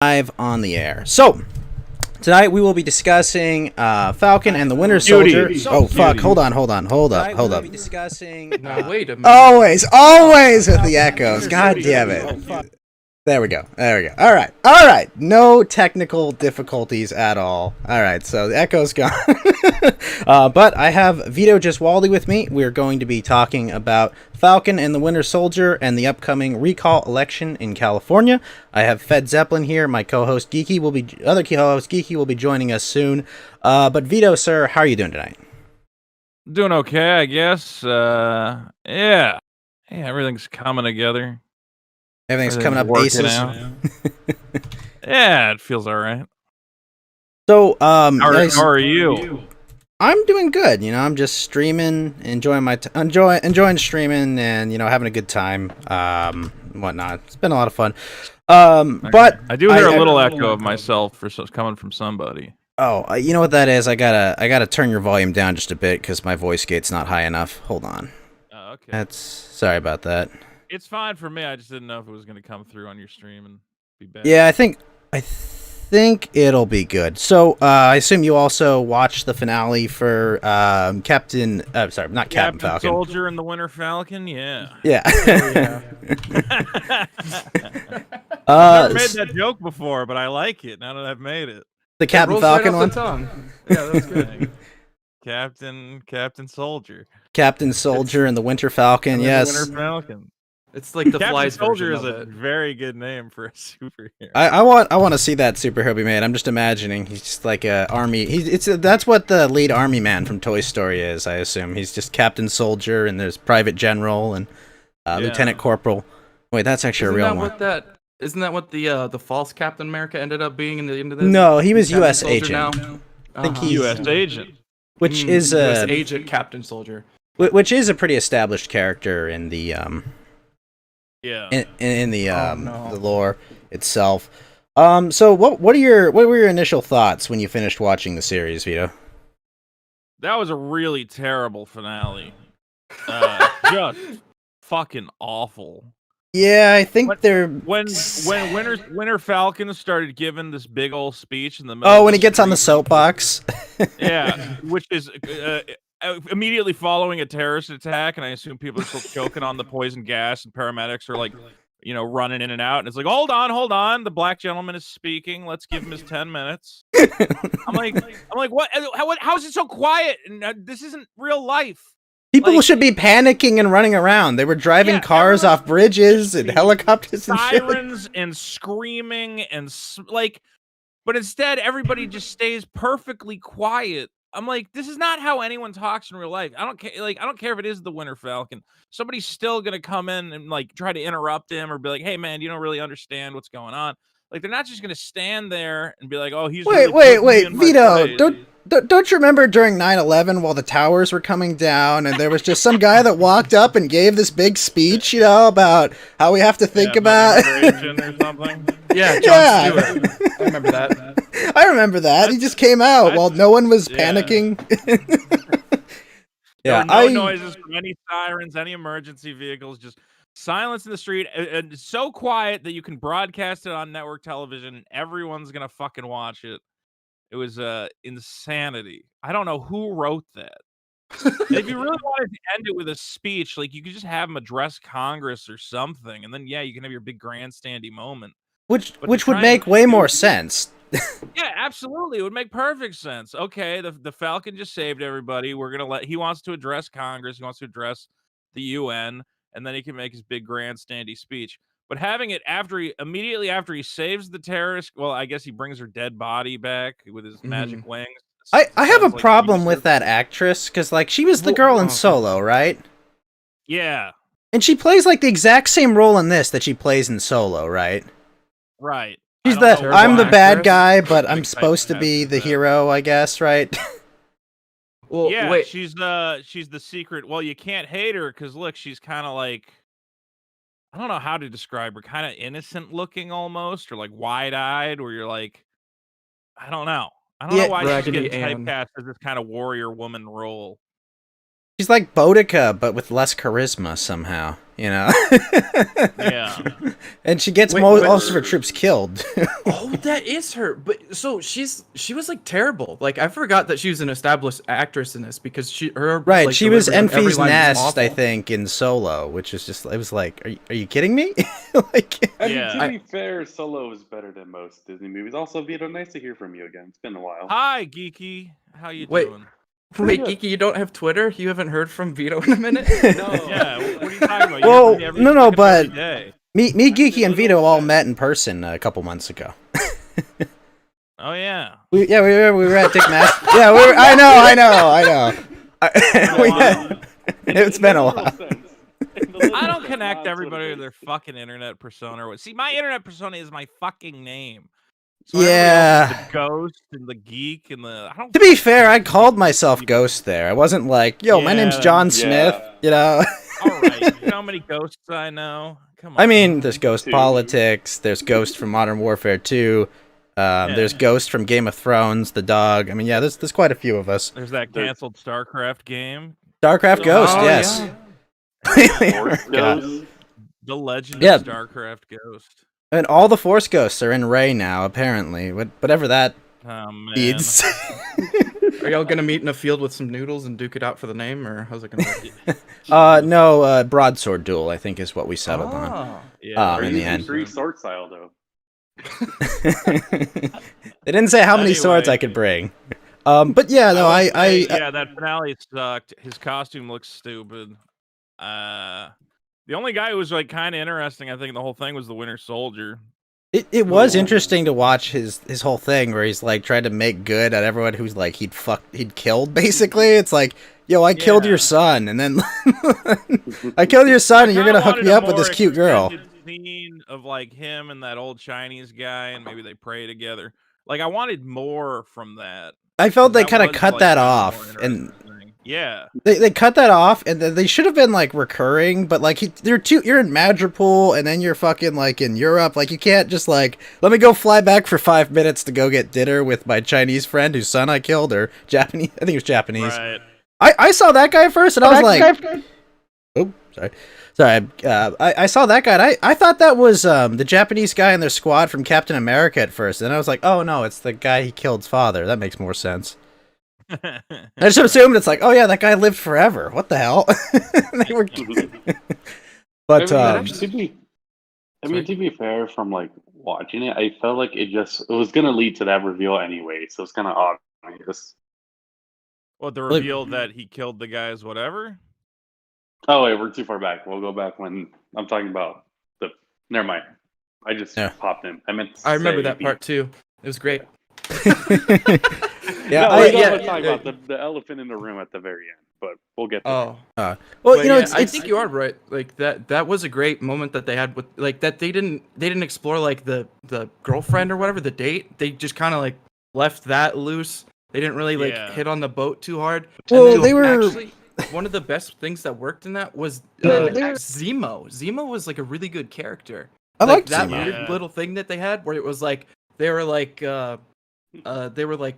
Live on the air. So tonight we will be discussing Falcon and the Winter Soldier. Oh fuck! Hold on. Hold up. Be discussing. No, wait a minute. Always with the echoes. God damn it! There we go. All right. No technical difficulties at all. All right, so the echo's gone. But I have Vito Giswaldi with me. We're going to be talking about Falcon and the Winter Soldier and the upcoming recall election in California. I have Fed Zeppelin here. My co-host Geeky will be joining us soon. But Vito, sir, how are you doing tonight? Doing okay, I guess. Yeah, everything's coming together. Everything's coming up aces. Yeah, it feels all right. So, how are you? I'm doing good. I'm just streaming, enjoying streaming, and having a good time, whatnot. It's been a lot of fun. But I do hear a little echo of myself coming from somebody. Oh, you know what that is? I gotta turn your volume down just a bit because my voice gate's not high enough. Hold on. Oh, okay. Sorry about that. It's fine for me. I just didn't know if it was going to come through on your stream and be bad. Yeah, I think it'll be good. So, I assume you also watched the finale for Captain Falcon. Soldier and the Winter Falcon. Yeah. Yeah. I've never made that joke before, but I like it now that I've made it. The Captain Falcon one. Yeah, that's good. Captain Soldier. Captain Soldier and the Winter Falcon. Yes. The Winter Falcon. It's like the Captain Flies Soldier version is a very good name for a superhero. I want to see that superhero be made. I'm just imagining he's just like a army. That's what the lead army man from Toy Story is. I assume he's just Captain Soldier, and there's Private General and Lieutenant Corporal. Wait, that's actually a real one. Isn't that what the false Captain America ended up being in the end of this? No, he was U.S. agent. Now? I think he's U.S. agent, which is U.S. agent Captain Soldier, which is a pretty established character in the in the lore itself. So what were your initial thoughts when you finished watching the series, Vito? That was a really terrible finale. Just fucking awful. Yeah, I think when Winter Falcon started giving this big old speech in the middle. Oh, when he gets on the soapbox. Yeah, which is immediately following a terrorist attack, and I assume people are still choking on the poison gas, and paramedics are like, running in and out, and it's like, hold on, the black gentleman is speaking. Let's give him his 10 minutes. I'm like, what? How is it so quiet? And this isn't real life. People should be panicking and running around. They were driving cars off bridges and helicopters and sirens and screaming and but instead everybody just stays perfectly quiet. I'm like, this is not how anyone talks in real life. I don't care. I don't care if it is the Winter Falcon. Somebody's still gonna come in and try to interrupt him or be like, "Hey, man, you don't really understand what's going on." They're not just gonna stand there and be like, "Oh, he's wait, Vito, don't you remember during 9/11 while the towers were coming down and there was just some guy that walked up and gave this big speech, about how we have to think about or something? Yeah, John Stewart. I remember that. I remember that. He just came out while no one was panicking. Yeah, no noises from any sirens, any emergency vehicles, just silence in the street, and so quiet that you can broadcast it on network television and everyone's gonna fucking watch it. It was insanity. I don't know who wrote that. If you really wanted to end it with a speech, you could just have him address Congress or something, and then you can have your big grandstandy moment. Which would make way more sense. Yeah, absolutely. It would make perfect sense. Okay, the Falcon just saved everybody. He wants to address Congress, he wants to address the UN, and then he can make his big grandstandy speech. But having it immediately after he saves the terrorist, well, I guess he brings her dead body back with his magic wings. I have a problem with that actress because she was the girl in Solo, right? Yeah. And she plays the exact same role in this that she plays in Solo, right? Right. She's I'm the bad guy, but I'm supposed to be the hero, I guess, right? Well, yeah, wait. She's the secret. Well, you can't hate her because look, she's kind of I don't know how to describe her, kind of innocent looking almost, or wide-eyed, where you're I don't know. I don't know why she's getting typecast as this kind of warrior woman role. She's like Boudica, but with less charisma somehow, you know? Yeah. And she gets Wait, most of her troops killed. Oh, that is her. But so she was like terrible. Like I forgot that she was an established actress in this because her Right, like, she was delivery on every Enfy's line was Nest, I awful. think, in Solo, which is just, it was like, are you kidding me? Like, I mean, Yeah. to be fair, Solo is better than most Disney movies. Also, Vito, nice to hear from you again. It's been a while. Hi, Geeky. How you Wait. doing? Wait, good. Geeky, you don't have Twitter? You haven't heard from Vito in a minute? No. Yeah, what are you talking about? You Well, hear me every no, fucking but- bloody day. me, Geeky, and little Vito all upset. met in person a couple months ago. Oh yeah. We were at Dick Master. Yeah, we were, I know. Wow. It's been a Literal while. sense. I don't connect everybody to their fucking internet persona. See, my internet persona is my fucking name. So everybody else is Yeah. the ghost and the geek and the. I don't. To be fair, I called myself Ghost there. I wasn't like, yo, my name's Yeah, John yeah. Smith, you know? All right. You know how many ghosts I know? Come on. I mean, there's Ghost Two. Politics, there's Ghost from Modern Warfare 2, there's Ghost from Game of Thrones, the dog. I mean, yeah, there's quite a few of us. There's that canceled StarCraft game, StarCraft Ghost, Oh, yes. Force God. Ghost. the legend Yeah. of StarCraft Ghost. And all the Force Ghosts are in Rey now, apparently. Whatever that Oh man. means. Are y'all gonna meet in a field with some noodles and duke it out for the name, or how's it gonna work? No, broadsword duel, I think, is what we settled on. Oh. Yeah. in the end. Free sword style though. They didn't say how many swords Anyway. I could bring. But yeah, no, will say, I yeah, that finale sucked. His costume looks stupid. The only guy who was like kind of interesting, I think, in the whole thing was the Winter Soldier. it was Ooh. interesting to watch his whole thing where he's like trying to make good at everyone who's like he'd killed basically. It's like, yo, I killed Yeah. your son, and then I killed your son, and you're Kinda gonna hook wanted me a up with this more cute girl. extended Scene of like him and that old Chinese guy, and maybe they pray together. Like I wanted more from that. I felt they That kind of was, cut like, that kinda more off, and interesting. Yeah. they cut that off, and they should have been like recurring. But like you're in Madripoor, and then you're fucking like in Europe. Like you can't just like let me go fly back for 5 minutes to go get dinner with my Chinese friend whose son I killed, or Japanese. I think it was Japanese. Right. I saw that guy first, and I was like, oh, sorry. I saw that guy. And I thought that was the Japanese guy in their squad from Captain America at first, and I was like, oh no, it's the guy he killed's father. That makes more sense. I just assumed it's like, oh yeah, that guy lived forever. What the hell? They were, but I mean, to be fair, from like watching it, I felt like it was gonna lead to that reveal anyway, so it's kind of obvious. Well, the reveal that he killed the guys, whatever. Oh wait, we're too far back. We'll go back when I'm talking about the. Never mind. I just popped in. I meant. To I remember say that part too. It was great. yeah, No, I, we're yeah. going to talk about the elephant in the room at the very end, but we'll get there. Oh. Well, But you know, yeah, it's I think you are right. Like that was a great moment that they had with like that they didn't explore like the girlfriend or whatever, the date. They just kind of like left that loose. They didn't really like Yeah. hit on the boat too hard. Well, And then they were- actually one of the best things that worked in that was They were- Zemo. Zemo was like a really good character. I like liked that Zemo. weird Yeah. little thing that they had where it was like they were like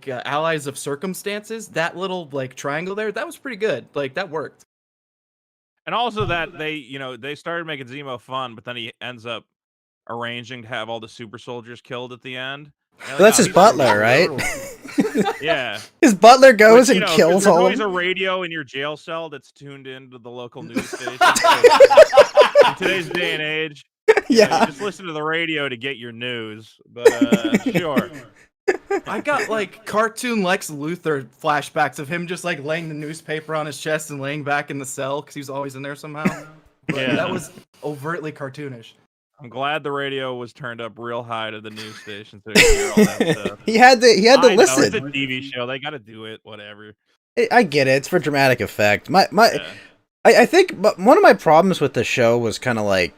allies of circumstances. That little like triangle there, that was pretty good. Like that worked. And also that they started making Zemo fun, but then he ends up arranging to have all the super soldiers killed at the end. And Well, that's "Oh, his he's butler, really right? brutal." Yeah. His butler goes Which, and 'cause kills there's all of always them. a radio in your jail cell that's tuned into the local news station. So, in today's day and age, you Yeah. just listen to the radio to get your news. But sure. I got like cartoon Lex Luthor flashbacks of him just like laying the newspaper on his chest and laying back in the cell because he was always in there somehow. But Yeah. that was overtly cartoonish. I'm glad the radio was turned up real high to the news station so you could hear all that stuff. He had to I know, listen. it's a TV show. They got to do it. Whatever. I get it. It's for dramatic effect. Yeah. I think but one of my problems with the show was kind of like,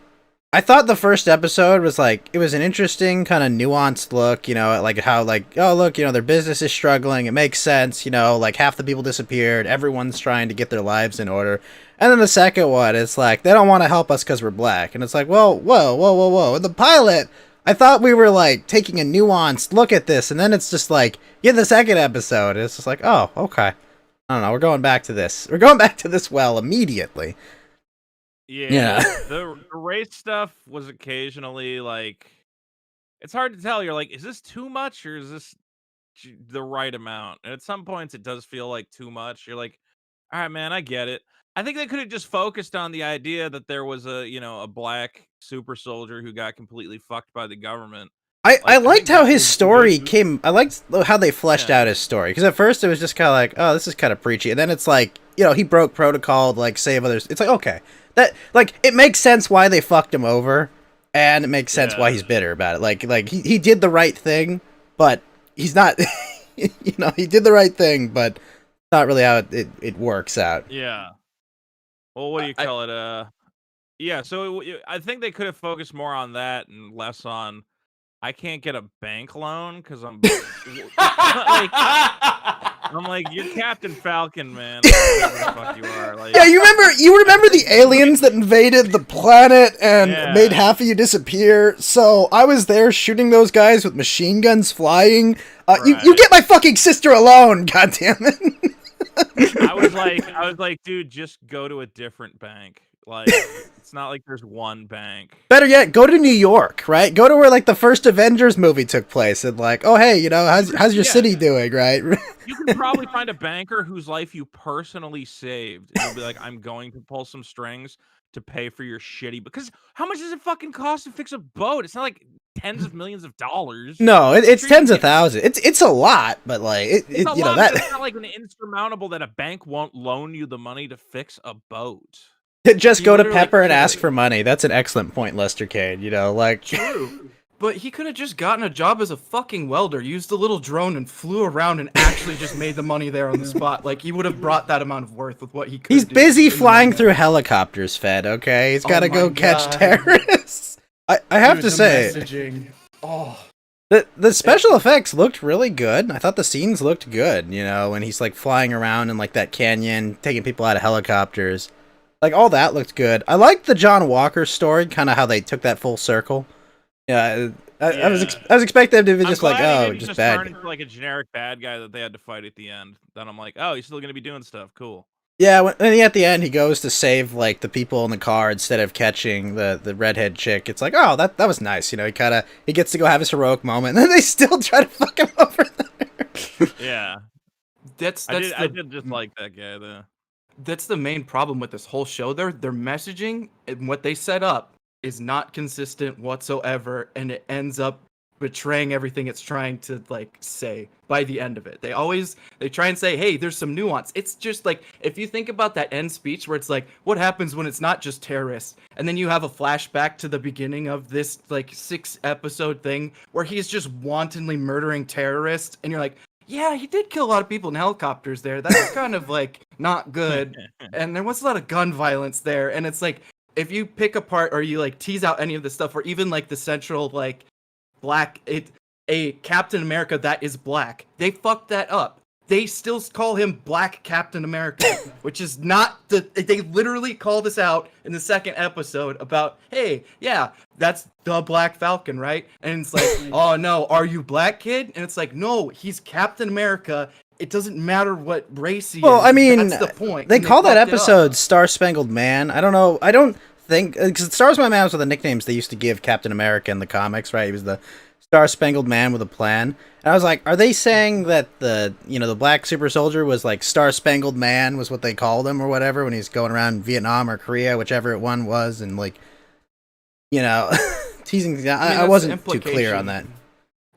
I thought the first episode was like, it was an interesting kind of nuanced look, you know, at like how like, oh look, you know, their business is struggling. It makes sense, you know, like half the people disappeared. Everyone's trying to get their lives in order. And then the second one, it's like, they don't want to help us because we're black. And it's like, well, whoa. In the pilot, I thought we were like taking a nuanced look at this. And then it's just like, yeah, the second episode, it's just like, oh, okay. I don't know. We're going back to this. We're going back to this well immediately. Yeah. The race stuff was occasionally like, it's hard to tell. You're like, is this too much or is this the right amount? And at some points, it does feel like too much. You're like, all right, man, I get it. I think they could have just focused on the idea that there was a black super soldier who got completely fucked by the government. I liked how his was story good. came. I liked how they fleshed Yeah. out his story, because at first it was just kind of like, oh, this is kind of preachy, and then it's like, he broke protocol to like save others. It's like, okay, that like it makes sense why they fucked him over, and it makes sense why he's bitter about it. Like he did the right thing, but he's not. He did the right thing, but not really how it works out. Yeah. Well, what do you call it? Yeah. So I think they could have focused more on that and less on. I can't get a bank loan because I'm like you're Captain Falcon, man. Whatever the fuck you are. Like, Yeah, you remember the aliens that invaded the planet and made half of you disappear? So I was there shooting those guys with machine guns flying. You get my fucking sister alone, goddammit. I was like, dude, just go to a different bank. Like, it's not like there's one bank. Better yet, go to New York, right? Go to where like the first Avengers movie took place, and like, oh hey, how's your city doing, right? You can probably find a banker whose life you personally saved, and you'll be like, I'm going to pull some strings to pay for your shitty. Because how much does it fucking cost to fix a boat? It's not like tens of millions of dollars. No, it's tens of thousands. It's a lot, but like it's not like an insurmountable that a bank won't loan you the money to fix a boat. Just go to Pepper and ask for money. That's an excellent point, Lester Cade. True. But he could have just gotten a job as a fucking welder, used a little drone, and flew around and actually just made the money there on the spot. Like, he would have brought that amount of worth with what he could. He's busy flying through helicopters, Fed. Okay, he's got to go catch terrorists. I have to say, messaging. the special effects looked really good. I thought the scenes looked good. When he's like flying around in like that canyon, taking people out of helicopters. Like, all that looked good. I liked the John Walker story, kind of how they took that full circle. Yeah, I was expecting them to be just like, oh, just bad. Turn into like a generic bad guy that they had to fight at the end. Then I'm like, oh, he's still gonna be doing stuff. Cool. Yeah, at the end he goes to save like the people in the car instead of catching the redhead chick. It's like, oh, that was nice. He gets to go have his heroic moment, and then they still try to fuck him over there. Yeah, I did just like that guy though. That's the main problem with this whole show. Their messaging and what they set up is not consistent whatsoever, and it ends up betraying everything it's trying to like say by the end of it. They try and say, hey, there's some nuance. It's just like, if you think about that end speech where it's like, what happens when it's not just terrorists? And then you have a flashback to the beginning of this like 6-episode thing where he's just wantonly murdering terrorists, and you're like, yeah, he did kill a lot of people in helicopters there. That's kind of like not good. And there was a lot of gun violence there. And it's like, if you pick apart or you like tease out any of this stuff, or even like the central like a Captain America that is black, they fucked that up. They still call him Black Captain America, which is not they literally call this out in the second episode about, hey, yeah, that's the Black Falcon, right? And it's like, oh no, are you black, kid? And it's like, no, he's Captain America. It doesn't matter what race he is. Well, I mean, that's the point. They call that episode Star Spangled Man. I don't know. I don't think, because Star Spangled Man was one of the nicknames they used to give Captain America in the comics, right? He was the Star Spangled Man with a plan. And I was like, are they saying that the black super soldier was like Star Spangled Man was what they called him or whatever when he's going around Vietnam or Korea, whichever one was, and like, teasing. I wasn't too clear on that.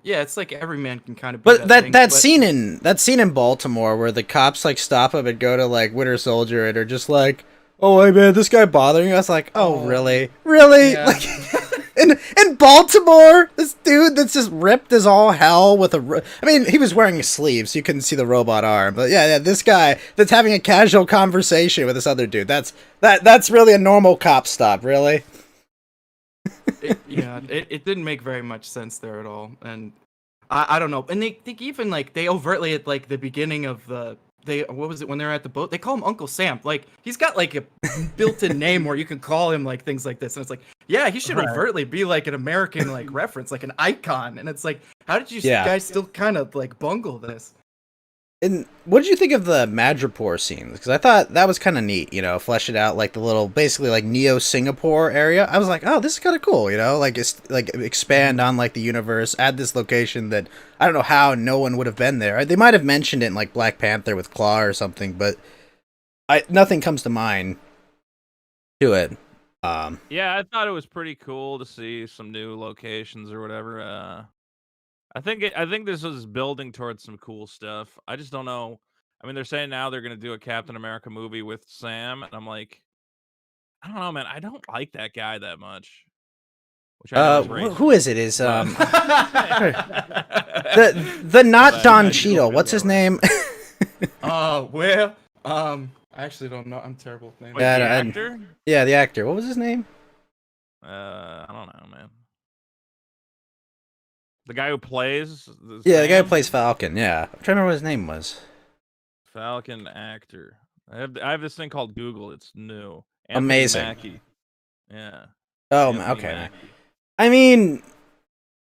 Yeah, it's like every man can kind of. But that scene in Baltimore where the cops like stop him and go to like Winter Soldier and are just like, oh hey man, this guy bothering you. I was like, oh really? Yeah. Like. In Baltimore, this dude that's just ripped as all hell with I mean, he was wearing sleeves, so you couldn't see the robot arm. But yeah, this guy that's having a casual conversation with this other dude. That's really a normal cop stop, really. It didn't make very much sense there at all, and I don't know. And they think even like they overtly at like the beginning of what was it when they were at the boat? They call him Uncle Sam. Like he's got like a built-in name where you can call him like things like this, and it's like, yeah, he should overtly be like an American like reference, like an icon. And it's like, how did you guys still kind of like bungle this? And what did you think of the Madripoor scenes? Because I thought that was kind of neat, flesh it out like the little, basically like Neo Singapore area. I was like, oh, this is kind of cool, like it's like expand on like the universe, add this location that I don't know how no one would have been there. They might have mentioned it in like Black Panther with Claw or something, but nothing comes to mind to it. Yeah, I thought it was pretty cool to see some new locations or whatever. I think this is building towards some cool stuff. I just don't know. I mean, they're saying now they're gonna do a Captain America movie with Sam, and I'm like, I don't know, man. I don't like that guy that much. Which I know is racist. Who is it? Is but- the not But Don I do Cheadle? feel What's his that way. name? Well, I actually don't know. I'm terrible with names. Wait, Yeah, the I- actor? Yeah, the actor. What was his name? I don't know, man. The guy who plays Yeah, the guy who Sam? plays Falcon. Yeah, I'm trying to remember what his name was. Falcon actor. I have this thing called Google. It's new. Anthony Amazing. Mackie. Yeah. Oh, Anthony okay. Mackie. I mean,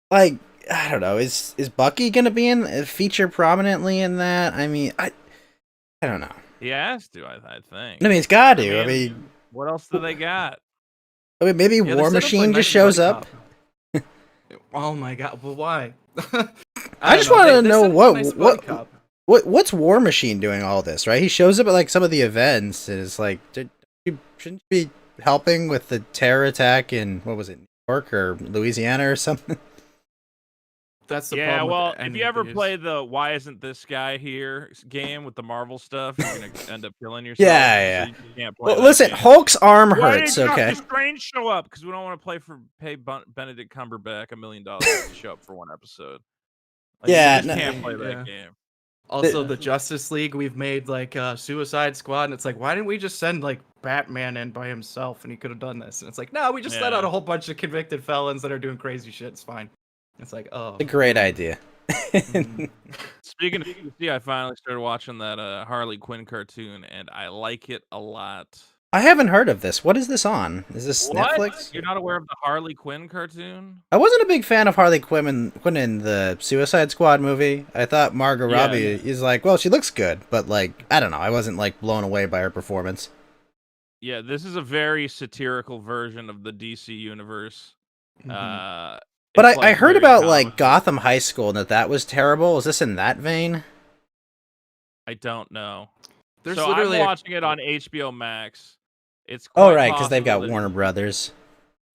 like, I don't know. Is Bucky gonna be feature prominently in that? I mean, I don't know. He has to, I think. I mean, it's got to. I mean, what else do they got? maybe Yeah, they War set up a Machine nice just shows buddy up. cop. Oh my god! But why? I just don't want to They know set up a nice buddy cop. what's War Machine doing all this, right? He shows up at like some of the events and it's like, shouldn't you be helping with the terror attack in what was it, New York or Louisiana or something? That's the Yeah, problem. well, with if any you of ever these. play the "Why Isn't This Guy Here" game with the Marvel stuff, you're gonna end up killing yourself. Yeah. So you can't play Well, that listen, game. Hulk's arm Why hurts. did Okay. Doctor Strange show up? Because we don't want to pay Benedict Cumberbatch $1 million to show up for one episode. Like, Yeah, you just no- can't play Yeah. that game. Also, the Justice League, we've made like Suicide Squad, and it's like, why didn't we just send like Batman in by himself, and he could have done this? And it's like, no, we just let Yeah. out a whole bunch of convicted felons that are doing crazy shit. It's fine. It's like, oh, It's a great idea. mhm. Speaking of DC, I finally started watching that Harley Quinn cartoon, and I like it a lot. I haven't heard of this. What is this on? Is this What? Netflix? You're not aware of the Harley Quinn cartoon? I wasn't a big fan of Harley Quinn in the Suicide Squad movie. I thought Margot Yeah. Robbie is like, well, she looks good, but like, I don't know. I wasn't like blown away by her performance. Yeah, this is a very satirical version of the DC universe. Mhm. But It's, I heard very about like comical. Gotham High School and that was terrible. Is this in that vein? I don't know. There's So literally I'm a- watching it on HBO Max. It's Oh quite right, because they've got possible that- Warner Brothers.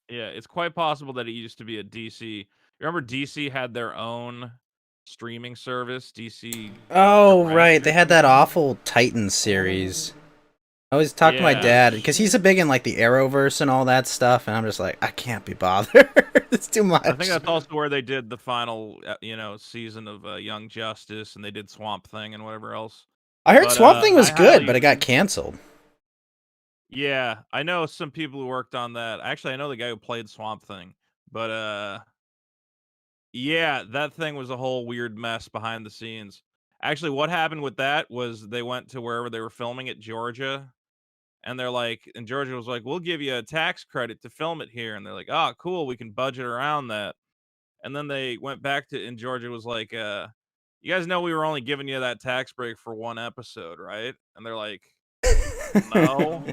Yeah, it's quite possible that it used to be a DC. Remember, DC had their own streaming service, DC. Oh Direct right, or they had that something? awful Titans series. I always talk to my Yeah. dad because he's a big in like the Arrowverse and all that stuff, and I'm just like, I can't be bothered. It's too much. I think that's also where they did the final, season of Young Justice, and they did Swamp Thing and whatever else. I heard but, Swamp Thing was I good, highly- but it got canceled. Yeah, I know some people who worked on that. Actually, I know the guy who played Swamp Thing, but yeah, that thing was a whole weird mess behind the scenes. Actually, what happened with that was they went to wherever they were filming it, Georgia, and Georgia was like, "We'll give you a tax credit to film it here," and they're like, "Oh, cool, we can budget around that." And then they went back and Georgia was like, "You guys know we were only giving you that tax break for one episode, right?" And they're like, "No."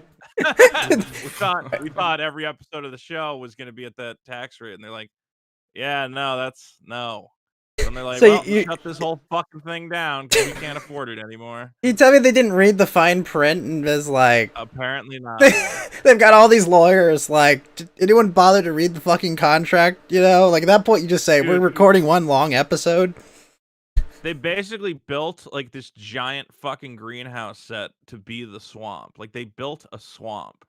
we thought every episode of the show was going to be at that tax rate, and they're like, "Yeah, no, that's no." And they're like, So "Well, you- shut this whole fucking thing down because we can't afford it anymore." You tell me they didn't read the fine print and was like, Apparently not. they've got all these lawyers. Like, did anyone bother to read the fucking contract? Like at that point, you just say, we're Dude. recording one long episode. They basically built like this giant fucking greenhouse set to be the swamp. Like they built a swamp,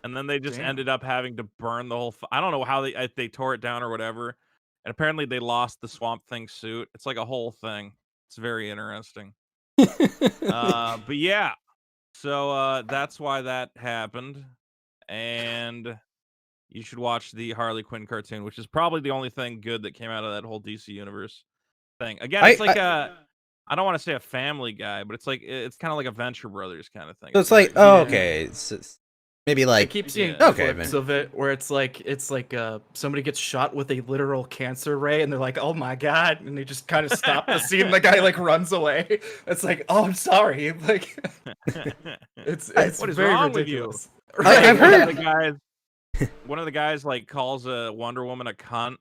and then they just Damn. ended up having to burn the whole. I don't know how they tore it down or whatever. And apparently they lost the Swamp Thing suit. It's like a whole thing. It's very interesting. But yeah, so that's why that happened, and you should watch the Harley Quinn cartoon, which is probably the only thing good that came out of that whole DC universe thing. Again, it's like I don't want to say a Family Guy, but it's kind of like a Venture Brothers kind of thing. So it's like, very- oh, okay. It's Maybe I like keep seeing okay, clips man. of it where it's like somebody gets shot with a literal cancer ray and they're like, "Oh my god," and they just kind of stop the scene. The guy like runs away. It's like, "Oh, I'm sorry." Like it's What is very wrong with you? ridiculous. I've One heard- of the guys, one of the guys like calls a Wonder Woman a cunt,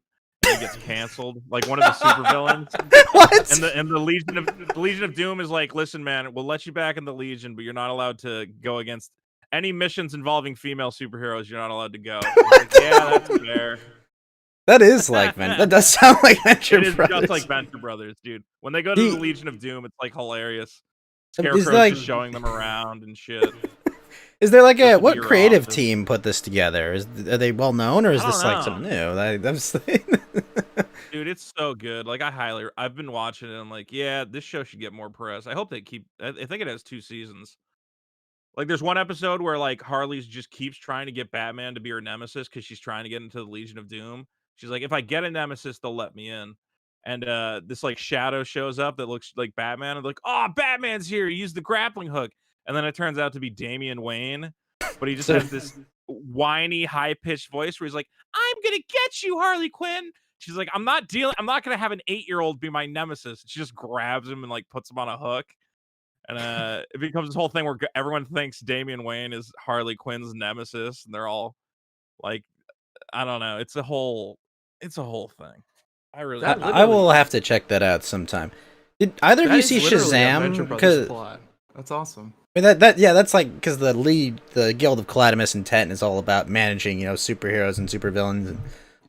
and he gets canceled. Like one of the supervillains. What? And the Legion of Doom is like, listen, man, we'll let you back in the Legion, but you're not allowed to go against any missions involving female superheroes. You're not allowed to go. It's like, yeah, that's fair. That is like that does sound like Venture It is Brothers. just like Venture Brothers, dude. When they go to the Legion of Doom, it's like hilarious. Is Scarecrow's like- just showing them around and shit. Is there like Just a to be what your creative office. team put this together? Are they well known or is I don't this like know. something new? I'm just Dude, it's so good. Like I've been watching it. And I'm like, yeah, this show should get more press. I hope they keep. I think it has 2 seasons. Like, there's one episode where like Harley's just keeps trying to get Batman to be her nemesis because she's trying to get into the Legion of Doom. She's like, if I get a nemesis, they'll let me in. And this like shadow shows up that looks like Batman, and they're like, oh, Batman's here. Use the grappling hook, and then it turns out to be Damian Wayne, but he just has this whiny, high pitched voice where he's like, I'm gonna get you, Harley Quinn. She's like, I'm not gonna have an 8-year-old be my nemesis. She just grabs him and like puts him on a hook. And it becomes this whole thing where everyone thinks Damian Wayne is Harley Quinn's nemesis, and they're all like, I don't know. It's a whole thing. I really That I will have to check that out sometime. Did either of you see Shazam? Because that's awesome. I mean, that's like because the Guild of Calamitous Intent is all about managing, superheroes and supervillains and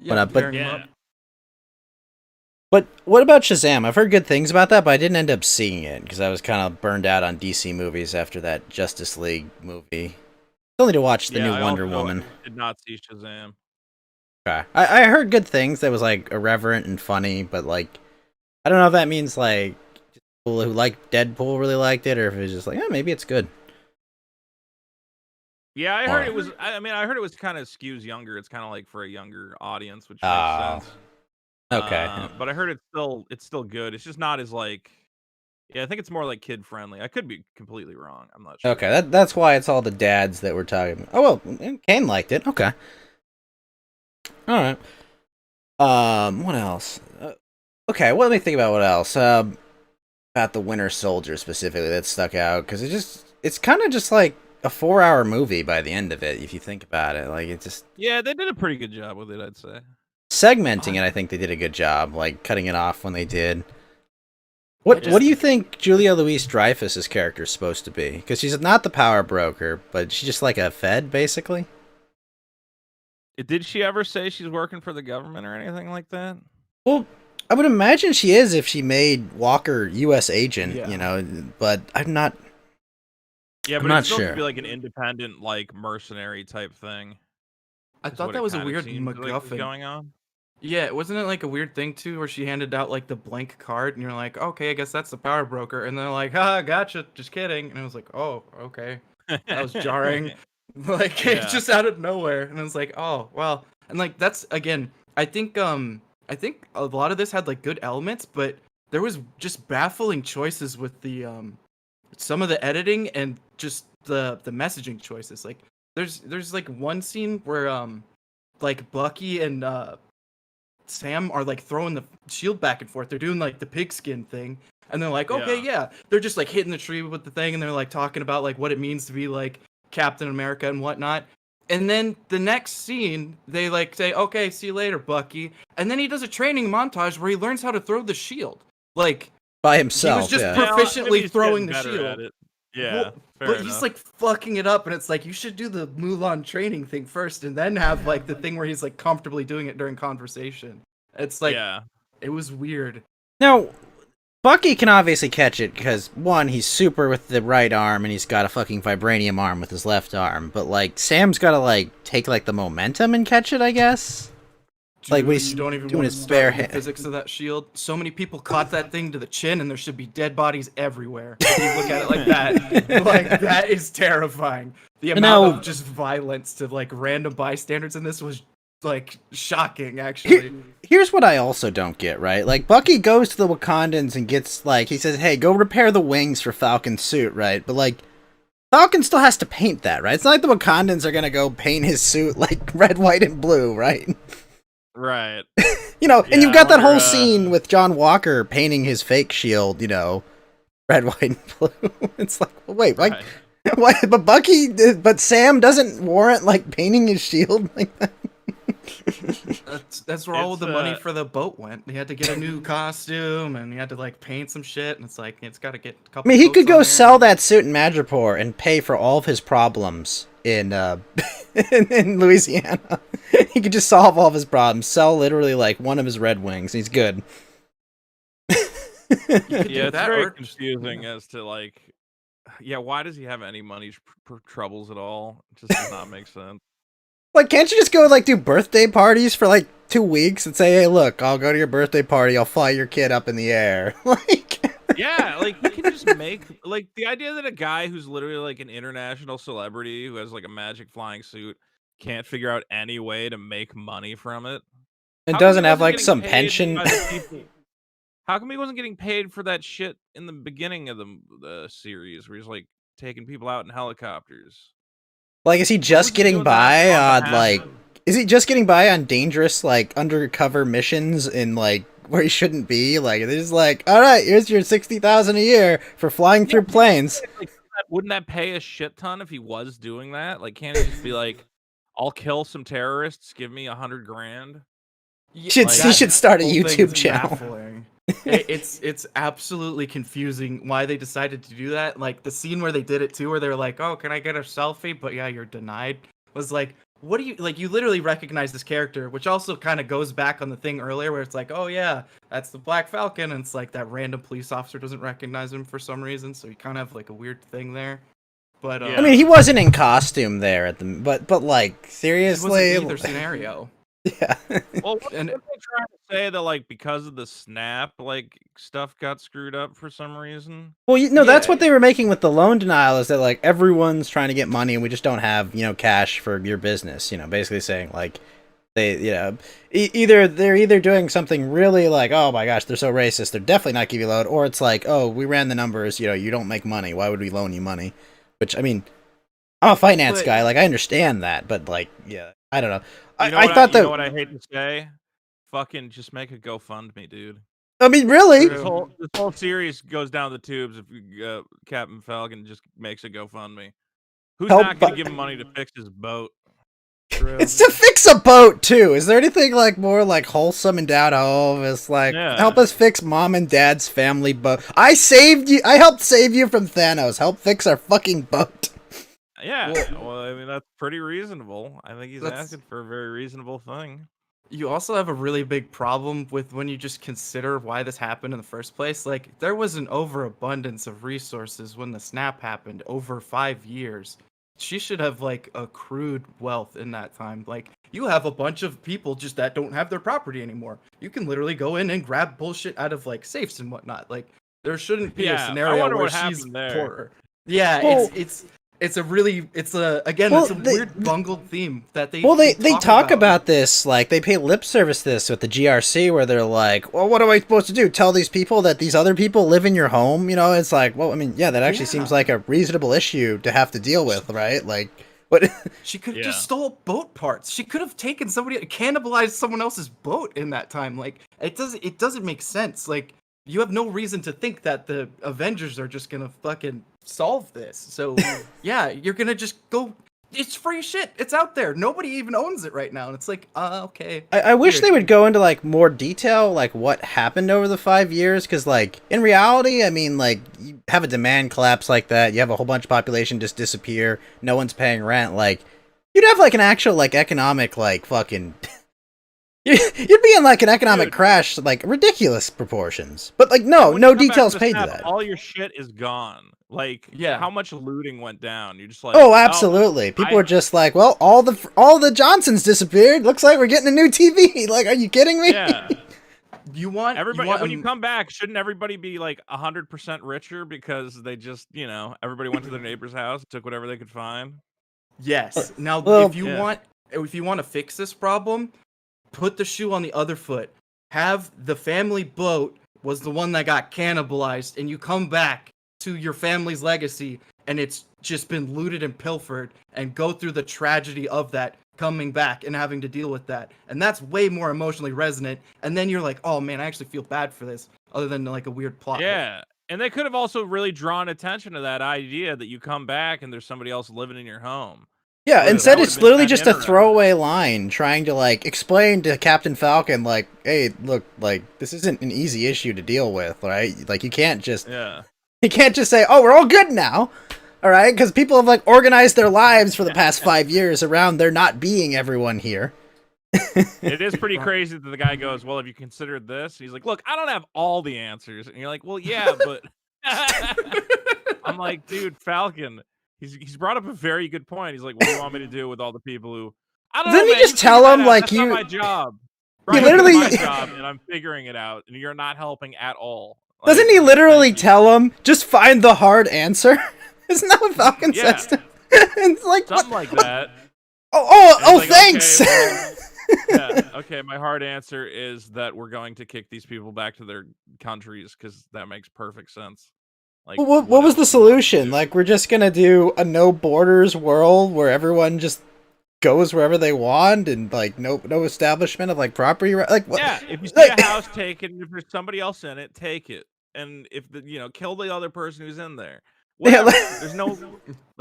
whatnot. But yeah. But what about Shazam? I've heard good things about that, but I didn't end up seeing it because I was kind of burned out on DC movies after that Justice League movie. Only to watch the new Wonder Woman. Did not see Shazam. Okay. I heard good things that was like irreverent and funny, but like I don't know if that means like people who like Deadpool really liked it, or if it was just like, maybe it's good. Yeah, I heard it was. I mean, I heard it was kind of skews younger. It's kind of like for a younger audience, which makes sense. Okay. But I heard it's still good. It's just not as like. Yeah, I think it's more like kid friendly. I could be completely wrong. I'm not sure. Okay, that's why it's all the dads that we're talking about. Oh well, Kane liked it. Okay. All right. What else? Okay, well, let me think about what else. About the Winter Soldier specifically that stuck out because it's kind of just like a 4-hour movie by the end of it if you think about it. Like it just Yeah, they did a pretty good job with it, I'd say. Segmenting it, I think they did a good job, like cutting it off when they did. What do you think Julia Louis-Dreyfus's character is supposed to be? Because she's not the power broker, but she's just like a Fed, basically. Did she ever say she's working for the government or anything like that? Well, I would imagine she is if she made Walker U.S. agent, but I'm not. Yeah, but I'm not it's supposed sure. to be like an independent, like mercenary type thing. I thought that was a weird MacGuffin going on. Yeah, wasn't it like a weird thing too, where she handed out like the blank card, and you're like, okay, I guess that's the power broker, and they're like, gotcha, just kidding, and I was like, oh, okay, that was jarring, like it's just out of nowhere, and I was like, oh, well, and like that's again, I think a lot of this had like good elements, but there was just baffling choices with the some of the editing and just the messaging choices. Like there's like one scene where like Bucky and Sam are like throwing the shield back and forth. They're doing like the pigskin thing, and they're like, okay, yeah. They're just like hitting the tree with the thing, and they're like talking about like what it means to be like Captain America and whatnot. And then the next scene, they like say, okay, see you later, Bucky. And then he does a training montage where he learns how to throw the shield, like by himself. He was just proficiently throwing the shield. Yeah, but he's like fucking it up, and it's like you should do the Mulan training thing first, and then have like the thing where he's like comfortably doing it during conversation. It's like it was weird. Now, Bucky can obviously catch it because one, he's super with the right arm, and he's got a fucking vibranium arm with his left arm. But like Sam's got to like take like the momentum and catch it, I guess. Dude, like when he's you don't even doing want his to bare start with hand. the physics of that shield. So many people caught that thing to the chin, and there should be dead bodies everywhere. If you look at it like that, like that is terrifying. The amount of just violence to like random bystanders in this was like shocking. Actually, here's what I also don't get. Right, like Bucky goes to the Wakandans and gets like he says, "Hey, go repair the wings for Falcon's suit." Right, but like Falcon still has to paint that, right? It's not like the Wakandans are gonna go paint his suit like red, white, and blue, right? Right. And you've I got that whole wonder, scene with John Walker painting his fake shield, red, white, and blue. It's like, well, wait, Right. why? But Sam doesn't warrant like painting his shield like that. That's where all It's, the money for the boat went. He had to get a new costume, and he had to like paint some shit, and it's like it's got to get a couple. I mean, he coats could go on there. sell that suit in Madripoor and pay for all of his problems in in Louisiana. He could just solve all of his problems, sell literally like one of his Red Wings, and he's good. Yeah, it's that, very or- confusing as to like, why does he have any money troubles at all? It just does not make sense. Like, can't you just go like do birthday parties for like 2 weeks and say, "Hey, look, I'll go to your birthday party. I'll fly your kid up in the air." Like, Yeah, like you can just make like the idea that a guy who's literally like an international celebrity who has like a magic flying suit can't figure out any way to make money from it. it How come doesn't he have wasn't like getting some paid pension. by the people- How come he wasn't getting paid for that shit in the beginning of the series where he's like taking people out in helicopters? Like, is he just was he getting doing by that on on behalf like? of? Is he just getting by on dangerous like undercover missions in like where he shouldn't be? Like, they're just like, all right, here's your 60,000 a year for flying through planes. Like, wouldn't that pay a shit ton if he was doing that? Like, can't he just be like, "I'll kill some terrorists, give me $100,000"? Yeah, He that should start a whole thing YouTube is channel. baffling. It's absolutely confusing why they decided to do that. Like the scene where they did it too, where they're like, "Oh, can I get a selfie?" But yeah, you're denied. Was like, what do you like? You literally recognize this character, which also kind of goes back on the thing earlier where it's like, "Oh yeah, that's the Black Falcon," and it's like that random police officer doesn't recognize him for some reason, so you kind of have like a weird thing there. But Yeah. I mean, he wasn't in costume there at the, but like it wasn't seriously, either scenario. yeah. Well, what And- they trying to say that like because of the snap, like stuff got screwed up for some reason? Well, that's Yeah. what they were making with the loan denial, is that like everyone's trying to get money and we just don't have cash for your business. Basically saying like they they're either doing something really like, oh my gosh, they're so racist, they're definitely not giving you a loan, or it's like, oh, we ran the numbers, you don't make money, why would we loan you money? Which, I mean, I'm a finance But- guy, like I understand that, but like, yeah, I don't know. You know I what thought you that. know what I hate to say? Fucking just make a GoFundMe, dude. I mean, really? True. This whole series goes down the tubes if Captain Falcon just makes a GoFundMe. Who's Help not going bu- to give him money to fix his boat? True. It's to fix a boat too. Is there anything like more like wholesome and down home? It's like, Yeah. help us fix mom and dad's family boat. I saved you. I helped save you from Thanos. Help fix our fucking boat. Yeah, well, I mean that's pretty reasonable. I think he's That's- asking for a very reasonable thing. You also have a really big problem with when you just consider why this happened in the first place. Like, there was an overabundance of resources when the snap happened over 5 years. She should have, like, accrued wealth in that time. Like, you have a bunch of people just that don't have their property anymore. You can literally go in and grab bullshit out of, like, safes and whatnot. Like, there shouldn't be Yeah, a I scenario wonder where what she's happened there. poorer. Yeah, Well- it's a really, it's a weird bungled theme that they Well, they talk about. about this, like they pay lip service to this with the GRC, where they're like, well, what am I supposed to do? Tell these people that these other people live in your home? It's like, well, I mean, yeah, that actually seems Yeah. like a reasonable issue to have to deal with, right? Like, what? She could have Yeah. just stole boat parts. She could have taken cannibalized someone else's boat in that time. Like, it doesn't make sense. Like, you have no reason to think that the Avengers are just gonna fucking solve this. So yeah, you're gonna just go. It's free shit. It's out there. Nobody even owns it right now. And it's like, okay. I wish Weird. they would go into like more detail, like what happened over the 5 years, because like in reality, I mean, like you have a demand collapse like that, you have a whole bunch of population just disappear, no one's paying rent, like you'd have like an actual like economic like fucking. You'd be in like an economic Dude. crash, like ridiculous proportions. But like no When you no come back details from the paid to snap, that. All your shit is gone. Like, Yeah. how much looting went down? You're just like, Oh, absolutely. People I- are just like, well, all the Johnsons disappeared. Looks like we're getting a new TV. Like, are you kidding me? yeah. You want Everybody, You want, when you come back, shouldn't everybody be like 100% richer because they just, everybody went to their neighbor's house, took whatever they could find? Yes. Now, Well, if you yeah. want to fix this problem, put the shoe on the other foot. Have the family boat was the one that got cannibalized, and you come back to your family's legacy, and it's just been looted and pilfered and go through the tragedy of that coming back and having to deal with that. And that's way more emotionally resonant. And then you're like, oh man, I actually feel bad for this, other than like a weird plot. Yeah. And they could have also really drawn attention to that idea that you come back and there's somebody else living in your home. Yeah, That instead would've it's been literally kinda just a interesting. throwaway line trying to like explain to Captain Falcon like, hey, look, like this isn't an easy issue to deal with, right? Like you can't just say, oh, we're all good now. All right, because people have like organized their lives for the past 5 years around there not being everyone here. It is pretty crazy that the guy goes, well, have you considered this? And he's like, look, I don't have all the answers. And you're like, well, yeah, but I'm like, dude, Falcon, he's brought up a very good point. He's like, what do you want me to do with all the people who I don't Didn't know, he man, just tell figure him, that out. like, That's you- not my job. He Right, literally- it's my job, and I'm figuring it out, and you're not helping at all. Like, Doesn't he literally thank you. tell him, just find the hard answer? Isn't that what Falcon Yeah. says to him? It's like, Something what? like that. Oh, And he's like, thanks! okay, well, yeah, okay, my hard answer is that we're going to kick these people back to their countries because that makes perfect sense. Like, Well, what was the else do you want me to solution? do? Like, we're just gonna do a no borders world where everyone just goes wherever they want and like no establishment of like property right? Like what? Yeah, if you see Like- a house, take it. And if there's somebody else in it, take it. And if kill the other person who's in there. Yeah, Whatever. like- There's no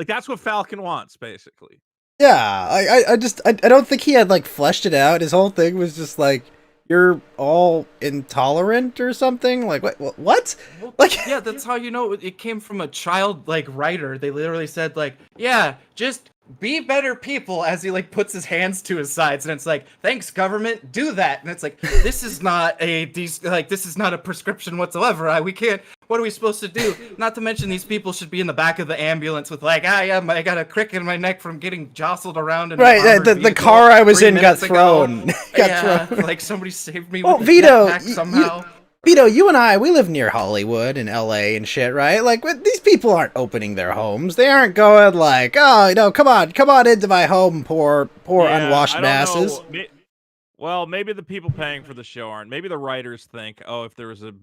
that's what Falcon wants, basically. Yeah, I don't think he had like fleshed it out. His whole thing was just like, you're all intolerant or something. Like what? Like Yeah, that's how you know it came from a child like writer. They literally said like, yeah, just be better people, as he like puts his hands to his sides, and it's like, thanks government, do that. And it's like, this is not this is not a prescription whatsoever. We can't. What are we supposed to do? Not to mention these people should be in the back of the ambulance with like, yeah, I got a crick in my neck from getting jostled around. In an right, armored the vehicle car I was 3 in got minutes ago. thrown. Yeah, thrown. like somebody saved me. Well, with a Vito, jetpack somehow. Vito, you and I, we live near Hollywood and LA and shit, right? Like, these people aren't opening their homes. They aren't going like, oh, come on into my home, poor Yeah, unwashed I don't masses. know. Well, maybe the people paying for the show aren't. Maybe the writers think, oh, if there was a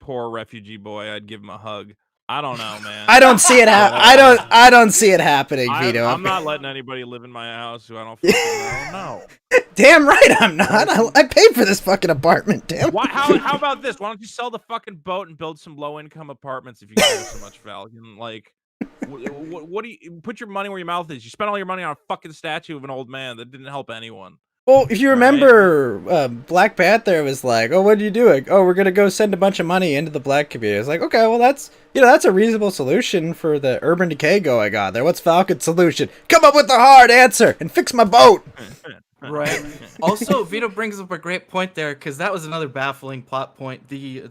poor refugee boy, I'd give him a hug. I don't know, man. I don't see it. I don't see it happening, Vito. I'm not letting anybody live in my house who I don't fucking know. No. Damn right, I'm not. I paid for this fucking apartment. Damn. Why? How about this? Why don't you sell the fucking boat and build some low income apartments if you care so much, Falcon? Like, what do you put your money where your mouth is? You spent all your money on a fucking statue of an old man that didn't help anyone. Well, if you All right. remember, Black Panther was like, "Oh, what are you doing? Oh, we're gonna go send a bunch of money into the black community." It's like, okay, well, that's a reasonable solution for the urban decay going on there. What's Falcon's solution? Come up with the hard answer and fix my boat. Right. Also, Vito brings up a great point there, because that was another baffling plot point. The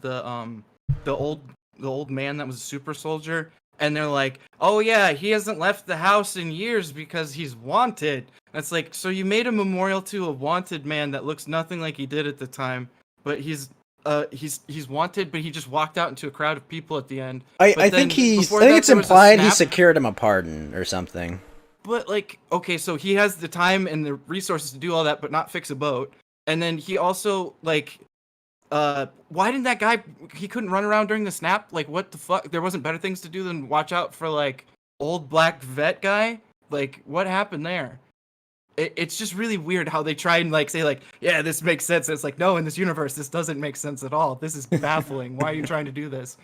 old man that was a super soldier, and they're like, oh yeah, he hasn't left the house in years because he's wanted. And it's like, so you made a memorial to a wanted man that looks nothing like he did at the time, but he's wanted, but he just walked out into a crowd of people at the end. I But think then it's before that, there was a implied he snap. secured him a pardon or something. But like, okay, so he has the time and the resources to do all that, but not fix a boat. And then he also like, why didn't that guy? He couldn't run around during the snap. Like, what the fuck? There wasn't better things to do than watch out for like old black vet guy. Like, what happened there? It's just really weird how they try and like say like, yeah, this makes sense. And it's like, no, in this universe, this doesn't make sense at all. This is baffling. Why are you trying to do this?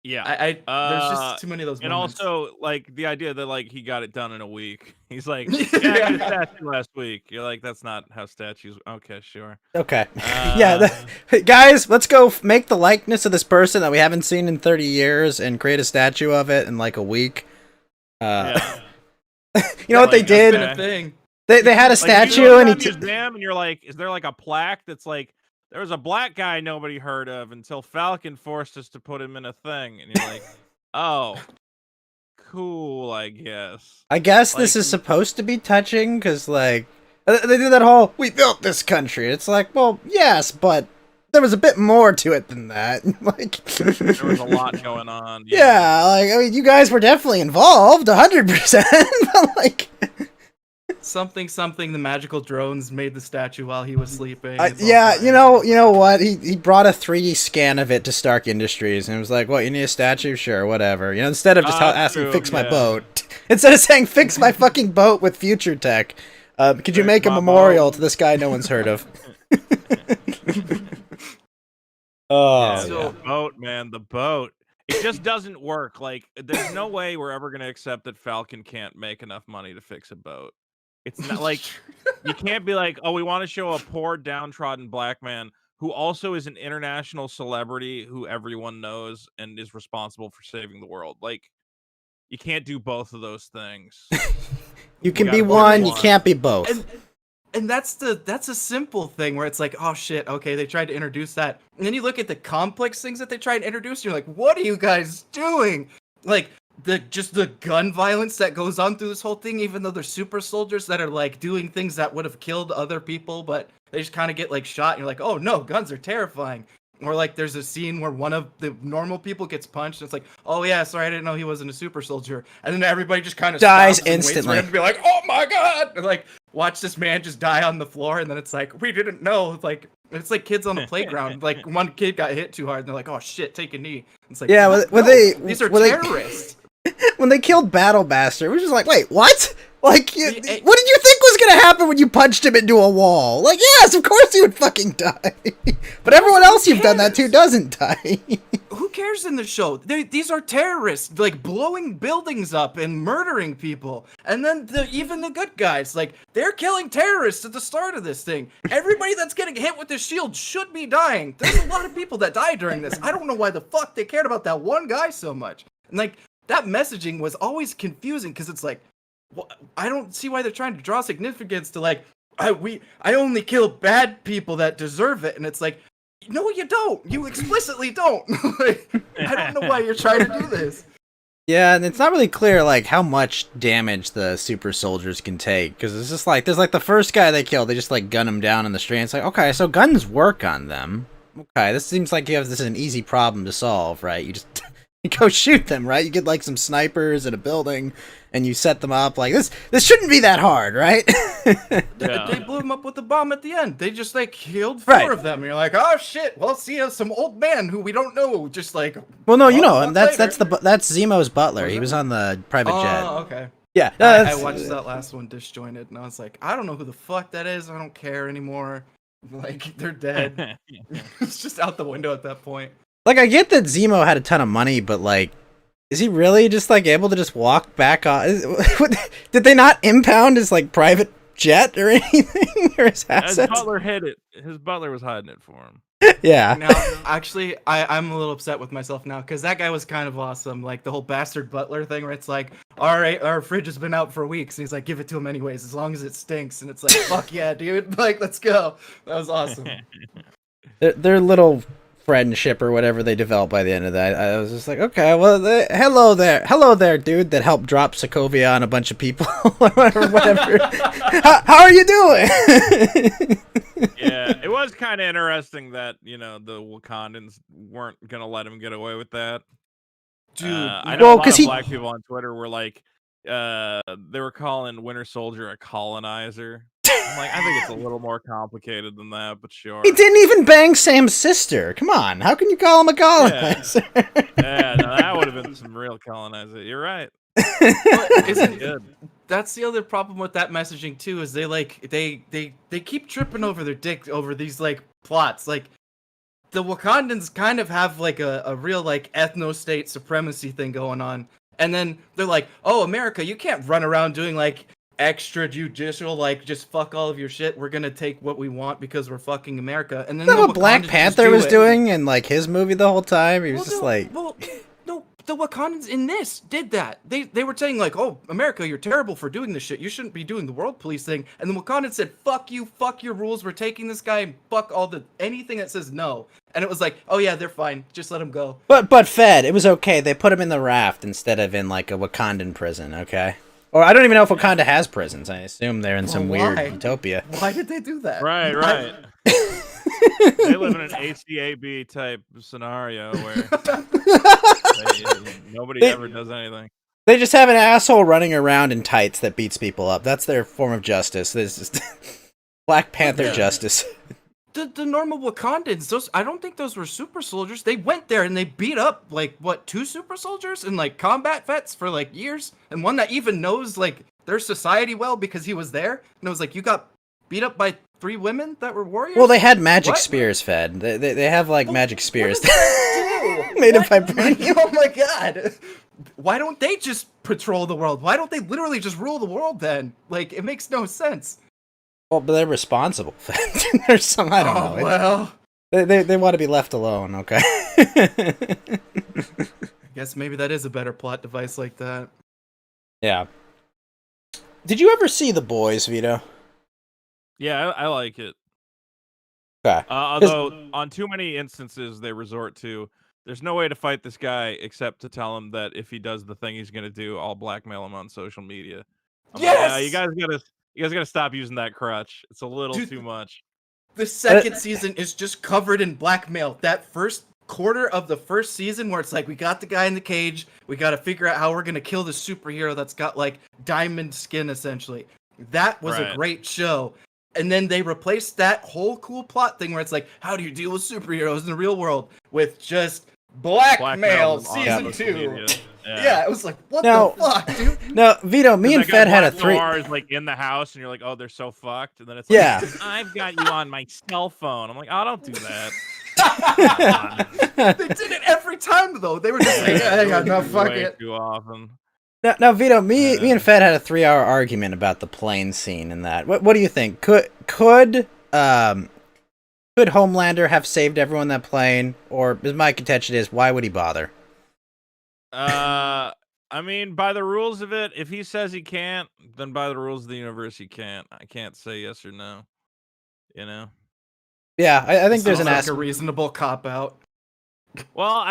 Yeah. There's just too many of those. And moments. also, like, the idea that, like, he got it done in a week. He's like, yeah, I got a statue last week. You're like, that's not how statues... Okay, sure. Okay. Guys, let's go make the likeness of this person that we haven't seen in 30 years and create a statue of it in like a week. Yeah. You know what they Like, did? It's been a thing. They had a Like, you go statue to and a he museum and you're like, is there like a plaque that's like, there was a black guy nobody heard of until Falcon forced us to put him in a thing. And you're like, oh, cool, I guess. I guess Like, this is supposed to be touching because, like, they do that whole "we built this country." It's like, well, yes, but there was a bit more to it than that. Like, There was a lot going on. yeah, like I mean, you guys were definitely involved, 100%. But like, something the magical drones made the statue while he was sleeping. Yeah, you know what? He brought a 3D scan of it to Stark Industries and was like, "What? You need a statue? Sure, whatever." You know, instead of just asking, "Fix my boat," instead of saying, "Fix my fucking boat with future tech," could you make a memorial to this guy no one's heard of? The boat, man, the boat. It just doesn't work. Like, there's no way we're ever gonna accept that Falcon can't make enough money to fix a boat. It's not like you can't be like, oh, we want to show a poor downtrodden black man who also is an international celebrity who everyone knows and is responsible for saving the world. Like, you can't do both of those things. You can be one, you can't be both. And that's a simple thing where it's like, oh shit, okay, they tried to introduce that. And then you look at the complex things that they tried to introduce, and you're like, what are you guys doing? Like, the gun violence that goes on through this whole thing, even though they're super soldiers that are like doing things that would have killed other people, but they just kind of get like shot, and you're like, oh no, guns are terrifying. Or like there's a scene where one of the normal people gets punched, and it's like, oh yeah, sorry, I didn't know he wasn't a super soldier. And then everybody just kind of dies instantly. And be like, oh my god! And like, watch this man just die on the floor, and then it's like, we didn't know. Like, it's like kids on the playground. Like, one kid got hit too hard, and they're like, oh shit, take a knee. It's like, yeah, these are terrorists. When they killed Battle Bastard, it was just like, wait, what? Like, what did you think was gonna happen when you punched him into a wall? Like, yes, of course he would fucking die. But everyone else you've done that to doesn't die. Who cares in the show? These are terrorists, like, blowing buildings up and murdering people. And then even the good guys, like, they're killing terrorists at the start of this thing. Everybody that's getting hit with the shield should be dying. There's a lot of people that die during this. I don't know why the fuck they cared about that one guy so much. And, like, that messaging was always confusing, because it's like, well, I don't see why they're trying to draw significance to, like, I only kill bad people that deserve it. And it's like, no, you don't. You explicitly don't. Like, I don't know why you're trying to do this. Yeah, and it's not really clear, like, how much damage the super soldiers can take. Because it's just like, there's like the first guy they killed, they just like gun him down in the street. It's like, okay, so guns work on them. Okay, this seems like this is an easy problem to solve, right? You just you go shoot them, right? You get like some snipers in a building and you set them up. Like, this shouldn't be that hard, right? They blew them up with a bomb at the end. They just like killed four of them. And you're like, oh shit, well, see, some old man who we don't know, just like, well, no, you know him. That's Zemo's butler. He was on the private jet. Oh, okay. Yeah, I watched that last one disjointed, and I was like, I don't know who the fuck that is. I don't care anymore. Like, they're dead. It's just out the window at that point. Like, I get that Zemo had a ton of money, but like, is he really just like able to just walk back on? Did they not impound his like private jet or anything, or his assets? His butler hid it. His butler was hiding it for him. Yeah. Now, actually, I'm a little upset with myself now, because that guy was kind of awesome. Like, the whole bastard butler thing where it's like, all right, our fridge has been out for weeks. And he's like, give it to him anyways, as long as it stinks. And it's like, fuck yeah, dude. Like, let's go. That was awesome. Their little friendship or whatever they developed by the end of that, I was just like, okay, well, hello there, dude, that helped drop Sokovia on a bunch of people or whatever. How are you doing? Yeah, it was kind of interesting that, you know, the Wakandans weren't gonna let him get away with that. Dude, I know a lot of black people on Twitter were like, they were calling Winter Soldier a colonizer. I'm like, I think it's a little more complicated than that, but sure. He didn't even bang Sam's sister. Come on, how can you call him a colonizer? Yeah, no, that would have been some real colonizer. You're right. Isn't good? That's the other problem with that messaging too. Is they keep tripping over their dick over these like plots. Like, the Wakandans kind of have like a real like ethno-state supremacy thing going on, and then they're like, oh, America, you can't run around doing like extrajudicial, like, just fuck all of your shit. We're gonna take what we want because we're fucking America. And then what Black Panther was doing in like his movie the whole time. He was no, the Wakandans in this did that. They were saying like, oh, America, you're terrible for doing this shit. You shouldn't be doing the world police thing. And the Wakandans said, fuck you, fuck your rules. We're taking this guy, and fuck anything that says no. And it was like, oh yeah, they're fine. Just let him go. But Fed, it was okay. They put him in the raft instead of in like a Wakandan prison. Okay. Or I don't even know if Wakanda has prisons. I assume they're in some weird utopia. Why did they do that? Right. They live in an ACAB type scenario where nobody ever does anything. They just have an asshole running around in tights that beats people up. That's their form of justice. This is Black Panther justice. The normal Wakandans, I don't think those were super soldiers. They went there and they beat up like 2 super soldiers and like combat vets for like years, and one that even knows like their society well because he was there. And it was like, you got beat up by 3 women that were warriors. Well, they had magic spears fed. They have like magic spears made of vibranium. Oh my god! Why don't they just patrol the world? Why don't they literally just rule the world then? Like, it makes no sense. Well, but they're responsible. There's some, I don't know. Well, they want to be left alone. Okay. I guess maybe that is a better plot device like that. Yeah. Did you ever see The Boys, Vito? Yeah, I like it. Okay. Although on too many instances they resort to, there's no way to fight this guy except to tell him that if he does the thing he's gonna do, I'll blackmail him on social media. Yes! You guys gotta stop using that crutch. It's a little too much. The second season is just covered in blackmail. That first quarter of the first season where it's like, we got the guy in the cage, we got to figure out how we're going to kill the superhero that's got like diamond skin essentially. That was a great show. And then they replaced that whole cool plot thing where it's like, how do you deal with superheroes in the real world with just blackmail season 2. Yeah, it was like, what the fuck, dude? No, Vito, me and Fed had a 3. Is like in the house, and you're like, oh, they're so fucked. And then it's like, I've got you on my cell phone. I'm like, oh, don't do that. They did it every time, though. They were just like, yeah, no, fuck it. Too often. Now, Vito, me and Fed had a 3-hour argument about the plane scene in that. What do you think? Could Homelander have saved everyone in that plane? Or, as my contention is, why would he bother? I mean, by the rules of it, if he says he can't, then by the rules of the universe, he can't. I can't say yes or no. You know? Yeah, I think there's a reasonable cop out. Well,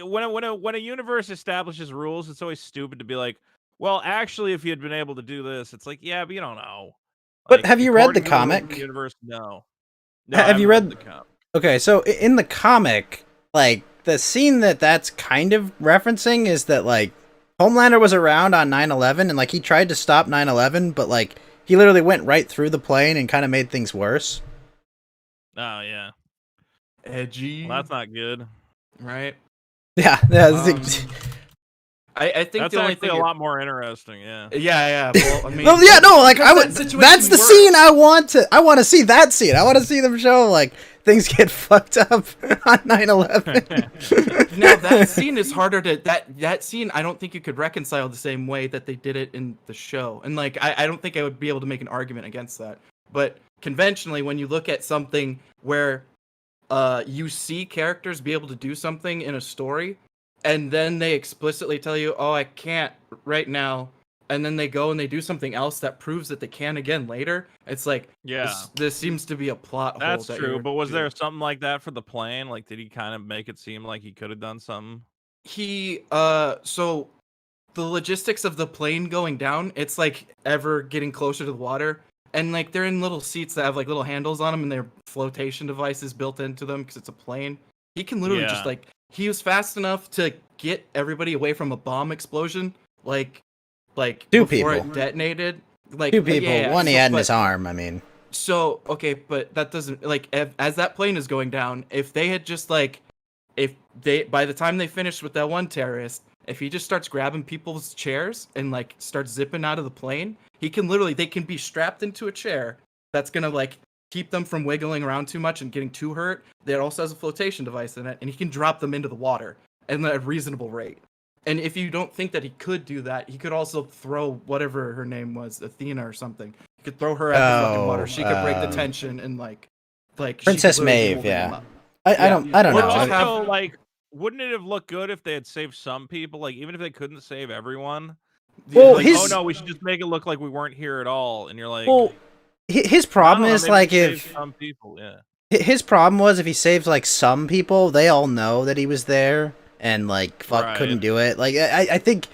when a universe establishes rules, it's always stupid to be like, well, actually, if you had been able to do this, it's like, yeah, but you don't know. But have you read the comic? The universe, no. Have you read the comic? Okay, so in the comic, like, the scene that's kind of referencing is that, like, Homelander was around on 9/11, and, like, he tried to stop 9/11, but, like, he literally went right through the plane and kind of made things worse. Oh, yeah. Edgy. Well, that's not good. Right? Yeah. I think that's the only actually thing a lot more interesting, yeah. Yeah. Well, I mean, that's the scene I want to see. That scene. I want to see them show like things get fucked up on 9/11. Now that scene is harder to that scene. I don't think you could reconcile the same way that they did it in the show, and like I don't think I would be able to make an argument against that. But conventionally, when you look at something where you see characters be able to do something in a story, and then they explicitly tell you, oh, I can't right now, and then they go and they do something else that proves that they can again later, it's like, this seems to be a plot hole. That's true, but was there something like that for the plane? Like, did he kind of make it seem like he could have done something? So the logistics of the plane going down, it's like ever getting closer to the water. And, like, they're in little seats that have, like, little handles on them, and they're flotation devices built into them because it's a plane. He can literally just, like, he was fast enough to get everybody away from a bomb explosion, like Two before people. It detated. Like 2 people. One he had in his arm, I mean. So, okay, but that doesn't, like, as that plane is going down, if they had just, like, by the time they finished with that one terrorist, if he just starts grabbing people's chairs and, like, starts zipping out of the plane, they can be strapped into a chair that's gonna, like, keep them from wiggling around too much and getting too hurt. That also has a flotation device in it, and he can drop them into the water at a reasonable rate. And if you don't think that he could do that, he could also throw whatever her name was, Athena or something. He could throw her at the fucking water. She could break the tension and, like Princess Maeve, yeah. I don't know. Also, like, wouldn't it have looked good if they had saved some people? Like, even if they couldn't save everyone? Well, like, oh no, we should just make it look like we weren't here at all. And you're like, well, his problem is like if some people, his problem was if he saved like some people, they all know that he was there and like couldn't do it. Like I think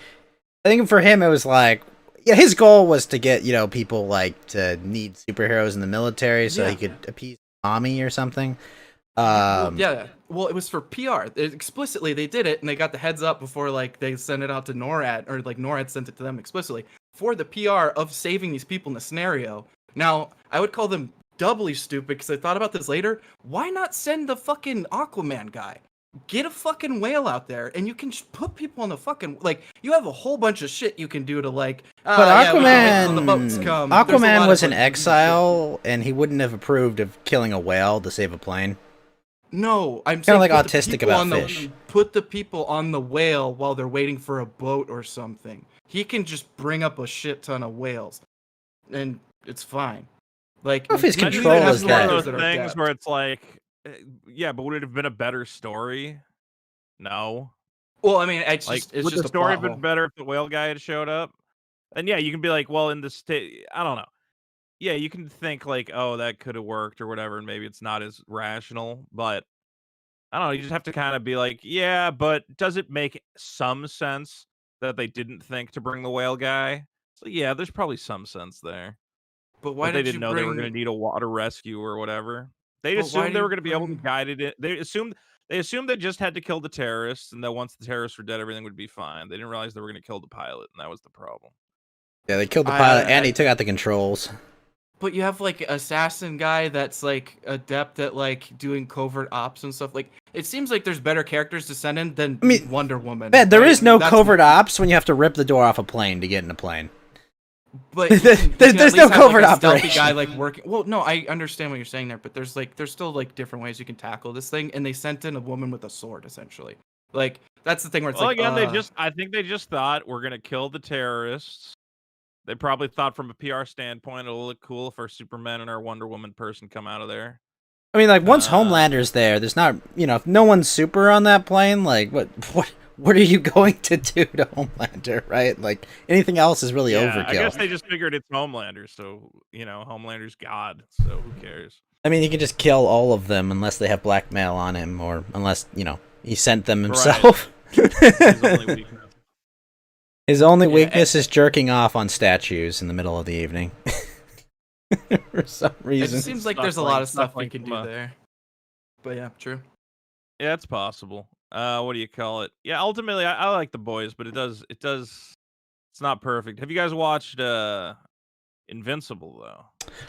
for him it was like his goal was to get people like to need superheroes in the military so he could appease mommy or something. Yeah, Well, it was for PR. Explicitly, they did it, and they got the heads up before like they sent it out to NORAD, or like NORAD sent it to them explicitly for the PR of saving these people in the scenario. Now, I would call them doubly stupid because I thought about this later. Why not send the fucking Aquaman guy? Get a fucking whale out there, and you can put people on the fucking like. You have a whole bunch of shit you can do to like. But yeah, we can wait till the boats come. There's a lot Aquaman of was in fucking shit. exile, and he wouldn't have approved of killing a whale to save a plane. No, I'm Kinda saying like put the autistic people about on fish. put the people on the whale while they're waiting for a boat or something. He can just bring up a shit ton of whales, and it's fine. Like, What if his you control even have is It's one of that? characters those are things adept. where it's like, yeah, but would it have been a better story? No. Well, I mean, it's Like, just it's would just the a story plot have been hole. better if the whale guy had showed up? And yeah, you can be like, well, in the state, I don't know. Yeah, you can think like, oh, that could have worked or whatever, and maybe it's not as rational, but I don't know. You just have to kind of be like, yeah, but does it make some sense that they didn't think to bring the whale guy? So yeah, there's probably some sense there. But why That they did you didn't know they were going bring? to need a water rescue or whatever. They But why assumed do they were you going to be able to bring? guide it. They assumed they just had to kill the terrorists, and that once the terrorists were dead, everything would be fine. They didn't realize they were going to kill the pilot, and that was the problem. Yeah, they killed the I, pilot, and I, he took out the controls. But you have like assassin guy that's like adept at like doing covert ops and stuff. Like it seems like there's better characters to send in than I mean, Wonder Woman. Man, there right? is no That's- covert ops when you have to rip the door off a plane to get in a plane. But you There's- can there's at least no have, like, covert a stealthy operation. guy like working. Well, no, I understand what you're saying there, but there's still like different ways you can tackle this thing, and they sent in a woman with a sword essentially. Like that's the thing where it's Well, like, again, I think they just thought we're going to kill the terrorists. They probably thought from a PR standpoint, it'll look cool if our Superman and our Wonder Woman person come out of there. I mean, like, once Uh, Homelander's there, there's not, if no one's super on that plane, like, what are you going to do to Homelander, right? Like, anything else is really yeah, overkill. I guess they just figured it's Homelander, so Homelander's God, so who cares? I mean, he can just kill all of them unless they have blackmail on him, or unless, he sent them himself. His only weakness. His only Yeah, weakness is jerking off on statues in the middle of the evening. For some it reason. just seems like there's a lot of stuff we Snuffling can do from a- there. But yeah, true. Yeah, it's possible. What do you call it? Yeah, ultimately, I like The Boys, but it's not perfect. Have you guys watched Invincible though?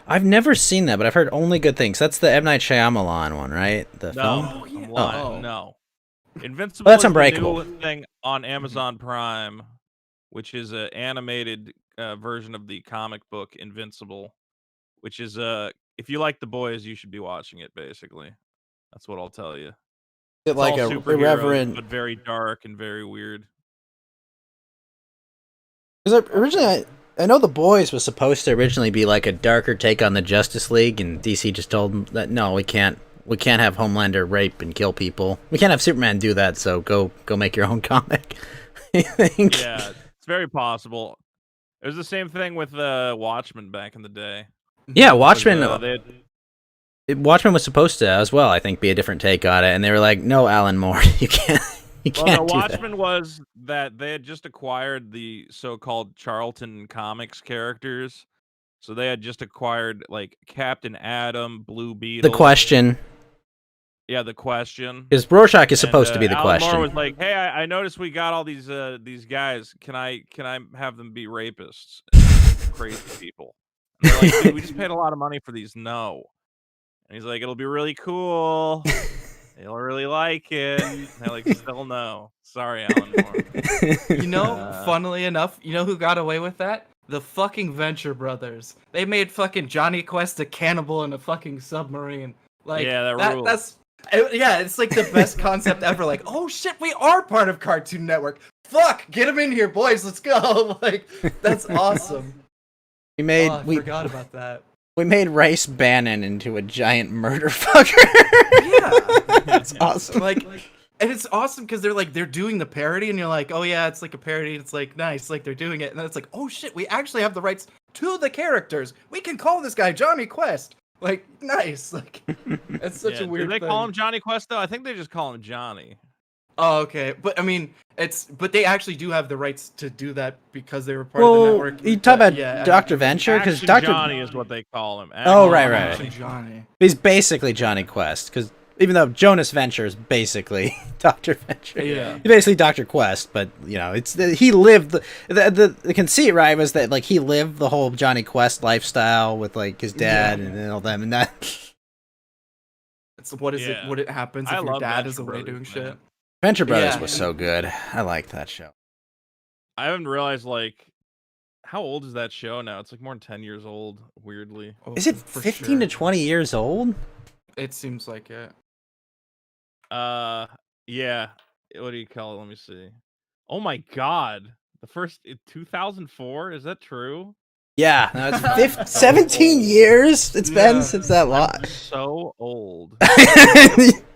I've never seen that, but I've heard only good things. That's the M. Night Shyamalan one, right? The film? No, yeah. I'm lying. Oh. No. Invincible Well, that's is the Unbreakable. new thing on Amazon Prime, which is an animated version of the comic book Invincible, which is if you like The Boys, you should be watching it. Basically, that's what I'll tell you. Is it It's like all a superheroes, irreverent... but very dark and very weird. Because originally, I know The Boys was supposed to originally be like a darker take on the Justice League, and DC just told them that no, we can't have Homelander rape and kill people. We can't have Superman do that. So go make your own comic. I think. Yeah, it's very possible. It was the same thing with Watchmen back in the day. Yeah, Watchmen. They had- Watchmen was supposed to as well, I think, be a different take on it, and they were like, "No, Alan Moore, you can't Well, do no, that." Watchmen was that they had just acquired the so-called Charlton Comics characters. So they had just acquired like Captain Atom, Blue Beetle. The Question, Yeah, the Question. because Rorschach is supposed to be the Alan Question. Moore was like, "Hey, I noticed we got all these guys. Can I have them be rapists, and crazy people?" And they're like, "Dude, we just paid a lot of money for these." No. And he's like, "It'll be really cool. You'll really like it." And they're like, "Still no. Sorry, Alan Moore." Funnily enough, you know who got away with that? The fucking Venture Brothers. They made fucking Johnny Quest a cannibal in a fucking submarine. Like, Yeah, that rules. it's like the best concept ever. Like, oh shit, we are part of Cartoon Network. Fuck, get them in here, boys. Let's go. Like, that's awesome. we made I forgot about that. we made Rice Bannon into a giant murder fucker. Yeah. That's awesome. Like, and it's awesome because they're doing the parody, and you're like, oh yeah, it's like a parody. It's like nice, like they're doing it, and then it's like, oh shit, we actually have the rights to the characters. We can call this guy Johnny Quest. Like, nice. Like, it's such a weird Do they thing. call him Johnny Quest though? I think they just call him Johnny. Oh, okay, but I mean, but they actually do have the rights to do that because they were part of the Well, network. you talk But, about yeah, Dr. Venture because Action Johnny is what they call him. Oh, right. Action Johnny. He's basically Johnny Quest because Even though Jonas Venture is basically Dr. Venture. Yeah. He's basically Dr. Quest, but it's he lived the conceit, right, was that like he lived the whole Johnny Quest lifestyle with like his dad and all them, and that. It's what is it? What it happens if your dad is away doing shit? Venture Brothers was so good. I liked that show. I haven't realized how old is that show now? It's like more than 10 years old. Weirdly, is it 15 to 20 years old? It seems like it. Yeah. What do you call it? Let me see. Oh my god, the first 2004. Is that true? Yeah, no, it's 17 years. It's been since that long. So old.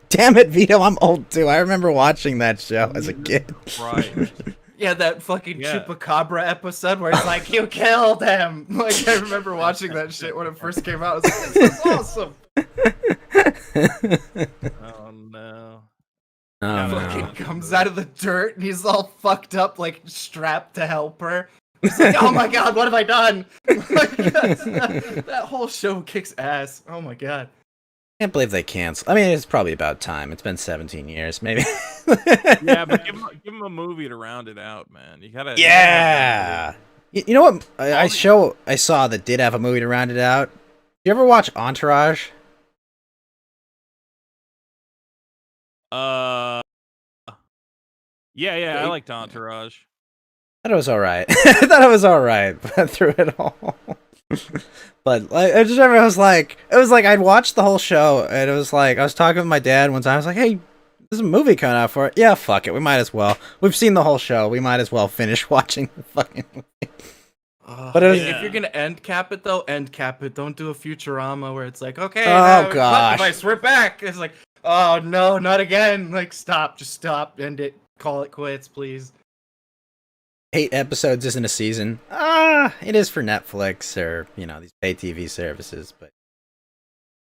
Damn it, Vito! I'm old too. I remember watching that show as a kid. Right. Yeah, that fucking Chupacabra episode where it's like, you killed him. Like, I remember watching that shit when it first came out. I was like, this is awesome. Oh no. Fucking comes out of the dirt and he's all fucked up, like strapped to help her. He's like, oh my god, what have I done? That whole show kicks ass. Oh my god. I can't believe they canceled. I mean, it's probably about time. It's been 17 years, maybe. Yeah, but give him a movie to round it out, man. You gotta. Yeah. You know what? I saw that did have a movie to round it out. Did you ever watch Entourage? Yeah, I liked Entourage. I thought it was alright. I thought it was alright, but through it all. But I just remember it was like I'd watched the whole show, and it was like I was talking with my dad one time. I was like, "Hey, there's a movie coming out for it." Yeah, fuck it. We might as well. We've seen the whole show. We might as well finish watching the fucking movie. But if you're gonna end cap it though, end cap it. Don't do a Futurama where it's like, okay, oh gosh, device, we're back. It's like, oh no, not again. Like, stop, just stop, end it, call it quits, please. 8 episodes isn't a season. It is for Netflix or these pay TV services, but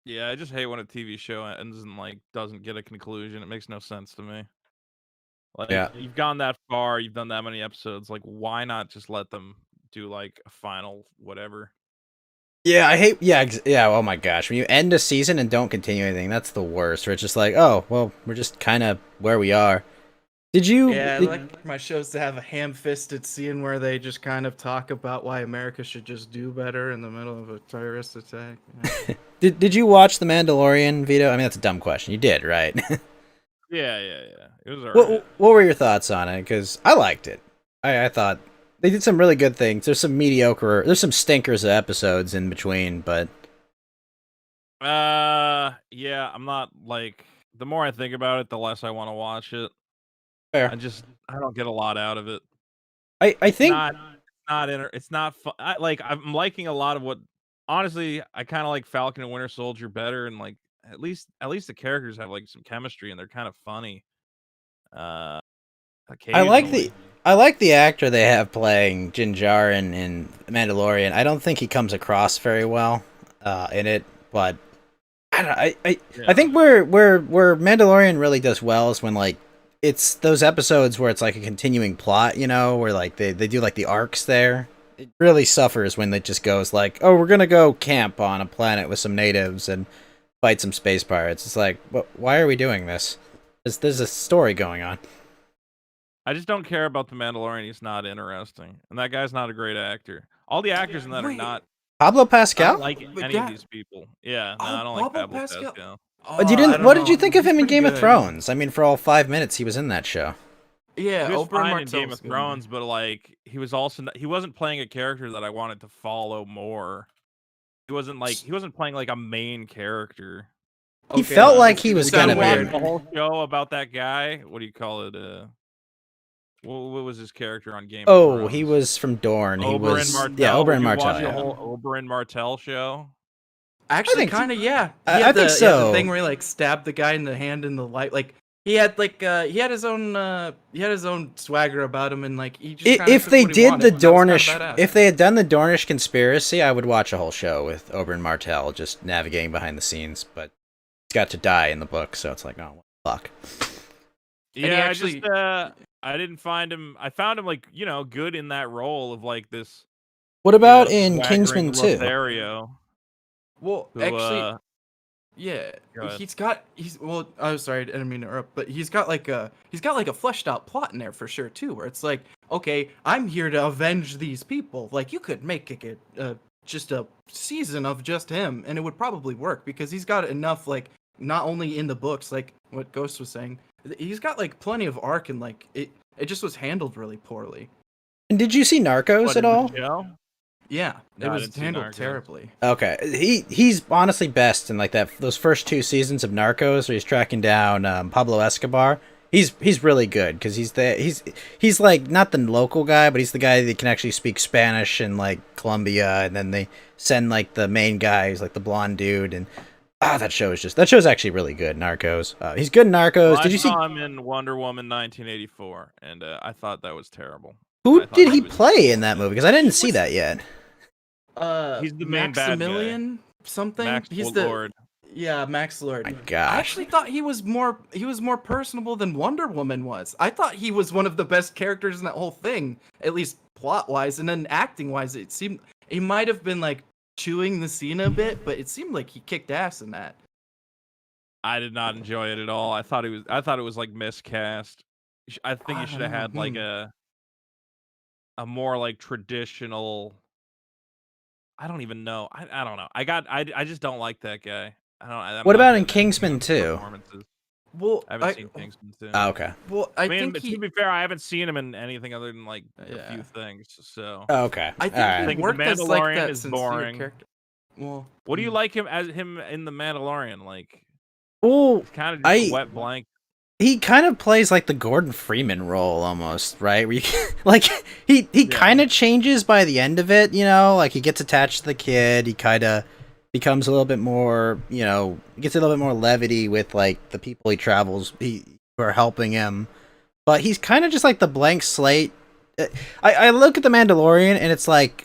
yeah, I just hate when a TV show ends and doesn't get a conclusion. It makes no sense to me. You've gone that far, you've done that many episodes. Like, why not just let them do a final whatever? Yeah, I hate. Yeah. Oh my gosh, when you end a season and don't continue anything, that's the worst. Where it's just like, oh well, we're just kind of where we are. Did you? Yeah, I like my shows to have a ham-fisted scene where they just kind of talk about why America should just do better in the middle of a terrorist attack. Yeah. Did you watch The Mandalorian, Vito? I mean, that's a dumb question. You did, right? Yeah. It was alright. What were your thoughts on it? Because I liked it. I thought they did some really good things. There's some there's some stinkers of episodes in between, but yeah, I'm not the more I think about it, the less I want to watch it. Fair. I don't get a lot out of it. I think it's not fun. I'm liking a lot of what. Honestly, I kind of like Falcon and Winter Soldier better, and at least the characters have some chemistry and they're kind of funny. I like the actor they have playing Din Djarin in Mandalorian. I don't think he comes across very well in it, but I think where Mandalorian really does well is when it's those episodes where it's a continuing plot, where they do the arcs there. It really suffers when it just goes oh, we're gonna go camp on a planet with some natives and fight some space pirates. It's like, why are we doing this? There's a story going on. I just don't care about the Mandalorian. He's not interesting, and that guy's not a great actor. All the actors in that are not. Pablo Pascal? I don't like any of these people. Yeah, no, I don't like Pablo Pascal. What did you think of him in Game of Thrones? I mean, for all 5 minutes he was in that show. Yeah, he was Oberyn fine in Martell Game of Thrones, but he was also he wasn't playing a character that I wanted to follow more. He wasn't playing a main character. He felt like he was gonna be the whole show about that guy. What do you call it? What was his character on Game of Thrones? He was from Dorne. Oberyn Martell. Yeah, Oberyn Martell. Martell. The whole Oberyn Martell show. Actually, kind of, yeah. I think so. The thing where he stabbed the guy in the hand in the light, he had he had his own swagger about him, and he just if they did the Dornish, if they had done the Dornish conspiracy, I would watch a whole show with Oberyn Martell just navigating behind the scenes. But he's got to die in the book, so it's oh fuck. Yeah, I didn't find him. I found him good in that role of this. What about in Kingsman 2? Lothario, well, actually, Yeah, Go ahead. he's well. I'm sorry, I didn't mean to interrupt, but he's got like a fleshed out plot in there for sure too, where it's like, okay, I'm here to avenge these people. Like you could make it just a season of just him, and it would probably work because he's got enough like not only in the books, like what Ghost was saying, he's got like plenty of arc and like it just was handled really poorly. And did you see Narcos What, at in the all? show? Yeah, No, it I was didn't see handled Narcos. terribly. Okay, he's honestly best in like those first 2 seasons of Narcos where he's tracking down Pablo Escobar. He's really good because he's like not the local guy, but he's the guy that can actually speak Spanish in like Colombia, and then they send like the main guy who's like the blonde dude, and that show's actually really good. Narcos. He's good in Narcos. Well, Did you see I saw him in Wonder Woman 1984, and I thought that was terrible. who I thought did he was play in that terrible. movie? Because I didn't see that yet. He's the main bad guy. Maximilian something. Max He's Lord. Yeah, Max Lord. My I gosh. actually thought he was more personable than Wonder Woman was. I thought he was one of the best characters in that whole thing, at least plot wise, and then acting wise. It seemed he might have been like chewing the scene a bit, but it seemed like he kicked ass in that. I did not enjoy it at all. I thought it was like miscast. I think you should have had like a more like traditional. I don't even know. I don't know. I just don't like that guy. I'm What not about in getting Kingsman into 2? performances. Well, I haven't seen Kingsman 2. Oh, okay. Well, I I mean, think but he. to be fair, I haven't seen him in anything other than like a Yeah. few things. So Oh, okay. I think All right. he think The worked as like Mandalorian that is sincere boring. character. Well, what do you like him in the Mandalorian? Like, Well, it's kind of just a wet blank. he kind of plays like the Gordon Freeman role almost, right? Where you like he kind of changes by the end of it, you know, like he gets attached to the kid, he kind of becomes a little bit more, you know, gets a little bit more levity with like the people he travels who are helping him. But he's kind of just like the blank slate. I look at the Mandalorian and it's like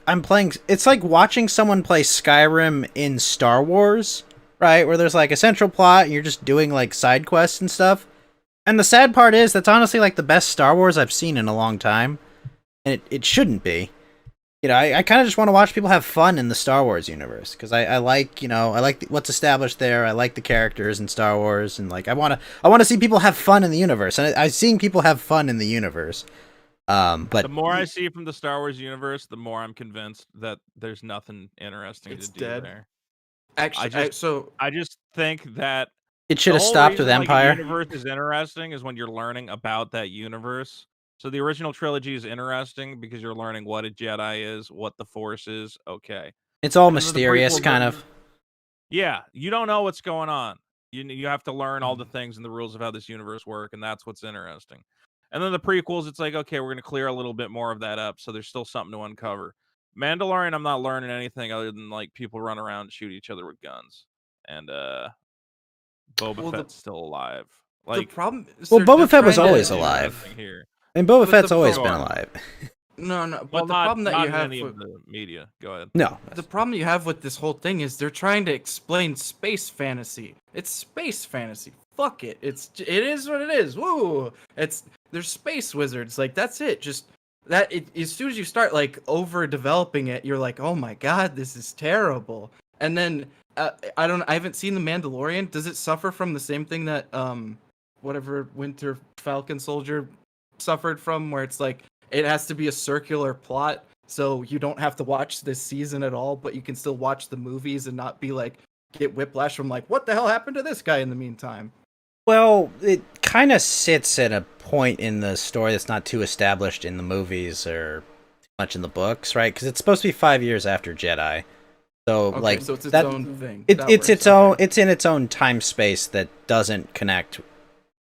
it's like watching someone play Skyrim in Star Wars, right? Where there's like a central plot and you're just doing like side quests and stuff. And the sad part is that's honestly like the best Star Wars I've seen in a long time. And it shouldn't be. You know, I kind of just want to watch people have fun in the Star Wars universe because I like, you know, I like what's established there. I like the characters in Star Wars, and like I want to see people have fun in the universe, and I've seen people have fun in the universe. But The more I see from the Star Wars universe, the more I'm convinced that there's nothing interesting It's to do dead. there. actually, I just think that it should the have whole stopped with reason, like, a Empire. universe is interesting is when you're learning about that universe. So the original trilogy is interesting because you're learning what a Jedi is, what the Force is. Okay. It's all And then the mysterious, prequels kind are- of. Yeah, you don't know what's going on. You have to learn all the Mm-hmm. things and the rules of how this universe work, and that's what's interesting. And then the prequels, it's like, okay, we're going to clear a little bit more of that up, so there's still something to uncover. Mandalorian, I'm not learning anything other than like people run around and shoot each other with guns. And Boba Well, the- Fett's still alive. the Like, problem is Well, they're Boba Fett was trying to- always nothing alive. interesting here. And Boba But Fett's the always been problem- alive. No, but Well, the not, problem that not you in have any with, of the media. Go ahead. No. the problem you have with this whole thing is they're trying to explain space fantasy. It's space fantasy. Fuck it. It is what it is. Woo! There's space wizards. Like that's it. Just that as soon as you start like over developing it, you're like, oh my god, this is terrible. And then I haven't seen the Mandalorian. Does it suffer from the same thing that whatever Winter Falcon Soldier suffered from, where it's like it has to be a circular plot, so you don't have to watch this season at all, but you can still watch the movies and not be like get whiplash from like what the hell happened to this guy in the meantime. Well, it kind of sits at a point in the story that's not too established in the movies or too much in the books, right? Because it's supposed to be 5 years after Jedi, so Okay, like so it's its that, own thing. It's That its works, own. okay. It's in its own time space that doesn't connect.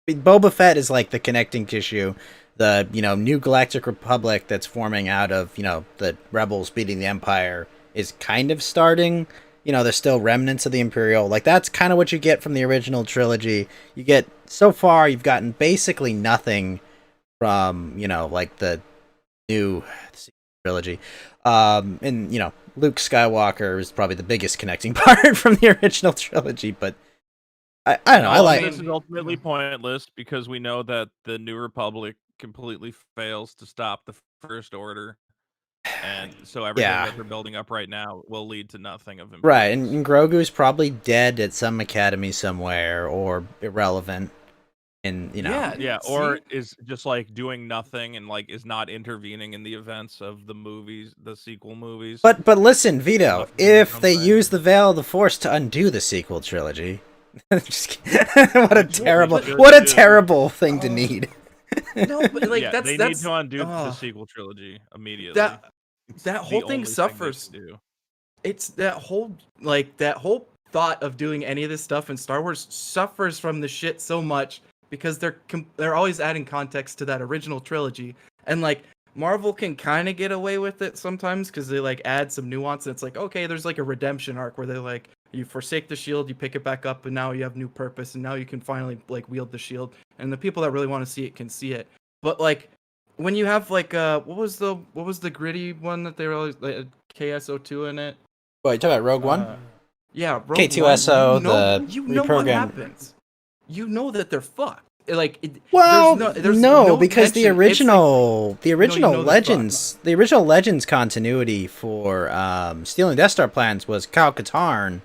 Boba Fett is like the connecting tissue. The new Galactic Republic that's forming out of the rebels beating the Empire is kind of starting. There's still remnants of the Imperial. Like that's kind of what you get from the original trilogy. You get so far, you've gotten basically nothing from like the new trilogy. And Luke Skywalker is probably the biggest connecting part from the original trilogy. But I don't know. I like. This is ultimately pointless because we know that the New Republic completely fails to stop the First Order. and so everything Yeah. that they're building up right now will lead to nothing of importance. Right, and Grogu's probably dead at some academy somewhere, or irrelevant. And Yeah, See? or is just like doing nothing and like is not intervening in the events of the movies, the sequel movies. But listen, Vito, Not doing if they something. use the Veil of the Force to undo the sequel trilogy, just kidding. What a terrible, should what a do. terrible thing to need. No, but like Yeah, that's they that's need to undo the ugh. sequel trilogy immediately. that The whole only thing they suffers. can do. It's that whole thought of doing any of this stuff in Star Wars suffers from the shit so much because they're always adding context to that original trilogy, and like Marvel can kind of get away with it sometimes because they like add some nuance, and it's like, okay, there's like a redemption arc where they like, you forsake the shield, you pick it back up, and now you have new purpose, and now you can finally like wield the shield, and the people that really want to see it can see it. But like when you have like what was the gritty one that they were always like, KSO2 in it? What, you talking about Rogue One? Yeah, Rogue K2SO, One. the You know what reprogram. happens. You know that they're fucked. Like Well, there's no, because the mention. It's like, original, the original know they're fucked. Legends, the original Legends continuity for stealing Death Star plans was Kyle Katarn,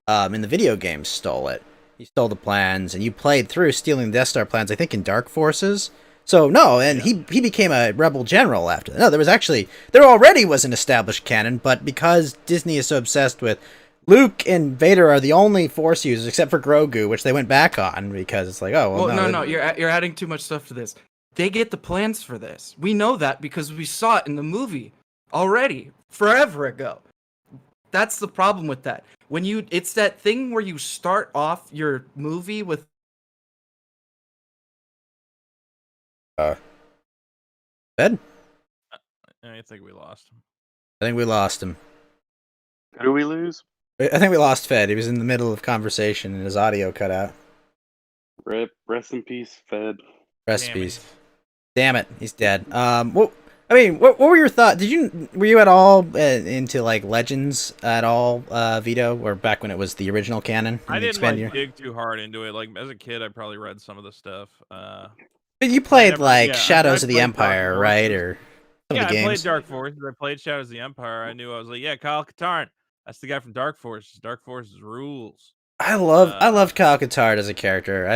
in the video game stole it. He stole the plans, and you played through stealing Death Star plans, I think, in Dark Forces. So no, and he became a rebel general after that. No, there already was an established canon, but because Disney is so obsessed with Luke and Vader are the only Force users except for Grogu, which they went back on because it's like, oh, well, no, you're adding too much stuff to this. They get the plans for this. We know that because we saw it in the movie already forever ago. That's the problem with that. It's that thing where you start off your movie with Fed? I think we lost him. I think we lost him. Who do we lose? I think we lost Fed. He was in the middle of conversation and his audio cut out. Rip. Rest in peace, Fed. Recipes. Damn it, he's dead. What were your thoughts? Were you at all into like Legends at all, Vito, or back when it was the original canon? I the didn't Expandier? like dig too hard into it. Like as a kid, I probably read some of the stuff. But you played never- like yeah, Shadows I of the played Empire, Dark right? Forces. Or some Yeah, of the I played games. Dark Forces. I played Shadows of the Empire. I knew I was like, yeah, Kyle Katarn. That's the guy from Dark Forces. Dark Forces rules. I loved Kyle Katarn as a character.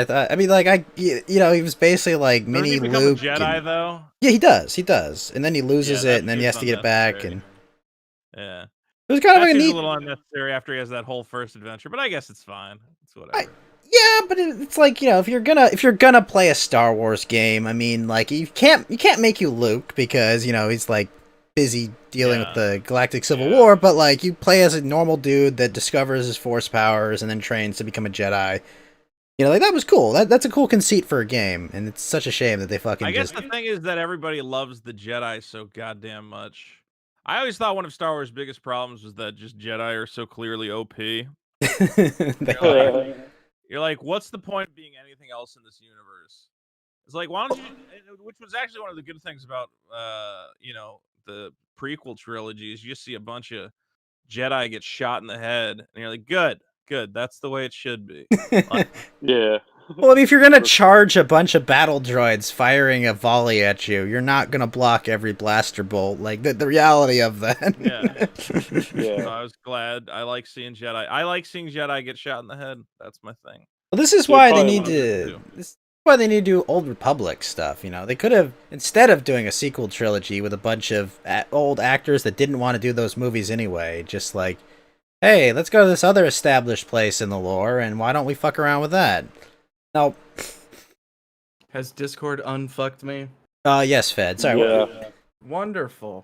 He was basically like Doesn't mini he become Luke. a Jedi and- though? Yeah, he does, and then he loses Yeah, it, and then he has to get it back, and Yeah. it was kind of That like a seems neat. a little unnecessary after he has that whole first adventure, but I guess it's fine. It's whatever. Yeah, but it's like, if you're gonna play a Star Wars game, I mean, like you can't make you Luke because he's like busy dealing with the Galactic Civil War, but like you play as a normal dude that discovers his Force powers and then trains to become a Jedi. Like that was cool. That's a cool conceit for a game, and it's such a shame that they fucking. I guess the thing is that everybody loves the Jedi so goddamn much. I always thought one of Star Wars' biggest problems was that just Jedi are so clearly OP. You're like, what's the point of being anything else in this universe? It's like, why don't you? Which was actually one of the good things about, the prequel trilogies. You just see a bunch of Jedi get shot in the head, and you're like, good. That's the way it should be. Yeah. Well, I mean, if you're gonna charge a bunch of battle droids firing a volley at you, you're not gonna block every blaster bolt. Like the reality of that. Yeah. So I was glad. I like seeing Jedi get shot in the head. That's my thing. Well, this is Yeah, why they probably need love it, to. too. This is why they need to do Old Republic stuff. They could have, instead of doing a sequel trilogy with a bunch of old actors that didn't want to do those movies anyway, just like, hey, let's go to this other established place in the lore, and why don't we fuck around with that? No. Has Discord unfucked me? Yes, Fed. Sorry. Yeah. Wonderful.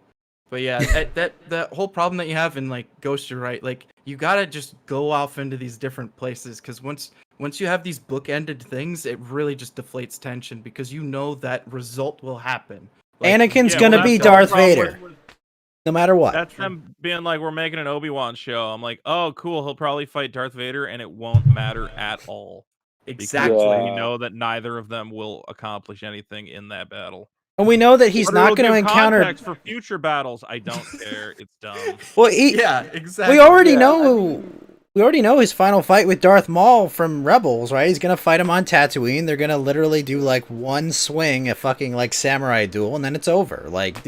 But yeah, that whole problem that you have in like Ghost, you're right. Like you gotta just go off into these different places because once you have these bookended things, it really just deflates tension because that result will happen. Like, Anakin's Yeah, gonna well, be that's the whole Darth problem Vader, with- no matter what. That's them being like, we're making an Obi-Wan show. I'm like, oh, cool. He'll probably fight Darth Vader, and it won't matter at all. exactly. Because Yeah. we know that neither of them will accomplish anything in that battle. And we know that he's Whether not it'll going to give encounter. context for future battles. I don't care. It's dumb. Well, Yeah, exactly. we already Yeah, know. We already know his final fight with Darth Maul from Rebels, right? He's gonna fight him on Tatooine. They're gonna literally do like one swing, a fucking like samurai duel, and then it's over. Like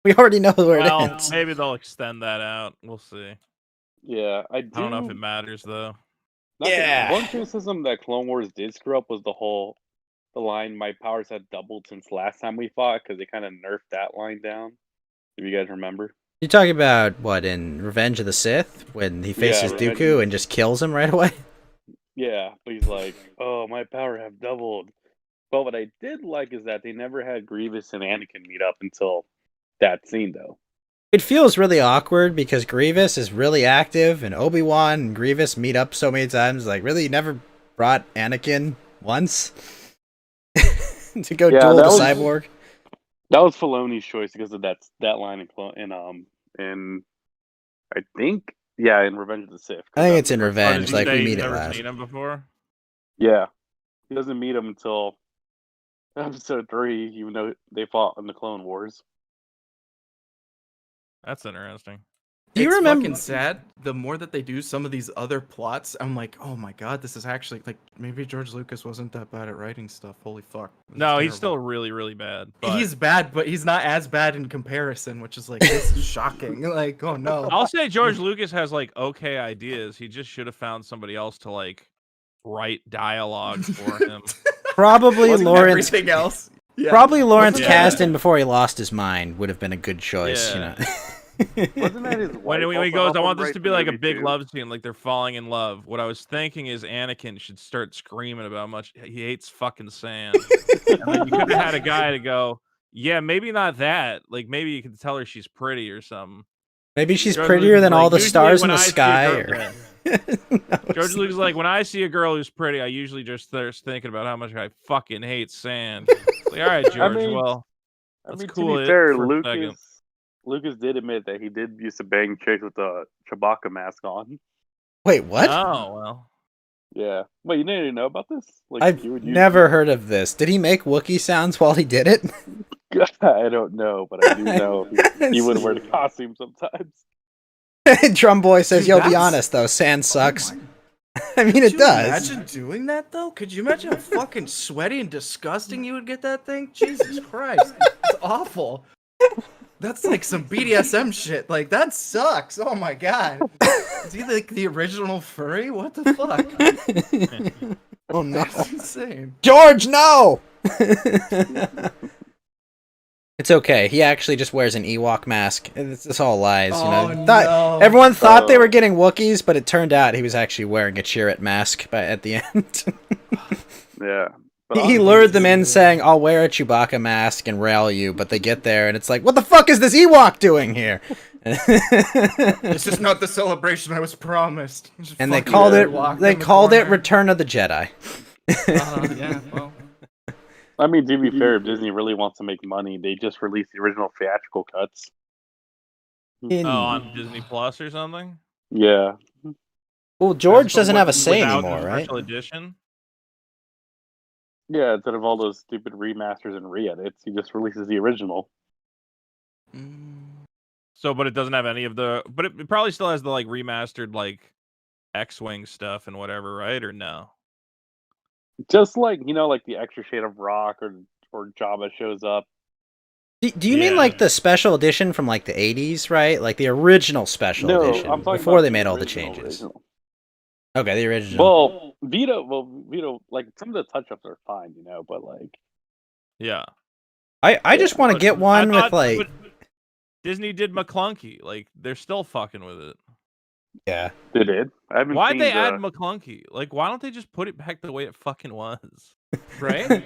We already know where it Well, ends. maybe they'll extend that out. We'll see. Yeah, I I don't know if it matters though. One criticism that Clone Wars did screw up was the line "My powers have doubled since last time we fought" because they kind of nerfed that line down. If you guys remember. You're talking about what in Revenge of the Sith when he faces Revenge of Dooku the and just kills him right away. Yeah, but he's like, "Oh, my power have doubled." But what I did like is that they never had Grievous and Anakin meet up until that scene, though. It feels really awkward because Grievous is really active, and Obi-Wan and Grievous meet up so many times. Like, really, you never brought Anakin once to go duel the cyborg? That was Filoni's choice because of that line in I think in Revenge of the Sith. I think it's in Revenge. Did you Like say we you've meet it never last. seen him before? Yeah, he doesn't meet him until episode 3, even though they fought in the Clone Wars. That's interesting. Do you It's remember? fucking sad. The more that they do some of these other plots, I'm like, oh my god, this is actually like maybe George Lucas wasn't that bad at writing stuff. Holy fuck. This is No, he's terrible. still really, really bad. But He's bad, but he's not as bad in comparison, which is like this is shocking. Like, oh no. I'll say George Lucas has like okay ideas. He just should have found somebody else to like write dialogue for him. Probably Wasn't Lawrence. everything else. Yeah. Probably Lawrence Wasn't that- Kasdan before he lost his mind would have been a good choice. Yeah. You know. Wasn't that his wife? When he also goes, helped I him want this write to the be like a movie, big too? love scene, like they're falling in love. What I was thinking is Anakin should start screaming about how much he hates fucking sand. And then you could have had a guy to go, yeah, maybe not that. Like maybe you could tell her she's pretty or something. Maybe she's George prettier Lucas than is all like, the usually stars in when the I see a sky. girl- Or... yeah. No, George Lucas is like, when I see a girl who's pretty, I usually just start thinking about how much I fucking hate sand. It's like, all right, George, mean, well, I let's mean, cool to it be fair, for a second. Lucas did admit that he did used to bang chicks with a Chewbacca mask on. Wait, what? Oh, well. Yeah. Wait, you didn't know about this? Like, I've he would use- never heard of this. Did he make Wookiee sounds while he did it? I don't know, but I do know he would wear the costume sometimes. Drum Boy says, Dude, "Yo, be that's- honest though, sand sucks." Oh my- I mean, Could it you does. Imagine doing that though. Could you imagine how fucking sweaty and disgusting you would get that thing? Jesus Christ, it's awful. That's like some BDSM shit. Like that sucks. Oh my god. Is he like the original furry? What the fuck? Oh no, That's insane. George, no! It's okay. He actually just wears an Ewok mask. It's all lies, you know. Oh, Thought- no. Everyone thought they were getting Wookiees, but it turned out he was actually wearing a Chirrut mask at the end. Yeah. But He honestly, lured them in saying, "I'll wear a Chewbacca mask and rail you," but they get there and it's like, what the fuck is this Ewok doing here? This is not the celebration I was promised. Just And they fucking called it walk they in the called it corner. Return of the Jedi. Yeah, well. I mean, to be fair, if Disney really wants to make money, they just released the original theatrical cuts. In- Oh, on Disney Plus or something? Yeah. well, George So doesn't have a what- say without the anymore, right? Special edition? Yeah, instead of all those stupid remasters and re-edits, he just releases the original. So, but it doesn't have any of the. But it probably still has the like remastered like X-wing stuff and whatever, right? Or no? Just like, like the extra shade of rock or Jabba shows up. Do you mean Yeah. like the special edition from like the 80s, right? Like the original special No, edition I'm talking before about they the made all the original, changes. original. Okay, the original. Well, Vito, like some of the touch-ups are fine, but like, Yeah. I just want to But get one I with thought- like but Disney did McClunky. Like they're still fucking with it. yeah. they did. I haven't Why'd seen they the- add McClunky? Like, why don't they just put it back the way it fucking was? Right?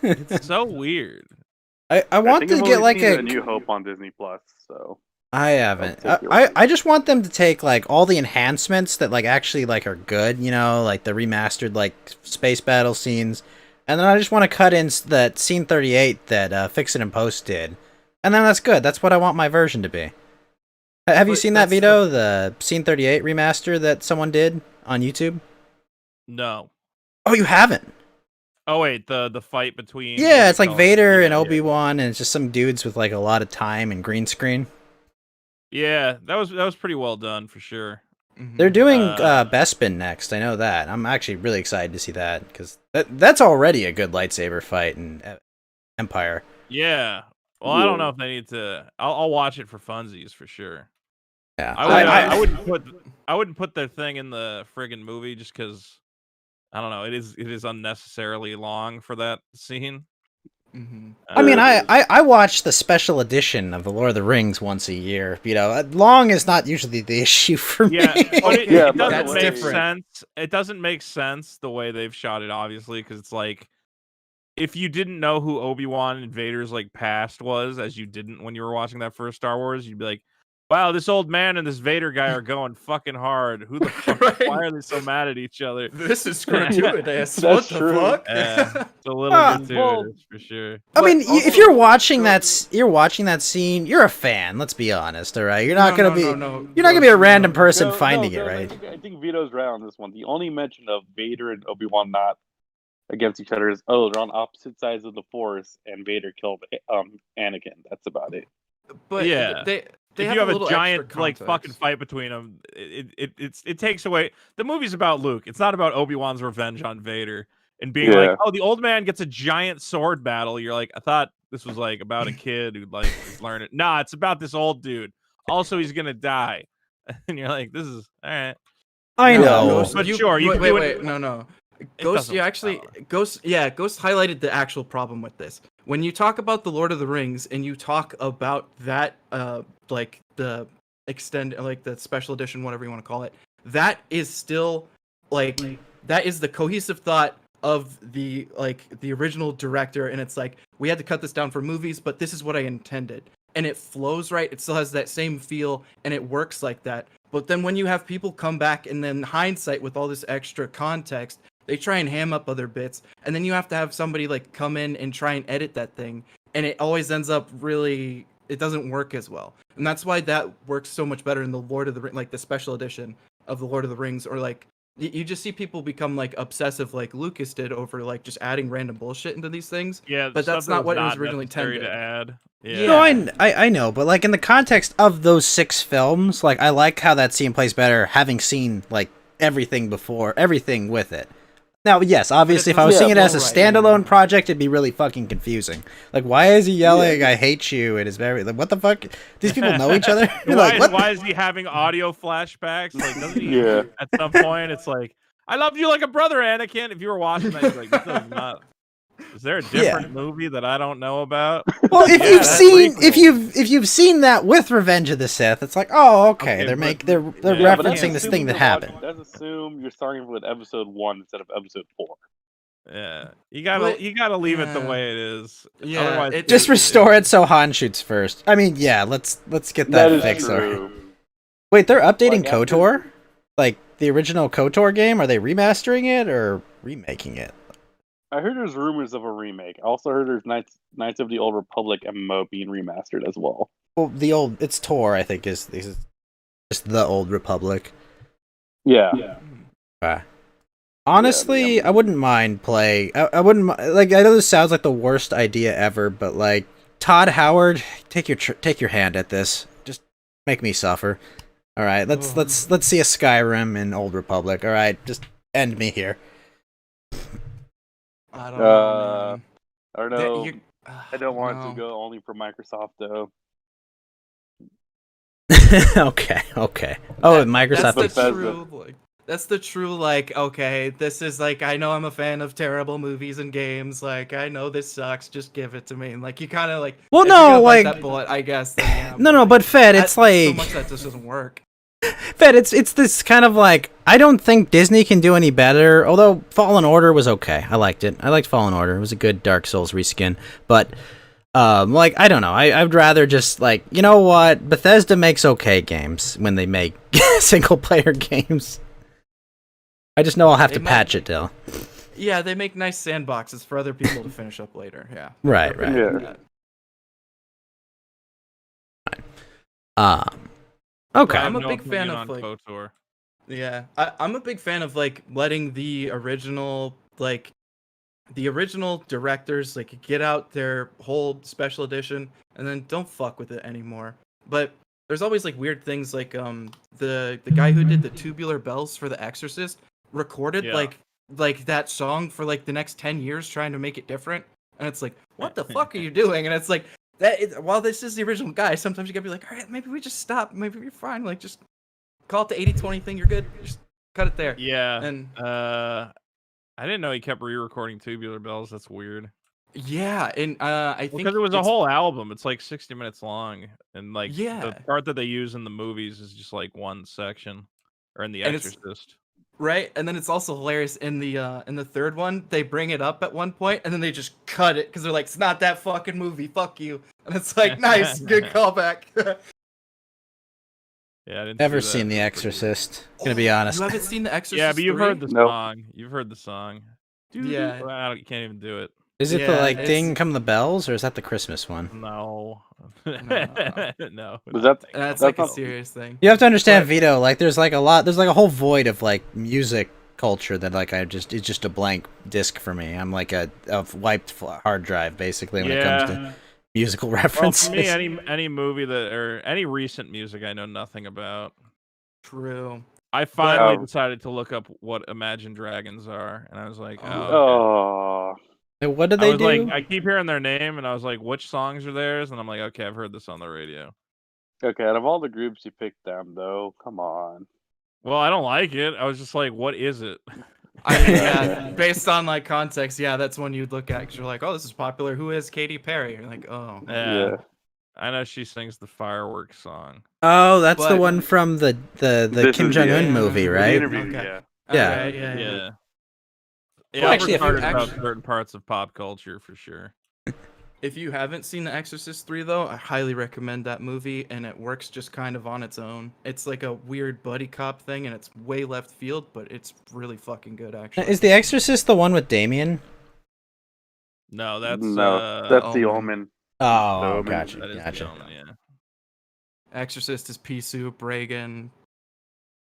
It's so weird. I want think to I've get only like seen a New Hope on Disney Plus, so I haven't. take your I just want them to take like all the enhancements that like actually like are good, like the remastered like space battle scenes, and then I just want to cut in that scene 38 that Fix It and Post did, and then that's good. That's what I want my version to be. Have you But seen that, that's Vito? The scene 38 remaster that someone did on YouTube? No. Oh, you haven't? Oh wait, the fight between Yeah, it's like Vader and yeah. Obi-Wan, and it's just some dudes with like a lot of time and green screen. Yeah, that was pretty well done for sure. Mhm. They're doing Uh, Bespin next. I know that. I'm actually really excited to see that because that's already a good lightsaber fight in Empire. Yeah. Well, I don't know if they need to. I'll watch it for funsies for sure. Yeah, I wouldn't put their thing in the friggin' movie just because I don't know. It is unnecessarily long for that scene. Mm-hmm. I mean, I watch the special edition of the Lord of the Rings once a year. You know, long is not usually the issue for me. Yeah, but it Yeah, doesn't that's make different. sense. It doesn't make sense the way they've shot it, obviously, because it's like if you didn't know who Obi-Wan and Vader's like past was, as you didn't when you were watching that first Star Wars, you'd be like, "Wow, this old man and this Vader guy are going fucking hard. Who the fuck? Right. Why are they so mad at each other?" This is gratuitous. That's What the true. fuck? It's a little Well, gratuitous for sure. I mean, But also- if you're watching that scene, you're a fan. Let's be honest, all right? You're not gonna be. You're not gonna be a random person finding it, right? I think Vito's right on this one. The only mention of Vader and Obi-Wan not against each other is they're on opposite sides of the Force, and Vader killed Anakin. That's about it. But Yeah. they If have you have a little giant extra like context. fucking fight between them, it takes away. The movie's about Luke. It's not about Obi-Wan's revenge on Vader and being like, Yeah. oh, the old man gets a giant sword battle. You're like, I thought this was like about a kid who like is learning. Nah, it's about this old dude. Also, he's gonna die, and you're like, this is all right. I No, know. Ghost- But sure, you wait, can wait, do wait, it- no. It Ghost, doesn't you work actually, that Ghost highlighted the actual problem with this. When you talk about the Lord of the Rings and you talk about that, like the the special edition, whatever you want to call it, that is still like that is the cohesive thought of the original director, and it's like we had to cut this down for movies, but this is what I intended, and it flows right. It still has that same feel, and it works like that. But then when you have people come back and then hindsight with all this extra context, they try and ham up other bits, and then you have to have somebody like come in and try and edit that thing, and it always ends up really, it doesn't work as well. And that's why that works so much better in the Lord of the like the special edition of the Lord of the Rings, or like you just see people become like obsessive like Lucas did over like just adding random bullshit into these things. Yeah, But that's stuff not that what it was originally necessary intended. to add. Yeah. No, I know, but like in the context of those 6 films, like I like how that scene plays better, having seen like everything with it. Now, yes, obviously, if I was seeing it as a standalone project, it'd be really fucking confusing. Like, why is he yelling, "I hate you"? It is very like, what the fuck? These people know each other. Why is he having audio flashbacks? Like, doesn't he? Yeah. At some point, it's like, I loved you like a brother, Anakin. If you were watching that, you're like, this is not. Is there a different movie that I don't know about? Well, if Yeah, you've that's seen prequel. if you've seen that with Revenge of the Sith, it's like, oh, okay, Okay, they're but- they're yeah, but referencing this thing that happened. Let's assume you're starting with episode 1 instead of episode 4. Yeah, you But- gotta leave it the yeah. way it is. Yeah, Otherwise, it- Just restore it so Han shoots first. I mean, yeah, let's get that, That is fixed. true. Wait, they're updating Like, after- KOTOR? Like the original KOTOR game? Are they remastering it or remaking it? I heard there's rumors of a remake. I also heard there's Knights of the Old Republic MMO being remastered as well. Well, it's Tor, I think, is just the Old Republic. Yeah. Honestly, I wouldn't mind playing. I wouldn't like. I know this sounds like the worst idea ever, but like Todd Howard, take your hand at this. Just make me suffer. All right, let's see a Skyrim in Old Republic. All right, just end me here. I don't know, man. I don't That- know. you- I don't want no. it to go only for Microsoft though. okay. Oh, That- Microsoft. That's the Bethesda. true, like, that's the true, like, okay, this is like, I know I'm a fan of terrible movies and games. Like, I know this sucks. Just give it to me. And like, you kind of like, Well, if you're no, gonna bite like- that bullet, I guess. Then, yeah, No, but Fed, it's so like much that just doesn't work. Fed, it's this kind of like, I don't think Disney can do any better. Although Fallen Order was okay, I liked it. I liked Fallen Order. It was a good Dark Souls reskin, but. Like, I don't know. I'd rather just, like, you know what? Bethesda makes okay games when they make single-player games. I just know I'll have They to might- patch it, though. Yeah, they make nice sandboxes for other people to finish up later. Yeah. Right. Yeah. Okay. I have I'm a no big fan opinion of, on like- KOTOR. Yeah, I'm a big fan of like letting the original directors like get out their whole special edition and then don't fuck with it anymore. But there's always like weird things like the guy who did the Tubular Bells for The Exorcist recorded Yeah. like that song for like the next 10 years trying to make it different, and it's like, what the fuck are you doing? And it's like, While this is the original guy, sometimes you gotta be like, all right, maybe we just stop. Maybe we're fine. Like, just call it the 80-20 thing. You're good. Just cut it there. Yeah. And I didn't know he kept re-recording Tubular Bells. That's weird. yeah, and I think Because it was a whole album. It's like 60 minutes long, and like Yeah. the part that they use in the movies is just like one section, or in The And it's- Exorcist. right, and then it's also hilarious in the third one. They bring it up at one point, and then they just cut it because they're like, "It's not that fucking movie. Fuck you." And it's like, nice, good callback. Yeah, I didn't Never see that. seen The Exorcist. Gonna be honest. You haven't seen The Exorcist? Yeah, but you've 3? heard the Nope. song. You've heard the song. Yeah. You can't even do it. Is it the Yeah, like it's- Ding Come the Bells, or is that the Christmas one? No. No. No. Was that That's That's like a not- serious thing. You have to understand, But- Vito. Like, there's like a whole void of like music culture that like it's just a blank disc for me. I'm like a wiped hard drive basically when it comes to musical Well, references. for me, any movie that or any recent music I know nothing about. True. I finally Oh. decided to look up what Imagine Dragons are, and I was like, Oh. oh. Okay. Oh, And what did I they was do? like, I keep hearing their name, and I was like, which songs are theirs? And I'm like, okay, I've heard this on the radio. okay. Out of all the groups, you picked them though. Come on. Well, I don't like it. I was just like, what is it? I mean, yeah, based on like context, yeah, that's one you'd look at because you're like, oh, this is popular. Who is Katy Perry? You're like, oh, Yeah. I know she sings the fireworks song. Oh, that's the But- one from the This Kim is Jong Un the- movie, The right? interview, Okay. yeah. Yeah. Alright, yeah. Yeah. Yeah, Well, I'm actually, if you retarded about actually- certain parts of pop culture for sure. If you haven't seen The Exorcist 3, though, I highly recommend that movie, and it works just kind of on its own. It's like a weird buddy cop thing, and it's way left field, but it's really fucking good, actually. Is The Exorcist the one with Damien? No, that's No, that's the Omen. Omen. Oh, No, gotcha, that is gotcha. the Omen, yeah. Exorcist is Pea Soup, Reagan,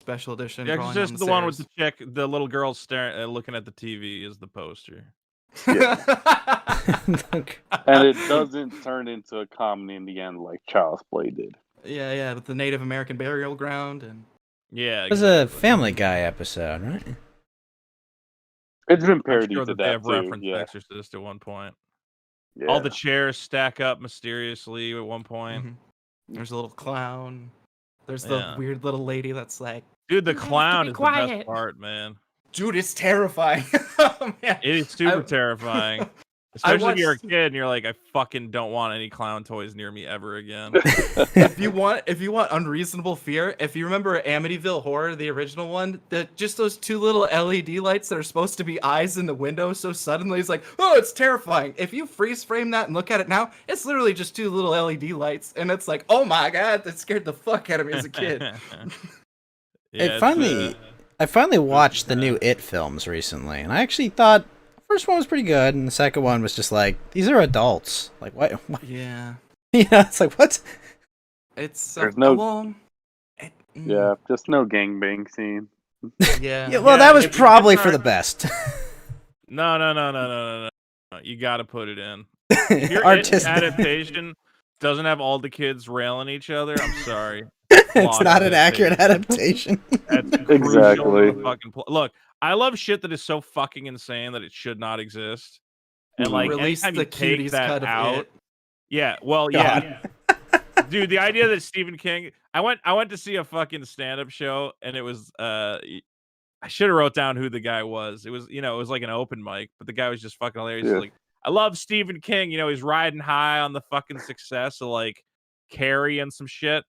Special Edition. The crawling Exorcist, down the one with the chick, the little girl staring, looking at the TV, is the poster. stairs. And it doesn't turn into a comedy in the end like Child's Play did. Yeah, with the Native American burial ground, and Yeah, It was a Family Guy episode, right? It's been I'm parodied sure to that they that have too. referenced Yeah. Exorcist at one point. Yeah. All the chairs stack up mysteriously at one point. mhm. There's a little clown. There's Yeah. the weird little lady that's like, Dude, the You have to clown be is the best quiet. part, man. dude, it's terrifying. Oh, man. It is super I- terrifying. I Especially if you're a watched- kid and you're like, I fucking don't want any clown toys near me ever again. if you want unreasonable fear, if you remember Amityville Horror, the original one, just those two little LED lights that are supposed to be eyes in the window, so suddenly it's like, oh, it's terrifying. If you freeze frame that and look at it now, it's literally just two little LED lights, and it's like, oh my god, that scared the fuck out of me as a kid. I finally watched the new It films recently, and I actually thought the first one was pretty good, and the second one was just like, these are adults. Like, what? Yeah, You know, it's like, what? it's There's no- well, Yeah, just no gangbang scene. yeah. Yeah, well, Yeah, that was if you probably get for the hurt- best. No. You gotta put it in. If your It Artistic. adaptation doesn't have all the kids railing each other, I'm sorry. It's Flawed not an accurate adaptation. adaptation. That's crucial to Exactly. the fucking Look, I love shit that is so fucking insane that it should not exist. And Mhm. like Release anytime the you take cuties that cut of out, it. yeah, well, yeah. Dude, the idea that Stephen King, I went to see a fucking stand-up show, and it was I should have wrote down who the guy was. It was, it was like an open mic, but the guy was just fucking hilarious. He's Yeah. like, I love Stephen King. He's riding high on the fucking success of like Carrie and some shit.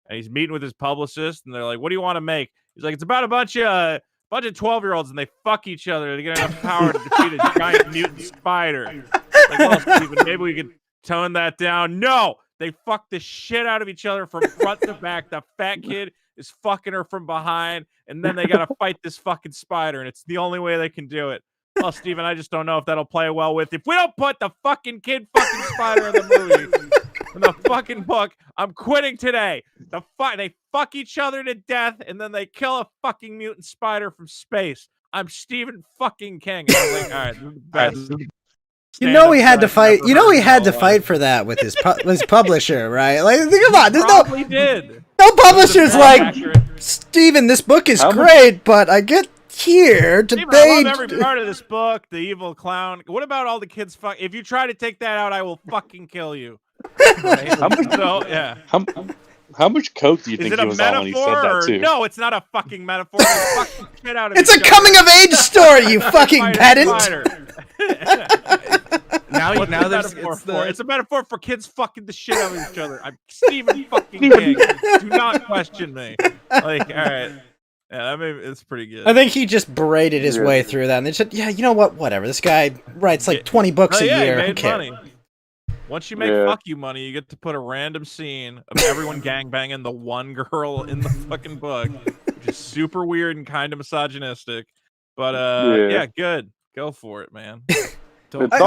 And he's meeting with his publicist, and they're like, "What do you want to make?" He's like, "It's about a bunch of 12-year-olds, and they fuck each other to get enough power to defeat a giant mutant spider." Like, well, Stephen, maybe we could tone that down. No, they fuck the shit out of each other from front to back. The fat kid is fucking her from behind, and then they gotta fight this fucking spider, and it's the only way they can do it. Well, Steven, I just don't know if that'll play well with if we don't put the fucking kid fucking spider in the movie. In the fucking book, I'm quitting today. They fuck each other to death, and then they kill a fucking mutant spider from space. I'm Stephen fucking King. And I was like, all right, this is the best. You know he had to stand-up fight. I've You know ever he heard had in to my fight life. for that with his his publisher, right? Like, come on, there's Probably did. no publisher's It's like, accurate. Steven, this book is How much- great, but I get here to Steven, I love page. every part of this book. The evil clown. What about all the kids? If you try to take that out, I will fucking kill you. Right? How much coke do you Is think it he a was on when he said metaphor? that Or... too? No, it's not a fucking metaphor. It's fucking shit out of It's a each other. coming of age story, you fucking Spider, pedant. spider. Now there's It's a metaphor for kids fucking the shit out of each other. I'm Stephen fucking King. Do not question me. Like, all right. Yeah, I mean, it's pretty good. I think he just berated his way through that, and they said, "Yeah, you know what? Whatever. This guy writes like 20 books a year. He Who made cares?" money. Once you make fuck you money, you get to put a random scene of everyone gangbanging the one girl in the fucking book, which is super weird and kind of misogynistic. But yeah, good. Go for it, man. It's I I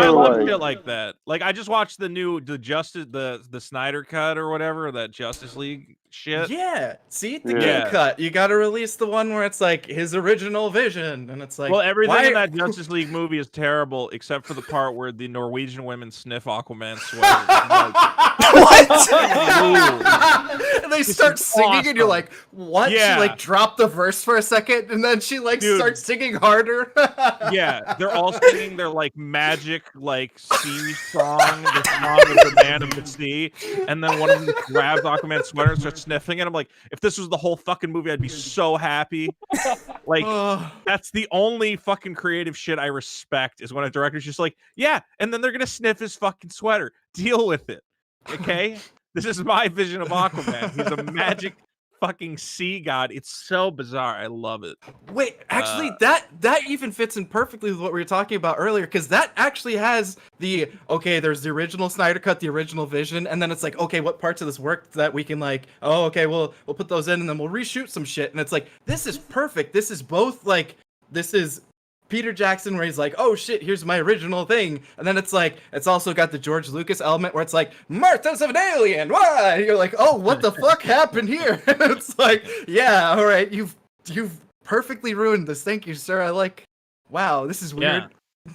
love like, shit like that. Like I just watched the Snyder cut or whatever, that Justice League shit. Yeah, see the Yeah. King cut. You got to release the one where it's like his original vision, and it's like, Well, everything why- in that Justice League movie is terrible except for the part where the Norwegian women sniff Aquaman's sweater. And they start singing, and you're awesome. like, what? Yeah. She like dropped the verse for a second, and then she like Dude. starts singing harder. Yeah, they're all singing their like magic like sea song, the song of the man of the sea, and then one of them grabs Aquaman's sweater and starts sniffing it. I'm like, if this was the whole fucking movie, I'd be so happy. Like, Ugh. that's the only fucking creative shit I respect is when a director's just like, yeah, and then they're gonna sniff his fucking sweater. Deal with it, okay? This is my vision of Aquaman. He's a magic fucking sea god. It's so bizarre. I love it. Wait, actually, that even fits in perfectly with what we were talking about earlier, because that actually has the there's the original Snyder cut, the original vision, and then it's like, okay, what parts of this work that we can like, oh, okay, we'll put those in, and then we'll reshoot some shit, and it's like, this is perfect. This is both like, this is Peter Jackson where he's like, oh shit, here's my original thing, and then it's like, it's also got the George Lucas element where it's like, Martha's of an alien, why? And you're like, oh, what the fuck happened here? And it's like, yeah, all right, you've perfectly ruined this. Thank you, sir. I like, wow, this is weird. Yeah.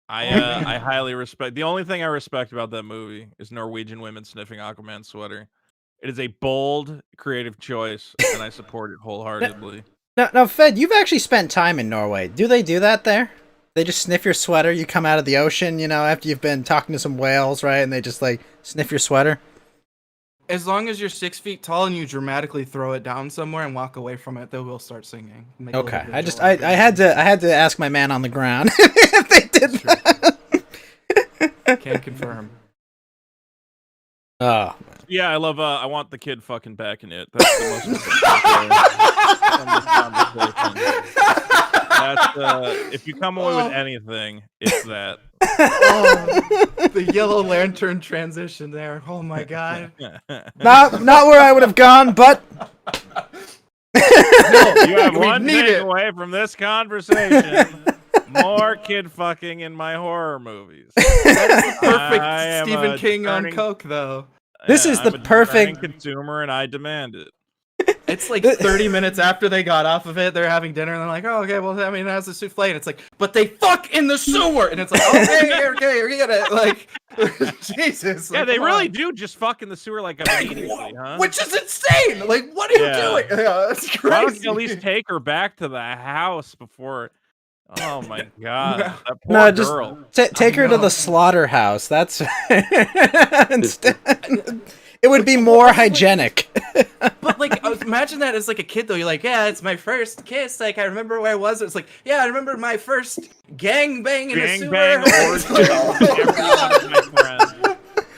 I highly respect. The only thing I respect about that movie is Norwegian women sniffing Aquaman's sweater. It is a bold, creative choice, and I support it wholeheartedly. Now, Fed, you've actually spent time in Norway. Do they do that there? They just sniff your sweater. You come out of the ocean, you know, after you've been talking to some whales, right? And they just like sniff your sweater. As long as you're 6 feet tall and you dramatically throw it down somewhere and walk away from it, they will start singing. Make a little Okay, visual. I had to ask my man on the ground if they did that. Can confirm. Oh, Yeah, I love. I want the kid fucking back in it. That's the most important thing from this conversation. That's if you come away with anything, it's that. Oh, the Yellow Lantern transition there. Oh my god. not where I would have gone, but You have We one need it. takeaway from this conversation: more kid fucking in my horror movies. Perfect I am Stephen a King on discerning- coke though. This is I'm the a perfect- discerning consumer, and I demand it. It's like 30 minutes after they got off of it, they're having dinner and they're like, oh, okay, well, I mean, that's a souffle. And it's like, but they fuck in the sewer. And it's like, okay, we get it. Like, Jesus. Yeah, like, they come really on. do just fuck in the sewer like immediately, huh? Which is insane. Like, what are you Yeah. doing? Yeah, that's crazy. Why don't you at least take her back to the house before? Oh my god, that poor no, just girl. take her to know. the slaughterhouse. That's instead. It would be more hygienic. But like, imagine that as like a kid though. You're like, yeah, it's my first kiss. Like, I remember where I was. It's like, yeah, I remember my first gangbang in the sewer. Gangbang It's like, orgy. Everyone is my friend.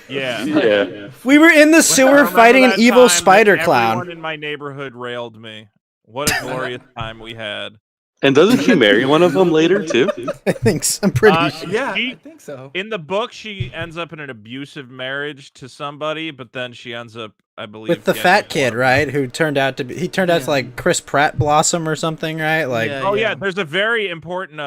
Yeah. Yeah. We were in the I sewer remember fighting an that evil time that spider clown. Everyone in my neighborhood railed me. What a glorious time we had. And doesn't she marry one of them later too? I think so. I'm pretty sure. yeah, She- I think so. In the book, she ends up in an abusive marriage to somebody, but then she ends up, I believe, With the getting fat one kid, of them. right? Who turned out to be to like Chris Pratt Blossom or something, right? Like, Yeah. Oh yeah, there's a very important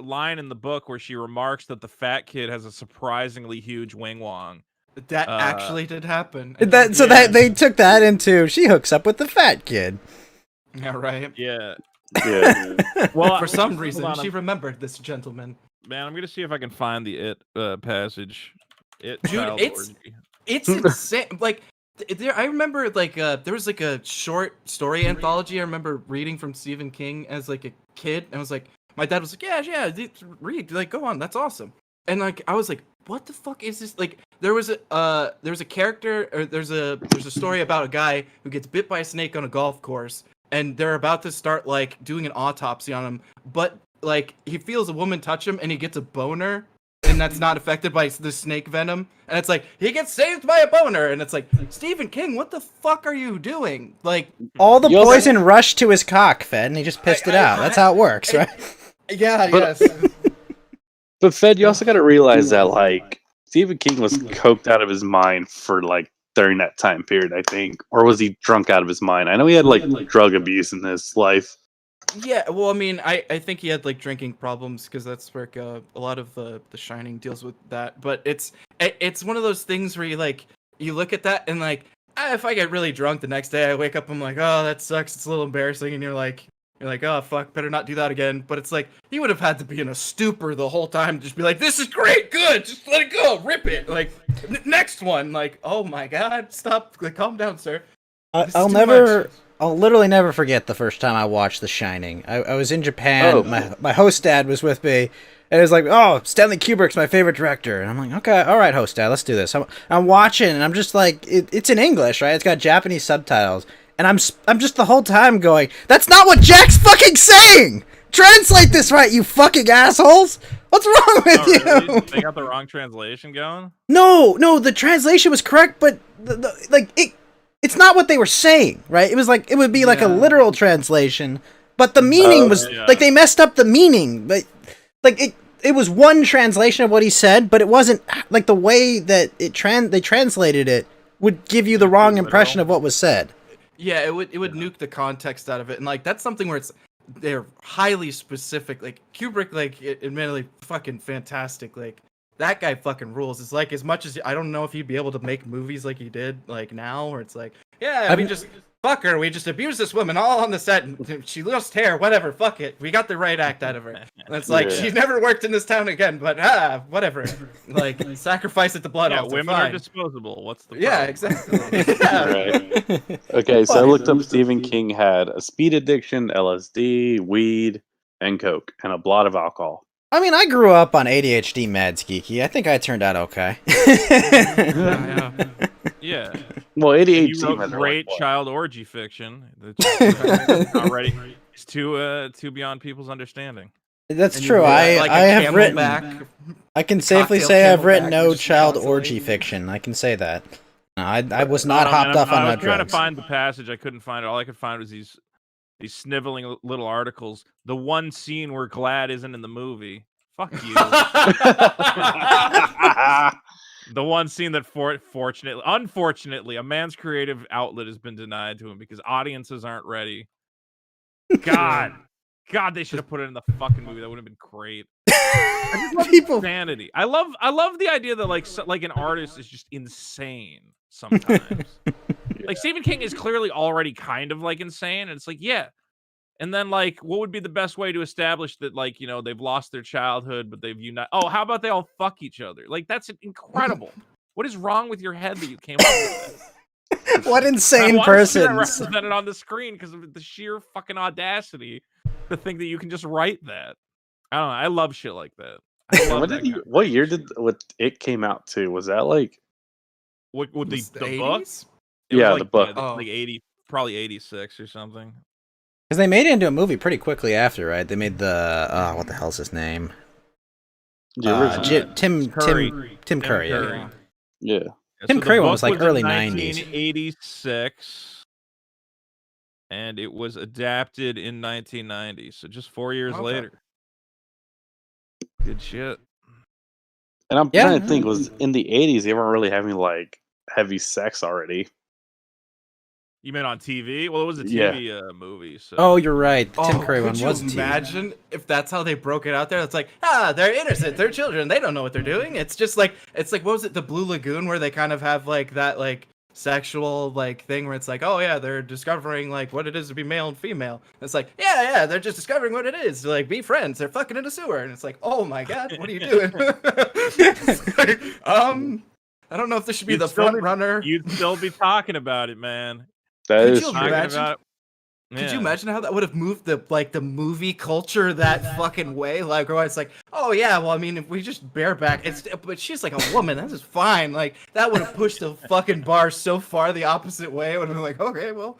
line in the book where she remarks that the fat kid has a surprisingly huge wing wong. That actually did happen. so that they took that into she hooks up with the fat kid. Yeah, right. Yeah. Yeah. Well, For some hold reason, on, she remembered this gentleman. man, I'm gonna see if I can find the passage. Dude, child it's- orgy. It's insane. Like, there, I remember like there was like a short story anthology I remember reading from Stephen King as like a kid, and I was like, my dad was like, yeah, read, like, go on, that's awesome. And like I was like, what the fuck is this? Like there was a character, or there's a story about a guy who gets bit by a snake on a golf course, and they're about to start like doing an autopsy on him, but like he feels a woman touch him and he gets a boner, and that's not affected by the snake venom, and it's like he gets saved by a boner, and it's like, Stephen King, what the fuck are you doing? Like all the poison rushed to his cock, Fed, and he just pissed it out. That's how it works, right? Yeah, But- yes. But Fed, you also got to realize that like Stephen King was coked out of his mind for like during that time period, I think, or was he drunk out of his mind? I know he had like drug abuse in his life. Yeah, well, I mean, I think he had like drinking problems, because that's where a lot of The Shining deals with that. But it's one of those things where you look at that and like, if I get really drunk the next day, I wake up, I'm like, oh, that sucks. It's a little embarrassing, and you're like, oh fuck, better not do that again. But it's like he would have had to be in a stupor the whole time, just be like, this is great, good, just let it go, rip it, like next one, like, oh my god, stop, like, calm down, sir. I'll literally never forget the first time I watched The Shining. I was in Japan. Oh. My host dad was with me, and it was like, oh, Stanley Kubrick's my favorite director. And I'm like, okay, all right, host dad, let's do this. I'm watching, and I'm just like, it's in English, right? It's got Japanese subtitles. And I'm just the whole time going, that's not what Jack's fucking saying! Translate this right, you fucking assholes! What's wrong with you? Really? They got the wrong translation going? No, the translation was correct, but it's not what they were saying, right? It was like, it would be like a literal translation, but the meaning was, like, they messed up the meaning, but, like, it was one translation of what he said, but it wasn't, like, the way that they translated it would give you the wrong impression of what was said. Yeah, it would nuke the context out of it, and like that's something where they're highly specific. Like Kubrick, like admittedly fucking fantastic. Like that guy fucking rules. It's like, as much as I don't know if he'd be able to make movies like he did like now, where it's like, yeah, we just fuck her, we just abused this woman all on the set, and she lost hair, whatever, fuck it, we got the right act out of her. And it's like, she's never worked in this town again, but whatever, like, sacrifice it to blood. Yeah, altar, women fine. are disposable. What's the problem? Yeah, exactly. Yeah. Right. Okay, so I looked up Stephen King had a speed addiction, LSD, weed, and coke, and a lot of alcohol. I mean, I grew up on ADHD meds, Geeky. I think I turned out okay. Yeah. Well, ADHD You wrote meds are great like, what? child orgy fiction. That's already it's too beyond people's understanding. That's And you true. wrote, I like, a have written. Camelback. I can safely cocktail say I've Camelback, written no just child constantly. orgy fiction. I can say that. No, I was not Oh, hopped man, off on I that was trying to drugs. find the passage. I couldn't find it. All I could find was these sniveling little articles. The one scene where Glad isn't in the movie. Fuck you. The one scene that unfortunately, a man's creative outlet has been denied to him because audiences aren't ready. God, they should have put it in the fucking movie. That would have been great. People, Insanity. I love the idea that like an artist is just insane sometimes. Like Stephen King is clearly already kind of like insane, and it's like, yeah. And then, like, what would be the best way to establish that, like, you know, they've lost their childhood, but they've united? Oh, how about they all fuck each other? Like, that's incredible. What is wrong with your head that you came up with that? what insane I want to see that persons! represented on the screen because of the sheer fucking audacity to think that you can just write that. I don't know. I love shit like that. I love When that did kind what year did it came out to? Was that like What the Was book? 80s? It was Yeah, like, the book. like 80, probably 86 or something. Because they made it into a movie pretty quickly after, right? They made the what the hell's his name? the original? Tim Curry. Tim Curry. Curry. Yeah. Yeah. Tim the Curry one book was, like, in early 90s. 1986, and it was adapted in 1990. So just 4 years Okay. later. Good shit. And I'm Yeah. trying to think, was in the 80s they weren't really having like heavy sex already. You meant on TV? Well, it was a Yeah. TV movie. So. Oh, you're right. The Tim Curry one could was you TV. imagine if that's how they broke it out there? It's like, they're innocent, they're children, they don't know what they're doing. It's just like, what was it, the Blue Lagoon, where they kind of have like that like sexual like thing where it's like, oh yeah, they're discovering like what it is to be male and female. It's like, yeah, they're just discovering what it is to like be friends. They're fucking in a sewer, and it's like, oh my god, what are you doing? Like, I don't know if this should be You'd the still front be- runner. You'd still be talking about it, man. That Could is you true. Talking imagine? about it. Could you Yeah. imagine how that would have moved the movie culture that fucking way? Like, where it's like, oh yeah, well, I mean, if we just bareback, but she's like a woman. That's just fine. Like that would have pushed the fucking bar so far the opposite way. It would have been like, okay, well.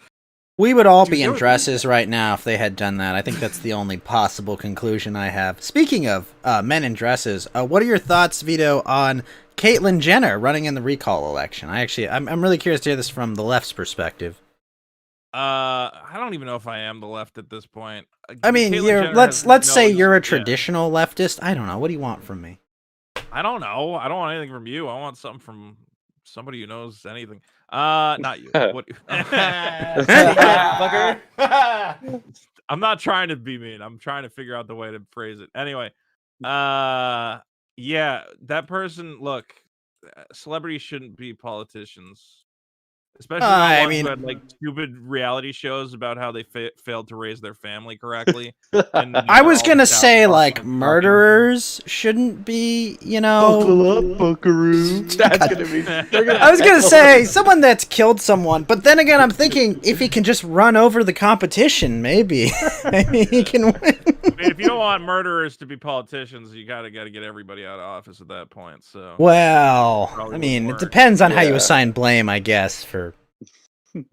We would all Dude, be in there was- dresses right now if they had done that. I think that's the only possible conclusion I have. Speaking of men in dresses, what are your thoughts, Vito, on Caitlyn Jenner running in the recall election? I'm really curious to hear this from the left's perspective. I don't even know if I am the left at this point. I mean, Caitlyn you're Jenner let's has say no- you're a yeah. traditional leftist. I don't know. What do you want from me? I don't know. I don't want anything from you. I want something from somebody who knows anything. Not you. What? Yeah, fucker. I'm not trying to be mean. I'm trying to figure out the way to phrase it. Anyway, yeah, that person. Look, celebrities shouldn't be politicians, especially not I ones mean- who had like stupid reality shows about how they failed to raise their family correctly. And I was all gonna the say child like fucking- murderers shouldn't be, you know. up, buckaroo. That's gonna be. I was gonna say someone that's killed someone, but then again, I'm thinking if he can just run over the competition, maybe he can win. I mean, if you don't want murderers to be politicians, you gotta get everybody out of office at that point. So Well, Probably I mean, it wouldn't work. depends on how you Yeah. assign blame, I guess, for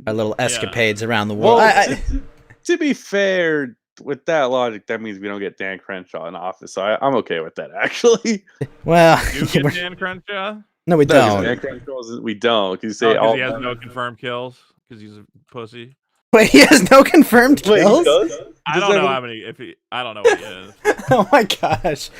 our little escapades around the world. Well, to be fair, with that logic, that means we don't get Dan Crenshaw in office. So I'm okay with that, actually. well, you get Dan Crenshaw. no, we No, 'cause don't. Dan Crenshaw, we don't. Because you Oh, say 'cause all. he has no confirmed kills because he's a pussy. Wait, he has no confirmed Wait, he kills. does? I Does don't know everyone- how many. I don't know what he is. Oh my gosh.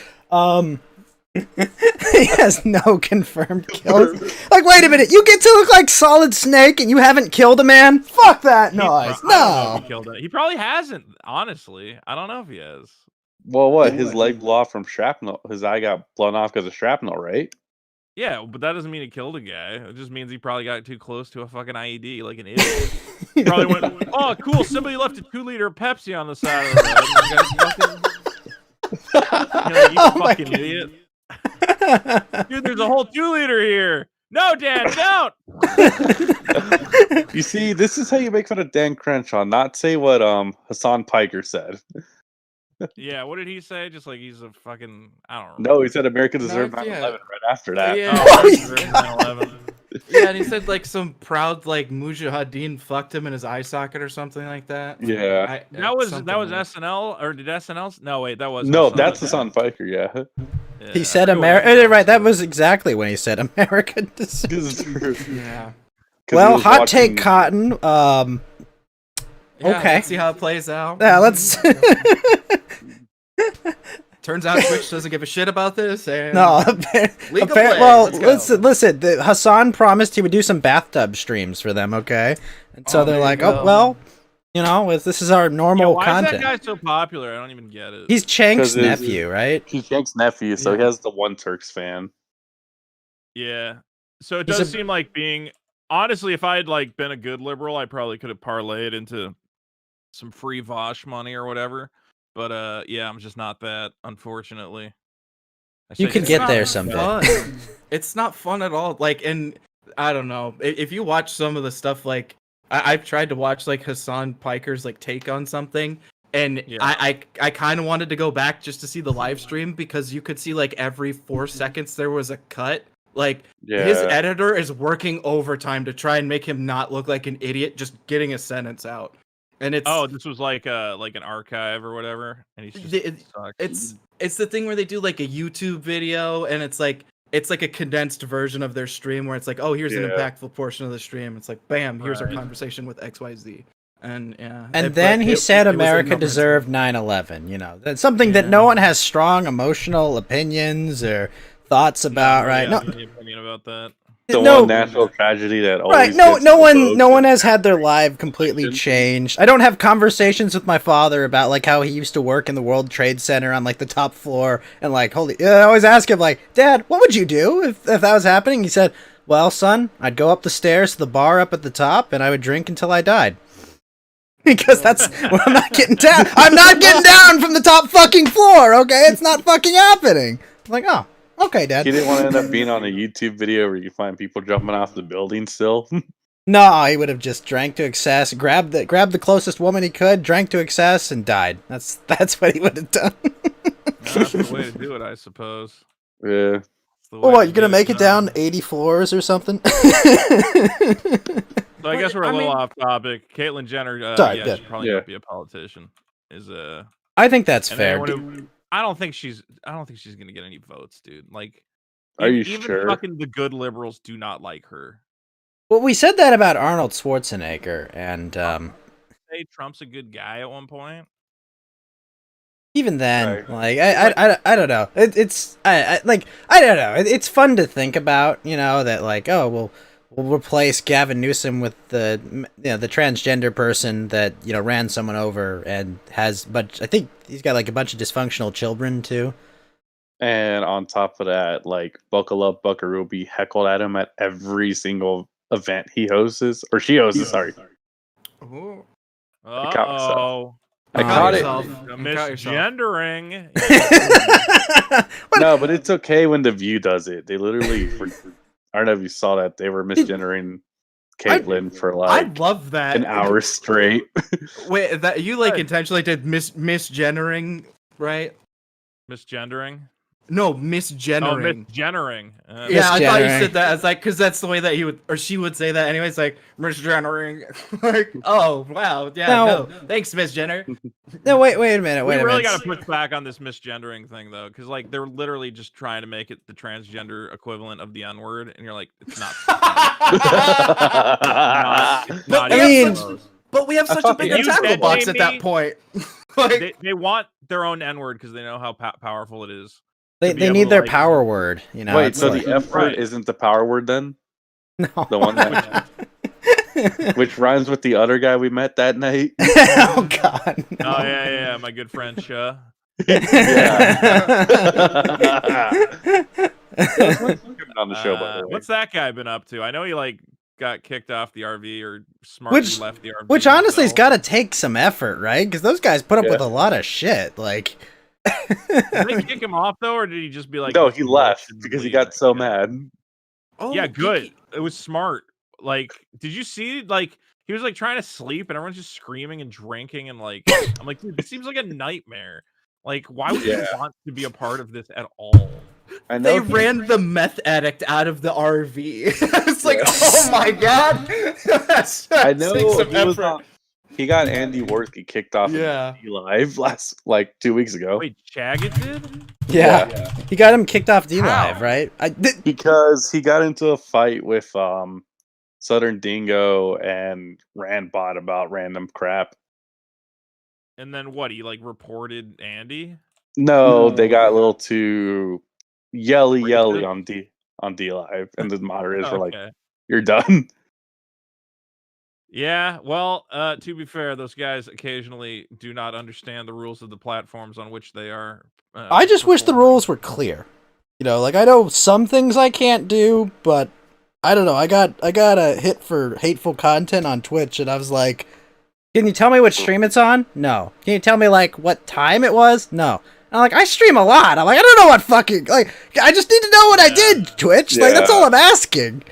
He has no confirmed kills. Like, wait a minute, you get to look like Solid Snake and you haven't killed a man? Fuck that noise. I don't know No. if he killed it. He probably hasn't. Honestly, I don't know if he has. Well, what? His leg blew off from shrapnel. His eye got blown off because of shrapnel, right? Yeah, but that doesn't mean he killed a guy. It just means he probably got too close to a fucking IED, like an idiot. He probably went, "Oh, cool! Somebody left a 2-liter of Pepsi on the side of the road." You guys fucking, you're like, you Oh my fucking God. idiot, dude! There's a whole 2-liter here. No, Dan, don't. You see, this is how you make fun of Dan Crenshaw, not say what Hassan Piker said. Yeah, what did he say? Just like he's a fucking. I don't remember. No, he said America deserved No, 9/11 yeah. right after that. Yeah. Oh, he's written 9/11. Yeah, and he said like some proud like Mujahideen fucked him in his eye socket or something like that. Yeah. That was something like SNL, or did SNL? No, wait, that was No, Hassan. that's Hassan Piker, yeah. Yeah, He I said forget what America. it was. Right, that was exactly when he said America deserves. This is true. Yeah. 'Cause he Well, was hot watching- take, Cotton. Yeah, Okay. Let's see how it plays out. Yeah, let's. Turns out Twitch doesn't give a shit about this. And No, League of well, Legends, let's go. listen. Hassan promised he would do some bathtub streams for them. Okay, and so Oh, they're there like, you "Oh, go. well, you know, this is our Yeah, normal why content." is that guy so popular? I don't even get it. He's Chank's 'Cause his- nephew, right? He's Shank's nephew, so he Yeah. has the one Turks fan. Yeah. So it He's does a- seem like being honestly, if I had like been a good liberal, I probably could have parlayed into some free Vosh money or whatever. But yeah, I'm just not that, unfortunately. You could It's get not there someday. fun. It's not fun at all. Like, and I don't know if you watch some of the stuff. Like, I've tried to watch like Hassan Piker's like take on something, and Yeah. I kind of wanted to go back just to see the live stream because you could see like every 4 seconds there was a cut. Like Yeah. his editor is working overtime to try and make him not look like an idiot, just getting a sentence out. And it's this was like an archive or whatever, and he's just It- sucks. it's the thing where they do like a YouTube video and it's like a condensed version of their stream where it's like, oh, here's an Yeah. impactful portion of the stream. It's like, bam, here's our Right. conversation with XYZ. And yeah. And it- then but he it- said it was a America numbers deserved game. 9/11. You know, that's something that no Yeah. one has strong emotional opinions or thoughts about, right? No, No, any opinion about that. The no, one national tragedy that always right? No, gets no the one, votes no one is has had their life completely Attention. changed. I don't have conversations with my father about like how he used to work in the World Trade Center on like the top floor, and like, holy, I always ask him like, Dad, what would you do if that was happening? He said, well, son, I'd go up the stairs to the bar up at the top, and I would drink until I died. Because that's well, I'm not getting down. I'm not getting down from the top fucking floor. Okay, it's not fucking happening. I'm like, oh, okay, Dad. He didn't want to end up being on a YouTube video where you find people jumping off the building still. No, he would have just drank to excess, grabbed the closest woman he could, drank to excess, and died. That's what he would have done. That's the way to do it, I suppose. Yeah. It's the Well, way what, to you're gonna do make it down now. 80 floors or something? So I guess we're a little off topic. Caitlyn Jenner, Sorry, yeah, good. should probably Yeah. not be a politician. Is I think that's and fair. anyone who, I don't think she's gonna get any votes, dude. Like, Are you even sure? fucking the good liberals do not like her. Well, we said that about Arnold Schwarzenegger, and Say Trump's a good guy at one point. even then, Right. like I don't know. It's I don't know. It's fun to think about, that like, oh, we'll replace Gavin Newsom with the the transgender person that ran someone over and has, but I think he's got like a bunch of dysfunctional children too. And on top of that, like Buckle Up Buckaroo will be heckled at him at every single event he hosts or she hosts. Sorry, Ooh. I caught myself. Oh, I Caught caught yourself. it. You caught misgendering. No, but it's okay when the View does it. They literally, I don't know if you saw that, they were misgendering Caitlyn for I like love that. an hour straight. Wait, that you like intentionally did misgendering, right? Misgendering. No, Oh, misgendering. misgendering. Yeah, I thought you Misgendering. said that as like, because that's the way that he would or she would say that anyways. Like misgendering. Like, oh wow, yeah, No. no, thanks, Miss Jenner. No, wait a minute. We Wait a really minute. got to push back on this misgendering thing, though, because like they're literally just trying to make it the transgender equivalent of the N-word, and you're like, it's not. It's not But even I mean- close. But we have such a thought big the tackle N-word box at made that me- point. Like, They want their own N-word because they know how powerful it is. They be they able need to, their like- power word, Wait, it's so like, the F word Right. isn't the power word then? no. The one that which rhymes with the other guy we met that night? Oh God. No. Oh yeah, my good friend Sha. On the show, by the way. What's that guy been up to? I know he like got kicked off the RV or smartly Which- left the RV. Which honestly has himself. got to take some effort, right? Because those guys put up Yeah. with a lot of shit. Like, Did they kick him off though, or did he just be like? No, "This he is left bullshit," and because he leave? got so Okay. mad. oh, Yeah, he- good. It was smart. Like, did you see? Like, he was like trying to sleep, and everyone's just screaming and drinking, and like, I'm like, dude, this seems like a nightmare. Like, why would you Yeah. want to be a part of this at all? I know They he- ran the meth addict out of the RV. It's like, Yeah. oh my god. That's, I that know takes some he was effort. on. He got Andy Worthy kicked off Yeah. of live last 2 weeks ago Wait, Chaggett did? yeah, he got him kicked off D Live, How? right? because he got into a fight with Southern Dingo and Randbot about random crap. And then what? He like reported Andy. No, they got a little too yelly Racist? on D Live, and the moderators were like, Okay. "You're done." Yeah, well, to be fair, those guys occasionally do not understand the rules of the platforms on which they are. I just wish the performing. rules were clear. Like I know some things I can't do, but I don't know. I got a hit for hateful content on Twitch, and I was like, "Can you tell me what stream it's on?" No. Can you tell me like what time it was? No. I'm like, I stream a lot. I'm like, I don't know what fucking like. I just need to know what I did. Twitch, like that's Yeah. all I'm asking.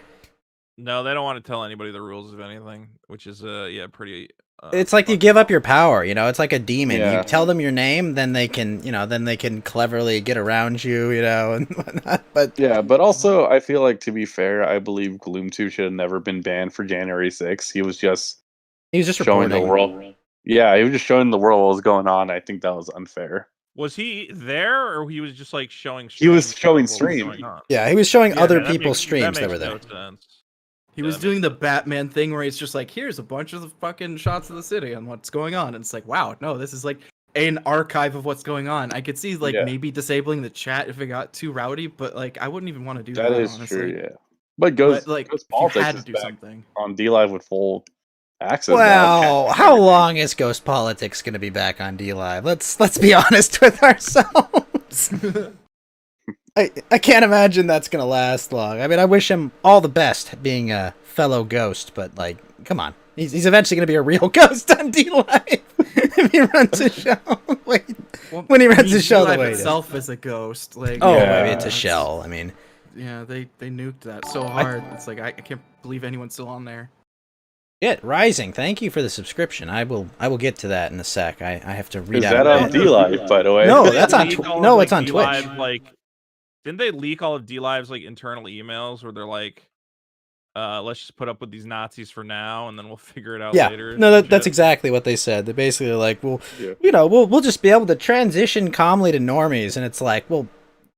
No, they don't want to tell anybody the rules of anything, which is yeah, pretty. It's like you give up your power, It's like a demon. Yeah. You tell them your name, then they can, then they can cleverly get around you, and whatnot. But Yeah, but also I feel like, to be fair, I believe Gloom2 should have never been banned for January 6th. He was just he was just showing reporting. the world. Yeah, he was just showing the world what was going on. I think that was unfair. Was he there, or he was just like showing? He was streams of showing what was stream. going on? Yeah, he was showing Yeah, other that people's makes- streams that makes were there. no sense. He Yeah, was that doing the Batman thing where he's just like, here's a bunch of the fucking shots of the city and what's going on. And it's like, wow, no, this is like an archive of what's going on. I could see like Yeah. maybe disabling the chat if it got too rowdy, but like I wouldn't even want to do that. That is honestly. true, yeah. But Ghost, But like Ghost if you Politics had to is do back something. on D Live with full access. now. Well, how long is Ghost Politics going to be back on D Live? Let's be honest with ourselves. I can't imagine that's going to last long. I mean, I wish him all the best being a fellow ghost, but like, come on. He's eventually going to be a real ghost on D Live if he runs a show. Wait, Well, when he I runs mean, a show the D-Live way he does. itself is a ghost. Like Oh, Yeah. maybe it's a that's- shell. I mean, Yeah, they nuked that so hard. It's like I can't believe anyone's still on there. Rising, thank you for the subscription. I will get to that in a sec. I have to read Is out that a on bit. D-Live, by the way? No, Didn't that's they on leak Tw- all of, no, like, it's on D-Live, Twitch. Like, didn't they leak all of D-Live's like internal emails where they're like, let's just put up with these Nazis for now, and then we'll figure it out Yeah, later. no, and that's shit? exactly what they said. They're basically like, well, Yeah. we'll just be able to transition calmly to normies, and it's like, well,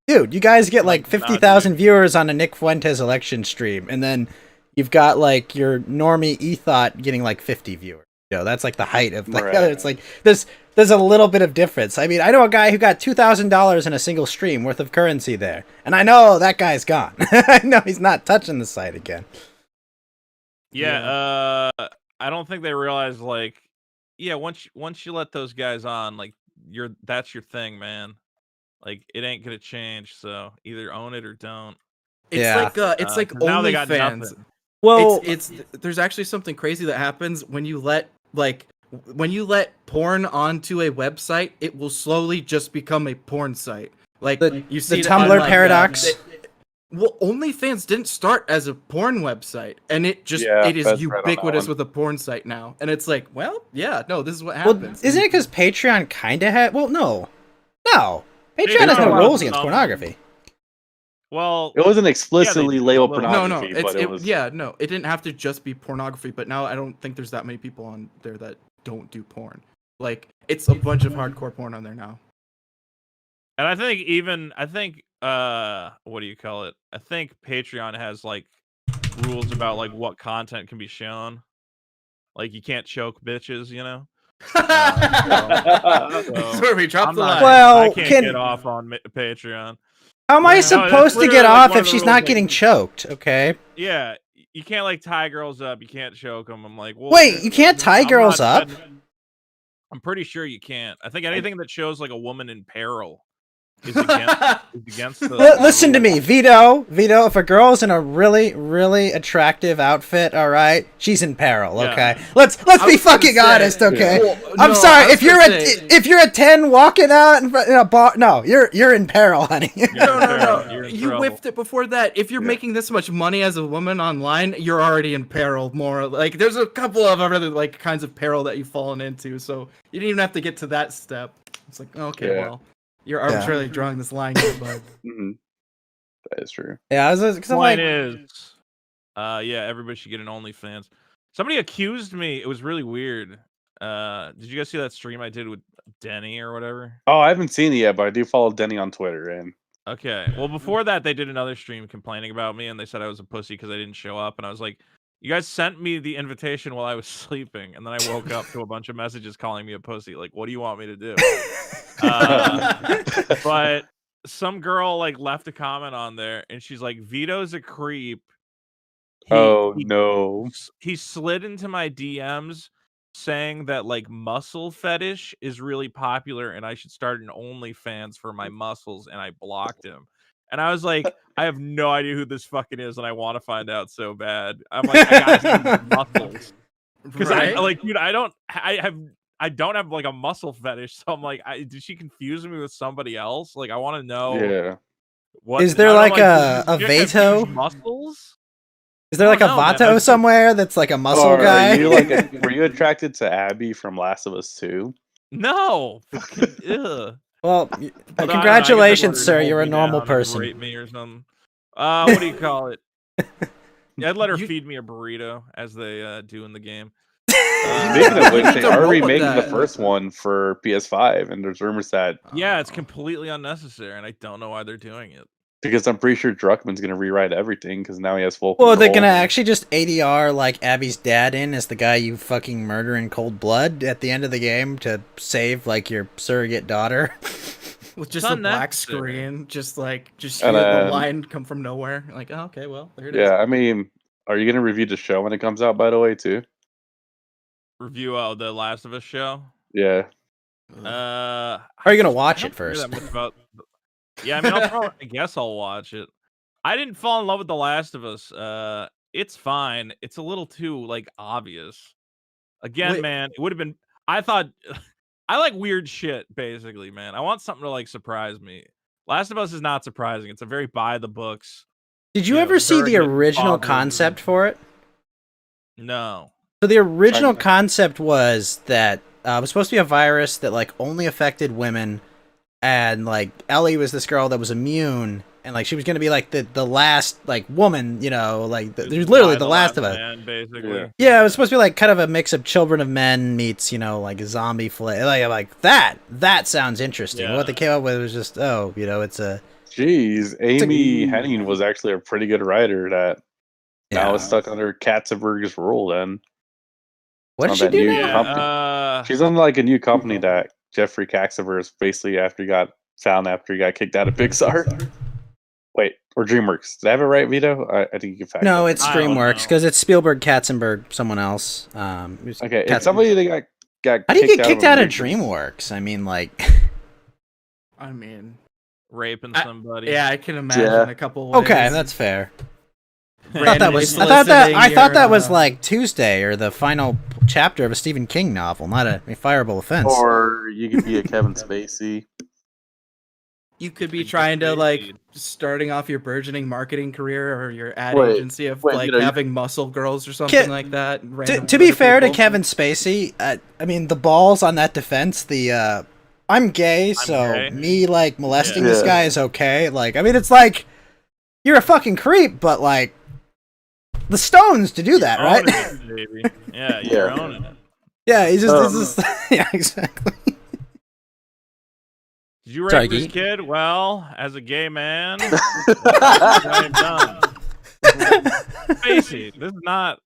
dude, you guys get like Like, 50,000 not viewers on a Nick Fuentes election stream, and then you've got like your normie ethot getting like 50 viewers. That's like the height of like, Right. it's like there's a little bit of difference. I mean, I know a guy who got $2,000 in a single stream worth of currency there, and I know that guy's gone. I know he's not touching the site again. Yeah, I don't think they realize, like, yeah, once you let those guys on, like, that's your thing, man. Like, it ain't gonna change. So either own it or don't. It's Yeah. like 'Cause now they got OnlyFans. nothing. Well, It's there's actually something crazy that happens when you let porn onto a website. It will slowly just become a porn site. Like you see the that on, Tumblr like, paradox. Well, OnlyFans didn't start as a porn website, and it is Yeah, that's right on that ubiquitous one. with a porn site now. And it's like, well, yeah, no, this is what Well, happens. isn't it because Patreon kind of had? Well, no. Patreon has no Patreon rules was against some- pornography. Well, It wasn't explicitly labeled No, pornography, no, but it was. yeah, no, it didn't have to just be pornography. But now I don't think there's that many people on there that don't do porn. Like, it's a bunch of hardcore porn on there now. and I think what do you call it? I think Patreon has like rules about like what content can be shown. Like, you can't choke bitches, you know. That's where we dropped I'm the not- line. Well, I can't can- get off on Patreon. How am I No, that's supposed to literally, get like, off one if of the she's rules, not like- getting choked? Okay. Yeah, you can't like tie girls up. You can't choke them. I'm like, well, Wait, you can't tie I'm girls not up? I'm pretty sure you can't. I think anything that shows like a woman in peril is against the. Listen to me, Vito. Vito, if a girl's in a really, really attractive outfit, all right, she's in peril. Yeah. Okay, let's I be was gonna fucking say- honest. Okay, Well, I'm no, sorry I was if you're gonna a say- if you're a 10 walking out in a bar. No, you're in peril, honey. No. You're in You trouble. whiffed it before that. If you're Yeah. making this much money as a woman online, you're already in peril. More like there's a couple of other like kinds of peril that you've fallen into. So you didn't even have to get to that step. It's like, okay, Yeah. well, you're arbitrarily drawing this line, bud. Mhm. That is true. Yeah, I was because I'm Point like, is, yeah, everybody should get an OnlyFans. Somebody accused me. It was really weird. Did you guys see that stream I did with Denny or whatever? Oh, I haven't seen it yet, but I do follow Denny on Twitter, and Okay. Well, before that, they did another stream complaining about me, and they said I was a pussy because I didn't show up. And I was like, you guys sent me the invitation while I was sleeping, and then I woke up to a bunch of messages calling me a pussy. Like, what do you want me to do? But some girl like left a comment on there, and she's like, "Vito's a creep." no. He slid into my DMs saying that like muscle fetish is really popular and I should start an OnlyFans for my muscles, and I blocked him. And I was like, I have no idea who this fucking is, and I want to find out so bad. I'm like, I gotta see muscles because Right? I like, dude, I don't have like a muscle fetish, so I'm like, did she confuse me with somebody else? Like, I want to know Yeah. what Is there I don't like know, a does this chick have huge Vito? muscles? is there like a Oh, no, man, Vato somewhere that's like a muscle Or guy? Are you like were you attracted to Abby from Last of Us 2? No, fucking, ugh. Well, But I don't know, I guess congratulations, I'd sir. let her You're a hold me normal down and person. Rape me or something. What do you call it? Yeah, I'd let her You- feed me a burrito as they do in the game. Speaking of which, need they to are roll with remaking the that. first one for PS5, and there's rumors that Yeah, it's Oh. completely unnecessary, and I don't know why they're doing it. because I'm pretty sure Druckmann's gonna rewrite everything because now he has full. Well, they're control. gonna actually just ADR like Abby's dad in as the guy you fucking murder in cold blood at the end of the game to save like your surrogate daughter. With just It's a black unnecessary. screen, just And, hear the um, line come from nowhere. Like, oh, okay, well, there it is. Yeah, I mean, are you gonna review the show when it comes out? By the way, too. Review the Last of Us show. Yeah. Are Are you gonna watch it first? Yeah, I mean, I guess I'll watch it. I didn't fall in love with The Last of Us. It's fine. It's a little too like obvious. Again, Wait. man, it would have been. I thought I like weird shit. Basically, man, I want something to like surprise me. Last of Us is not surprising. It's a very by the books. Did you Yeah, ever see the very original bothered. concept for it? No. So the original concept was that it was supposed to be a virus that like only affected women, and like Ellie was this girl that was immune, and like she was gonna be like the last like woman, you know, like there's literally the last of us. Man, basically. Yeah, it was supposed to be like kind of a mix of Children of Men meets, you know, like a zombie flick. Like that sounds interesting. Yeah. What they came up with was just it's a Jeez, Amy Henning was actually a pretty good writer that now is stuck under Katzenberg's rule. Then what did she do now? Yeah, She's on like a new company that Jeffrey Katzenberg is basically after he got kicked out of Pixar. Wait, or DreamWorks. Did I have it right, Vito? I think you can fact. No, it's DreamWorks because it's Spielberg, Katzenberg, someone else. Okay, it's somebody that got. How do you get kicked out of DreamWorks? I mean, like. I mean, raping somebody. Yeah, I can imagine a couple ways. Okay, that's fair. I Randomly thought that soliciting was your, like Tuesday or the final chapter of a Stephen King novel, not a fireable offense. Or you could be a Kevin Spacey. You could be trying to like starting off your burgeoning marketing career or your ad agency of like having muscle girls or something like that. To be fair to Kevin Spacey, I mean the balls on that defense. I'm gay, so me like molesting this guy is okay. Like, I mean, it's like you're a fucking creep, but like the stones to do that, right? It, baby. Yeah, you're owning it. Yeah, he's just yeah, exactly. Did you rape this kid? Well, as a gay man, I'm done. Spacey, this is not.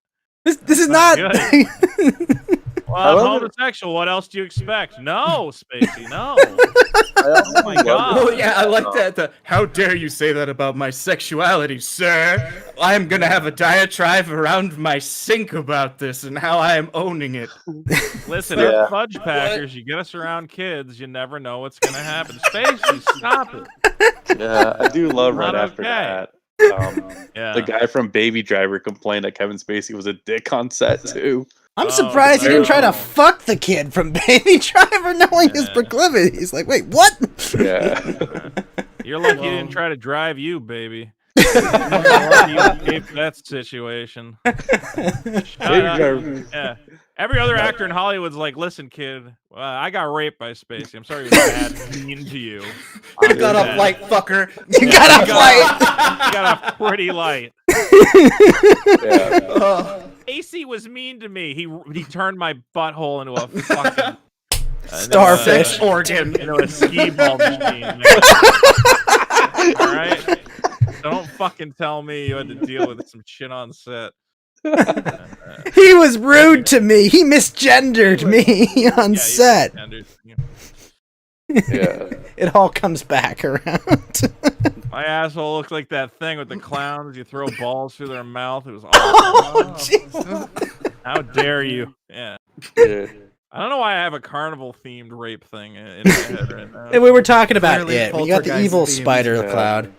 This is not. Good. Well, I'm homosexual. What else do you expect? No, Spacey, no. Oh my god. Oh yeah, I like that. How dare you say that about my sexuality, sir? I'm gonna have a diatribe around my sink about this and how I am owning it. Listen, we're fudge packers. You get us around kids, you never know what's gonna happen. Spacey, stop it. Yeah, I do love right after that. The guy from Baby Driver complained that Kevin Spacey was a dick on set too. I'm surprised he didn't try to fuck the kid from Baby Driver knowing his proclivities. Like, wait, what? Yeah. You're lucky he didn't try to drive you, baby. You're lucky you escaped that situation. Baby Driver. Yeah. Every other actor in Hollywood's like, listen, kid, I got raped by Spacey. I'm sorry it was bad mean to you. You got up light, fucker. You got up light. You got up pretty light. Yeah. Spacey was mean to me. He turned my butthole into a fucking starfish organ. Into a skee ball machine. All right? Don't fucking tell me you had to deal with some shit on set. He was rude to me. He misgendered me on set. Yeah. It all comes back around. My asshole looked like that thing with the clowns. You throw balls through their mouth. It was awesome. Oh, how dare you? Yeah. Yeah. I don't know why I have a carnival-themed rape thing in my head right now. And we were talking about Clearly it. We got the evil spider cloud.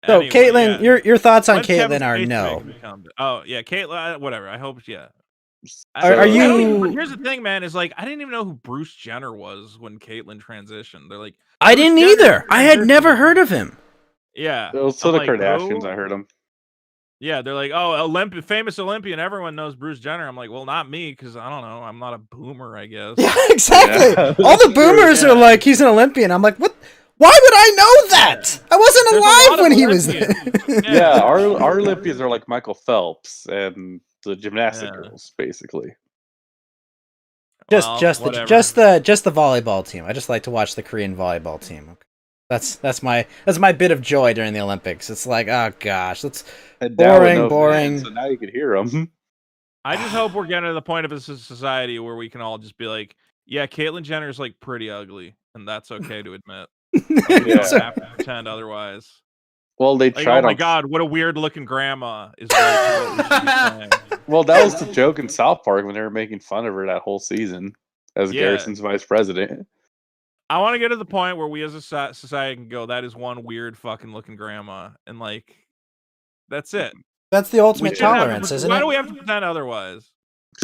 So, anyway, Caitlin, your thoughts on When Caitlin Kevin are Spacey no. become- Oh yeah, Caitlin. Whatever. I hope. Yeah. Are you? Here's the thing, man. Is like I didn't even know who Bruce Jenner was when Caitlyn transitioned. They're like, I didn't Bruce Jenner either. I had never heard of him. Yeah. Also, I'm the like, Kardashians, who? I heard them. Yeah, they're like, oh, famous Olympian. Everyone knows Bruce Jenner. I'm like, well, not me, because I don't know. I'm not a boomer, I guess. Yeah, exactly. Yeah. All the boomers are like, he's an Olympian. I'm like, what? Why would I know that? I wasn't There's a alive lot when of he was Olympians. there. Yeah, our Olympians are like Michael Phelps and the gymnastic girls, basically. Well, just the volleyball team. I just like to watch the Korean volleyball team. That's my bit of joy during the Olympics. It's like, oh gosh, that's boring. Fans, so now you can hear them. I just hope we're getting to the point of a society where we can all just be like, yeah, Caitlyn Jenner's like pretty ugly, and that's okay to admit. We don't have to pretend otherwise. Well, they Like, tried. oh my god, what a weird looking grandma is. What we should be saying. Well, that was the joke in South Park when they were making fun of her that whole season as Garrison's vice president. I want to get to the point where we as a society can go, that is one weird fucking looking grandma, and like, that's it. That's the ultimate tolerance, isn't it? Why do we have to pretend otherwise?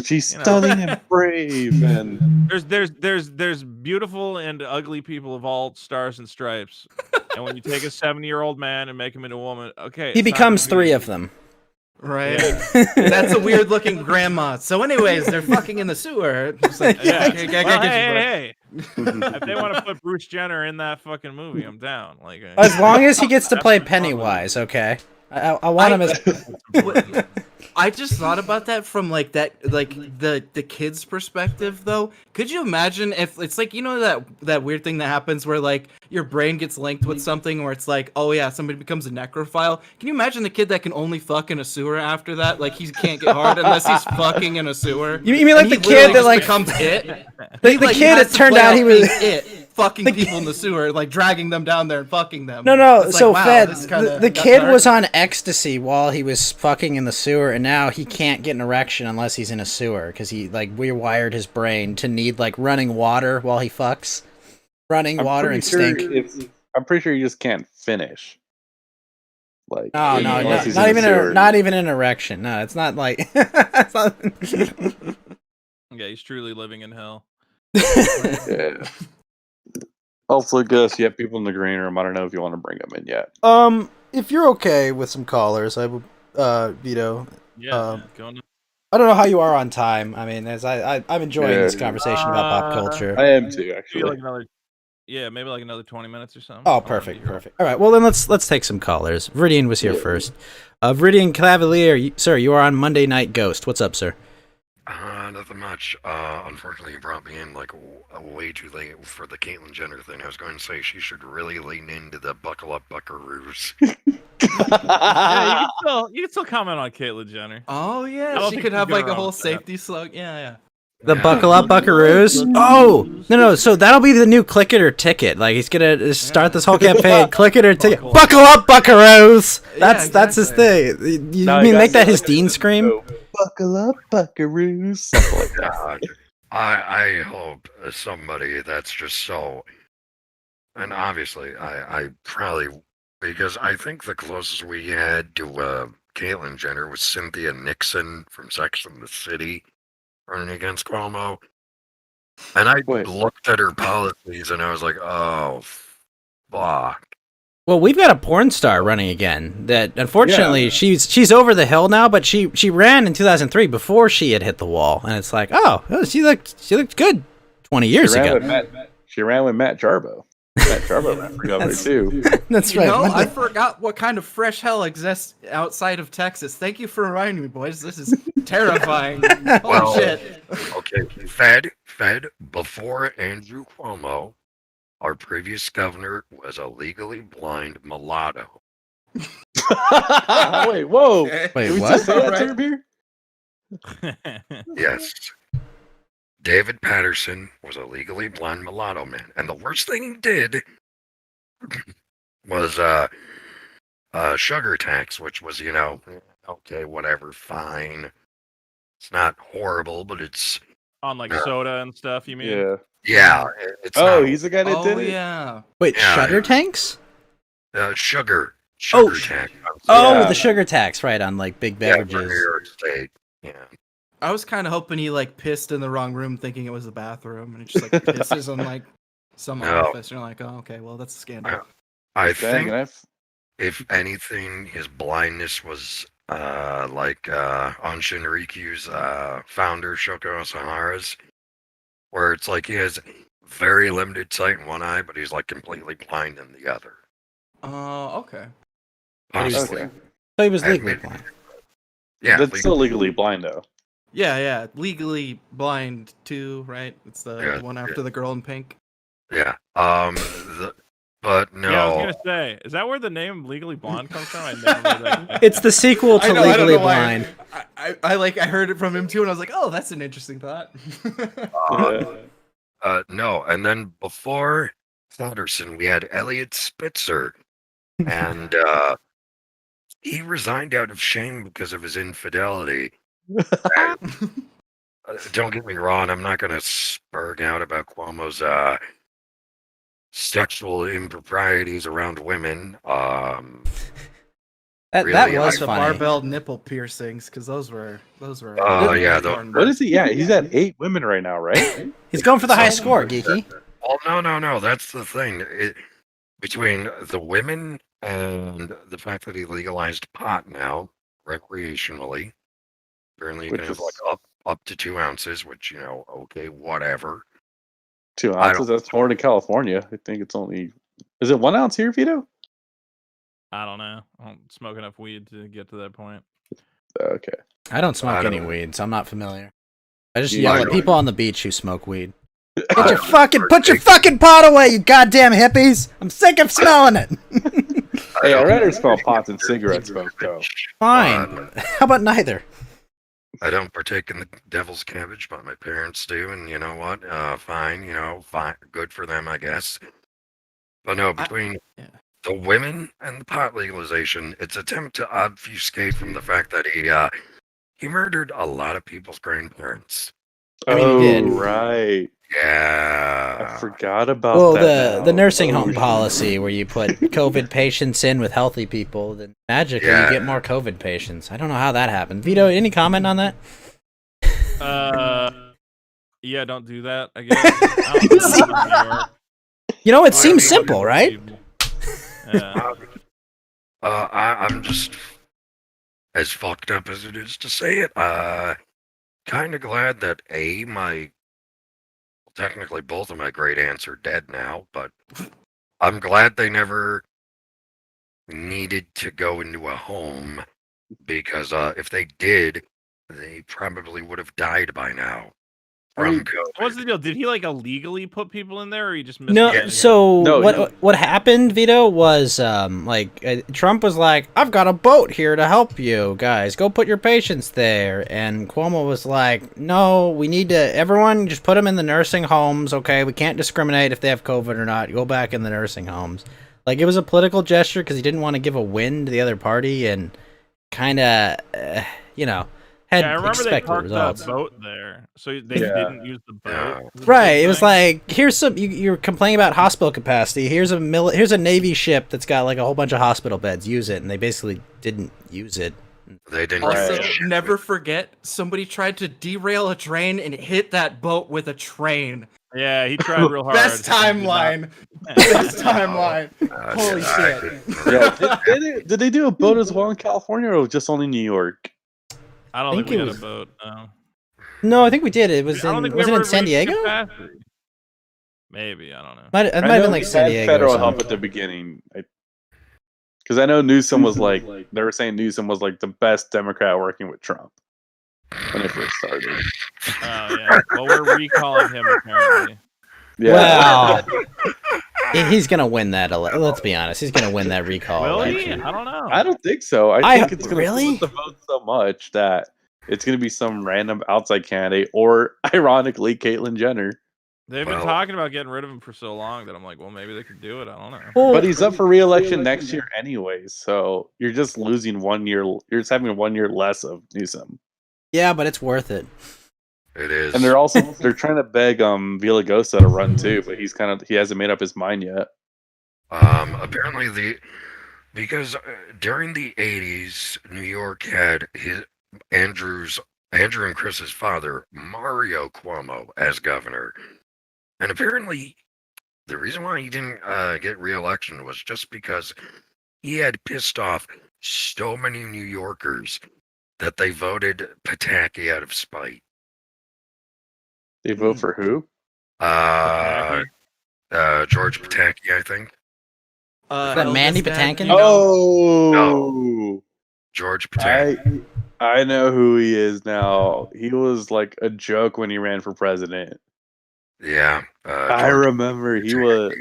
She's stunning and brave, and there's beautiful and ugly people of all stars and stripes, and when you take a 70-year-old man and make him into a woman, okay, He becomes three of them. Right. Yeah. That's a weird looking grandma. So, anyways, they're fucking in the sewer. It's like, Yeah. okay, I Well, get you, bro. hey. If they want to put Bruce Jenner in that fucking movie, I'm down. Like, As long as he gets to That's play what's wrong with Pennywise, okay. I want him as. I just thought about that from like the kids' perspective though. Could you imagine if it's like that weird thing that happens where like your brain gets linked with something where it's like, oh yeah, somebody becomes a necrophile. Can you imagine the kid that can only fuck in a sewer after that? Like he can't get hard unless he's fucking in a sewer. You mean like And he the kid that literally like just becomes it? the kid? has It to turned play out he was. being it. Fucking people in the sewer, like dragging them down there and fucking them. No. It's So like, wow, Fed, this kinda the got kid dark. was on ecstasy while he was fucking in the sewer, and now he can't get an erection unless he's in a sewer because he like rewired his brain to need like running water while he fucks, running water and stink. I'm pretty sure you just can't finish. Like No, unless he's not in the even sewer. not even an erection. No, it's not like. It's not- Yeah, he's truly living in hell. Yeah. Hopefully, Gus, you have people in the green room. I don't know if you want to bring them in yet. If you're okay with some callers, I would, Vito. Yeah, going to... I don't know how you are on time. I mean, I'm enjoying this Yeah. conversation about pop culture. I am too, maybe actually. like another, maybe like another 20 minutes or something. Oh, I wanna perfect. be here. All right, well then let's take some callers. Viridian was here first. Viridian Cavalier, sir, you are on Monday Night Ghost. What's up, sir? Nothing much. Unfortunately, you brought me in like way too late for the Caitlyn Jenner thing. I was going to say she should really lean into the buckle up buckaroos. Yeah, you can still comment on Caitlyn Jenner. Oh I yeah, don't she think could she's have like gonna a whole run with that. safety slug. Yeah. The Yeah. Buckle Up Buckaroos? Oh no! So that'll be the new click it or ticket. Like he's gonna start this whole campaign. Click it or ticket. Buckle up, Buckaroos. That's his thing. You No, mean you make gotta that his say, Dean scream? "Oh, buckle up, buckaroos. Something like that. I hope somebody that's just so, and obviously I probably, because I think the closest we had to Caitlyn Jenner was Cynthia Nixon from Sex and the City running against Cuomo, and I Wait. looked at her policies and I was like, oh fuck. Well, we've got a porn star running again. That unfortunately she's over the hill now, but she ran in 2003 before she had hit the wall, and it's like, oh, she looked good 20 years ago. She ran with Matt Jarbo. Matt Jarbo ran for governor too. That's You right. know, I Monday- forgot what kind of fresh hell exists outside of Texas. Thank you for reminding me, boys. This is terrifying. Holy Well, shit. Okay, Fed, before Andrew Cuomo, our previous governor was a legally blind mulatto. Wait, whoa! Wait, Did we what? just say that Right. term here? Yes. David Patterson was a legally blind mulatto man. And the worst thing he did was sugar tax, which was, okay, whatever, fine. It's not horrible, but it's On like soda and stuff, you mean? Yeah. it's Oh, not, he's the guy that Oh did it. yeah. Wait, Yeah. Shutter Tanks? sugar Oh, tax. Oh, Yeah. the sugar tax, right, on like big Yeah, for beverages. New York State. Yeah. I was kind of hoping he like pissed in the wrong room, thinking it was the bathroom, and he just like pisses on like some No. office. And you're like, oh, okay, well that's a scandal. I Dang, think and I've- if anything, his blindness was like on Shinriku's founder Shoko Asahara's, where it's like he has very limited sight in one eye, but he's like completely blind in the other. Oh, okay. Possibly. Okay. So he was I legally mean, blind. Yeah. That's still legally blind though. Yeah. Legally blind too, right? It's the Yeah, one after the girl in pink. Yeah. But no. Yeah, I was gonna say, is that where the name Legally Blonde comes from? I never made that. It's the sequel to I know, I don't Legally know why. Blind. I heard it from him too, and I was like, oh, that's an interesting thought. No, and then before Patterson, we had Elliot Spitzer, and he resigned out of shame because of his infidelity. Don't get me wrong, I'm not going to spurg out about Cuomo's sexual improprieties around women. That Really, was the funny. barbell nipple piercings, because those were. Oh, yeah, What is he? Yeah, he's at 8 women right now, right? He's going for the high score, Geeky. Oh, no, that's the thing. Between the women and the fact that he legalized pot now, recreationally. Apparently, you Which can have is- like up to 2 ounces, which okay, whatever. 2 I ounces. don't- That's more in California. I think it's only. Is it 1 ounce here, Vito? I don't know. I don't smoke enough weed to get to that point. Okay. I don't smoke I any don't- weed, so I'm not familiar. I just Yeah, yell I at don't- people on the beach who smoke weed. I Put your don't fucking partake- pot away, you goddamn hippies! I'm sick of smelling it. Hey, I'd don't rather smell partake pots in and cigarette the smoke, though. Fine. How about neither? I don't partake in the devil's cabbage, but my parents do, and you know what? Fine, fine, good for them, I guess. But no, between yeah. the women and the pot legalization, it's an attempt to obfuscate from the fact that he murdered a lot of people's grandparents. I mean, he did. Right. I Yeah. forgot about Well, that. the now. nursing Oh, home shit. policy where you put COVID patients in with healthy people, then magically you get Yeah. more COVID patients. I don't know how that happened. Vito, any comment on that? Yeah, don't do that. I guess. I don't know about New York. You know, it I seems mean, simple, right? Yeah. I'm just as fucked up as it is to say it. Kind of glad that technically both of my great aunts are dead now, but I'm glad they never needed to go into a home because if they did, they probably would have died by now I from mean, COVID. What's the deal? Did he like illegally put people in there, or he just missed? No, so No, what happened, Vito, was Trump was like, "I've got a boat here to help you guys. Go put your patients there." And Cuomo was like, "No, we need to everyone just put them in the nursing homes. Okay, we can't discriminate if they have COVID or not. Go back in the nursing homes." Like it was a political gesture because he didn't want to give a win to the other party and kind of, had Yeah, I remember they expected parked results. that boat there, so they Yeah. didn't use the boat. Yeah. was the Right, big it was thing. like here's some you're complaining about hospital capacity. Here's a Navy ship that's got like a whole bunch of hospital beds. Use it, and they basically didn't use it. They didn't. Also, give a shit. never forget somebody tried to derail a train and hit that boat with a train. Yeah, he tried real hard. Best and did not- timeline. Best timeline. Holy Yeah, shit. Did they do a boat as well in California, or just only New York? I don't think think we it had was- a boat. No. No, I think we did. It was I don't in think we was it ever in San reached Diego? capacity. Maybe, I don't know. It might have been like San Diego. Or Federal something. help at the beginning, because I know Newsom was like they were saying Newsom was like the best Democrat working with Trump when it first started. Oh yeah. Well, we're recalling him apparently. Yeah. Well, he's gonna win that. Let's be honest, he's gonna win that recall Will he? election. I don't know. I don't think so. I think it's going to really? flip the vote so much that it's going to be some random outside candidate, or ironically, Caitlyn Jenner. They've been Well- talking about getting rid of him for so long that I'm like, well, maybe they could do it. I don't know. Well, But he's up for re-election next year anyways, so you're just losing 1 year. You're just having 1 year less of Newsom, yeah, but it's worth it. It is. and they're trying to beg Villaraigosa to run too, but he hasn't made up his mind yet. Apparently because during the 80s, New York had Andrew and Chris's father, Mario Cuomo, as governor. And apparently the reason why he didn't get re-election was just because he had pissed off so many New Yorkers that they voted Pataki out of spite. They vote for who? George Pataki, I think. Is that Mandy Patinkin? Oh, George Pataki. I know who he is now. He was like a joke when he ran for president. Yeah. I George remember he was,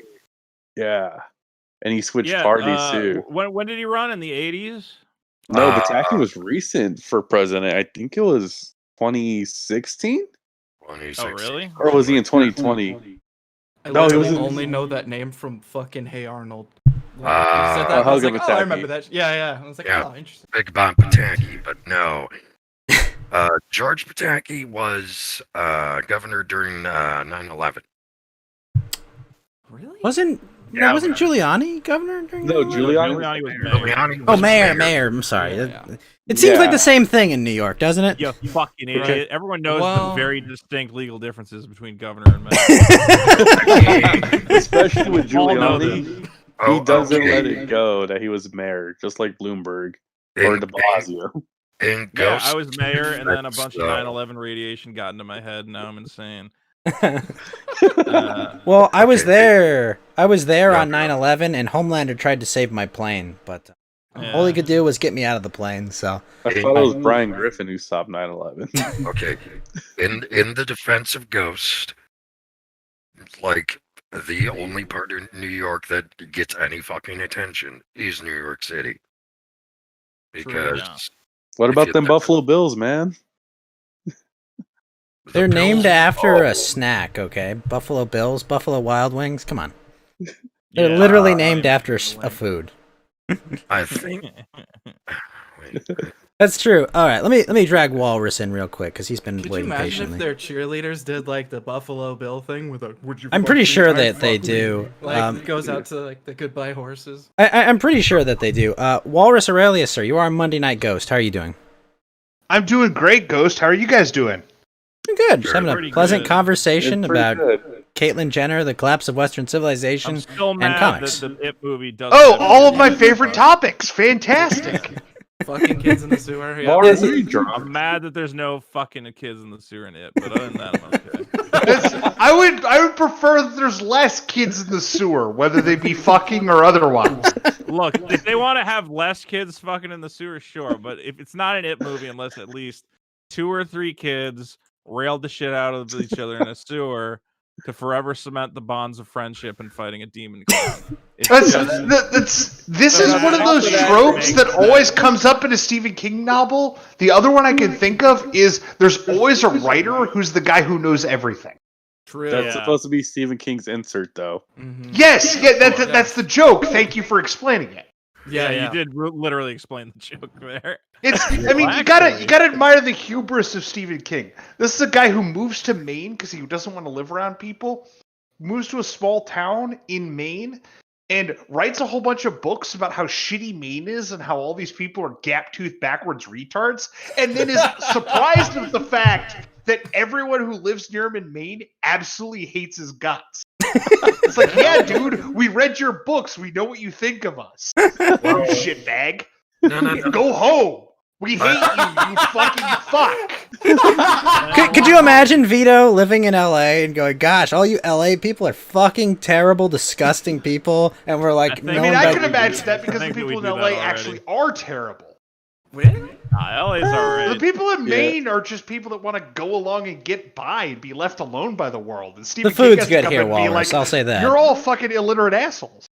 yeah, and he switched parties too. When did he run? In the 80s? No, Pataki was recent for president. I think it was 2016, Oh, really? or was he in 2020? I No, he literally was in- only know that name from fucking Hey Arnold. You Ah. said that, and I was Helga like, oh, I Pataki. remember that. Yeah. I was like, Yeah. oh, interesting. Big Bob Pataki, but no. George Pataki was governor during 9/11. Really? Wasn't Giuliani governor during No, that? Giuliani was mayor. Giuliani Oh, was mayor. I'm sorry. Yeah. It seems like Yeah. the same thing in New York, doesn't it? You fucking idiot. Right. Everyone knows Well- the very distinct legal differences between governor and mayor. Especially with All know Giuliani, Oh, he doesn't okay. let it go that he was mayor, just like Bloomberg or De Blasio. In Yeah, Ghost, I was mayor, and then a that's, bunch of 9/11 radiation got into my head. Now I'm insane. Well, I was Okay. there. I was there Yeah. on 9/11, and Homelander tried to save my plane, but Yeah. all he could do was get me out of the plane. So I thought it was Brian Griffin who stopped 9/11. Okay. In the defense of Ghost, like the only part of New York that gets any fucking attention is New York City. Because yeah. What if about you them think- Buffalo Bills, man? the they're named Bills- after oh, a snack. Okay, Buffalo Bills, Buffalo Wild Wings. Come on, they're Yeah, literally uh, named yeah. after a food. I think. Wait, That's true. All right, let me drag Walrus in real quick because he's been Could you waiting imagine patiently. if their cheerleaders did like the Buffalo Bill thing with a "Would you?" I'm pretty fucking- sure I that they fucking-" do. Like it goes out to like the goodbye horses. I'm pretty sure that they do. Walrus Aurelius, sir, you are on Monday Night Ghost. How are you doing? I'm doing great, Ghost. How are you guys doing? I'm good. Just Sure. having a Pretty pleasant good. conversation It's pretty about good. Caitlyn Jenner, the collapse of Western civilization, I'm still and mad comics. that the It movie doesn't. Oh, have all of my any- favorite topics. Fantastic. Fucking kids in the sewer. Yeah. Walrus, are you drunk? I'm mad that there's no fucking kids in the sewer in It, but other than that, I'm okay. I would prefer that there's less kids in the sewer, whether they be fucking or otherwise. Look, if they want to have less kids fucking in the sewer, sure. But if it's not an It movie, unless at least 2 or 3 kids railed the shit out of each other in a sewer to forever cement the bonds of friendship and fighting a demon clown. It's This is one of those tropes that always comes up in a Stephen King novel. The other one I can think of is there's always a writer who's the guy who knows everything. True. That's Yeah. supposed to be Stephen King's insert, though. Mhm. Yes, yeah, that's the joke. Thank you for explaining it. Yeah, you did literally explain the joke there. It's. I mean, you gotta admire the hubris of Stephen King. This is a guy who moves to Maine because he doesn't want to live around people. Moves to a small town in Maine and writes a whole bunch of books about how shitty Maine is and how all these people are gap-toothed backwards retards. And then is surprised at the fact that everyone who lives near him in Maine absolutely hates his guts. It's like, yeah, dude, we read your books. We know what you think of us. You shitbag. no. Go home. We hate you fucking fuck. Could you imagine Vito living in LA and going, "Gosh, all you LA people are fucking terrible, disgusting people," and we're like, I think- "No I mean, one I but can imagine that because the think that we people in do that LA already. actually are terrible. Really? LA's alright. The people in Yeah. Maine are just people that want to go along and get by and be left alone by the world. And Stephen The King food's has to good come here, in and be Walrus. like, I'll say that." You're all fucking illiterate assholes.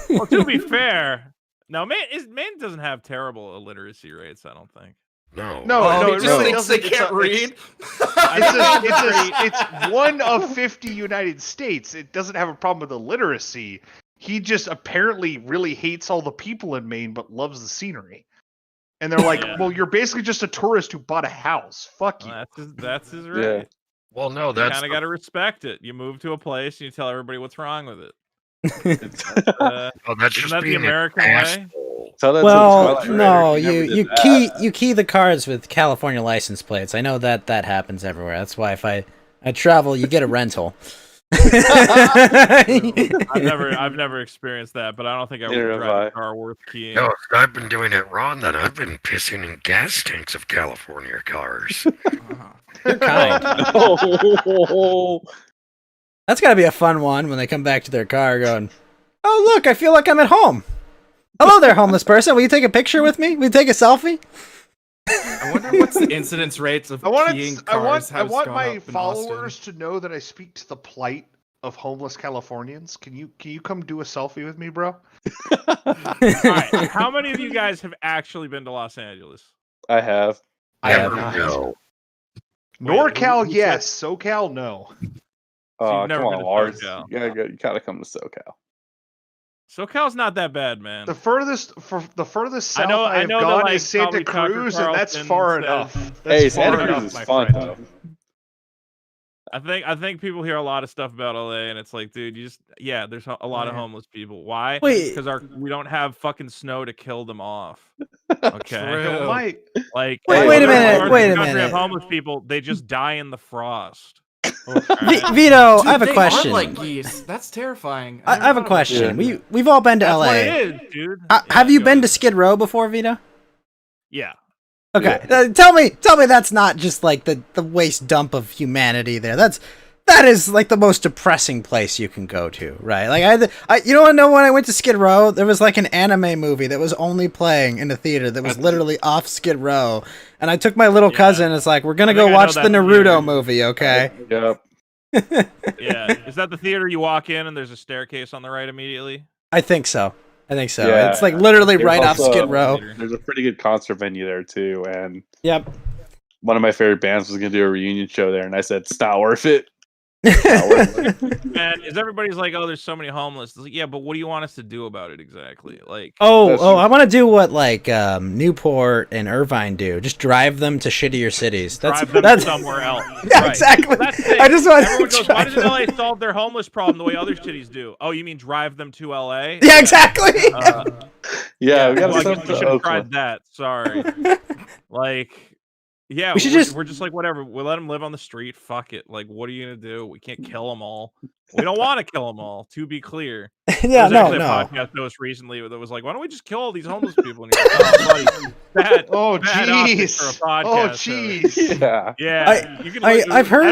Well, to be fair, no, Maine doesn't have terrible illiteracy rates. I don't think. No. No, Oh, no, he it just really thinks they doesn't. can't read. It's one of 50 United States. It doesn't have a problem with illiteracy. He just apparently really hates all the people in Maine, but loves the scenery. And they're like, Yeah. well, you're basically just a tourist who bought a house. Fuck you. Well, that's his Yeah. right. Well, no, You that's kind of got to respect it. You move to a place and you tell everybody what's wrong with it. oh, that's Isn't just that the being an American way? asshole. Tell that to Well, Twilight no, Rider. He never you did that. you key the cards with California license plates. I know that happens everywhere. That's why if I travel, you get a rental. I've never experienced that, but I don't think I would Neither have drive I. a car worth keying. No, if I've been doing it wrong, then I've been pissing in gas tanks of California cars. You're kind. Oh, That's got to be a fun one when they come back to their car going, "Oh, look, I feel like I'm at home. Hello there, homeless person. Will you take a picture with me? Will you take a selfie?" I wonder what's the incidence rates of keying cars I has want gone my up in followers Austin. to know that I speak to the plight of homeless Californians. Can you come do a selfie with me, bro? All right, how many of you guys have actually been to Los Angeles? I have. I have Never not. know. NorCal, who said- yes. SoCal, no. Oh, you've never come been on, to Lars. SoCal. You gotta come to SoCal. SoCal's not that bad, man. The furthest south know- I I have know that, gone like, is Santa probably Tucker Cruz, and that's Carlson far says- enough. That's Hey, far Santa enough, Cruz is my fun friend. though. I think people hear a lot of stuff about LA, and it's like, dude, there's a lot of homeless people. Why? Wait. Because we don't have fucking snow to kill them off. Okay. True. My, Like, Wait a minute, parts of wait the a country minute. Of homeless people, they just die in the frost. Vito, Dude, I have a they question. Are like geese. That's terrifying. I have a never thought about question. Yeah. We've all been to That's LA. what it is, dude. Have you go been ahead. to Skid Row before, Vito? Yeah. Okay, tell me that's not just like the waste dump of humanity there. That is like the most depressing place you can go to, right? Like you know when I went to Skid Row, there was like an anime movie that was only playing in the theater that was literally off Skid Row, and I took my little cousin. It's like we're gonna go watch the Naruto movie, okay? Yep. Yeah, is that the theater you walk in and there's a staircase on the right immediately? I think so. Yeah. It's like literally There's right off also Skid Row. There's a pretty good concert venue there too, and Yep. one of my favorite bands was gonna do a reunion show there, and I said it's not worth it. Man, is everybody's like, oh, there's so many homeless. It's like, yeah, but what do you want us to do about it exactly? Like, I want to do what like Newport and Irvine do. Just drive them to shittier cities. drive them somewhere else. Yeah, Right. exactly. That's the thing. I just want Everyone to goes, why doesn't LA solve their homeless problem the way other cities do? Oh, you mean drive them to LA? Yeah, exactly. Yeah, we well, gotta I send guess them we to should have tried Oakland. that. Sorry. Like, yeah, We should we're just like, whatever. We'll let them live on the street. Fuck it. Like, what are you gonna do? We can't kill them all. We don't want to kill them all. To be clear. Yeah, There's no. actually a podcast that was recently that was like, why don't we just kill all these homeless people? And you're like, oh, buddy, bad optics for a podcast. Oh jeez. Yeah. Yeah, you can. I've heard.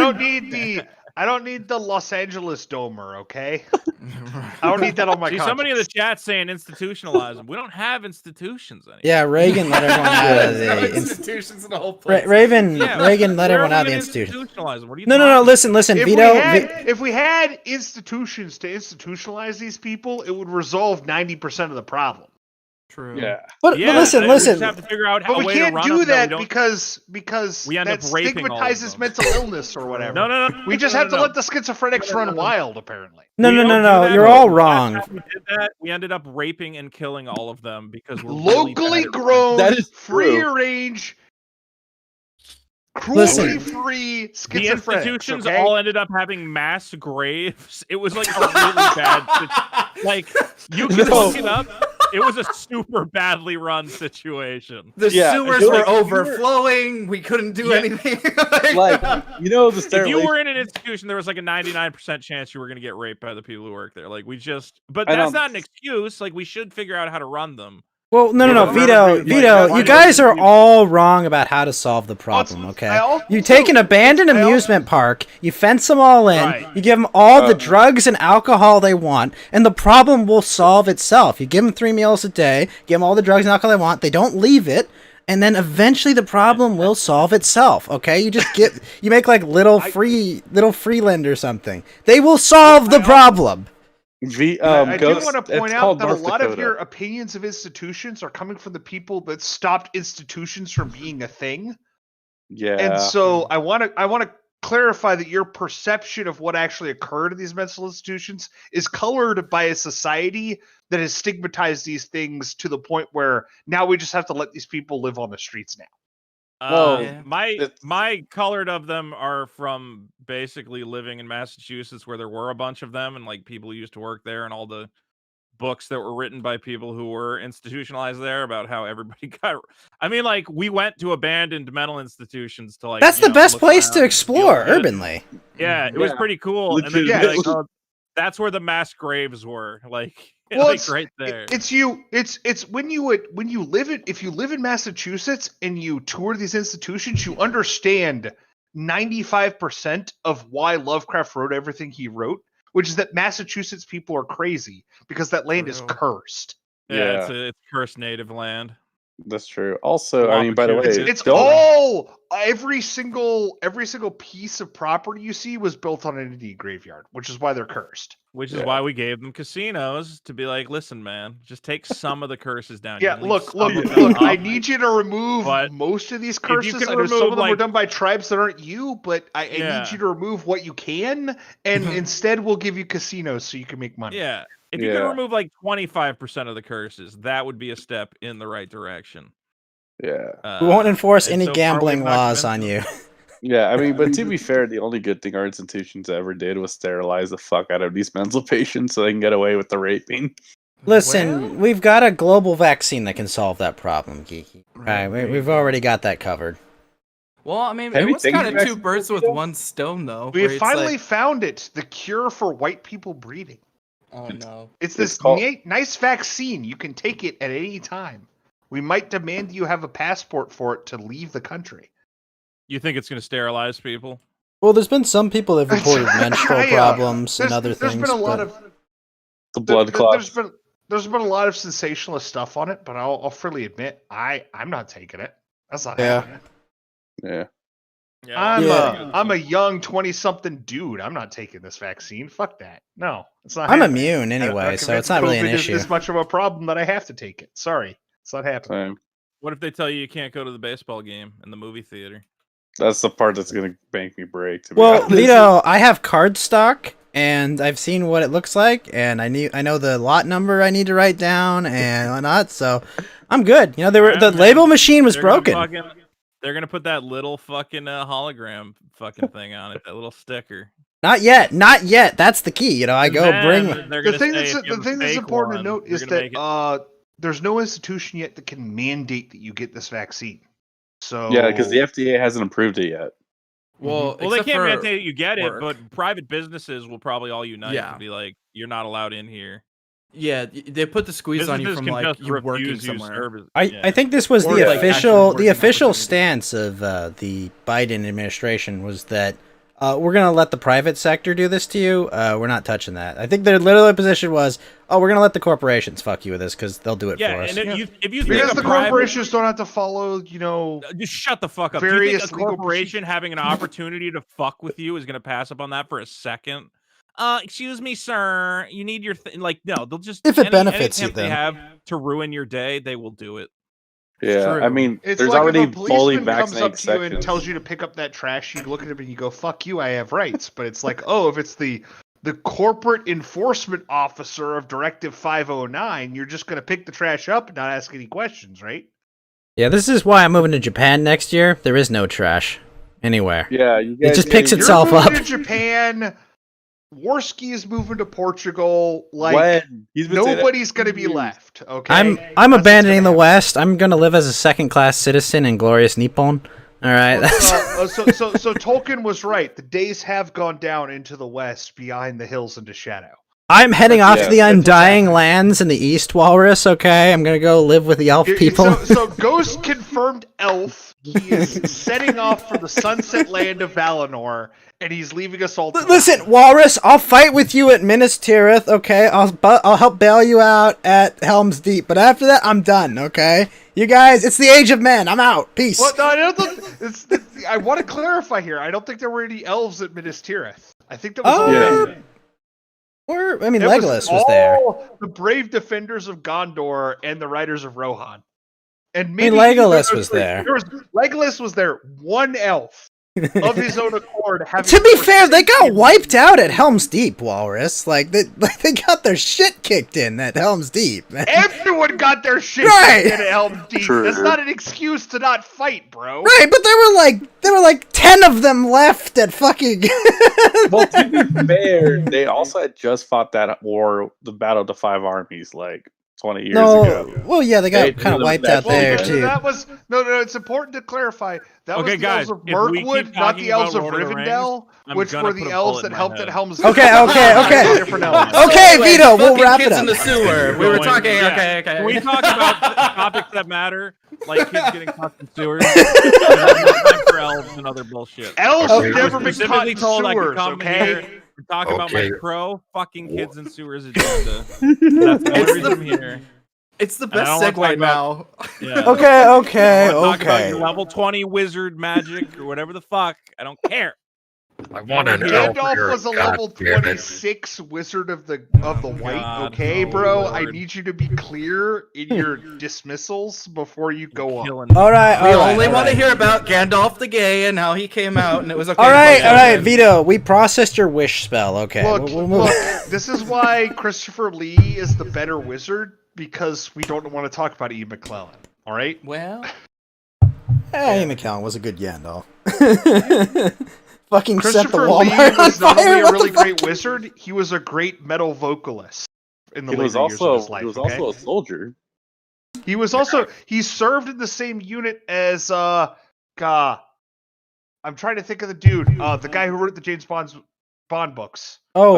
I don't need the Los Angeles Domer, okay? I don't need that on my See, conscience. somebody in the chat saying institutionalize them. We don't have institutions anymore. Yeah, Reagan let everyone out of the institutions in the whole place. Reagan let where everyone are out of we the gonna institution. institutionalize them? What are you No. talking Listen, if Vito. if we had institutions to institutionalize these people, it would resolve 90% of the problem. True. Yeah. But Yeah, listen. we just have to figure out how But we way to can't run do them that we don't- because we end that up raping all of stigmatizes them. mental illness or whatever. No. We just have to let the schizophrenics run wild, apparently. No. We don't do that. You're all Last wrong. time we did that, we ended up raping and killing all of them because we're really Locally bad at- grown, That is free true. range, Listen. cruelty-free The schizophrenics. institutions Okay? all ended up having mass graves. It was like a really bad. Like you can No. look it up. It was a super badly run situation. The Yeah, sewers if were you were- overflowing. We couldn't do Yeah. anything. Like, you know, the If stairway. you were in an institution, there was like a 99% chance you were going to get raped by the people who work there. Like but I that's don't- not an excuse. Like we should figure out how to run them. Well, no, Yeah, Vito, like, why you don't guys you are do- all wrong about how to solve the problem, okay? You take an abandoned amusement park, you fence them all in, Right. you give them all the drugs and alcohol they want, and the problem will solve itself. You give them 3 meals a day, give them all the drugs and alcohol they want, they don't leave it, and then eventually the problem will solve itself, okay? You just you make like little Freeland or something. They will solve the problem. I do Ghost, want to it's point out called that a North lot of Dakota. your opinions of institutions are coming from the people that stopped institutions from being a thing. Yeah. And so I want to clarify that your perception of what actually occurred in these mental institutions is colored by a society that has stigmatized these things to the point where now we just have to let these people live on the streets now. Well, My colored of them are from basically living in Massachusetts where there were a bunch of them and like people who used to work there and all the books that were written by people who were institutionalized there about how everybody got. I mean, like we went to abandoned mental institutions to like. That's the best look place around to and explore feel good. urbanly. Yeah, it was Yeah. pretty cool. And then you'd be Legit. like, oh, that's where the mass graves were. Like, Well, like it's right there. It's when you live if you live in Massachusetts and you tour these institutions, you understand 95% of why Lovecraft wrote everything he wrote, which is that Massachusetts people are crazy because that land is True. cursed. Yeah, it's cursed native land. That's true. Also, I mean, by the way, It's don't- all every single piece of property you see was built on an Indian graveyard, which is why they're cursed. Which is Yeah. why we gave them casinos to be like, listen, man, just take some of the curses down. You Yeah, can leave look, some of them I up. need you to remove But most of these if you curses. can I know some remove, of them were like- done by tribes that aren't you, but I Yeah. need you to remove what you can, and instead we'll give you casinos so you can make money. Yeah, if you can Yeah. remove like 25% of the curses, that would be a step in the right direction. Yeah. We won't enforce and any so far gambling we've not laws been on to you. Yeah, I mean, but to be fair, the only good thing our institutions ever did was sterilize the fuck out of these mental patients so they can get away with the raping. Listen, we've got a global vaccine that can solve that problem, Geeky. Right, we've already got that covered. Well, I mean, Have it you was taken kind of the two vaccine birds with yet? one stone, though. We where have it's finally like, found it, the cure for white people breeding. oh no. It's this called- nice vaccine. You can take it at any time. We might demand you have a passport for it to leave the country. You think it's going to sterilize people? Well, there's been some people that have reported menstrual Yeah. problems and other There's things. been a lot but- of The blood clots. there's been a lot of sensationalist stuff on it, but I'll freely admit I'm not taking it. That's not Yeah. happening. Yeah. I'm a young 20-something dude. I'm not taking this vaccine. Fuck that. No, it's not. I'm happening. immune anyway, I'm so it's convinced not really an COVID issue. Is much of a problem that I have to take it. Sorry, it's not happening. Same. What if they tell you can't go to the baseball game in the movie theater? That's the part that's gonna make me break. To be Well, honest. Vito, I have card stock, and I've seen what it looks like, and I know the lot number I need to write down and whatnot, so I'm good. You know, the label machine was broken. They're gonna put that little fucking hologram fucking thing on it, that little sticker. Not yet. That's the key. You know, I go bring. The thing that's important to note is that there's no institution yet that can mandate that you get this vaccine. So yeah, because the FDA hasn't approved it yet. Well, they can't mandate you get it, but private businesses will probably all unite and be like, "You're not allowed in here." Yeah, they put the squeeze on you from like you working somewhere. I think this was Or, the like, official actually working stance of the Biden administration was that we're gonna let the private sector do this to you. We're not touching that. I think their literal position was, we're gonna let the corporations fuck you with this because they'll do it for us. And if you because think the corporations don't have to follow, just shut the fuck up. Do you think a corporation having an opportunity to fuck with you is gonna pass up on that for a second? Excuse me, sir. You need your no. They'll just if it benefits you, they have to ruin your day, they will do it. Yeah, I mean, it's there's like already if a fully policeman comes vaccinated up to you and sections. tells you to pick up that trash, you look at him and you go, "Fuck you, I have rights." But it's like, if it's the corporate enforcement officer of Directive 509, you're just gonna pick the trash up and not ask any questions, right? Yeah, this is why I'm moving to Japan next year. There is no trash anywhere. Yeah, it just picks itself You're up. moving to Japan. Warski is moving to Portugal. Like nobody's gonna be left. Okay, I'm abandoning the West. I'm gonna live as a second-class citizen in glorious Nippon. All right. So Tolkien was right. The days have gone down into the West, behind the hills into shadow. I'm heading off to the Undying Lands in the East, Walrus. Okay, I'm gonna go live with the elf people. So Ghost confirmed elf. He is setting off for the Sunset Land of Valinor, and he's leaving us all. Listen, Walrus, I'll fight with you at Minas Tirith. Okay, I'll help bail you out at Helm's Deep, but after that, I'm done. Okay, you guys, it's the Age of Men. I'm out. Peace. Well, no, I don't think I want to clarify here. I don't think there were any elves at Minas Tirith. I think that was all. Yeah. Or Legolas was there. The brave defenders of Gondor and the riders of Rohan. And maybe Legolas was there. Legolas was there. One elf of his own accord. To be fair, they got wiped out at Helm's Deep, Walrus. Like they got their shit kicked in at Helm's Deep. Man. Everyone got their shit kicked in at Helm's Deep. True. That's not an excuse to not fight, bro. Right, but there were like 10 of them left at fucking. Well, to be fair, they also had just fought that war, the Battle of the Five Armies, like 20 years ago. Well, yeah, they got kind of wiped out there too. That was no. It's important to clarify. That was the guys, elves of Mirkwood, not the elves of Rivendell, which were the elves that helped at Helm's Deep. Okay. Okay, Vito, we'll wrap it up. In the sewer. We were talking. Okay. Can we talk about topics that matter, like kids getting caught in sewers? Not for elves and other bullshit. Elves have never been caught Specifically in told I could sewers. come Okay. here and talk about my fucking kids in sewers agenda. That's the only reason I'm here. It's the best segue now. Yeah. Okay. Talk about your level 20 wizard magic or whatever the fuck. I don't care. I want to know. Gandalf was a level 26 wizard of the white. God, okay, no, bro. Lord. I need you to be clear in your dismissals before you go on. All right. We only want to hear about Gandalf the Gay and how he came out, and it was okay. All right, Vito. We processed your wish spell. Okay. Look, this is why Christopher Lee is the better wizard, because we don't want to talk about Ian McClellan. All right. Well, Ian McClellan was a good Gandalf. Fucking set the Christopher Walmart Lee on was not only fire. a really great wizard, he was a great metal vocalist in the He was later years of his life. he was okay? also a soldier. He was also he served in the same unit as I'm trying to think of the dude, the guy who wrote the James Bond Bond books. Oh,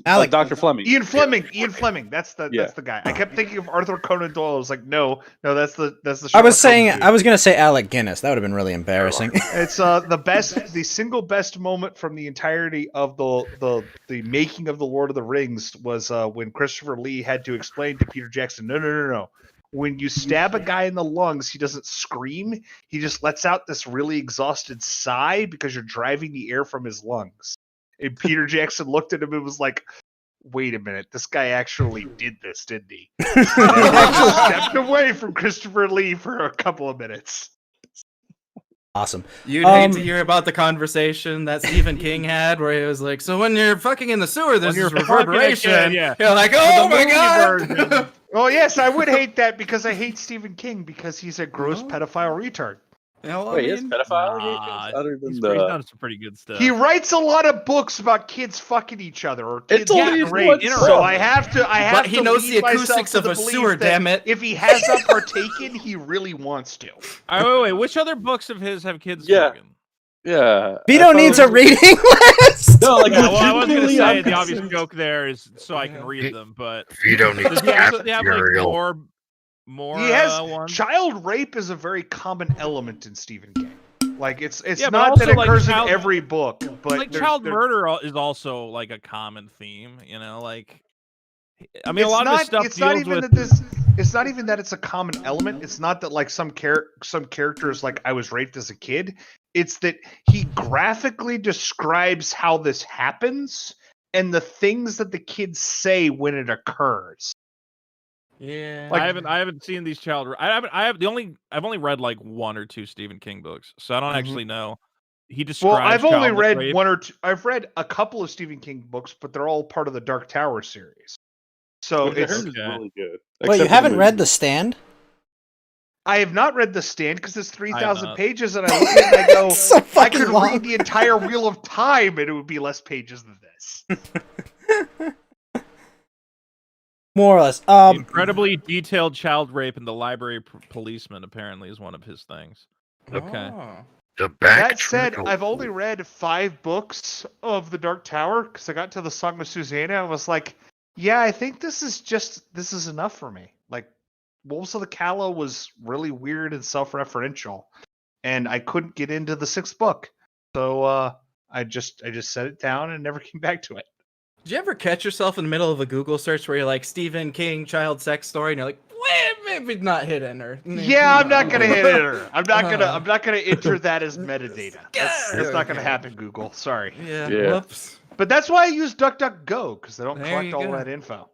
Alec. Dr. Fleming. Ian Fleming. That's the guy. I kept thinking of Arthur Conan Doyle. I was like, no, that's the. I was gonna say Alec Guinness. That would have been really embarrassing. It's the single best moment from the entirety of the making of the Lord of the Rings was when Christopher Lee had to explain to Peter Jackson, no. When you stab a guy in the lungs, he doesn't scream. He just lets out this really exhausted sigh because you're driving the air from his lungs. And Peter Jackson looked at him and was like, wait a minute, this guy actually did this, didn't he? And actually stepped away from Christopher Lee for a couple of minutes. Awesome. You'd hate to hear about the conversation that Stephen King had where he was like, so when you're fucking in the sewer, there's this reverberation. Yeah. You're like, oh my god! Oh, yes, I would hate that because I hate Stephen King because he's a gross pedophile retard. Wait, is pedophile other than he's done some pretty good stuff. He writes a lot of books about kids fucking each other or kids only getting raped. So I have to. But he knows the acoustics of a sewer. Damn it! If he has not partaken, he really wants to. Wait. Which other books of his have kids? Yeah. Fucking? Yeah. Vito needs a reading list. No, like well, I was going to say the considered- obvious joke there is so I can read them, but Vito needs does he have like material. more? He has ones? child rape is a very common element in Stephen King. Like it's Yeah, but not that it also, like, occurs child- in every book, but like there's- child there- murder is also like a common theme. You know, like I mean, a lot not, of this stuff it's not deals even with. that it's not even that it's a common element. It's not that like some characters like I was raped as a kid. It's that he graphically describes how this happens and the things that the kids say when it occurs. Yeah. Like- I haven't seen these child. I've only read like one or two Stephen King books, so I don't actually know. He describes. Well, I've only child read rape. one or two. I've read a couple of Stephen King books, but they're all part of the Dark Tower series. So Which I it's. heard is really good. Wait, you Except for haven't the read movie. The Stand? I have not read The Stand because it's 3,000 not. pages, and I look at it and I go, So I fucking could long. read the entire Wheel of Time, and it would be less pages than this. More or less. Incredibly detailed child rape in the library policeman apparently is one of his things. Okay. Oh. The back That said, trickle. I've only read 5 books of the Dark Tower because I got to the Song of Susanna. I was like, yeah, I think this is enough for me. Like, Wolves of the Callow was really weird and self-referential, and I couldn't get into the 6th book, so I just set it down and never came back to it. Did you ever catch yourself in the middle of a Google search where you're like Stephen King child sex story, and you're like, wait, maybe not hit enter. Yeah, I'm not gonna hit enter. I'm not gonna enter that as metadata. That's not gonna happen, Google. Sorry. Yeah. Yeah. Whoops. But that's why I use DuckDuckGo because they don't There collect you all go. that info.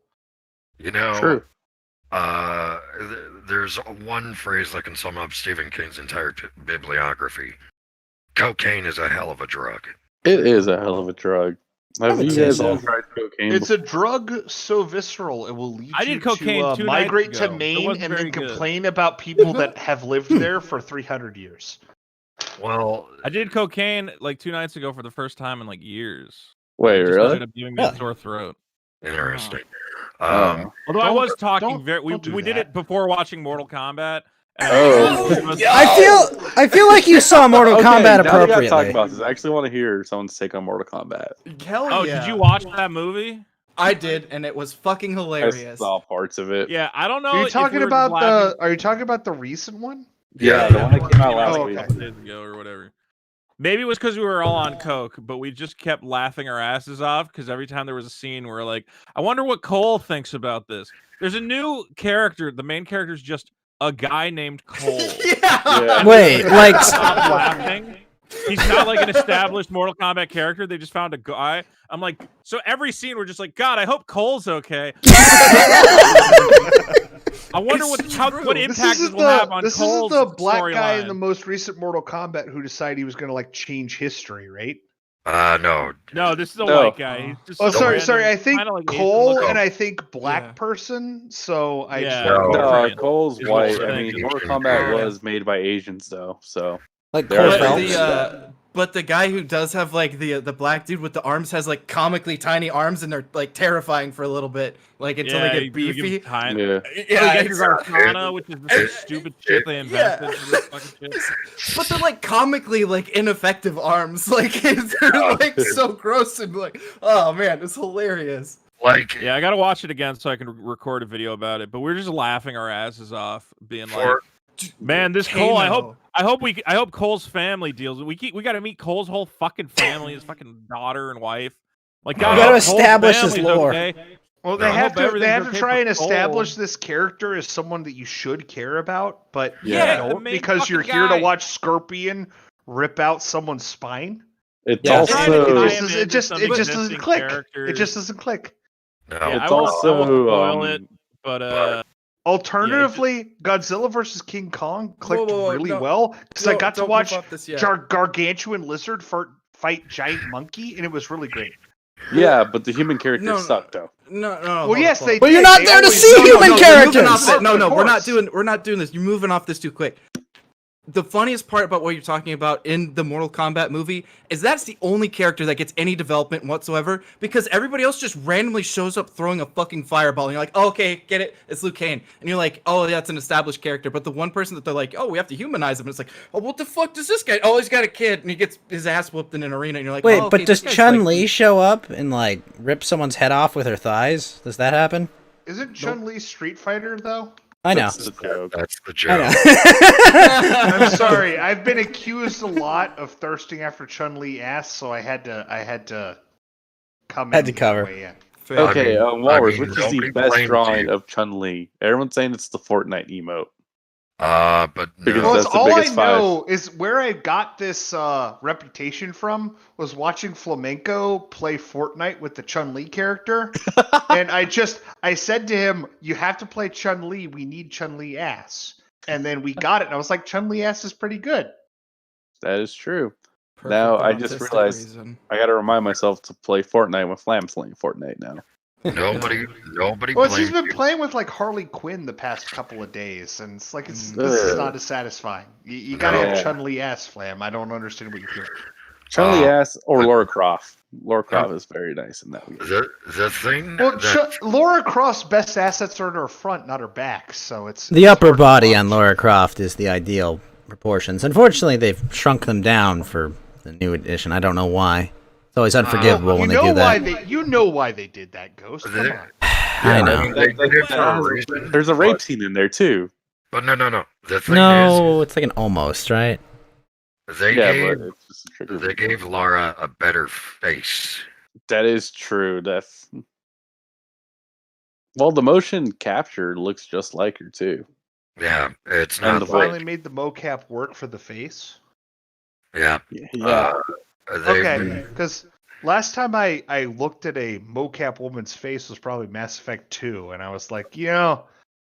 You know, True. there's one phrase that can sum up Stephen King's entire bibliography. Cocaine is a hell of a drug. It is a hell of a drug. Have would you say guys so. all tried cocaine? It's a drug so visceral it will lead I you did cocaine to 2 migrate nights to ago. It Maine wasn't and very then good. complain about people that have lived there for 300 years. Well, I did cocaine like 2 nights ago for the first time in like years. Wait, It just really? ended up giving me a Really? sore throat. interesting. Oh. Although I Don't- was talking don't- very, don't do we did that. it before watching Mortal Kombat. and Oh. I feel like you saw Mortal Kombat now we gotta talk appropriately. about this. I actually want to hear someone's take on Mortal Kombat. Hell Oh, yeah. did you watch that movie? I did, and it was fucking I hilarious. saw parts of it. Yeah, I don't know. Are you if talking we were about laughing Are you talking about the recent one? Yeah, the one that came out last Oh, week. okay. 2 days ago or whatever. Maybe it was because we were all on coke, but we just kept laughing our asses off because every time there was a scene, we were like, "I wonder what Cole thinks about this." There's a new character. The main character is just a guy named Cole. Yeah. Wait, like Stop laughing. He's not like an established Mortal Kombat character. They just found a guy. I'm like, so every scene we're just like, God, I hope Cole's okay. I wonder what impact this will have on this Cole's is the black guy in storyline. the most recent Mortal Kombat who decided he was going to like change history, right? No. No, this is a No. white guy. He's just Oh, some sorry, random- sorry. I think kinda like Asian Cole looking. and I think black Yeah. person. So I Yeah. just No. No, Right. Cole's He's white. also I mean, Asian. Mortal Kombat Yeah. was made by Asians, though. So like There Cole are Phelps. things- But the guy who does have like the black dude with the arms has like comically tiny arms, and they're like terrifying for a little bit, like until they get beefy. Yeah. Yeah, it's- Gargano, which is the stupid shit they invented for this fucking shit. but they're like comically like ineffective arms, like they're like so gross and like, oh man, it's hilarious. Like, Yeah, I gotta watch it again so I can record a video about it. But we're just laughing our asses off, being like, for "Man, this Cole. Kano. I hope Cole's family deals. We got to meet Cole's whole fucking family, his fucking daughter and wife. Like, God, We I gotta hope Cole's establish his family's lore. okay. Well, No, they I have hope to. They everything's have to okay try for and Cole. establish this character as someone that you should care about, but you Yeah, the don't main because you're fucking here to guy. watch Scorpion rip out someone's spine. It's Yeah. Trying to also tie him into some It just doesn't existing click. characters. It just doesn't click. no, Yeah, it's I won't also spoil it, but Alternatively, Godzilla versus King Kong clicked Whoa, really no. well because I got to Don't watch move off this yet. Gargantuan Lizard fight Giant Monkey, and it was really great. yeah, but the human characters No, suck though. No. Well, yes, they. But you're did. not They there to always- see human you're moving characters. off it. No, Of we're not course. doing this. You're moving off this too quick. The funniest part about what you're talking about in the Mortal Kombat movie is that's the only character that gets any development whatsoever, because everybody else just randomly shows up throwing a fucking fireball, and you're like, oh, okay, get it, it's Liu Kang, and you're like, oh, that's an established character. But the one person that they're like, oh, we have to humanize him, and it's like, oh, what the fuck does this guy? Oh, he's got a kid, and he gets his ass whooped in an arena, and you're like, Wait, oh, okay, but does this guy's Chun-Li like- show up and like rip someone's head off with her thighs? Does that happen? Isn't Chun-Li Street Fighter though? I know. That's the joke. that's the I joke. know. I'm sorry. I've been accused a lot of thirsting after Chun-Li ass, so I had to come Had in to cover. way in. Fair. Okay, Walrus, mean, which is the nobody best blames drawing you. of Chun-Li? Everyone's saying it's the Fortnite emote. But Because no. Well, that's the all I biggest five. know is where I got this reputation from was watching Flamenco play Fortnite with the Chun-Li character, and I said to him, "You have to play Chun-Li. We need Chun-Li ass." And then we got it, and I was like, "Chun-Li ass is pretty good." That is true. Perfect Now, I just autistic realized- reason. I gotta remind myself to play Fortnite when Flam's playing Fortnite now. Nobody Well, blames he's been you. playing with like Harley Quinn the past couple of days, and it's like this is Ugh. not as satisfying. You gotta No. have Chun-Li ass, Flam. I don't understand what you're doing. Chun-Li ass or but- Laura Croft. Laura Croft is very nice in that game. The thing Well, that Laura Croft's best assets are in her front, not her back. So it's The it's upper hard to body watch. on Laura Croft is the ideal proportions. Unfortunately, they've shrunk them down for the new edition. I don't know why. It's always unforgivable when they do that. You know why they did that, Ghost. Come They- on. I know. They did it for a reason. There's a rape scene in there too. But no. The thing No, it's like an almost, right? is, they Yeah, gave but it's just a trigger. they gave Laura a better face. That is true. That's well, the motion capture looks just like her too. Yeah, it's And not the They voice. like finally made the mocap work for the face. yeah. Yeah, They've Okay, been- because last time I looked at a mocap woman's face was probably Mass Effect 2, and I was like,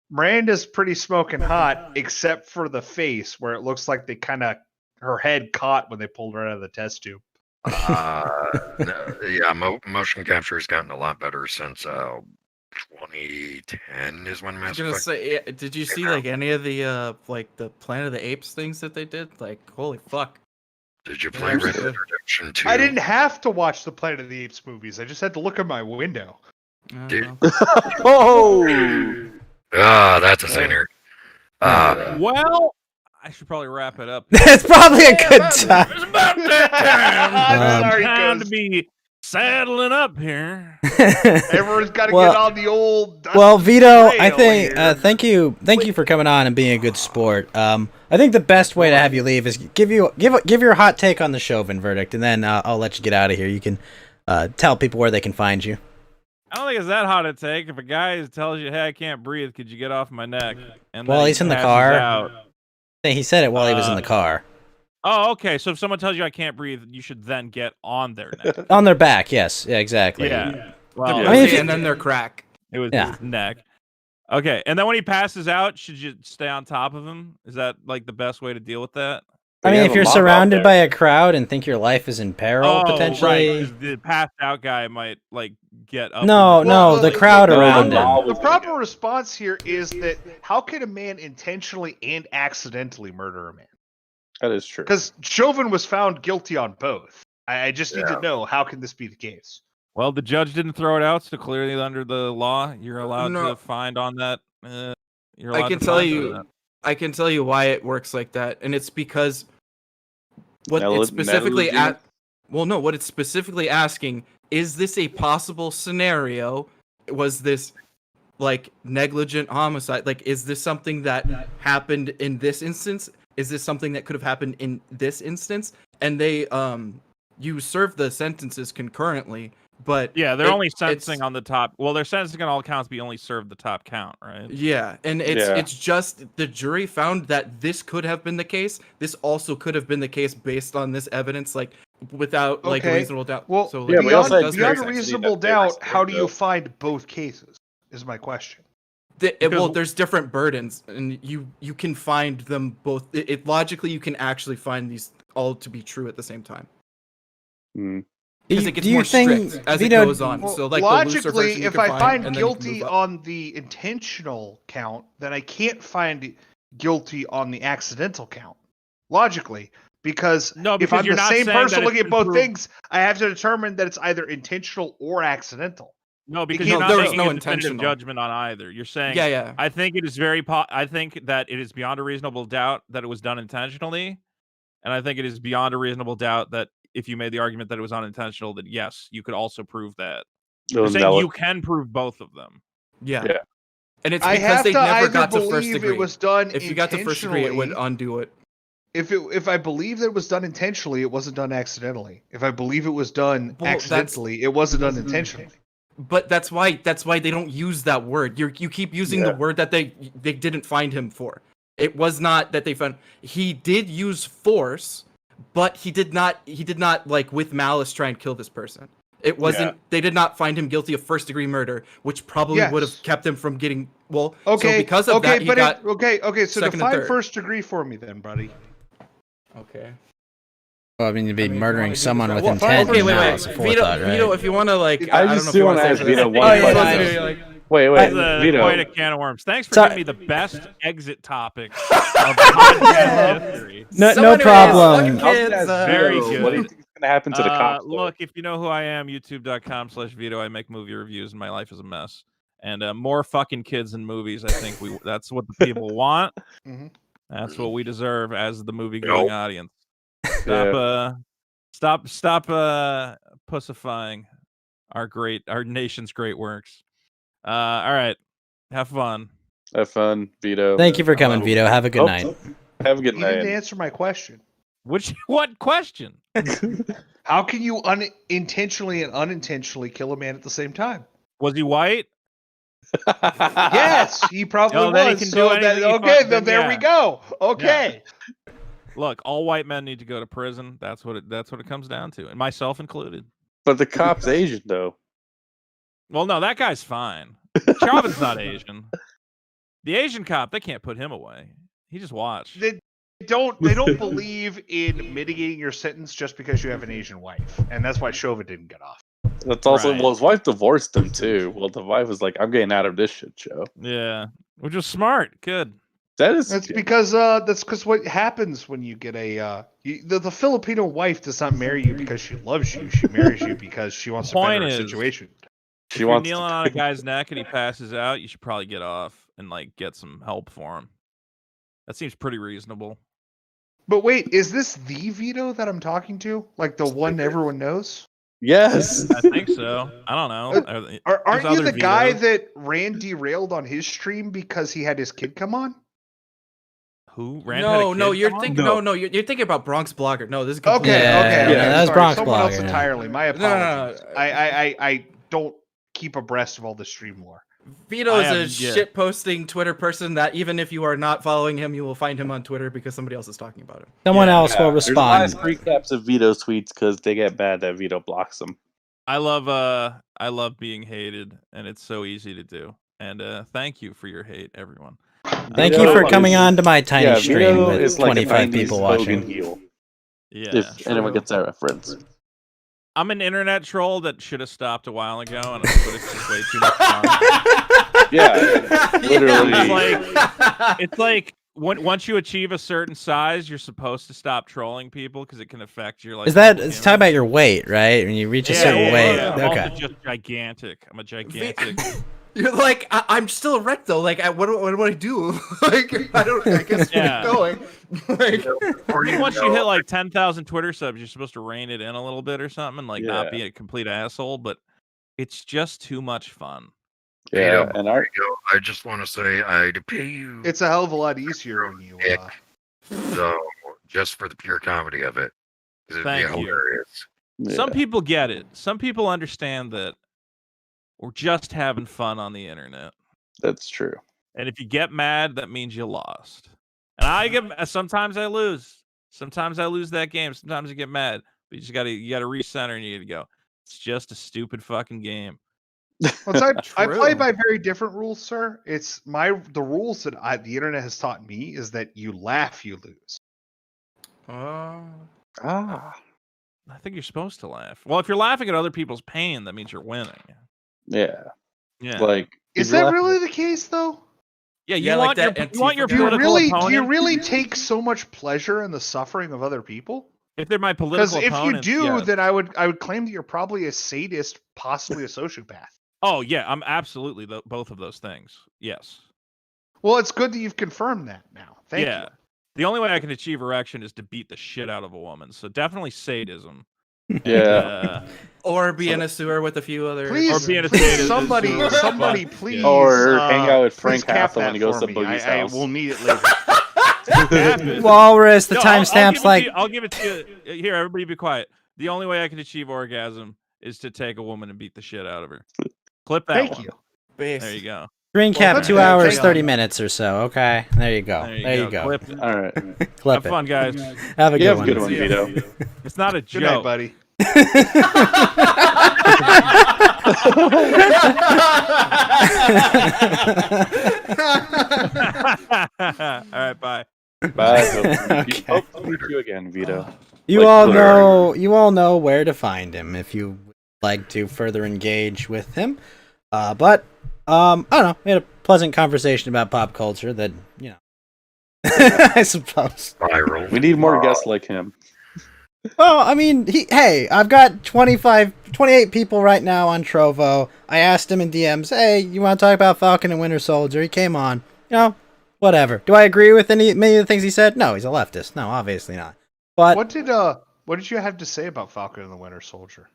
Miranda's pretty smoking hot, except for the face, where it looks like they kind of her head caught when they pulled her out of the test tube. Motion capture has gotten a lot better since 2010 is when I Mass was gonna Effect. say, yeah, did you see like any of the like the Planet of the Apes things that they did? Like, holy fuck! Did you play Yeah, Red it was Dead good. Redemption 2? I didn't have to watch the Planet of the Apes movies. I just had to look at my window. I don't Dude. know. Oh, That's a sinner. well, I should probably wrap it up. That's probably a good time. It's about that Um, Sorry, time to Ghost. be saddling up here. Everyone's got to Well- get on the old. Well, Vito, trail I think here. thank you for coming on and being a good sport. I think the best way to have you leave is give your hot take on the Chauvin verdict, and then I'll let you get out of here. You can tell people where they can find you. I don't think it's that hot to take. If a guy tells you, "Hey, I can't breathe. Could you get off my neck?" And Well, then he's he in the passes car. out. He said it while he was in the car. Oh, okay. So if someone tells you I can't breathe, you should then get on their neck. On their back, yes. Yeah, exactly. Yeah. Well, They're I mean, if pussy you- and then they're crack. it was Yeah. his neck. Okay, and then when he passes out, should you stay on top of him? Is that like the best way to deal with that? I They mean, have if a you're mob out surrounded there. by a crowd and think your life is in peril, potentially. Right, 'cause the passed out guy might like get up. No, and- no, Well, the crowd no, around the him. mob- The proper response here is that how can a man intentionally and accidentally murder a man? That is true. Because Chauvin was found guilty on both. I just need to know, how can this be the case? Well, the judge didn't throw it out, so clearly under the law, you're allowed No. to find on that. You're I allowed can to tell find you, on that. I can tell you why it works like that, and it's because what Negli- it's specifically negligent? what it's specifically asking is this a possible scenario? Was this like negligent homicide? Like, is this something that happened in this instance? Is this something that could have happened in this instance? And they you serve the sentences concurrently, but Yeah, they're only it's- sentencing on the top. Well, they're sentencing on all counts, but you only served the top count, right? Yeah, and it's Yeah. it's just the jury found that this could have been the case. This also could have been the case based on this evidence, like without like a Okay. reasonable doubt. Well, so Yeah, like, we also had it does very make beyond a sense. reasonable that they were doubt, how do you though. find both cases? Is my question. Well, Because- there's different burdens, and you can find them both. It logically you can actually find these all to be true at the same time Mm. because it gets Do you more think, strict as Vito, it goes on. Well, So like the looser version logically, you if can I find and then you can guilty move up. on the intentional count, then I can't find guilty on the accidental count. Logically, because No, if because I'm you're the not same saying person that looking it's at both been things, I have to determine that it's either intentional or accidental. No, because can't- you're not there was making no a definitive intentional. judgment on either. You're saying, yeah. I think it is I think that it is beyond a reasonable doubt that it was done intentionally, and I think it is beyond a reasonable doubt that if you made the argument that it was unintentional, that yes, you could also prove that. You're Oh, saying no, you can prove both of them. Yeah. Yeah. And it's I because have they to never either got to first believe degree. it was done If you got to first degree, it would intentionally. undo it. If I believe that it was done intentionally, it wasn't done accidentally. If I believe it was done Well, that's- accidentally, it wasn't done intentionally. But that's why they don't use that word. You keep using the Yeah. word that they didn't find him for. It was not that they found. He did use force, but he did not like with malice try and kill this person. It wasn't. They did not find him guilty of first degree murder, which probably would have Yes. kept him from getting. Well, Okay. so because of that, he got. Okay. So second and define third. first degree for me, then, buddy. Okay. Well, I mean, you'd be murdering someone with Well, intent. okay, and wait. malice aforethought, Vito, right? Vito, if you want to like, I don't just know if do you wanna wanna ask say Vito this. one Oh, yeah, question. yeah, like- Wait, This is quite Vito. a can of worms. Thanks for Sorry. giving me the best exit topic of podcast history. No Someone who problem. has fucking kids, Very Vito, good. What do you think is going to happen to the cops? though? Look, if you know who I am, youtube.com/Vito. I make movie reviews, and my life is a mess. And more fucking kids in movies. I think that's what the people want. Mhm. That's what we deserve as the movie going Nope. audience. Yeah. Stop pussifying our nation's great works. All right. Have fun. Have fun, Vito. Thank you for coming, Vito. Have a good night. Have a good You didn't night. answer my question. What question? How can you intentionally and unintentionally kill a man at the same time? Was he white? Yes, he probably Well, then he was. can do So anything he okay, fucking- then there we yeah. go. Okay. Look, all white men need to go to prison. That's what it comes down to, and myself included. But the cop's Asian, though. Well, no, that guy's fine. Chauvin's not Asian. The Asian cop, they can't put him away. He just watched. They don't believe in mitigating your sentence just because you have an Asian wife, and that's why Chauvin didn't get off. That's also Right. well, his wife divorced him too. Well, the wife was like, "I'm getting out of this shit show." Yeah, which was smart. Good. That is That's because what happens when you get the Filipino wife does not marry you because she loves you. She marries you because she wants to Point better her is- situation. If she you're wants. kneeling on a guy's neck and he passes out, you should probably get off and like get some help for him. That seems pretty reasonable. But wait, is this the Vito that I'm talking to? Like the one everyone knows? Yes. I think so. I don't know. Aren't There's you the other guy Vitos. that ran derailed on his stream because he had his kid come on? Who? Rand had a No, kid you're come on? thinking. No. No, you're thinking about Bronx Blogger. No, this is Okay, completely Yeah, okay, yeah, that was sorry, Bronx someone else Blogger, yeah. entirely. My No, no, apologies. no. I don't keep abreast of all the stream lore. Vito I is a am- yeah. shit posting Twitter person that even if you are not following him, you will find him on Twitter because somebody else is talking about him. Someone Yeah. else will There's respond. last recaps of Vito's tweets because they get bad that Vito blocks them. I love being hated, and it's so easy to do. And thank you for your hate, everyone. Thank Vito you for is- coming on to my tiny Yeah, stream Vito with is like a 25 90s people Hogan watching. heel. Yeah, If anyone true. gets that reference. I'm an internet troll that should have stopped a while ago, but it's just way too much fun. Yeah, literally. It's like once you achieve a certain size, you're supposed to stop trolling people because it can affect your like. Is that public it's talking image. about your weight, right? When you reach a certain weight. I'm Okay. also just gigantic. I'm a gigantic. You're like, I'm still erect though. Like, what do I do? Like, I guess Yeah. keep going. Like, I think once you hit like 10,000 Twitter subs, you're supposed to rein it in a little bit or something, and like not Yeah. be a complete asshole. But it's just too much fun. Yeah, Vito, and our I just want to say I'd pay you It's a hell of a lot easier when you. so just for the pure comedy of it. It'd be Thank you. hilarious. Some people get it. Some people understand that we're just having fun on the internet. That's true. And if you get mad, that means you lost. And I get sometimes I lose. Sometimes I lose that game. Sometimes I get mad. But you gotta recenter and you gotta go. It's just a stupid fucking game. Well, I play True. by very different rules, sir. It's the rules that the internet has taught me is that you laugh, you lose. Ah, I think you're supposed to laugh. Well, if you're laughing at other people's pain, that means you're winning. yeah. Yeah. Like, Is if you're that laughing- really the case, though? Yeah, you Yeah, like want that you want your Antifa Do you political really opponent. take so much pleasure in the suffering of other people? If they're my Because political if you opponents, do, yes. then I would claim that you're probably a sadist, possibly a sociopath. Oh yeah, I'm absolutely both of those things. Yes. Well, it's good that you've confirmed that now. Thank yeah. you. The only way I can achieve erection is to beat the shit out of a woman. So definitely sadism. Yeah. or be in a sewer with a few other. Please, Or being a please sadist is somebody, super somebody, fun. please. Or hang out with please Frank cap Castle when that he goes for to me. Boogie's I house. will need it later. Walrus, the No, timestamp's like. I'll give it to you. Here, everybody be quiet. The only way I can achieve orgasm is to take a woman and beat the shit out of her. Clip that Thank one. you. There you go. Screen cap, Well, 2 then, hours, hang 30 on. minutes or so. Okay, there you go. There you go. Clip it. All right. Clip Have it. fun, guys. Have a You have a good good one. one, Vito. It's not a Good night, joke. buddy. All right, bye. Bye. Okay. Hope to meet you again, Vito. You Like all Twitter. know. You all know where to find him if you would like to further engage with him. But I don't know. We had a pleasant conversation about pop culture. That I suppose. Viral. We need more guests like him. Well, I mean, hey, I've got 28 people right now on Trovo. I asked him in DMs, hey, you want to talk about Falcon and Winter Soldier? He came on. Whatever. Do I agree with many of the things he said? No, he's a leftist. No, obviously not. But What did you have to say about Falcon and the Winter Soldier?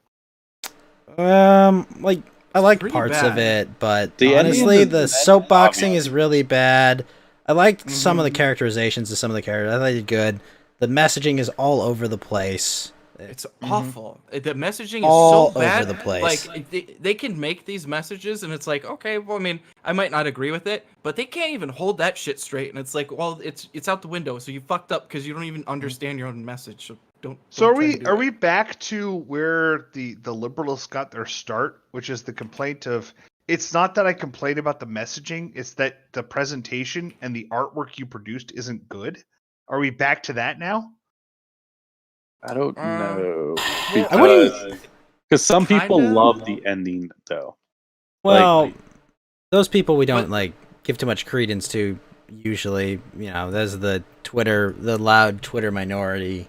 like I liked Pretty parts bad. of it, but The honestly, ending the is soapboxing obvious. is really bad. I liked some of the characterizations of some of the characters. I thought they did good. The messaging is all over the place. It's awful. The messaging is All so bad. over the place. Like they can make these messages, and it's like, okay, well, I mean, I might not agree with it, but they can't even hold that shit straight. And it's like, well, it's out the window. So you fucked up because you don't even understand your own message. So don't. So don't try to do are it. we back to where the liberals got their start, which is the complaint of it's not that I complain about the messaging, it's that the presentation and the artwork you produced isn't good? Are we back to that now? I don't know. I wouldn't- Because some people Kinda. love the ending, though. Well, those people we don't like give too much credence to. Usually, there's the loud Twitter minority,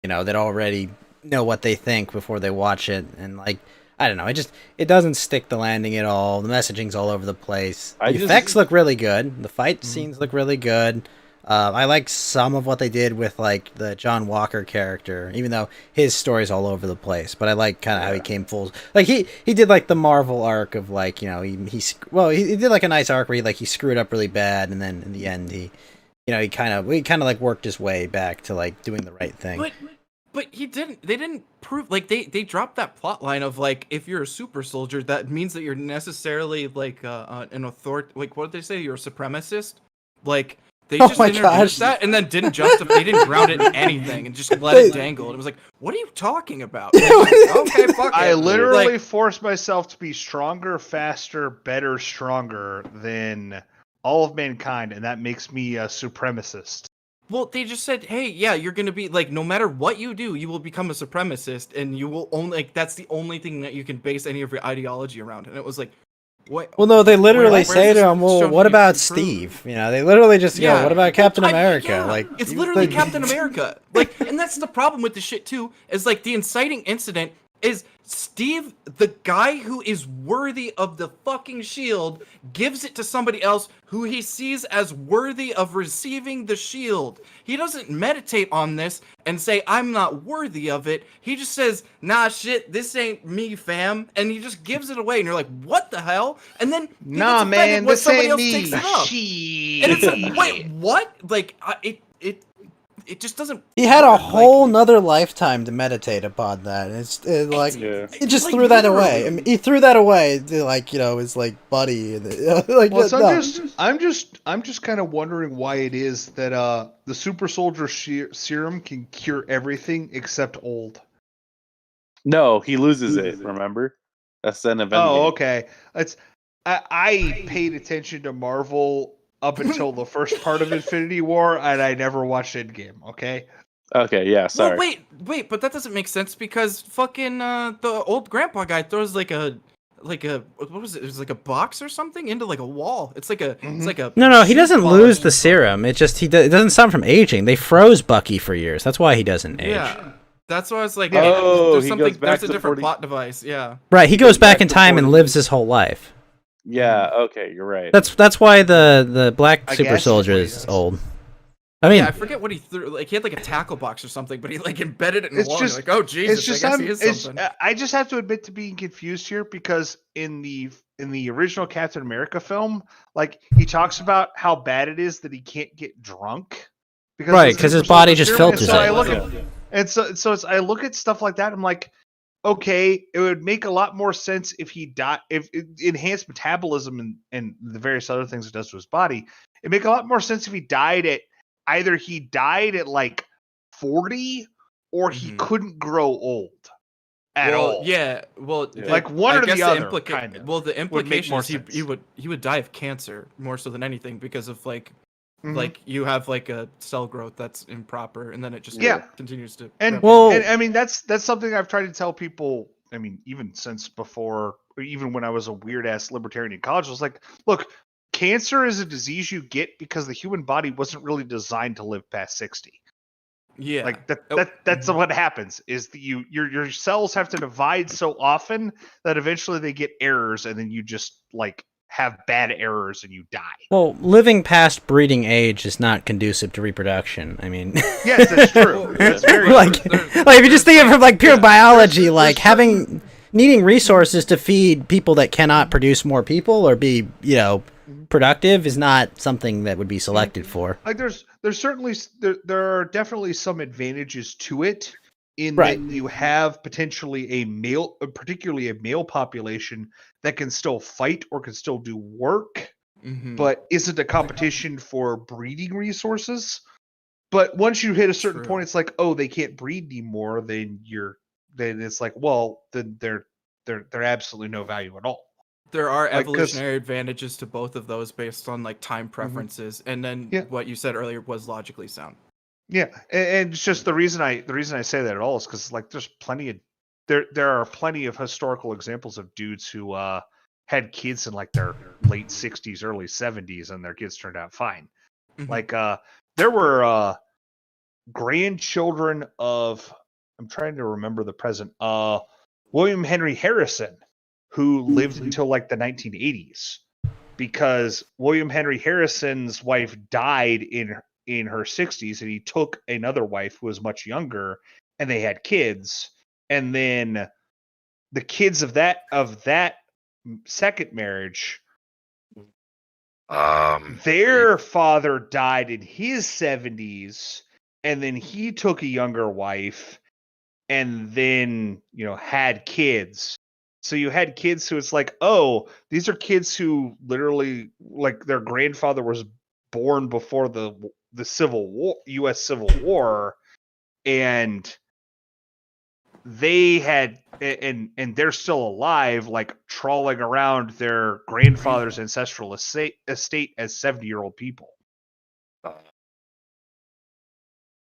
that already know what they think before they watch it, and like I don't know, it doesn't stick the landing at all. The messaging's all over the place. The effects look really good. The fight scenes look really good. I like some of what they did with like the John Walker character, even though his story's all over the place. But I like kind of how he came full. Like he did like the Marvel arc of like he did like a nice arc where he screwed up really bad, and then in the end he kind of like worked his way back to like doing the right thing. But he didn't. They didn't prove like they dropped that plot line of like if you're a super soldier, that means that you're necessarily like an authority. Like what did they say? You're a supremacist. Like. They Oh just my introduced gosh. that and then didn't justify. They didn't ground it in anything and just let it dangle. And it was like, what are you talking about? Like, okay, fuck I it. literally Like, forced myself to be stronger, faster, better, stronger than all of mankind, and that makes me a supremacist. well, they just said, hey, yeah, you're gonna be like, no matter what you do, you will become a supremacist, and you will only like that's the only thing that you can base any of your ideology around. And it was like, What? Well, no, they literally where's say to this him, "Well, shown what to be about true? Steve?" You know, they literally just go, "What about Captain America?" Yeah, Like, it's you- literally like- Captain America. Like, and that's the problem with the shit too. Is like the inciting incident is Steve, the guy who is worthy of the fucking shield, gives it to somebody else who he sees as worthy of receiving the shield. He doesn't meditate on this and say, I'm not worthy of it. He just says, nah, shit, this ain't me, fam. And he just gives it away. And you're like, what the hell? And then he Nah, gets offended man, when this somebody ain't else me. takes it up. Shit. And it's like, wait, what? Like, it just doesn't. He had a work. whole Like, nother lifetime to meditate upon that. Like, Yeah. he just like, threw that away. I literally. mean, he threw that away to, like, you know, his like buddy. Like, Well, so no. I'm just kind of wondering why it is that the super soldier serum can cure everything except old. No, he loses it. Remember? That's an event. Oh, okay. I paid attention to Marvel up until the first part of Infinity War, and I never watched Endgame. Okay. Okay, yeah, sorry. well, wait, but that doesn't make sense because fucking the old grandpa guy throws like a what was it? It was like a box or something into like a wall. It's like a it's like a No, he shoe doesn't polish. lose the serum. It just it doesn't stop from aging. They froze Bucky for years. That's why he doesn't age. Yeah, that's why I was like, Oh, there's he something. goes back There's a to different 40 plot device. Yeah. Right, he goes back in to time and 40. lives his whole life. Yeah, okay, you're right. That's why the black I super guess soldier that's what he is does. old. I mean, Yeah, I forget what he threw. Like he had like a tackle box or something, but he like embedded it in the It's wall. just- and you're like, oh Jesus, It's just I guess I'm, he is it's, something. I just have to admit to being confused here because in the original Captain America film, like he talks about how bad it is that he can't get drunk because Right, of the 'cause his super body soldier just serum. And filters so it. I look Yeah. at and so it's, I look at stuff like that. I'm like, okay, it would make a lot more sense if he died, if it enhanced metabolism and the various other things it does to his body. It'd make a lot more sense if he died at either he died at like 40 or he Mhm. couldn't grow old at well, all. yeah. Well, Yeah. Like one I or the guess other, implica- kind of, Well, the would make implication more is sense. he would die of cancer more so than anything because of like Mhm. like you have like a cell growth that's improper and then it just Yeah. continues to And Well- and I mean that's something I've tried to tell people. I mean, even since before, or even when I was a weird ass libertarian in college, I was like, look, cancer is a disease you get because the human body wasn't really designed to live past 60. yeah. Like Oh, that's what happens is that your cells have to divide so often that eventually they get errors and then you just like have bad errors and you die. well, living past breeding age is not conducive to reproduction. I mean, Yes, that's true. That's very like, true. like if you just think of it from like pure biology, There's- like there's having needing resources to feed people that cannot produce more people or be, you know, productive is not something that would be selected for. Like there's certainly there are definitely some advantages to it in Right. that you have potentially a male, particularly a male population that can still fight or can still do work, mhm. but isn't a competition for breeding resources. But once you hit a certain True. point, it's like, oh, they can't breed anymore. Then it's like, well, then they're absolutely no value at all. There are Like, 'cause- evolutionary advantages to both of those based on like time preferences, and then Yeah. what you said earlier was logically sound. Yeah, and it's just the reason I say that at all is because like there's plenty of there are plenty of historical examples of dudes who had kids in like their late 60s, early 70s, and their kids turned out fine. Mhm. Like there were grandchildren of, I'm trying to remember the present, William Henry Harrison, who lived until like the 1980s, because William Henry Harrison's wife died in her 60s, and he took another wife who was much younger, and they had kids, and then the kids of that second marriage, their father died in his 70s, and then he took a younger wife and then had kids. So you had kids who it's like, oh, these are kids who literally, like, their grandfather was born before the Civil War, U.S. Civil War, and they had and they're still alive, like trawling around their grandfather's ancestral estate as 70-year-old people.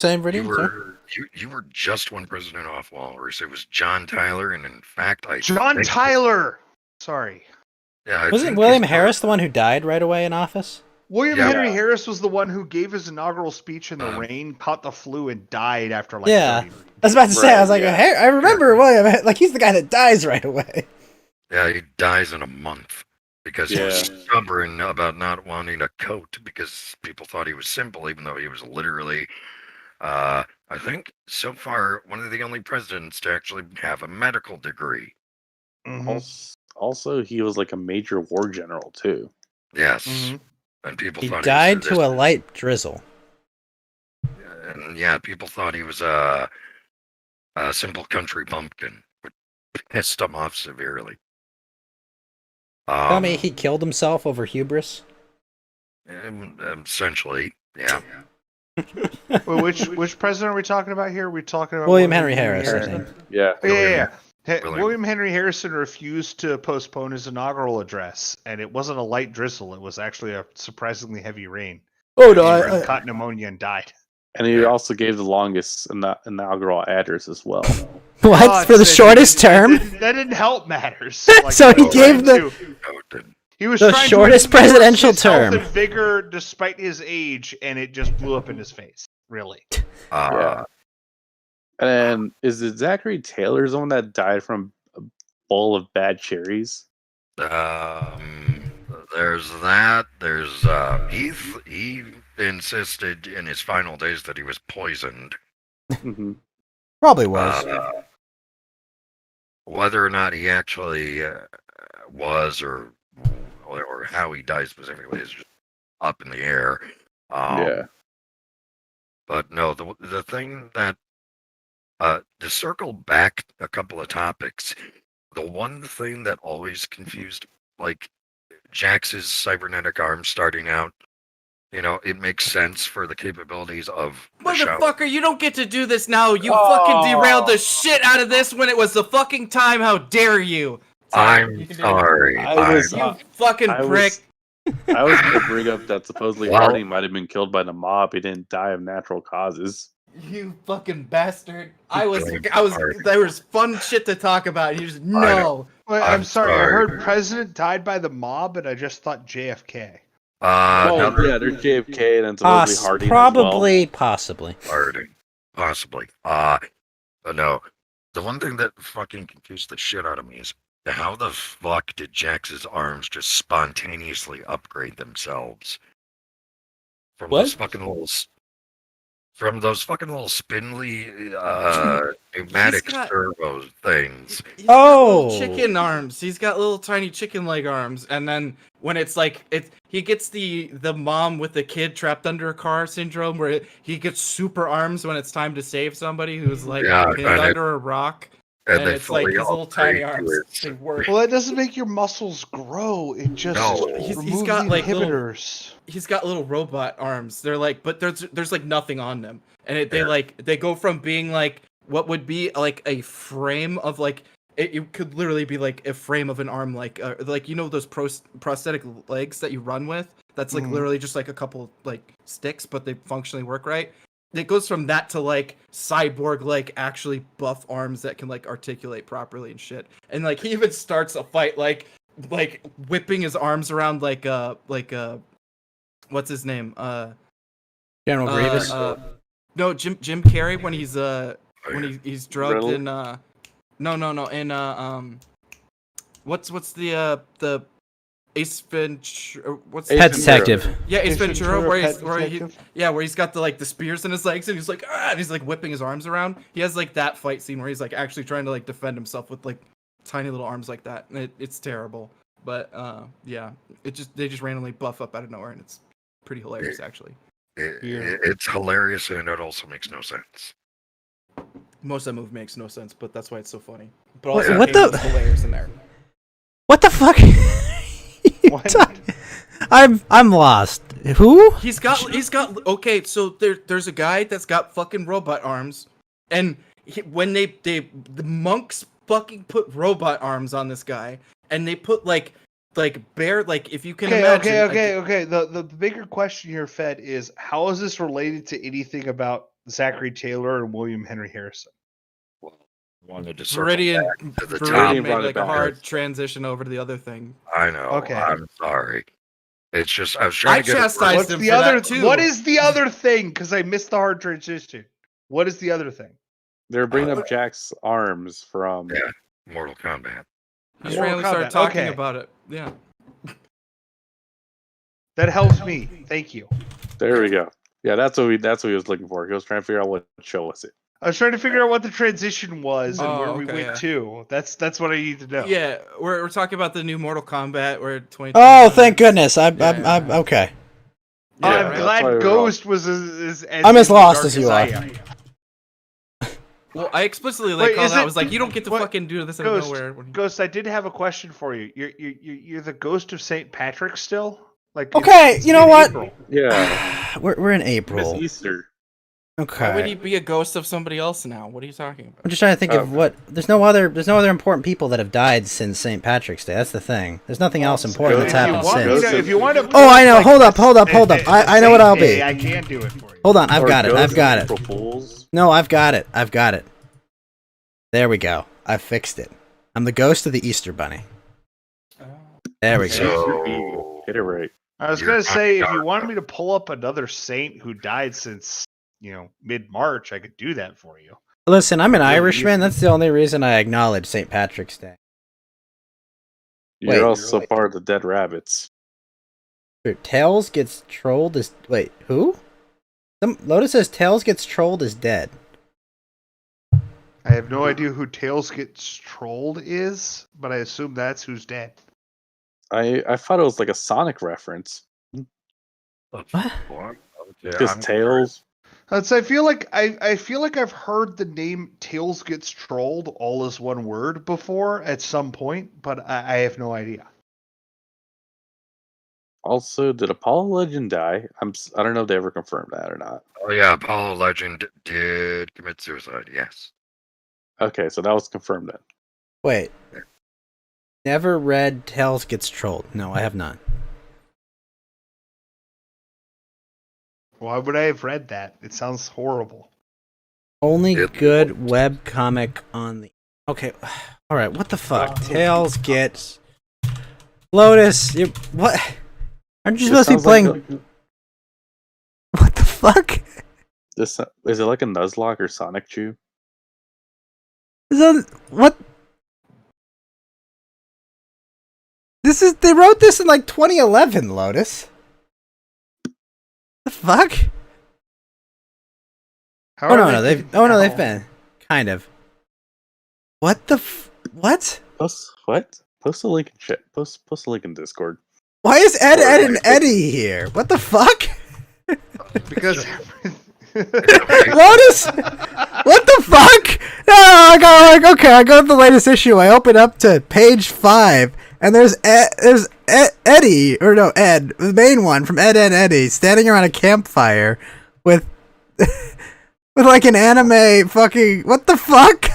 Same You reading, sir? were you were just one president off, Walrus. It was John Tyler, and in fact, I John think- Tyler. Sorry. Yeah, I Wasn't think William he's Harris the one who died right away in office? William Yeah. Henry Harris was the one who gave his inaugural speech in the Um, rain, caught the flu, and died after like Yeah. 30 I was about to say, I was like, yeah. "Hey, I remember William. Like, he's the guy that dies right away. Yeah, he dies in a month because he was Yeah. stubborn about not wanting a coat because people thought he was simple, even though he was literally, I think, so far one of the only presidents to actually have a medical degree. Also, he was like a major war general too. Yes, Mhm. and people He thought died he to was a light drizzle. and yeah, people thought he was a simple country bumpkin, which pissed him off severely. Tell me he killed himself over hubris? Essentially, yeah. Wait, which president are we talking about here? Are we talking about William Henry Harris, I Harrison? think. Yeah. Yeah. William. William Henry Harrison refused to postpone his inaugural address, and it wasn't a light drizzle. It was actually a surprisingly heavy rain. Oh, He caught pneumonia and died. And he also gave the longest inaugural address as well. What? Oh, For the it's- shortest term? That didn't help matters. So he was gave trying the- to- No, it didn't. He was the trying shortest to endorse presidential his health term. and vigor despite his age, and it just blew up in his face. Really. Yeah. And then, is it Zachary Taylor's the one that died from a bowl of bad cherries? There's that. There's he insisted in his final days that he was poisoned. Mm-hmm. Probably was. Whether or not he actually was, or how he died specifically, is just up in the air. Yeah. But no, the thing that to circle back a couple of topics, the one thing that always confused, like Jax's cybernetic arm starting out, it makes sense for the capabilities of the show. Motherfucker, you don't get to do this now. You fucking derailed the shit out of this when it was the fucking time. How dare you? I'm sorry. You fucking prick. I was going to bring up that supposedly Well- Harding might have been killed by the mob. He didn't die of natural causes. You fucking bastard. There Sorry. was fun shit to talk about. And you just, no. Wait, I'm I'm sorry. I sorry. heard president died by the mob, and I just thought JFK. Oh, No, yeah, there's JFK and then supposedly Harding Probably, possibly. Harding, possibly. But no, the one thing that fucking confused the shit out of me is how the fuck did Jax's arms just spontaneously upgrade themselves from What? those fucking little spindly pneumatic He's got- servo things. He's got Oh. little chicken arms. He's got little tiny chicken leg arms. And then when it's like he gets the mom with the kid trapped under a car syndrome where he gets super arms when it's time to save somebody who's like Yeah, pinned and under a rock. And they it's like fully his little tiny upgrade arms. to They work. Well, that doesn't make your muscles grow. It just No. He's removes got, the like, little- inhibitors. He's got little robot arms. They're like, but there's like nothing on them, and Yeah. they go from being like what would be like a frame of like it could literally be like a frame of an arm, like those prosthetic legs that you run with. That's like Mhm. literally just like a couple like sticks, but they functionally work right. It goes from that to like cyborg, like actually buff arms that can like articulate properly and shit. And like he even starts a fight like whipping his arms around like what's his name? General Grievous. No, Jim Carrey when he's drugged Riddle? in no in what's the Ace Ventura, what's Ace Pet Ventura. Detective. yeah, Ace Ace Ventura, Ventura, where Pet he's Detective? where he's got the spears in his legs and he's like and he's like whipping his arms around. He has like that fight scene where he's like actually trying to like defend himself with like tiny little arms like that. And it's terrible. But yeah, they just randomly buff up out of nowhere and it's pretty hilarious actually. It's hilarious and it also makes no sense. Most of that movie makes no sense, but that's why it's so funny. But What- also what the- hilarious in there. What the fuck? What? I'm lost. Who? He's got okay. So there's a guy that's got fucking robot arms, and when the monks fucking put robot arms on this guy, and they put like bear if you can imagine. Okay. The bigger question here, Fed, is how is this related to anything about Zachary Taylor and William Henry Harrison? Wanted to circle Viridian, back to the Viridian top. made brought it like a back. hard transition over to the other thing. I know. Okay. I'm sorry. It's just I was I trying to get it chastised What's him the for other? that too. What is the other thing? Because I missed the hard transition. What is the other thing? They're bringing up Jack's arms from. Yeah. Mortal Kombat. He just Mortal randomly started Kombat, talking okay. about it. Yeah. That helps me. Thank you. There we go. Yeah, that's what he was looking for. He was trying to figure out what show was it. I was trying to figure out what the transition was and Oh, where we okay, went yeah. to. That's what I need to know. Yeah, we're talking about the new Mortal Kombat. We're 20. Oh, thank goodness. I'm Yeah. okay. Yeah, I'm that's why glad we're Ghost was as I'm as in the lost dark as you I are. am. Well, I explicitly Wait, called is out. I it- was like, you don't get to what- fucking do this out of Ghost, nowhere. Ghost, I did have a question for you. You're the ghost of St. Patrick still? Like Okay, you know what? April. Yeah, We're in it's April. Easter. Why would he Okay. be a ghost of somebody else now? What are you talking about? I'm just trying to think of what. There's no other important people that have died since St. Patrick's Day. That's the thing. There's nothing else important that's If you happened want me since. to, if you want to, Oh, I know. like Hold up, this- hold up, hold up. I know what I'll Saint Day, be. I can do it for you. Hold on, I've Or got it. Ghost I've got of it. April Fools. No, I've got it. I've got it. There we go. I fixed it. I'm the ghost of the Easter Bunny. There we go. So Get it right. I was You're gonna not say if you dark, wanted though. me to pull up another saint who died since mid-March, I could do that for you. Listen, I'm an Yeah, Irishman. That's the only reason I acknowledge St. Patrick's Day. You're Wait. also part of the Dead Rabbits. Tails gets trolled as. Wait, who? Lotus says Tails gets trolled as dead. I have no idea who Tails Gets Trolled is, but I assume that's who's dead. I thought it was like a Sonic reference. What? What? Okay, Because I'm- Tails. I feel like I've heard the name Tails Gets Trolled all as one word before at some point, but I have no idea. Also, did Apollo Legend die? I don't know if they ever confirmed that or not. Oh yeah, Apollo Legend did commit suicide. Yes. Okay, so that was confirmed then. Wait. Never read Tails Gets Trolled. No, I have not. Why would I have read that? It sounds horrible. Only It- good web comic on the. Okay. Alright, what the fuck? Tails gets. Lotus, what? Aren't you This supposed to be sounds like playing. What the fuck? This is it like a Nuzlocke or Sonic Chew? Is that. What? This is. They wrote this in like 2011, Lotus. The fuck? How Oh are no, they no, they've. getting Oh no, out? they've been. Kind of. What the what? Post a link in chat. Post a link in Discord. Why is Ed, and Eddie here? What the fuck? Because Lotus? What the fuck? No, I go to the latest issue. I open up to page 5, and there's Eddie, or no, Ed, the main one from Ed and Eddie, standing around a campfire with with like an anime fucking. What the fuck?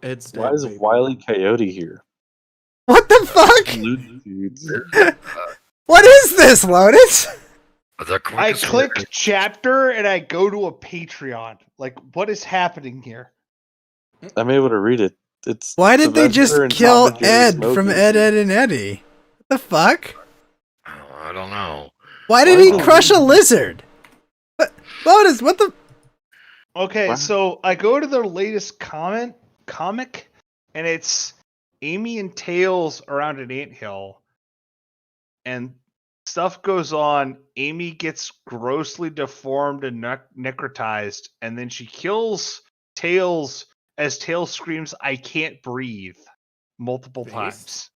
It's Why dead, is baby. Wile E. Coyote here? What the fuck? Loot dudes. What is this, Lotus? The I quickest click way- chapter and I go to a Patreon. Like, what is happening here? I'm able to read it. It's Why did they just Sylvester and kill Tom and Jerry Ed from Smoking. Ed, and Eddie? What the fuck? Oh, I don't know. Why did Why he would- crush a lizard? What? Lotus, what the? Okay, Wow. so I go to their latest comic, and it's Amy and Tails around an anthill, and stuff goes on. Amy gets grossly deformed and necrotized, and then she kills Tails as Tails screams, "I can't breathe," multiple Based? times.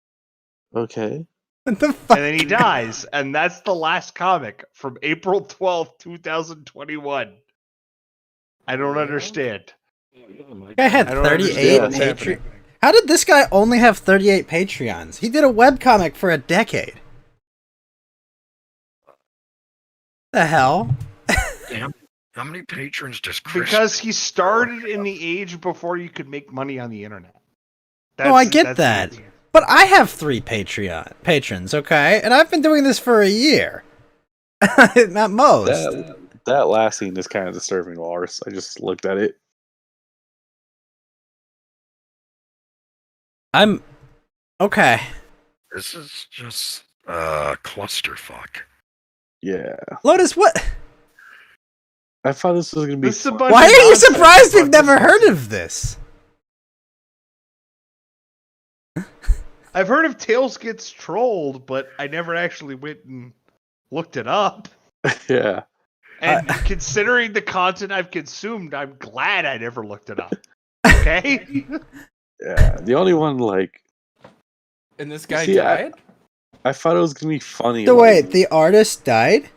Okay. What the fuck? And then he dies, and that's the last comic from April 12th, 2021. I don't understand. Guy had I don't 38 understand what's Patreon. happening. How did this guy only have 38 Patreons? He did a webcomic for a decade. The hell? Damn. How many patrons does Chris? Because he started in the age before you could make money on the internet. No, I get that's that. the answer. But I have 3 Patreon patrons, okay? And I've been doing this for a year. At most. That last scene is kind of disturbing, Lars. I just looked at it. I'm okay. This is just a clusterfuck. Yeah. Lotus, what? I thought this was gonna be. This is a fun. bunch Why of are you nonsense surprised we've about never this. heard of this? I've heard of Tails Gets Trolled, but I never actually went and looked it up. Yeah. And considering the content I've consumed, I'm glad I never looked it up. Okay? Yeah. The only one like And this guy See, died. I thought it was gonna be funny. So like, wait, the artist died?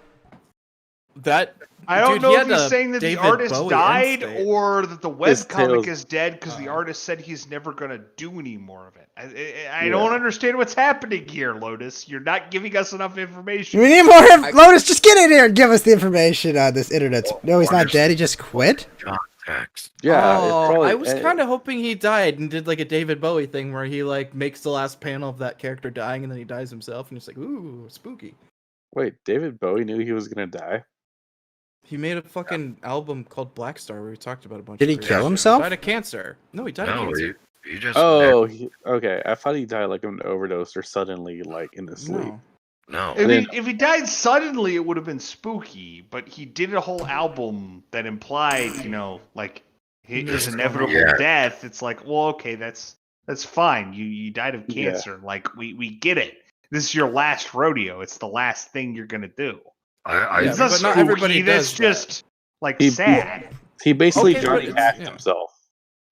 That I don't dude, know he if had he's a saying that David the artist Bowie died instinct. or that the His webcomic Tails- is dead because the artist said he's never going to do any more of it. I Yeah. don't understand what's happening here, Lotus. You're not giving us enough information. We need more. Lotus, just get in here and give us the information on this internet. No, he's not Honestly, dead. He just quit. Context. Yeah. it Oh, probably- I was kind of hoping he died and did like a David Bowie thing where he like makes the last panel of that character dying and then he dies himself and it's like, ooh, spooky. Wait, David Bowie knew he was gonna die. He made a fucking album called Black Star where he talked about a bunch Did of he crazy kill shit. himself? He died of cancer. No, he died of No, cancer. he just. Oh, okay. I thought he died like of an overdose or suddenly, like in his sleep. No. No. If he died suddenly, it would have been spooky. But he did a whole album that implied, like his Yes. inevitable Yeah. death. It's like, well, okay, that's fine. You died of Yeah. cancer. Like we get it. This is your last rodeo. It's the last thing you're gonna do. I Yeah, It's not but not spooky. everybody That's does just like He- sad. He basically Okay, but Johnny it's- hacked yeah. himself.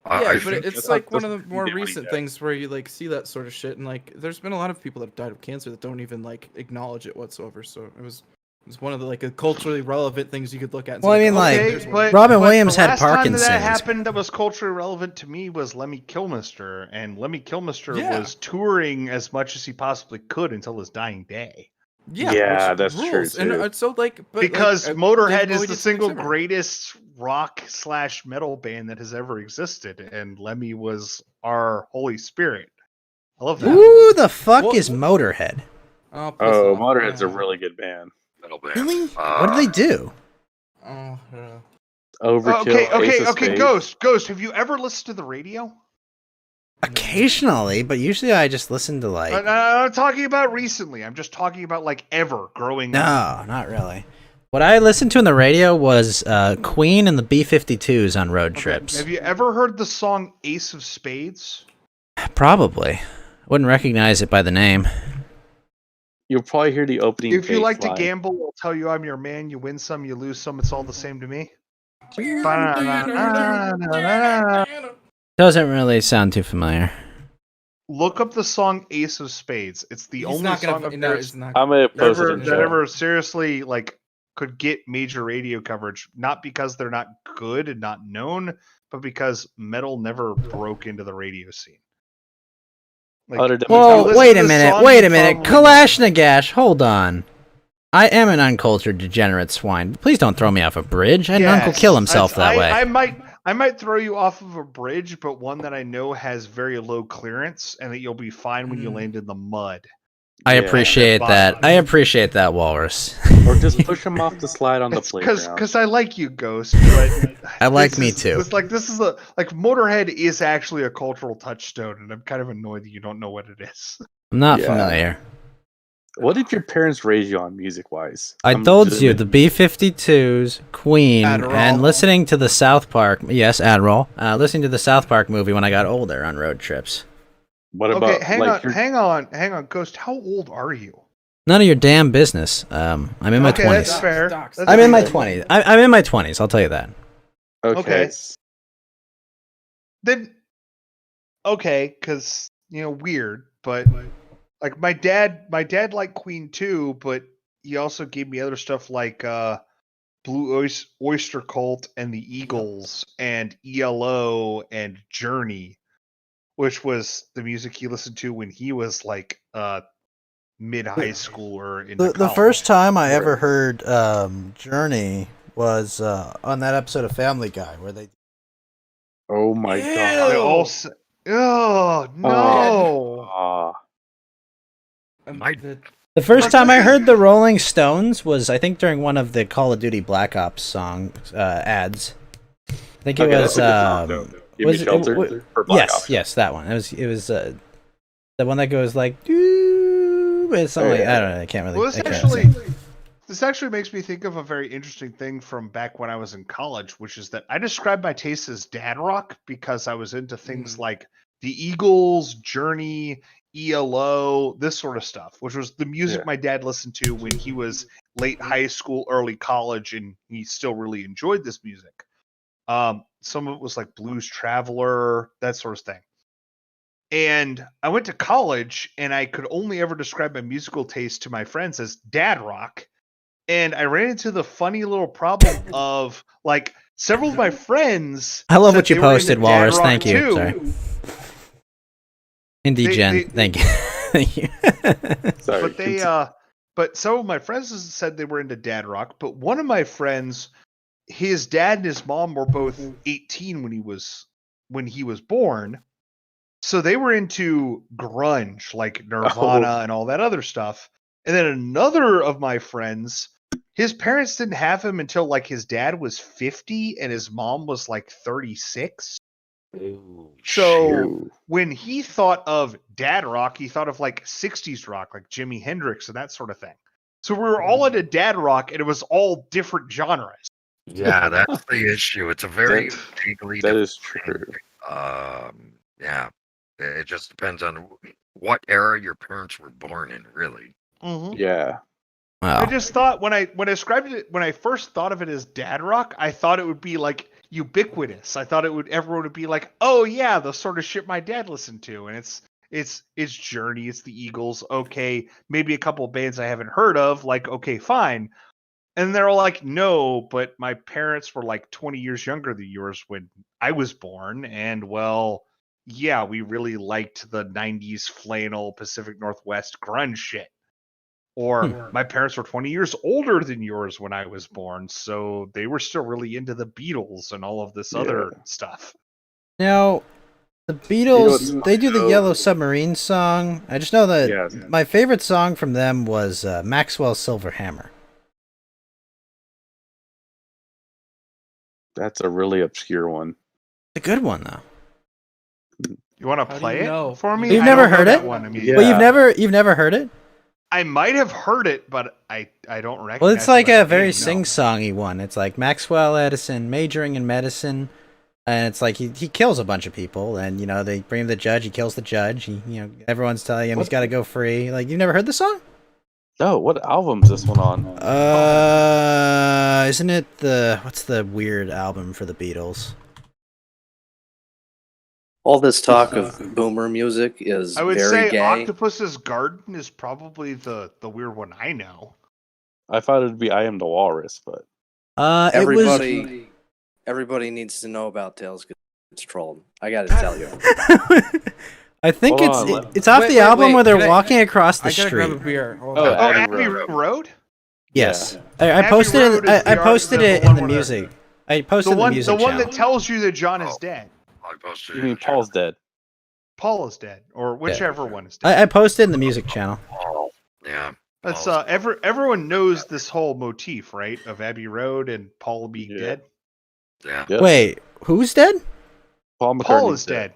I Yeah, think but it's that's like not- one of the doesn't more get what he recent did. things where you like see that sort of shit and like there's been a lot of people that have died of cancer that don't even like acknowledge it whatsoever. So it was one of the like culturally relevant things you could look at. And Well, I say, mean, "Oh, like, there's one." but Robin but Williams the had last time Parkinson's. that happened that was culturally relevant to me was Lemmy Kilmister, and Lemmy Kilmister Yeah. was touring as much as he possibly could until his dying day. Yeah, which that's true, rules. And too. so like, but, Because like, Motorhead David is Bowie the did single something similar. greatest rock/metal band that has ever existed, and Lemmy was our Holy Spirit. I love that. Who the fuck Well- is Motorhead? Oh, piss Oh, off. Motorhead's a Yeah. really good band. Metal band. Really? What do they do? Oh, Overkill. Ace of Okay, Spades. Ghost. Have you ever listened to the radio? Occasionally, but usually I just listen to like. I'm not talking about recently. I'm just talking about like ever growing up. No, not really. What I listened to on the radio was Queen and the B-52s on road Okay, trips. Have you ever heard the song Ace of Spades? Probably. Wouldn't recognize it by the name. You'll probably hear the opening. If you bass like to line. gamble, I'll tell you I'm your man. You win some, you lose some. It's all the same to me. Doesn't really sound too familiar. Look up the song Ace of Spades. It's the He's only not song gonna. of No, theirs he's not. I'm gonna Yeah, post it ever, in that chat. ever seriously like could get major radio coverage. Not because they're not good and not known, but because metal never broke into the radio scene. Like, Other than- if you Whoa, listen wait to a the minute, song, wait you a minute. probably know. Kalashnikov, hold on. I am an uncultured, degenerate swine. Please don't throw me off a bridge. I had an uncle Yes, kill himself that's- that way. I might throw you off of a bridge, but one that I know has very low clearance, and that you'll be fine when you land in the mud. I Yeah. appreciate that. I appreciate that, Walrus. Or just push him off the slide on the It's playground. because I like you, Ghost. But I like this me is- too. this is a like Motorhead is actually a cultural touchstone, and I'm kind of annoyed that you don't know what it is. I'm not Yeah. familiar. What did your parents raise you on music-wise? I I'm told you legitimate- the B-52s, Queen, Adderall. and listening to the South Park. Yes, Adderall. Listening to the South Park movie when I got older on road trips. What about Okay, hang like on, your- hang on, Ghost. How old are you? None of your damn business. I'm in my Okay, 20s. that's fair. Docs. That's I'm in my fair. 20s. I'm in my 20s. I'll tell you that. Okay. Okay. Then okay, because weird, but like my dad liked Queen too, but he also gave me other stuff like Blue Oyster Cult and the Eagles and ELO and Journey, which was the music he listened to when he was like mid high school or in The first time I ever heard Journey was on that episode of Family Guy where they. Oh my Ew. god. Oh no! Ah. My- The first time I heard the Rolling Stones was, I think, during one of the Call of Duty Black Ops song ads. I think it Okay, was. that's a good song, though. Give was me it- shelter w- for Black yes, Ops. yes, that one. It was The one that goes like, doo, it's something like, I don't know. I can't really. Well, I can't say. this actually makes me think of a very interesting thing from back when I was in college, which is that I described my taste as dad rock because I was into things like the Eagles, Journey, ELO, this sort of stuff, which was the music my dad listened to when he was late high school, early college, and he still really enjoyed this music. Some of it was like Blues Traveler, that sort of thing. And I went to college, and I could only ever describe my musical taste to my friends as dad rock. And I ran into the funny little problem of like several of my friends. I love said what you they were into posted, dad Walrus. rock Thank you. too. Sorry. Indeed, Jen. Thank you. Thank you. Sorry. But but some of my friends said they were into dad rock. But one of my friends, his dad and his mom were both 18 when he was born. So they were into grunge, like Nirvana and all that other stuff. And then another of my friends, his parents didn't have him until like his dad was 50 and his mom was like 36. So when he thought of dad rock, he thought of like 60s rock, like Jimi Hendrix and that sort of thing. So we were all into dad rock, and it was all different genres. Yeah, that's the issue. It's a very vaguely that is true. Yeah, it just depends on what era your parents were born in, really. Mm-hmm. Yeah. Wow. I just thought when I described it, when I first thought of it as dad rock, I thought it would be like ubiquitous. I thought everyone would be like, oh yeah, the sort of shit my dad listened to, and it's Journey, it's the Eagles, okay, maybe a couple of bands I haven't heard of, like okay, fine. And they're all like, no, but my parents were like 20 years younger than yours when I was born, and well, yeah, we really liked the 90s flannel Pacific Northwest grunge shit. Or my parents were 20 years older than yours when I was born, so they were still really into the Beatles and all of this other stuff. Now, the Beatles, they do the Yellow Submarine song. I just know that my favorite song from them was Maxwell's Silver Hammer. That's a really obscure one. It's a good one, though. You want to play it for me? You've never heard it? One. I mean, Well, you've never heard it? I might have heard it, but I don't recognize. Well, it's like a very sing-songy one. It's like Maxwell Edison majoring in medicine, and it's like he kills a bunch of people, and they bring him to the judge. He kills the judge. Everyone's telling him he's got to go free. Like, you've never heard the song? No. What album's this one on? Isn't it what's the weird album for the Beatles? All this talk of boomer music is I would very say gay. Octopus's Garden is probably the weird one I know. I thought it'd be I Am the Walrus, but everybody needs to know about Tails because it's trolled. I got to tell you. I think it's off the album where they're walking across the street. Grab a beer. Abbey Road? Yes. I posted it. I posted it in the music. I posted the music the one channel. that tells you that John is dead. You mean Paul's dead? Paul is dead, or whichever one is dead. I posted in the music channel. Yeah. That's everyone knows this whole motif, right? Of Abbey Road and Paul being dead. Yeah. Yep. Wait, who's dead? Paul is dead.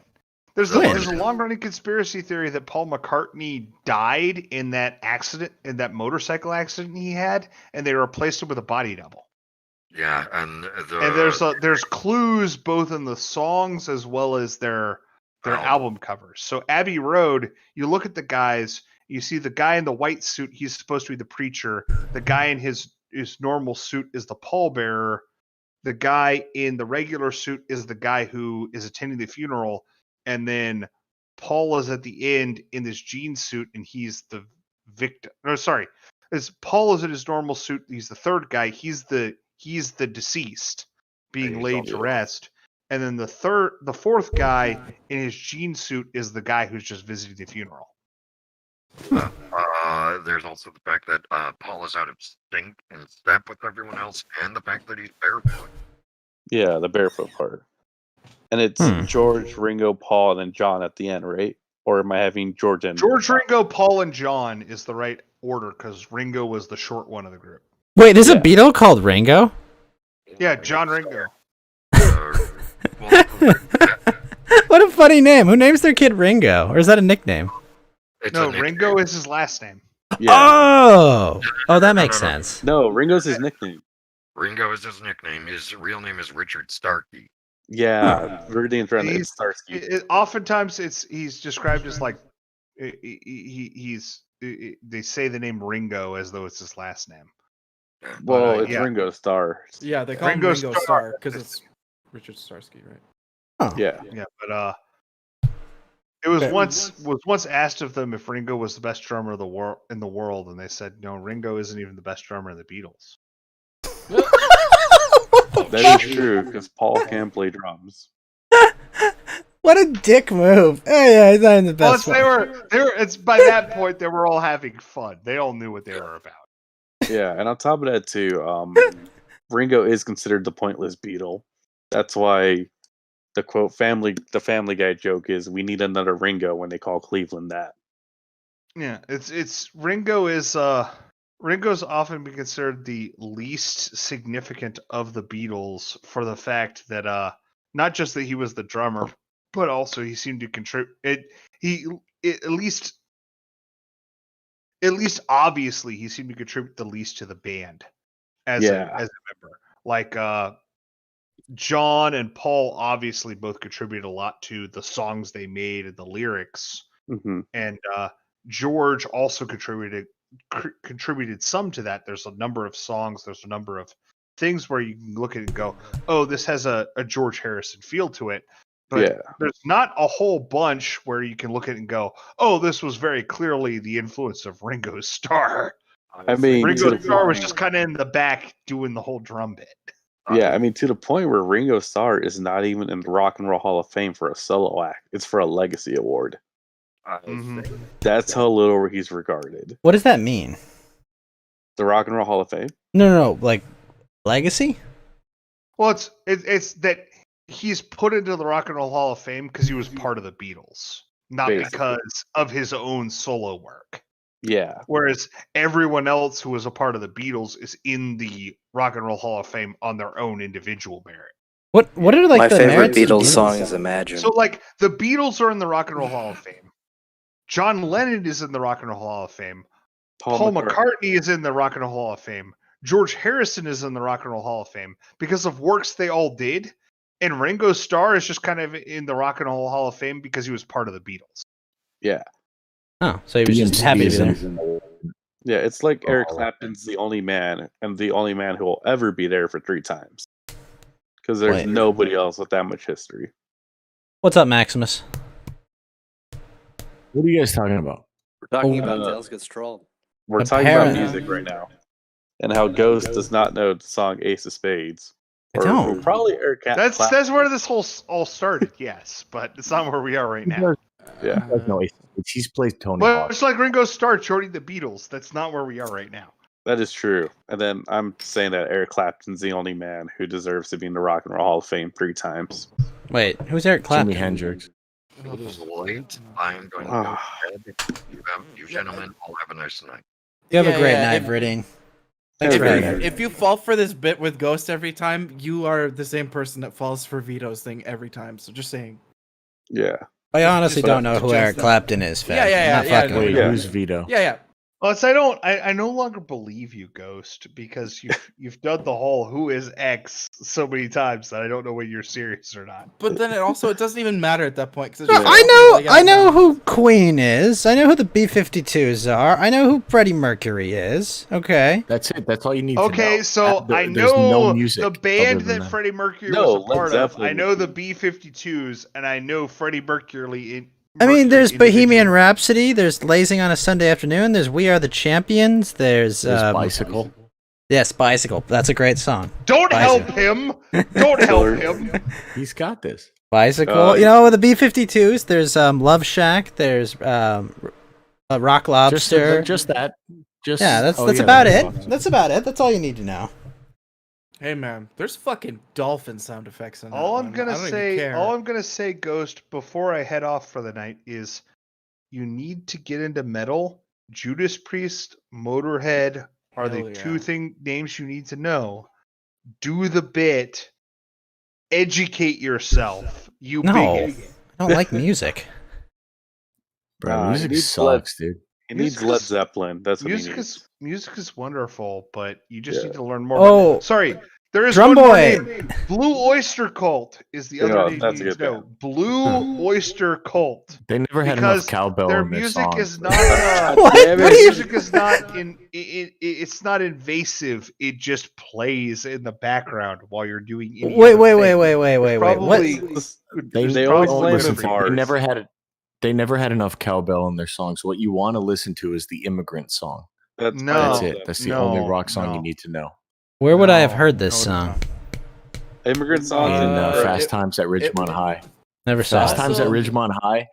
There's a long-running conspiracy theory that Paul McCartney died in that accident, in that motorcycle accident he had, and they replaced him with a body double. Yeah, and there's clues both in the songs as well as their album covers. So Abbey Road, you look at the guys, you see the guy in the white suit, he's supposed to be the preacher. The guy in his normal suit is the pallbearer. The guy in the regular suit is the guy who is attending the funeral. And then Paul is at the end in this jean suit, and he's the victim. No, sorry. As Paul is in his normal suit, he's the third guy. He's the deceased being laid to rest. And then the fourth guy in his jean suit is the guy who's just visiting the funeral. There's also the fact that Paul is out of sync and step with everyone else, and the fact that he's barefoot. Yeah, the barefoot part. And it's George, Ringo, Paul, and then John at the end, right? Or am I having George and Ringo, Paul, and John is the right order because Ringo was the short one of the group. Wait, there's a Beatle called Ringo? Yeah, John Ringo. What a funny name. Who names their kid Ringo? Or is that a nickname? It's No, a nickname. Ringo is his last name. Yeah. Oh, that makes no. sense. No, Ringo's his nickname. Ringo is his nickname. His real name is Richard Starkey. Yeah, Viridian's friend. He's- It's Starsky. Oftentimes, he's described as like they say the name Ringo as though it's his last name. Well, it's yeah. Ringo Starr. Yeah, they call Ringo him Ringo Starr. Starr because it's Richard Starsky, right? Oh. Yeah. Yeah, but it was once asked of them if Ringo was the best drummer of in the world, and they said no, Ringo isn't even the best drummer in the Beatles. That is true, because Paul can play drums. What a dick move. Yeah, he's not even the best Plus, they were. It's by that point they were all having fun. They all knew what they were about. Yeah, and on top of that too, Ringo is considered the pointless Beatle. That's why the quote the Family Guy joke is we need another Ringo when they call Cleveland that. Yeah, it's Ringo's often been considered the least significant of the Beatles for the fact that not just that he was the drummer, but also he seemed to contribute. At least obviously he seemed to contribute the least to the band as a member. Like John and Paul obviously both contributed a lot to the songs they made and the lyrics, and George also contributed some to that. There's a number of songs. There's a number of things where you can look at it and go, "Oh, this has a George Harrison feel to it." But there's not a whole bunch where you can look at it and go, "Oh, this was very clearly the influence of Ringo Starr." I mean, Ringo Starr was just kind of in the back doing the whole drum bit. Yeah, I mean, to the point where Ringo Starr is not even in the Rock and Roll Hall of Fame for a solo act. It's for a legacy award. That's how little he's regarded. What does that mean? The Rock and Roll Hall of Fame? No, like legacy? Well, it's that he's put into the Rock and Roll Hall of Fame because he was part of the Beatles, not because of his own solo work. Yeah. Whereas everyone else who was a part of the Beatles is in the Rock and Roll Hall of Fame on their own individual merit. What are like my the favorite merits of Beatles song is Imagine. So like the Beatles are in the Rock and Roll Hall of Fame. John Lennon is in the Rock and Roll Hall of Fame. Paul McCartney is in the Rock and Roll Hall of Fame. George Harrison is in the Rock and Roll Hall of Fame because of works they all did. And Ringo Starr is just kind of in the Rock and Roll Hall of Fame because he was part of the Beatles. Yeah. Oh, so he was just happy to be there. Yeah, it's like Eric Clapton's the only man, and the only man who will ever be there for 3 times. Because there's nobody else with that much history. What's up, Maximus? What are you guys talking about? We're talking about Tails Gets Trolled. We're talking about music right now. And how Ghost does not know the song Ace of Spades. Or probably Eric Clapton. That's where this whole all started, yes. But it's not where we are right now. Yeah. No, he's played Tony Well, Hawk. it's like Ringo Starr joining the Beatles. That's not where we are right now. That is true. And then I'm saying that Eric Clapton's the only man who deserves to be in the Rock and Roll Hall of Fame 3 times. Wait, who's Eric Clapton? Jimi Hendrix. It is late. I'm going to go to bed. You gentlemen all have a nice night. You have a great night, Viridian. Thanks for having me. If you fall for this bit with Ghost every time, you are the same person that falls for Vito's thing every time. So just saying. Yeah. I honestly don't know who Eric Clapton is, fam. Yeah. Wait, Yeah. who's Vito? Yeah. Well, it's I no longer believe you, Ghost, because you've done the whole "who is X" so many times that I don't know whether you're serious or not. But then it doesn't even matter at that point. Cause I know who Queen is. I know who the B-52s are. I know who Freddie Mercury is. Okay. That's it. That's all you need to know. Okay, so I There's know no music the band other than that Freddie Mercury No, was a part Led of. Zeppelin I know the B-52s, and I know Freddie Mercury. I mean, there's Bohemian individually. Rhapsody. There's Lazing on a Sunday Afternoon. There's We Are the Champions. There's Bicycle. Yes, Bicycle. That's a great song. Don't Bicycle. help him. Don't help him. He's got this. Bicycle. with the B-52s, there's Love Shack. There's Rock Lobster. Just that. That's about it. That's about it. That's all you need to know. Hey man, there's fucking dolphin sound effects in that All I'm one. gonna I don't even care. all I'm gonna say, Ghost, before I head off for the night is, you need to get into metal. Judas Priest, Motorhead are Hell the yeah. two names you need to know. Do the bit. Educate yourself. You No, bigot. I don't like music. Bro, Nah, music he needs sucks, dude. He needs Music Led is- Zeppelin. That's what he needs. Music is wonderful, but you just Yeah. need to learn more. Oh, Sorry, there is Drum one more Boy. name. Blue Oyster Cult is the other Yeah, name that's you a need good to know. Blue Oyster Cult. They never had enough Because cowbell their in their music songs. is not. What? Damn What it. are you- Music is not it's not invasive. It just plays in the background while you're doing. Any Wait, other wait, thing. wait, wait, wait, wait, wait. What? Probably- They, They always probably play would the have- bars. They never had enough cowbell in their songs. What you want to listen to is the Immigrant song. That's No. That's my- it. That's the only no, rock song no. you need to know. Where would I have No, heard this no, it's song? not. Immigrant songs. In Uh, Fast it- Times at Ridgemont High. Never saw Fast it. Times at Also- Ridgemont High.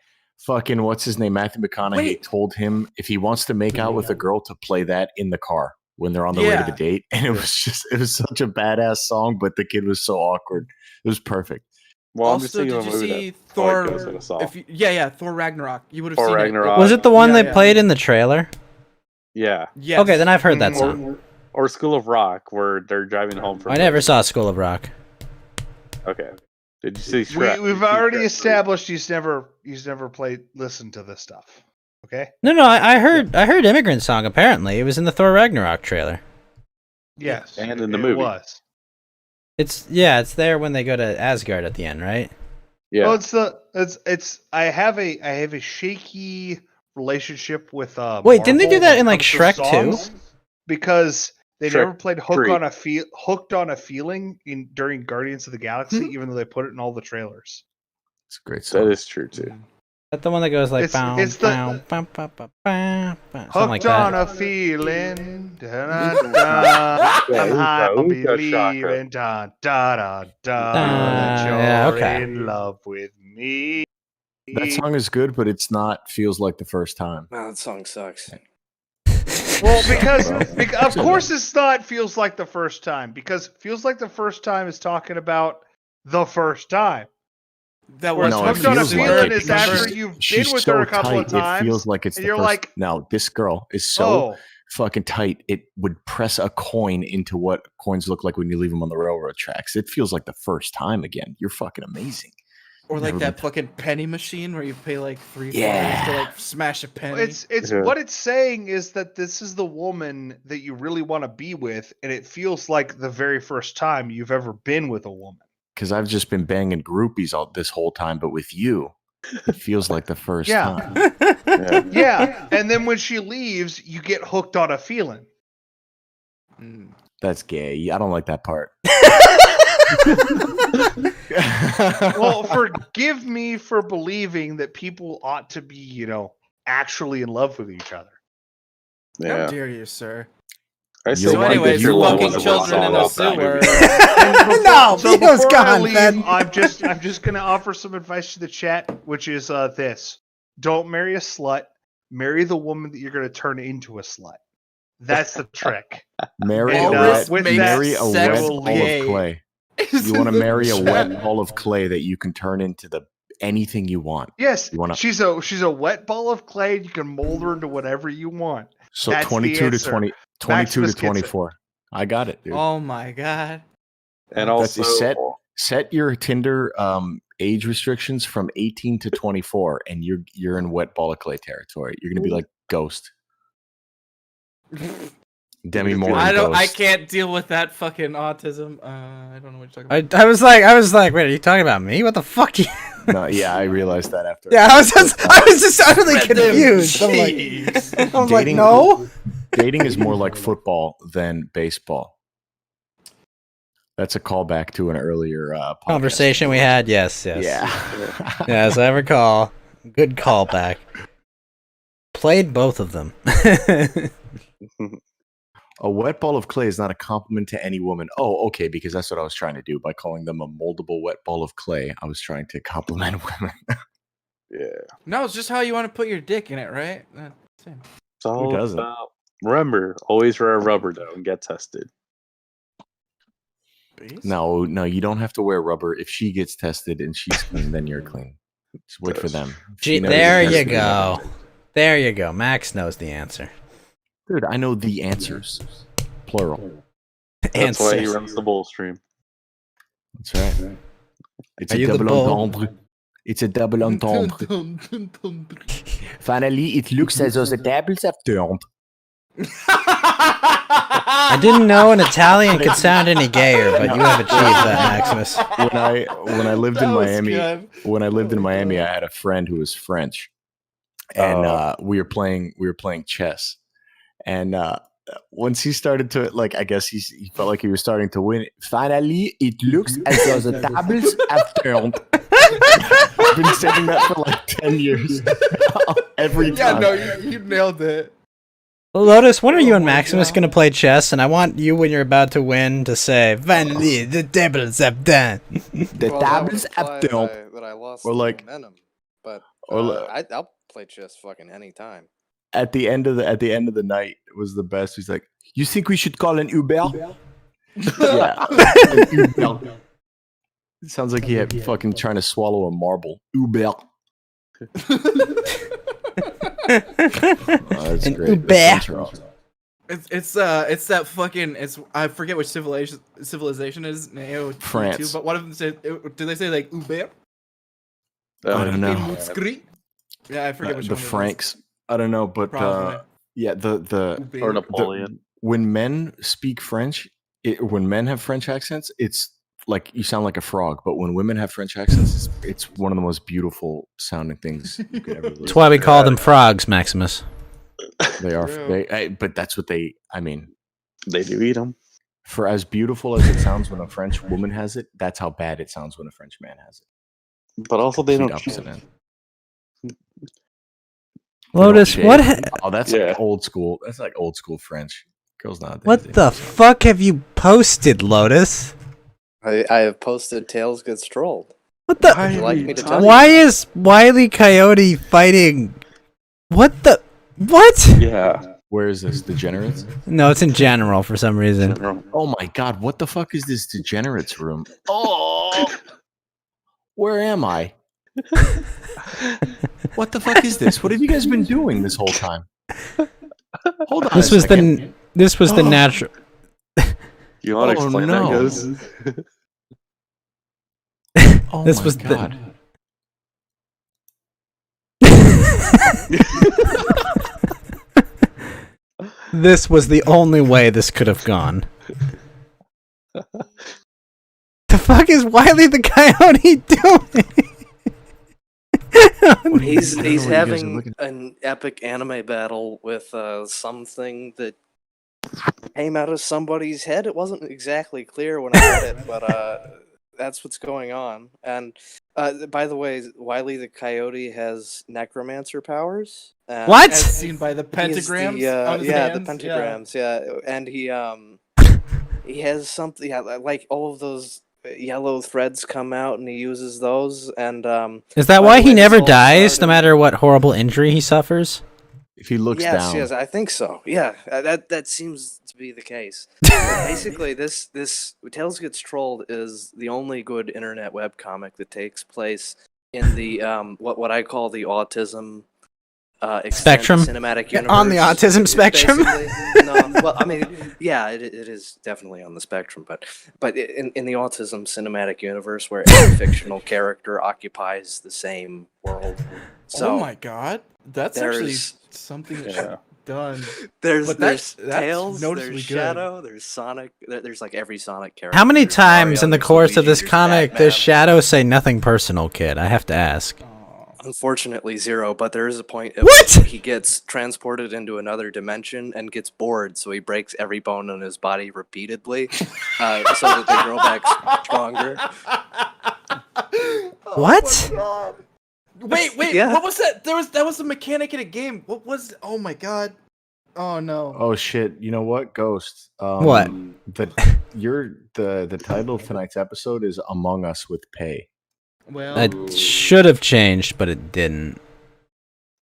Fucking what's his name? Matthew McConaughey Wait. told him if he wants to make out with a girl to play that in the car when they're on the way to the Yeah. date. And it was such a badass song, but the kid was so awkward. It was perfect. Well, I'm just Also, thinking did of you a movie see that Thor? goes with a song. Yeah, Thor Ragnarok. You would have Thor seen Ragnarok. Was it the one Yeah, they yeah. played in the trailer? Yeah. it. Yes. Okay, then I've heard that Mhm. song. Or School of Rock, where they're driving home from. I never saw School of Rock. Okay. Did you see Shrek? Did you We've see already Shrek? established he's never listened to this stuff. Okay. No, I heard Immigrant Song. Apparently, it was in the Thor Ragnarok trailer. Yes. And in the it movie. was. It's there when they go to Asgard at the end, right? Yeah. Well, it's I have a shaky relationship with Wait, didn't they do Marvel that when in, it like, comes to Shrek 2? songs, because they Shrek never played three. Hooked on a Feeling during Guardians of the Galaxy, even though they put it in all the trailers. It's a great that song. is true too. Is that the one that goes like It's- bow, it's the- bow, bow, bow, bow, bow, bow, something Hooked like on that? a feeling, da-da-da, I'm high on Ooga shaka. believing, da da da da, that you're yeah, okay. in love with me. That song is good, but it's not feels like the first time. Wow, that song sucks. Well, because Bro. of course it's not feels like the first time, because feels like the first time is talking about the first time. That Whereas was No, it Hooked on a feels like Feeling it is because after she's- you've been She's with so her a couple tight, of times. it feels like it's and the you're first. like, No, this girl is so oh, fucking tight. It would press a coin into what coins look like when you leave them on the railroad tracks. It feels like the first time again. You're fucking amazing. or like Never that been- fucking penny machine where you pay like $3 Yeah. to like smash a penny. it's Yeah. what it's saying is that this is the woman that you really want to be with, and it feels like the very first time you've ever been with a woman. Because I've just been banging groupies all this whole time, but with you, it feels like the first Yeah. time. Yeah. Yeah, and then when she leaves, you get hooked on a feeling. Mm. That's gay. I don't like that part. Well, forgive me for believing that people ought to be, actually in love with each other. How Yeah. dare you, sir? I So still think anyways, that your love fucking was a children song in a about that sewer. movie. No, So Vito's before I gone, leave, Ben. I'm just gonna offer some advice to the chat, which is this: don't marry a slut. Marry the woman that you're gonna turn into a slut. That's the trick. Marry And, a with wet, that, marry a sex wet will ball gay. of clay. Is You want to in the marry a chat. wet ball of clay that you can turn into anything you want. Yes, You wanna- she's a wet ball of clay. You can mold her into whatever you want. So That's the 22 to answer. 20, 22 Maximus to gets it. 24. I got it, dude. Oh my god. And That's also, set your Tinder age restrictions from 18 to 24, and you're in wet ball of clay territory. You're gonna be like Ghost, Demi Moore. I and don't. I Ghost. can't deal with that fucking autism. I don't know what you're talking about. I was like, wait, are you talking about me? What the fuck? No, yeah, I realized that after. Yeah, I was just utterly Let them- confused. Jeez. I was like, Dating- no. Dating is more like football than baseball. That's a callback to an earlier podcast. Conversation we had. Yes. Yeah. Yes, I recall. Good callback. Played both of them. A wet ball of clay is not a compliment to any woman. Oh, okay, because that's what I was trying to do by calling them a moldable wet ball of clay. I was trying to compliment women. yeah. No, it's just how you want to put your dick in it, right? Same. It's all doesn't? about. Remember, always wear a rubber though and get tested. Base? No, you don't have to wear rubber. If she gets tested and she's clean, then you're clean. Just wait for them. If she never There gets you tested, go. There you go. Max knows the answer. Dude, I know the answers. Plural. That's why he Answers. runs the bull stream. That's right. It's Are a you the double bull? entendre. It's a double entendre. Finally, it looks as though the tables have turned. I didn't know an Italian could sound any gayer, but you have achieved that, Maximus. When I lived in That was Miami, good. when I lived in Miami, I had a friend who was French, and we were playing chess. And once he started to I guess he felt like he was starting to win. Finally, it looks as though the tables have turned. I've been saying that for like 10 years. Every time. Yeah, no, you nailed it. Lotus, when are you and Maximus going to play chess? And I want you, when you're about to win, to say, "Finally, the tables have done." The tables have turned. That I lost Or like- momentum, but or I'll play chess fucking anytime. At the end of the night, it was the best. He's like, "You think we should call an Uber?" Yeah. An Uber. It sounds like he had fucking trying to swallow a marble. Uber. That's An great. Uber. That's intro. It's that fucking I forget which civilization is France. too, but one of them say do they say like Uber? I don't know. Mutskree? Yeah, I forget which The one. Franks. I don't know, but Probably. yeah, the Uber. Or Napoleon. when men speak French, when men have French accents, it's like you sound like a frog. But when women have French accents, it's one of the most beautiful sounding things you could ever. That's why we call them frogs, Maximus. They are. True. But that's what they. I mean, They do eat them. for as beautiful as it sounds when a French woman has it, that's how bad it sounds when a French man has it. But also they Complete don't opposite end. Lotus, They what? don't shave. Oh, that's Yeah. like old school. That's like old school French. Girls nowadays. What they the don't sound- fuck have you posted, Lotus? I have posted Tails Gets Trolled. What the? Would you like me to tell you? Why is Wile E. Coyote fighting? What the? What? Yeah. Where is this? Degenerates? No, it's in general for some reason. Oh my god, what the fuck is this degenerates room? Oh, where am I? What the fuck is this? What have you guys been doing this whole time? Hold on. This a was second. the natural. You want to Oh, explain no. that, guys? Oh This my was the- god. This was the only way this could have gone. The fuck is Wiley the Coyote doing? He's I don't know what you guys are having looking- an epic anime battle with something that came out of somebody's head. It wasn't exactly clear when I read it, but that's what's going on. And by the way, Wiley the Coyote has necromancer powers. What? As seen by the He's the, pentagrams on his yeah, hands? the pentagrams, yeah. And he has something, yeah, like all of those yellow threads come out, and he uses those. And Is that by why the he way, this never all dies, no started- matter what horrible injury he suffers? If he looks yes, down, yes, I think so. Yeah, that seems to be the case. Basically, this Tales Gets Trolled is the only good internet webcomic that takes place in the what I call the autism Spectrum? cinematic universe. On the autism spectrum? Basically. No, well, I mean, yeah, it is definitely on the spectrum, but in the autism cinematic universe, where every fictional character occupies the same world. So Oh my god, that's actually there's- something that Yeah. should be done. there's But there's that's Tails, noticeably there's good. Shadow, there's Sonic, there's like every Sonic character. How many There's times Mario, in the there's course of Luigi, this there's comic Batman. does Shadow say nothing personal, kid? I have to ask. Unfortunately, zero. But there is a point at What? which he gets transported into another dimension and gets bored, so he breaks every bone in his body repeatedly, so that they grow back stronger. What? Wait, Yeah. what was that? That was a mechanic in a game. What was? Oh my god. Oh no. oh shit! You know what, Ghost? What? The title of tonight's episode is "Among Us with Pay." Well, It should have changed, but it didn't.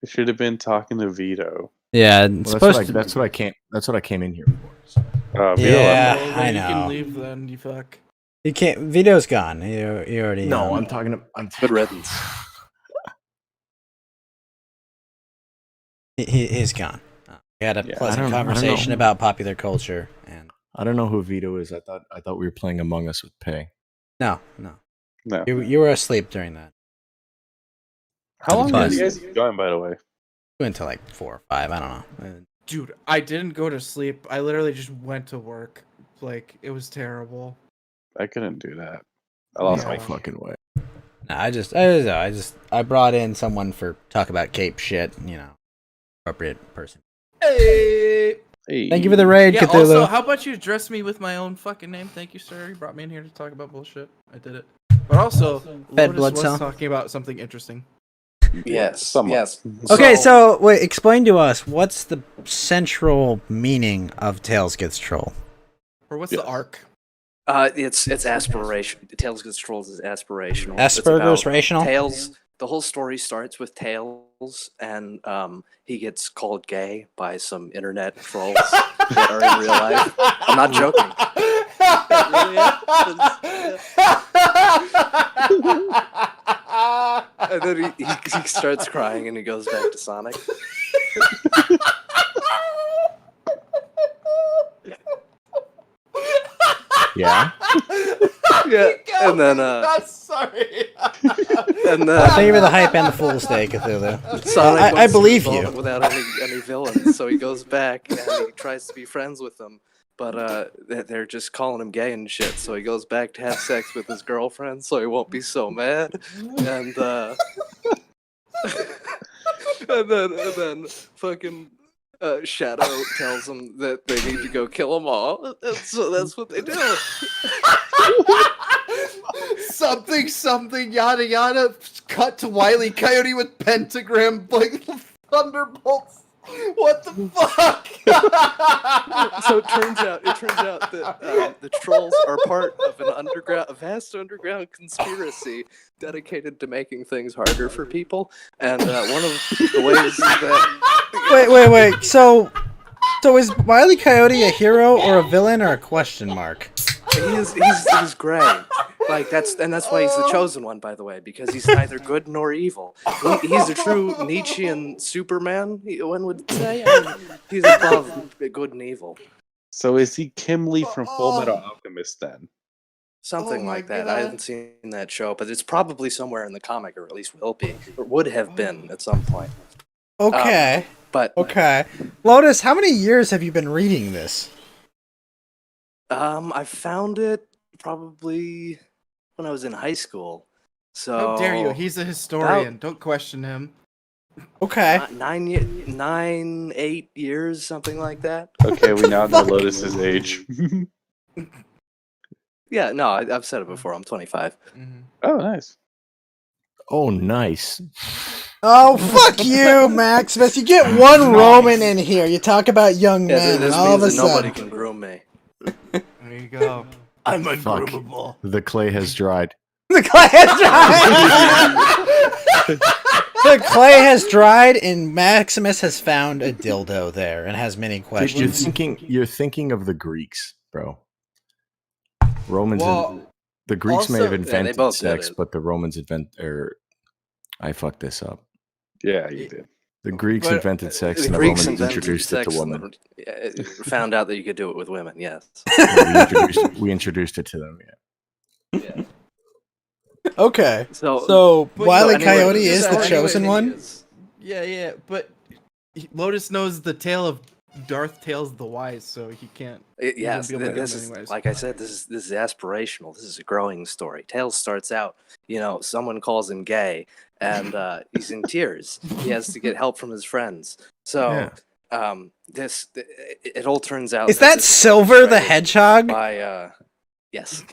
It should have been talking to Vito. Yeah, it's Well, supposed to. that's what I came. That's what I came in here for. Vito Yeah. left. well, I then you know. can leave then. You fuck. You can't. Vito's gone. You already. No, I'm talking. Good riddance. He's gone. We had a Yeah, I pleasant don't- I don't conversation know. about popular culture, and I don't know who Vito is. I thought we were playing Among Us with Pay. no, No. you were asleep during that. How long But- have you guys been going, by the way? Went to like 4 or 5. I don't know. Dude, I didn't go to sleep. I literally just went to work. Like, it was terrible. I couldn't do that. I lost Yeah. my No fucking way. No, I brought in someone for talk about Cape shit. You know, appropriate person. Hey! Hey. Thank you for the raid, Yeah, Cthulhu. also, how about you address me with my own fucking name? Thank you, sir. You brought me in here to talk about bullshit. I did it. But also, Fed Lotus blood was cell. talking about something interesting. Yes. Somewhat. Yes. Okay, so wait, explain to us what's the central meaning of Tails Gets Troll. Or what's Yes. the arc? It's aspiration. Tails Gets Trolls is aspirational. It's Asperger's about rational. Tails. The whole story starts with Tails, and he gets called gay by some internet trolls that are in real life. I'm not joking. And then he starts crying, and he goes back to Sonic. Yeah. Yeah, and then I'm sorry. and Thank you for then the hype and the fool stay, Cthulhu. Sonic I wants to believe resolve you. it without any villains, so he goes back and he tries to be friends with them, but they're just calling him gay and shit. So he goes back to have sex with his girlfriend, so he won't be so mad. And and then fucking Shadow tells him that they need to go kill them all, and so that's what they do. something, yada yada. Cut to Wile E. Coyote with pentagram, like thunderbolts. What the fuck? So it turns out that the trolls are part of a vast underground conspiracy dedicated to making things harder for people. And one of the ways that Wait. So is Wile E. Coyote a hero or a villain or a question mark? he's gray. Like that's why he's the chosen one, by the way, because he's neither good nor evil. He's a true Nietzschean Superman. One would say. I mean, he's above good and evil. So is he Kimley from Full Metal Alchemist then? Something Oh my like that. God. I haven't seen that show, but it's probably somewhere in the comic, or at least will be, or would have been at some point. Okay. But Okay. Lotus, how many years have you been reading this? I found it probably when I was in high school. So How dare you? He's a historian. Don't question him. Okay. 8 years, something like that. Okay, we now know Lotus's age. Yeah, no, I've said it before. I'm 25. Mhm. Oh, nice. Oh, nice. Oh, fuck you, Maximus. You get one Roman in here. You talk about young Yeah, men, and this all of means a that nobody sudden. can groom me. There you go. I'm Fuck. ungroomable. The clay has dried. The clay has dried! The clay has dried, and Maximus has found a dildo there and has many Dude, questions. you're thinking of the Greeks, bro. Romans Well, and the Greeks may also- have Yeah, they invented both did sex, it. but the Romans I fucked this up. Yeah, you did. The Greeks But- invented sex, The and the Greeks Romans invented introduced it to sex and women. found out that you could do it with women. Yes. We introduced it to them. Yeah. Yeah. Okay. So So, But- Wile E. anyway, Coyote is so the anyway, chosen one? Yeah, but Lotus knows the tale of Darth Tales the Wise, so he can't. Yes, be able to get this them is anyways. like I said. This is aspirational. This is a growing story. Tails starts out, someone calls him gay, and he's in tears. He has to get help from his friends. So, it all turns out. Is that this Silver the orchestrated Hedgehog? By yes,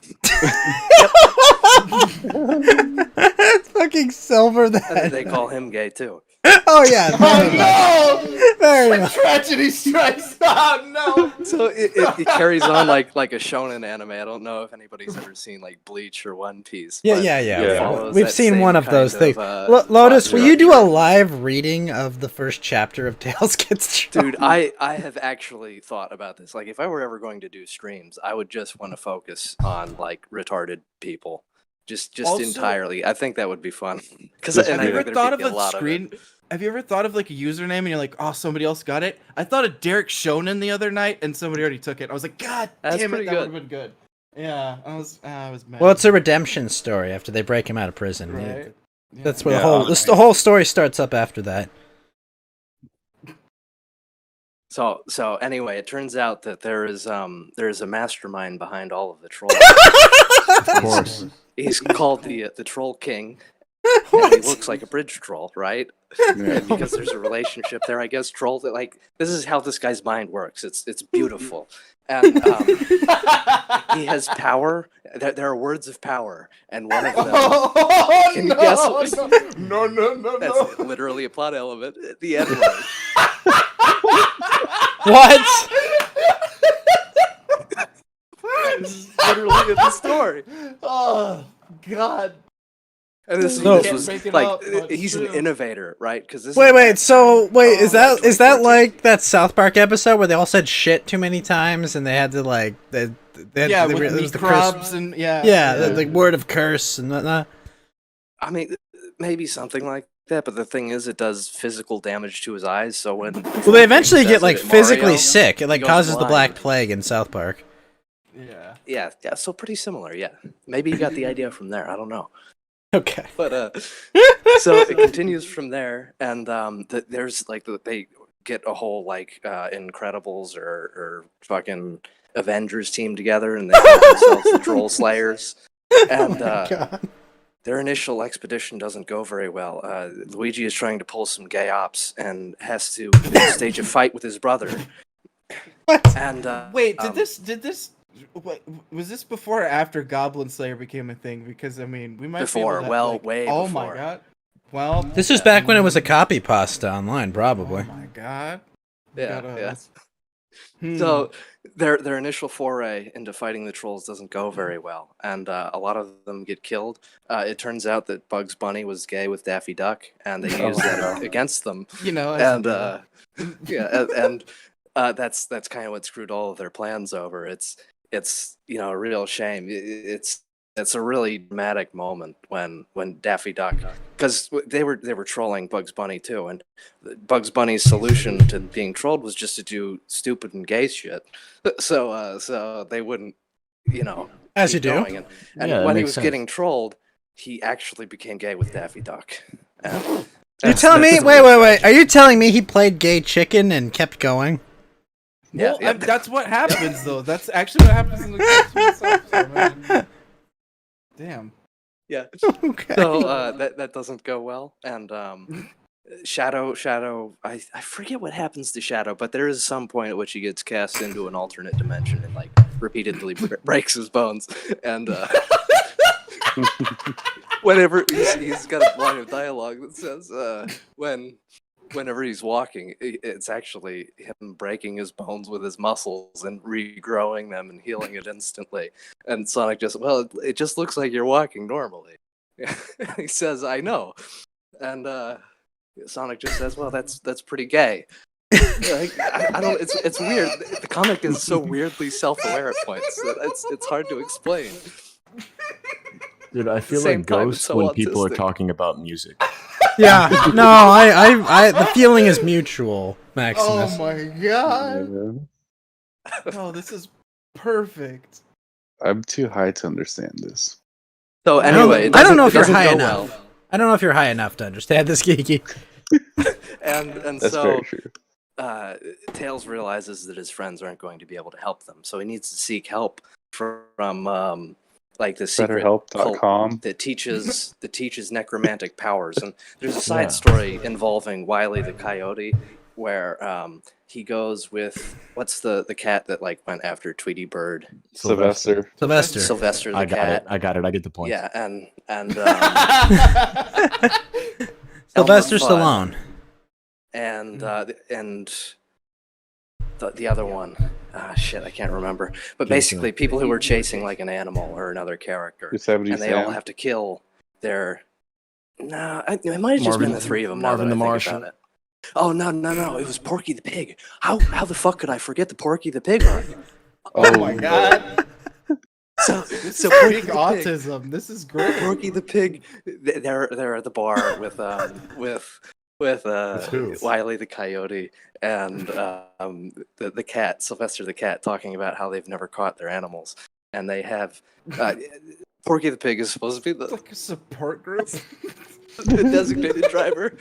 Fucking Silver the and they Hedgehog. call him gay too. Oh, yeah. Very much. Very much. Tragedy strikes! Oh no! So it carries on like a shonen anime. I don't know if anybody's ever seen like Bleach or One Piece. Yeah, but yeah. it follows We've that seen same one of kind those things. plot Lotus, will you do a structure. live reading of the first chapter of Tails Gets Trolled? Dude, I have actually thought about this. Like, if I were ever going to do streams, I would just want to focus on like retarded people, just Also- entirely. I think that would be fun. Because Have Have you ever thought of a screen? Have you ever thought of like a username and you're like, oh, somebody else got it? I thought of Derek Shonen the other night and somebody already took it. I was like, God That's damn it, pretty that good. would have been good. Yeah, I was mad. Well, it's a redemption story after they break him out of prison. right. That's where Yeah, the whole story starts up after that. So anyway, it turns out that there is a mastermind behind all of the trolls. Of course. He's called the Troll King. And he looks like a bridge troll, right? And because there's a relationship there, I guess trolls like this is how this guy's mind works. It's beautiful, and he has power. There are words of power, and one of them. Can you guess? No. That's literally a plot element. The N word. What? This is literally in the story. Oh God. And this No. was Make it like up, but he's an true. innovator, right? Because this. Wait. So wait, is that 2014. like that South Park episode where they all said shit too many times and they had to like they had, Yeah, they, with it was meat the crabs curse. and yeah. Yeah, the word of curse and whatnot. I mean, maybe something like that, but the thing is, it does physical damage to his eyes. So when Well, they eventually says get it like at physically Mario, sick. It like goes causes the Black blind. Plague in South Park. Yeah. Yeah. So pretty similar. Yeah, maybe you got the idea from there. I don't know, Okay. but so it continues from there, and there's like they get a whole like Incredibles or fucking Avengers team together, and they call themselves the Troll Slayers, and God. their initial expedition doesn't go very well. Luigi is trying to pull some gay ops and has to stage a fight with his brother. What? And Wait, did this? What, was this before or after Goblin Slayer became a thing? Because I mean, we might Before, be able to, well, like, way oh before. my God. Well, This was back when it was a copy pasta online, probably. Oh my God. Yeah, Gotta- yeah. Hmm. So their initial foray into fighting the trolls doesn't go very well, and a lot of them get killed. It turns out that Bugs Bunny was gay with Daffy Duck, and they used that against them. you know, And yeah, and that's kind of what screwed all of their plans over. It's a real shame. It's a really dramatic moment when Daffy Duck, because they were trolling Bugs Bunny too, and Bugs Bunny's solution to being trolled was just to do stupid and gay shit, so they wouldn't, As keep you do. going. And Yeah, that when he makes was sense. getting trolled, he actually became gay with Daffy Duck. And You're that's- telling me? that's Wait. really Are tragic. you telling me he played gay chicken and kept going? Yeah, well, yeah. that's what happens though. That's actually what happens in the cartoon itself. So, man. Damn. Yeah. Okay. So that doesn't go well, and Shadow, I forget what happens to Shadow, but there is some point at which he gets cast into an alternate dimension and like repeatedly breaks his bones, and whenever he's got a line of dialogue that says whenever he's walking, it's actually him breaking his bones with his muscles and regrowing them and healing it instantly. And Sonic it just looks like you're walking normally. He says, "I know," and Sonic just says, "Well, that's pretty gay." Like, I don't. It's weird. The comic is so weirdly self-aware at points that it's hard to explain. Dude, I feel Same like time, it's ghosts so when people are autistic. talking about music. Yeah. No. I. The feeling is mutual, Maximus. Oh my God. Yeah. Oh, this is perfect. I'm too high to understand this. So I don't- anyway, I don't know it if you're doesn't high go enough. well. I don't know if you're high enough to understand this, Geeky. And That's so very true. Tails realizes that his friends aren't going to be able to help them, so he needs to seek help from like the secret cult BetterHelp.com. that teaches necromantic powers. And there's a side Yeah. story involving Wile the Coyote, where he goes with what's the cat that like went after Tweety Bird, Sylvester. Sylvester. Sylvester the I got cat. it. I got it. I get the point. Yeah, and Sylvester Elmer Stallone. Fudd. And the other one, shit, I can't remember. But basically, people who were chasing like an animal or another character, Yosemite and they all Sam. have to kill their. No, it might have just been the three of them. Marvin now the that I think Martian. about it. Oh no! It was Porky the Pig. How the fuck could I forget the Porky the Pig one? Oh my God. So This so is Porky big the Pig. autism. This is great. Porky the Pig, they're at the bar with who? Wile the Coyote and the cat, Sylvester the cat, talking about how they've never caught their animals, and they have Porky the Pig is supposed to be It's like a support group. the designated driver.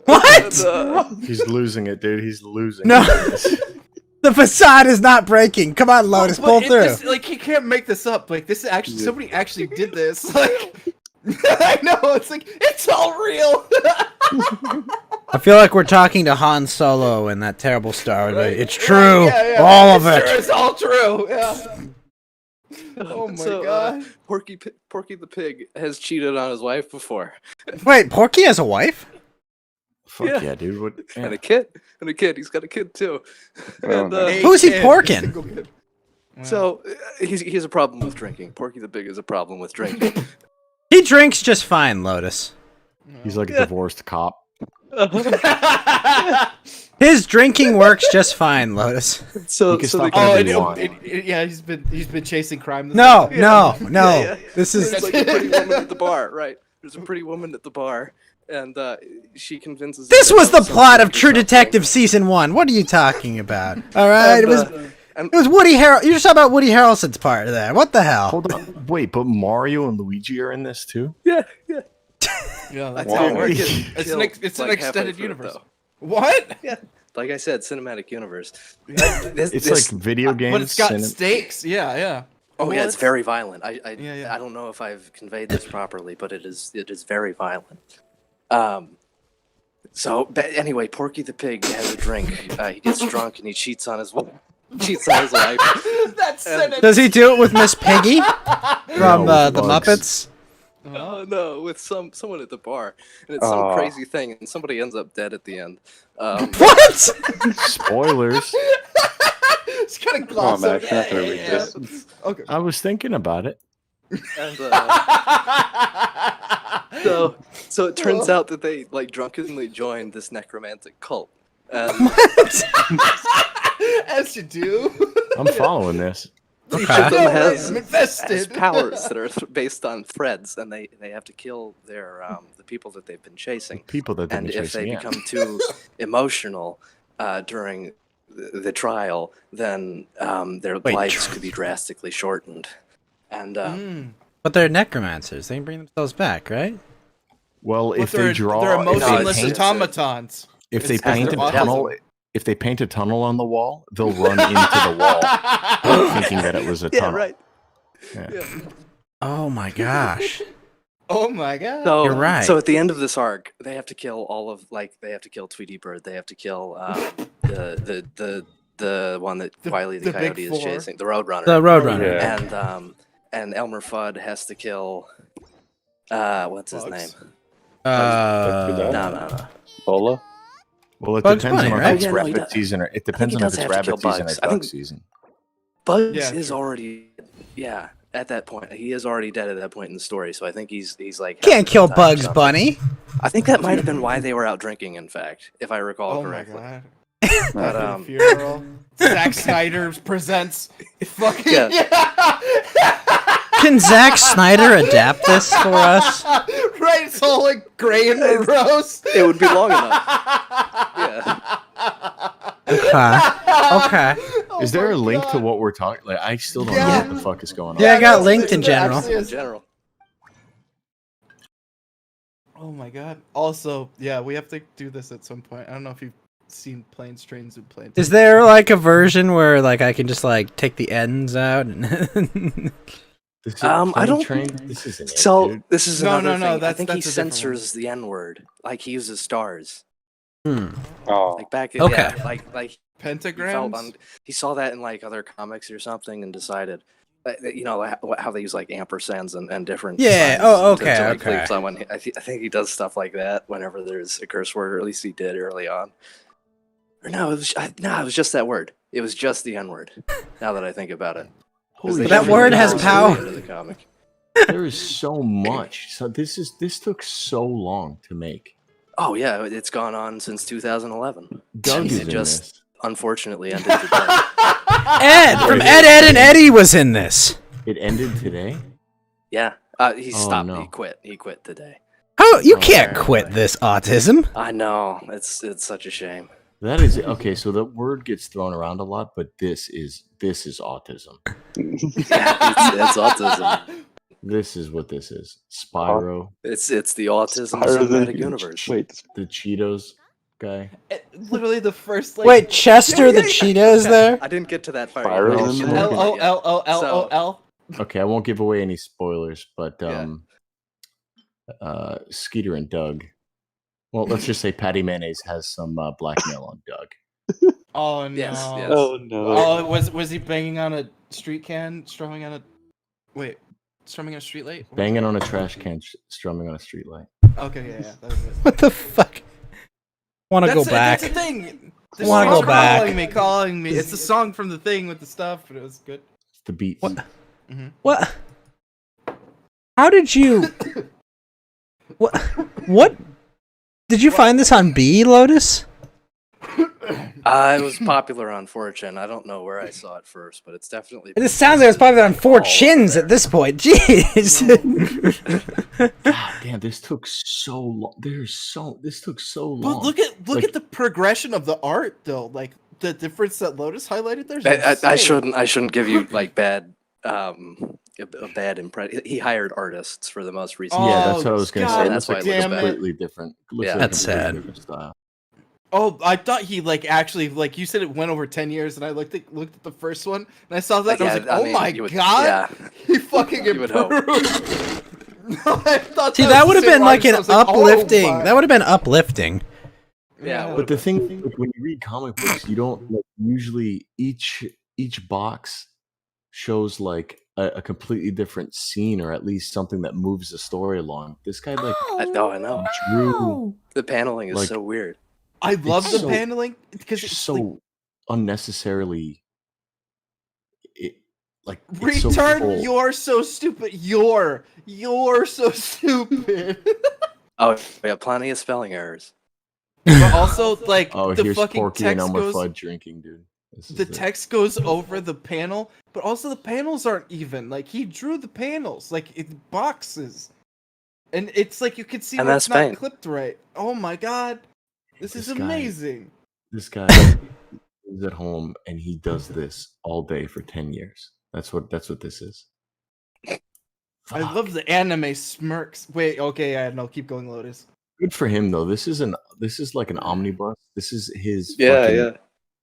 What? And, He's losing it, dude. He's losing. No. it. The facade is not breaking. Come on, Lotus, pull through. Like he can't make this up. Like this is actually somebody actually did this. Like I know it's like it's all real. I feel like we're talking to Han Solo in that terrible Star Wars. Right, It's true, yeah. all of It's it. true, it's all true. Yeah. Oh my so, god. Porky the pig has cheated on his wife before, Wait, Porky has a wife? Fuck yeah, dude. What? and a kid. He's got a kid too. And, Who's he porking? Single kid. Wow. so he has a problem with drinking. Porky the pig has a problem with drinking. He drinks just fine, Lotus. He's like a divorced cop. His drinking works just fine, Lotus. So, You can so stop the, whenever you want. Yeah, he's been chasing crime. No, Yeah. no, no. Yeah. This There's is like a pretty woman at the bar, right? There's a pretty woman at the bar, and she convinces. him this to was know the plot of something or True something. Detective season 1. What are you talking about? All right, And, it was Woody Harrelson. You're just talking about Woody Harrelson's part of that. What the hell? Hold on. Wait, but Mario and Luigi are in this too? yeah. Yeah, that's Wow. how it works. Get It's killed, it's an like, halfway extended through it, universe. though. What? Like I said, cinematic universe. It's like video games. But it's got cine- stakes. Yeah. Oh yeah, it's What? very violent. I Yeah. I don't know if I've conveyed this properly, but it is very violent. But anyway, Porky the pig has a drink. He gets drunk and he cheats on his wife. That's cynical. Does he do it with Miss Piggy from No, the Bugs. Muppets? Oh no, with someone at the bar, and it's some crazy thing, and somebody ends up dead at the end. What? Spoilers. It's kind of Come on, gloss over Max, you're not gonna read that. this. Okay. I was thinking about it. And so it turns out that they like drunkenly joined this necromantic cult. And As you do. I'm following this. each Okay. of them I'm has invested. powers that are based on threads, and they have to kill their the people that they've been chasing. People that they've And been if they chasing. Yeah. become too emotional during the trial, then their Wait, lives could be drastically shortened. And But they're necromancers. They can bring themselves back, right? Well, if they they're draw, emotionless if they paint, automatons. if they It's paint a autism. tunnel, if they paint a tunnel on the wall, they'll run into the wall, thinking that it was a yeah, tunnel. right. Yeah. Yeah. Oh my gosh. Oh my god. So, You're right. So at the end of this arc, they have to kill they have to kill Tweety Bird. They have to kill the one that Wile E. the the Big Coyote is Four. chasing, the Roadrunner. The Roadrunner. Yeah. And Elmer Fudd has to kill what's his Bugs. name? Uh, No. Bola? Well, it Bugs depends Bunny, on right? if it's Yeah, no, he rabbit does. season or it he depends on does if it's have to kill rabbit season or Bugs. I duck think- season. Bugs Yeah, is true. already at that point. He is already dead at that point in the story, so I think he's like can't kill half the time Bugs something. Bunny. I think that might have been why they were out drinking, in fact, if I recall Oh my correctly. god. But Funeral. Zack Snyder presents fucking Yeah. Can Zack Snyder adapt this for us? Right, it's all like gray and morose. it would be long enough. Yeah. Okay. Is there a link to what we're talking? Like, I still don't Yeah. know what the fuck is going on. Yeah, I got no, linked in there general. actually In is. general. Oh my god. Also, yeah, we have to do this at some point. I don't know if you've seen Planes, Trains, and Planes. Is there like a version where like I can just like take the ends out? And This is I Plane don't- Train? This isn't it, So dude. this is No, another no, thing. I that's- think he that's a different one. censors the N word, like he uses stars. Oh. Like back, Okay. yeah, like he felt Pentagrams? he saw that in like other comics or something and decided, you know, how they use like ampersands and different. Yeah, signs oh, to, okay, like, leave okay. someone. I think he does stuff like that whenever there's a curse word, or at least he did early on. Or no, it was just that word. It was just the N word. Now that I think about it. 'Cause Holy they That definitely word has used it power. at the end of the comic. There is so much. So this took so long to make. Oh yeah, it's gone on since 2011. Doug And is it in just this. unfortunately ended today. Ed from Ed, and Eddie was in this. It ended today. Yeah, he Oh, stopped. no. He quit. He quit today. How you Oh, can't okay. quit this autism? I know. It's such a shame. That is okay. So the word gets thrown around a lot, but this is autism. Yeah, it's autism. This is what this is. Spyro, It's the autism Spyro the cinematic Huge. universe. Wait, the Cheetos guy. Literally the first like. Wait, Chester the Cheetah's there? I didn't get to that part. Spyro's yet. in Should've there? done that yet. L-O-L-O-L-O-L. Okay, I won't give away any spoilers, but Yeah. Skeeter and Doug. Well, let's just say Patty Mayonnaise has some blackmail on Doug. Oh no. Yes, yes. Oh no. Oh, was he banging on a street can, strumming on a street light? What was Banging it? on a trash can, strumming on a streetlight. Okay, yeah, that was it. What the fuck? Want to go back? That's the thing. The Wanna song's go back. calling me. It's the song from the thing with the stuff, but it was good. It's the beats. What? What? How did you? What? What? Did you find this on B, Lotus? It was popular on 4chan. I don't know where I saw it first, but it's definitely. It sounds like it's probably on Four all Chins over at this point. Jeez. God damn, this took so long. This took so long. But look Like- at the progression of the art, though. Like the difference that Lotus highlighted. There's I shouldn't give you like bad a bad impression. He hired artists for the most recent. Yeah, that's what I was gonna God say. that's Looks why like it looks bad. completely different. Looks Yeah. like a That's completely sad. different style. Oh, I thought he actually you said it went over 10 years, and I looked at the first one, and I saw that, and I was like, oh my you would- god, Yeah. he fucking You would hope. improved. No, I thought See, was that would have the been same like artist. an I was like, oh uplifting. my- That would have been uplifting. Yeah, But the thing, like, when you read comic books, you don't like, usually each box shows like a completely different scene, or at least something that moves the story along. This guy like I know. drew The paneling is Like- so weird. I love the so- paneling because it's so like, unnecessarily. It's so retard, full. you're so stupid. You're so stupid. Oh, we have plenty of spelling errors. But also, like, Oh, the here's fucking Porky and text Elmer goes. Fudd drinking, dude. This is The it. text goes over the panel, but also the panels aren't even. Like he drew the panels, like it's boxes, and it's like you can see And when that's it's not paint. clipped right. Oh my god, this is This guy- amazing. This guy is at home and he does this all day for 10 years. That's what this is. I Fuck. love the anime smirks. Wait, okay, yeah, no, keep going, Lotus. Good for him though. This is like an omnibus. This is his Yeah, fucking- yeah.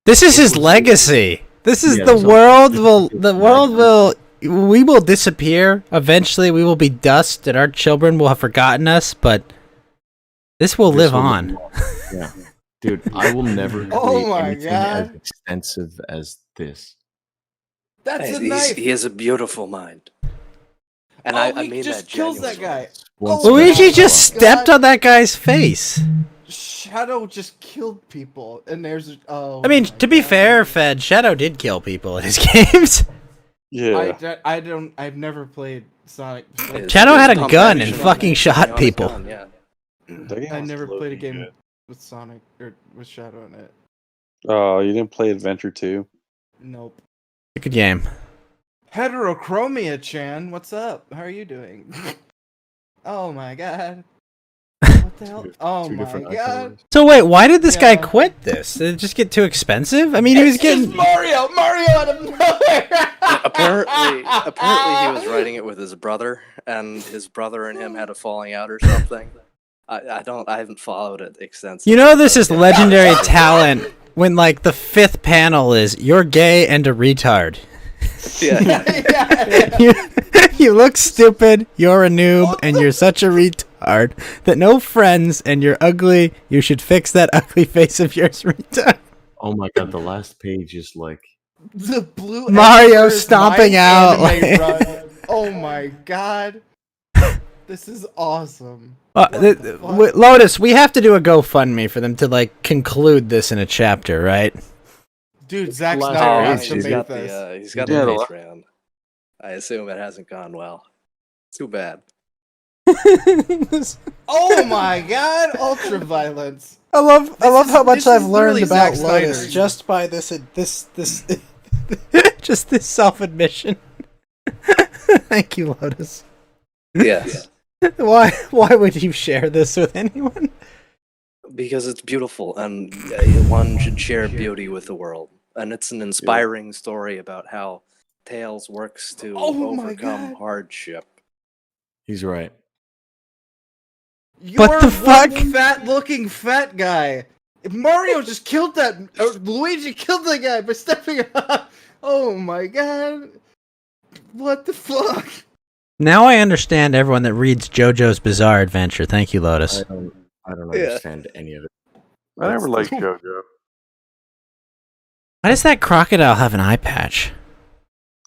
This is his legacy. This is Yeah, the this is- world this will is the his world legacy. will we will disappear eventually. We will be dust and our children will have forgotten us, but this will This live will on. Yeah. Dude, I will never create Oh my anything as God. extensive as this. That's a He's- knife. He has a beautiful mind. And Oh, I he mean just that kills that genuinely. guy. One Oh, Luigi special just sauce. stepped on that guy's face. Shadow just killed people, and there's I mean, to be fair, Fed, Shadow did kill people in his games. Yeah. I've never played Sonic. It's- Shadow it's had a pump gun action and on fucking it. shot On his people. gun, yeah. That game I was never played a loading game good. with Sonic or with Shadow in it. Oh, you didn't play Adventure 2? Nope. Good game. Heterochromia Chan, what's up? How are you doing? Oh my god. What the hell? Oh Two my different god. icons. So wait, why did this guy Yeah. quit this? Did it just get too expensive? I mean, he was It's just getting. Mario out of nowhere. Apparently he was writing it with his brother, and his brother and him had a falling out or something. I haven't followed it extensively. You know, this is legendary talent when like the fifth panel is you're gay and a retard. Yeah. Yeah. You look stupid, you're a noob, and you're such a retard that no friends and you're ugly. You should fix that ugly face of yours, retard. Oh my god, the last page is like The blue Mario Emperor's stomping My out, Anime like- Run. Oh my god. This is awesome. Lotus, we have to do a GoFundMe for them to like conclude this in a chapter, right? Dude, Zack Last Snyder Oh, page, has to he's dude. make got this. he's got Yeah, the the- Patreon. I assume it hasn't gone well. Too bad. Oh my god, ultra violence. I love how is- much this I've is learned literally about Zack Lotus Snyder. just by this just this self-admission. Thank you, Lotus. Yes. Why would you share this with anyone? Because it's beautiful, and one should share beauty with the world. And it's an inspiring story about how Tails works to Oh my overcome God. hardship. He's right. You're What the fuck? one fat-looking fat guy. Mario just killed that. Luigi killed that guy by stepping up. Oh my god! What the fuck? Now I understand everyone that reads JoJo's Bizarre Adventure. Thank you, Lotus. I don't Yeah. understand any of it. I never liked JoJo. Why does that crocodile have an eye patch?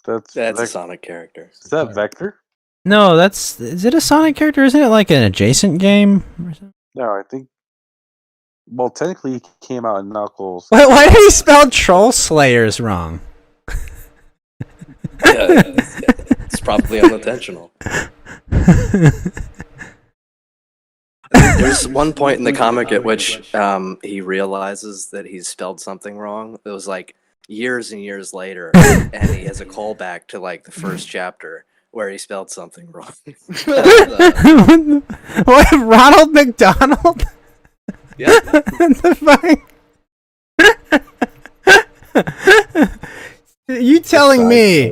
That's a Vector. Sonic character. Is that Vector? No, is it a Sonic character? Isn't it like an adjacent game? Or something? No, I think. Well, technically, he came out in Knuckles. Why did he spell Troll Slayers wrong? Yeah, it's probably unintentional. There's one point in the comic at which he realizes that he's spelled something wrong. It was like years and years later, and he has a callback to like the first chapter where he spelled something wrong. What, Ronald McDonald? Yeah. The fuck? Are you telling me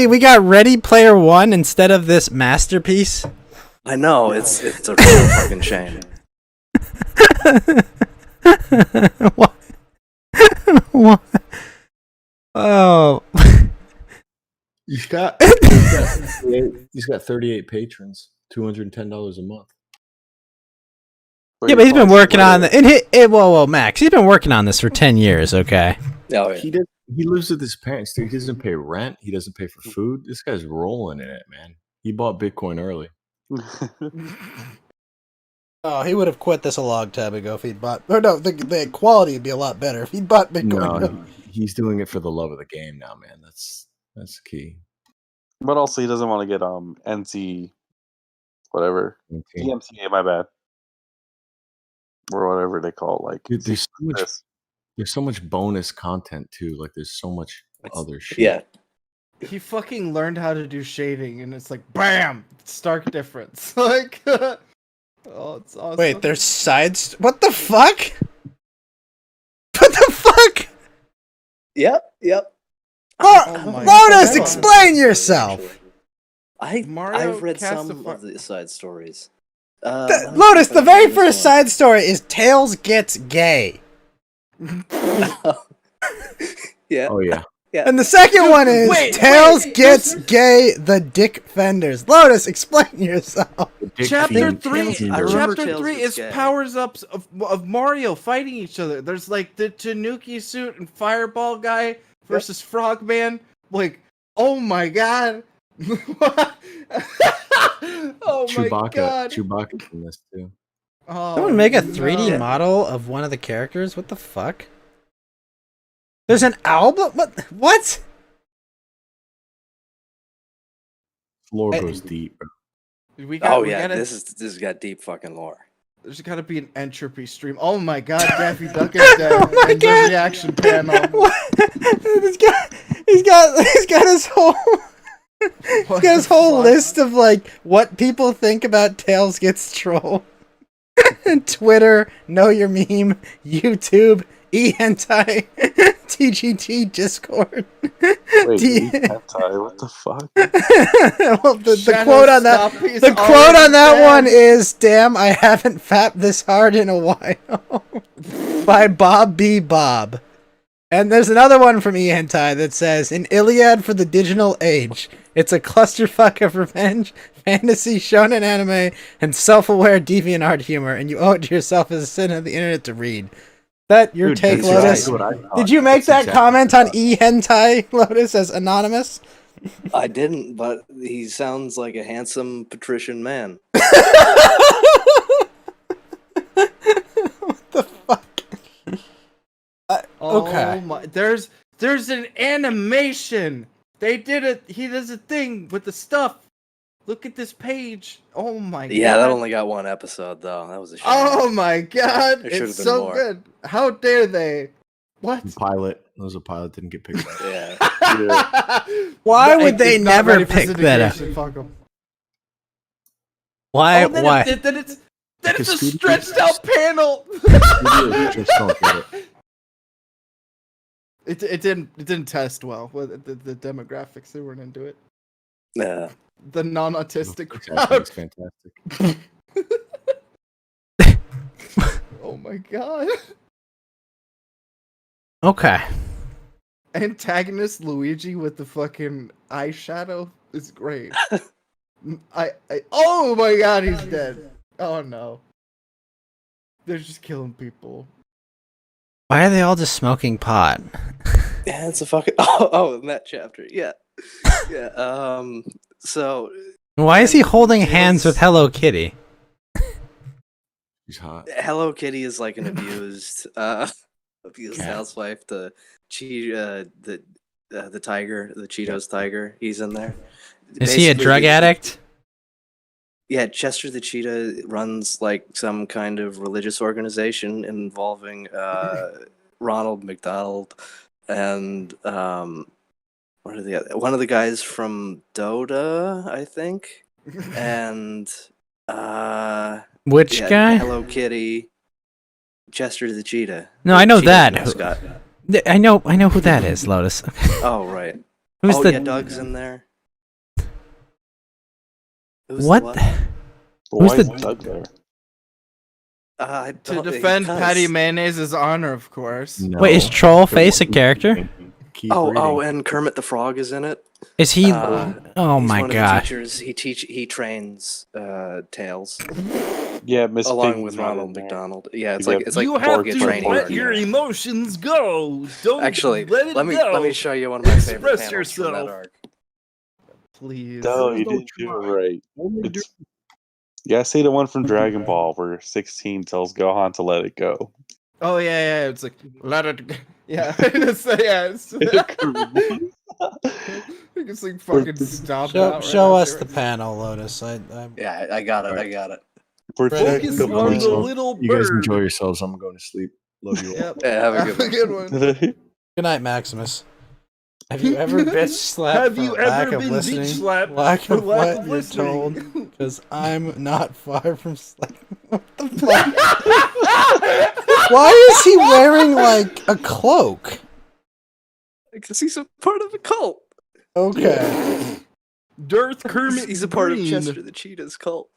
we got Ready Player One instead of this masterpiece? I know, it's a real fucking shame. What? What? Oh. He's got 38 patrons, $210 a month. Yeah, but he's been working on whoa, Max. He's been working on this for 10 years, okay? Oh, yeah. He lives with his parents, dude. He doesn't pay rent. He doesn't pay for food. This guy's rolling in it, man. He bought Bitcoin early. Oh, he would have quit this a long time ago if he'd bought. Or no, the quality would be a lot better if he'd bought Bitcoin. No, he's doing it for the love of the game now, man. That's key. But also, he doesn't want to get NC, whatever, Okay. DMCA. My bad, or whatever they call it. Like, Dude, there's so much bonus content too. Like, there's so much other shit. Yeah. He fucking learned how to do shading, and it's like, bam, stark difference. Like, oh, it's awesome. Wait, there's sides. What the fuck? What the fuck? Yep. Oh my Lotus, God. explain yourself. Mario I've read cast some a of the side stories. Lotus, the very first side story is Tails gets gay. Yeah. Oh yeah. Yeah. And the second one is wait, Tails wait, gets gay, the Dick Fenders. Lotus, explain yourself. Chapter Dick 3, Fiend. I remember chapter Tails 3 gets is gay. powers ups of Mario fighting each other. There's like the Tanuki suit and Fireball guy versus Frogman. Like, oh my god. Oh my god. Chewbacca's in this too. Oh, Someone make a 3D no. model of one of the characters? What the fuck? There's an album? What? Lore Hey, goes deep. We got, Oh yeah, gotta, this has got deep fucking lore. there's gotta be an entropy stream. Oh my god, Daffy Duck is dead. my And the God. reaction panel. What? He's got his whole he's got his whole list of like what people think about Tails gets trolled. Twitter, Know Your Meme, YouTube, eHentai, TGT, Discord. Wait, hentai, what the fuck? Well, the Shadow quote on that Stop is the quote already on that dead. one is, "Damn, I haven't fapped this hard in a while." By Bob B. Bob. And there's another one from eHentai that says, "An Iliad for the digital age. It's a clusterfuck of revenge, fantasy, shonen anime, and self-aware DeviantArt humor, and you owe it to yourself as a citizen of the internet to read." That your Dude, take, that's Lotus? exactly what I thought. Did you make That's that exactly comment what on I thought. eHentai, Lotus, as anonymous? I didn't, but he sounds like a handsome patrician man. What the fuck? Okay. Oh my, there's an animation. They did it. He does a thing with the stuff. Look at this page. Oh my god. Yeah, that only got one episode though. That was a shame. Oh my god. There should've It's been so more. good. How dare they? What? Pilot. That was a pilot. Didn't get picked up. Yeah. Why No, would they it's not never ready for pick that up? syndication, fuck 'em. Why? Oh, then Why? Then it's a Because studios- stretched out panel. Studios just don't get it. It didn't test well with the demographics. They weren't into it. Yeah. The non-autistic It's actually crowd. fantastic. Oh my god. Okay. Antagonist Luigi with the fucking eyeshadow is great. Oh my god, he's dead. Oh no. They're just killing people. Why are they all just smoking pot? Yeah, it's a fucking oh in that chapter. Yeah. Yeah. So Why is he holding Tails- hands with Hello Kitty? He's hot. Hello Kitty is like an abused Cat. housewife. The the tiger, the Cheetos tiger, he's in there. Is he a Basically, drug addict? Yeah, Chester the Cheetah runs like some kind of religious organization involving Ronald McDonald and what are the other, one of the guys from Dota, I think, and Which yeah, guy? Hello Kitty, Chester the Cheetah. No, the I know cheetah that. mascot. I know who that is, Lotus. Oh right. Who's oh the yeah, Doug's in there. Who's the what? Why the- is Doug there? I To don't- defend because- Patty Mayonnaise's honor, of course. No. Wait, is Trollface a character? Keep Oh, reading. and Kermit the Frog is in it. Is he? Uh, Oh He's my one of the god! teachers. He trains Tails Yeah, Miss along Piggy's with not Ronald in there. McDonald. Yeah, it's You like have- it's like You a have to training let arc. your emotions go. Don't Actually, let it let me go. show you one of my favorite Express panels from that yourself. arc. Please. No, you no didn't do it try. right. Only do- It's, yeah, say the one from Dragon Ball where 16 tells Gohan to let it go. Oh yeah. It's like let it. Go. Yeah. It's, yeah. It's, you just like fucking stop. Show us the panel, Lotus. Yeah, I got it. I got it. Focus Good on point. the little bird. You guys enjoy yourselves. I'm going to sleep. Love you all. Yep. Yeah, have a good one. one. Good night, Maximus. Have you ever bitch slapped Have for you lack ever of been listening? beach slapped Lack for of lack what of you're listening? told? Because I'm not far from slapping. What the fuck? Why is he wearing like a cloak? Because he's a part of a cult. Okay. Darth Kermit. He's a part Green. of Chester the Cheetah's cult.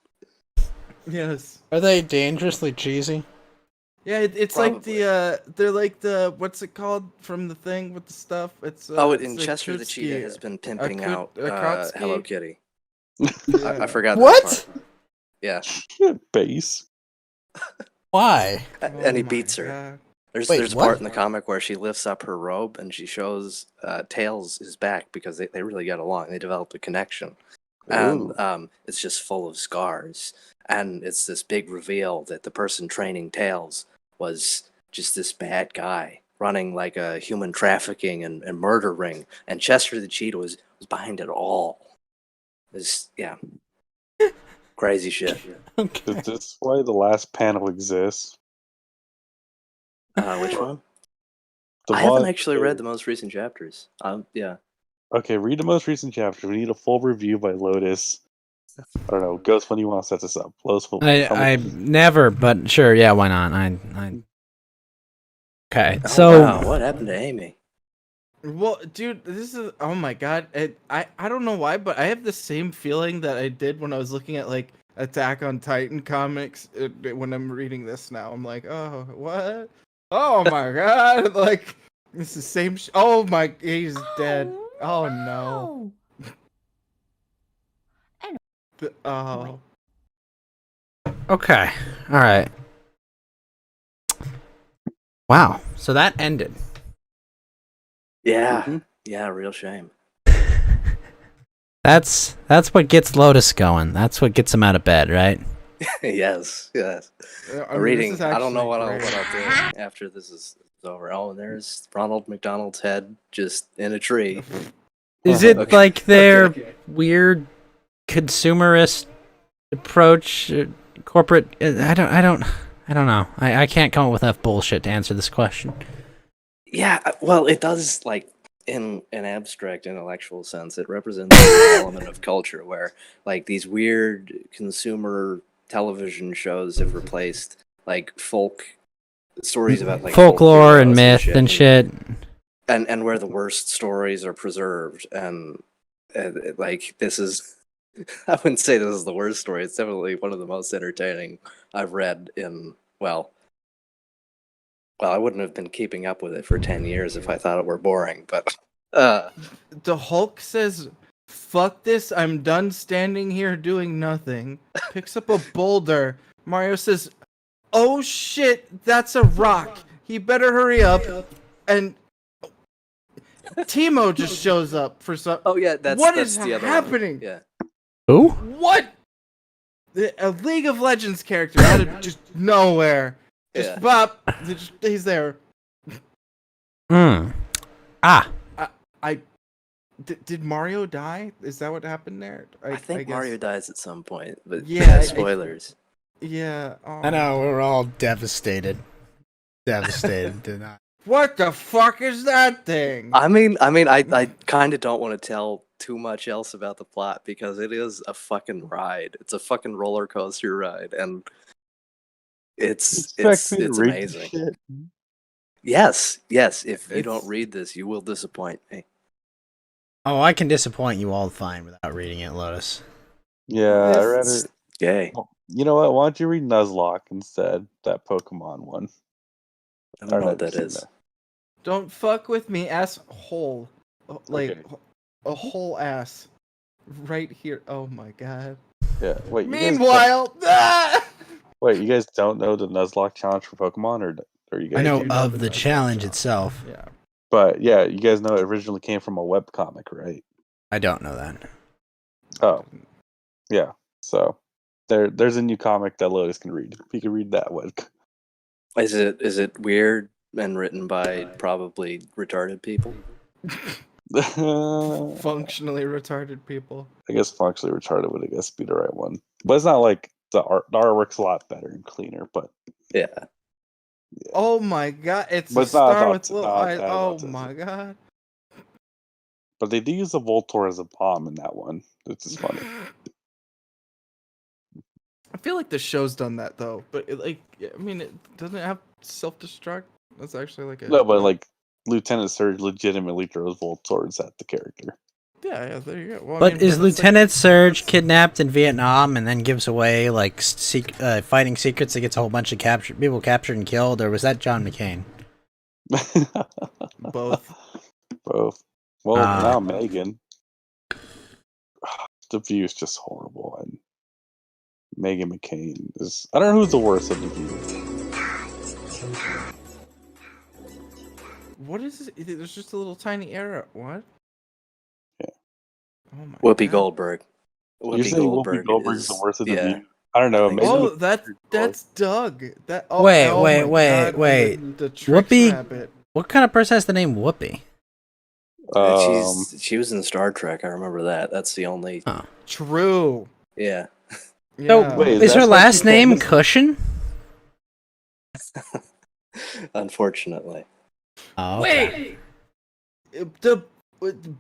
Yes. Are they dangerously cheesy? Yeah, it's like Probably. the they're like the what's it called from the thing with the stuff? It's And it's Chester the Cheetah has been pimping out Krotsky? Hello Kitty. Yeah. I forgot What? that part. Yeah, Base. Why? and he Oh my beats her. God. There's Wait, a what? part in the comic where she lifts up her robe and she shows Tails his back because they really got along. They developed a connection. And it's just full of scars. And it's this big reveal that the person training Tails was just this bad guy running like a human trafficking and murder ring. And Chester the Cheetah was behind it all. It's, yeah. Crazy shit. Okay. Is this why the last panel exists? Which one? The I haven't one- actually read the most recent chapters. Yeah. Okay, read the most recent chapter. We need a full review by Lotus. I don't know. Ghost, when you want to set this up? Lotus, I never, but sure, yeah, why not? Okay, Oh, so wow, what happened to Amy? Well, dude, this is oh my god. I don't know why, but I have the same feeling that I did when I was looking at like Attack on Titan comics. When I'm reading this now, I'm like, oh, what? Oh my god! Like it's the same. Oh my, he's dead. Oh no. Oh. okay, all right. Wow, so that ended. Yeah. Yeah, real shame. That's what gets Lotus going. That's what gets him out of bed, right? yes. I mean, this Reading. is I don't know actually what I'll great. do after this is over. Oh, and there's Ronald McDonald's head just in a tree. Is it Okay. like their Okay. weird consumerist approach, corporate? I don't know. I can't come up with enough bullshit to answer this question. Yeah, well, it does, like, in an abstract intellectual sense, it represents an element of culture where, like, these weird consumer television shows have replaced, like, folk stories about, like, Folklore and heroes myth and shit. and where the worst stories are preserved, and like this is. I wouldn't say this is the worst story. It's definitely one of the most entertaining I've read in I wouldn't have been keeping up with it for 10 years if I thought it were boring, but The Hulk says, "Fuck this! I'm done standing here doing nothing." Picks up a boulder. Mario says, "Oh shit, that's a rock. He better hurry up." And Timo just shows up for some. oh yeah, that's What that's is the other happening? One. Yeah. Who? What? A League of Legends character out of just nowhere. Just Yeah. bop. He's there. Ah. Did Mario die? Is that what happened there? I think guess. Mario dies at some point, but Yeah, spoilers. Yeah. I know, we're all devastated. Devastated. Did not. What the fuck is that thing? I kind of don't want to tell too much else about the plot because it is a fucking ride. It's a fucking roller coaster ride, and it's amazing. Shit. Yes. If you don't read this, you will disappoint me. Oh, I can disappoint you all fine without reading it, Lotus. Yeah, I read it. Yay. You know what? Why don't you read Nuzlocke instead? That Pokemon one. I don't know what that seen is. Don't fuck with me, asshole. Like Okay. a whole ass. Right here. Oh my god. Yeah. Wait. Meanwhile, you guys don't know the Nuzlocke challenge for Pokemon, or you guys? I know do know of the the Nuzlocke challenge challenge. itself. Yeah. But yeah, you guys know it originally came from a webcomic, right? I don't know that. Oh, yeah. So there's a new comic that Lotus can read. He can read that one. Is it weird and written by probably retarded people? Functionally retarded people. I guess functionally retarded would be the right one. But it's not like the artwork's a lot better and cleaner, but Yeah. Oh my god, it's But a it's not star about- with little not eyes. bad Oh autism. my god. But they do use a Voltor as a bomb in that one, which is funny. I feel like the show's done that though, but it doesn't have self-destruct. That's actually like a No, but like Lieutenant Surge legitimately throws Voltors at the character. yeah. There you go. Well, I But mean, is that's Lieutenant Surge that's- kidnapped in Vietnam and then gives away like fighting secrets that gets a whole bunch of people captured and killed, or was that John McCain? Both. Both. Well, Ah. now Megan. The View is just horrible, and Megan McCain is. I don't know who's the worst of the View. What is this? There's just a little tiny error. What? Yeah. Oh my. Whoopi God. Goldberg. You're saying Whoopi Goldberg is the worst of the yeah. View? I don't know. I think Maybe Oh, so. that's Doug. That. Oh, Wait, oh wait, my wait, God, wait. The Trix Whoopi- rabbit. What kind of person has the name Whoopi? She was in Star Trek. I remember that. That's the only. True. Yeah. So, Yeah. wait, is her that's why last she name can't miss- Cushion? Unfortunately. Oh, okay. Wait. The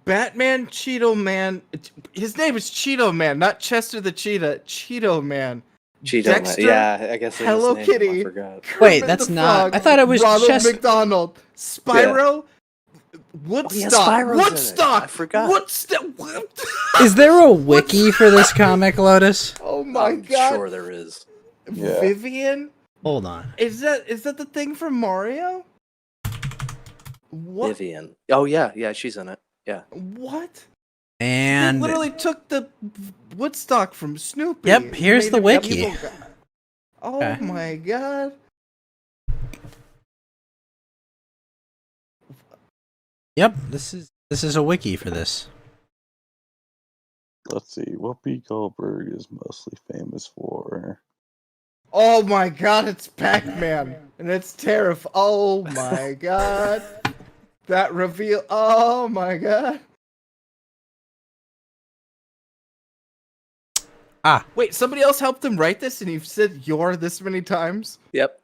Batman Cheeto Man. His name is Cheeto Man, not Chester the Cheetah. Cheeto Man. Cheeto Dexter, Man. Yeah, I guess they Hello misnamed him, Kitty. I forgot. Wait, Kermit that's the not- Frog, I thought it was Ronald Chester- McDonald. Spyro. Woodstock. Spyro's in it. Woodstock. I forgot. Woodstock. Is there a wiki for this comic, Lotus? Oh my I'm god. sure there is. Yeah. Vivian. Hold on. Is that the thing from Mario? What? Vivian. Oh yeah, she's in it. Yeah. What? And They literally took the Woodstock from Snoopy. Yep, and here's made the him an wiki. evil guy. Oh Okay. my god. yep, this is a wiki for this. Let's see. Whoopi Goldberg is mostly famous for. Oh my god, it's Pac-Man. And it's terrifying. Oh my god. That reveal. Oh my god. Ah. Wait, somebody else helped him write this and you've said "you're" this many times? Yep.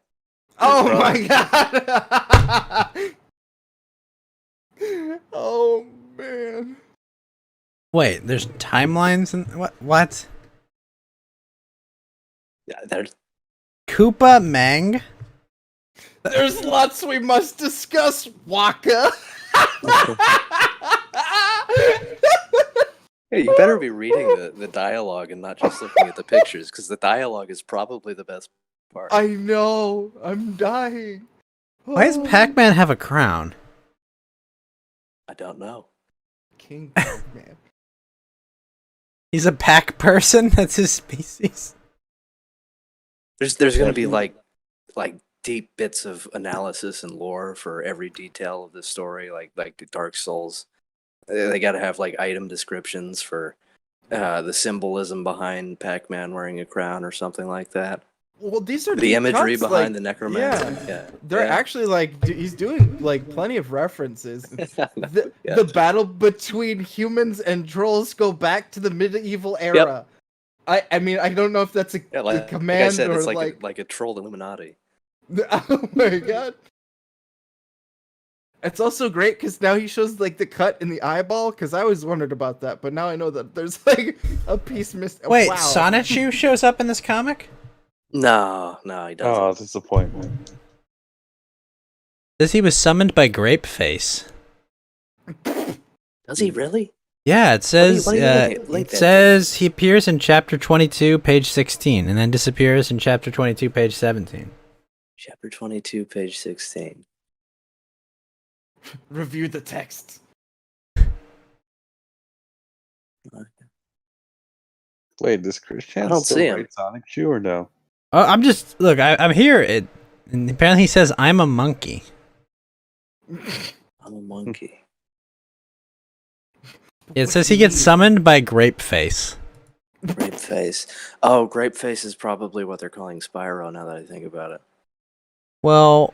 Oh Bro. my god. Oh man. Wait, there's timelines and what? Yeah, there's Koopa Mang? There's lots we must discuss, Waka. Yeah, you better be reading the dialogue and not just looking at the pictures, because the dialogue is probably the best part. I know. I'm dying. Why does Pac-Man have a crown? I don't know. King Pac-Man? He's a pack person. That's his species. There's gonna be like deep bits of analysis and lore for every detail of the story, like the Dark Souls. They got to have like item descriptions for the symbolism behind Pac-Man wearing a crown or something like that. Well, these are The deep imagery cuts, behind like, the necromancer. Yeah, Yeah, they're actually like he's doing like plenty of references. The battle between humans and trolls go back to the medieval era. I mean, I don't know if that's a command like I said, or it's like a troll Illuminati. Oh my god. It's also great because now he shows like the cut in the eyeball, because I always wondered about that, but now I know that there's like a piece missing. Wait, wow. Sonichu shows up in this comic? No, he doesn't. Oh, disappointment. Says he was summoned by Grapeface. Does he really? Yeah, it says what do you link it that says he appears in chapter 22, page 16, and then disappears in chapter 22, page 17. Chapter 22, page 16. Review the text. Wait, does Christian I don't still see him. write Sonic Shoe or no? Oh, I'm just I'm here. And apparently he says I'm a monkey. I'm a monkey. It says he gets summoned by Grapeface. Grapeface. Oh, Grapeface is probably what they're calling Spyro now that I think about it. Well,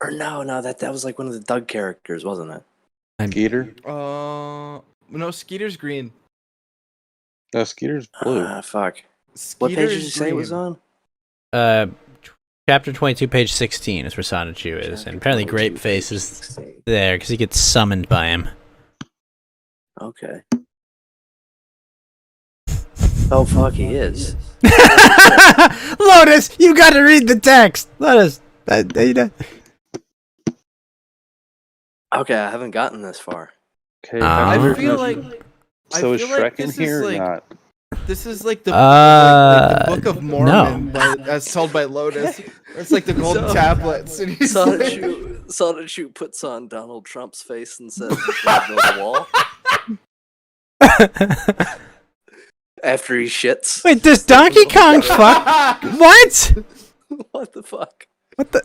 Or no, that was like one of the Doug characters, wasn't it? Skeeter? No, Skeeter's green. No, Skeeter's blue. Fuck. Skeeter What page did is you say it was green. on? Chapter 22, page 16 is where Sonichu is, and apparently Grapeface is there because he gets summoned by him. Okay. Oh fuck, he is. Lotus, you got to read the text. Lotus, Okay, I haven't gotten this far. Okay, I I Uh, feel like so is Shrek in this here is or like not? this is like the like the Book of no. Mormon, as told by Lotus. It's like the golden So- tablets. And he's like- Sonichu puts on Donald Trump's face and says, "Build a wall." After he shits. Wait, does Donkey Kong fuck? What? What the fuck? What the?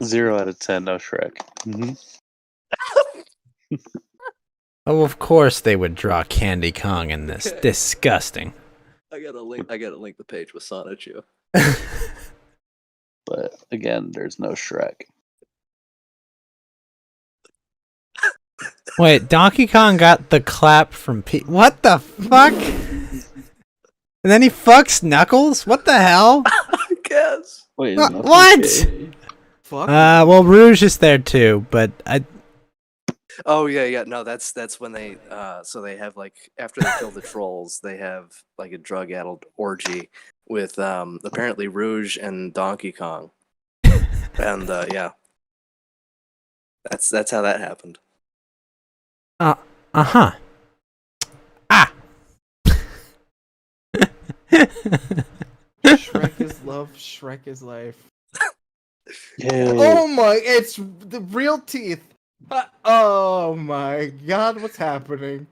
0 out of 10, no Shrek. Oh, of course they would draw Candy Kong in this. Disgusting. I gotta link the page with Sonichu. But again, there's no Shrek. Wait, Donkey Kong got the clap from Pete. What the fuck? And then he fucks Knuckles? What the hell? I guess. Wait, What? Fuck. Well, Rouge is there too, but Oh yeah. No, that's when they so they have like after they kill the trolls, they have like a drug-addled orgy with apparently Rouge and Donkey Kong. And yeah. That's how that happened. uh-huh. Ah. Shrek is love, Shrek is life. Yay. Oh my, it's the real teeth. Oh my god, what's happening?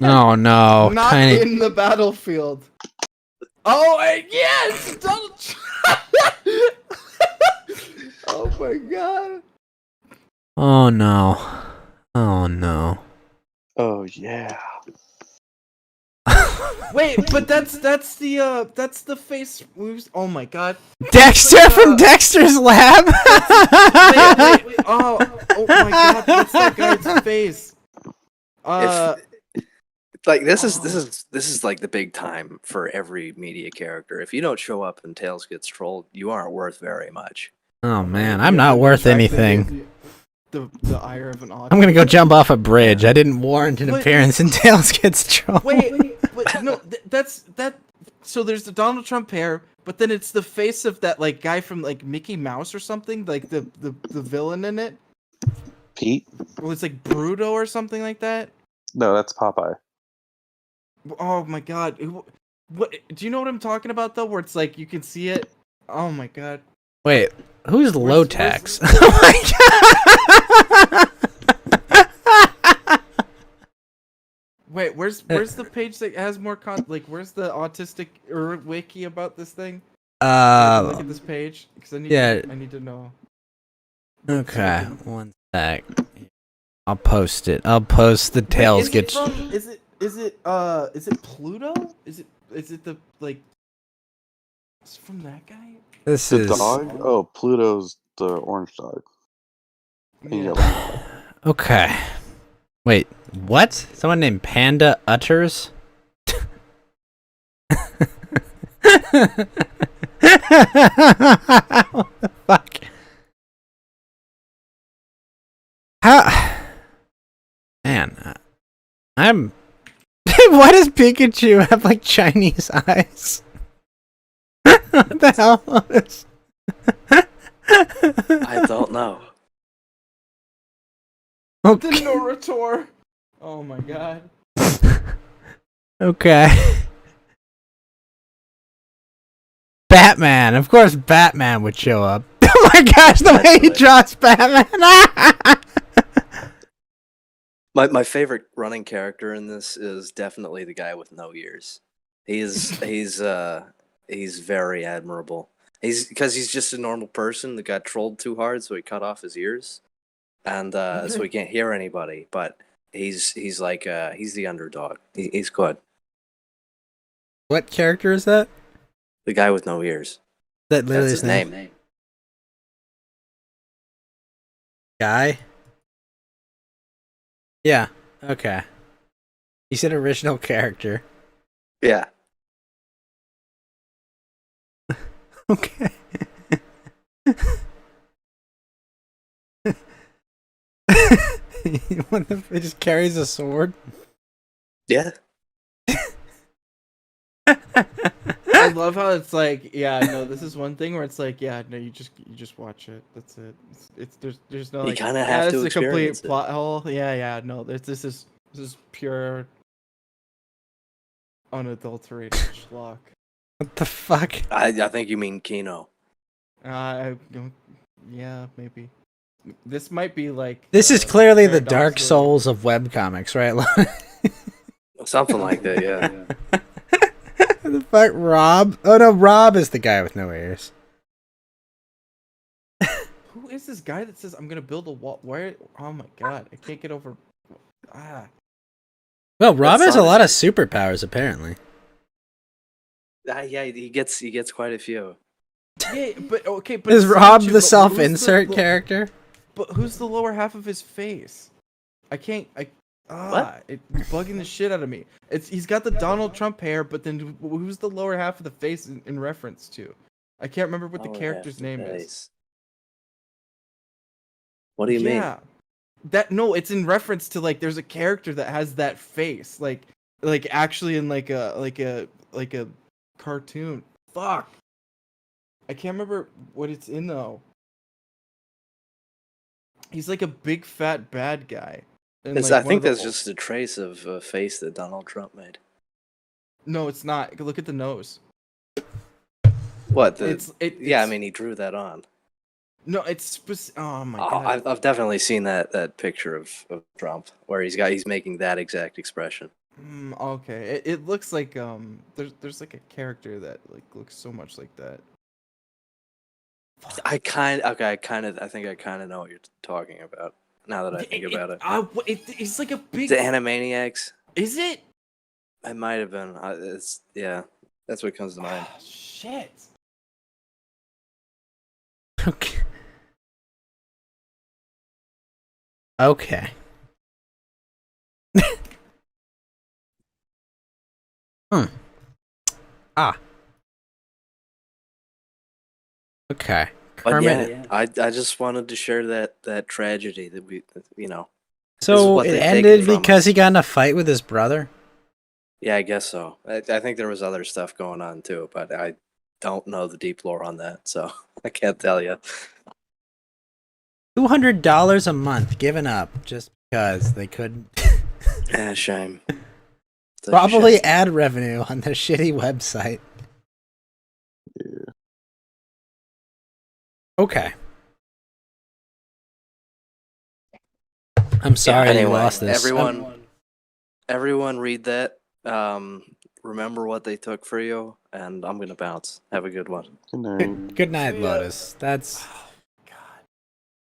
Oh no. Not Tiny. in the battlefield. Oh, and yes! Donald Trump! Oh my god. Oh no. Oh no. Oh yeah. Wait, but that's the face moves. Oh my god. Dexter from Dexter's Lab. Wait. Oh my god, that's that guy's face. Like this is like the big time for every media character. If you don't show up and Tails gets trolled, you aren't worth very much. Oh man, I'm not worth anything. The ire of an audience. I'm gonna go jump off a bridge. I didn't warrant an Wait. appearance in Tails Gets Trolled. Wait, but no, that's that. So there's the Donald Trump hair, but then it's the face of that like guy from like Mickey Mouse or something, like the villain in it. Pete? Well, it's like Bruto or something like that. No, that's Popeye. Oh my god. What do you know what I'm talking about though? Where it's like you can see it. Oh my god. Wait, who's Where's- Lotex? Oh my god! Wait, where's the page that has more like where's the autistic wiki about this thing? Look at this page because I need to know. Okay, one sec. I'll post it. I'll post the tails get. Is it Pluto? Is it the like? It's from that guy. This The is dog? Oh, Pluto's the orange dog. Yeah. okay. Wait, what? Someone named Panda Utters? What the fuck? How? Man, I'm. Why does Pikachu have like Chinese eyes? What the hell is? I don't know. The Okay. Norator. Oh my god. Okay. Batman. Of course, Batman would show up. Oh my gosh, the way he draws Batman. My favorite running character in this is definitely the guy with no ears. He's very admirable. Because he's just a normal person that got trolled too hard, so he cut off his ears, and so he can't hear anybody. But he's like he's the underdog. He's good. What character is that? The guy with no ears. That literally That's his name. Guy? Yeah. Okay. You said original character. Yeah. Okay. He just carries a sword. Yeah. I love how it's like, yeah, no, this is one thing where it's like, yeah, no, you just watch it. That's it. It's there's no You like, kinda yeah, have this to is a complete experience it. plot hole. Yeah, no, this is pure unadulterated schlock. What the fuck? I think you mean Kino. Yeah, maybe. This might be like. This is clearly the Dark paradoxical- Souls of webcomics, right? Something like that, yeah. The fuck, Rob? Oh no, Rob is the guy with no ears. Who is this guy that says I'm gonna build a wall? Where? Oh my god, I can't get over. Ah. Well, Rob That's has a not lot of it. superpowers, apparently. Yeah, he gets quite a few. Yeah, but okay, but Is it's Rob Pikachu, the but self-insert who's character? But who's the lower half of his face? I can't. It's bugging the shit out of me. He's got the Donald Trump hair, but then who's the lower half of the face in reference to? I can't remember what the Lower character's half of name the is. face. What do you mean? Yeah, no, it's in reference to like there's a character that has that face, like actually in like a cartoon. Fuck, I can't remember what it's in though. He's like a big fat bad guy. And, I like, one think of the that's just a trace of a face that Donald Trump made. No, it's not. Look at the nose. What? Yeah, I mean, he drew that on. No, it's oh my Oh, god. I've definitely seen that picture of Trump where he's making that exact expression. Okay, it looks like there's like a character that like looks so much like that. I think I kind of know what you're talking about now that I think about it. It's like a big. The Animaniacs. Is it? It might have been. Yeah, that's what comes to mind. Shit. Okay. Okay. Ah. Okay. But Kermit. yeah, I just wanted to share that tragedy that we, This is So what it they've taken ended from because us. he got in a fight with his brother? Yeah, I guess so. I think there was other stuff going on too, but I don't know the deep lore on that, so I can't tell you. $200 a month given up just because they couldn't. Shame. It's a Probably shame. ad revenue on their shitty website. Yeah. Okay. I'm sorry you Anyway, lost this. everyone read that. Remember what they took for you, and I'm gonna bounce. Have a good one. Good night. Good night, Lotus. That's Oh, God.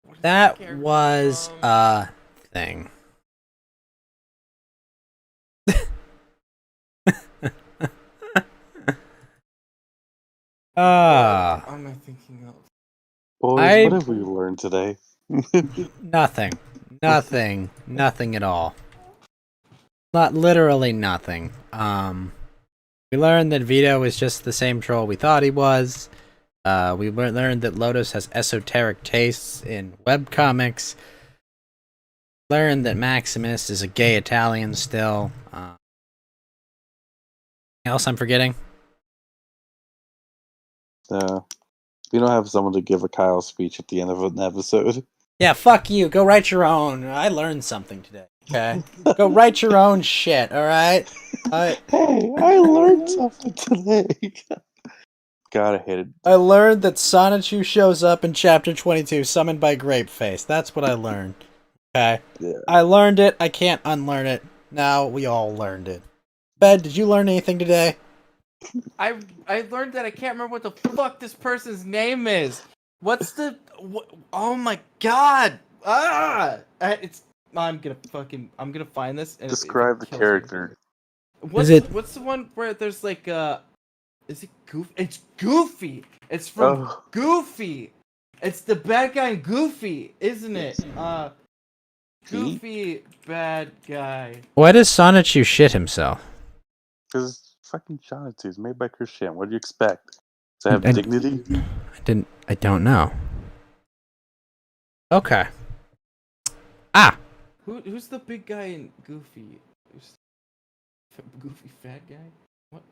What is that character was from? a thing. What am I thinking of? Boys, what have we learned today? Nothing. Nothing at all. Not literally nothing. We learned that Vito is just the same troll we thought he was. We learned that Lotus has esoteric tastes in webcomics. Learned that Maximus is a gay Italian still. Anything else I'm forgetting? We don't have someone to give a Kyle speech at the end of an episode. Yeah, fuck you. Go write your own. I learned something today. Okay? Go write your own shit, alright? Hey, I learned something today. God, I hate it. I learned that Sonichu shows up in chapter 22, summoned by Grapeface. That's what I learned. Okay? Yeah. I learned it. I can't unlearn it. Now we all learned it. Ben, did you learn anything today? I learned that I can't remember what the fuck this person's name is. What's the? Oh my god! I'm gonna find this. And Describe the character. What's the one where there's like is it Goofy? It's Goofy. It's from Goofy. It's the bad guy in Goofy, isn't it? Goofy bad guy. Why does Sonichu shit himself? Because it's fucking Jonathan. It's made by Christian. What do you expect? To have dignity? I don't know. Okay. Ah! Who's the big guy in Goofy? Goofy fat guy? What?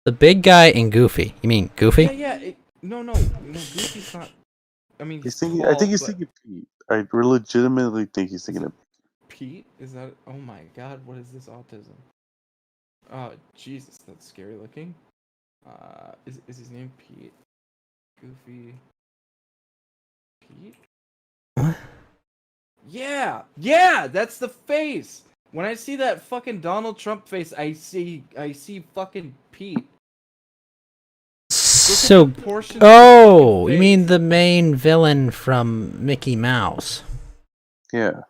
The big guy in Goofy. You mean Goofy? Yeah. No, Goofy's not. I mean, He's thinking. I think he's thinking Pete. I legitimately think he's thinking of Pete. Is that? Oh my god! What is this autism? Oh Jesus, that's scary looking. Is his name Pete? Goofy. Pete? What? Yeah, that's the face. When I see that fucking Donald Trump face, I see fucking Pete. So, Portions of oh, his you mean face. the main villain from Mickey Mouse? Yeah.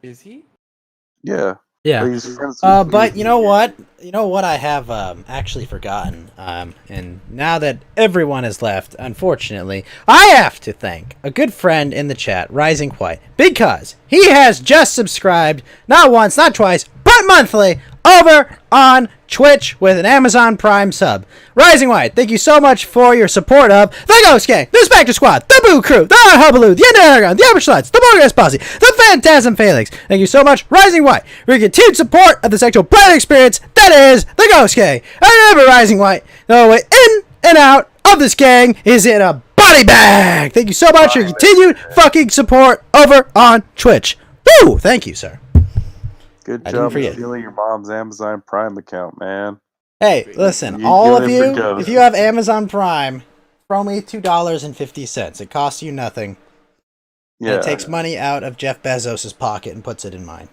Is he? Yeah. Yeah. But he's friends with But you know what? You know what I have actually forgotten. And now that everyone has left, unfortunately, I have to thank a good friend in the chat, Rising White, because he has just subscribed, not once, not twice, but monthly, over on Twitch with an Amazon Prime sub. Rising White, thank you so much for your support of the Ghost Gang, the Spectre Squad, the Boo Crew, the Hubaloo, the Underground, the Average Sluts, the Morgas Posse, the Phantasm Phalanx. Thank you so much, Rising White, for your continued support of the sexual planet experience that is the Ghost Gang. And remember, Rising White, the way in and out of this gang is in a body bag. Thank you so much for your continued fucking support over on Twitch. Woo! Thank you, sir. Good I didn't job forget. stealing your mom's Amazon Prime account, man. Hey, listen, You all doing of it for you, Ghost. if you have Amazon Prime, throw me $2.50. It costs you nothing. Yeah. And it takes money out of Jeff Bezos' pocket and puts it in mine.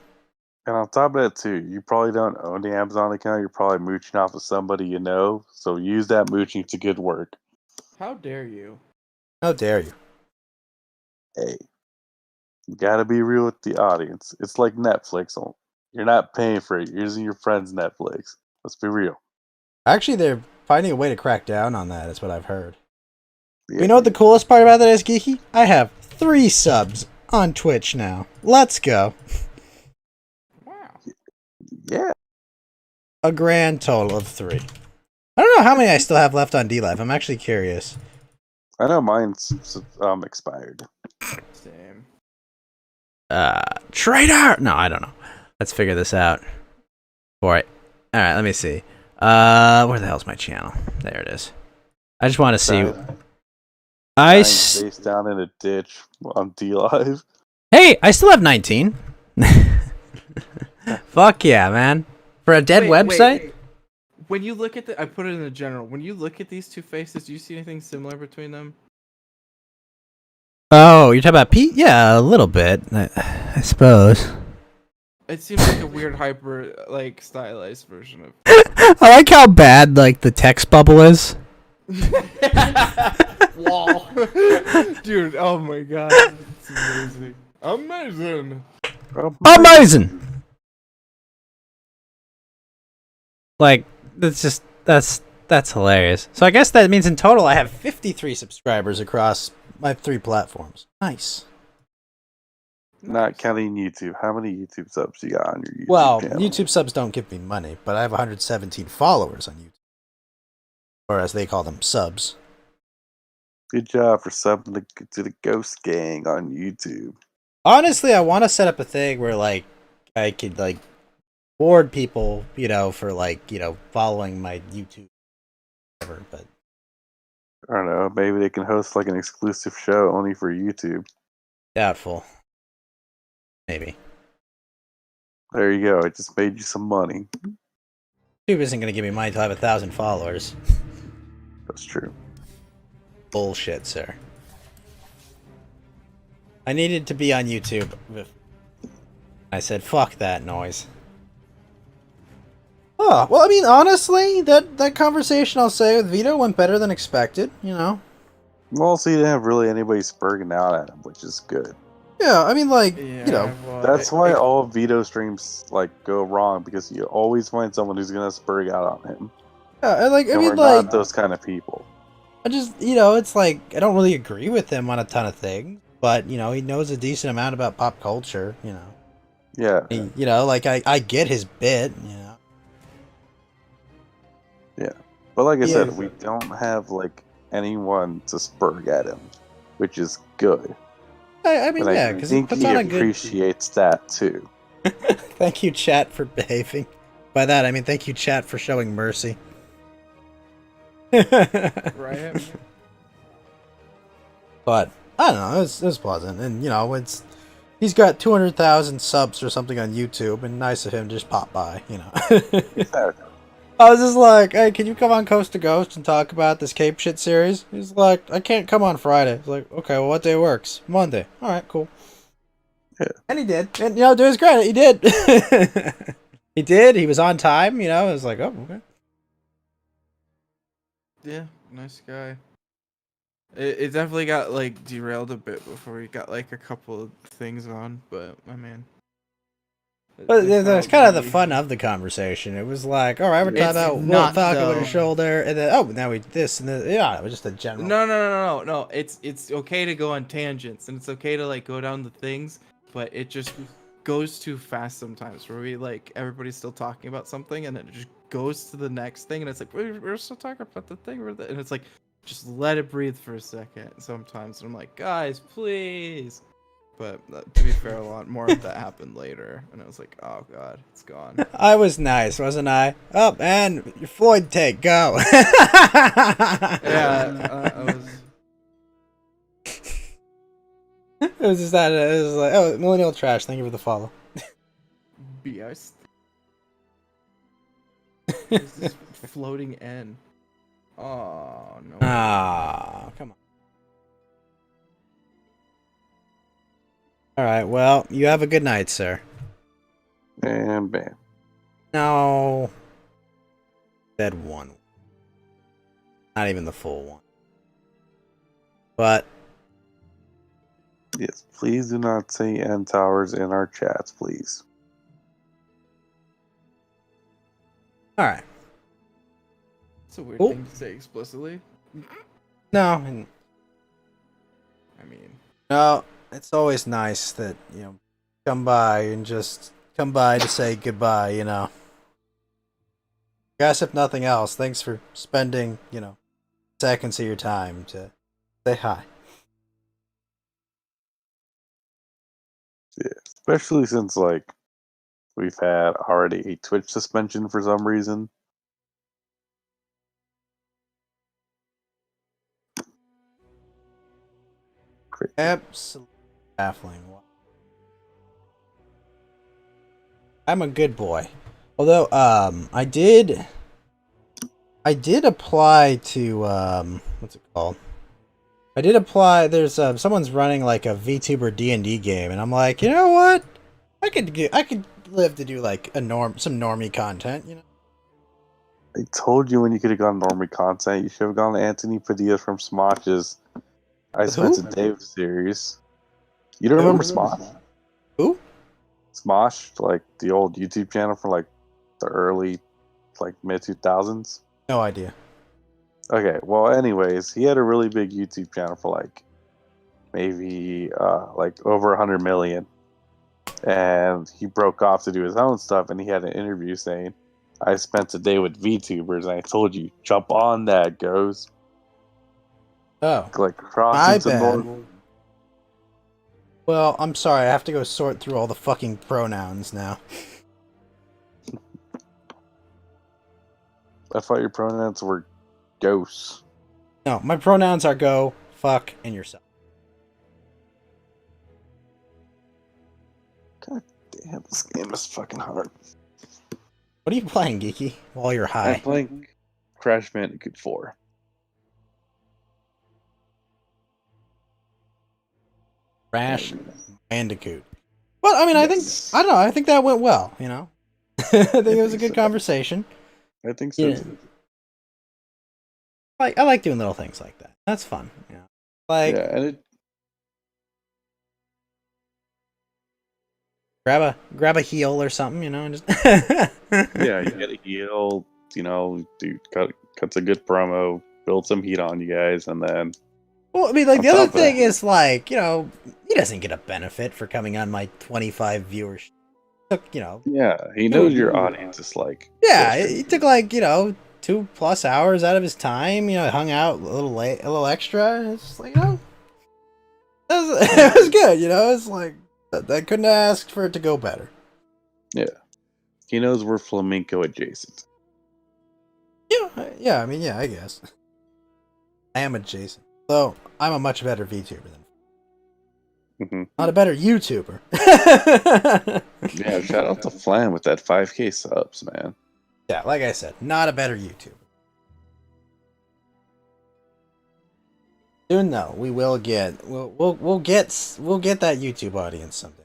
And on top of that, too, you probably don't own the Amazon account. You're probably mooching off of somebody you know. So use that mooching to good work. How dare you? How dare you? Hey, you gotta be real with the audience. It's like Netflix. You're not paying for it. You're using your friend's Netflix. Let's be real. Actually, they're finding a way to crack down on that, is what I've heard. Yeah. You know what the coolest part about that is, Geeky? I have 3 subs on Twitch now. Let's go. Wow. Yeah. A grand total of 3. I don't know how many I still have left on DLive. I'm actually curious. I know mine's expired. Same. Traitor! No, I don't know. Let's figure this out. Alright, let me see. Where the hell's my channel? There it is. I just want to see. I Dying s- face down in a ditch on D Live. hey, I still have 19. Fuck yeah, man! For a dead website. When you look at I put it in the general. When you look at these two faces, do you see anything similar between them? Oh, you're talking about Pete? Yeah, a little bit, I suppose. It seems like a weird hyper like stylized version of. I like how bad like the text bubble is. Wall. Dude, oh my god. It's amazing. Amazing. Amazing. Like that's hilarious. So I guess that means in total I have 53 subscribers across my 3 platforms. Nice. Not counting YouTube. How many YouTube subs you got on your YouTube Well, channel? YouTube subs don't give me money, but I have 117 followers on YouTube, or as they call them, subs. Good job for subbing to the Ghost Gang on YouTube. Honestly, I want to set up a thing where like I could like reward people, for like following my YouTube, whatever. But I don't know. Maybe they can host like an exclusive show only for YouTube. doubtful. Maybe There you go. It just made you some money. YouTube isn't going to give me money until I have 1,000 followers. That's true. Bullshit, sir. I needed to be on YouTube. I said, "Fuck that noise." Oh, well, I mean, honestly, that conversation, I'll say, with Vito went better than expected, Well, so you didn't have really anybody spurging out at him, which is good. Yeah, I mean, like, Well, That's why all Vito streams like go wrong, because you always find someone who's gonna spurg out on him. yeah, And we're not those kind of people. I just, it's like, I don't really agree with him on a ton of things, but, he knows a decent amount about pop culture, Yeah. Like, I get his bit, Yeah. But like I Yeah. said, we don't have like anyone to spurg at him, which is good. I mean, And yeah, I because he think puts he on a good... appreciates that too. Thank you, chat, for behaving. By that, I mean, thank you, chat, for showing mercy. right. But I don't know, it was pleasant, and he's got 200,000 subs or something on YouTube, and nice of him to just pop by, Exactly. I was just like, "Hey, can you come on Coast to Ghost and talk about this Cape shit series?" He's like, "I can't come on Friday." He's like, "Okay, well, what day works?" "Monday." "All right, cool." Yeah. And he did, and to his credit, he did. He did. He was on time. I was like, "Oh, okay." Yeah, nice guy. It definitely got like derailed a bit before we got like a couple of things on, but I mean. But that's kind of the fun of the conversation. It was like, all right, we're talking It's about Will not, Falcon with though. your shoulder, and then now we this and this. Yeah, it was just a general. No. It's okay to go on tangents and it's okay to like go down the things, but it just goes too fast sometimes. Where we like everybody's still talking about something and then it just goes to the next thing, and it's like we're still talking about the thing, and it's like just let it breathe for a second. Sometimes and I'm like, guys, please. But to be fair, a lot more of that happened later, and I was like, oh god, it's gone. I was nice, wasn't I? Oh, and your Floyd take, go. Yeah, I was. It was just that. It was like, oh, millennial trash. Thank you for the follow. Biased. It's this floating N. Oh no. Ah, come on. All right. Well, you have a good night, sir. And bam. No. Said one. Not even the full one. But Yes, please do not say N towers in our chats, please. all right. It's a weird Oh. thing to say explicitly. No, I mean, no. It's always nice that come by and just come by to say goodbye. Guess if nothing else, thanks for spending seconds of your time to say hi. Yeah, especially since like we've had already a Twitch suspension for some reason. Crazy. Absolutely baffling. I'm a good boy. Although, I did apply to, what's it called? I did apply, there's, someone's running like a VTuber D&D game, and I'm like, you know what? I could live to do like some normie content, you know? I told you when you could have gone normie content. You should have gone to Anthony Padilla from Smosh's I With Spent who? a Day series. You don't Who? remember Smosh? Who? Smosh, like the old YouTube channel from like the early, like mid 2000s. No idea. Okay, well, anyways, he had a really big YouTube channel for like maybe like over 100 million, and he broke off to do his own stuff, and he had an interview saying, "I spent a day with VTubers, and I told you jump on that, goes Oh, like cross my into bad. normal." Well, I'm sorry. I have to go sort through all the fucking pronouns now. I thought your pronouns were ghosts. No, my pronouns are go, fuck, and yourself. God damn, this game is fucking hard. What are you playing, Geeky? While you're high. I'm playing Crash Bandicoot 4. Crash Bandicoot. Well, I mean, I Yes. don't know. I think that went well. You know, I think it was a good conversation. I think so Yeah. too. I like doing little things like that. That's fun. You know, like Yeah, and it grab a heel or something. You know, and just yeah, you get a heal, you know, dude cuts a good promo, build some heat on you guys, and then Well, I mean, like On the other top of thing that- is like, you know, he doesn't get a benefit for coming on my 25 viewers. Took, you know, yeah, he knows your audience is like yeah, bullshit. he took like, you know, 2+ hours out of his time. You know, hung out a little late, a little extra. It's just like, you know, it was good. You know, it's like I couldn't ask for it to go better. He knows we're flamenco adjacent. Yeah. I mean, yeah, I guess I am adjacent. So I'm a much better VTuber than, hmm not a better YouTuber. Yeah, shout out to Flan with that 5K subs, man. Yeah, like I said, not a better YouTuber. Soon though, we'll get that YouTube audience someday.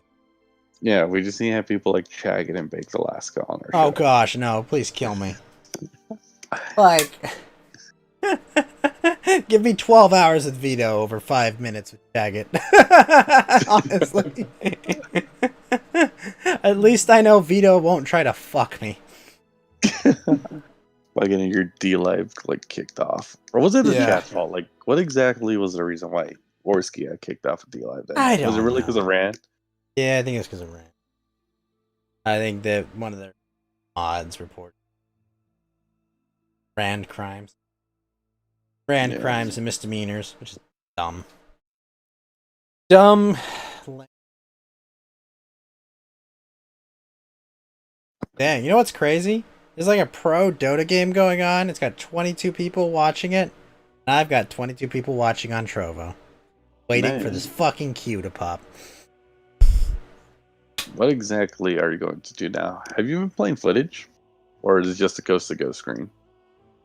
Yeah, we just need to have people like Chagrin and Baked Alaska on our Oh show. gosh, no, please kill me. Like give me 12 hours with Vito over 5 minutes with Jagged. Honestly. At least I know Vito won't try to fuck me. By getting your D Live like kicked off, or was it the Yeah. chat's fault? Like, what exactly was the reason why Orsky got kicked off of D Live? Then I was it don't really know. because of Rand? Yeah, I think it's because of Rand. I think that one of their mods reported Rand crimes. Rand Yeah. crimes and misdemeanors, which is dumb. Dumb. Dang, you know what's crazy? There's like a pro Dota game going on. It's got 22 people watching it. And I've got 22 people watching on Trovo. Waiting for Nice. this fucking queue to pop. What exactly are you going to do now? Have you been playing footage, or is it just a coast to go screen?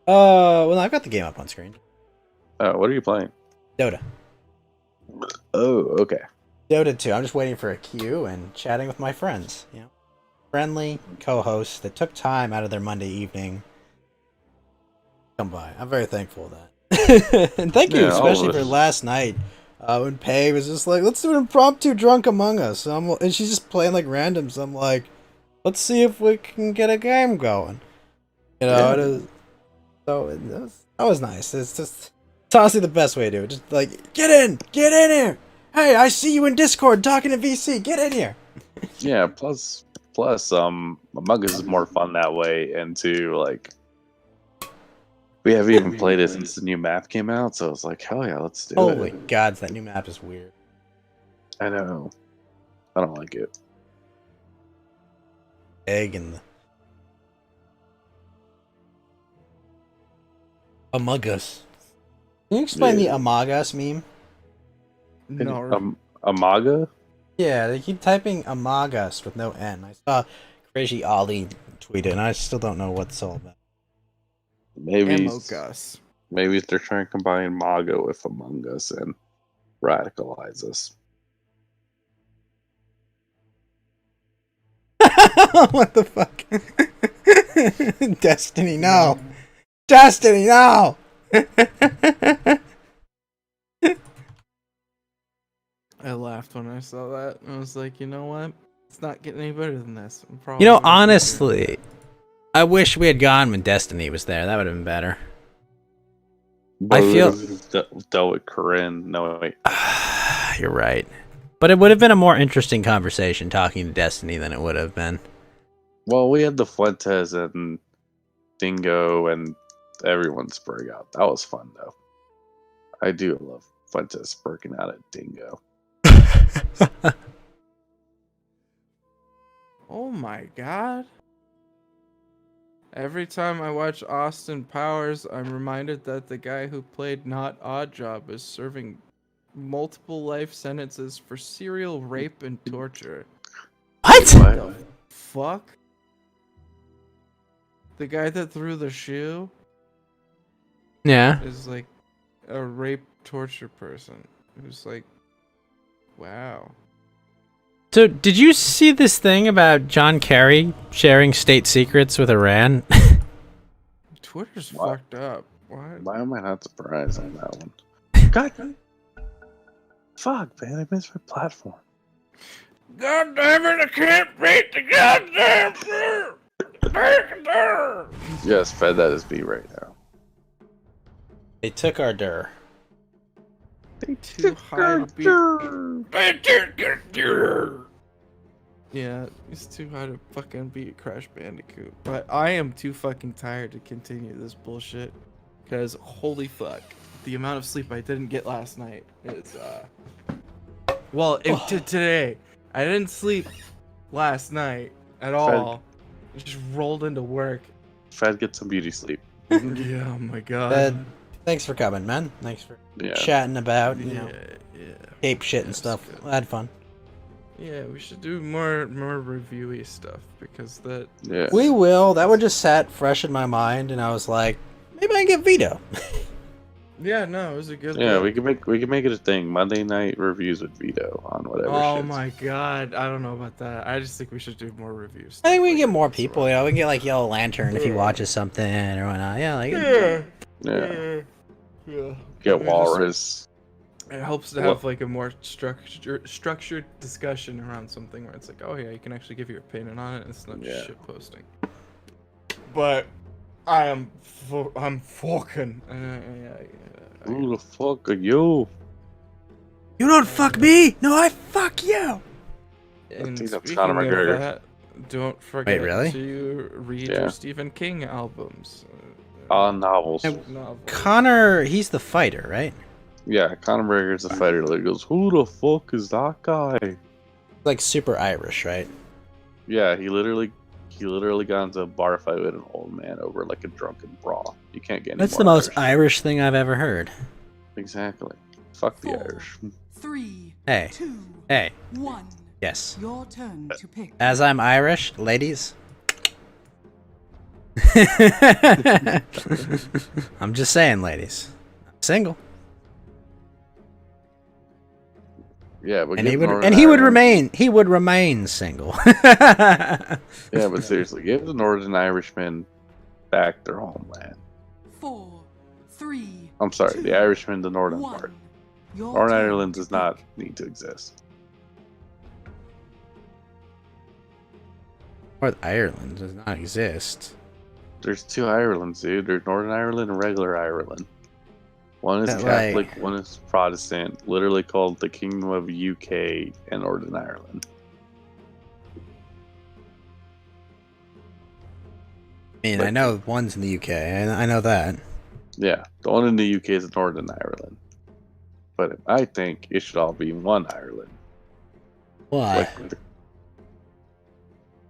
Well, I've got the game up on screen. What are you playing? Dota. Oh, okay. Dota 2. I'm just waiting for a queue and chatting with my friends. You know, friendly co-hosts that took time out of their Monday evening. Come by. I'm very thankful for that. And thank you, Yeah, all of especially for us. last night. When Pei was just like, let's do an impromptu drunk Among Us. And she's just playing like random. So I'm like, let's see if we can get a game going. You know, Yeah. that was nice. It's honestly the best way to do it. Just like, get in here. Hey, I see you in Discord talking to VC. Get in here. Yeah. Plus, Among Us is more fun that way, and to like, we haven't even played it since the new map came out, so it's like, hell yeah, let's do Holy it. God, that new map is weird. I know. I don't like it. Egg and the Among Us. Can you explain the Yeah. Among Us meme? No, Amaga? Yeah, they keep typing Amagas with no N. I saw Crazy Ollie tweet it, and I still don't know what's all about. Maybe Amogus. maybe they're trying to combine Maga with Among Us and radicalize us. What the fuck? Destiny, no! Destiny, no! I laughed when I saw that. I was like, you know what? It's not getting any better than this. I'm You know, probably gonna honestly, I wish we had gone when Destiny was there. That would have been better. But I feel- dealt with Corinne. No, wait. You're right. But it would have been a more interesting conversation talking to Destiny than it would have been. Well, we had the Fuentes and Dingo and everyone spurring out. That was fun, though. I do love Fuentes spurting out at Dingo. Oh my god. Every time I watch Austin Powers, I'm reminded that the guy who played Not Oddjob is serving multiple life sentences for serial rape and torture. What? The fuck? The guy that threw the shoe Yeah. is like a rape torture person. Who's like, wow. So, did you see this thing about John Kerry sharing state secrets with Iran? Twitter's What? fucked up. What? Why am I not surprised on that one? God, fuck, man! I missed my platform. God damn it, I can't beat the goddamn Yes, Fed, that is me right now. They took our dir. Too high to beat. Yeah, it's too high to fucking beat Crash Bandicoot. But I am too fucking tired to continue this bullshit. Because holy fuck, the amount of sleep I didn't get last night is today. I didn't sleep last night at all. I just rolled into work. Fed, get some beauty sleep. Yeah, oh my god. Thanks for coming, man. Thanks for Yeah. chatting about, you know, yeah. ape shit and That's stuff. good. I had fun. Yeah, we should do more reviewy stuff because that. Yeah. We will. That one just sat fresh in my mind, and I was like, maybe I can get Vito. Yeah, no, it was a good. Yeah, look. we can make it a thing. Monday night reviews with Vito on whatever. Oh shit. my god, I don't know about that. I just think we should do more reviews. I think we can get more people. You know, we can get like Yellow Lantern if he watches something or whatnot. Yeah, like Yeah. Yeah. Yeah. Get Walrus. It helps to have like a more structured discussion around something where it's like, oh yeah, you can actually give your opinion on it, and it's not just Yeah. shit posting. But I'm fucking. Who the fuck are you? you don't fuck me. No, I fuck you. And think that's speaking Conor of McGregor. that, don't forget really? to read Yeah. your Stephen King albums. Novels. Novels. Connor, he's the fighter, right? Yeah, Conor McGregor's a fighter that goes, who the fuck is that guy? Like super Irish, right? Yeah, he literally got into a bar fight with an old man over like a drunken brawl. You can't get any That's more the most Irish. Irish thing I've ever heard. Exactly. Fuck the 4, Irish. 3, Hey, 2, hey, 1. yes. Your turn to pick. As I'm Irish, ladies. I'm just saying, ladies. I'm single. Yeah, but And he give would Northern he would Ireland- remain single. Yeah, but seriously, give the Northern Irishmen back their homeland. 4, 3. I'm sorry, the Irishmen, the northern 1. part. Your Northern turn Ireland to does not pick. need to exist. North Ireland does not exist. There's two Irelands, dude. There's Northern Ireland and regular Ireland. One is That, Catholic, one is Protestant, literally called the Kingdom of UK and Northern Ireland. I mean, I know one's in the UK. I know that. Yeah, the one in the UK is Northern Ireland. But I think it should all be one Ireland. Why?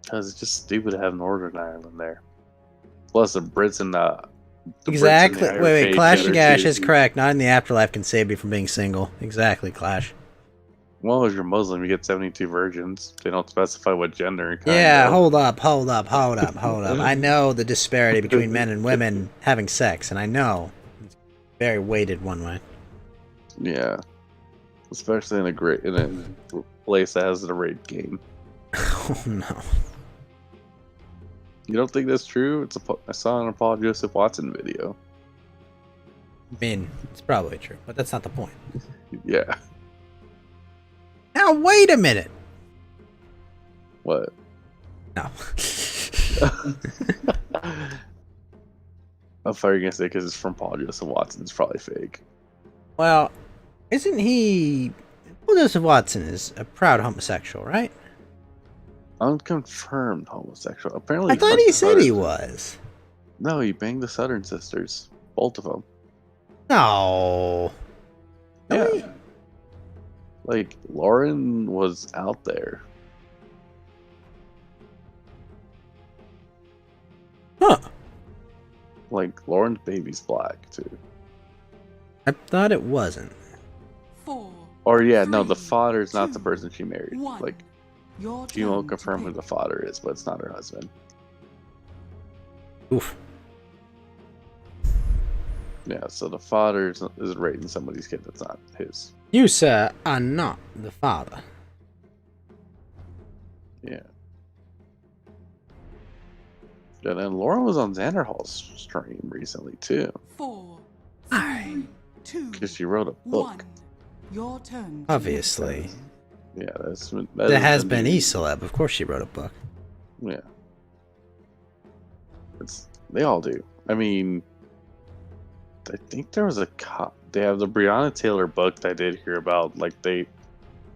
Because it's just stupid to have Northern Ireland there. Plus, the Brits and the Exactly. Brits and the Wait, Irish Clashing hate each Ash other is too. correct. Not in the afterlife can save you from being single. Exactly, Clash. Well, if you're Muslim, you get 72 virgins. They don't specify what gender. Yeah, hold up. I know the disparity between men and women having sex, and I know it's very weighted one way. Yeah, especially in a place that has a raid game. Oh no. You don't think that's true? I saw an Paul Joseph Watson video. I mean, it's probably true, but that's not the point. Yeah. Now wait a minute. What? No. I thought you were gonna say because it's from Paul Joseph Watson. It's probably fake. Well, isn't he? Well, Joseph Watson is a proud homosexual, right? Unconfirmed homosexual. Apparently, I thought he said he was. No, he banged the Southern Sisters, both of them. No. Yeah. Really? Like Lauren was out there. Huh. Like Lauren's baby's black too. I thought it wasn't. 4. Or yeah, no, the 3, father's not the 2, person she married. 1. Like Your she won't turn to confirm who pick. the father is, but it's not her husband. Oof. Yeah, so the father is raising somebody's kid that's not his. You, sir, are not the father. Yeah. Yeah, then Lauren was on Xanderhall's stream recently too, 4, Aye. 3, 2, because she wrote a book. 1. Your turn. to Obviously. Yeah, That has been E-Celeb. Of course she wrote a book. Yeah. They all do. I mean, I think there was a cop. They have the Breonna Taylor book that I did hear about. Like they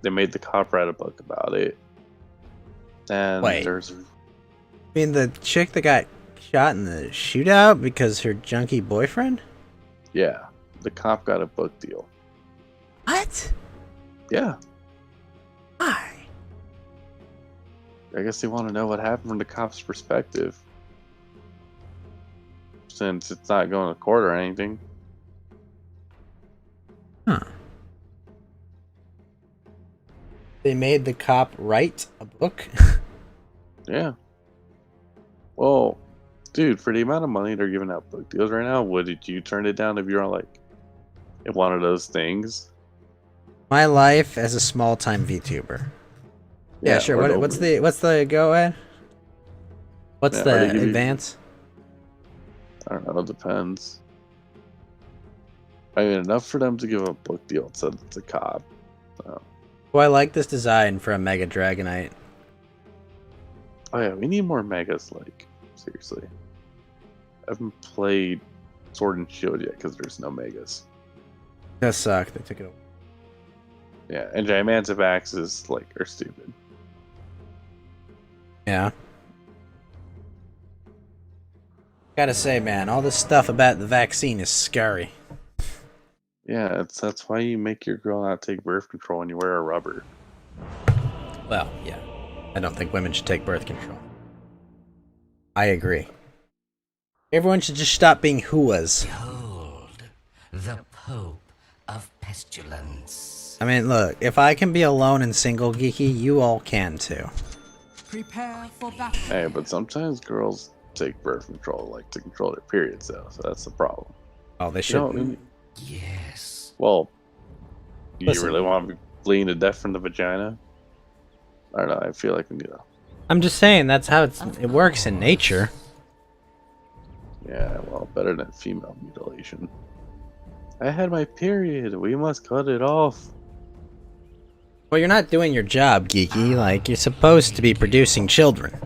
made the cop write a book about it. And Wait. there's I mean, the chick that got shot in the shootout because her junkie boyfriend? yeah, the cop got a book deal. What? Yeah, Why? I guess they want to know what happened from the cop's perspective, since it's not going to court or anything. Huh. They made the cop write a book? Yeah. Well, dude, for the amount of money they're giving out book deals right now, would you turn it down if you're like in one of those things? My life as a small-time VTuber. Yeah, sure. or What's the go at? What's Yeah, or the they give you- advance? I don't know. It depends. I mean, enough for them to give a book deal so it's a cop. So. Oh, I like this design for a Mega Dragonite. Oh yeah, we need more megas. Like seriously, I haven't played Sword and Shield yet because there's no megas. That sucked. They took it away. Yeah, and Gigantic axes are stupid. Yeah. Gotta say, man, all this stuff about the vaccine is scary. Yeah, that's why you make your girl not take birth control when you wear a rubber. Well, yeah. I don't think women should take birth control. I agree. Everyone should just stop being hooas. Behold, the Pope of Pestilence. I mean, look, if I can be alone and single, Geeky, you all can too. Prepare for battle. Hey, but sometimes girls take birth control to control their periods though, so that's the problem. Oh, they You should. know, Yes. well, do you Listen. really want to be bleeding to death from the vagina? I don't know. I feel like we need to. I'm just saying, that's how it works in nature. Yeah, well, better than female mutilation. I had my period. We must cut it off. Well, you're not doing your job, Geeky. Like, you're supposed to be producing children.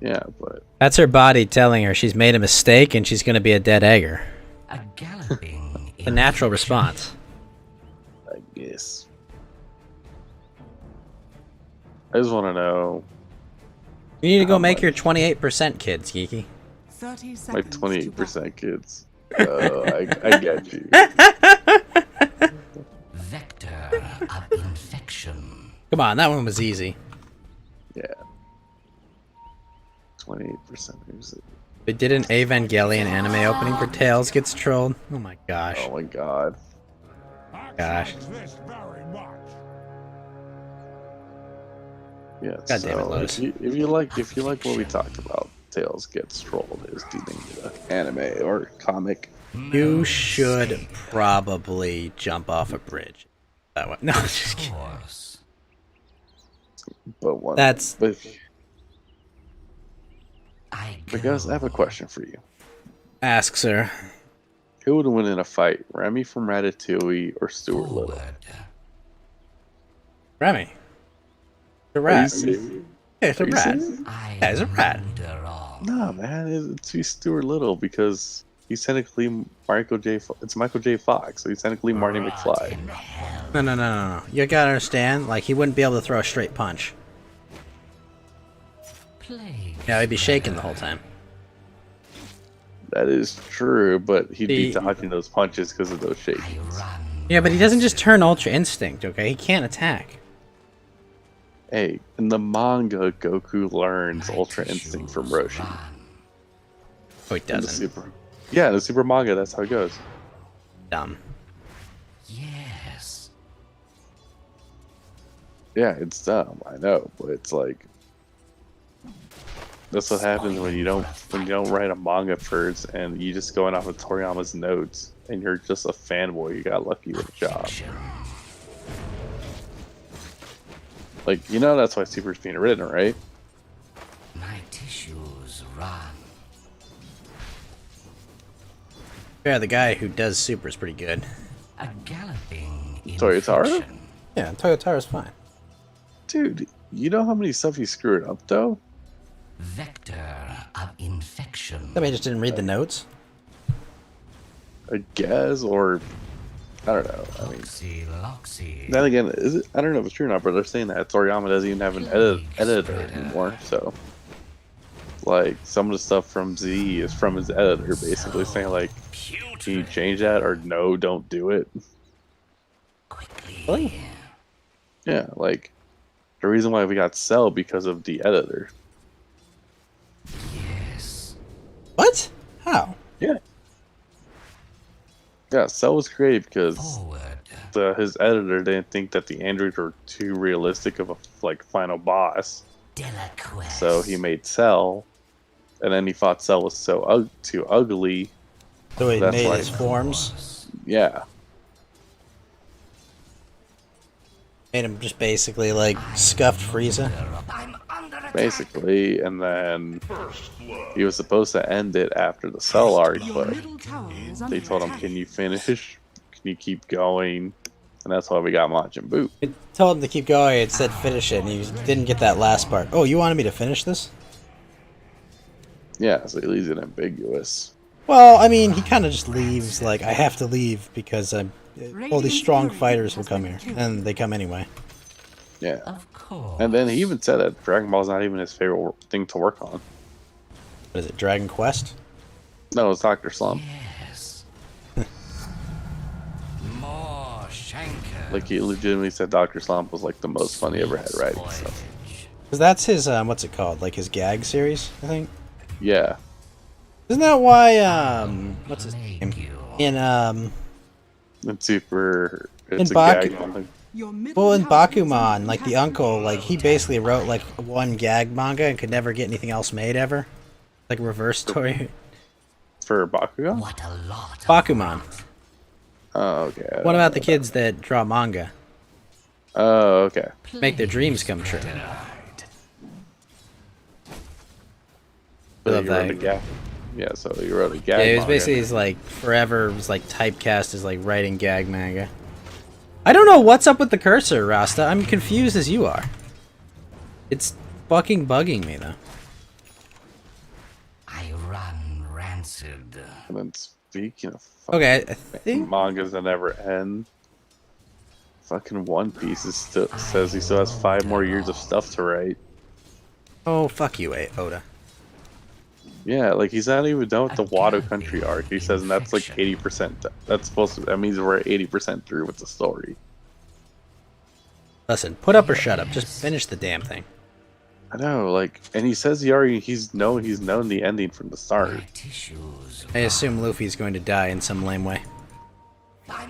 Yeah, but That's her body telling her she's made a mistake and she's gonna be a dead egger. A galloping. The natural response. I guess. I just want to know You need to go How make your much? 28% kids, Geeky. 30 my seconds. 28% kids. I get you. Vector of infection. Come on, that one was easy. Yeah. 28%. Who's it? They did an Evangelion anime opening for Tails gets trolled. Oh my gosh. Oh my god. Gosh. Yeah. God damn it, so Lotus. if you like what we talked about, Tails gets trolled is the name of the anime or comic. You should probably jump off a bridge. That way. No, just kidding. But one. That's But guys, I have a question for you. ask, sir. Who would win in a fight, Remy from Ratatouille or Stuart Little? Remy. The Are you rat. serious? Yeah, it's a Are you rat. serious? Yeah, it's a rat. No, man, it's Stuart Little because he's technically Michael J. It's Michael J. Fox, so he's technically Marty McFly. No. You gotta understand, like, he wouldn't be able to throw a straight punch. Yeah, he'd be shaking the whole time. That is true, but he'd be dodging those punches because of those shakings. Yeah, but he doesn't just turn Ultra Instinct, okay? He can't attack. Hey, in the manga, Goku learns Ultra Instinct from Roshi. Oh, he doesn't. Yeah, the Super manga, that's how it goes. Dumb. Yes. Yeah, it's dumb, I know, but it's like that's what happens when you don't write a manga first and you just going off of Toriyama's notes and you're just a fanboy. You got lucky with a job. Like, you know, that's why Super's being written, right? My tissues run. Yeah, the guy who does Super is pretty good. A galloping Toyotaro? Yeah, Toyotaro's fine. Dude, you know how many stuff he screwed up, though? Vector of infection. Somebody just didn't read the notes. I guess, or I don't know. I mean, Loxy. then again, is it? I don't know if it's true or not, but they're saying that Toriyama doesn't even have an editor anymore. So, like, some of the stuff from Z is from his editor, basically saying like, "Can you change that?" or "No, don't do it." Really? Yeah, like the reason why we got Cell because of the editor. Yes. What? How? Yeah. Yeah, Cell was created because his editor didn't think that the androids were too realistic of a final boss. So he made Cell, and then he thought Cell was too ugly. So he made his forms? Yeah. Made him just basically like scuffed Frieza? Basically, and then he was supposed to end it after the Cell arc, but they told him, "Can you finish? Can you keep going?" And that's why we got Majin Buu. It told him to keep going, it said finish it, and he didn't get that last part. Oh, you wanted me to finish this? Yeah, so he leaves it ambiguous. Well, I mean, he kind of just leaves, like, I have to leave because all these strong fighters will come here, and they come anyway. Yeah. And then he even said that Dragon Ball is not even his favorite thing to work on. What is it, Dragon Quest? No, it's Dr. Slump. Yes. More Shanker. Like, he legitimately said Dr. Slump was like the most fun he ever had writing stuff. Because that's his, what's it called? Like his gag series, I think? Yeah. Isn't that why, what's his name? It's super... It's in a gag manga. Well, in Bakuman, like the uncle, like he basically wrote like one gag manga and could never get anything else made ever. Like a reverse story. For Bakugan? What a lot. Bakuman. Oh, okay. What about the kids that draw manga? Oh, okay. Make their dreams come true. So you wrote a gag. Yeah, so you wrote a gag Yeah, it was manga. basically he's like forever was like typecast as like writing gag manga. I don't know what's up with the cursor, Rasta. I'm confused as you are. It's fucking bugging me though. I run rancid. And then speaking of Okay, I think mangas that never end, fucking One Piece is still says he still has 5 more years of stuff to write. oh fuck you, Oda. Yeah, like he's not even done with the Wado Country arc. He says, and that's like 80%. That's supposed to. That means we're 80% through with the story. Listen, put up or shut up. Just finish the damn thing. I know, like, and he says he's known the ending from the start. I assume Luffy's going to die in some lame way.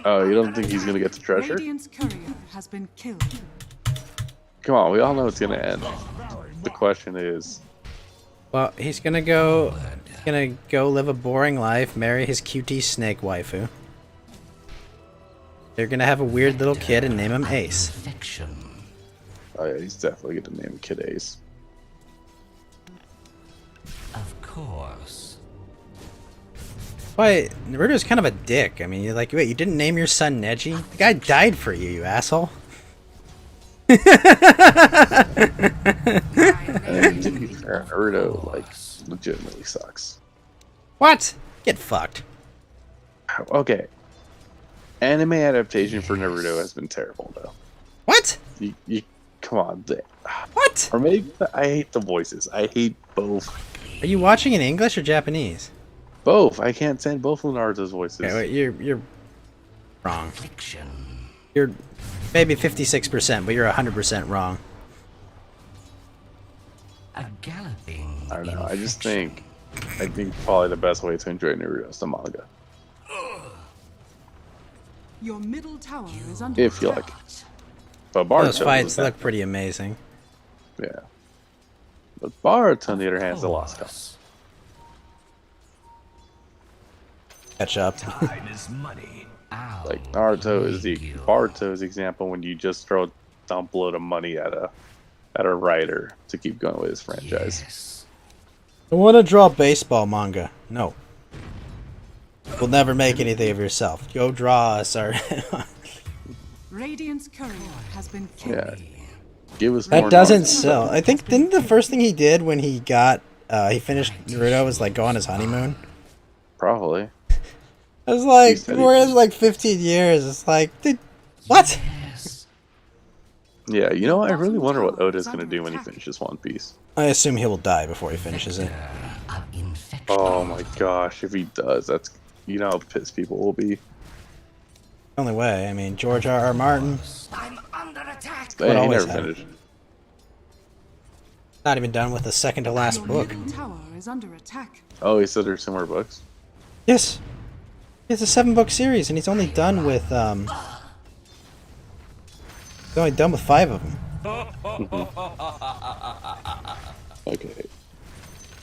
Oh, you don't think he's gonna get the treasure? Radiant's courier has been killed. Come on, we all know it's gonna end. The question is, Well, he's gonna go live a boring life, marry his cutie snake waifu. They're gonna have a weird little kid and name him Ace. Infection. oh yeah, he's definitely gonna name a kid Ace. Of course. Why, Naruto's kind of a dick. I mean, you're like, wait, you didn't name your son Neji? The guy died for you, you asshole. And to be fair, Naruto like legitimately sucks. What? Get fucked. Okay, anime adaptation for Naruto has been terrible though. What? You come on, What? or maybe I hate the voices. I hate both. Are you watching in English or Japanese? Both. I can't stand both of Naruto's voices. Okay, wait, you're wrong. Fiction. You're maybe 56%, but you're 100% wrong. A galloping. I don't know. I just infection. think probably the best way to enjoy Naruto is the manga, Your middle tower is under if you attack. like it. But Boruto Those fights was look bad. pretty amazing. Yeah. But Boruto, on the other hand, is a lost cause. Catch up. Ow. Like Naruto is the Gil. Boruto's example when you just throw a dump load of money at a writer to keep going with his franchise. Yes. I want to draw baseball manga. No. You'll never make anything of yourself. Go draw us our... Radiant's courier has been killed. Yeah. Give us more That doesn't Naruto. sell. I think, didn't the first thing he did when he got, he finished Naruto was like go on his honeymoon? Probably. I was like, He said he- we're in like 15 years. It's like, dude, what? Yes. Yeah, you know, I really wonder what Oda's gonna do when he finishes One Piece. I assume he will die before he finishes it. Of infection. Oh my gosh, if he does, that's, you know how pissed people will be. Only way. I mean, George R.R. Martin, I'm under attack. Hey, he always never have. finished. not even done with the second to last Your book. middle tower is under attack. Oh, he said there's some more books? Yes. It's a 7-book series, and he's only done with, he's only done with 5 of them. Okay.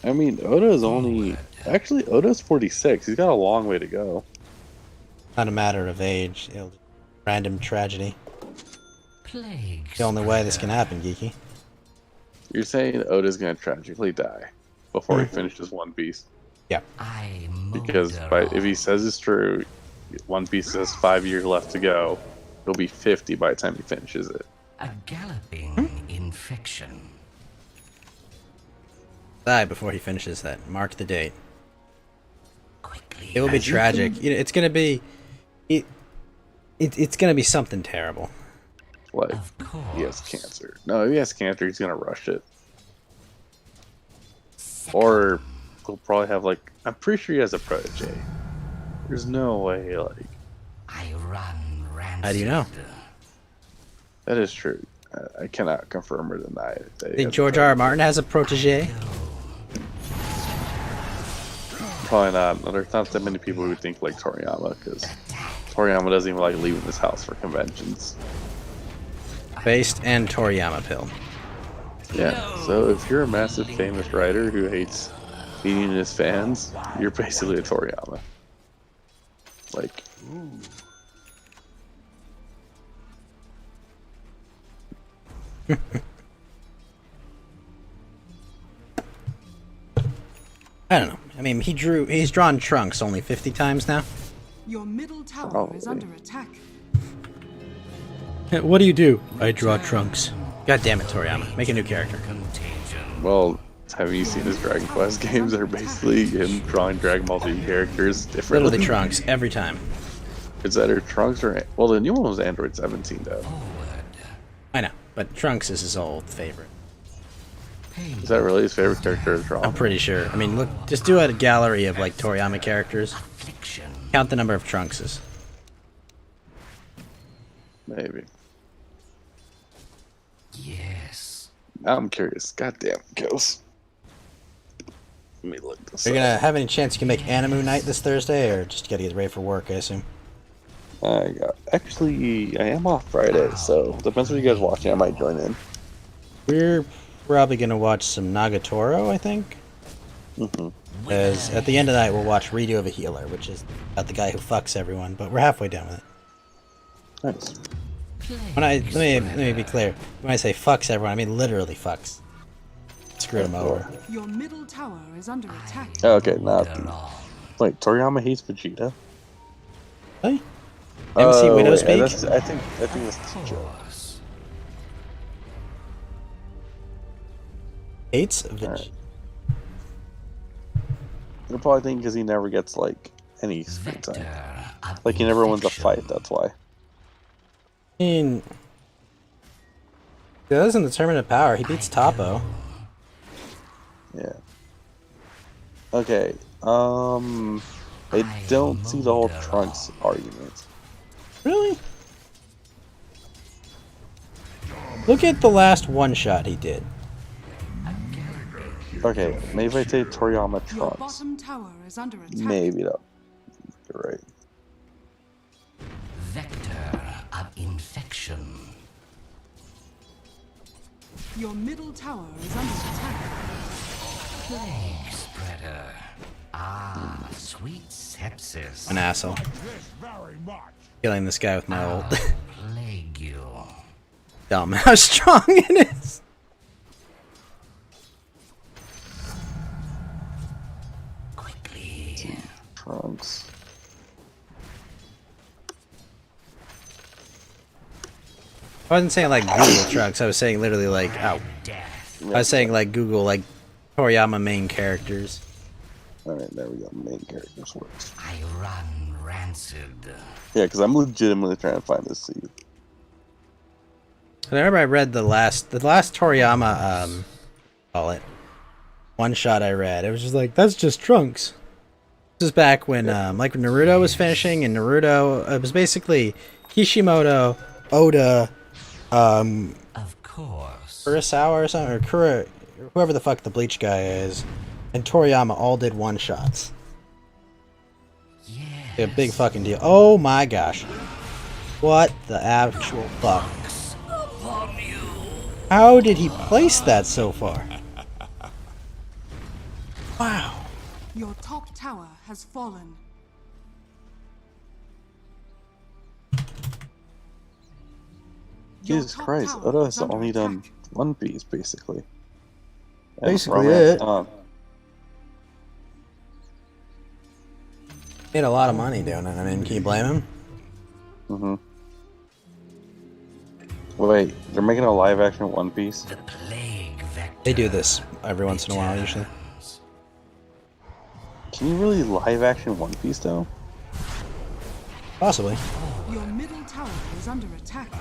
I mean, Oda's only... Actually, Oda's 46. He's got a long way to go. Not a matter of age. It'll random tragedy. Plague. The only way this can happen, Geeky. You're saying Oda's gonna tragically die before he finishes One Piece? I Because if he says it's true, One Piece has 5 years left to go. He'll be 50 by the time he finishes it. A galloping infection. Die before he finishes that. Mark the date. Quickly. It will be tragic. You know, it's gonna be... It's gonna be something terrible. Like, Of course. he has cancer. No, if he has cancer, he's gonna rush it. Or he'll probably have, like... I'm pretty sure he has a protege. There's no way, like... I run rancid. How do you know? That is true. I cannot confirm or deny it. that he Think has a George R.R. Martin has a protege? Probably not. There's not that many people who think like Toriyama, because Toriyama doesn't even like leaving his house for conventions. Based and Toriyama pill. Yeah. So if you're a massive famous writer who hates meeting his fans, you're basically a Toriyama. Like. I don't know. I mean, he's drawn Trunks only 50 times now. Your middle tower is Probably. under attack. What do you do? I draw Trunks. God damn it, Toriyama. Make a new character. Contagion. Well, have you seen his Dragon Quest games? They're basically him drawing Dragon Ball Z characters differently. Literally Trunks, every time. It's either Trunks or... Well, the new one was Android 17, though. I know, but Trunks is his old favorite. Is that really his favorite character to draw? I'm pretty sure. I mean, look, just do a gallery of, like, Toriyama characters. Affliction. Count the number of Trunkses. Maybe. Yes. Now I'm curious. Goddamn, Ghost. Let me look this Are you up. gonna have any chance you can make Animu Night this Thursday, or just gotta get ready for work, I assume? Actually, I am off Friday, so depends what you guys watching. I might join in. We're probably gonna watch some Nagatoro, I think. Mm-hmm. Because at the end of the night, we'll watch Redo of a Healer, which is about the guy who fucks everyone. But we're halfway done with it. Nice. Let me be clear. When I say fucks everyone, I mean literally fucks. Screwed him over. Your middle tower is under attack. Oh, okay, now. Wait, Toriyama hates Vegeta? Really? Haven't seen Widow wait, speak? I think that's a joke. Hates Vegeta. Right. You're probably thinking because he never gets, like, any screen time. Like, he never wins a fight, that's why. I mean, he doesn't determine the power. He beats Topo. Yeah. Okay, I don't see the whole Trunks argument. Really? Look at the last one shot he did. Okay, maybe if I say Toriyama Your Trunks. bottom tower is under attack. Maybe though. You're right. Vector of infection. Your middle tower is under attack. Plague spreader. Ah, sweet sepsis. An asshole. Killing this guy with my ult. Plague you. Dumb how strong it is. Quickly. Trunks. I wasn't saying like Google Trunks. I was saying literally like I was saying like Google like Toriyama main characters. Alright, there we go. Main characters works. I run rancid. Yeah, because I'm legitimately trying to find this seed. I remember I read the last Toriyama call it one shot I read. It was just like that's just Trunks. This is back when like Naruto was finishing, and Naruto it was basically Kishimoto, Oda, Of course. Kurosawa or something, or whoever the fuck the Bleach guy is, and Toriyama all did one shots. Yes. A big fucking deal. Oh my gosh. What the actual fuck? How did he place that so far? Wow. Your top tower has fallen. Your Jesus top Christ, tower Oda is has under only done attack. One Piece, basically. And Basically Romance it. Dawn. Made a lot of money doing it. I mean, can you blame him? Mm-hmm. Wait, they're making a live-action One Piece? The plague vector. They do this every once in a while, usually. Can you really live-action One Piece, though? Possibly. Your middle tower is under attack.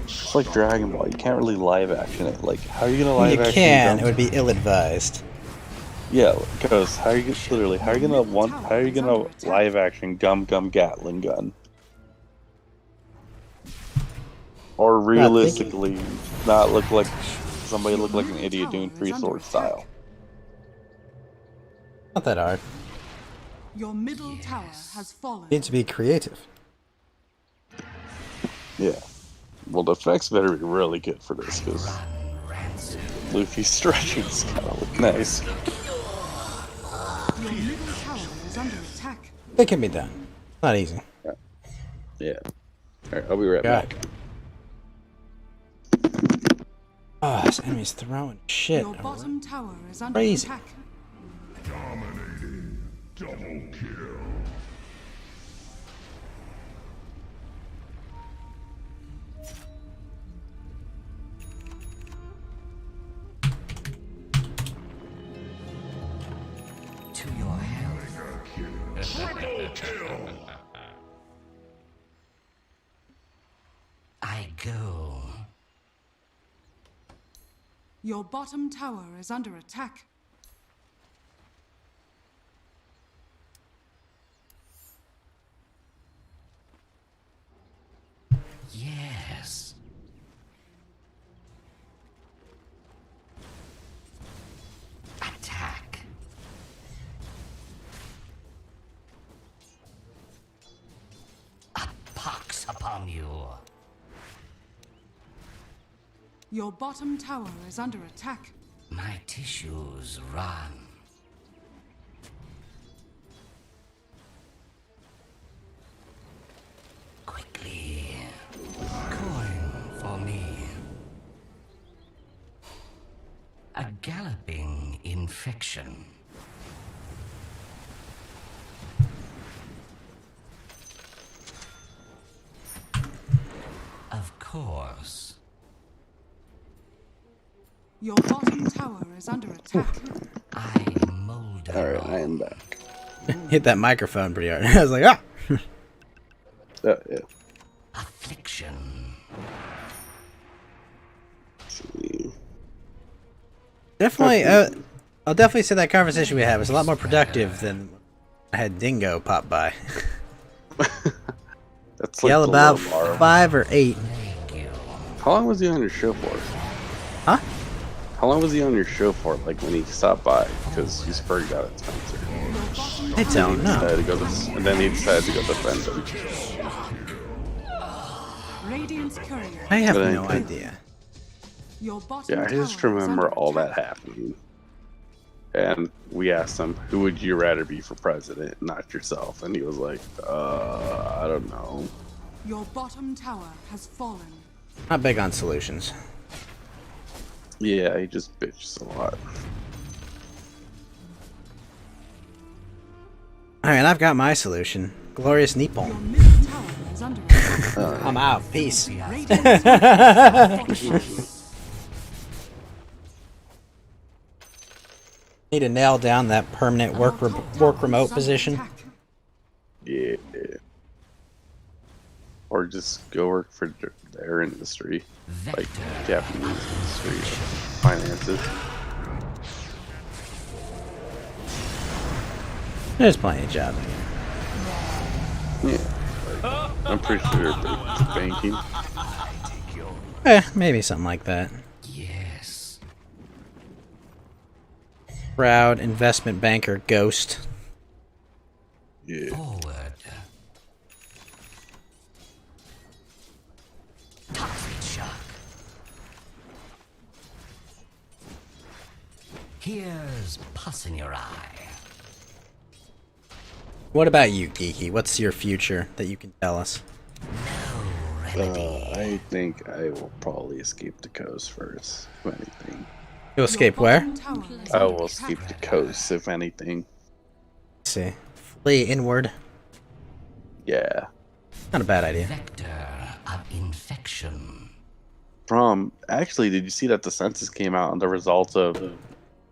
It's like Dragon Ball. You can't really live-action it. Like, how are you gonna You live-action can. Gundam? It would be ill-advised. Yeah, because how are you gonna live-action Gum Gum Gatling Gun? Or realistically, not look like somebody look like an idiot doing three sword style. Not that hard. Your middle tower has fallen. Need to be creative. Yeah. Well, the effects better be really good for this, because Luffy's stretching's gotta look nice. Your middle tower is under attack. It can be done. Not easy. Yeah. Alright, I'll be right back. Oh, this enemy's throwing shit. Your bottom tower is under Crazy. attack. Dominating. Double kill. To your health. Triple kill. I go. Your bottom tower is under attack. Yes. Attack. A pox upon you. Your bottom tower is under attack. My tissues run. Quickly. Coin for me. A galloping infection. Of course. Your bottom tower is under attack. I mold All right, I am back. Hit that microphone pretty hard. I was like, ah. Yeah. affliction. See. Definitely, I'll definitely say that conversation we had was a lot more productive than I had Dingo pop by. That's like Yell the about low bar. 5 or 8. How long was he on your show for? Huh? How long was he on your show for? Like when he stopped by? Because he's Spurred out at Spencer. I don't know. And then he decided to go defend him. Radiant's courier. I have But no I- idea. Your bottom Yeah, I tower just is remember under all that attack. happening. And we asked him, who would you rather be for president, not yourself? And he was like, I don't know. Your bottom tower has fallen. Not big on solutions. Yeah, he just bitches a lot. Alright, I've got my solution. Glorious Your Nippon. middle tower is under attack. I'm out. Peace. Radiant's fortified. Need to nail down that permanent Your work top tower is remote under position. attack. Yeah. Or just go work for their industry. Like Japanese industry. Finances. There's plenty of jobs. Yeah. Like, I'm pretty sure it's banking. Maybe something like that. Yes. Proud investment banker ghost. Yeah. Forward. Toxic shock. Here's pus in your eye. What about you, Geeky? What's your future that you can tell us? I think I will probably escape the coast first, if anything. You'll escape where? I will escape the coast, if anything. Let's see. Flee inward. Yeah. Not a bad idea. Vector of infection. Actually, did you see that the census came out and the results of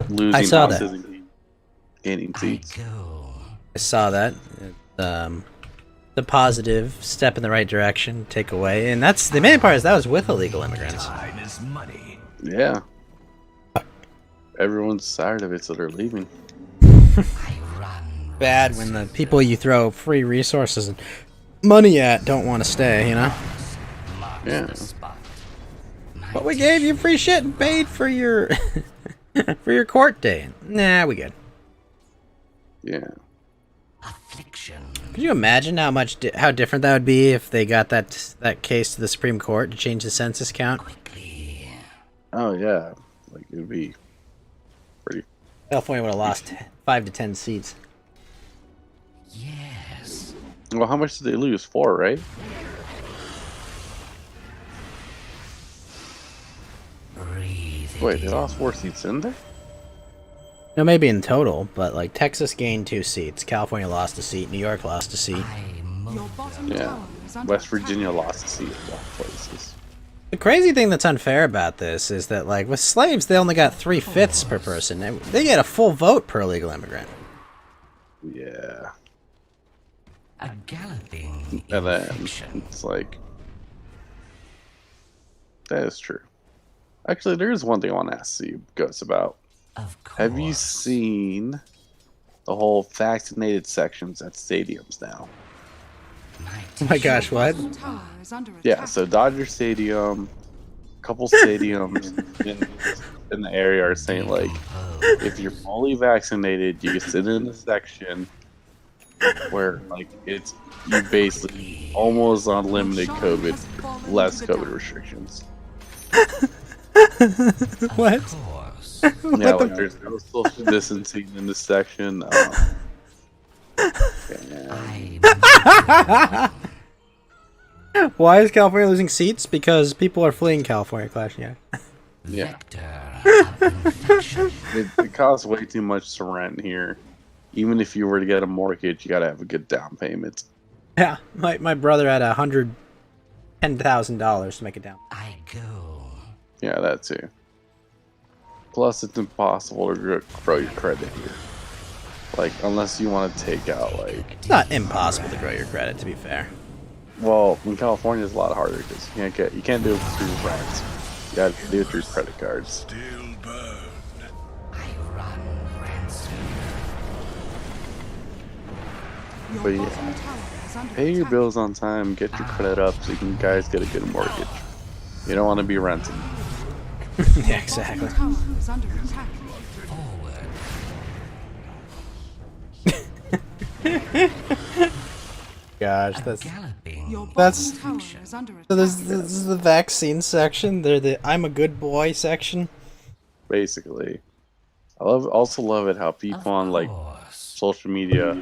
losing I saw houses that. and gaining seats? I saw that. The positive step in the right direction, take away, and that's the main part is that was with illegal immigrants. Time is money. Yeah. Everyone's tired of it, so they're leaving. Bad when the people you throw free resources and money at don't want to stay, you know? Yeah. But we gave you free shit and paid for your for your court date. Nah, we good. Yeah. Could you imagine how different that would be if they got that case to the Supreme Court to change the census count? Oh, yeah. Like, it would be pretty... California would have lost 5 to 10 seats. Yes. Well, how much did they lose? 4, right? Wait, they lost 4 seats in there? No, maybe in total, but like Texas gained 2 seats, California lost a seat, New York lost a seat. Your bottom Yeah. tower is under West attack. Virginia lost a seat in both places. The crazy thing that's unfair about this is that, like, with slaves, they only got 3/5 per person. They get a full vote per illegal immigrant. Yeah. A galloping And then infection. it's like... That is true. Actually, there is one thing I want to ask you, Gus, about. Have you seen the whole vaccinated sections at stadiums now? Oh my gosh, what? Bottom tower is under Yeah, attack. so Dodger Stadium, a couple stadiums in the area are saying, like, if you're fully vaccinated, you can sit in a section where, like, it's you basically almost unlimited COVID, less COVID restrictions. What? Of course. Yeah, What like the- there's no social distancing in this section. Yeah. Why is California losing seats? Because people are fleeing California, Clash. Yeah. Yeah. Vector of infection. It costs way too much to rent here. Even if you were to get a mortgage, you gotta have a good down payment. Yeah. My brother had $110,000 to make it down. I go. Yeah, that too. Plus, it's impossible to grow your credit here. Like, unless you want to take out, like... It's not impossible to grow your credit, to be fair. Well, in California, it's a lot harder because you can't do it through rent. You gotta do it through credit cards. Still burned. I run ransom. Your But yeah, bottom tower is under pay your attack. bills on time, get your credit up so you can guys get a good mortgage. You don't want to be renting. Yeah, exactly. Tower is under attack. Forward. Gosh, that's Galloping. Your bottom That's- tower is under attack. so. This is the vaccine section. They're the "I'm a good boy" section. Basically, also love it how people on like course. social media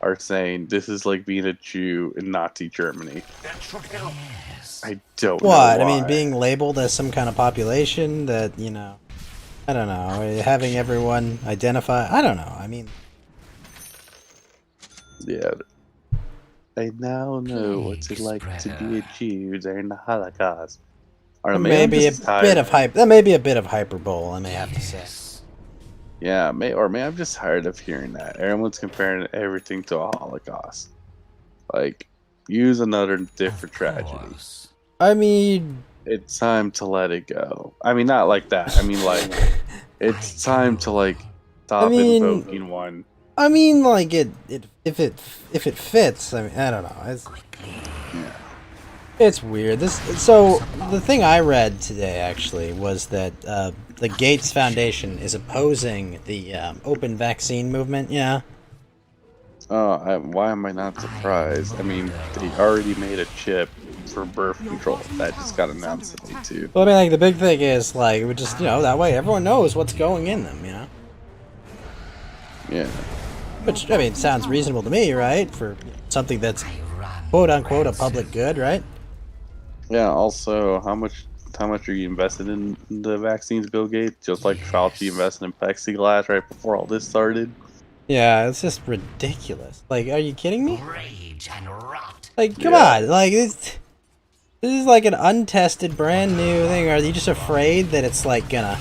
are saying this is like being a Jew in Nazi Germany. Yes. I don't What? know I mean, why. being labeled as some kind of population that, I don't know, having everyone identify. I don't know. I mean, Yeah. I now know what it's Plague like to be a spreader. Jew during the Holocaust. Or that maybe may I'm be a just tired. bit of hype. That may be a bit of hyperbole. I may have to say. Yes. Yeah, maybe I'm just tired of hearing that. Everyone's comparing everything to a Holocaust. Like, use another different tragedy. Course. I mean, It's time to let it go. I mean, not like that. I mean, like, it's time to like stop invoking one. like if it fits. I mean, I don't know. It's weird. So the thing I read today actually was that the Gates Foundation is opposing the open vaccine movement. Yeah. Why am I not surprised? I mean, they already made a chip for birth control that just got announced today too. Well, I mean, like the big thing is like it would just that way everyone knows what's going in them. Yeah. Which I mean sounds reasonable to me, right? For something that's I run quote unquote a ransom. public good, right? Yeah. Also, how much are you invested in the vaccines, Bill Gates? Just like Fauci invested in plexiglass right before all this started. Yeah, it's just ridiculous. Like, are you kidding me? Rage and rot. Like, come Yeah. on, like this is like an untested, brand new thing. Are you just afraid that it's like gonna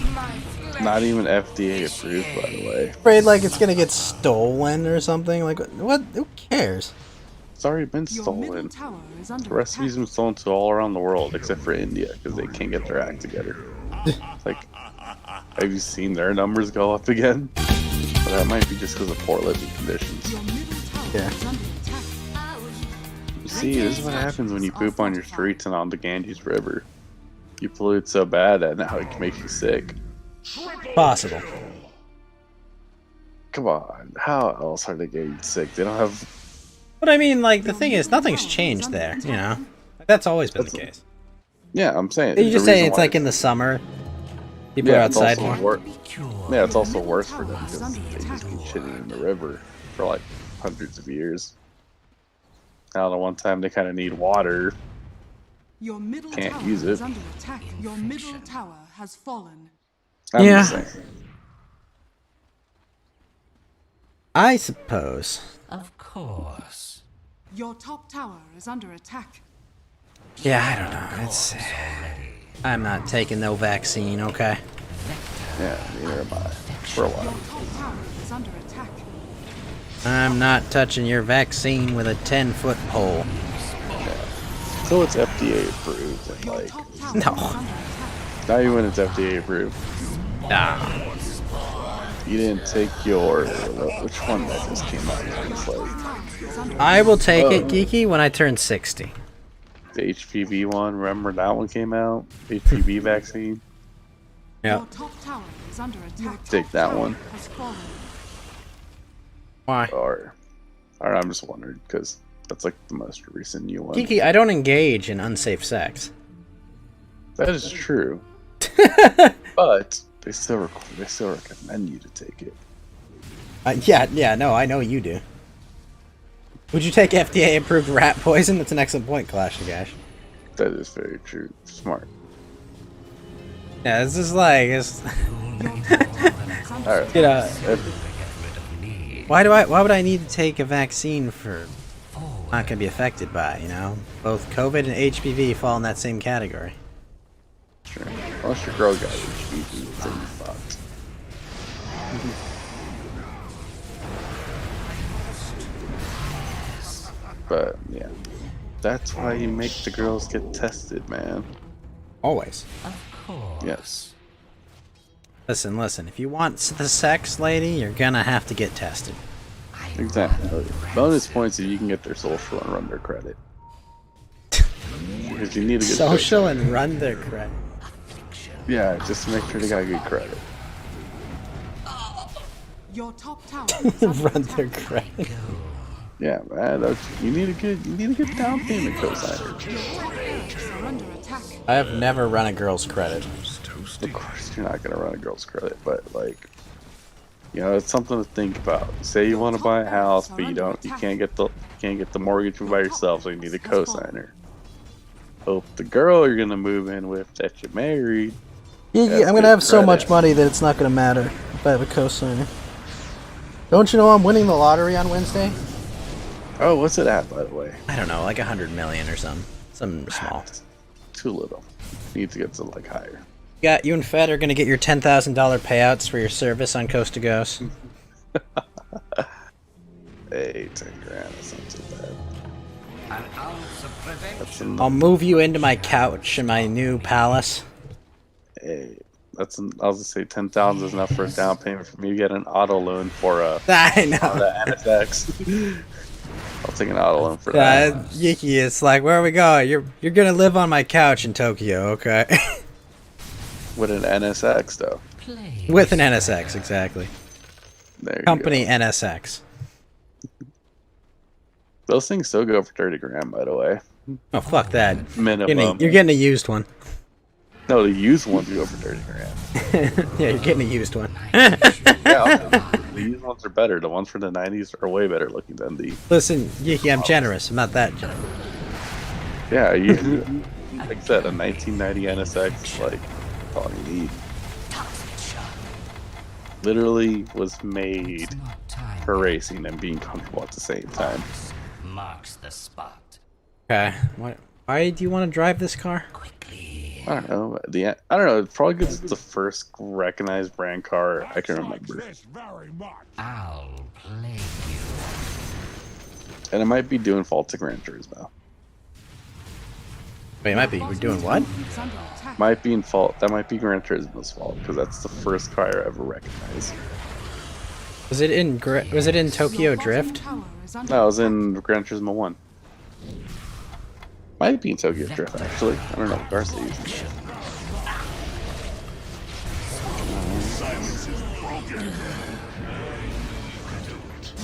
Not even FDA approved, by the way. afraid like it's gonna get stolen or something? Like, what? Who cares? It's already been Your stolen. middle tower is under The recipes attack. been stolen to all around the world except for India because they can't get their act together. Like, have you seen their numbers go up again? But that might be just because of poor living conditions. Your middle tower Yeah. is under attack. You see, this is what happens when you poop on your streets and on the Ganges River. You pollute so bad that now it makes you sick. Possible. Come on, how else are they getting sick? They don't have. But I mean, like the thing is, nothing's changed there. That's always been the case. Yeah, I'm saying. You the just say reason it's why- like in the summer, people are Yeah, it's outside also more. wor- Be cured. Yeah, it's also worse for them because they just been shitting in the river for like hundreds of years. Now, the one time they kind of need water. Your middle Can't tower use is it. under attack. Your middle tower has fallen. I'm Yeah. just saying. I suppose. Of course. Your top tower is under attack. Yeah, I don't know. It's. I'm not taking no vaccine. Okay. Yeah, neither am I. For a Your while. top tower is under attack. I'm not touching your vaccine with a 10-foot pole. So it's FDA approved and Your like, top tower No. is under attack. not even when it's FDA approved. Ah. You didn't take your which one that just came out? It's like I will take it, Geeky, when I turn 60. the HPV one. Remember that one came out? HPV vaccine. Yeah. Your top tower is under attack. Take that one. Has fallen. Why? Or I'm just wondering because that's like the most recent new one. Geeky, I don't engage in unsafe sex. That is true. But they still recommend you to take it. Yeah, no, I know you do. Would you take FDA-approved rat poison? That's an excellent point, Clash of Gash. That is very true. Smart. Yeah, this is like, it's... Alright. You know, why would I need to take a vaccine for not gonna be affected by, you know? Both COVID and HPV fall in that same category. Sure. Unless your girl got HPV, then you fucked. But yeah, that's why you make the girls get tested, man. Always. Yes. Listen, if you want the sex, lady, you're gonna have to get tested. Exactly. Bonus points if you can get their social and run their credit. Because you need to get social and run their credit. Yeah, just to make sure they got good credit. Your top tower is under Run attack. their credit. Yeah, man, you need a good down payment cosigner. Your top barracks are under attack. I have never run a girl's credit. Of course, you're not gonna run a girl's credit, but like, you know, it's something to think about. Say you want to buy a house, but you can't get the mortgage by yourself, so you need a cosigner. Hope the girl you're gonna move in with that you married. Yeah, I'm gonna have so much money that it's not gonna matter if I have a cosigner. Don't you know I'm winning the lottery on Wednesday? Oh, what's it at, by the way? I don't know, like 100 million or something. Something small. Too little. Need to get to like higher. You and Fed are gonna get your $10,000 payouts for your service on Coast to Coast. Hey, 10 grand. That's not too bad. That's I'll move you into my couch in my new palace. Hey, I'll just say 10,000 is enough for a down payment for me to get an auto loan for I know. the NSX. I'll take an auto loan for that. Yiki, it's like, where are we going? You're gonna live on my couch in Tokyo, okay? With an NSX though. With an NSX, exactly. There you Company go. NSX. Those things still go for 30 grand, by the way. Oh, fuck that. Minimum. You're getting a used one. No, the used ones go for 30 grand. Yeah, you're getting a used one. Yeah, the used ones are better. The ones from the 90s are way better looking than the... Listen, Yiki, I'm generous. I'm not that generous. Yeah, like I said, a 1990 NSX is like all you need. Literally was made for racing and being comfortable at the same time. Marks the spot. Okay. Why do you want to drive this car? I don't know. I don't know. It's probably because it's the first recognized brand car I can remember. I'll play you. And it might be doing fault to Gran Turismo. Wait, it might be. We're doing what? It's under attack. Might be in fault. That might be Gran Turismo's fault because that's the first car I ever recognized. Was it in Tokyo Your bottom Drift? tower is under No, it was attack. in Gran Turismo 1. Might be in Tokyo Drift, actually. I don't know what cars they use.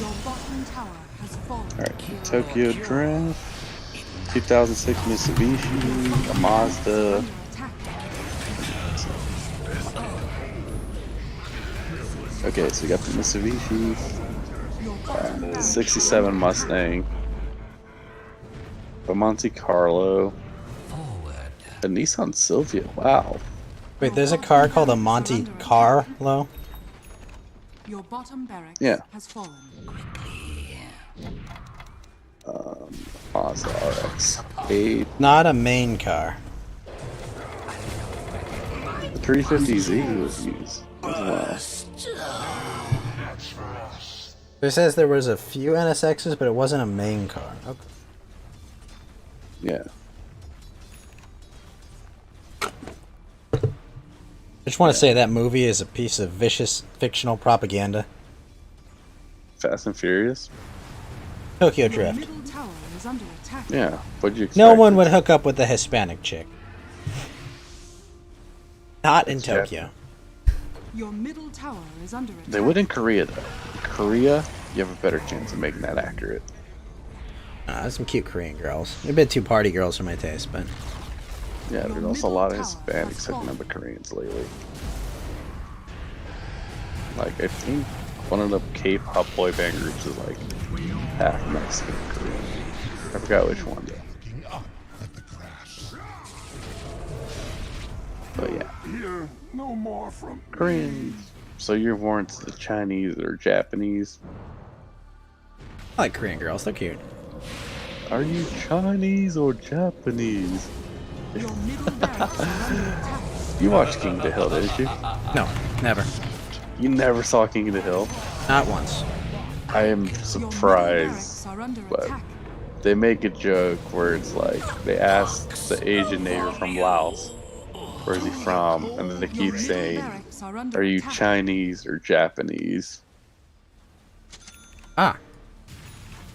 Your bottom tower has fallen. Alright, Tokyo Drift. 2006 Mitsubishi, a Mazda. Under attack. Okay, so we got the Mitsubishi, Your bottom barracks 67 Mustang, a Monte Carlo, a Nissan Silvia. Wow. Wait, there's a car called a Monte Carlo? Your bottom barracks Yeah. has fallen. Mazda RX-8, Not a main car. the 350Z was used as well. It says there was a few NSXs, but it wasn't a main car. Okay. Yeah. I just want to say that movie is a piece of vicious fictional propaganda. Fast and Furious. Tokyo Your Drift. middle tower is under attack. Yeah. What'd you expect? No one would hook up with a Hispanic chick. Not in Yeah. Tokyo. Your middle tower is under attack. They would in Korea, though. In Korea, you have a better chance of making that accurate. There's some cute Korean girls. They're a bit too party girls for my taste, but Yeah, there's also a lot of Hispanics hooking up with Koreans lately. Like, I think one of the K-pop boy band groups is like half Mexican Korean. I forgot which one though. But yeah. Here, no more from Koreans. So you're more into the Chinese or Japanese? I like Korean girls. They're cute. Are you Chinese or Japanese? Your middle barracks are under attack. You watched King of the Hill, didn't you? No, never. You never saw King of the Hill? Not once. I am Your middle surprised, barracks are under but attack. they make a joke where it's like they ask the Asian neighbor from Laos, where is he from? And then they Your keep middle saying, barracks are under are you attack. Chinese or Japanese? Ah.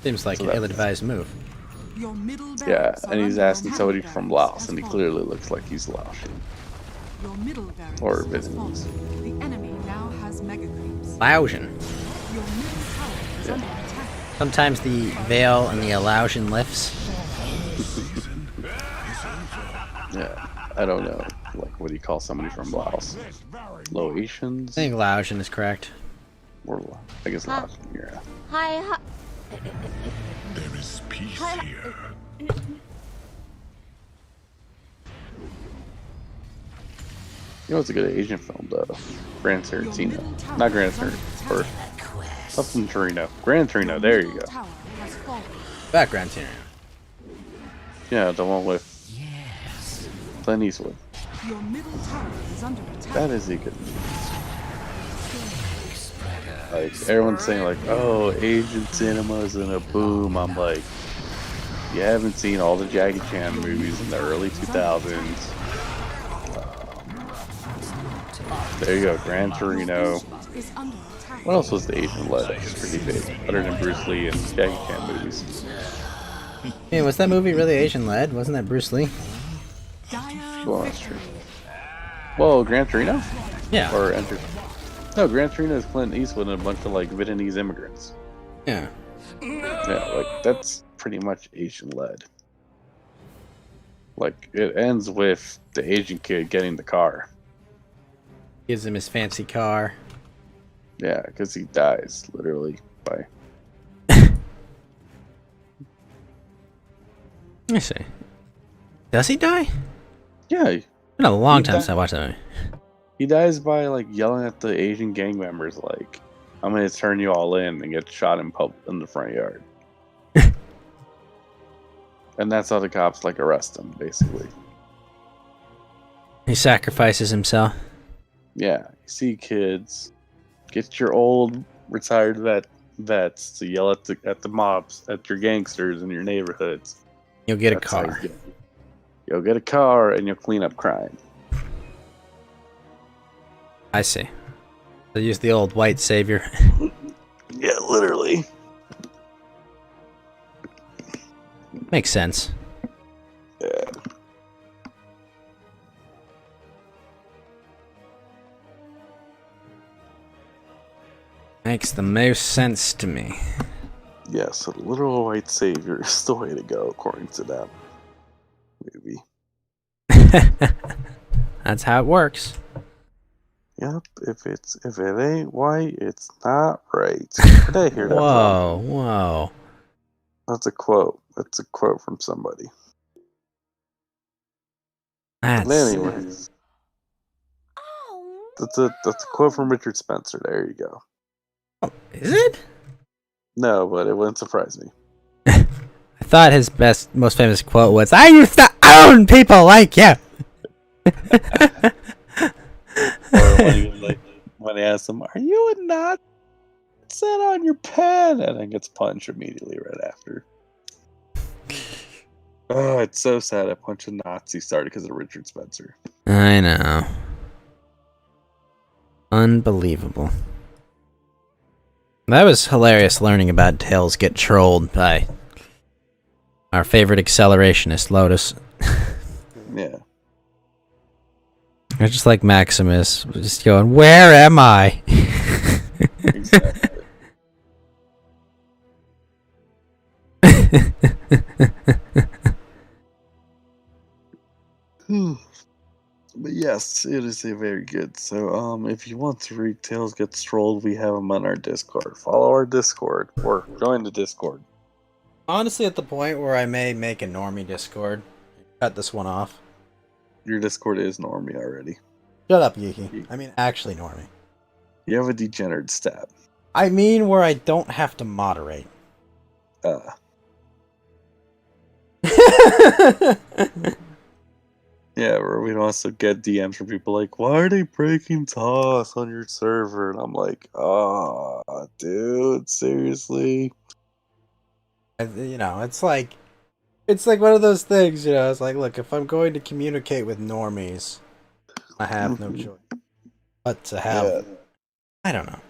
Seems like So an that's- ill-advised move. Your middle Yeah, barracks are and he's under asking your somebody middle from barracks Laos, has and he fallen. clearly looks like he's Laotian. Your middle barracks Or has Vietnamese. fallen. The enemy now has mega creeps. Laotian. Your middle tower is under attack. Sometimes the veil and the Laotian lifts. Yeah, I don't know. Like, what do you call somebody from Laos? Laotians? I think Laotian is correct. Or, I guess Laotian, yeah. Hi, hi. there is peace Hi. here. You know what's a good Asian film, though? Gran Tarantino. Not Gran Tarantino. Or something Torino. Gran Torino, there you go. Tower has fallen. Background here. Yeah, the one with Clint Eastwood. Your middle tower is under attack. That is a good movie. Like, everyone's saying, like, oh, Asian cinema's in a boom. I'm like, you haven't seen all the Jackie Chan movies in the early 2000s. There you go, Gran Torino. Is under attack. What else was the Asian led that was pretty big, other than Bruce Lee and Jackie Chan movies? Hey, was that movie really Asian-led? Wasn't that Bruce Lee? Dire Well, that's victory. true. Whoa, Gran Torino? Yeah. Or Enter? No, Gran Torino is Clint Eastwood and a bunch of like Vietnamese immigrants. Yeah. Yeah, like that's pretty much Asian led. Like it ends with the Asian kid getting the car. Gives him his fancy car. Yeah, because he dies literally by. Let me see. Does he die? Yeah, It's been a long He time died. since I watched that movie. he dies by like yelling at the Asian gang members, like, "I'm gonna turn you all in," and get shot in the front yard. And that's how the cops like arrest him, basically. He sacrifices himself. Yeah, you see kids, get your old retired vets to yell at the mobs, at your gangsters in your neighborhoods. You'll get a That's how car. you'll get a car and you'll clean up crime. I see. They use the old white savior. Yeah, literally. Makes sense. Yeah. Makes the most sense to me. Yes, a literal white savior is the way to go, according to that movie. That's how it works. Yep, if it ain't white, it's not right. Where'd I hear that from? Whoa, whoa. That's a quote. That's a quote from somebody. That's Anyways, that's a quote from Richard Spencer. There you go. Oh, is it? No, but it wouldn't surprise me. I thought his most famous quote was, "I used to own people like you." Or when he asks him, "Are you a Nazi? Set on your pen," and then gets punched immediately right after. Oh, it's so sad. A bunch of Nazis started because of Richard Spencer. I know. Unbelievable. That was hilarious learning about Tails get trolled by our favorite accelerationist, Lotus. Yeah. It's just like Maximus, just going, "Where am I?" Exactly. But yes, it is a very good. So, if you want to read Tales Get Strolled, we have them on our Discord. Follow our Discord or join the Discord. Honestly, at the point where I may make a normie Discord, cut this one off. Your Discord is normie already. Shut up, Yuki. I mean, actually normie. You have a degenerate stat. I mean where I don't have to moderate. Yeah, where we also get DMs from people like, why are they breaking TOS on your server? And I'm like, dude, seriously? You know, it's like one of those things, you know, it's like, look, if I'm going to communicate with normies, I have no choice but to have, I don't know.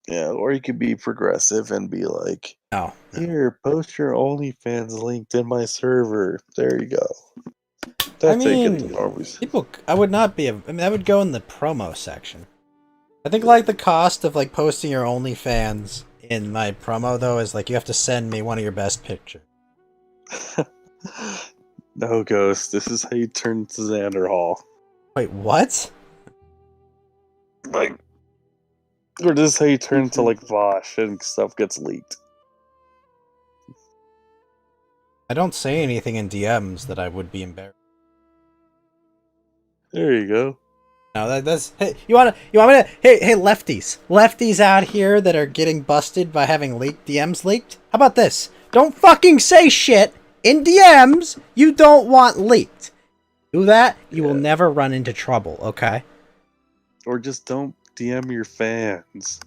Yeah, or you could be progressive and be like, No. here, post your OnlyFans linked in my server. There you go. I mean, I would not be, I mean, that would go in the promo section. I think, like, the cost of, like, posting your OnlyFans in my promo, though, is, like, you have to send me one of your best pictures. No, Ghost, this is how you turn to Xander Hall. Wait, what? Like, or this is how you turn to, like, Vosh and stuff gets leaked. I don't say anything in DMs that I would be embarrassed. There you go. No, that's hey, you want me to hey lefties out here that are getting busted by having leaked DMs leaked? How about this? Don't fucking say shit in DMs you don't want leaked. Do that, you will never run into trouble, okay? Or just don't DM your fans.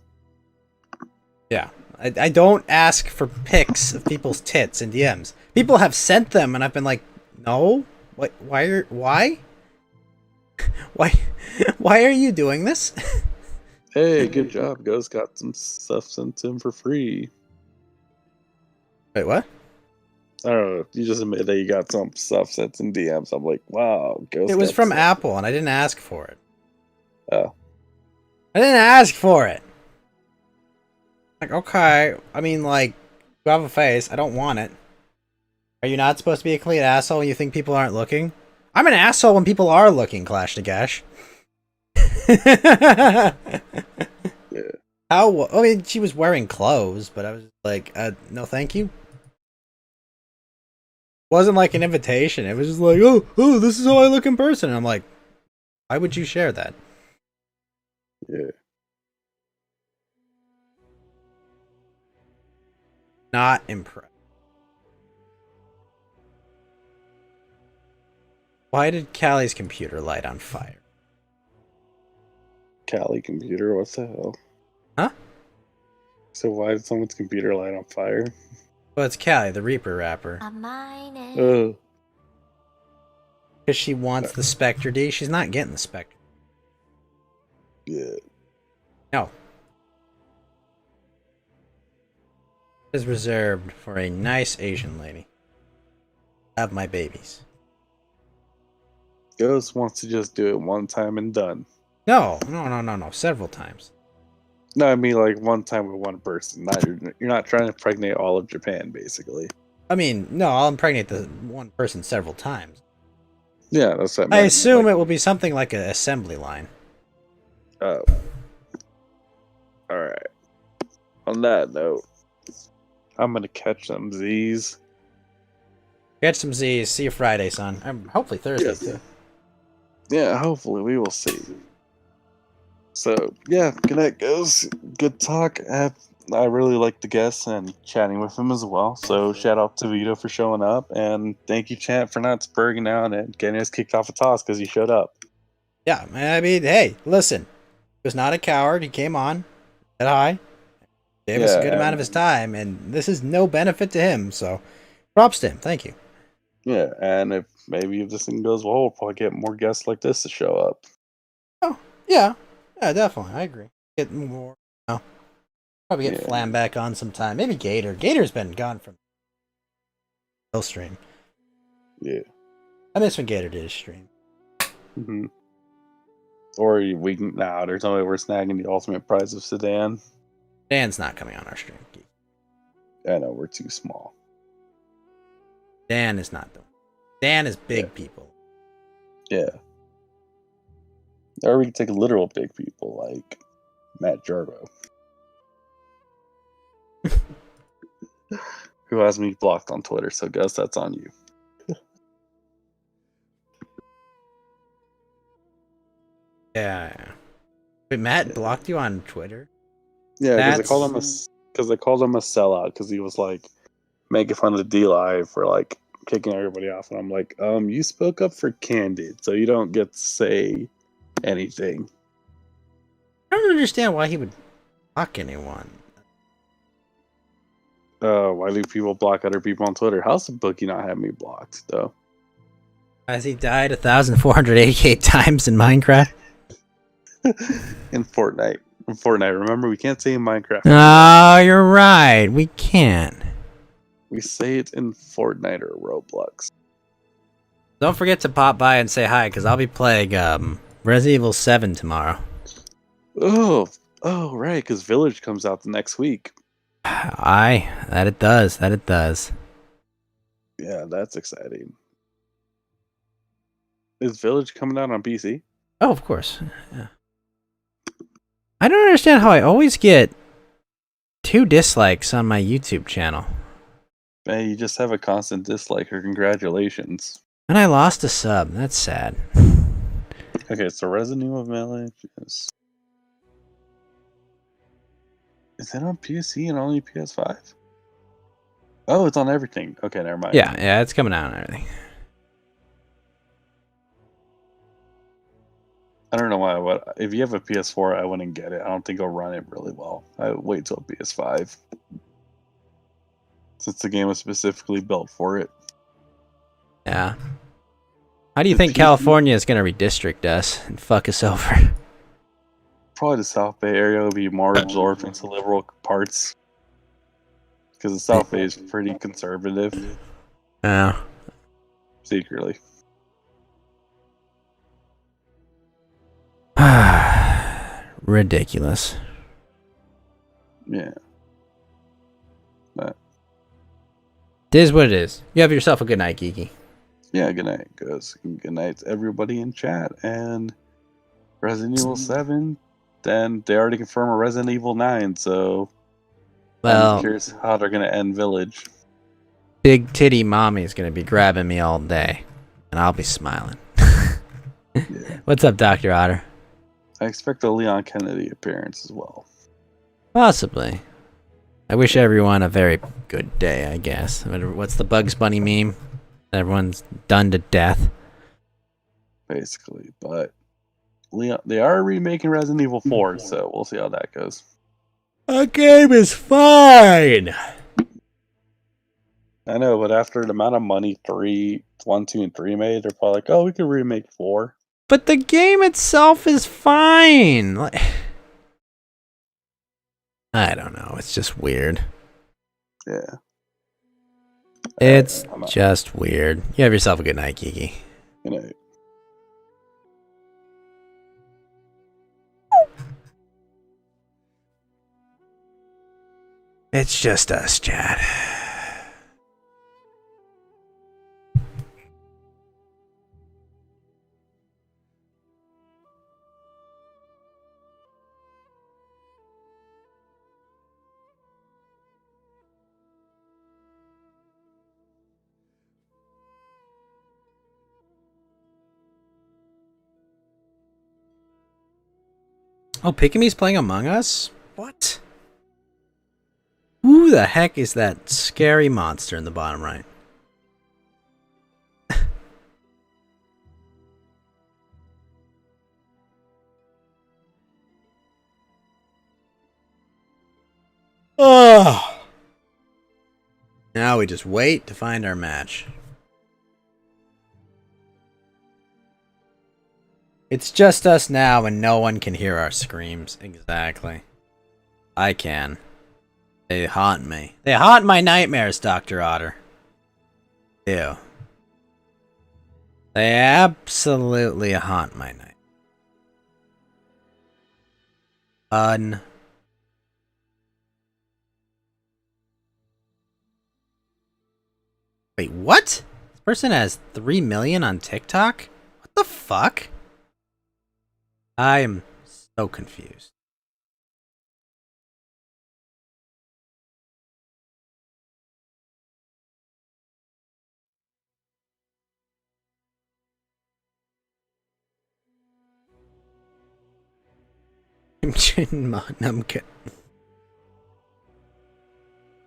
Yeah. I don't ask for pics of people's tits in DMs. People have sent them and I've been like, no? What why? Why are you doing this? Hey, good job. Ghost got some stuff sent to him for free. Wait, what? I don't know. You just admitted that you got some stuff sent in DMs. I'm like, wow. Ghost It was got from stuff. Apple and I didn't ask for it. Oh. I didn't ask for it. Like, okay. I mean, like, you have a face. I don't want it. Are you not supposed to be a complete asshole when you think people aren't looking? I'm an asshole when people are looking, Clash to Gash. Yeah. How? I mean, she was wearing clothes, but I was like, no, thank you. Wasn't like an invitation. It was just like, oh, this is how I look in person. And I'm like, why would you share that? Yeah. Not impressed. Why did Callie's computer light on fire? Callie computer, what the hell? Huh? So why did someone's computer light on fire? Well, it's Callie, the Reaper rapper. Oh. Because she wants the Spectre D. She's not getting the Spectre. Yeah. No. It is reserved for a nice Asian lady. Have my babies. Ghost wants to just do it one time and done. No. Several times. No, I mean like one time with one person. You're not trying to impregnate all of Japan, basically. I mean, no, I'll impregnate the one person several times. Yeah, that's what I assume it will be something like an assembly line. Oh. Alright. On that note, I'm gonna catch some Z's. Catch some Z's. See you Friday, son. Hopefully Thursday, too. Yeah, hopefully we will see. So, yeah, good night, guys. Good talk. I really liked the guest and chatting with him as well. So, shout out to Vito for showing up. And thank you, Champ, for not spurring out and getting us kicked off a toss because he showed up. Yeah, I mean, hey, listen. He was not a coward. He came on, said hi, gave us a good amount of his time, and this is no benefit to him. So, props to him. Thank you. Yeah, and if this thing goes well, we'll probably get more guests like this to show up. Oh, yeah. Yeah, definitely. I agree. Get more. Probably get Flam back on sometime. Maybe Gator. Gator's been gone from the stream. Yeah. I miss when Gator did his stream. Mm-hmm. Or we can now. There's no way we're snagging the ultimate prize of Sedan. Dan's not coming on our stream. I know we're too small. Dan is not doing. Dan is big people. Yeah. Or we can take literal big people like Matt Jarbo. Who has me blocked on Twitter, so Gus, that's on you. Yeah. Wait, Matt blocked you on Twitter? Yeah, because That's... they called him a sellout because he was like making fun of the D Live for like kicking everybody off, and I'm like, you spoke up for Candid, so you don't get to say anything. I don't understand why he would block anyone. Why do people block other people on Twitter? How's the bookie not have me blocked though? Has he died 1,488 times in Minecraft? In Fortnite. Remember, we can't say in Minecraft. Oh, you're right. We can't. We say it in Fortnite or Roblox. Don't forget to pop by and say hi, because I'll be playing Resident Evil 7 tomorrow. Oh, right, because Village comes out the next week. Aye, that it does. Yeah, that's exciting. Is Village coming out on PC? Oh, of course. Yeah. I don't understand how I always get 2 dislikes on my YouTube channel. Hey, you just have a constant disliker. Congratulations. And I lost a sub. That's sad. Okay, so Resident Evil Village is it on PC and only PS5? Oh, it's on everything. Okay, never mind. Yeah, it's coming out and everything. I don't know why. If you have a PS4, I wouldn't get it. I don't think it'll run it really well. I would wait till PS5, since the game was specifically built for it. Yeah. How do you think California is going to redistrict us and fuck us over? Probably the South Bay area will be more absorbed into liberal parts, because the South Bay is pretty conservative. Yeah. Secretly. Ridiculous. Yeah. But It is what it is. You have yourself a good night, Geeky. yeah, good night, guys. Good night to everybody in chat. And Resident Evil 7, then they already confirmed a Resident Evil 9, so I'm curious how they're going to end Village. Big titty mommy is going to be grabbing me all day, and I'll be smiling. Yeah. What's up, Dr. Otter? I expect a Leon Kennedy appearance as well. Possibly. I wish everyone a very good day, I guess. What's the Bugs Bunny meme? Everyone's done to death. Basically, but Leon, they are remaking Resident Evil 4, so we'll see how that goes. A game is fine! I know, but after the amount of money 1, 2, and 3 made, they're probably like, oh, we could remake 4. But the game itself is fine! I don't know, it's just weird. Yeah. It's just weird. You have yourself a good night, Kiki. Good night. It's just us, Chad. Oh, Pygmy's playing Among Us? What? Who the heck is that scary monster in the bottom right? Oh. Now we just wait to find our match. It's just us now and no one can hear our screams. Exactly. I can. They haunt me. They haunt my nightmares, Dr. Otter. Ew. They absolutely haunt my night. Wait, what? This person has 3 million on TikTok? What the fuck? I am so confused.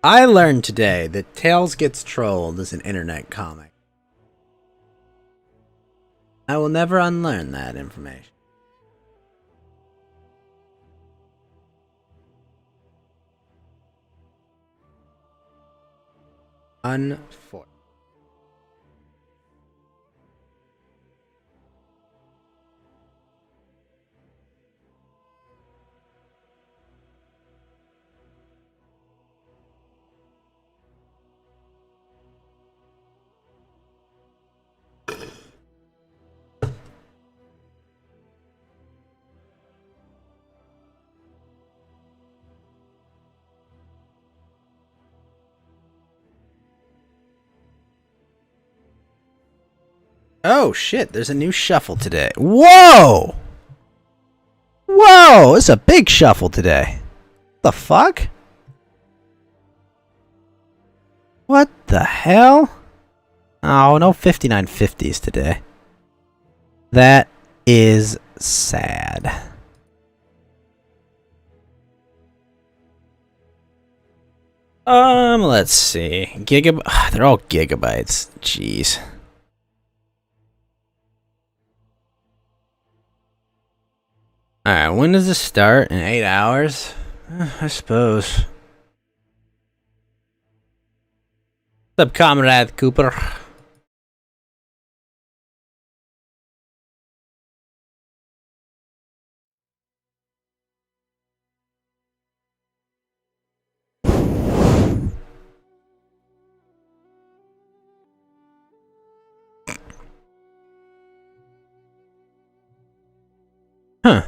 I learned today that Tails Gets Trolled is an internet comic. I will never unlearn that information. Unfortunate. Oh shit, there's a new shuffle today. Whoa! Whoa, it's a big shuffle today. The fuck? What the hell? Oh, no 5950s today. That is sad. Let's see. They're all gigabytes. Jeez. Alright, when does this start? In 8 hours? I suppose. What's up, Comrade Cooper? Huh.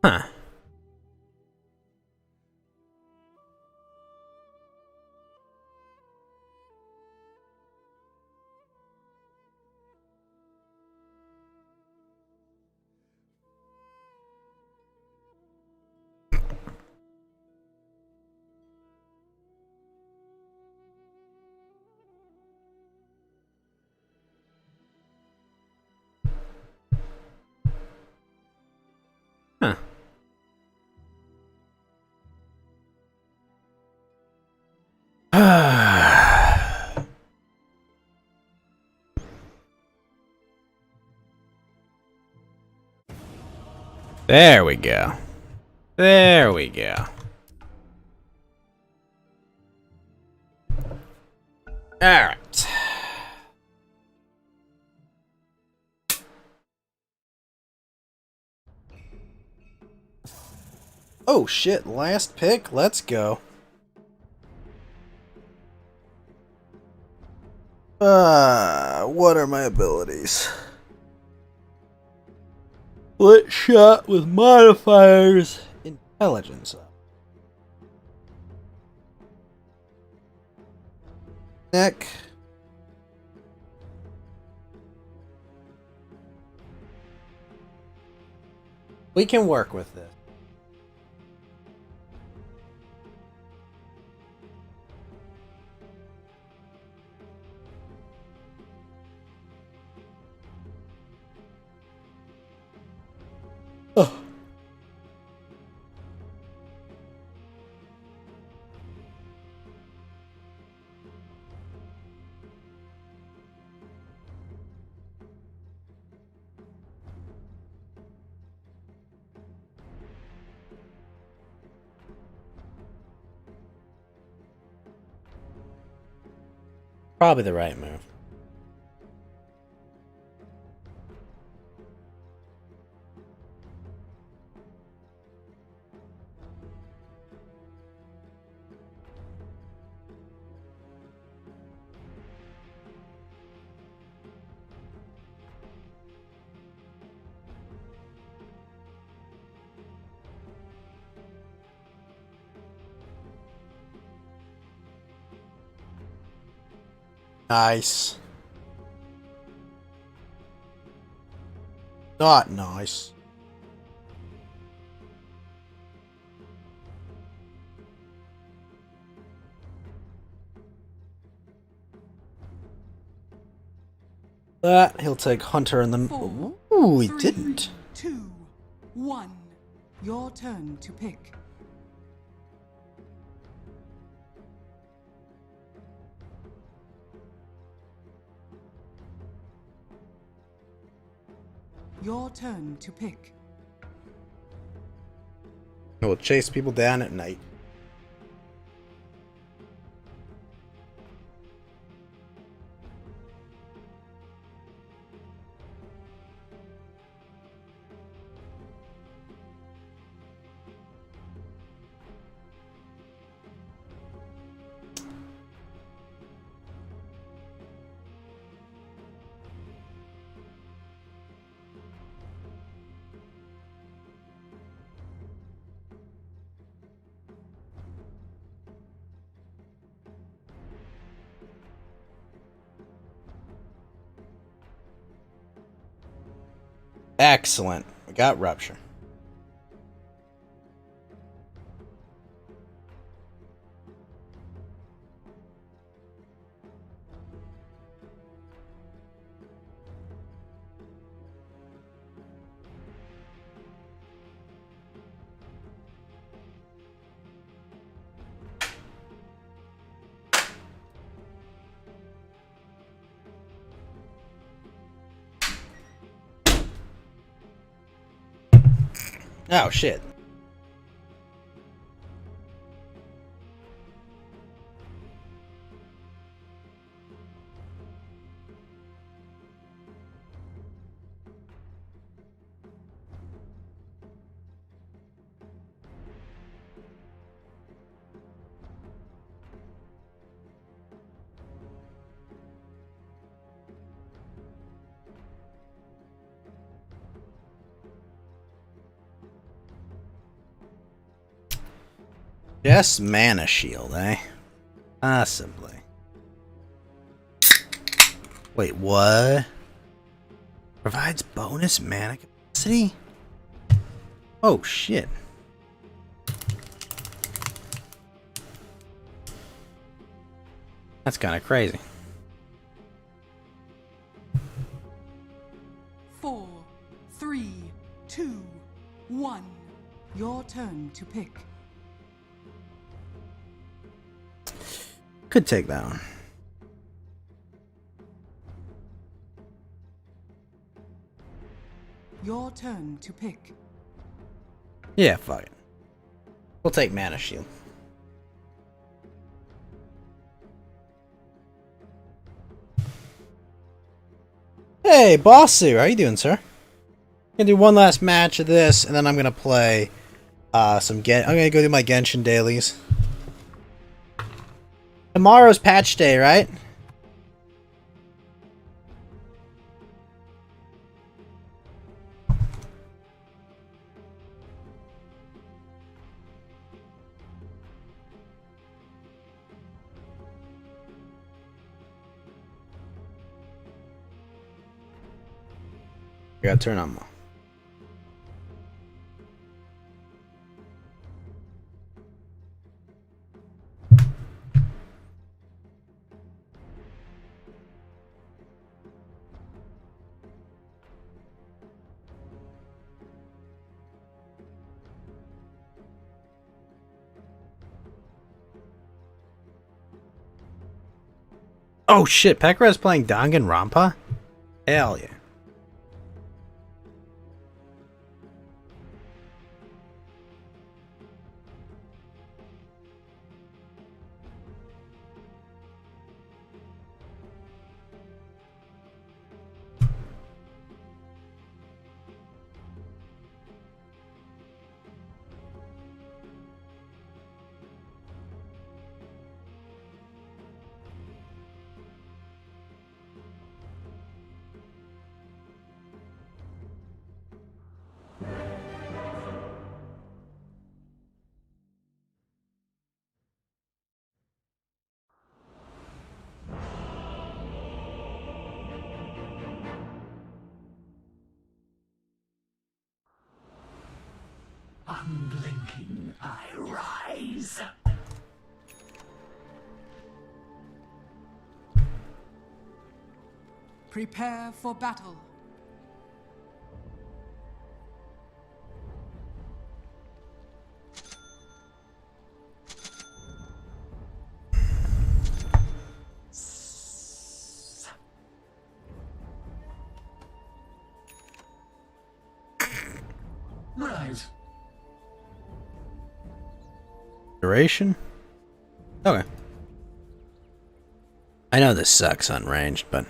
Huh. Huh. There we go. There we go. Alright. Oh shit, last pick? Let's go. What are my abilities? Split shot with modifiers. Intelligence. Neck. We can work with this. Oh. Probably the right move. Nice. Not nice. That he'll take Hunter and then. 4, Ooh, he 3, didn't. 2, 1. Your turn to pick. Your turn to pick. He'll chase people down at night. Excellent. We got Rupture. Oh, shit. Just mana shield, eh? Possibly. Wait, what? Provides bonus mana capacity? Oh, shit. That's kind of crazy. 4, 3, 2, 1. Your turn to pick. Could take that one. Your turn to pick. Yeah, fuck it. We'll take mana shield. Hey, Bossu, how you doing, sir? Gonna do one last match of this, and then I'm gonna play some I'm gonna go do my Genshin dailies. Tomorrow's patch day, right? I gotta turn on more. Oh shit, Pekka is playing Danganronpa? Hell yeah. Unblinking, I rise. Prepare for battle. Right. Duration? Okay. I know this sucks on ranged, but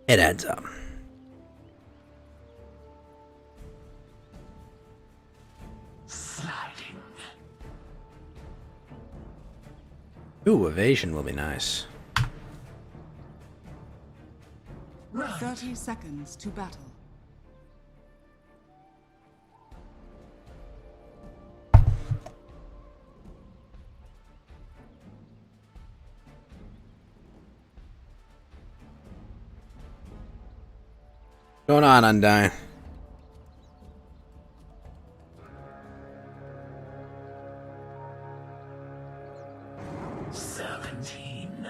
it adds up. Sliding. Ooh, evasion will be nice. 30 seconds to battle. Going on, Undyne? Serpentine.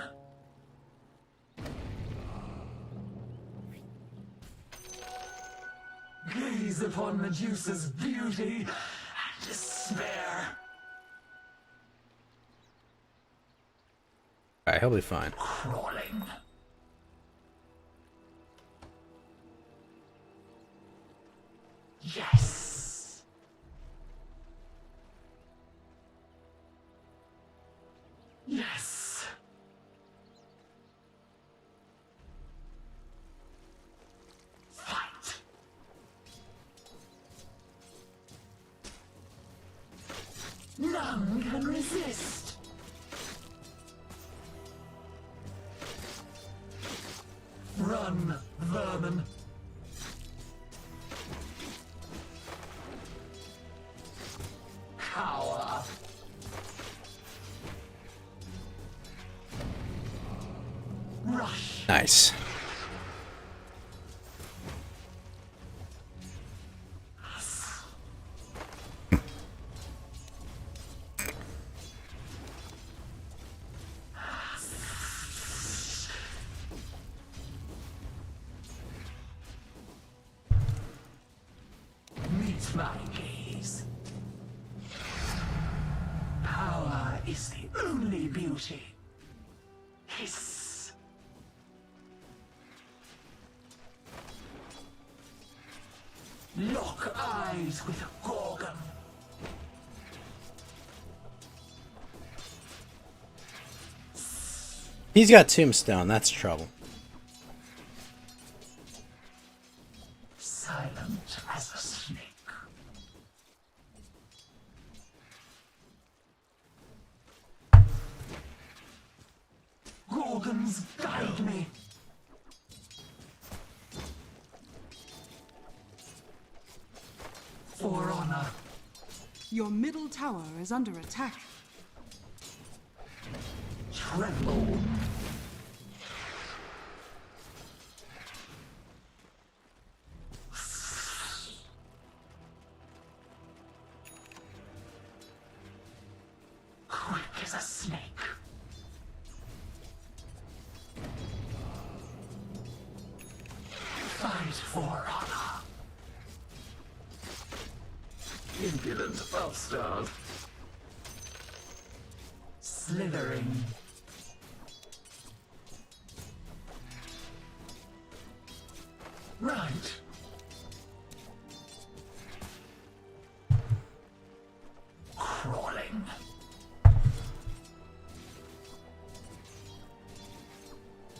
Gaze upon Medusa's beauty and despair. Alright, he'll be fine. Crawling. Yes. Yes. Fight. None can resist. Run, vermin. Cower. Rush. Nice. Meet my gaze. Power is the only beauty. Hiss. Lock eyes with Gorgon. He's got Tombstone, that's trouble. Silent as a snake. Gorgons guide me. For honor. Your middle tower is under attack. Tremble. Quick as a snake. Fight for honor. Impudent upstart. Slithering. Right. Crawling.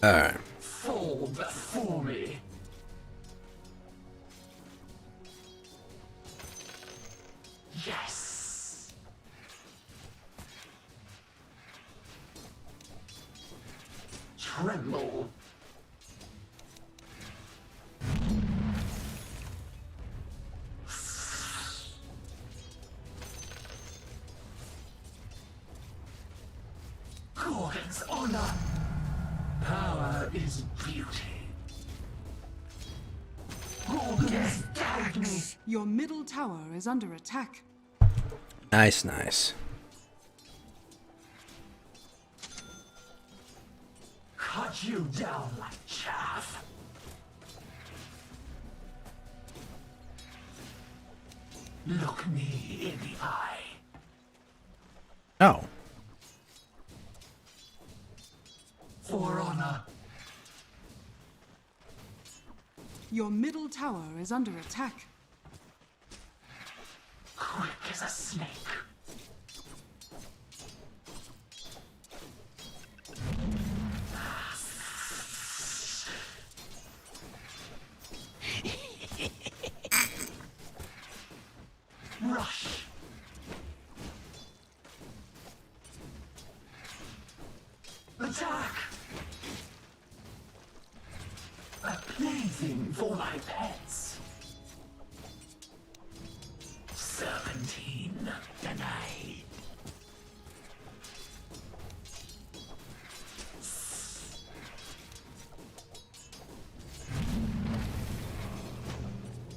Alright. Fall before me. Yes. Tremble. Gorgon's honor. Power is beauty. Gorgon Gorgons, guide me. Your middle tower is under attack. Nice, nice. Cut you down like chaff. Look me in the eye. Oh. For honor. Your middle tower is under attack. Quick as a snake. Rush. Attack. A plaything for my pets. Serpentine and I.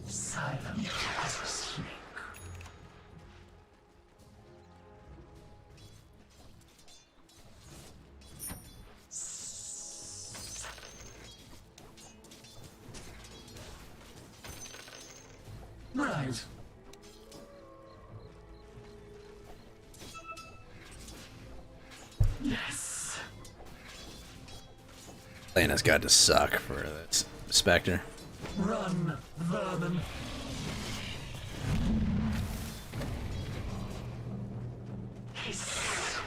Silent as a snake. Right. Yes. Lena's got to suck for this Spectre. Run, vermin. Hiss.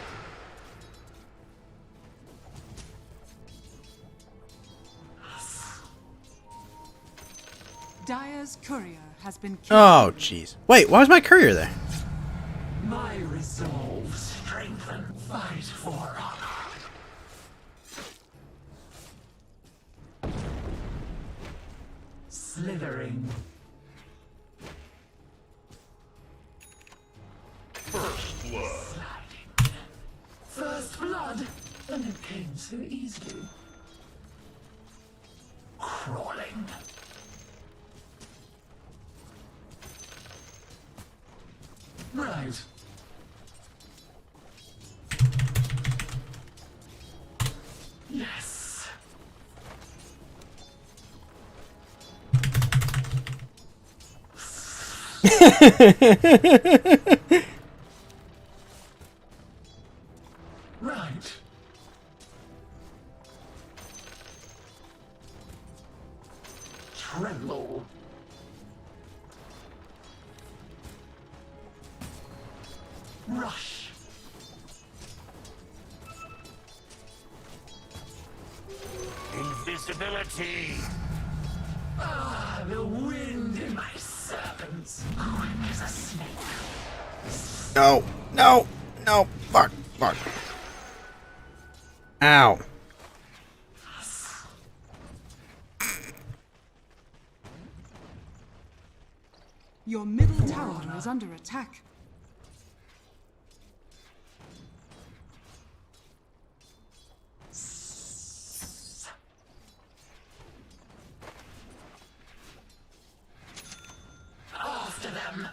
Dire's courier has been killed. Oh, jeez. Wait, why was my courier there? My resolve strengthen. Fight for honor. Slithering. First blood. Sliding. First blood, and it came so easily. Crawling. Right. Yes. Right. Tremble. Rush. Invisibility. Ah, the wind in my serpents. Quick as a snake. No, no, no. Fuck, fuck. Ow. Your middle tower is under attack. After them.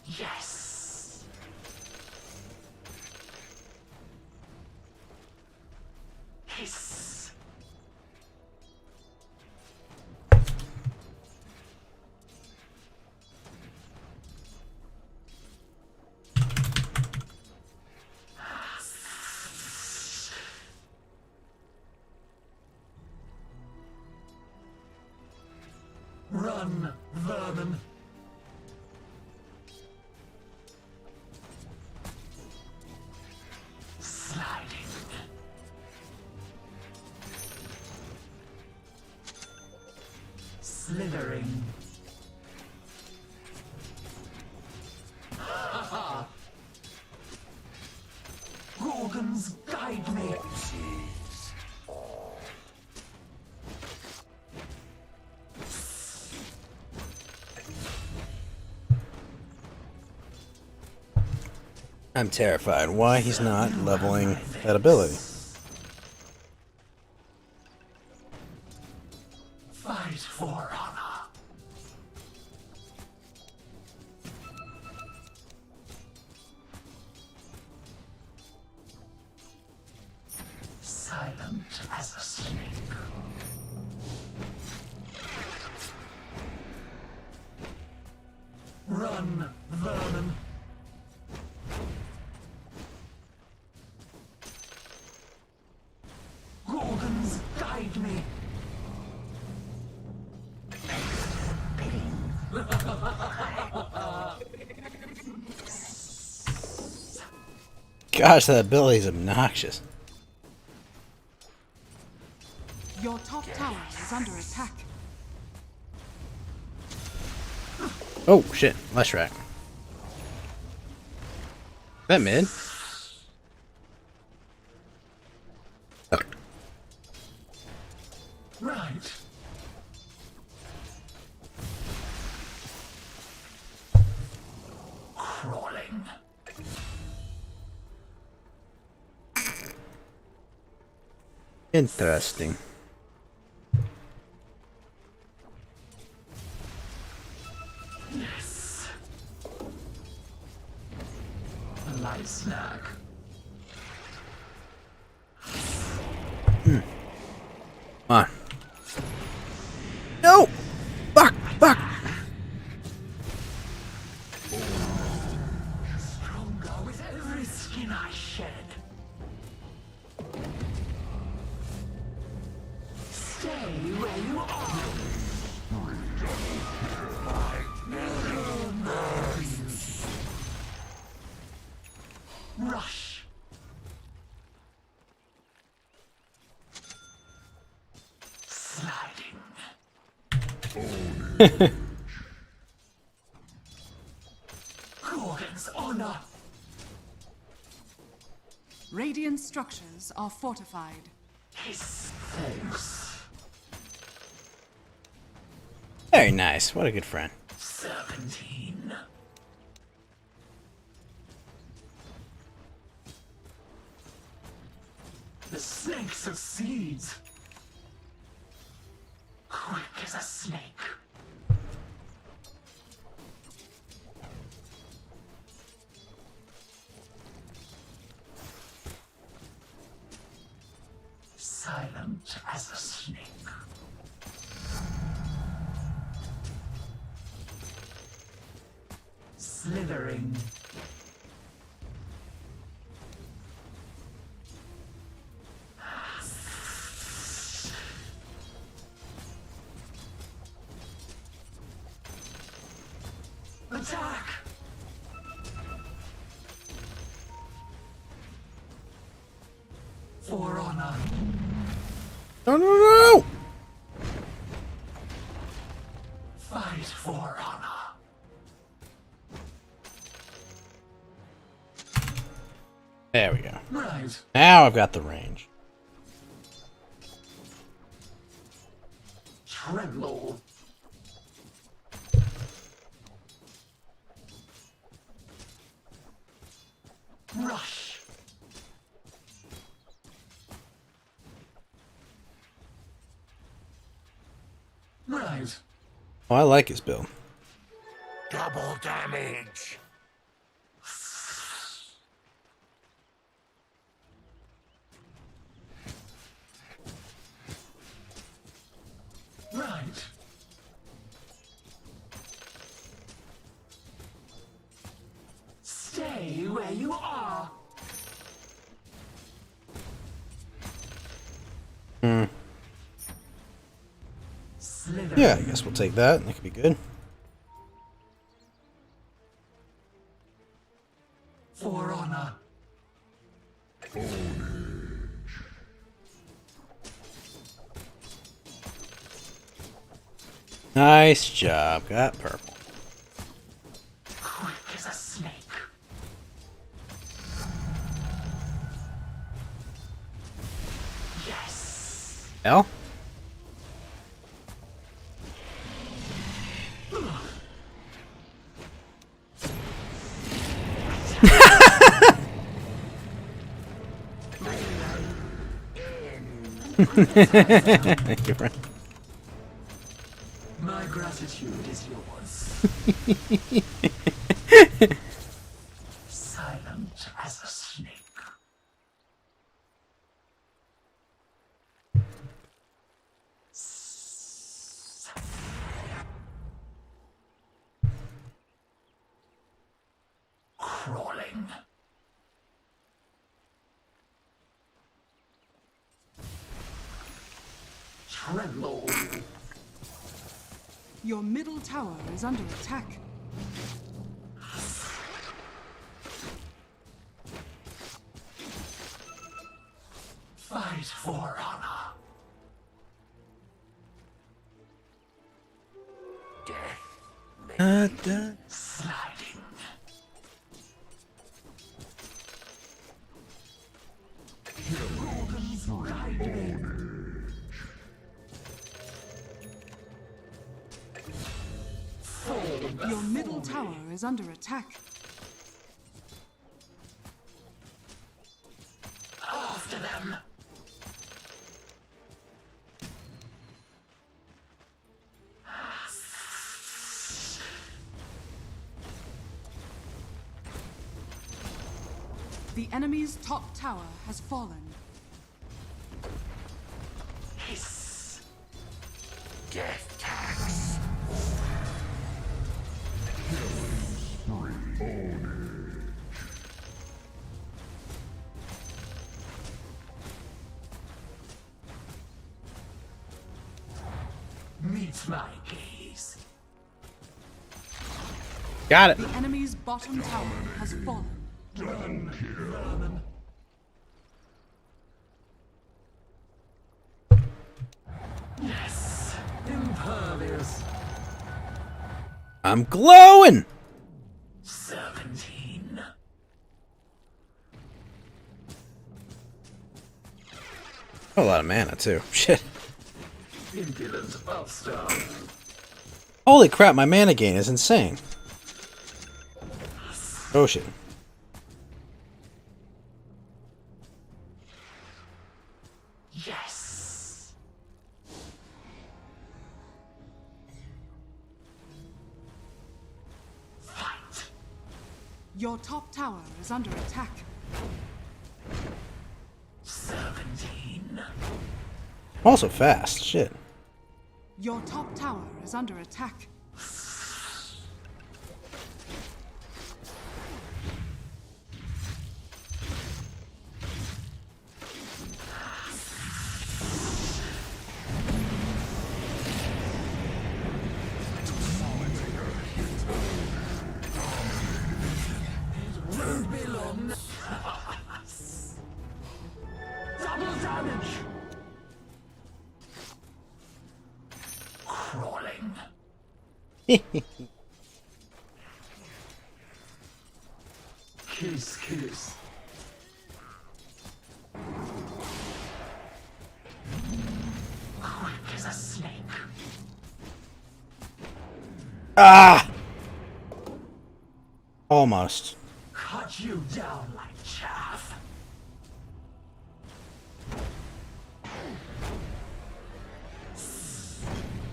Yes. Hiss. Run, vermin. Sliding. Slithering. Gorgons, guide me. I'm terrified. Why he's not leveling that ability? Fight for honor. Silent as a snake. Run, vermin. Gorgons, guide me. Gosh, that ability is obnoxious. Your top tower is under attack. Oh shit, less rack. That mid? Oh. Right. Crawling. Interesting. Yes. A light snack. Come on. No! Fuck! Fuck! Stronger with every skin I shed. Stay where you are. Rush. Sliding. Gorgon's honor. Radiant structures are fortified. His thanks. Very nice. What a good friend. Serpentine. The snake succeeds. Quick as a snake. Silent as a snake. Slithering. Attack! For honor. No, no, no! Fight for honor. There we go. Right. Now I've got the range. Tremble. Rush. Right. Oh, I like his build. Double damage. Right. Stay where you are. Hmm. Slither. Yeah, I guess we'll take that. That could be good. For honor. Nice job. Got purple. Quick as a snake. Yes. L? Thank you, friend. My gratitude is yours. Silent as a snake. Crawling. Tremble. Your middle tower is under attack. Fight for honor. Death. Sliding. Your middle tower is under attack. After them. The enemy's top tower has fallen. Hiss. Death tax. Meet my gaze. Got it. The enemy's bottom tower has fallen. Run, vermin. Yes. Impervious. I'm glowing. 17. A lot of mana too. Shit. Impudent bastard. Holy crap, my mana gain is insane. Oh shit. Yes. Fight. Your top tower is under attack. 17. Also fast. Shit. Your top tower is under attack. Double damage. Crawling. Kiss, kiss. Quick as a snake. Ah! Almost. Cut you down like chaff.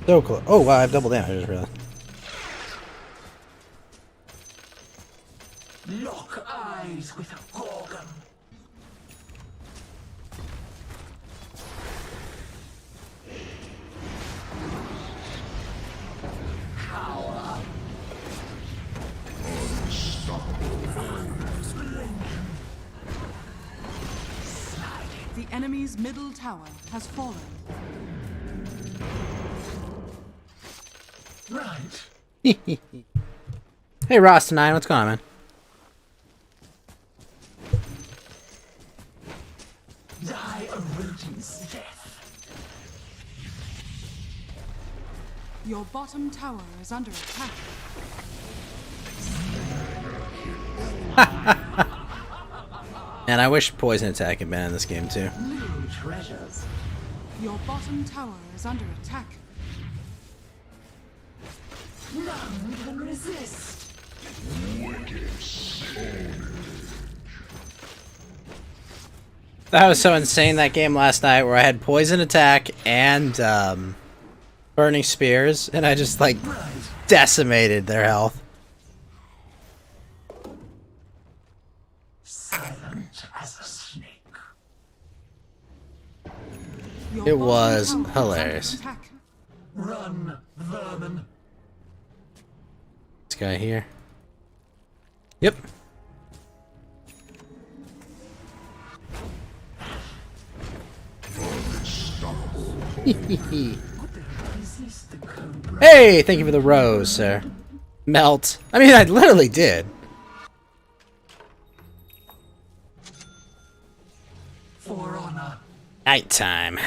So close. Oh wow, I have double damage. I just realized. Lock eyes with a gorgon. Cower. The enemy's middle tower has fallen. Right. Hey Ross tonight, what's going on, man? Die a rodent's death. Your bottom tower is under attack. And I wish poison attack had been in this game too. New treasures. Your bottom tower is under attack. None can resist. That was so insane that game last night where I had poison attack and burning spears, and I just like decimated their health. Silent as a snake. Your It bottom was tower is under hilarious. attack. Run, vermin. This guy here. Yep. Resist the cobra. Hey, thank you for the rose, sir. Melt. I mean, I literally did. For honor. Nighttime.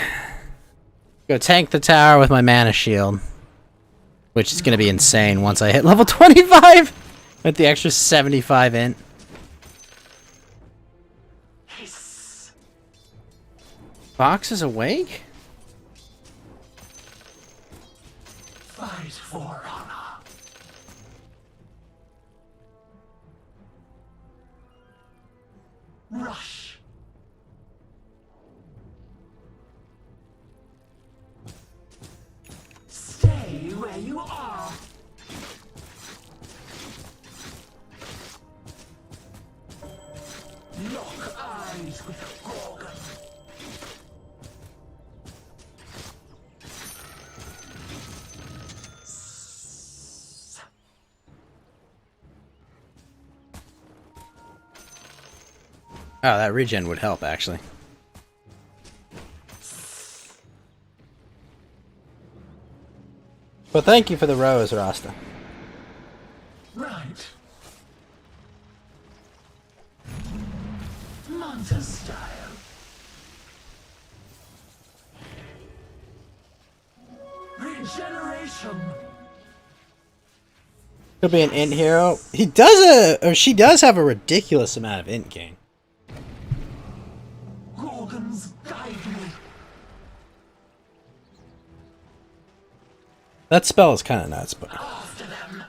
Go tank the tower with my mana shield. Which is gonna be insane once I hit level 25! With the extra 75 int. Hiss. Fox is awake? Fight for honor. Rush. Stay where you are. Lock eyes with Gorgon. Oh, that regen would help, actually. Well, thank you for the rose, Rasta. Right. Manta style. Regeneration. Could be an int hero. He does or she does have a ridiculous amount of int gain. Gorgons guide me. That spell is kind of nuts, but After them.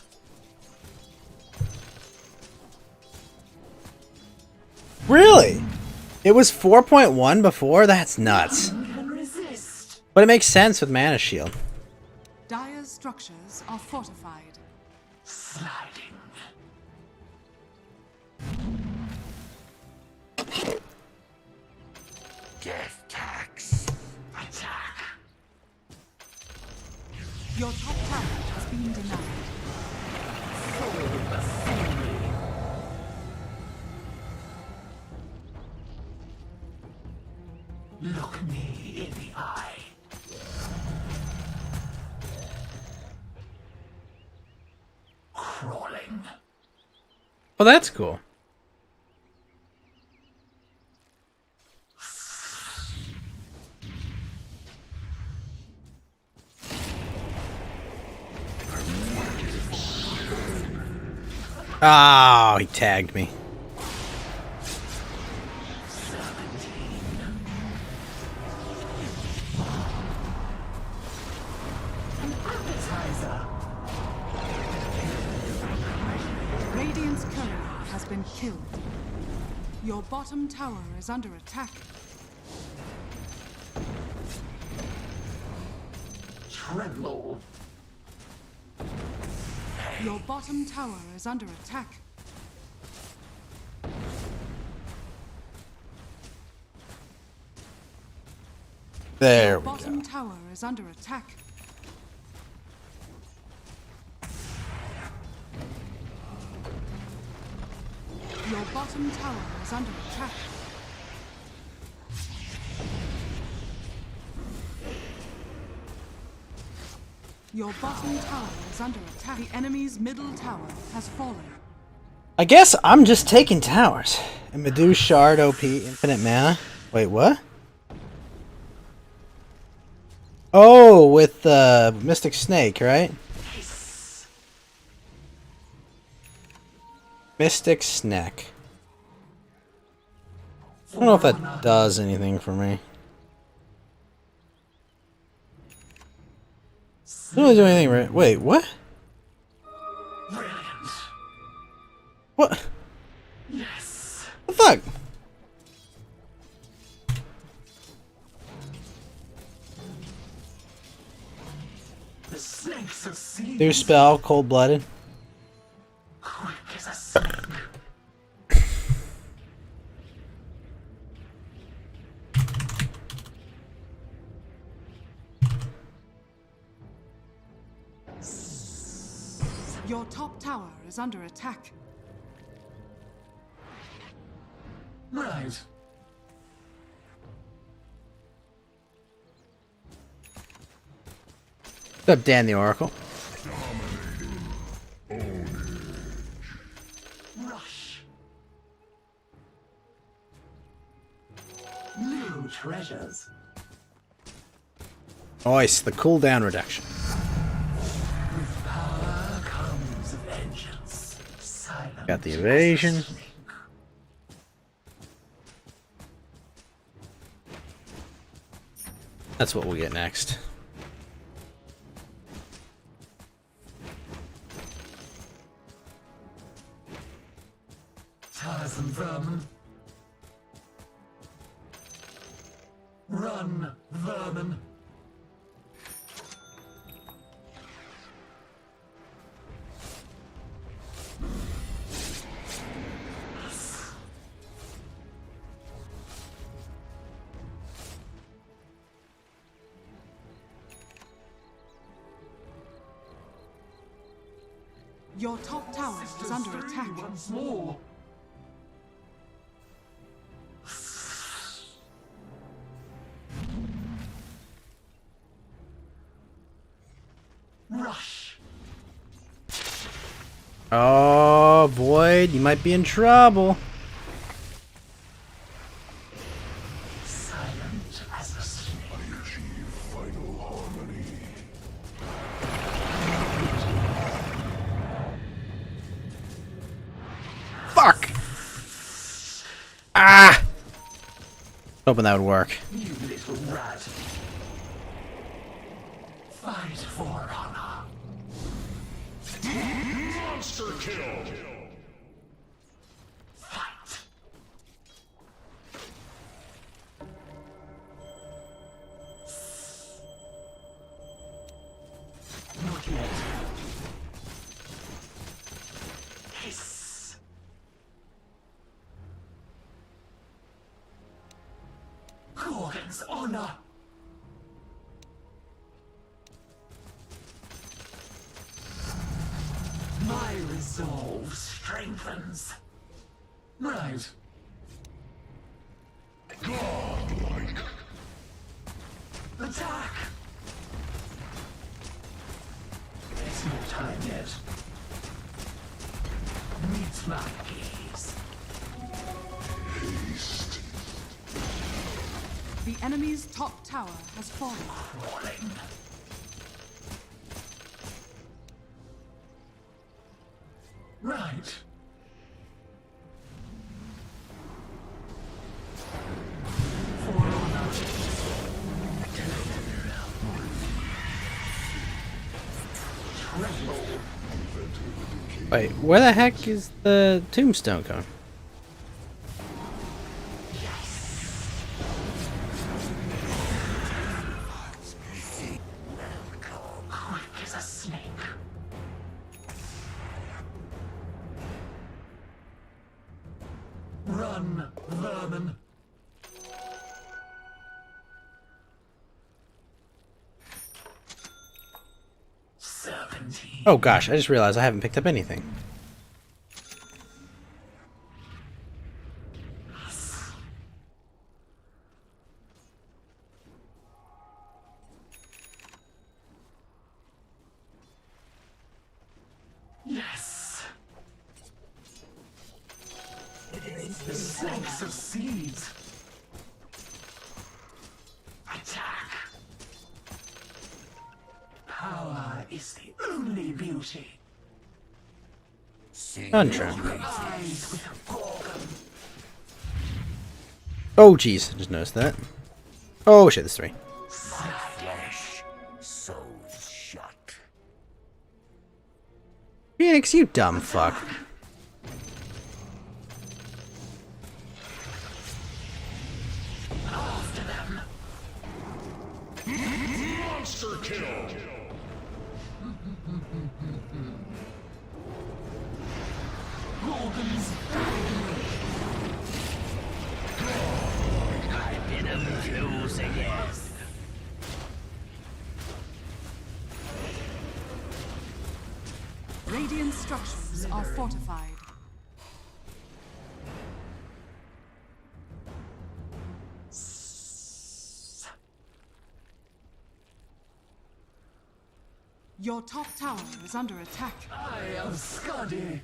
really, it was 4.1 before. That's nuts. None can resist. But it makes sense with mana shield. Dire's structures are fortified. Sliding. Death tax. Attack. Your top tower has been denied. Look me in the eye. Crawling. Well, that's cool. Oh, he tagged me. Appetizer. Radiant's courier has been killed. Your bottom tower is under attack. Tremble. Your bottom tower is under attack. There Your we bottom go. tower is under attack. Your bottom tower is under attack. Your bottom tower is under attack. The enemy's middle tower has fallen. I guess I'm just taking towers. And Medu Shard OP, infinite mana. Wait, what? Oh, with Mystic Snake, right? Mystic Snack. I don't know if that does anything for me. Doesn't really do anything, right? Wait, what? Brilliant. What? Yes. The fuck? snake succeeds. New spell, cold-blooded. Quick as a snake. Your top tower is under attack. Right. What's up, Dan the Oracle? Rush. New treasures. Nice, the cooldown reduction. With power comes vengeance. Silent. Got the evasion. That's what we'll get next. Tiresome vermin. Run, vermin. Your top tower is under attack. Once more. Rush. Oh, Void, you might be in trouble. Silent as a snake. Fuck! Ah! Hoping that would work. You little rat. Fight for honor. Monster kill. Fight. Not yet. Hiss. Gorgon's honor. My resolve strengthens. Right. Godlike. Attack! It's no time yet. Meet my gaze. Haste. The enemy's top tower has fallen. Crawling. Right. For honor. Tremble. Wait, where the heck is the tombstone going? Quick as a snake. Run, vermin. Serpentine. Oh gosh, I just realized I haven't picked up anything. Yes. The snake succeeds. Attack. Power is the only beauty. Untrap. Eyes with a gorgon. Oh jeez, I just noticed that. Oh shit, there's three. Flesh, souls shut. Phoenix, you dumb fuck. After them. Monster kill. Gorgons guide me. I've been abused again. Radiant structures are fortified. Your top tower is under attack. I am Skadi.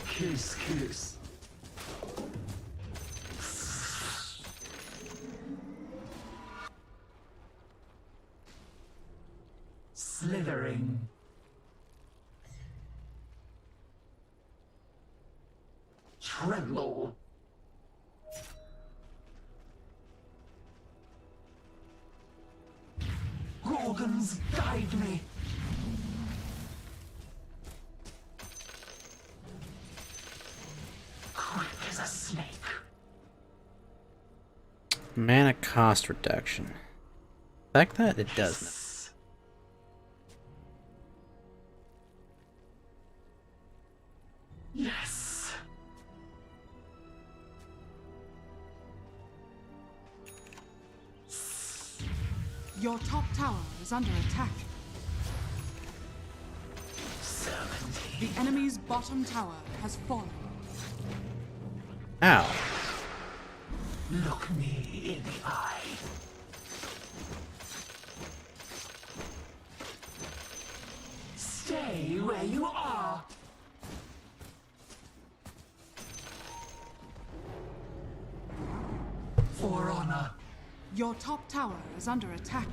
Kiss, kiss. Slithering. Tremble. Gorgons guide me. Quick as a snake. Mana cost reduction. Like that, it does not. Yes. Your top tower is under attack. The enemy's bottom tower has fallen. Ow. Look me in the eye. Stay where you are. For honor. Your top tower is under attack.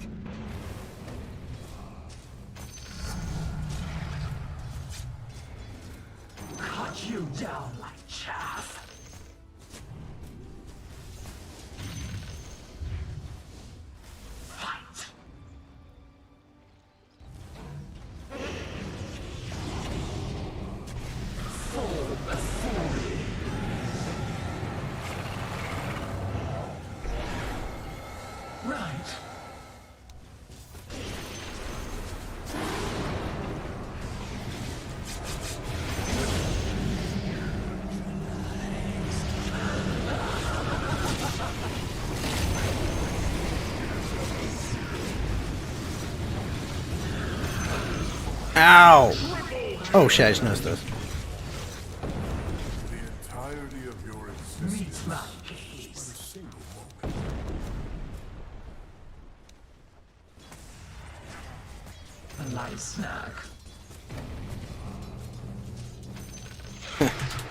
Cut you down like chaff. Fight. Fall before me. Right. Ow! Oh shit, I just noticed those. The entirety of your existence Meet my for a gaze. single moment. A light snack.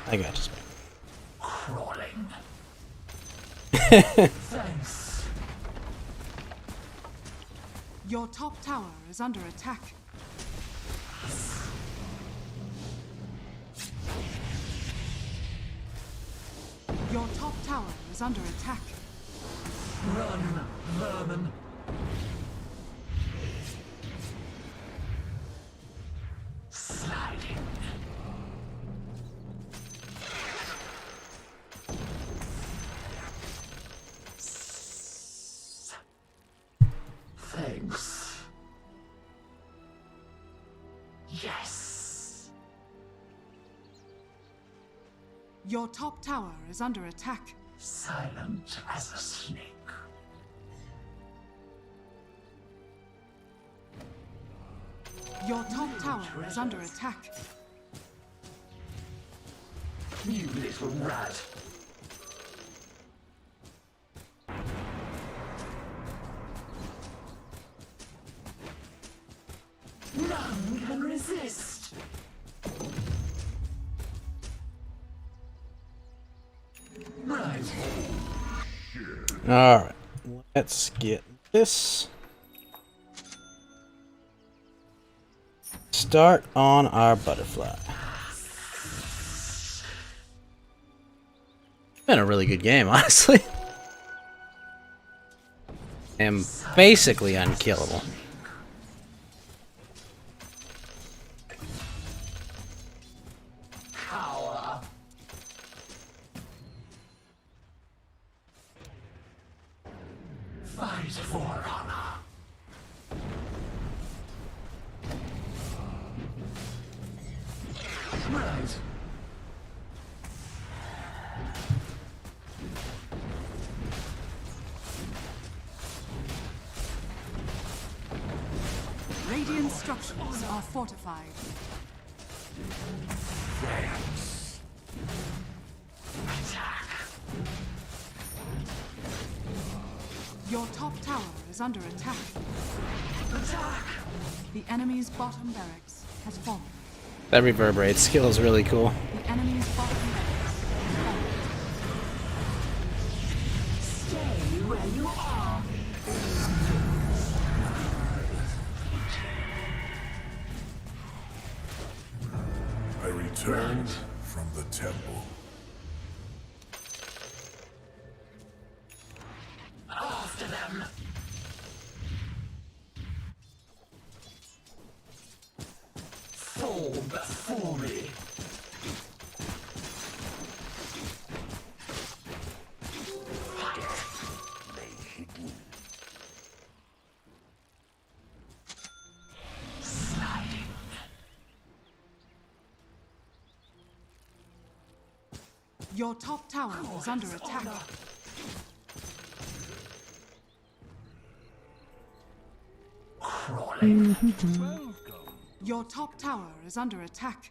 I got you. Crawling. Thanks. Your top tower is under attack. Your top tower is under attack. Run, vermin. Sliding. Thanks. Yes. Your top tower is under attack. Silent as a snake. Your top tower is under attack. You little rat. None can resist. Right. Alright. Let's get this. Start on our butterfly. Been a really good game, honestly. Am basically unkillable. Power. Fight for honor. Right. Radiant structures are fortified. Thanks. Attack. Your top tower is under attack. Attack. The enemy's bottom barracks has fallen. That reverberate skill is really cool. The enemy's bottom barracks has fallen. Stay where you are. I returned from the temple. After them. Fall before me. Sliding. Your top tower is under attack. Crawling. Your top tower is under attack.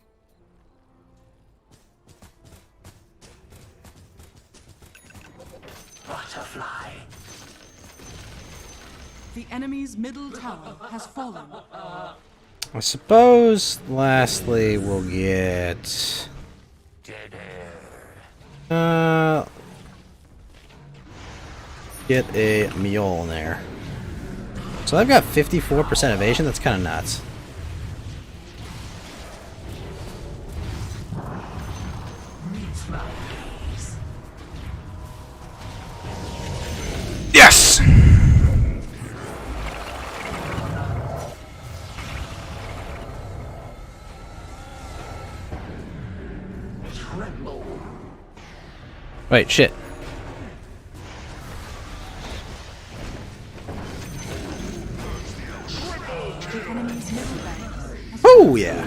Butterfly. The enemy's middle tower has fallen. I suppose, lastly, we'll get... Dead air. Get a Mjolnir. So I've got 54% evasion. That's kind of nuts. Meet my gaze. Yes! Tremble. Wait, shit. The enemy's middle barracks has Oh, yeah.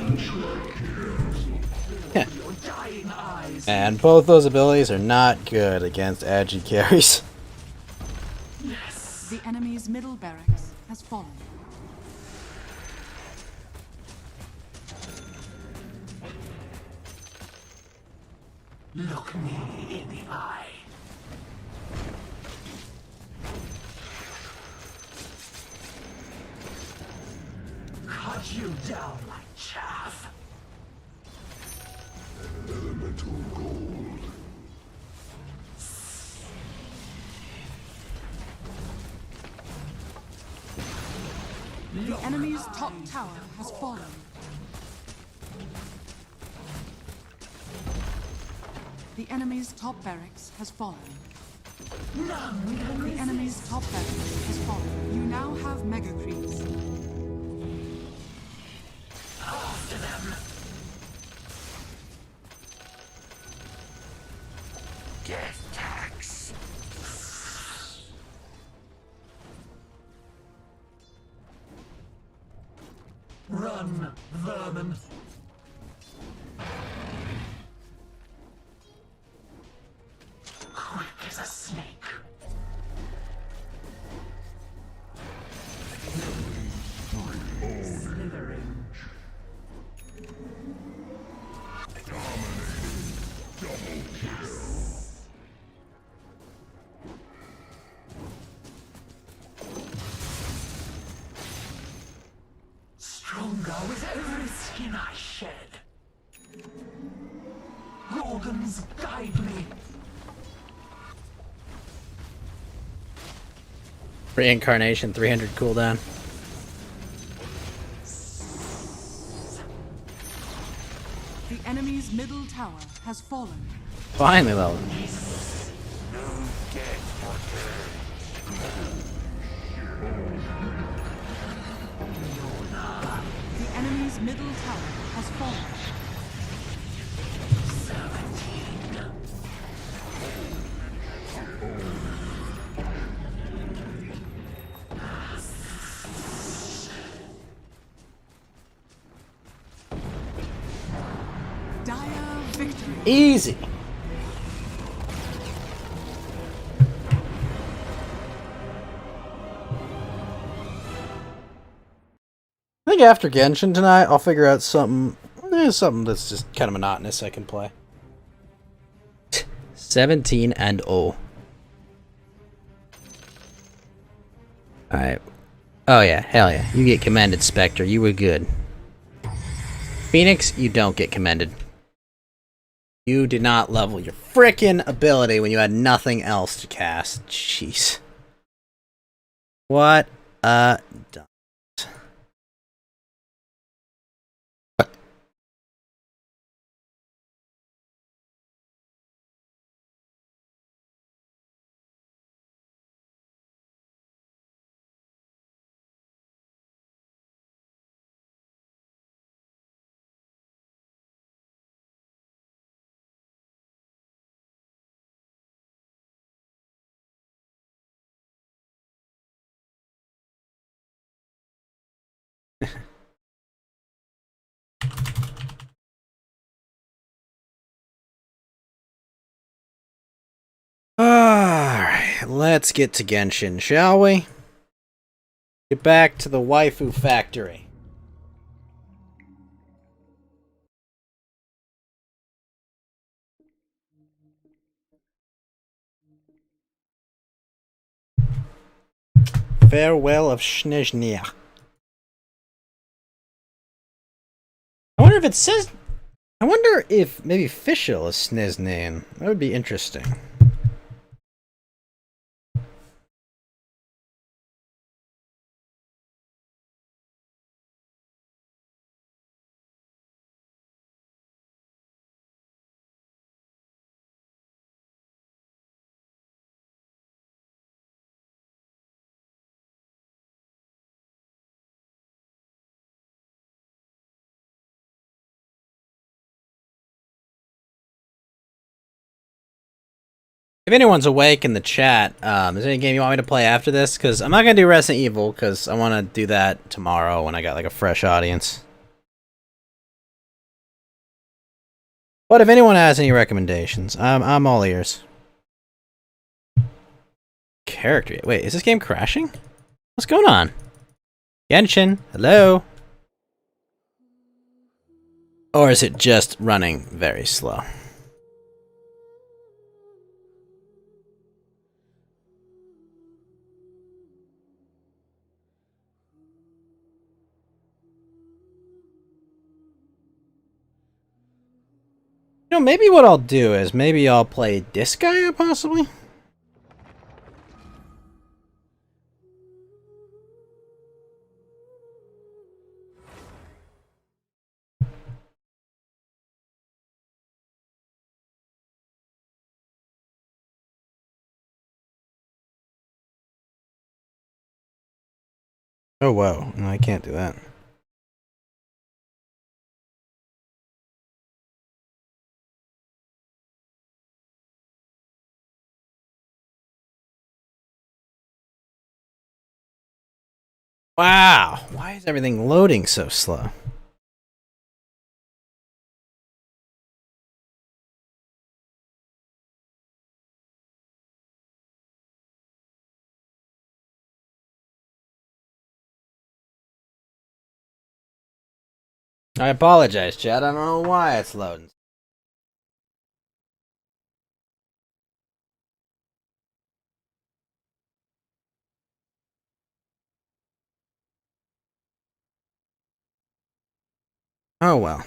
Yeah. Your dying eyes. And both those abilities are not good against agi carries. Yes. The enemy's middle barracks has fallen. Look me in the eye. Cut you down like chaff. Elemental gold. The enemy's top tower has fallen. The enemy's top barracks has fallen. The enemy's top barracks has fallen. You now have mega creeps. After them. Death tax. Run, vermin. Quick as a snake. Slithering. Stronger with every skin I shed. Gorgons, guide me. Reincarnation, 300 cooldown. The enemy's middle tower has fallen. Finally, though. The enemy's middle tower has fallen. victory. Easy. I think after Genshin tonight, I'll figure out something that's just kind of monotonous I can play. 17 and 0. Alright. Oh yeah, hell yeah. You get commended, Spectre. You were good. Phoenix, you don't get commended. You did not level your frickin' ability when you had nothing else to cast. Jeez. What a dumb. Alright, let's get to Genshin, shall we? Get back to the waifu factory. Farewell of Snezhnia. I wonder if it says... I wonder if maybe Fischl is Snezhnian. That would be interesting. If anyone's awake in the chat, is there any game you want me to play after this? Because I'm not going to do Resident Evil, because I want to do that tomorrow when I got like a fresh audience. But if anyone has any recommendations, I'm all ears. Character. Wait, is this game crashing? What's going on? Genshin, hello? Or is it just running very slow? You know, maybe what I'll do is maybe I'll play Disgaea, possibly? Oh, whoa. No, I can't do that. Wow. Why is everything loading so slow? I apologize, chat. I don't know why it's loading. Oh, well.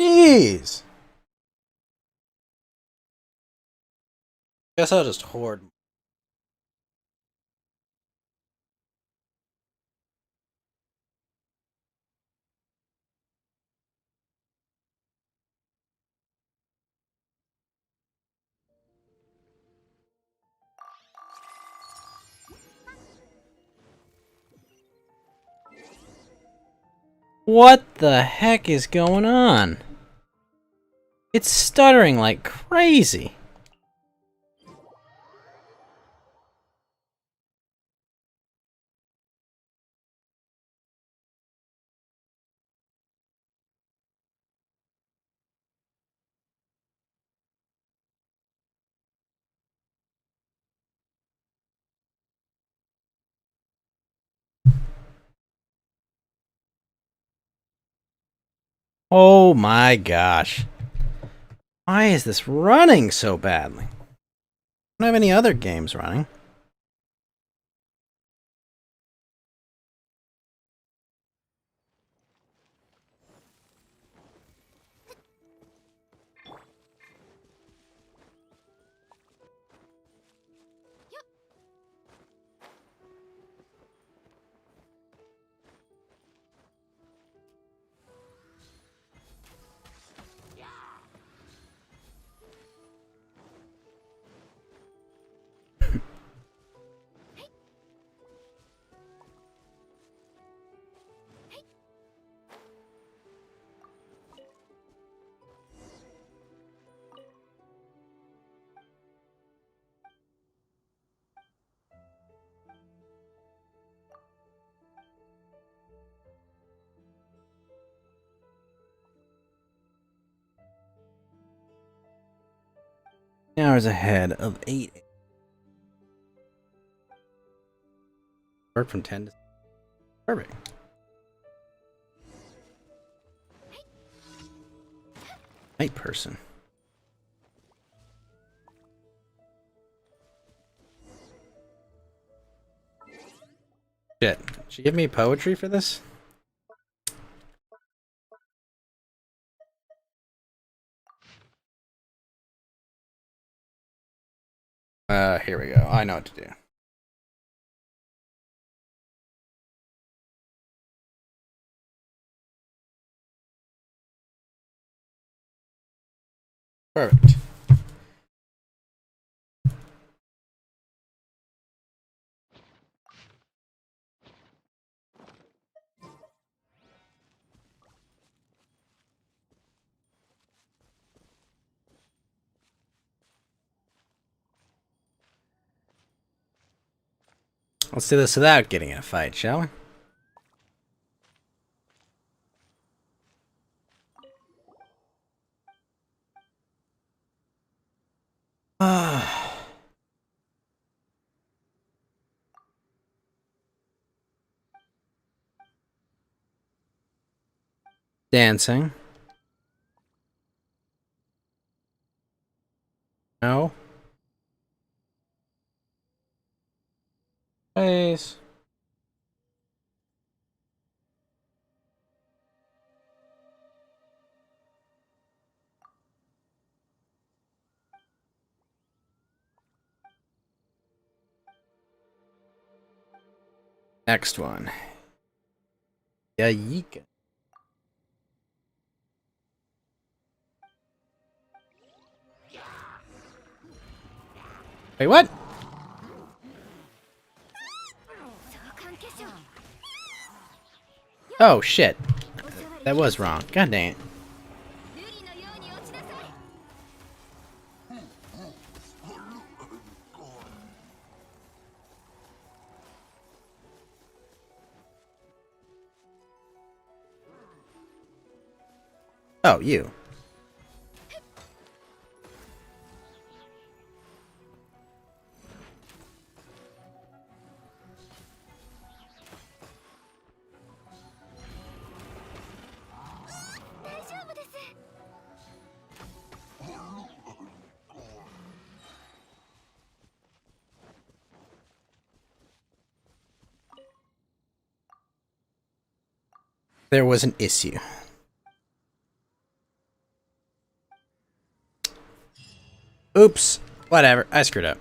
Jeez. Guess I'll just hoard. What the heck is going on? It's stuttering like crazy. Oh my gosh. Why is this running so badly? I don't have any other games running. Hours ahead of 8. Work from 10 to... Perfect. Night person. Shit. Did she give me poetry for this? Here we go. I know what to do. Perfect. Let's do this without getting in a fight, shall we? Dancing. No. Please. Next one. Yika. Wait, what? Oh, shit. That was wrong. God dang it. Oh, you. There was an issue. Oops. Whatever. I screwed up.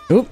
Oop.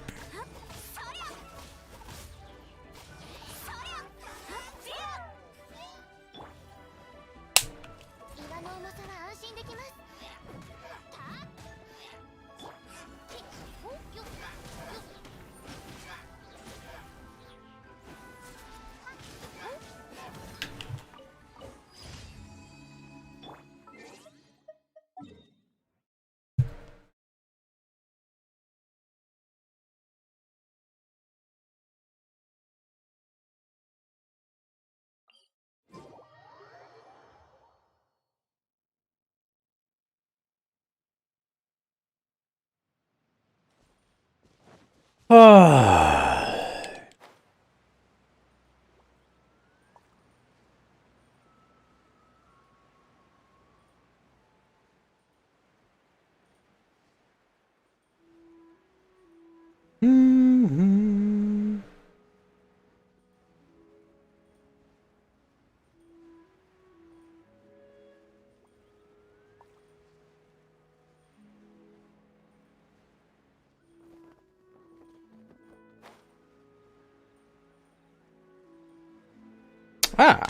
Ah,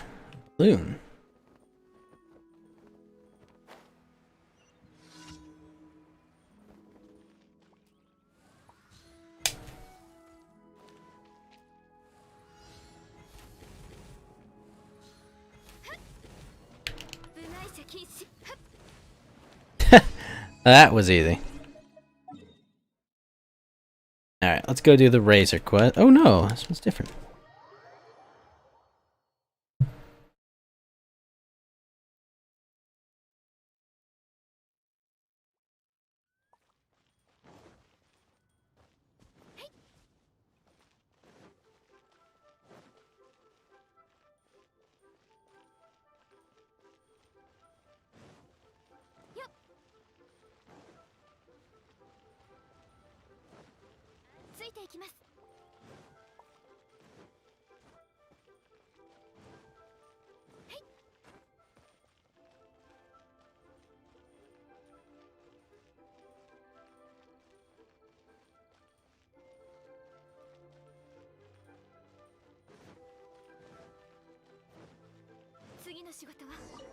balloon. That was easy. Alright, let's go do the Razor quest. Oh no, this one's different.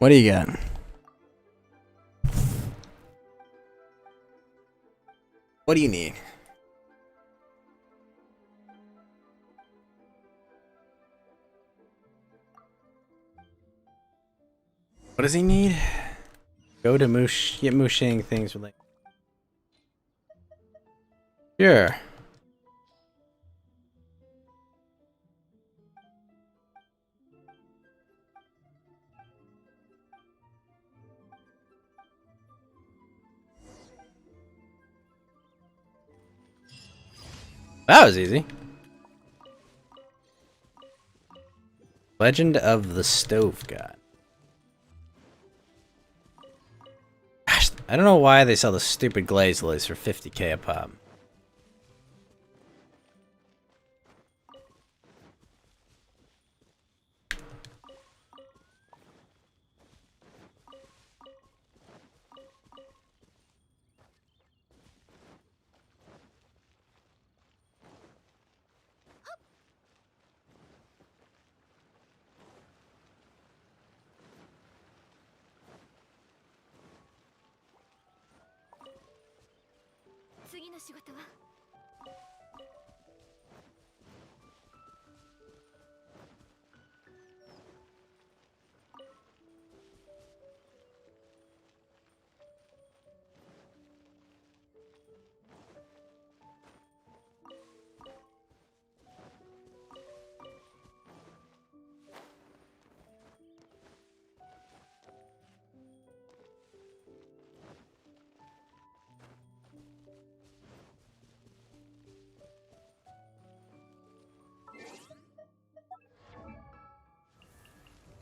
What do you got? What do you need? What does he need? Go to get Mushing things with like. Sure. That was easy. Legend of the Stove God. Gosh, I don't know why they sell the stupid glaze lilies for 50k a pop.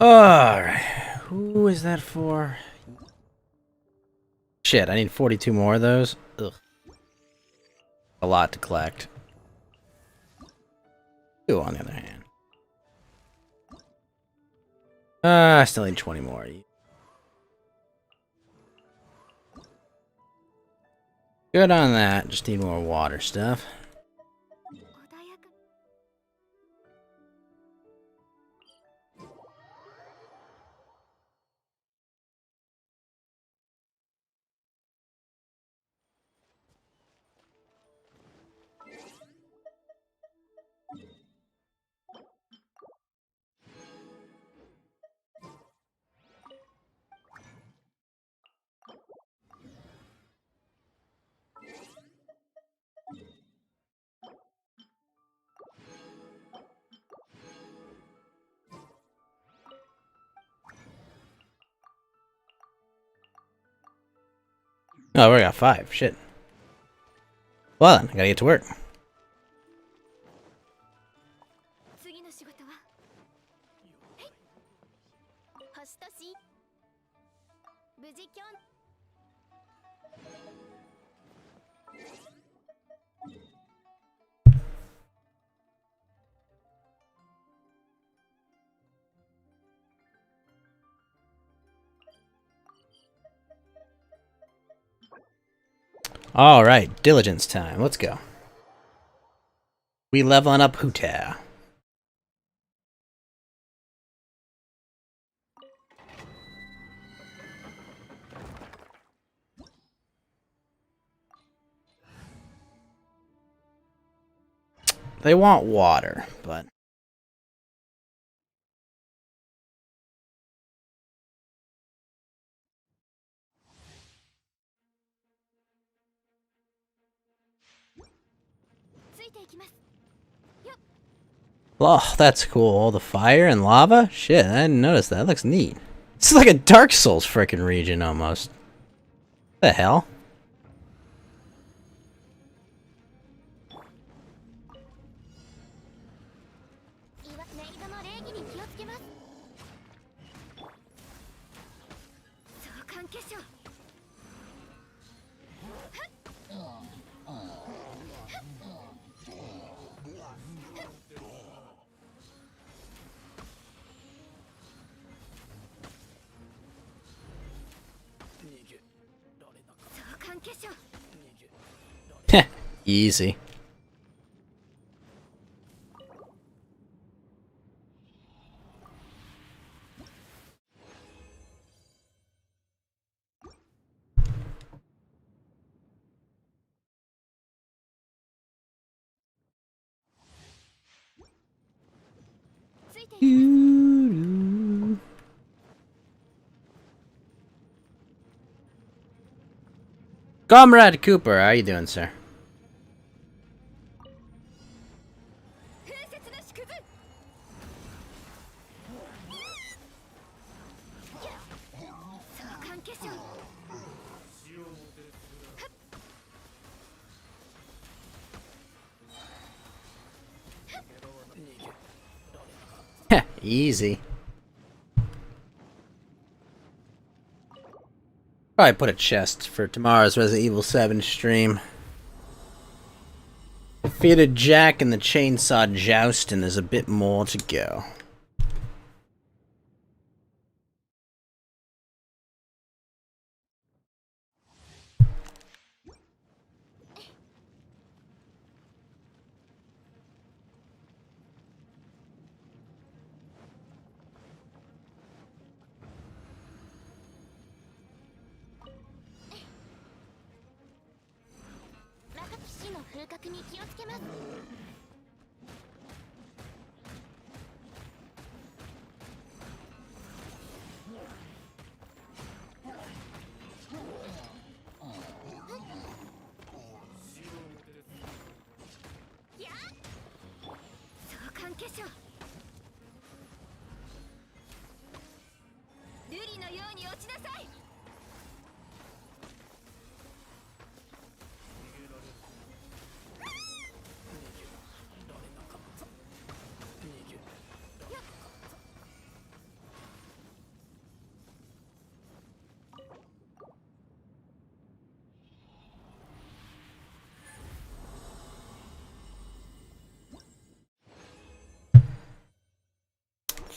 Alright. Who is that for? Shit, I need 42 more of those. Ugh. A lot to collect. Two, on the other hand. I still need 20 more. Good on that. Just need more water stuff. Oh, we got 5. Shit. Well then, I gotta get to work. Alright, diligence time. Let's go. We leveling up Huta. They want water, but... Oh, that's cool. All the fire and lava? Shit, I didn't notice that. That looks neat. This is like a Dark Souls frickin' region, almost. The hell? Heh, easy. Comrade Cooper, how you doing, sir? Heh, easy. Probably put a chest for tomorrow's Resident Evil 7 stream. Defeated Jack in the chainsaw joust, and there's a bit more to go.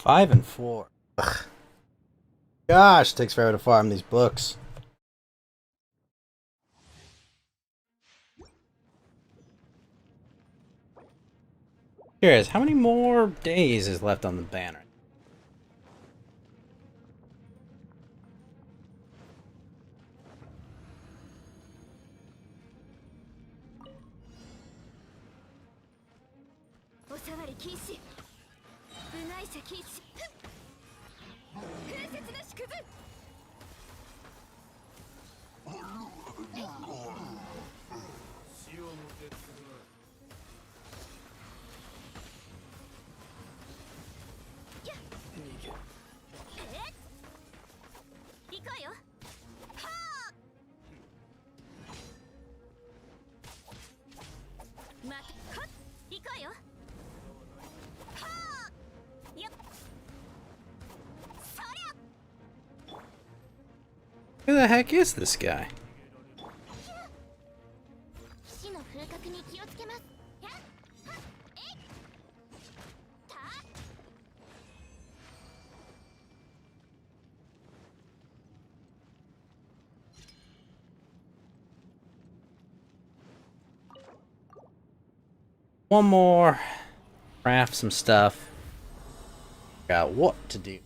5 and 4. Ugh. Gosh, takes forever to farm these books. Curious, how many more days is left on the banner? Who the heck is this guy? One more. Craft some stuff. Got what to do.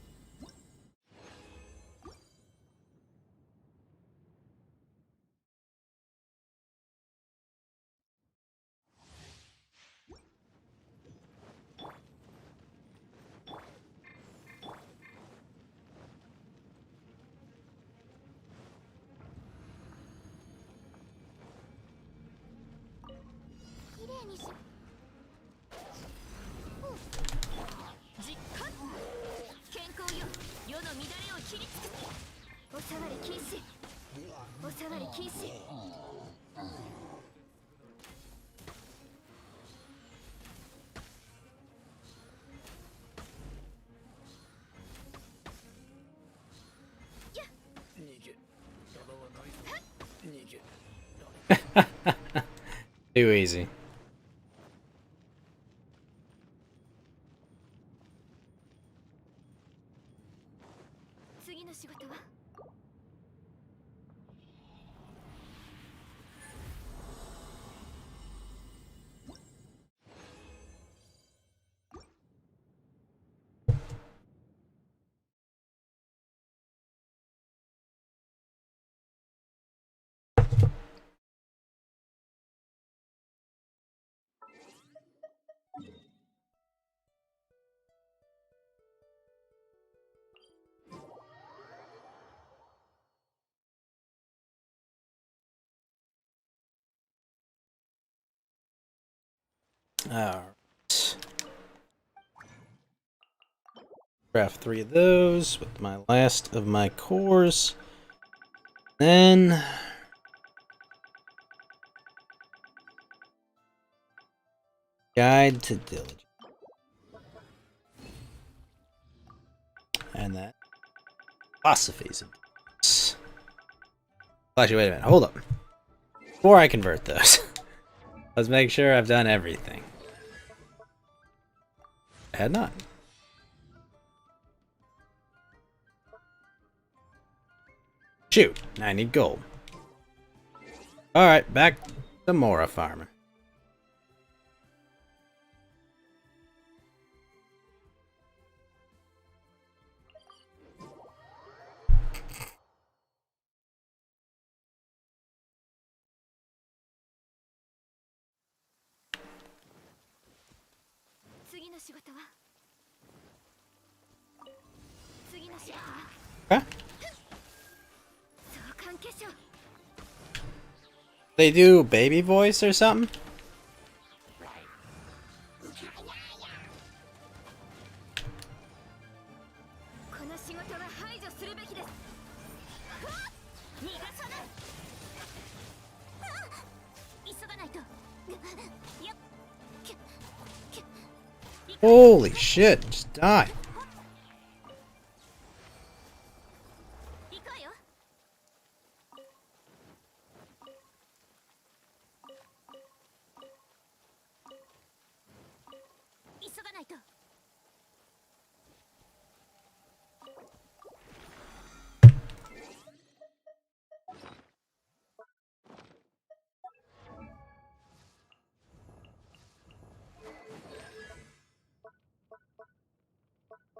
Too easy. Alright. Craft 3 of those with my last of my cores. Then Guide to Diligence. And that philosophies of diligence. Actually, wait a minute, hold up. Before I convert those, let's make sure I've done everything. I had not. Shoot, I need gold. Alright, back to Mora farming. Okay. They do baby voice or something? Holy shit, just die.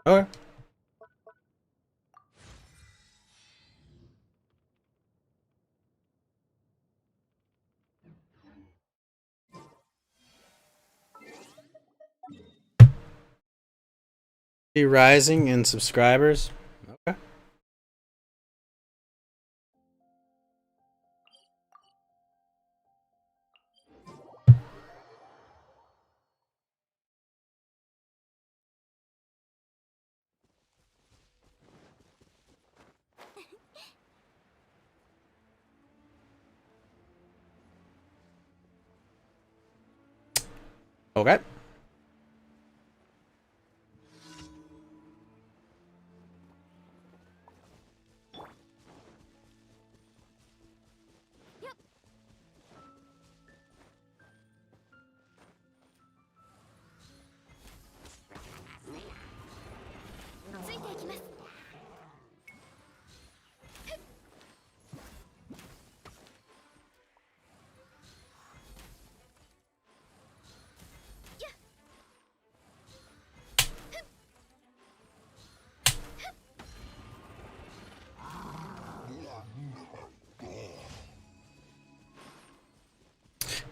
Okay. Be rising in subscribers. Okay. Okay.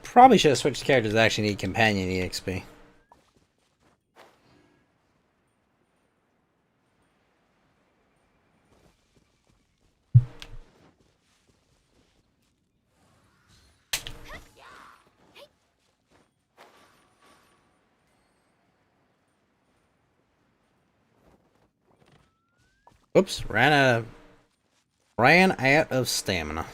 Probably should have switched characters that actually need companion EXP. Oops, ran out of stamina.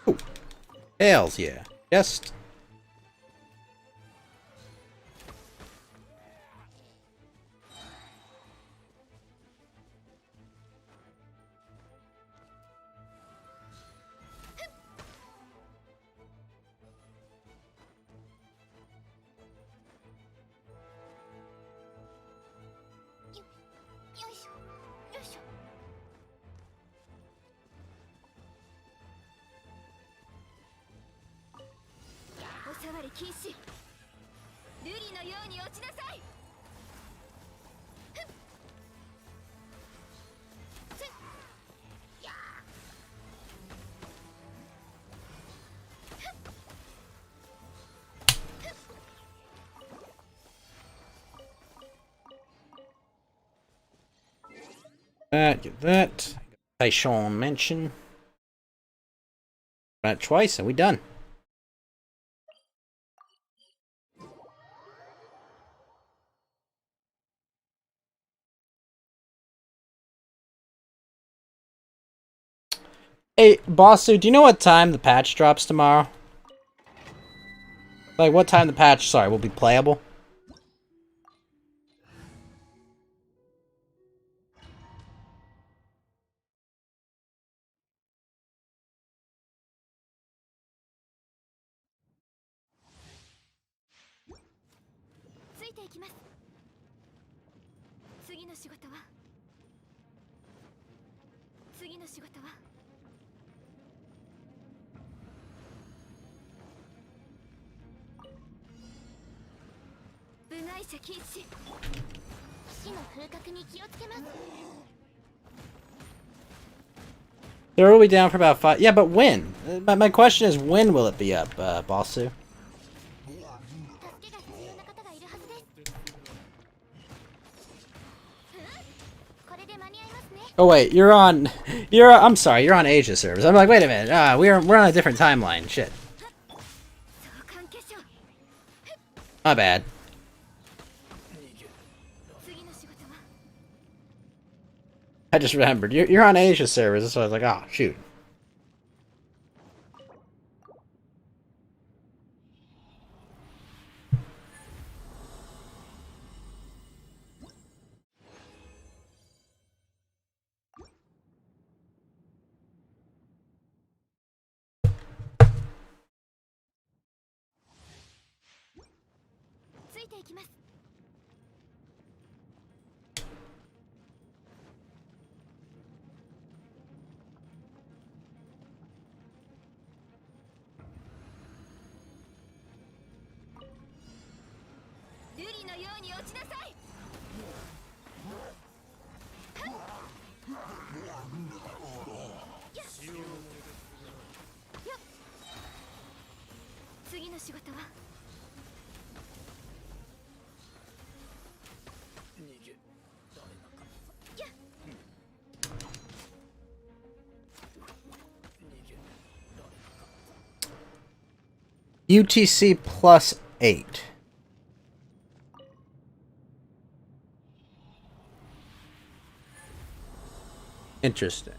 Ooh. Hells yeah. Just that, get that. Taishon mention. Run it twice and we done. Hey, Bossu, do you know what time the patch drops tomorrow? Like, what time the patch, sorry, will be playable? They're already down for about 5. Yeah, but when? My question is, when will it be up, Bossu? Oh wait, I'm sorry, you're on Asia servers. I'm like, wait a minute, we're on a different timeline. Shit. My bad. I just remembered. You're on Asia servers, so I was like, oh shoot. UTC plus 8. Interesting.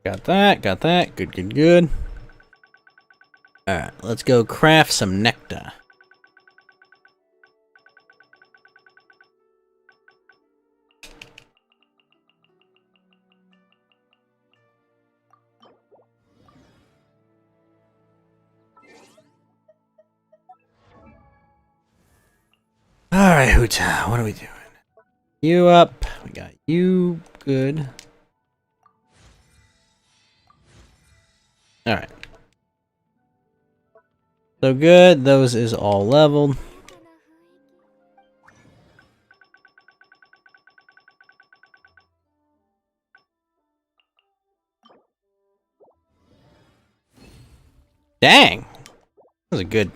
Got that, got that. Good, good, good. Alright, let's go craft some nectar. Alright, Huta, what are we doing? You up. We got you good. Alright. So good, those is all leveled. Dang! Those are good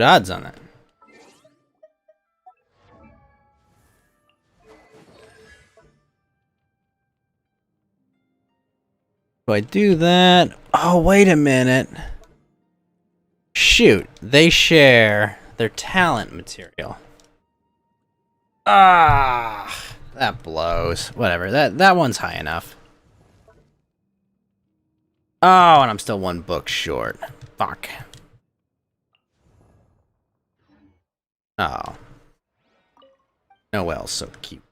odds on that. Do I do that? Oh, wait a minute. Shoot, they share their talent material. Ah, that blows. Whatever, that one's high enough. Oh, and I'm still one book short. Fuck. Oh. Noelle's so cute.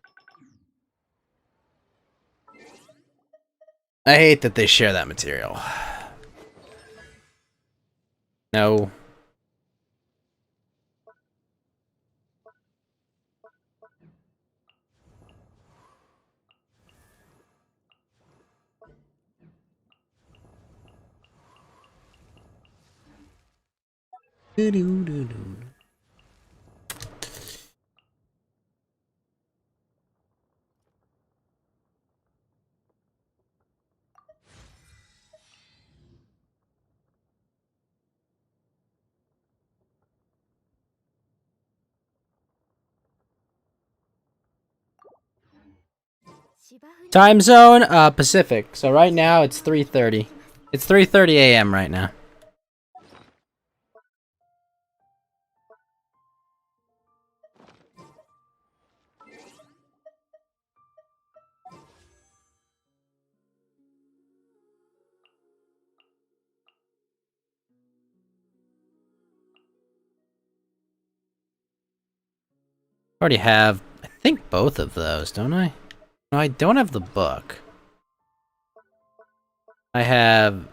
I hate that they share that material. No. Time zone, Pacific. So right now it's 3:30. It's 3:30 a.m. right now. Already have, I think, both of those, don't I? No, I don't have the book. I have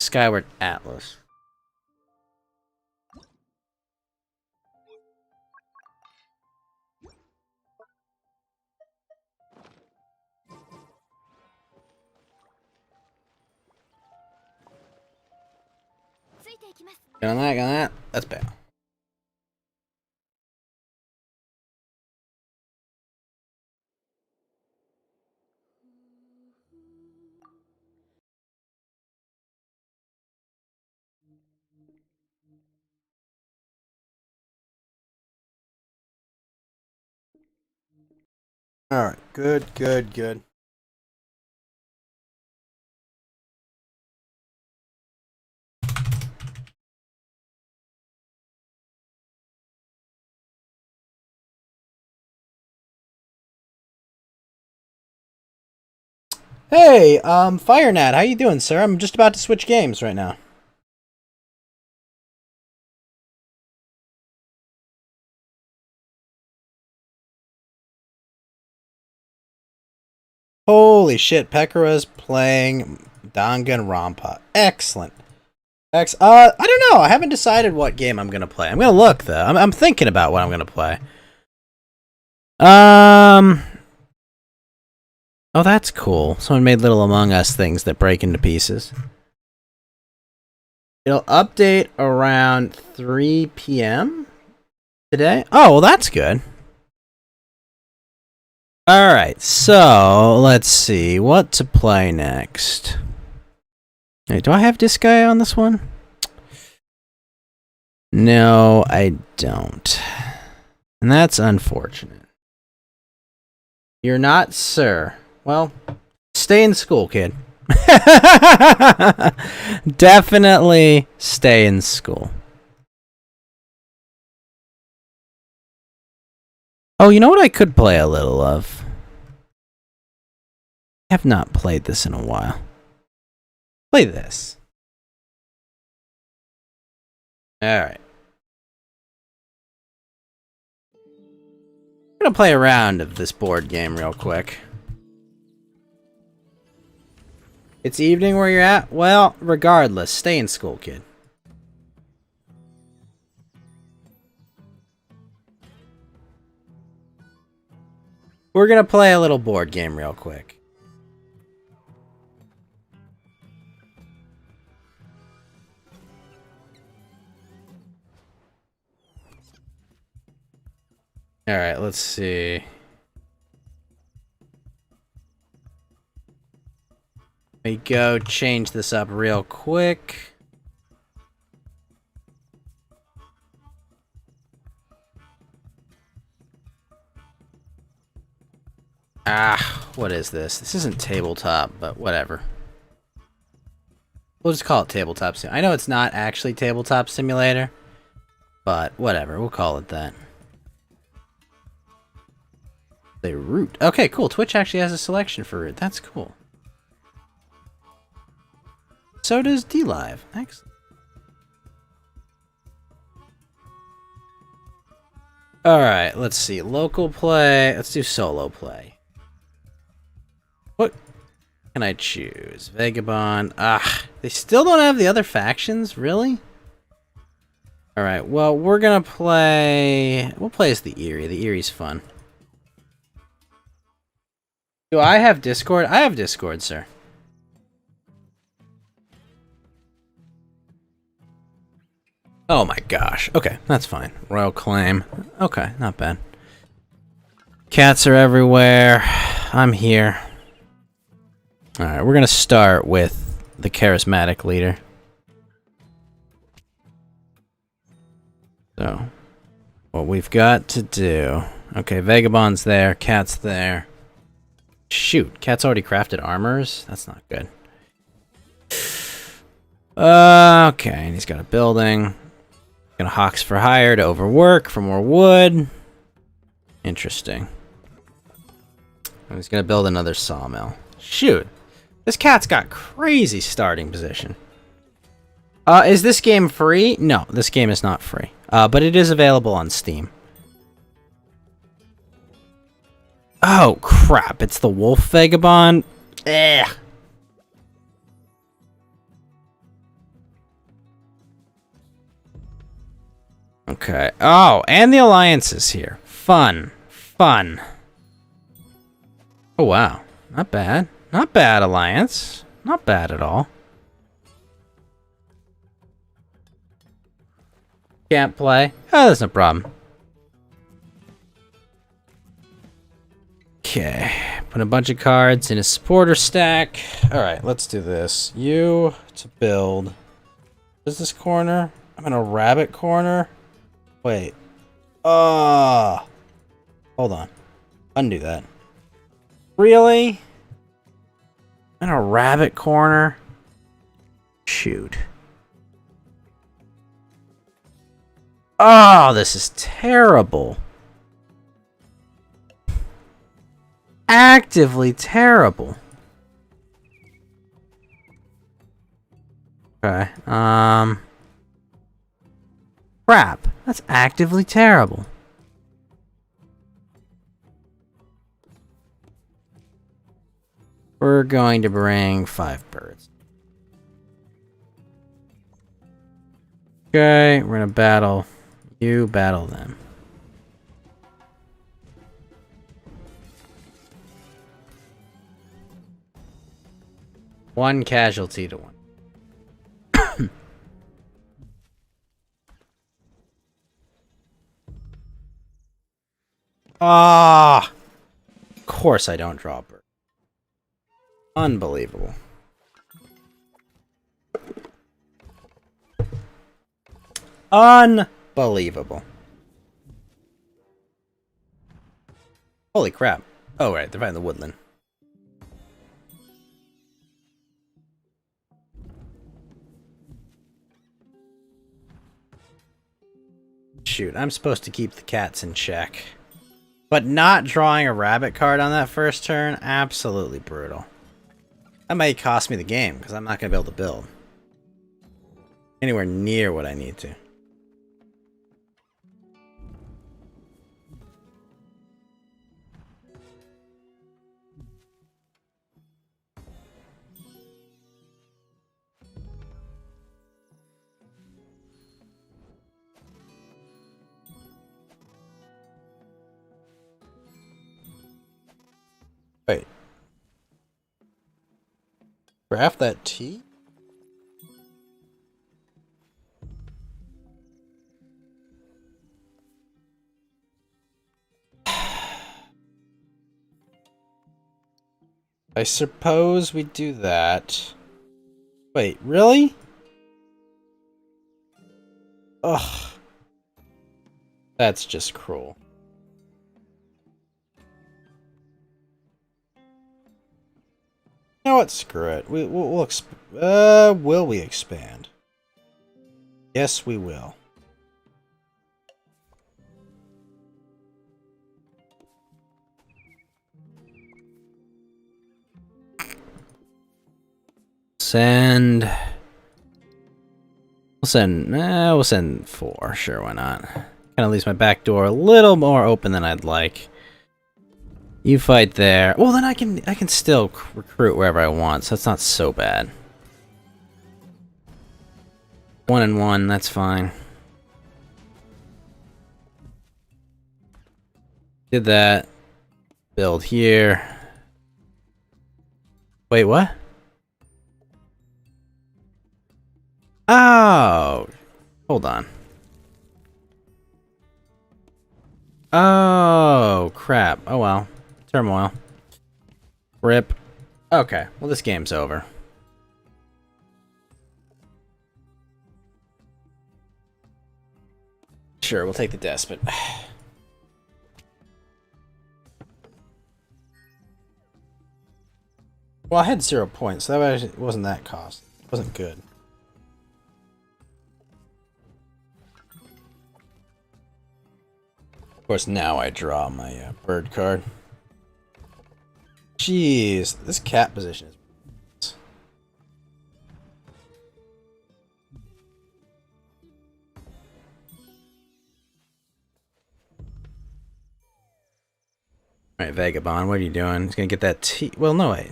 Skyward Atlas. Got that, got that. That's bad. Alright, good, good, good. Hey, FireNat, how you doing, sir? I'm just about to switch games right now. Holy shit, Pekara's playing Danganronpa. Excellent. I don't know. I haven't decided what game I'm gonna play. I'm gonna look though. I'm thinking about what I'm gonna play. Oh, that's cool. Someone made little Among Us things that break into pieces. It'll update around 3 p.m. today. Oh, well, that's good. Alright, so let's see what to play next. Hey, do I have this guy on this one? No, I don't. And that's unfortunate. You're not, sir. Well, stay in school, kid. Definitely stay in school. Oh, you know what I could play a little of? I have not played this in a while. Play this. Alright. I'm gonna play a round of this board game real quick. It's evening where you're at? Well, regardless, stay in school, kid. We're gonna play a little board game real quick. Alright, let's see. Let me go change this up real quick. What is this? This isn't tabletop, but whatever. We'll just call it tabletop sim. I know it's not actually tabletop simulator, but whatever, we'll call it that. Say root. Okay, cool. Twitch actually has a selection for root. That's cool. So does DLive. Excellent. Alright, let's see. Local play. Let's do solo play. What can I choose? Vagabond. They still don't have the other factions? Really? Alright, well, we're gonna play... We'll play as the Eerie. The Eerie's fun. Do I have Discord? I have Discord, sir. Oh my gosh. Okay, that's fine. Royal Claim. Okay, not bad. Cats are everywhere. I'm here. Alright, we're gonna start with the charismatic leader. So, what we've got to do... Okay, Vagabond's there, Cat's there. Shoot, Cat's already crafted armors? That's not good. Okay, and he's got a building. Gonna Hawks for hire to overwork for more wood. Interesting. And he's gonna build another sawmill. Shoot. This cat's got crazy starting position. Is this game free? No, this game is not free. But it is available on Steam. Oh, crap. It's the Wolf Vagabond. Eh. Okay. Oh, and the Alliance is here. Fun. Fun. Oh, wow. Not bad. Not bad, Alliance. Not bad at all. Can't play? Oh, that's no problem. Okay. Put a bunch of cards in a supporter stack. Alright, let's do this. You to build. What is this corner? I'm in a rabbit corner. Wait. Hold on. Undo that. Really? In a rabbit corner? Shoot. Oh, this is terrible. Actively terrible. Okay. Crap. That's actively terrible. We're going to bring 5 birds. Okay, we're gonna battle. You battle them. One casualty to one. Ah! Of course I don't draw a bird. Unbelievable. Unbelievable. Holy crap. Oh, right, they're fighting the woodland. Shoot, I'm supposed to keep the cats in check. But not drawing a rabbit card on that first turn? Absolutely brutal. That might cost me the game, because I'm not going to be able to build. Anywhere near what I need to. Wait. Craft that tea? I suppose we do that. Wait, really? Ugh. That's just cruel. You know what? Screw it. Will we expand? Yes, we will. Send. We'll send 4. Sure, why not? Kind of leaves my back door a little more open than I'd like. You fight there. Well, then I can still recruit wherever I want, so it's not so bad. 1 and 1, that's fine. Did that. Build here. Wait, what? Oh! Hold on. Oh, crap. Oh well. Turmoil. Rip. Okay, well this game's over. Sure, we'll take the despot. Well, I had 0 points, so that wasn't that cost. It wasn't good. Of course, now I draw my bird card. Jeez, this cat position is... Alright, Vagabond, what are you doing? He's gonna get that tea. Well, no, wait.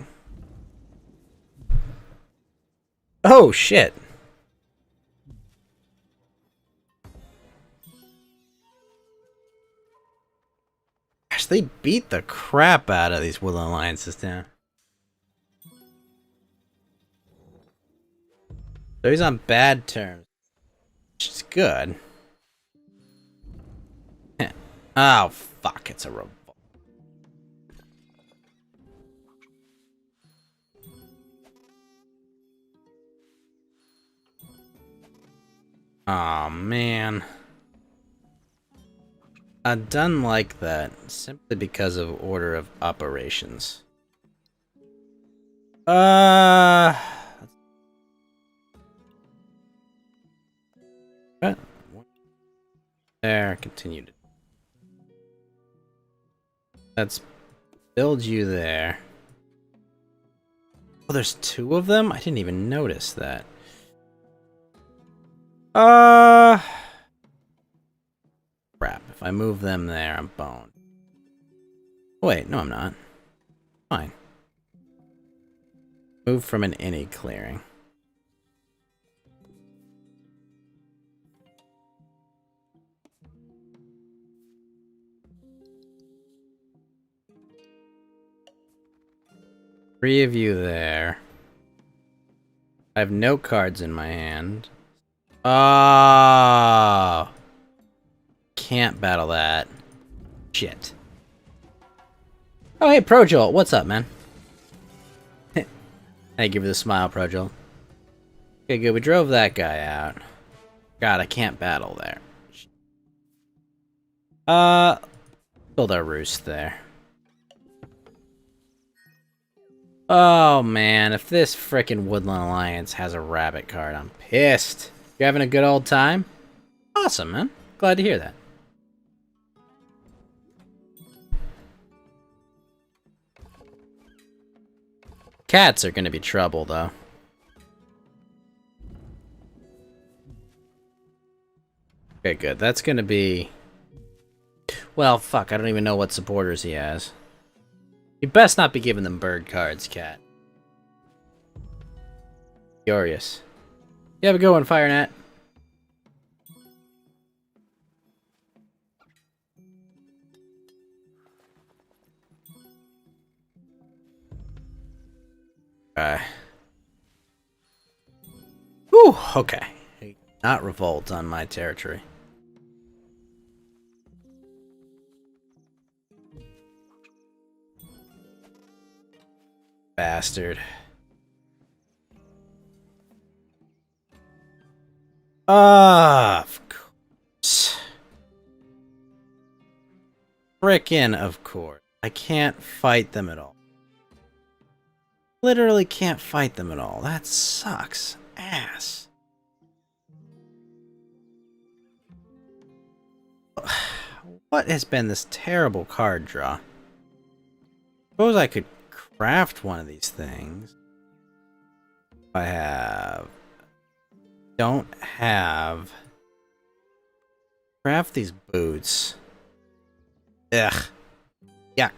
Oh, shit! Gosh, they beat the crap out of these Woodland Alliances down. So he's on bad terms. Which is good. Oh, fuck, it's a revolt. Oh man. Done like that simply because of order of operations. What? There, continue to. Let's build you there. Oh, there's 2 of them? I didn't even notice that. Crap. If I move them there, I'm boned. Wait, no I'm not. Fine. Move from an any clearing. Three of you there. I have no cards in my hand. Oh! Can't battle that. Shit. Oh, hey, Projolt. What's up, man? Thank you for the smile, Projolt. Okay, good. We drove that guy out. God, I can't battle there. Build our roost there. Oh, man. If this frickin' Woodland Alliance has a rabbit card, I'm pissed. You having a good old time? Awesome, man. Glad to hear that. Cats are gonna be trouble, though. Okay, good. That's gonna be... Well, fuck, I don't even know what supporters he has. You best not be giving them bird cards, Cat. Furious. You have a good one, FireNat. Whew, okay. Not revolt on my territory. Bastard. Of course. Frickin' of course. I can't fight them at all. Literally can't fight them at all. That sucks. Ass. What has been this terrible card draw? Suppose I could craft one of these things. Don't have... Craft these boots. Ugh. Yuck.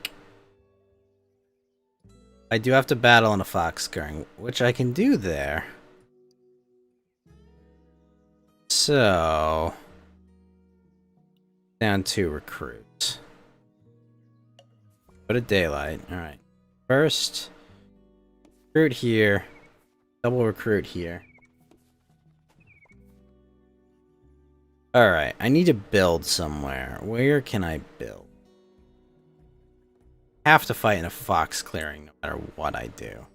I do have to battle in a fox scaring, which I can do there. So... Down to recruits. Go to daylight. Alright. First, recruit here. Double recruit here. Alright, I need to build somewhere. Where can I build? I have to fight in a fox clearing no matter what I do.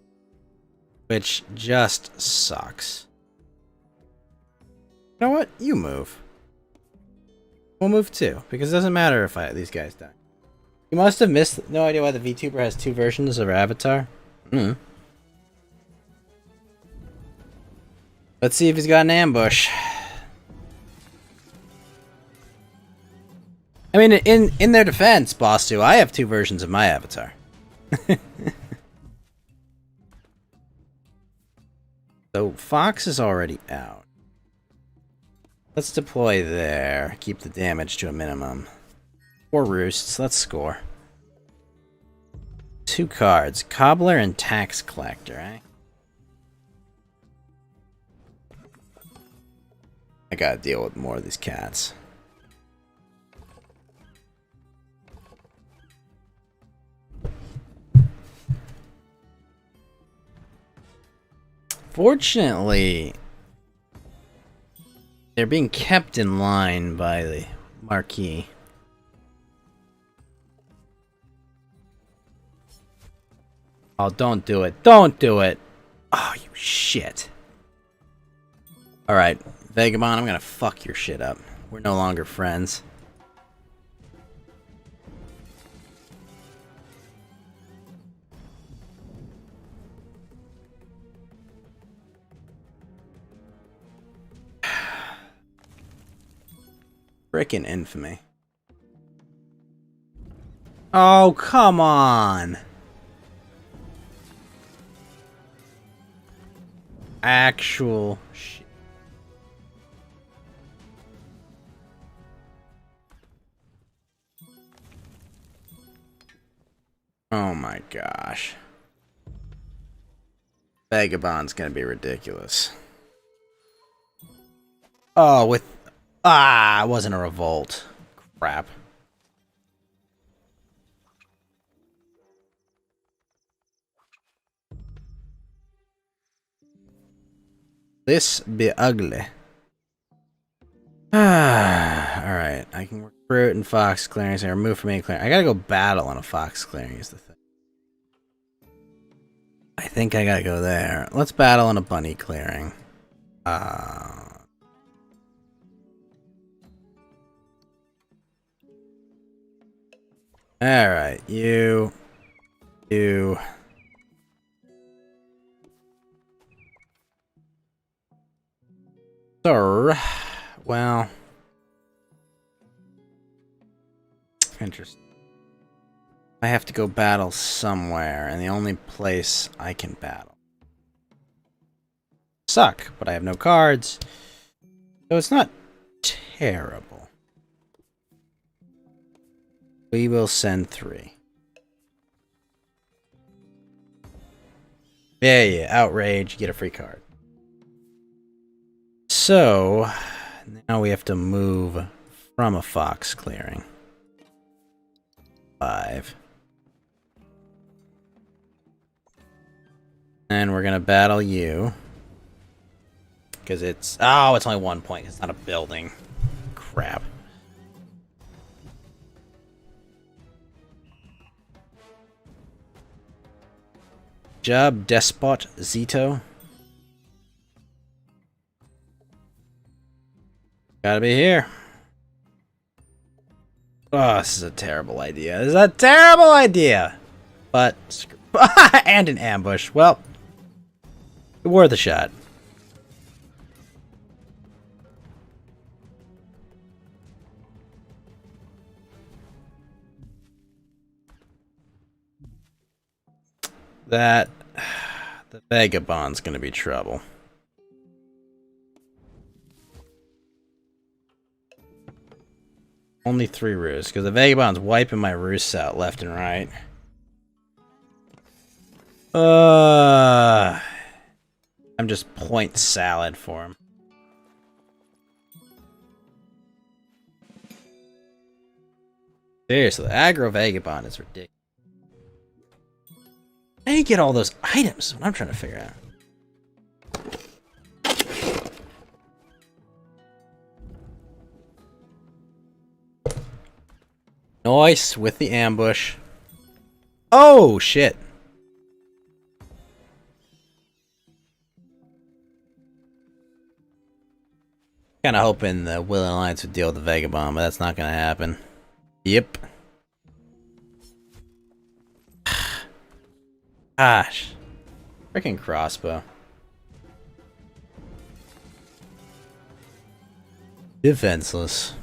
Which just sucks. You know what? You move. We'll move too, because it doesn't matter if these guys die. You must have missed... No idea why the VTuber has two versions of her avatar? Let's see if he's got an ambush. I mean, in their defense, Boss 2, I have two versions of my avatar. So, Fox is already out. Let's deploy there. Keep the damage to a minimum. 4 roosts. Let's score. 2 cards. Cobbler and Tax Collector, eh? I gotta deal with more of these cats. Fortunately, they're being kept in line by the Marquis. Oh, don't do it. Don't do it. Oh, you shit. Alright, Vagabond, I'm gonna fuck your shit up. We're no longer friends. Frickin' infamy. Oh, come on! Actual shit. Oh my gosh. Vagabond's gonna be ridiculous. Oh, with... Ah, it wasn't a revolt. Crap. This be ugly. Alright, I can recruit and fox clearings and remove from any clearing. I gotta go battle on a fox clearing is the thing. I think I gotta go there. Let's battle on a bunny clearing. Alright, you. So, well. Interesting. I have to go battle somewhere, and the only place I can battle. Suck, but I have no cards. So it's not terrible. We will send 3. Yeah, outrage, get a free card. So, now we have to move from a fox clearing. 5. And we're gonna battle you. Because it's... Oh, it's only 1 point. It's not a building. Crap. Job, Despot, Vito. Gotta be here. Oh, this is a terrible idea. This is a terrible idea! But... and an ambush. Well... worth a shot. That... the Vagabond's gonna be trouble. Only 3 roosts, because the Vagabond's wiping my roosts out left and right. I'm just point salad for him. Seriously, the aggro Vagabond is ridiculous. How do you get all those items? Is what I'm trying to figure out. Nice with the ambush. Oh shit. Kinda hoping the Will Alliance would deal with the Vagabond, but that's not gonna happen. Yep. Gosh. Freaking crossbow. Defenseless.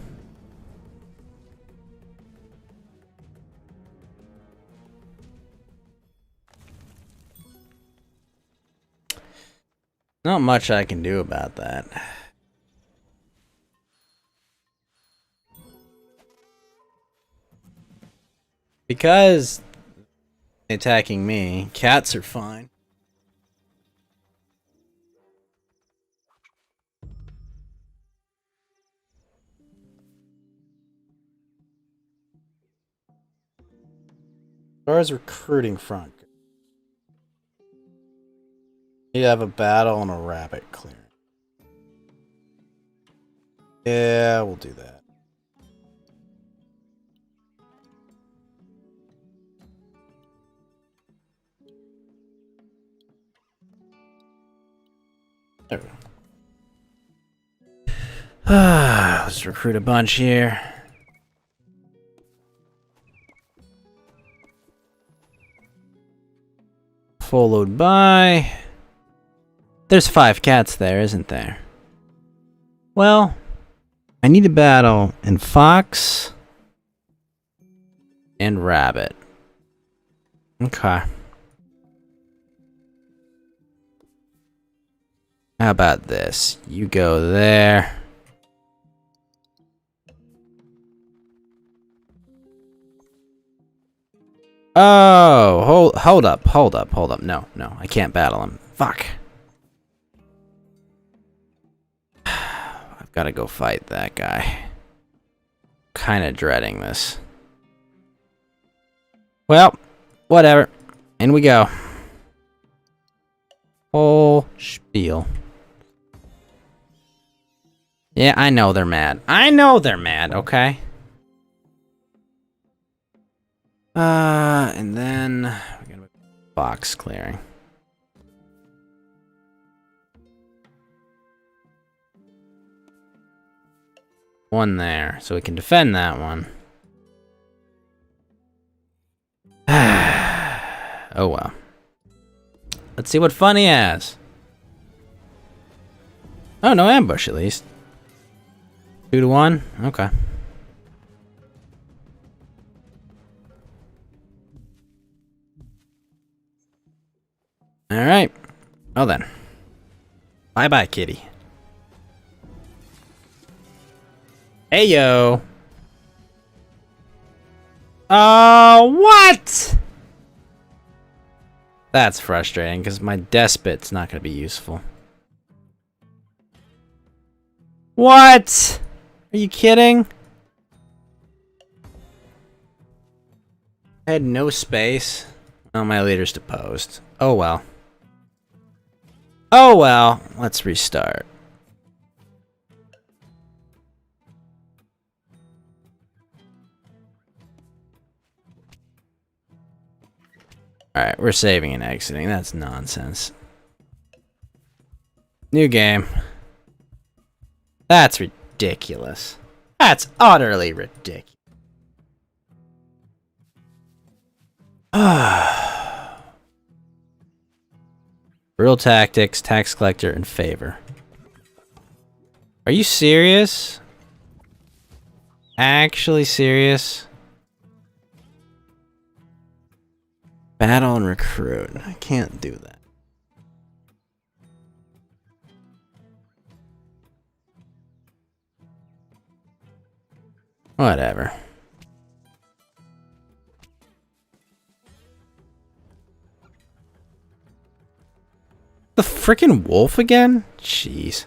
Not much I can do about that. Because attacking me, cats are fine. As far as recruiting front, you have a battle and a rabbit clearing. Yeah, we'll do that. There we go. Let's recruit a bunch here. Followed by... There's 5 cats there, isn't there? Well, I need a battle in fox and rabbit. Okay. How about this? You go there. Oh, hold up. No, I can't battle him. Fuck. I've got to go fight that guy. Kind of dreading this. Well, whatever. In we go. Whole spiel. Yeah, I know they're mad. Okay? And then we're gonna box clearing. One there, so we can defend that one. Oh well. Let's see what fun he has. Oh, no ambush at least. 2 to 1? Okay. Alright. Well then. Bye-bye, kitty. Hey, yo. What? That's frustrating, because my despot's not going to be useful. What? Are you kidding? I had no space. Oh, my leader's deposed. Oh, well. Oh, well. Let's restart. Alright, we're saving and exiting. That's nonsense. New game. That's ridiculous. That's utterly ridiculous. Real tactics, tax collector, in favor. Are you serious? Actually serious? Battle and recruit. I can't do that. Whatever. The frickin' wolf again? Jeez.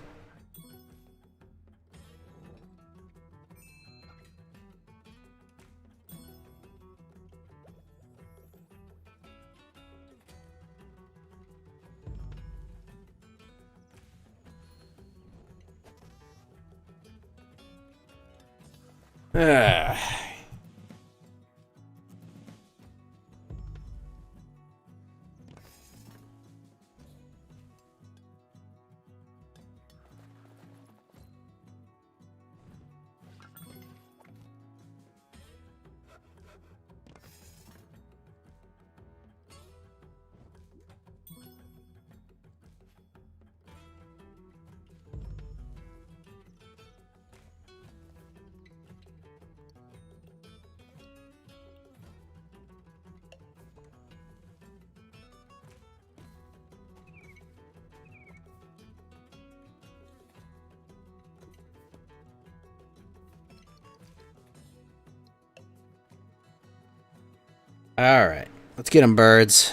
Alright, let's get them, birds.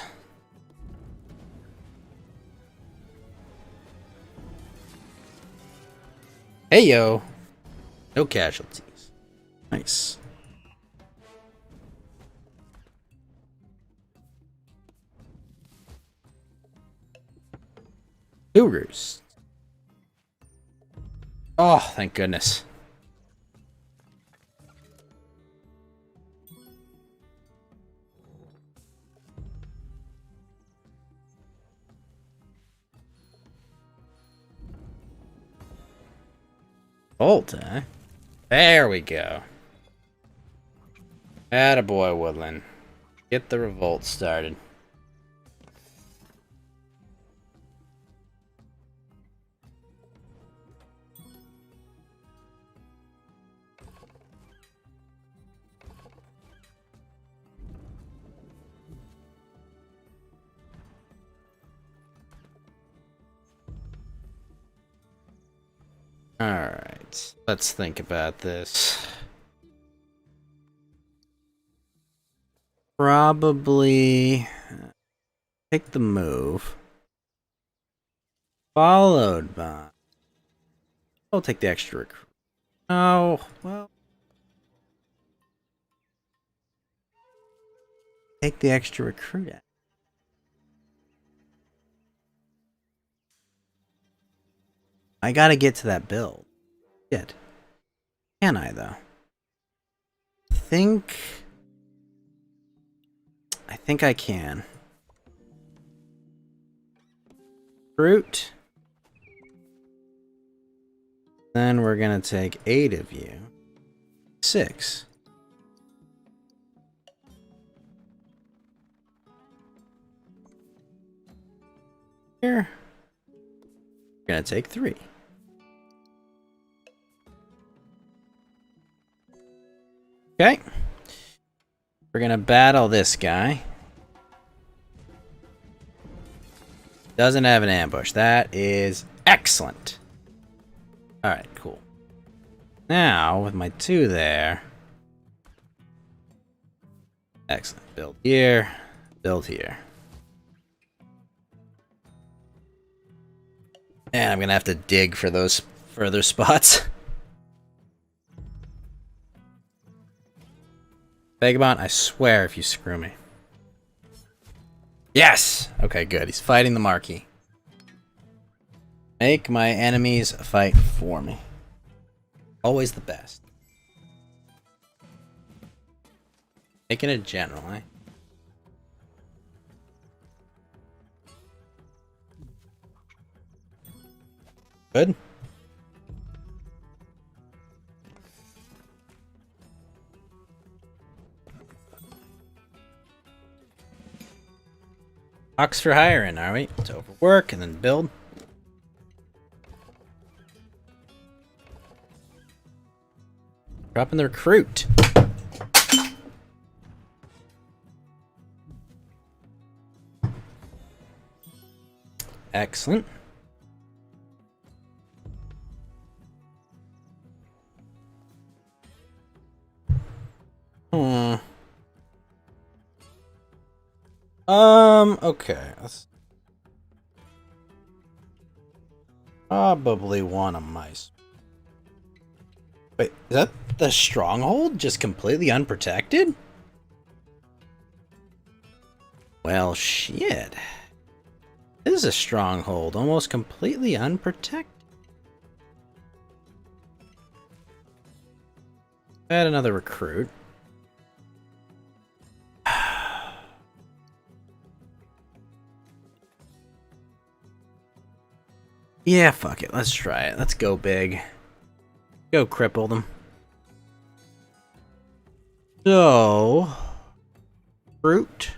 Hey, yo. No casualties. Nice. Two roosts. Oh, thank goodness. Bolt, eh? There we go. Attaboy, Woodland. Get the revolt started. Alright, let's think about this. probably take the move, followed by. I'll take the extra recruit. Oh, well. Take the extra recruit out. I gotta get to that build. Shit. Can I, though? I think I can. Fruit. Then we're gonna take 8 of you. 6. Here. We're gonna take 3. Okay. We're gonna battle this guy. Doesn't have an ambush. That is excellent. Alright, cool. Now, with my 2 there. Excellent. Build here. Build here. And I'm gonna have to dig for those further spots. Vagabond, I swear if you screw me. Yes! Okay, good. He's fighting the Marquis. Make my enemies fight for me. Always the best. Making it general, eh? Good. Ox for hiring, are we? To overwork and then build. Dropping the recruit. Excellent. Okay. Let's probably want a mice. Wait, is that the stronghold? Just completely unprotected? Well, shit. This is a stronghold, almost completely unprotected. Add another recruit. Yeah, fuck it. Let's try it. Let's go big. Go cripple them. So... fruit.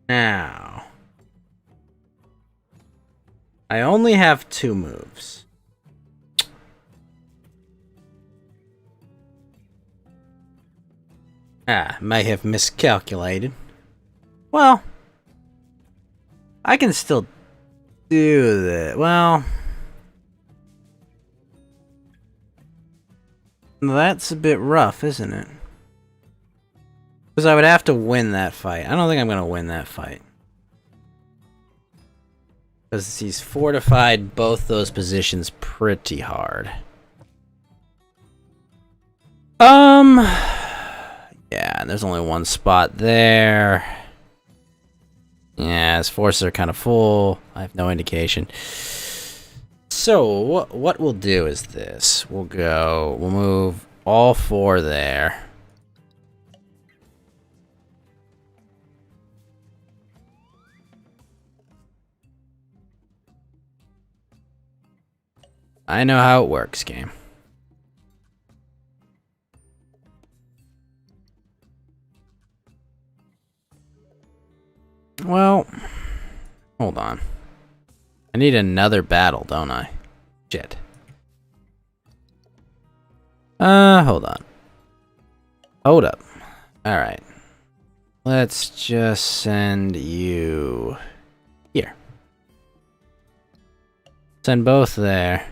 Now... I only have 2 moves. May have miscalculated. Well, I can still do that. Well, that's a bit rough, isn't it? Because I would have to win that fight. I don't think I'm going to win that fight. Because he's fortified both those positions pretty hard. Yeah, there's only 1 spot there. Yeah, his forces are kind of full. I have no indication. So, what we'll do is this. We'll move all 4 there. I know how it works, game. Well, hold on. I need another battle, don't I? Shit. Hold on. Hold up. Alright. Let's just send you here. Send both there.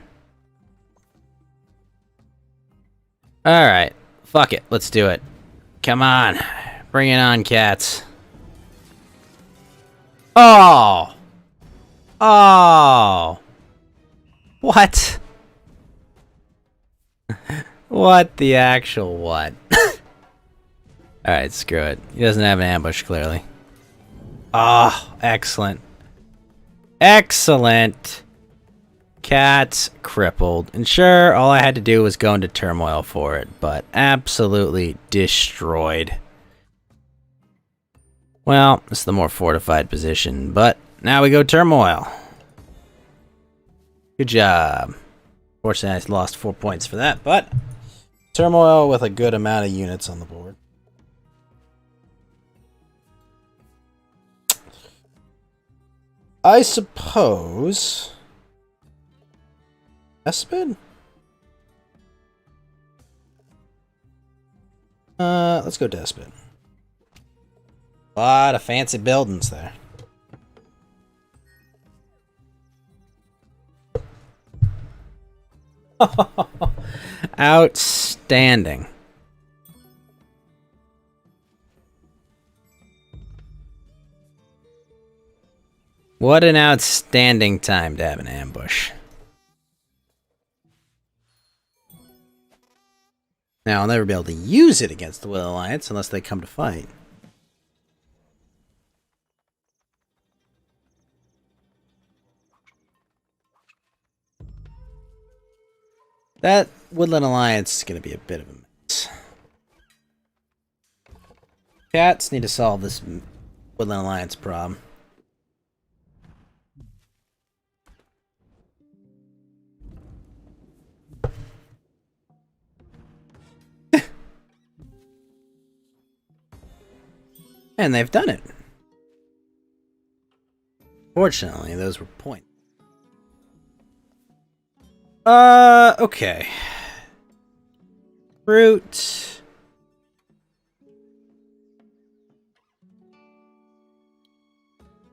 Alright. Fuck it. Let's do it. Come on. Bring it on, cats. Oh! Oh! What? What the actual what? Alright, screw it. He doesn't have an ambush, clearly. Oh, excellent. Excellent! Cat's crippled. And sure, all I had to do was go into turmoil for it, but absolutely destroyed. Well, it's the more fortified position, but now we go turmoil. Good job. Fortunately, I lost 4 points for that, but turmoil with a good amount of units on the board. I suppose... Despot? Let's go Despot. A lot of fancy buildings there. Outstanding. What an outstanding time to have an ambush. Now, I'll never be able to use it against the Will Alliance unless they come to fight. That Woodland Alliance is going to be a bit of a mess. Cats need to solve this Woodland Alliance problem. And they've done it. Fortunately, those were points. Okay. Fruit. You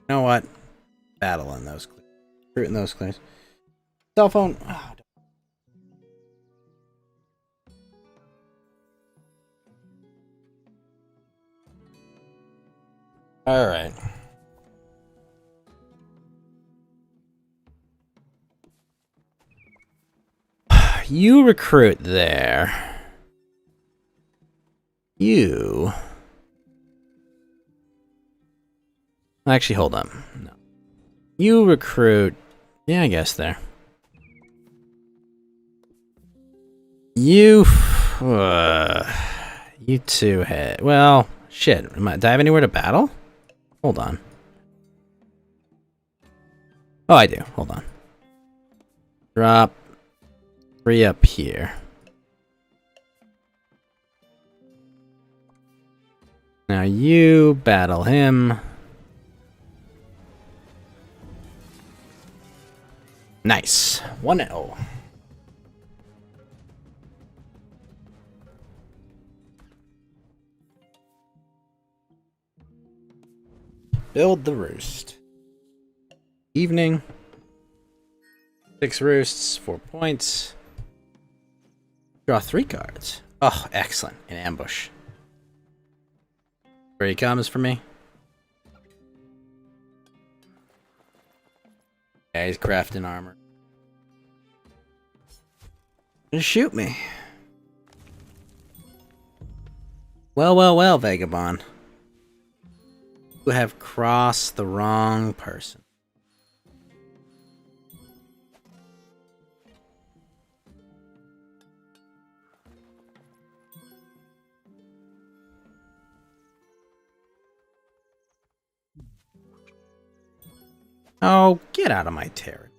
know what? Battle in those clears. Fruit in those clears. Cell phone. Oh, all right. You recruit there. You... Actually, hold on. No. You recruit... Yeah, I guess there. You... you two had... Well, shit. Do I have anywhere to battle? Hold on. Oh, I do. Hold on. Drop 3 up here. Now you battle him. Nice. 1-0. Build the roost. Evening. 6 roosts, 4 points. Draw 3 cards. Oh, excellent. An ambush. Where he comes for me. Yeah, he's crafting armor. Just shoot me. Well, well, well, Vagabond. You have crossed the wrong person. Oh, get out of my territory.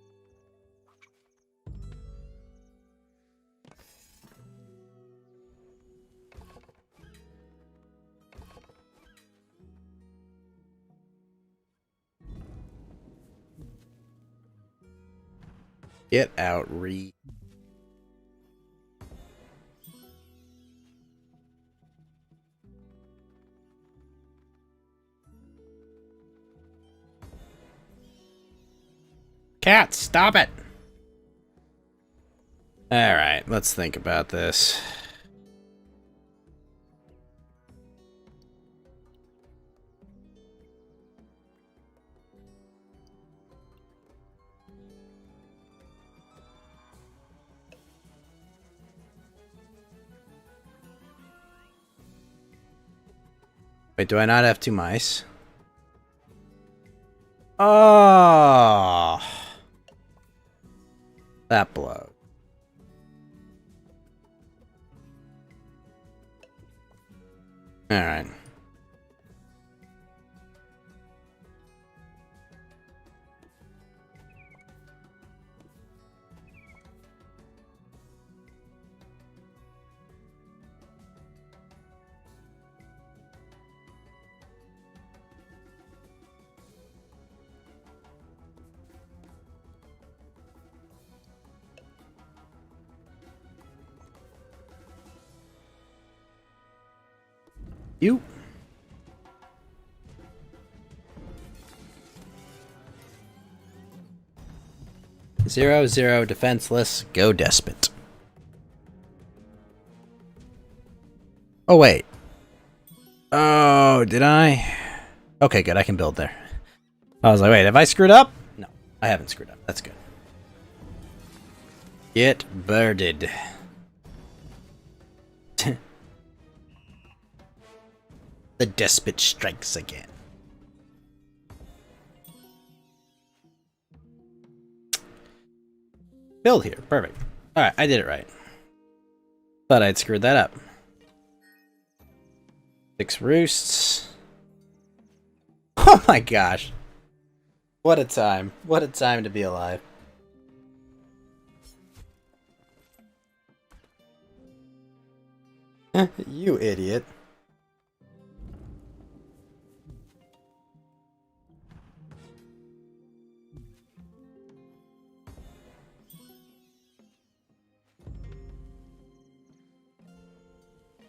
Get out, Reed. Cat, stop it! Alright, let's think about this. Wait, do I not have 2 mice? Oh, that blows. All right. You. Zero, zero, defenseless, go despot. Oh, wait. Oh, did I? Okay, good, I can build there. I was like, wait, have I screwed up? No, I haven't screwed up. That's good. Get birded. The despot strikes again. Build here. Perfect. Alright, I did it right. Thought I'd screwed that up. 6 roosts. Oh my gosh. What a time. What a time to be alive. You idiot.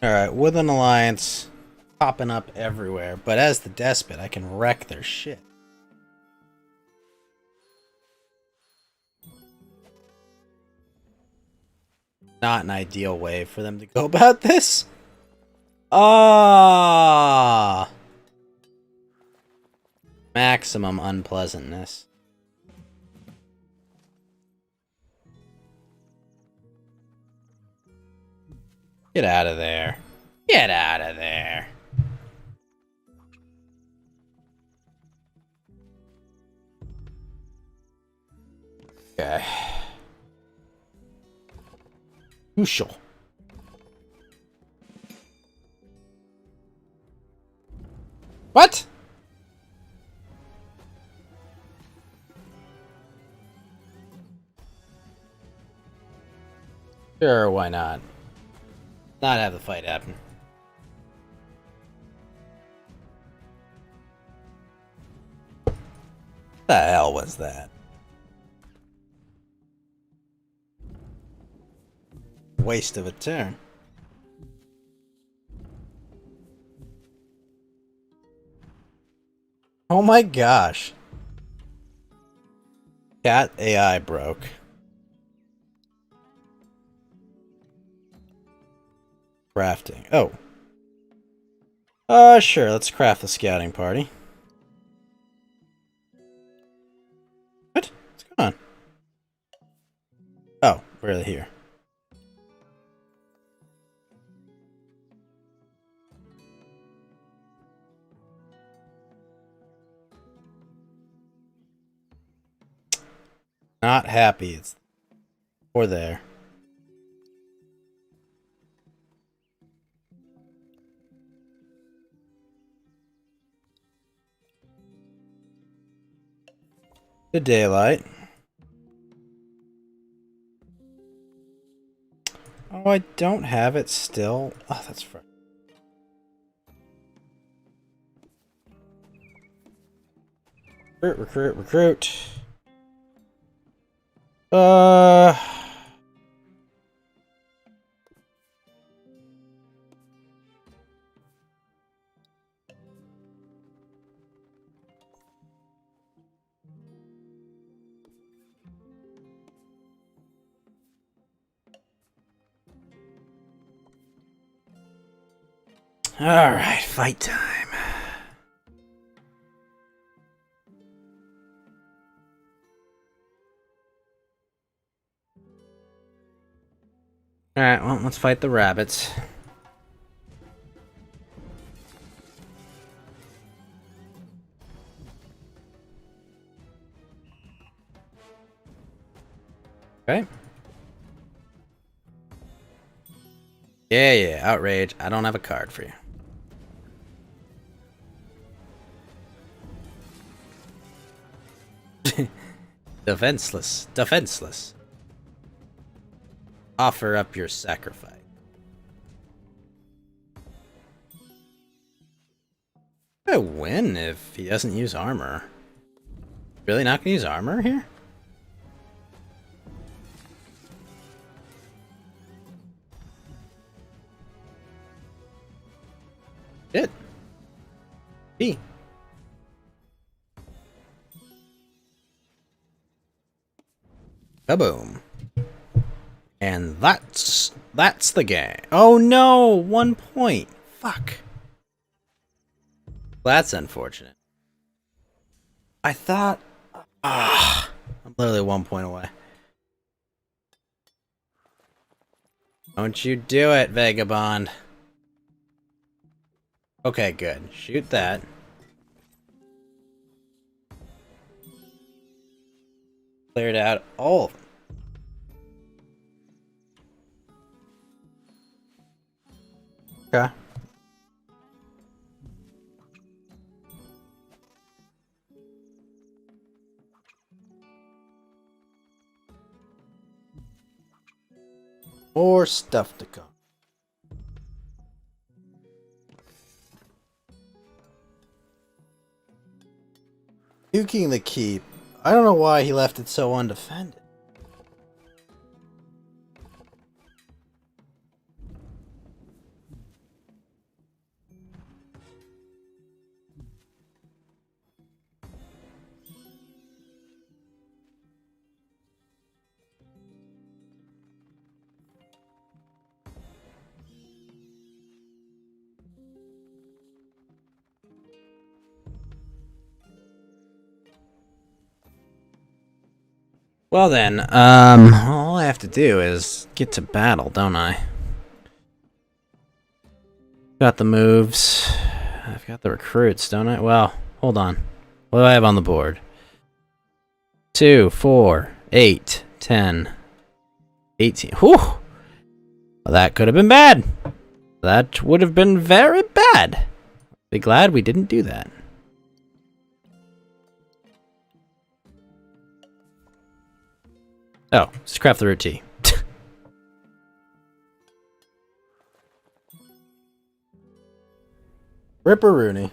Alright, with an alliance popping up everywhere, but as the despot, I can wreck their shit. Not an ideal way for them to go about this. Ah, maximum unpleasantness. Get out of there. Get out of there. Okay. Crucial. What? Sure, why not? Not have the fight happen. The hell was that? Waste of a turn. Oh my gosh. Cat AI broke. Crafting. Oh. Sure, let's craft the scouting party. What? What's going on? Oh, we're here. Not happy. It's or there. The daylight. Oh, I don't have it still. Oh, that's fine. Recruit, recruit, recruit. All right, fight time. All right, well, let's fight the rabbits. Okay. Yeah, outrage. I don't have a card for you. Defenseless. Offer up your sacrifice. I win if he doesn't use armor. Really not gonna use armor here? Shit. B. Kaboom. And that's the game. Oh no, 1 point. Fuck. That's unfortunate. I thought I'm literally 1 point away. Don't you do it, Vagabond. Okay, good. Shoot that. Cleared out all of them. Okay. More stuff to come. Duking the keep. I don't know why he left it so undefended. Well then, all I have to do is get to battle, don't I? Got the moves. I've got the recruits, don't I? Well, hold on. What do I have on the board? 2, 4, 8, 10, 18. Whew! Well, that could have been bad. That would have been very bad. Be glad we didn't do that. Oh, let's craft the root tea. Ripper Rooney.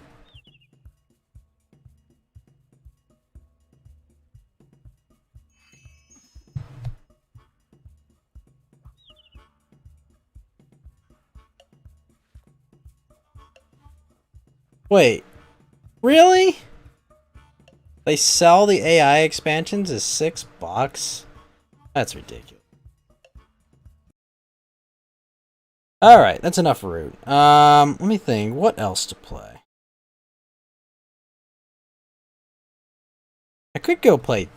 Wait, really? They sell the AI expansions as $6? That's ridiculous. Alright, that's enough root. Let me think. What else to play? I could go play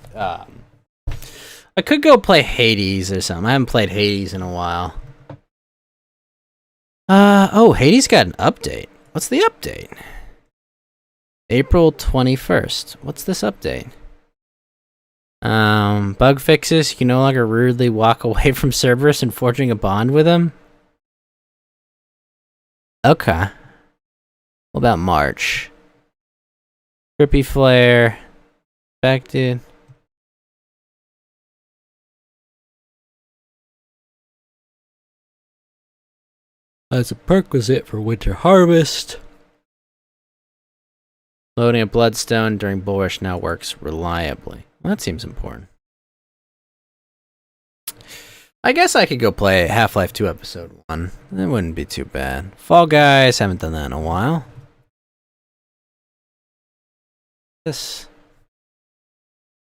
Hades or something. I haven't played Hades in a while. Oh, Hades got an update. What's the update? April 21st. What's this update? Bug fixes. You can no longer rudely walk away from Cerberus and forging a bond with him. Okay. What about March? Trippy Flare. Affected. As a prerequisite for Winter Harvest. Loading a Bloodstone during Bulrush now works reliably. Well, that seems important. I guess I could go play Half-Life 2 Episode 1. That wouldn't be too bad. Fall Guys, haven't done that in a while. This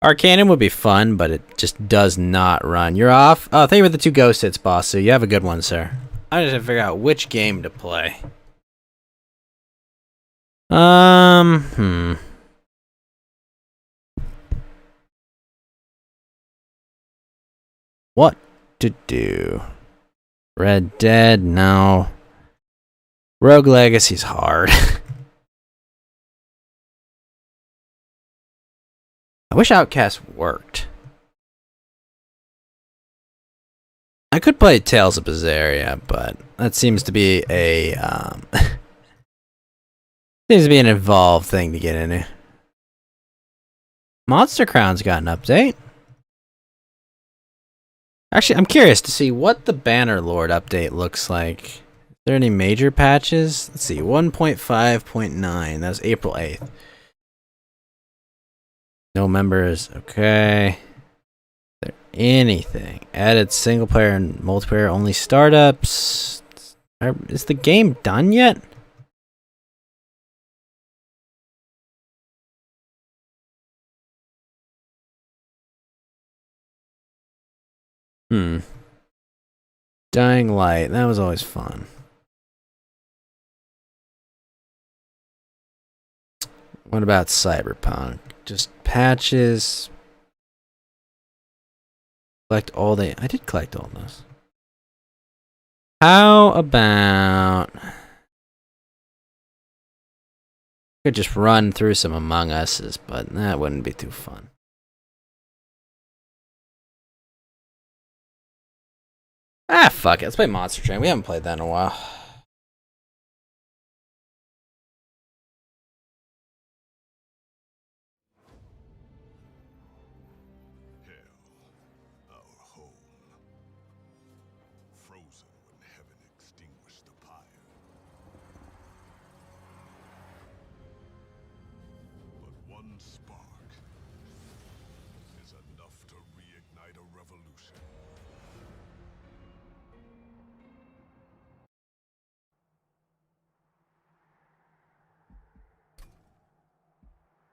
Arcanum would be fun, but it just does not run. You're off? Oh, thank you for the 2 ghost hits, boss. So you have a good one, sir. I just have to figure out which game to play. What to do? Red Dead? No. Rogue Legacy's hard. I wish Outcast worked. could play Tales of Berseria, but that seems to be a seems to be an involved thing to get into. Monster Crown's got an update. Actually, I'm curious to see what the Bannerlord update looks like. Is there any major patches? Let's see, 1.5.9. That was April 8th. No members. Okay. Is there anything? Added single player and multiplayer only startups. Is the game done yet? Dying Light. That was always fun. What about Cyberpunk? Just patches. Collect all the... I did collect all those. How about... Could just run through some Among Us's, but that wouldn't be too fun. Ah, fuck it. Let's play Monster Train. We haven't played that in a while. Hell, our home. Frozen when heaven extinguished the pyre. But one spark is enough to reignite a revolution.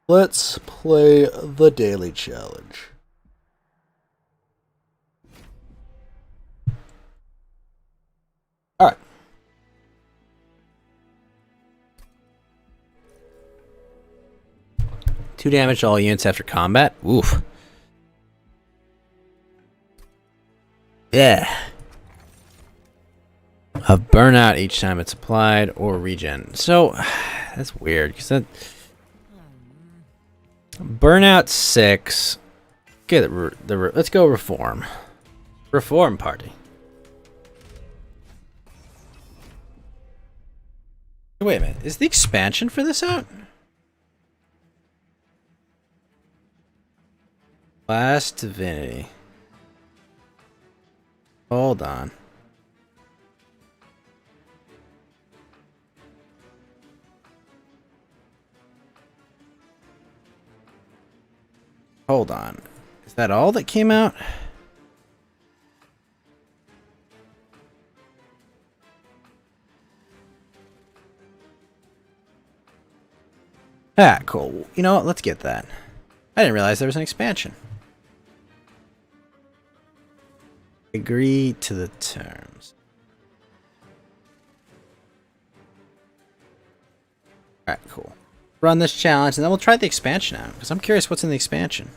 Let's play the daily challenge. Alright. Two damage to all units after combat. Oof. Yeah. Of burnout each time it's applied or regen. So that's weird because that burnout 6. Get the let's go reform. Reform party. Wait a minute. Is the expansion for this out? Last Divinity. Hold on. Hold on. Is that all that came out? Ah, cool. You know what? Let's get that. I didn't realize there was an expansion. Agree to the terms. Alright, cool. Run this challenge, and then we'll try the expansion out, because I'm curious what's in the expansion.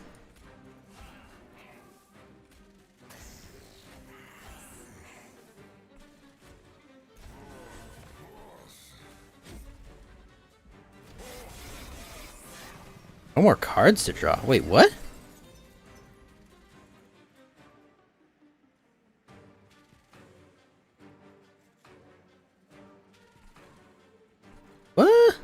No more cards to draw. Wait, what? What?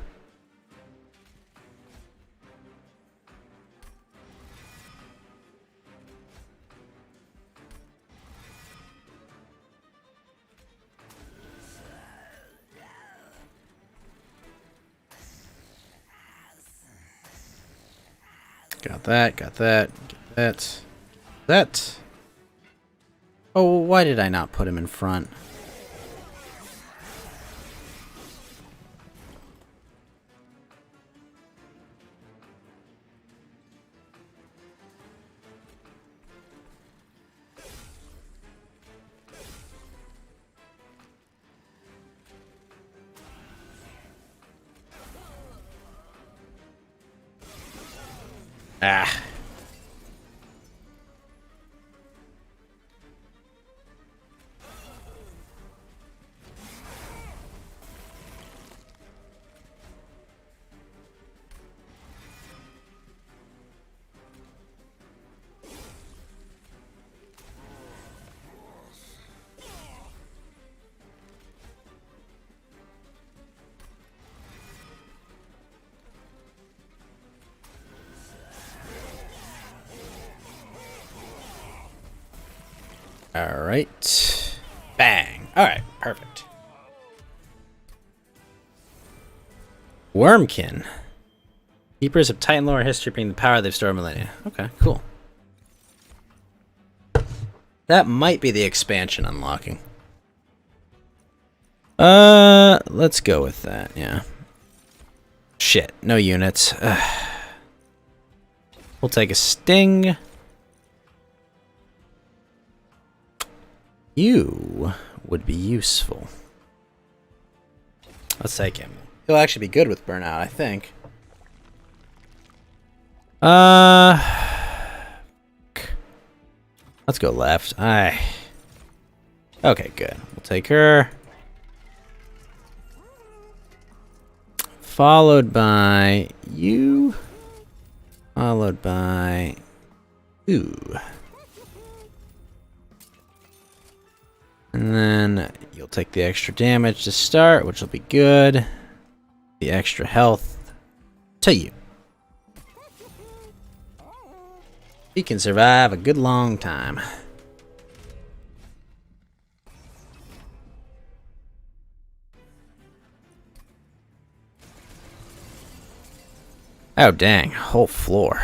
Got that, got that, get that. That. Oh, why did I not put him in front? Ah. Alright. Bang. Alright, perfect. Wormkin. Keepers of Titan lore history being the power they've stored millennia. Okay, cool. That might be the expansion unlocking. Let's go with that, yeah. Shit, no units. We'll take a sting. You would be useful. Let's take him. He'll actually be good with burnout, I think. Let's go left. Okay, good. We'll take her. Followed by you. Followed by you. And then you'll take the extra damage to start, which will be good. The extra health to you. He can survive a good long time. Oh dang, whole floor.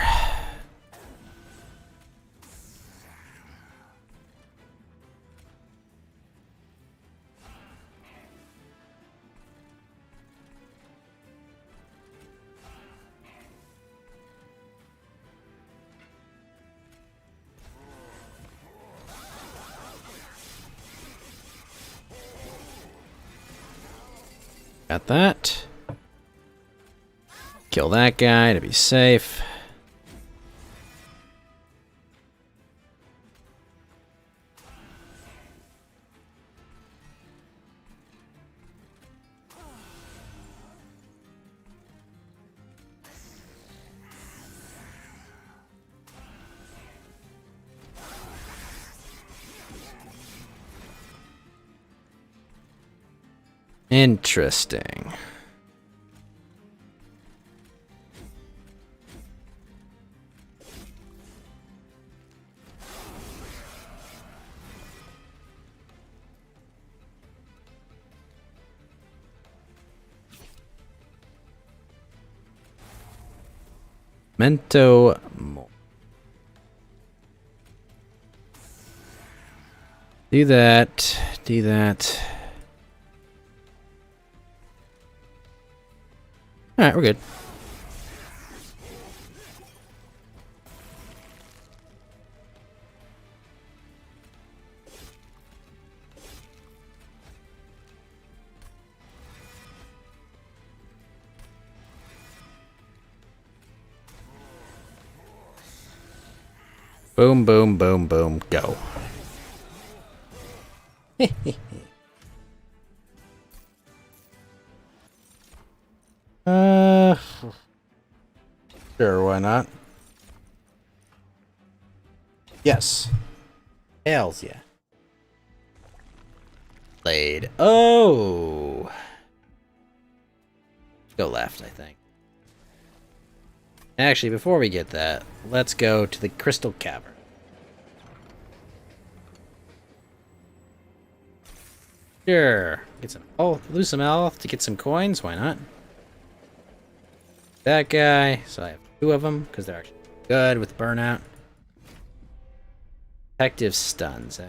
Got that. Kill that guy to be safe. Interesting. Mento. Do that. Do that. Alright, we're good. Boom, boom, boom, boom, go. Sure, why not? Yes. Hells yeah. Blade. Oh! Go left, I think. Actually, before we get that, let's go to the Crystal Cavern. Sure. Get some. Oh, lose some health to get some coins. Why not? That guy. So I have two of them because they're actually good with burnout. Protective stuns, eh?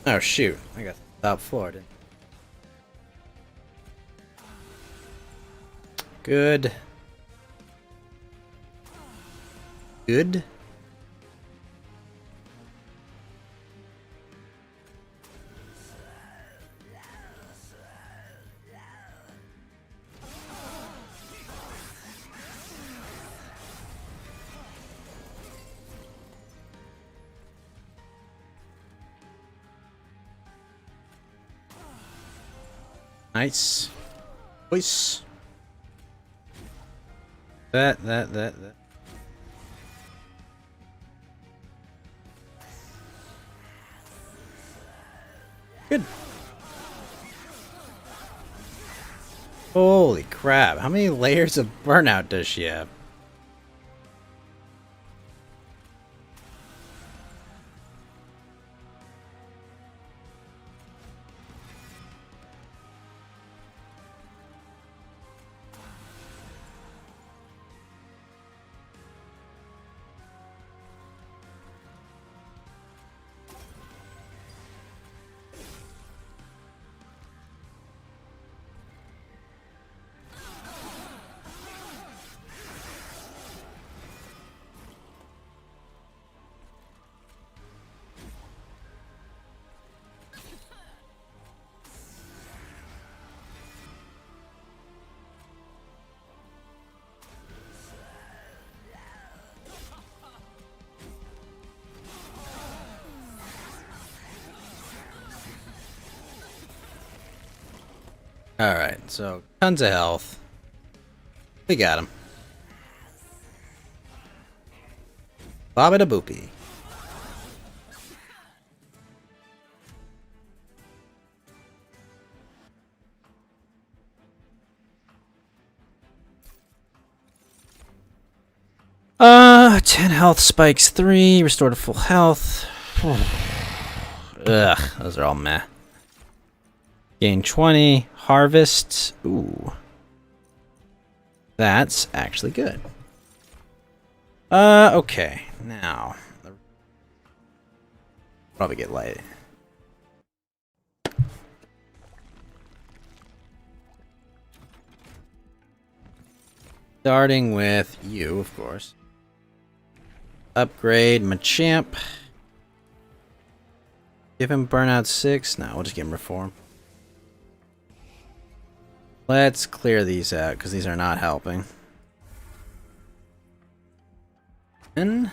Oh shoot, I got top floor, didn't I? Good. Good. Nice. Voice. That. Good. Holy crap. How many layers of burnout does she have? Alright, so tons of health. We got him. Bobbida boopy. Uh, 10 health spikes 3, restore to full health. Ugh, those are all meh. Gain 20, harvest. Ooh. That's actually good. Okay. Now. Probably get light. Starting with you, of course. Upgrade Machamp. Give him burnout 6. No, we'll just give him reform. Let's clear these out because these are not helping. And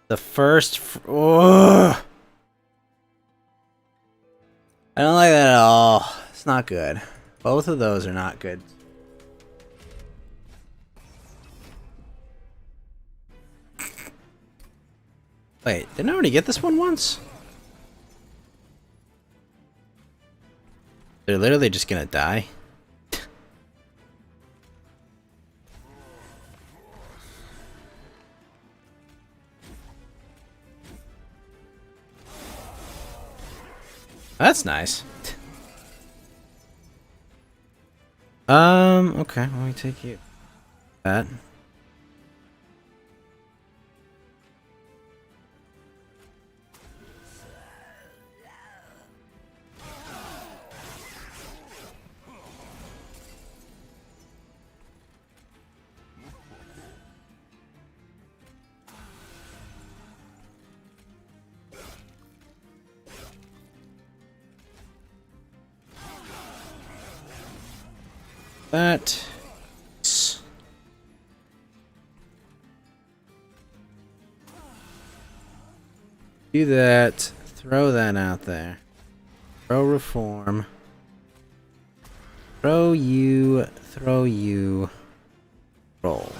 the first. Oh, I don't like that at all. It's not good. Both of those are not good. Wait, didn't I already get this one once? They're literally just gonna die. That's nice. Okay, let me take you. That. That. Do that. Throw that out there. Throw reform. Throw you. Throw you. Roll.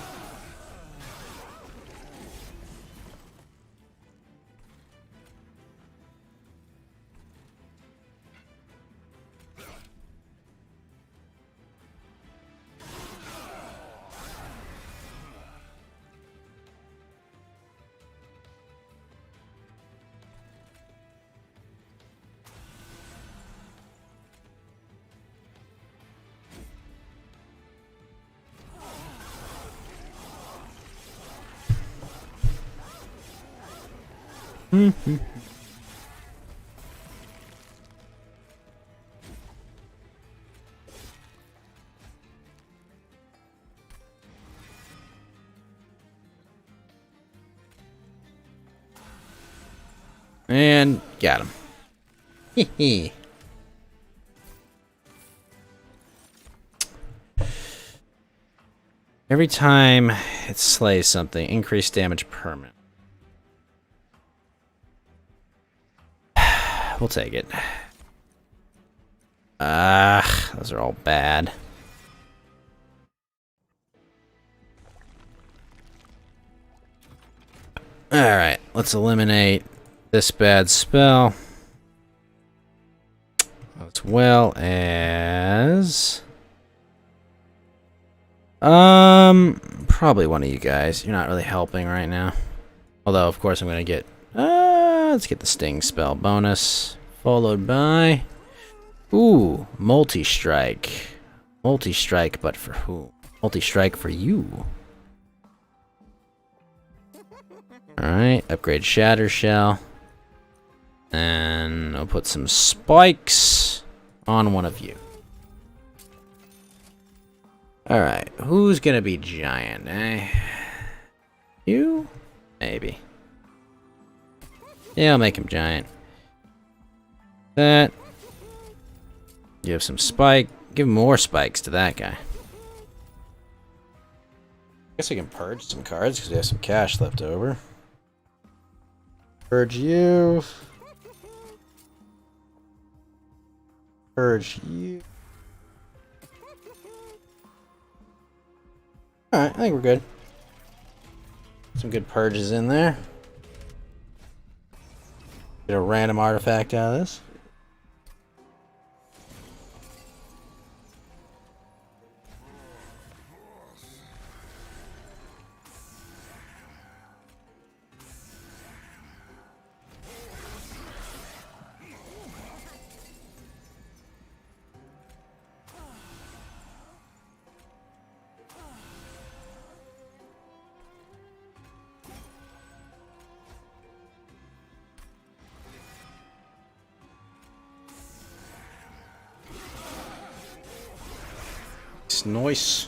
And got him. Hee. Every time it slays something, increase damage permanent. We'll take it. Those are all bad. Alright, let's eliminate this bad spell. As well as... probably one of you guys. You're not really helping right now. Although, of course, I'm gonna get... let's get the Sting spell bonus. Followed by... Ooh, multi-strike. Multi-strike, but for who? Multi-strike for you. Alright, upgrade Shatter Shell. And I'll put some spikes on one of you. Alright, who's gonna be giant, eh? You? Maybe. Yeah, I'll make him giant. That. Give some spike. Give more spikes to that guy. I guess I can purge some cards because we have some cash left over. Purge you. Purge you. Alright, I think we're good. Some good purges in there. Get a random artifact out of this. Nice.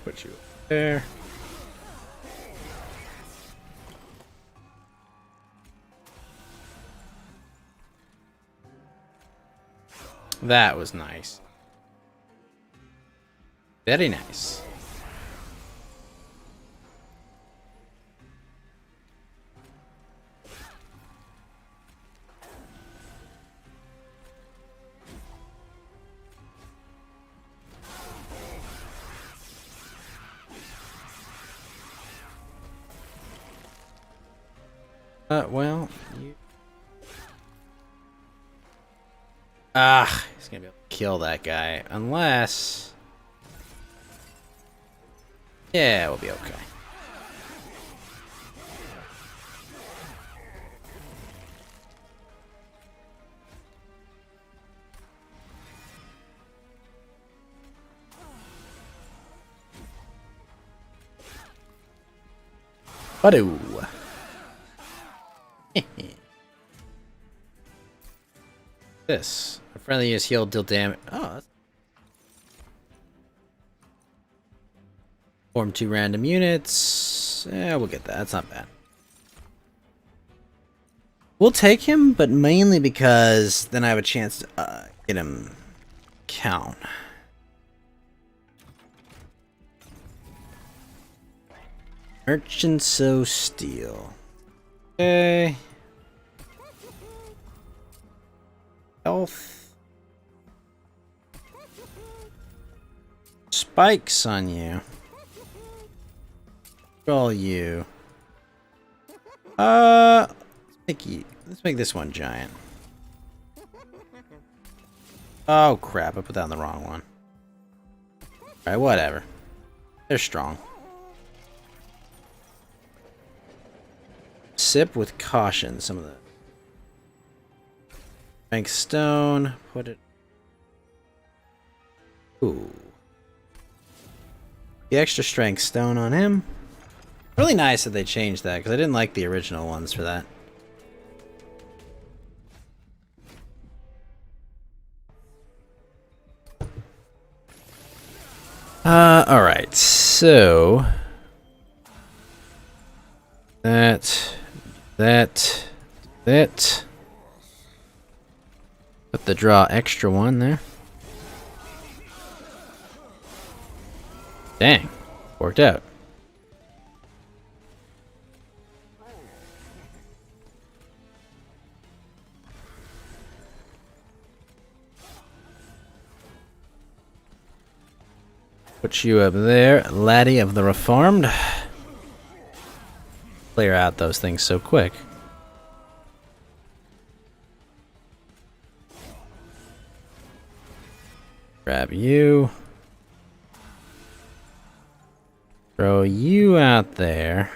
Put you there. That was nice. Very nice. Well, you... he's gonna be able to kill that guy, unless... Yeah, we'll be okay. Badoo. This. A friendly is healed, deal damage. Oh. Form 2 random units. Yeah, we'll get that. That's not bad. We'll take him, but mainly because then I have a chance to get him count. Merchant so steel. Okay. Health. Spikes on you. All you. Let's make this one giant. Oh crap, I put that on the wrong one. Alright, whatever. They're strong. sip with caution. Some of the strength stone. Put it. Ooh. The extra strength stone on him. Really nice that they changed that because I didn't like the original ones for that. Alright, so that put the draw extra one there. Dang, worked out. Put you up there, laddie of the Reformed. Clear out those things so quick. Grab you. Throw you out there.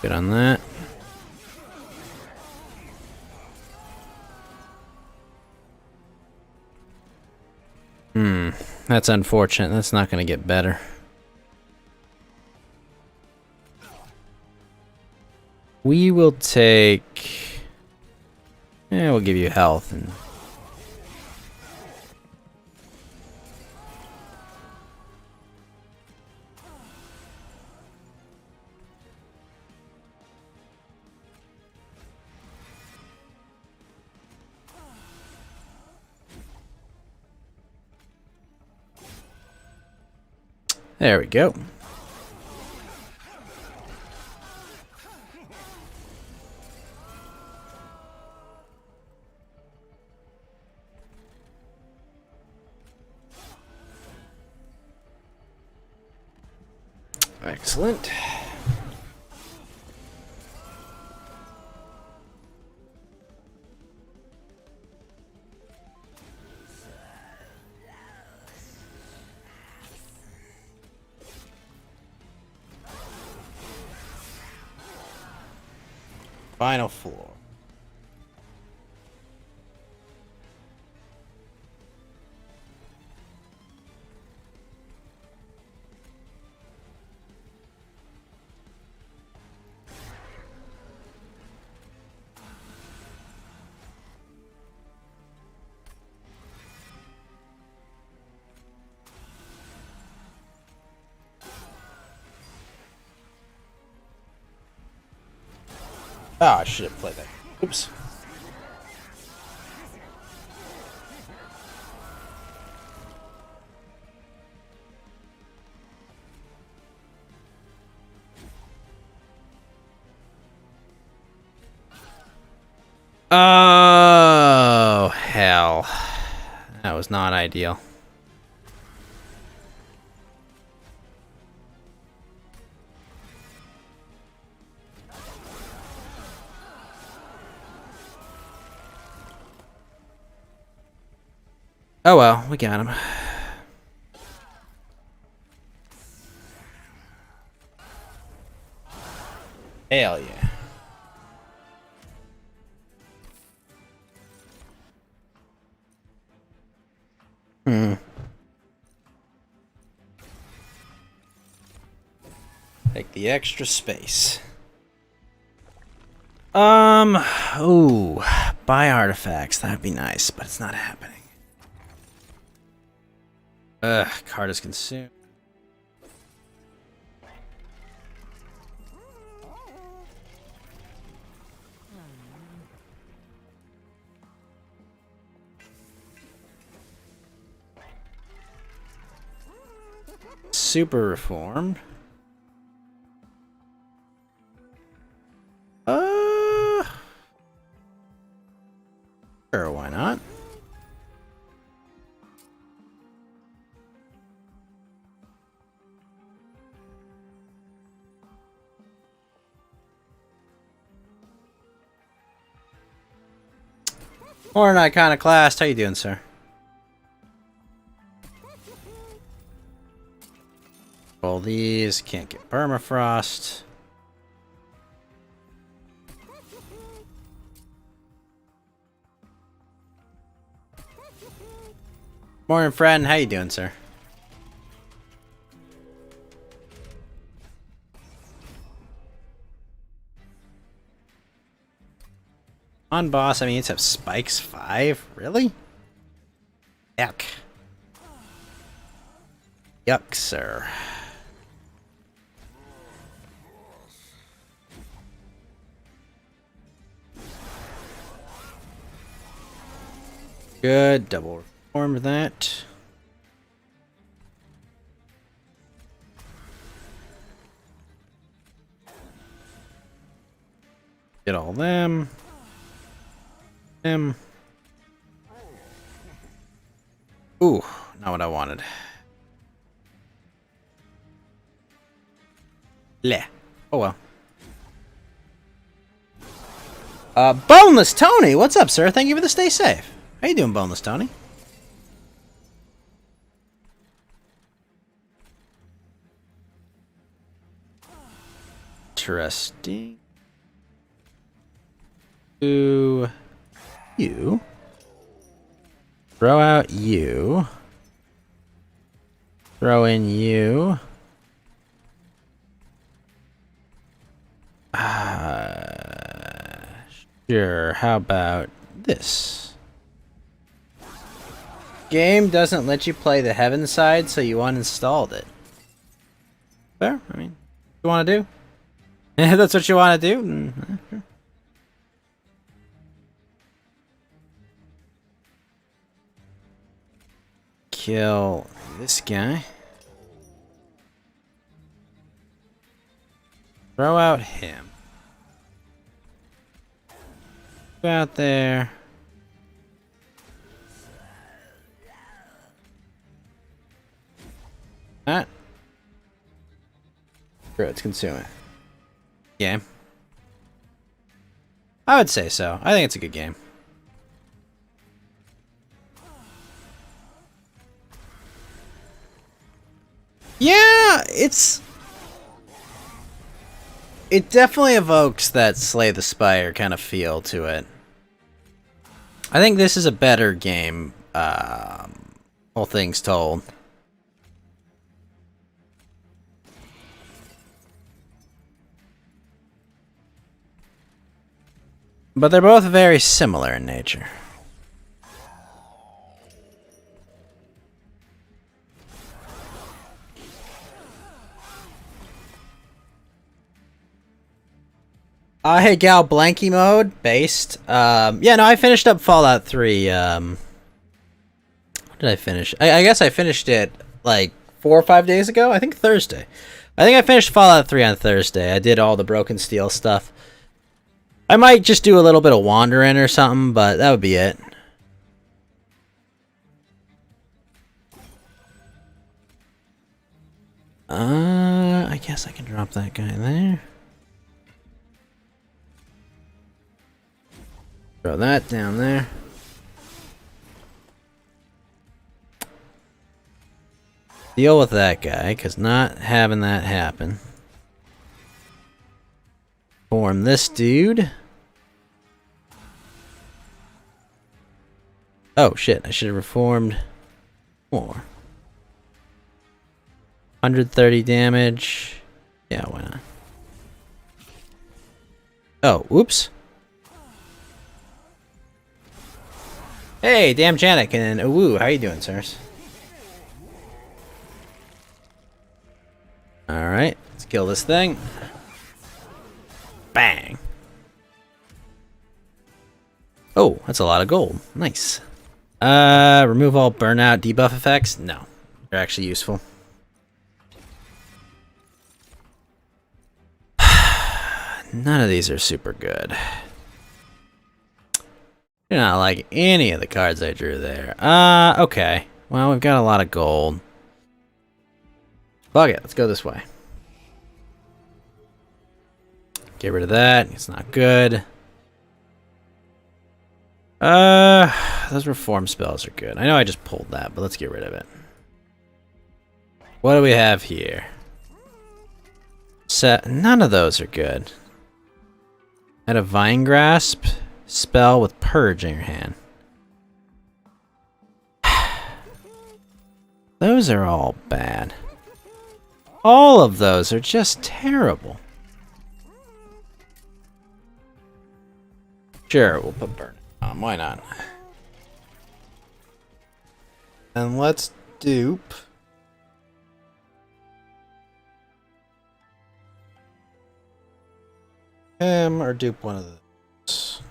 Good on that. That's unfortunate. That's not going to get better. We will take... Yeah, we'll give you health and... There we go. Excellent. Final floor. Oh, I should have played that. Oops. Oh, hell. That was not ideal. Oh well, we got him. Hell yeah. Take the extra space. Ooh, buy artifacts. That'd be nice, but it's not happening. Ugh, card is consumed. Super reformed. Sure, why not? Or an iconoclast. How you doing, sir? control these. Can't get permafrost. Morning, friend. How you doing, sir? On boss, I mean, it's have spikes 5? Really? Yuck. Yuck, sir. Good. Double reform that. Get all them. Them. Ooh, not what I wanted. Bleh. Oh well. Boneless Tony, what's up, sir? Thank you for the stay safe. How you doing, Boneless Tony? Interesting. You. Throw out you. Throw in you. Sure, how about this? Game doesn't let you play the heaven side, so you uninstalled it. Fair, I mean, you want to do? That's what you want to do? Sure. Kill this guy. Throw out him. Go out there. That. Screw it, it's consuming. Game. I would say so. I think it's a good game. Yeah, it definitely evokes that Slay the Spire kind of feel to it. I think this is a better game, all things told. But they're both very similar in nature. Hey Gal, Blanky mode based. Yeah, no, I finished up Fallout 3. What did I finish? I guess I finished it like 4 or 5 days ago. I think Thursday. I think I finished Fallout 3 on Thursday. I did all the Broken Steel stuff. I might just do a little bit of wandering or something, but that would be it. I guess I can drop that guy there. Throw that down there. Deal with that guy, because not having that happen. Form this dude. Oh shit, I should have reformed more. 130 damage. Yeah, why not? Oh, whoops. Hey, damn Janik and Awoo, how you doing, sirs? Alright, let's kill this thing. Bang. Oh, that's a lot of gold. Nice. Remove all burnout debuff effects? No. They're actually useful. None of these are super good. Do not like any of the cards I drew there. Okay. Well, we've got a lot of gold. Fuck it, let's go this way. Get rid of that. It's not good. Those reform spells are good. I know I just pulled that, but let's get rid of it. What do we have here? None of those are good. Had a Vine Grasp spell with Purge in your hand. Those are all bad. All of those are just terrible. Sure, we'll put Burn on. Why not? And let's dupe. Him or dupe one of those.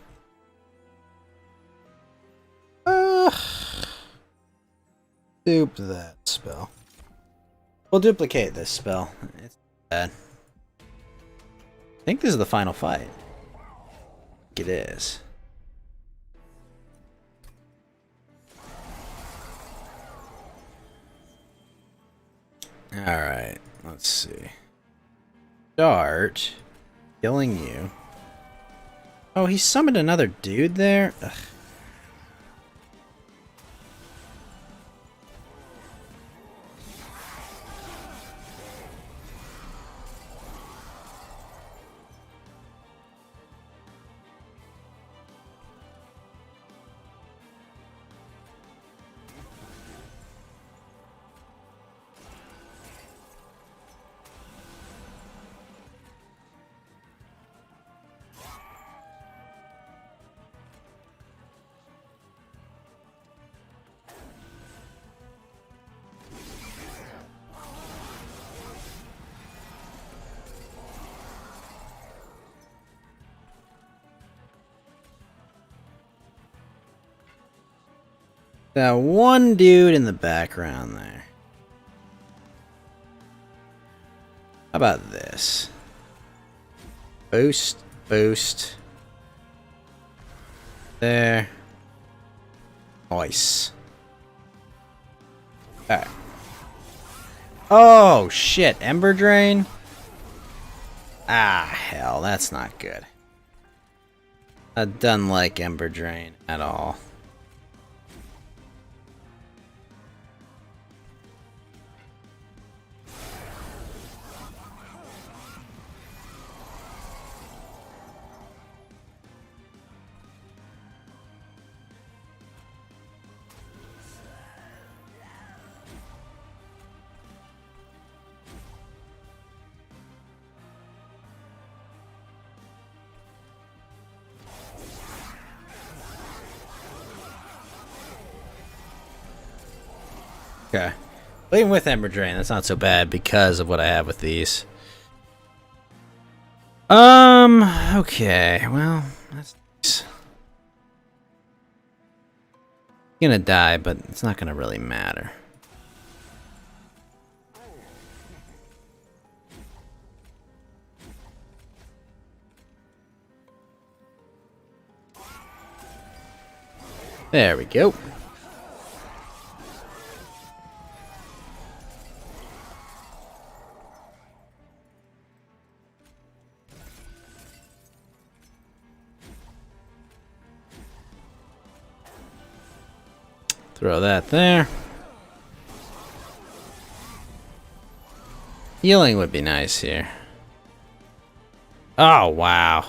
Dupe that spell. We'll duplicate this spell. It's bad. I think this is the final fight. It is. Alright, let's see. Start killing you. Oh, he summoned another dude there? Ugh. That one dude in the background there. How about this? Boost, boost. There. Nice. Alright. Oh, shit. Ember Drain? Ah, hell. That's not good. I don't like Ember Drain at all. Okay. But even with Ember Drain, that's not so bad because of what I have with these. Okay. Well, that's nice. Gonna die, but it's not gonna really matter. There we go. Throw that there. Healing would be nice here. Oh, wow.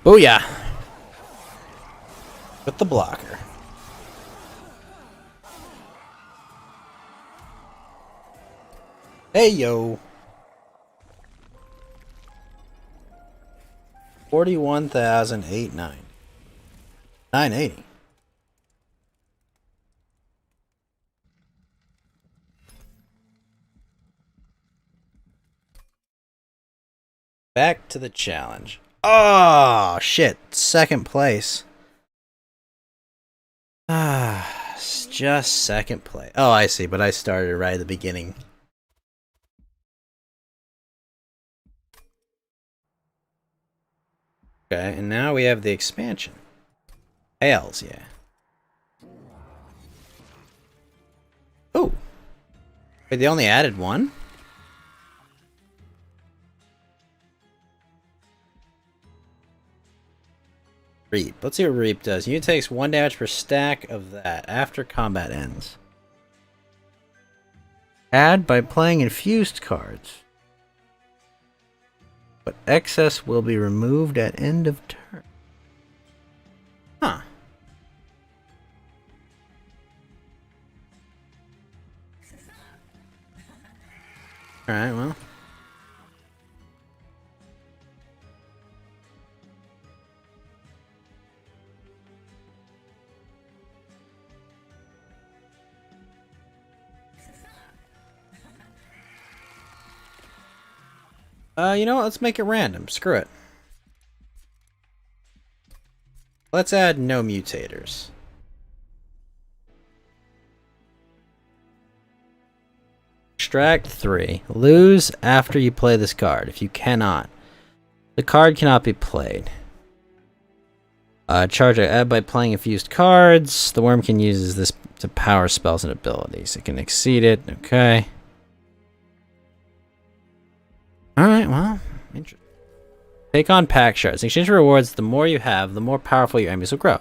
Booyah! With the blocker. Hey yo! 41,890. 980. Back to the challenge. Oh, shit. Second place. It's just second play. Oh, I see, but I started right at the beginning. Okay, and now we have the expansion. Hells yeah. Oh. Wait, they only added one? Reap. Let's see what Reap does. Unit takes 1 damage per stack of that after combat ends. Add by playing infused cards. But excess will be removed at end of turn. Huh. Alright, well. You know what? Let's make it random. Screw it. Let's add no mutators. Extract 3. Lose after you play this card. If you cannot. The card cannot be played. Charge add by playing infused cards. The worm can use this to power spells and abilities. It can exceed it. Okay. Alright, well. Interesting. Take on pack shards. In exchange for rewards, the more you have, the more powerful your enemies will grow.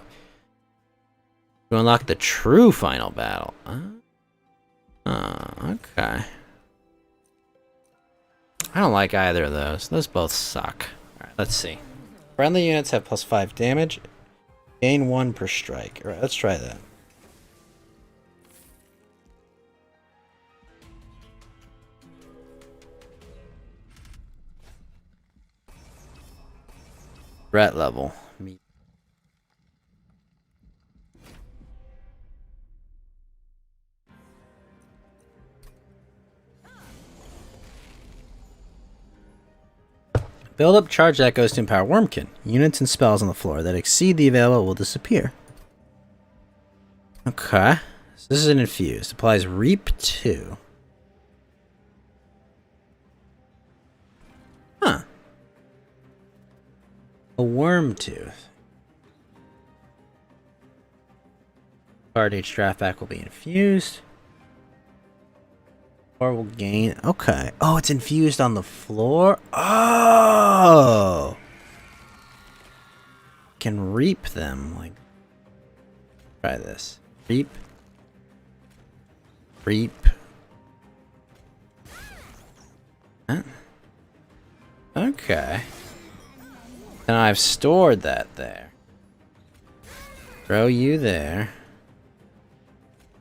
You unlock the true final battle. Okay. I don't like either of those. Those both suck. Alright, let's see. Friendly units have +5 damage. Gain 1 per strike. Alright, let's try that. Threat level. Build up charge that goes to empower Wormkin. Units and spells on the floor that exceed the available will disappear. Okay. So this is an infused. Applies Reap 2. Huh. A Worm Tooth. Card each draft back will be infused. Or will gain. Okay. Oh, it's infused on the floor. Oh. Can reap them. Like. Try this. Reap. Reap. Huh? Okay. And I've stored that there. Throw you there.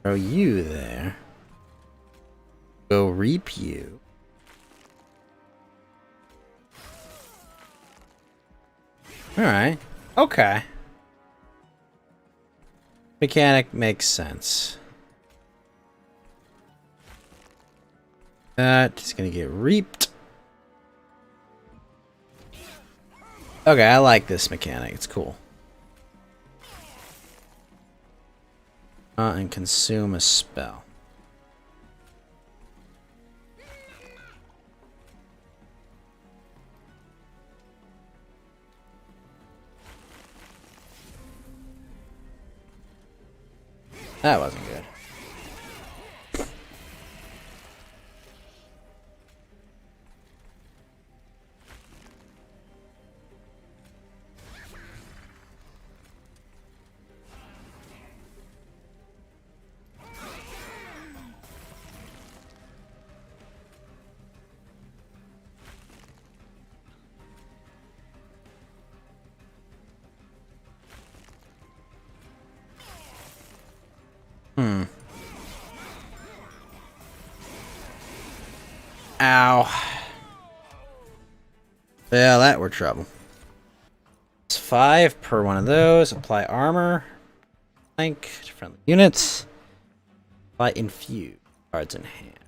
Throw you there. Go reap you. Alright. Okay. Mechanic makes sense. That is gonna get reaped. Okay, I like this mechanic. It's cool. And consume a spell. That wasn't good. Ow. Yeah, that were trouble. It's 5 per one of those. Apply armor. Flank to friendly units. Apply infuse. Cards in hand.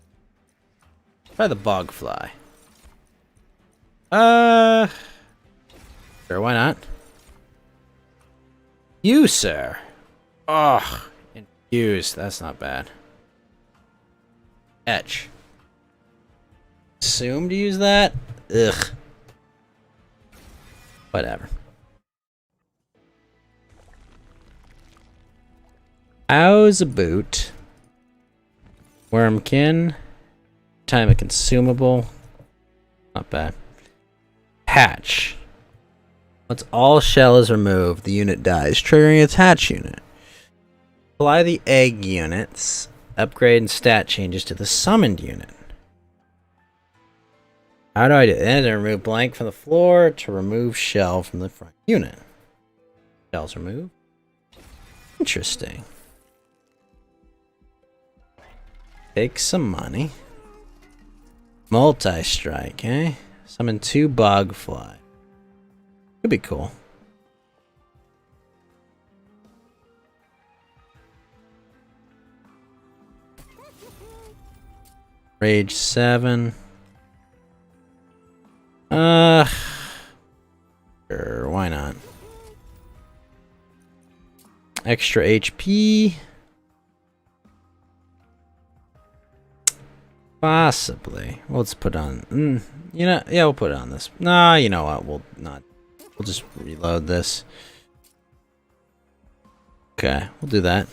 Try the bog fly. Sure, why not? You, sir. Ugh. Infuse. That's not bad. Etch. Assume to use that? Ugh. Whatever. How's a boot? Wormkin. Time a consumable. Not bad. Hatch. Once all shell is removed, the unit dies, triggering its hatch unit. Apply the egg units. Upgrade and stat changes to the summoned unit. How do I do it? Then remove blank from the floor to remove shell from the front unit. Shell's removed. Interesting. Take some money. Multi-strike, eh? Summon 2 bogfly. Could be cool. Rage 7. Sure, why not? Extra HP. Possibly. Well, let's put on. Yeah, we'll put it on this. Nah, you know what? We'll just reload this. Okay, we'll do that.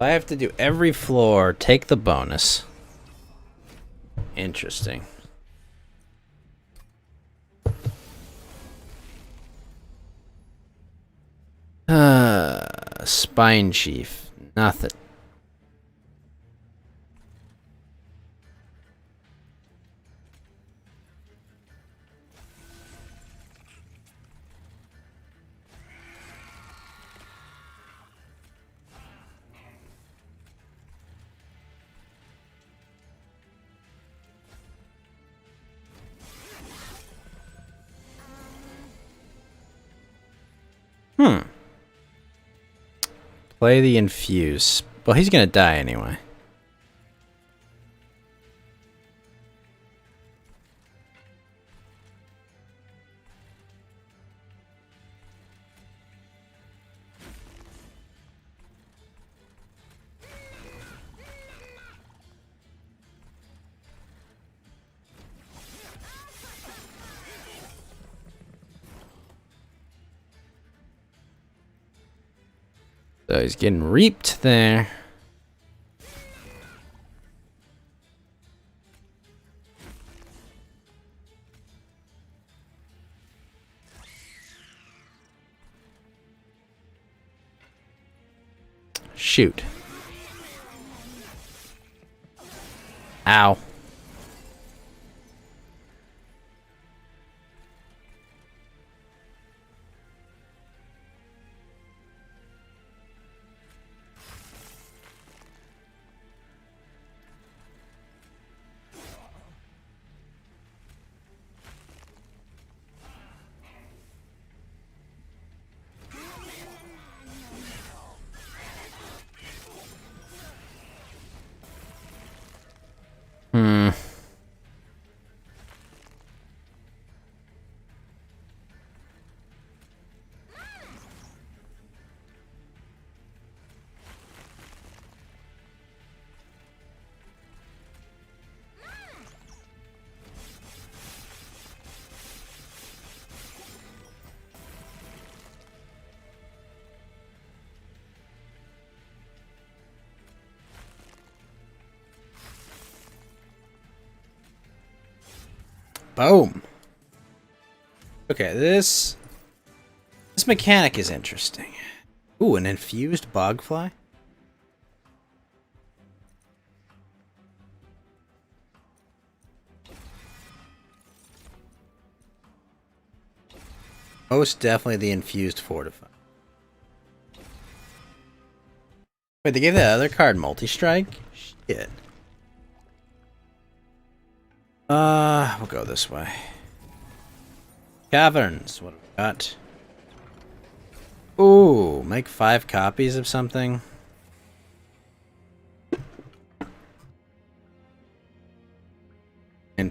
I have to do every floor, take the bonus. Interesting. Spine Chief. Nothing. Play the infuse. Well, he's gonna die anyway. So he's getting reaped there. Shoot. Ow. Boom. Okay, this mechanic is interesting. Ooh, an infused bogfly? Most definitely the infused fortify. Wait, they gave that other card multi-strike? Shit. We'll go this way. Caverns, what have we got? Ooh, make 5 copies of something.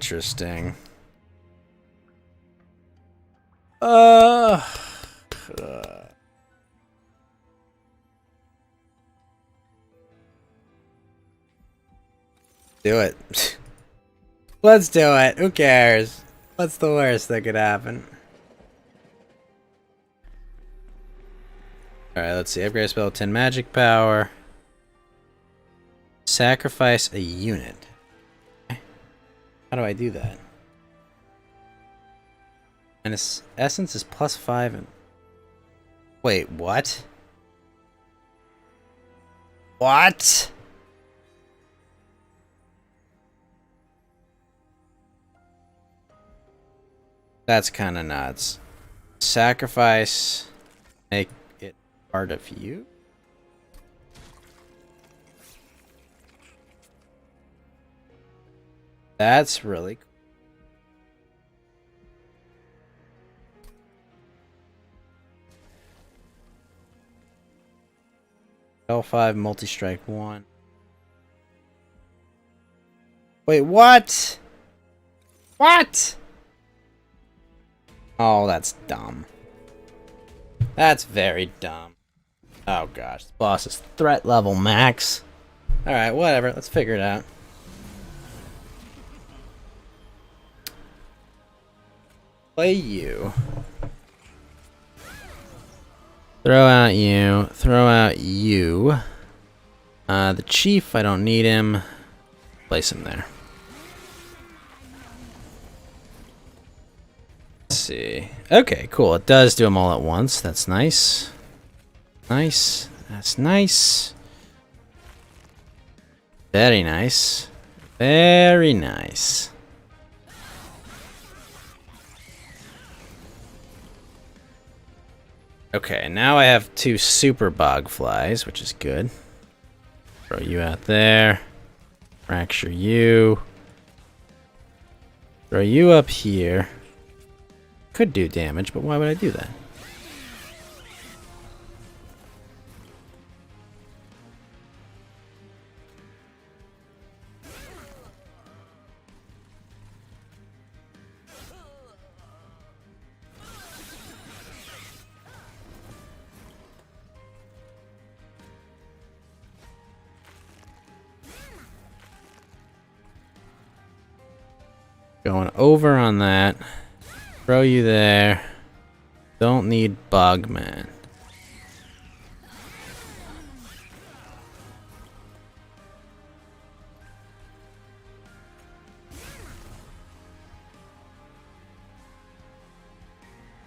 Interesting. Uh, do it. Let's do it. Who cares? What's the worst that could happen? Alright, let's see. Upgrade spell 10 magic power. Sacrifice a unit. How do I do that? And its essence is +5 and... Wait, what? What? That's kind of nuts. Sacrifice. Make it part of you? That's really cool. L5 multi-strike 1. Wait, what? What? Oh, that's dumb. That's very dumb. Oh gosh, this boss is threat level max. Alright, whatever, let's figure it out. Play you. Throw out you. Throw out you. The chief, I don't need him. Place him there. Let's see. Okay, cool. It does do them all at once. That's nice. Nice. That's nice. Very nice. Very nice. Okay, now I have 2 super bog flies, which is good. Throw you out there. Fracture you. Throw you up here. Could do damage, but why would I do that? Going over on that. Throw you there. Don't need Bogman.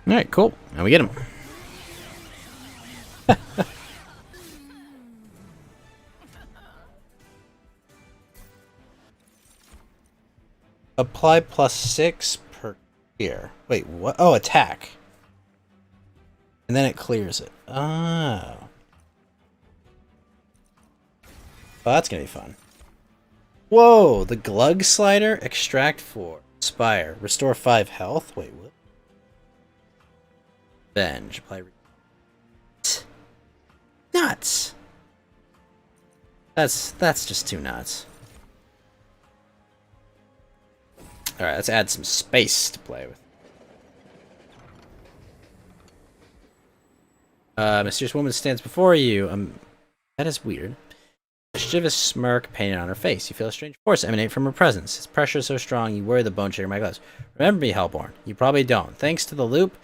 Alright, cool. Now we get him. Apply +6 per clear. Wait, what? Oh, attack. And then it clears it. Oh. Oh, that's gonna be fun. Whoa, the Glug Slider? Extract 4. Spire. Restore 5 health? Wait, what? Venge. Apply. Nuts! That's just too nuts. Alright, let's add some space to play with. Mysterious woman stands before you. That is weird. A mischievous smirk painted on her face. You feel a strange force emanate from her presence. Its pressure is so strong you worry the bone shaker my gloves. Remember me, Hellborn. You probably don't. Thanks to the loop,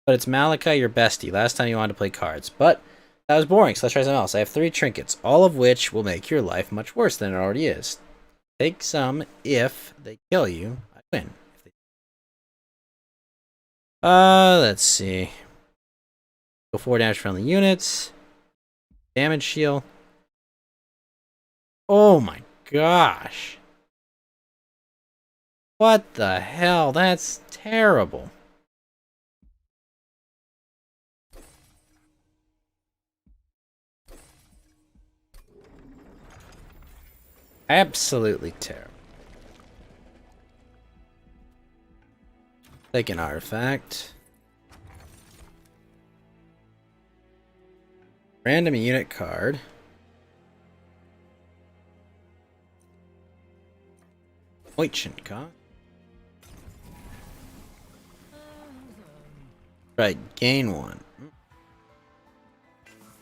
but it's Malachi, your bestie. Last time you wanted to play cards. But that was boring, so let's try something else. I have 3 trinkets, all of which will make your life much worse than it already is. Take some. If they kill you, I win. Let's see. Go 4 damage friendly units. Damage shield. Oh my gosh. What the hell? That's terrible. Absolutely terrible. Take an artifact. Random unit card. Oichin cost. Right, gain 1. Yeah,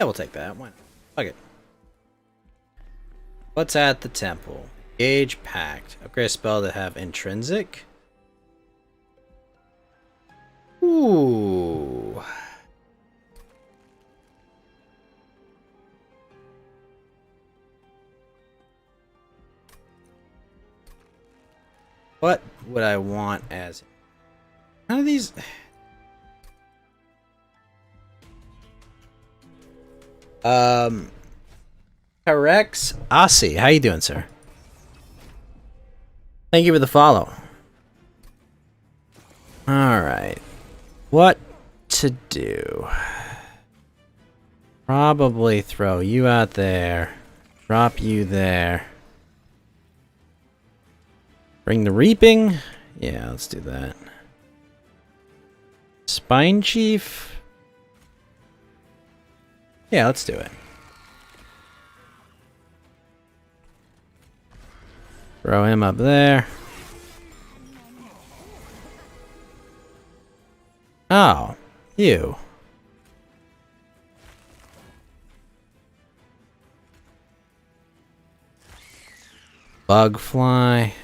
we'll take that. Why not? Fuck it. What's at the temple? Gauge Pact. Upgrade a spell to have intrinsic. Ooh. What would I want as... None of these... Corrects. Aussie, how you doing, sir? Thank you for the follow. Alright. What to do? Probably throw you out there. Drop you there. Bring the reaping? Yeah, let's do that. Spine Chief? Yeah, let's do it. Throw him up there. Oh, you. Bug fly.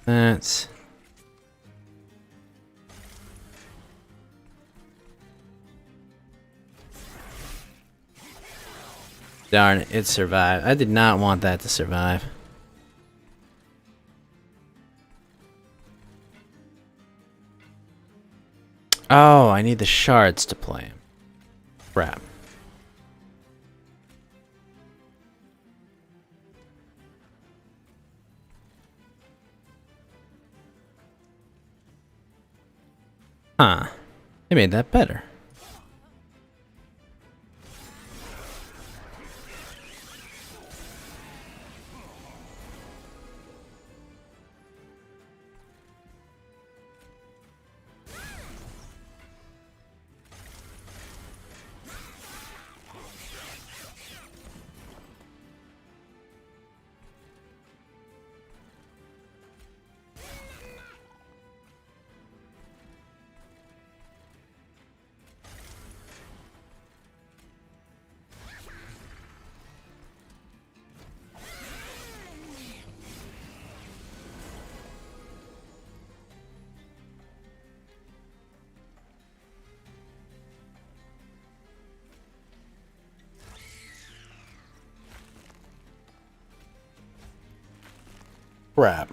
That's... Darn it, it survived. I did not want that to survive. Oh, I need the shards to play him. Crap. Huh. They made that better. Crap.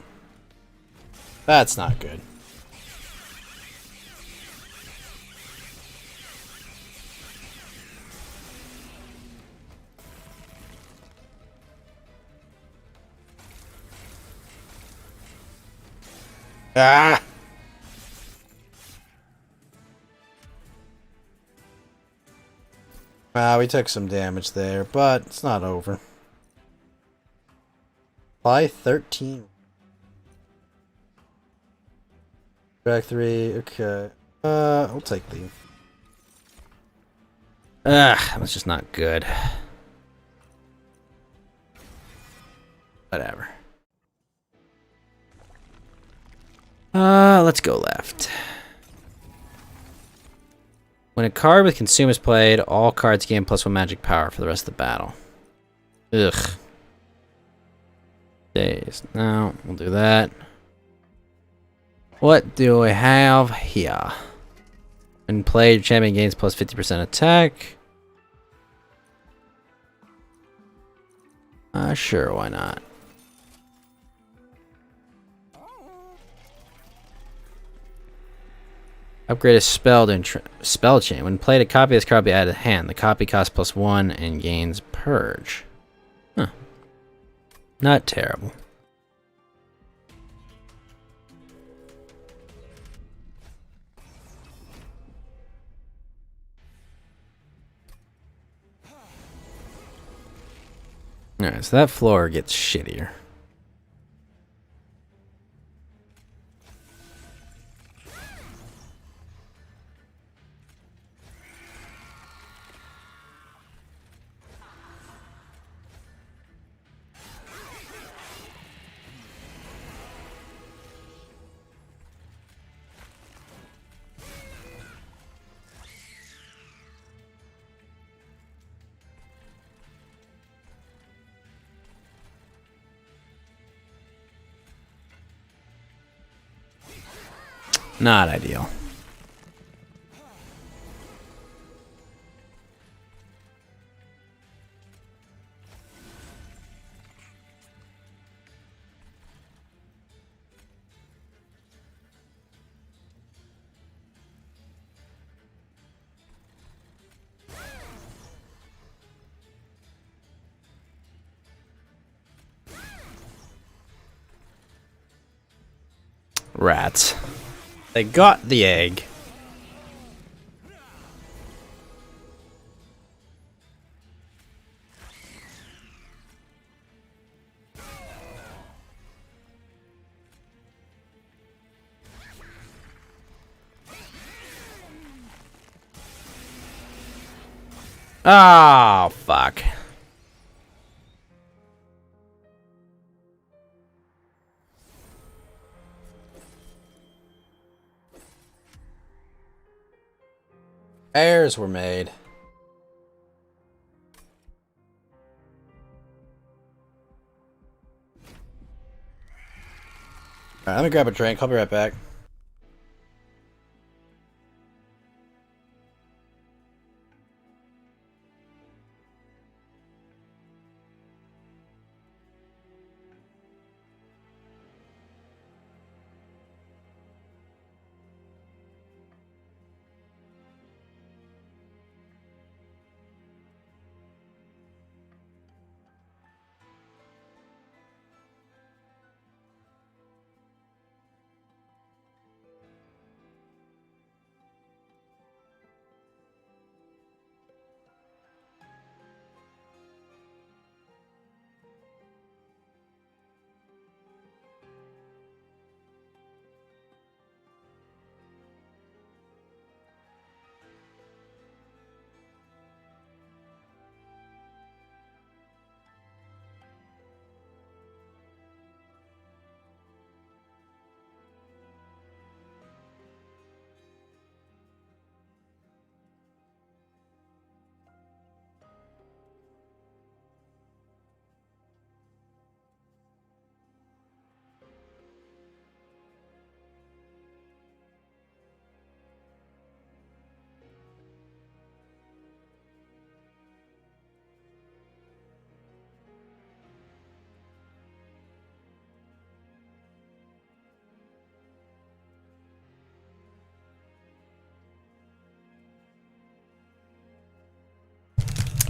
That's not good. Ah! We took some damage there, but it's not over. By 13. Back 3, okay. I'll take the... that's just not good. Whatever. Let's go left. When a card with consume is played, all cards gain +1 magic power for the rest of the battle. Ugh. Days. No, we'll do that. What do we have here? When played, champion gains +50% attack. Sure, why not? Upgrade a spell to spell chain. When played, a copy of this card will be added to hand. The copy costs +1 and gains purge. Huh. Not terrible. Alright, so that floor gets shittier. Not ideal. Rats. They got the egg. Oh, fuck. Errors were made. Alright, let me grab a drink. I'll be right back.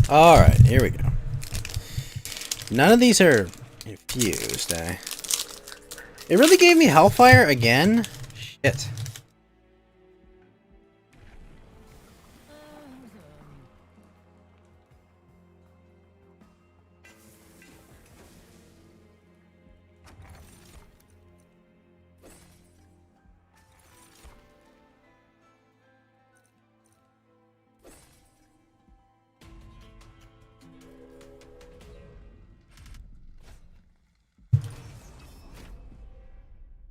Alright, here we go. None of these are infused, eh? It really gave me Hellfire again? Shit.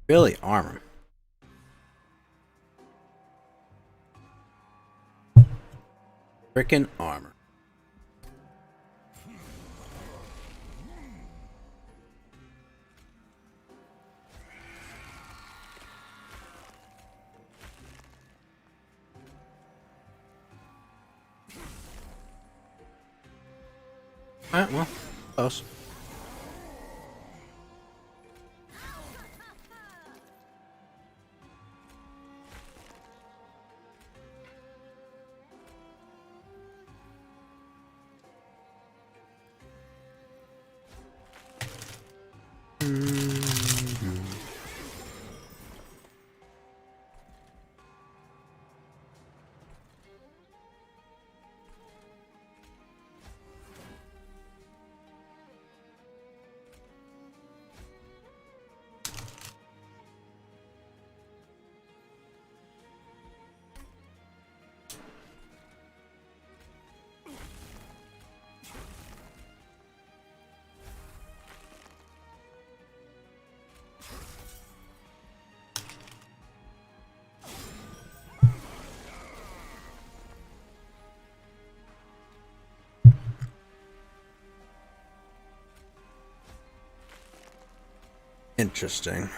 Really, armor. Frickin' armor. Alright, well, close. Interesting.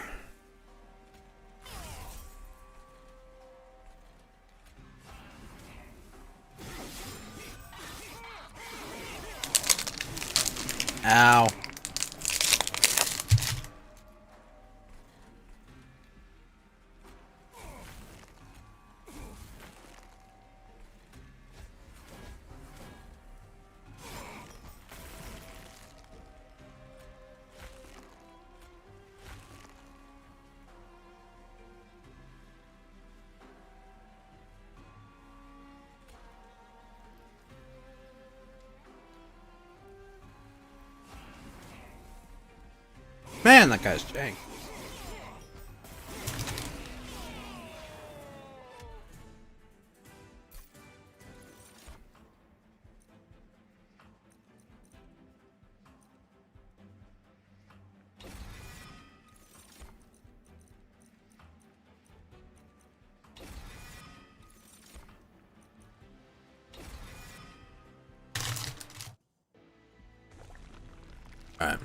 Ow. Man, that guy's jank. Alright.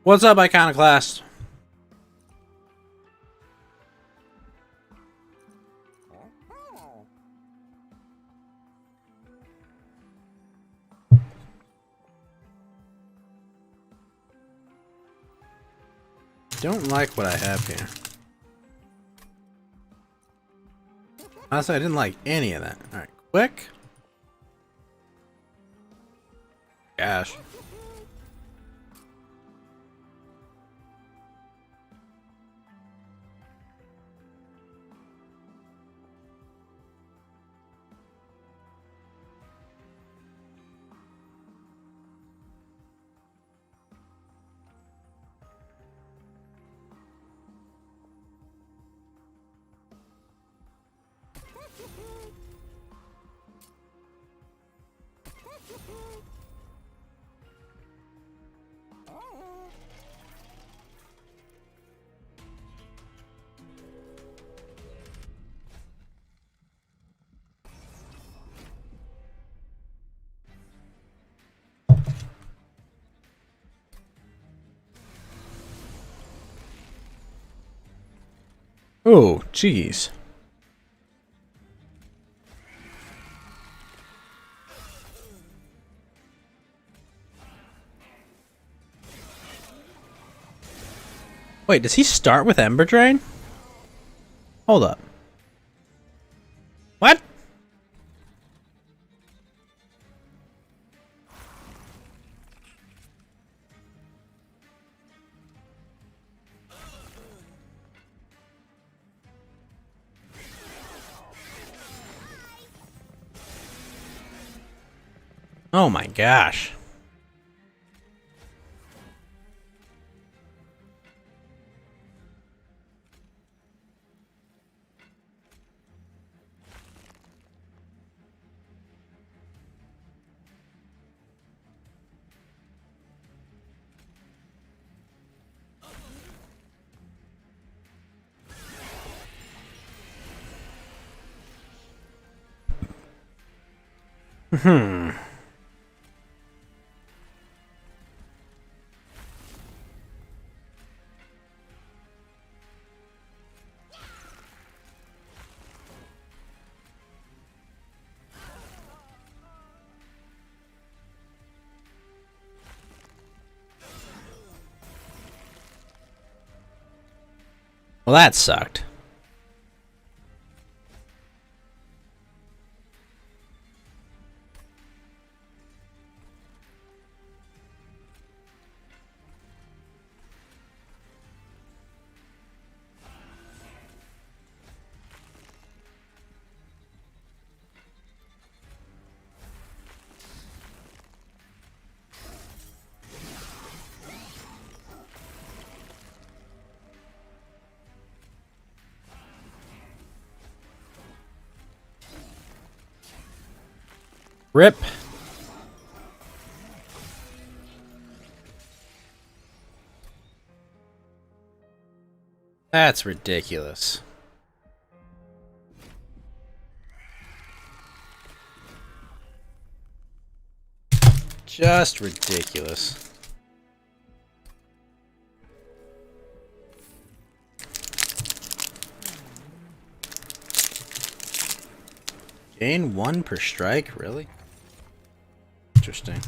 What's up, Iconoclast? Don't like what I have here. Honestly, I didn't like any of that. Alright, quick. Gosh. Oh, jeez. Wait, does he start with Ember Drain? Hold up. What? Oh my gosh. Hmm. Well, that sucked. Rip. That's ridiculous. Just ridiculous. Gain 1 per strike? Really? Interesting.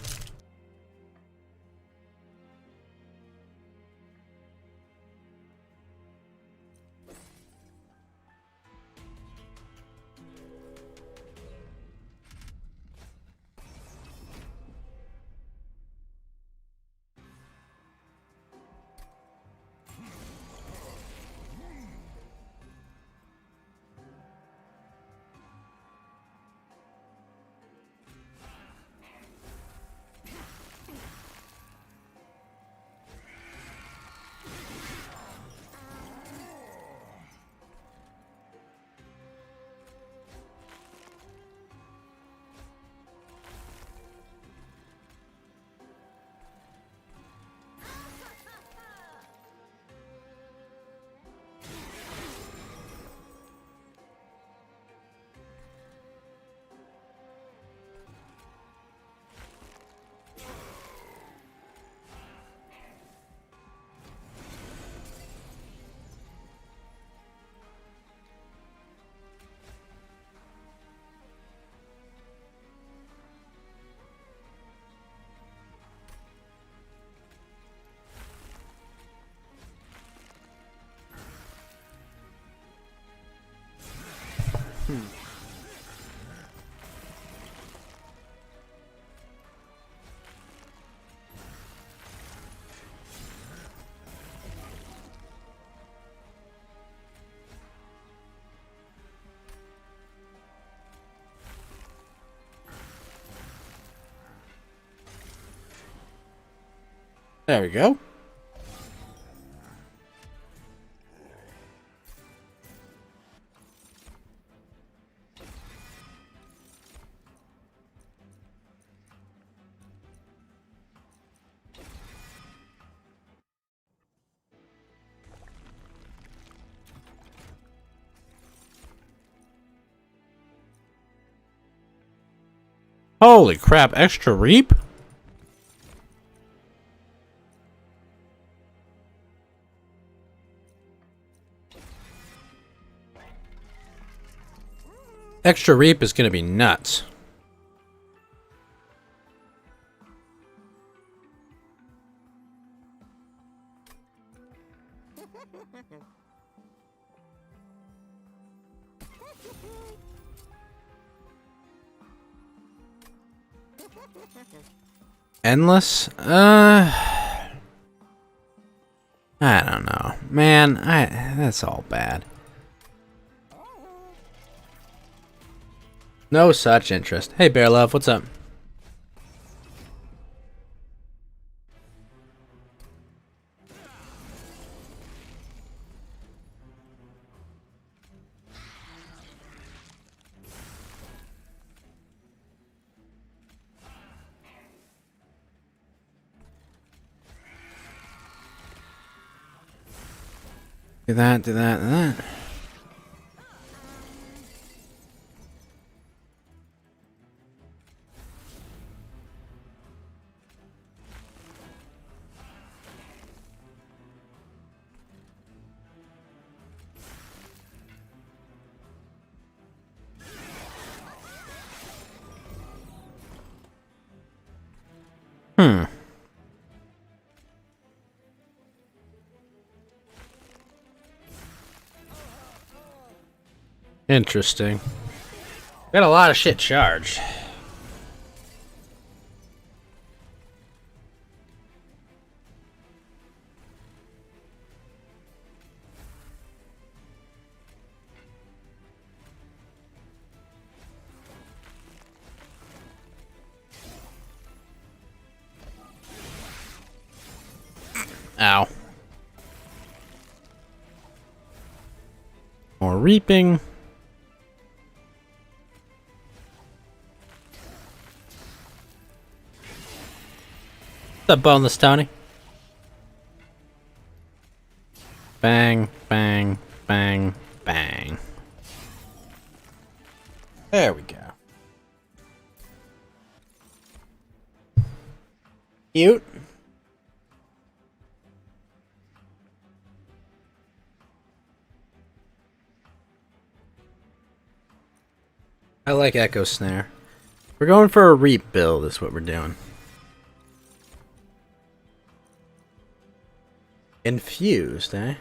There we go. Holy crap, extra reap? Extra reap is gonna be nuts. Endless? I don't know. Man, that's all bad. No such interest. Hey, Bear Love, what's up? Do that, do that, do that. Interesting. Got a lot of shit charged. Ow. More reaping. What's up, Boneless Tony? Bang, bang, bang, bang. There we go. Cute. I like Echo Snare. We're going for a Reap build, is what we're doing. Infused, eh?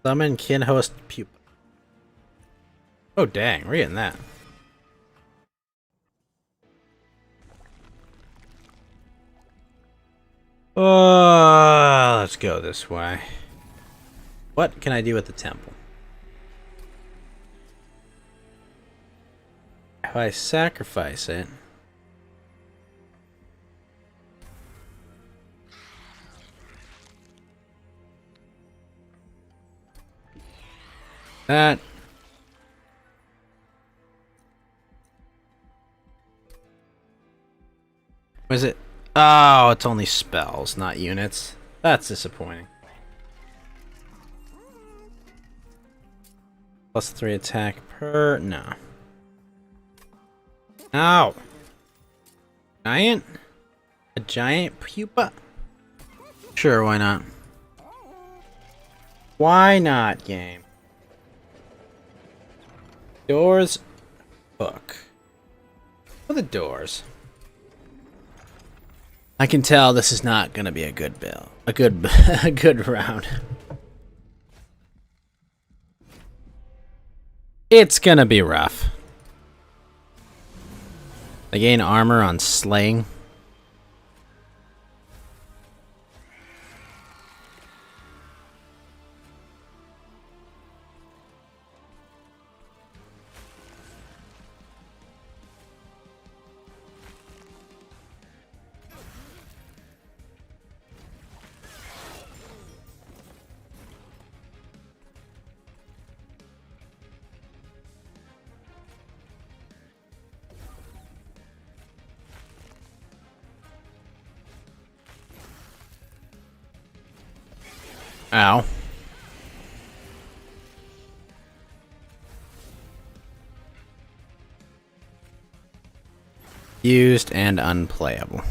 Summon kin host pupa. Oh dang, we're getting that. Let's go this way. What can I do with the temple? If I sacrifice it... That... Was it? Oh, it's only spells, not units. That's disappointing. +3 attack per... No. Ow! Giant? A giant pupa? Sure, why not? Why not, game? Doors. Hook. For the doors. I can tell this is not gonna be a good bill. A good round. It's gonna be rough. I gain armor on slaying. Ow. Used and unplayable.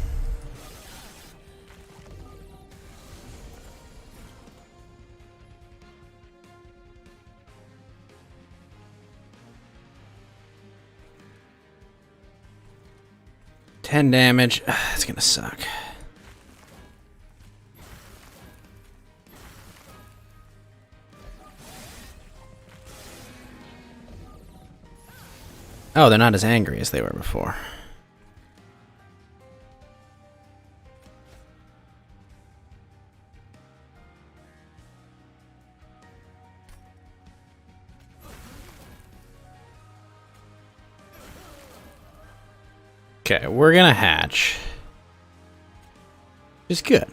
$10 damage. That's gonna suck. Oh, they're not as angry as they were before. Okay, we're gonna hatch. Which is good.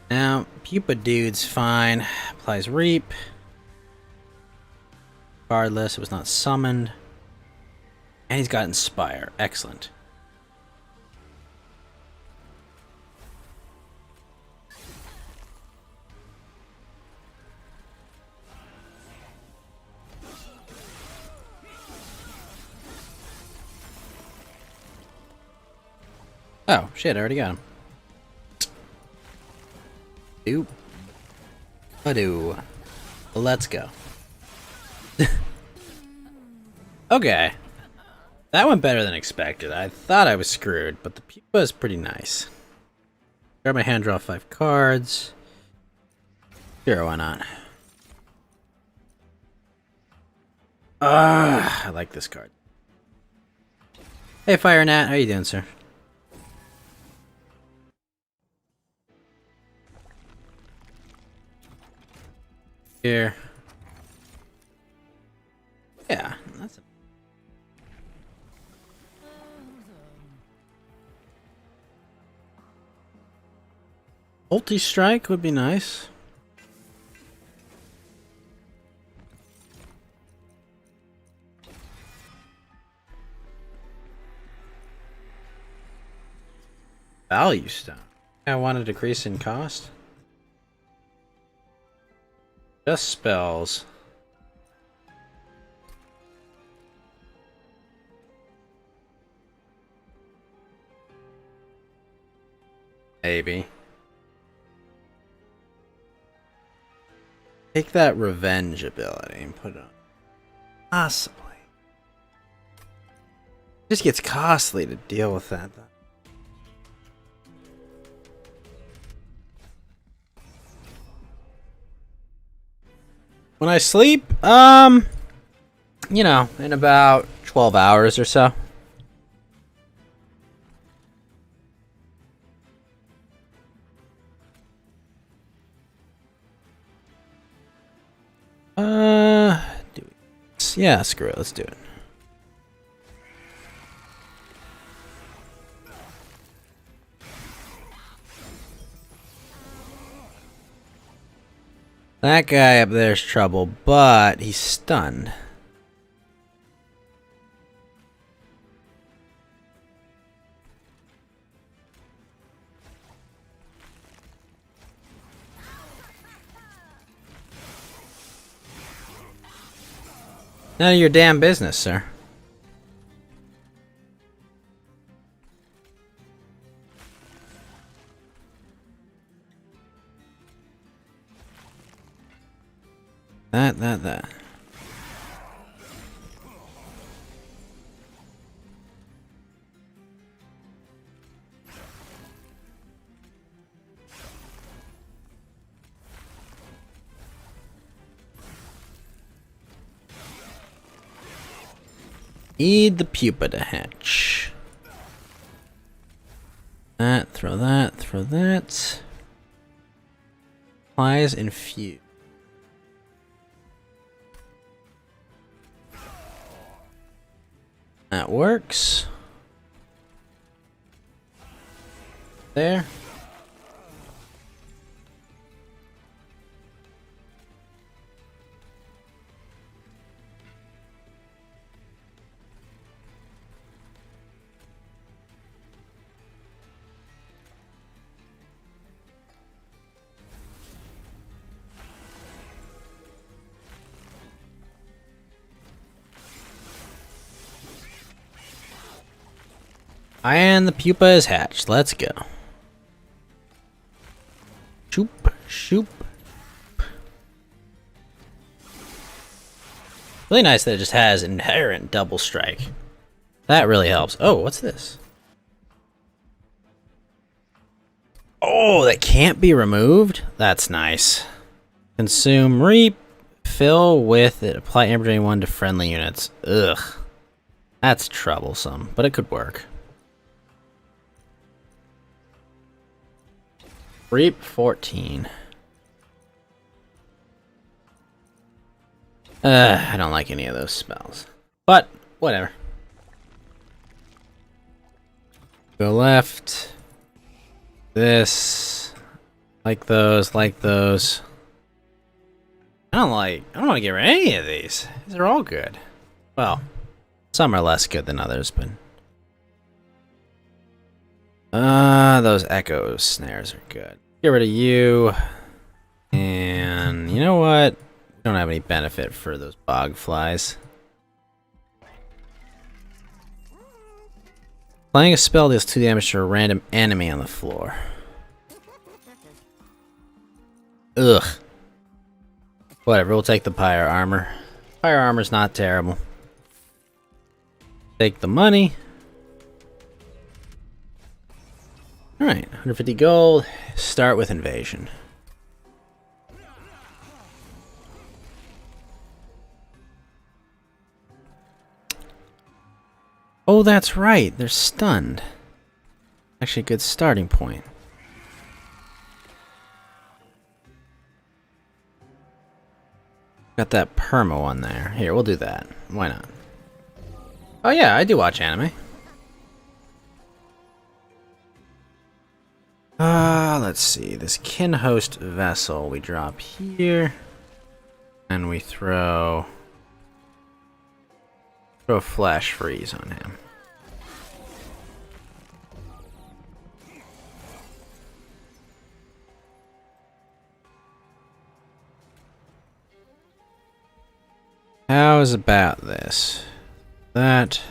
Now, Pupa Dude's fine. Applies Reap. Regardless, it was not summoned. And he's got Inspire. Excellent. Oh, shit, I already got him. Doop. Badoo. Let's go. Okay. That went better than expected. I thought I was screwed, but the pupa is pretty nice. Grab my hand, draw 5 cards. Sure, why not? I like this card. Hey, Fire Nat, how you doing, sir? Here. Yeah, that's Multi-strike would be nice. Value stone. I want a decrease in cost. Just spells. Maybe. Take that revenge ability and put it on. Possibly. It just gets costly to deal with that, though. When I sleep, you know, in about 12 hours or so. Yeah, screw it. Let's do it. That guy up there's trouble, but he's stunned. None of your damn business, sir. That. Need the pupa to hatch. That, throw that, throw that. Plies infuse. That works. There. And the pupa is hatched. Let's go. Shoop, shoop. Really nice that it just has inherent double strike. That really helps. Oh, what's this? Oh, that can't be removed? That's nice. Consume reap. Fill with it. Apply Amber Drain 1 to friendly units. Ugh. That's troublesome, but it could work. Reap 14. I don't like any of those spells. But, whatever. Go left. This. Like those, like those. I don't want to get rid of any of these. These are all good. Well, some are less good than others, but... those echo snares are good. Get rid of you. And you know what? We don't have any benefit for those bog flies. Playing a spell deals 2 damage to a random enemy on the floor. Ugh. Whatever, we'll take the Pyre Armor. Pyre Armor's not terrible. Take the money. Alright, 150 gold. Start with invasion. Oh, that's right. They're stunned. Actually, a good starting point. Got that perma one there. Here, we'll do that. Why not? Oh yeah, I do watch anime. Let's see. This kin host vessel we drop here. And we throw a flash freeze on him. How's about this? That.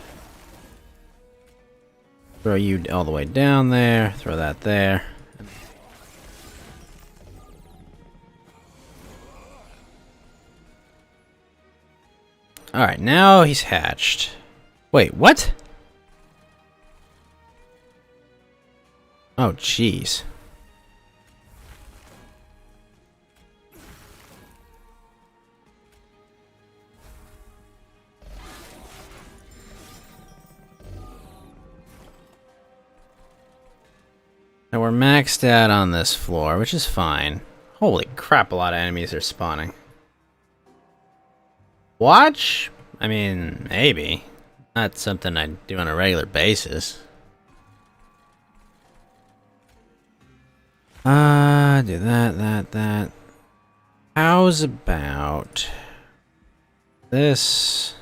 Throw you all the way down there. Throw that there. Alright, now he's hatched. Wait, what? Oh, jeez. Now we're maxed out on this floor, which is fine. Holy crap, a lot of enemies are spawning. Watch? I mean, maybe. Not something I do on a regular basis. Do that. How's about this?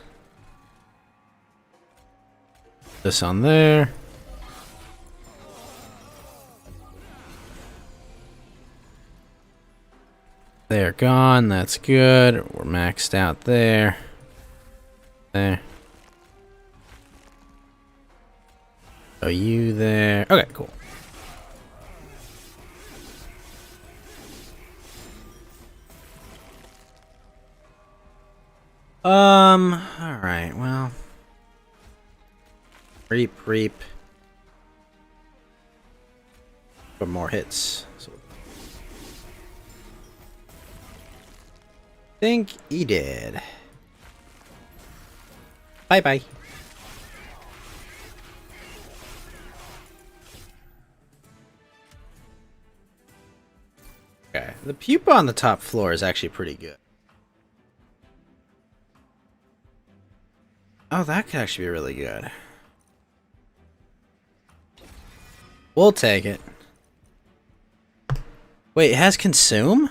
This on there. They're gone, that's good. We're maxed out there. There. Oh, you there. Okay, cool. Alright, well. Reap. Put more hits. So think he did. Bye. Okay, the pupa on the top floor is actually pretty good. Oh, that could actually be really good. We'll take it. Wait, it has consume?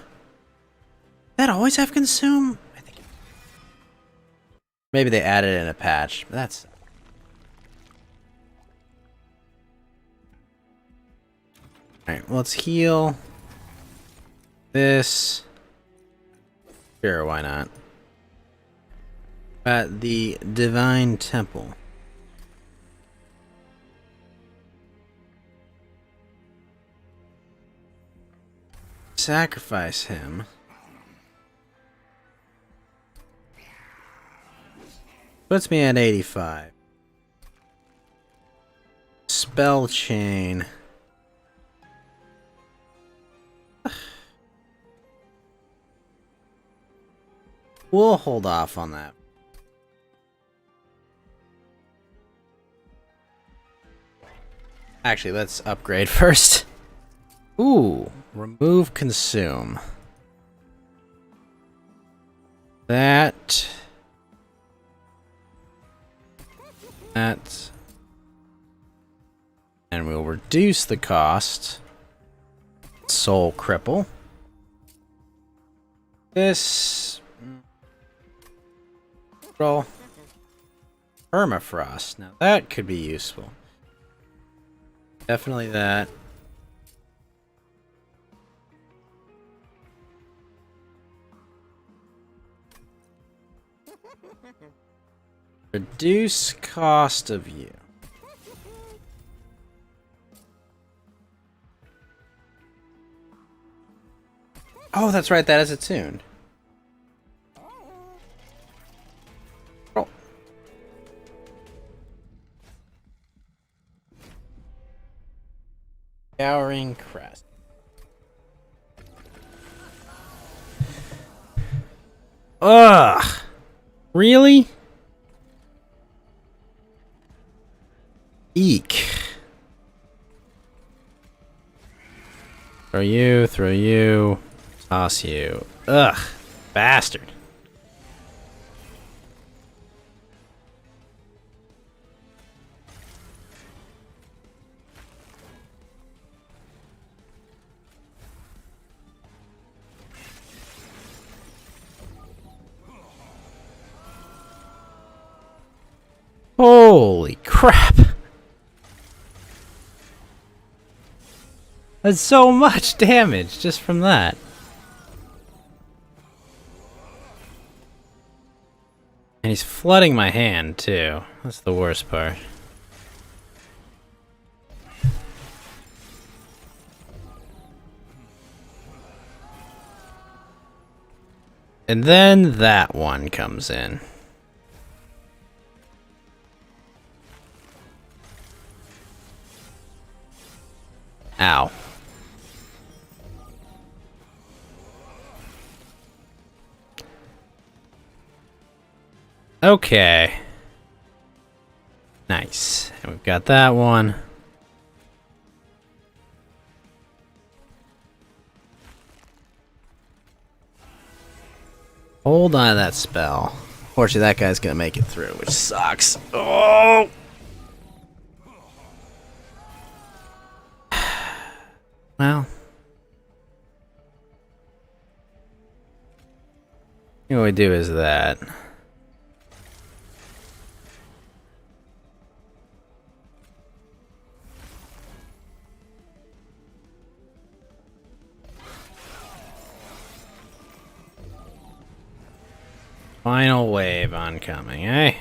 That always have consume? I think maybe they added it in a patch, but that's alright, let's heal this. Sure, why not? At the Divine Temple. Sacrifice him. Puts me at 85. Spell chain. We'll hold off on that. Actually, let's upgrade first. Ooh, remove consume. That. And we'll reduce the cost. Soul cripple. This. Roll. Permafrost. Now that could be useful. Definitely that. Reduce cost of you. Oh, that's right, that is attuned. Oh. Scouring crest. Ugh! Really? Eek. Throw you. Toss you. Ugh. Bastard. Holy crap. That's so much damage just from that. And he's flooding my hand, too. That's the worst part. And then that one comes in. Ow. Okay. Nice. And we've got that one. Hold on to that spell. Fortunately, that guy's gonna make it through, which sucks. Oh! Well. What we do is that. Final wave oncoming, eh?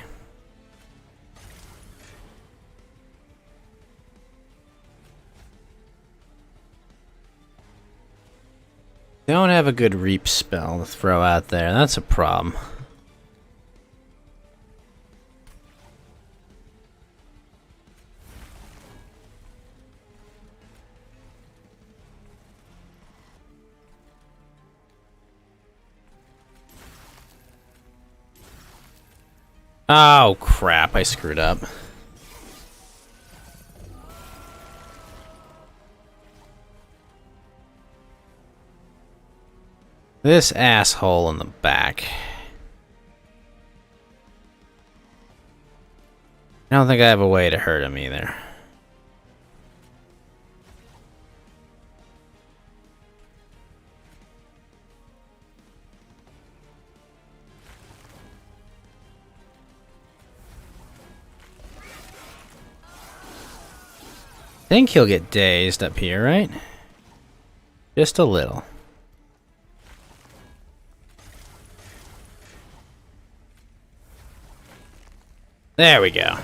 Don't have a good reap spell to throw out there. That's a problem. Oh crap, I screwed up. This asshole in the back. I don't think I have a way to hurt him either. I think he'll get dazed up here, right? Just a little. There we go.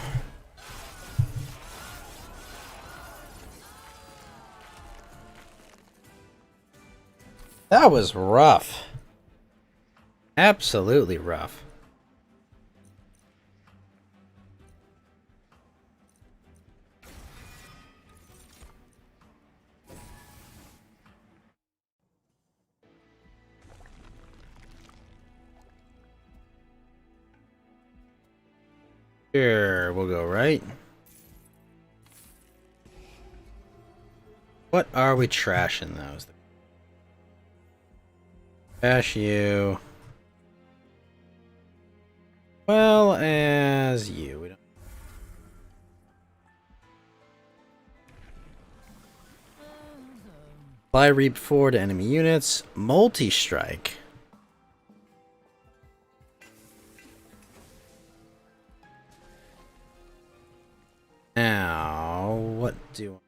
That was rough. Absolutely rough. Here, we'll go right. What are we trashing those? Trash you. Well as you. We don't... Apply Reap 4 to enemy units. Multi-strike. Now, what do...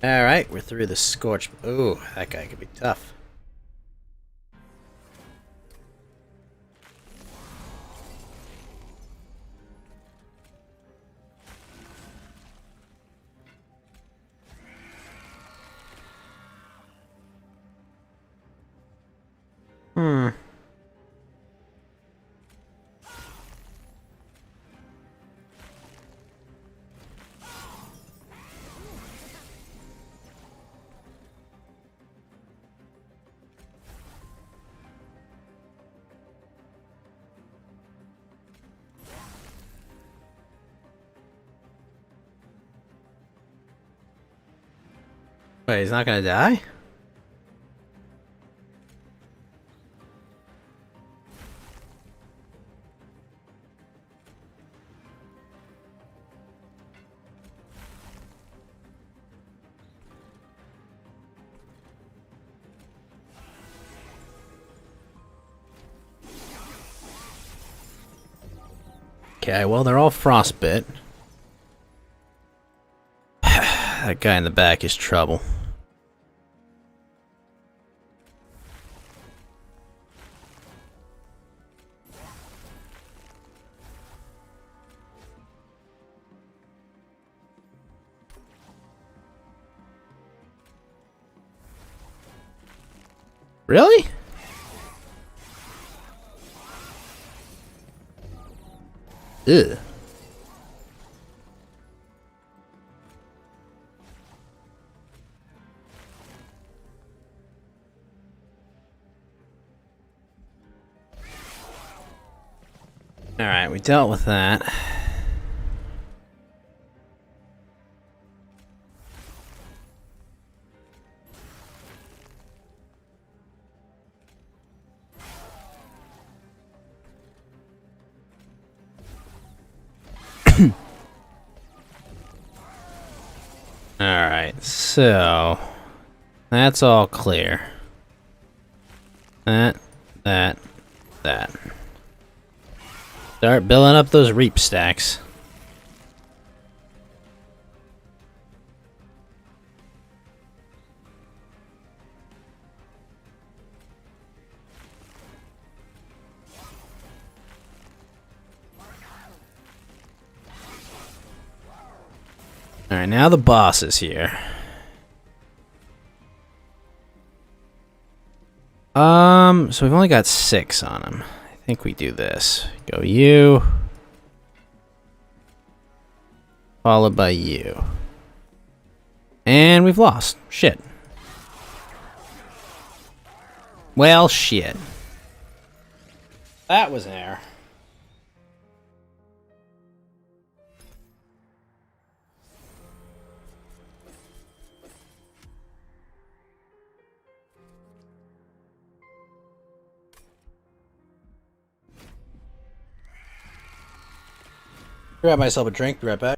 Alright, we're through the Scorch... Ooh, that guy could be tough. Wait, he's not gonna die? Okay, well, they're all frostbit. That guy in the back is trouble. Really? Ugh. Alright, we dealt with that. Alright, so that's all clear. That. Start building up those reap stacks. Alright, now the boss is here. So we've only got 6 on him. I think we do this. Go you. Followed by you. And we've lost. Shit. Well, shit. That was an error. Grab myself a drink, be right back.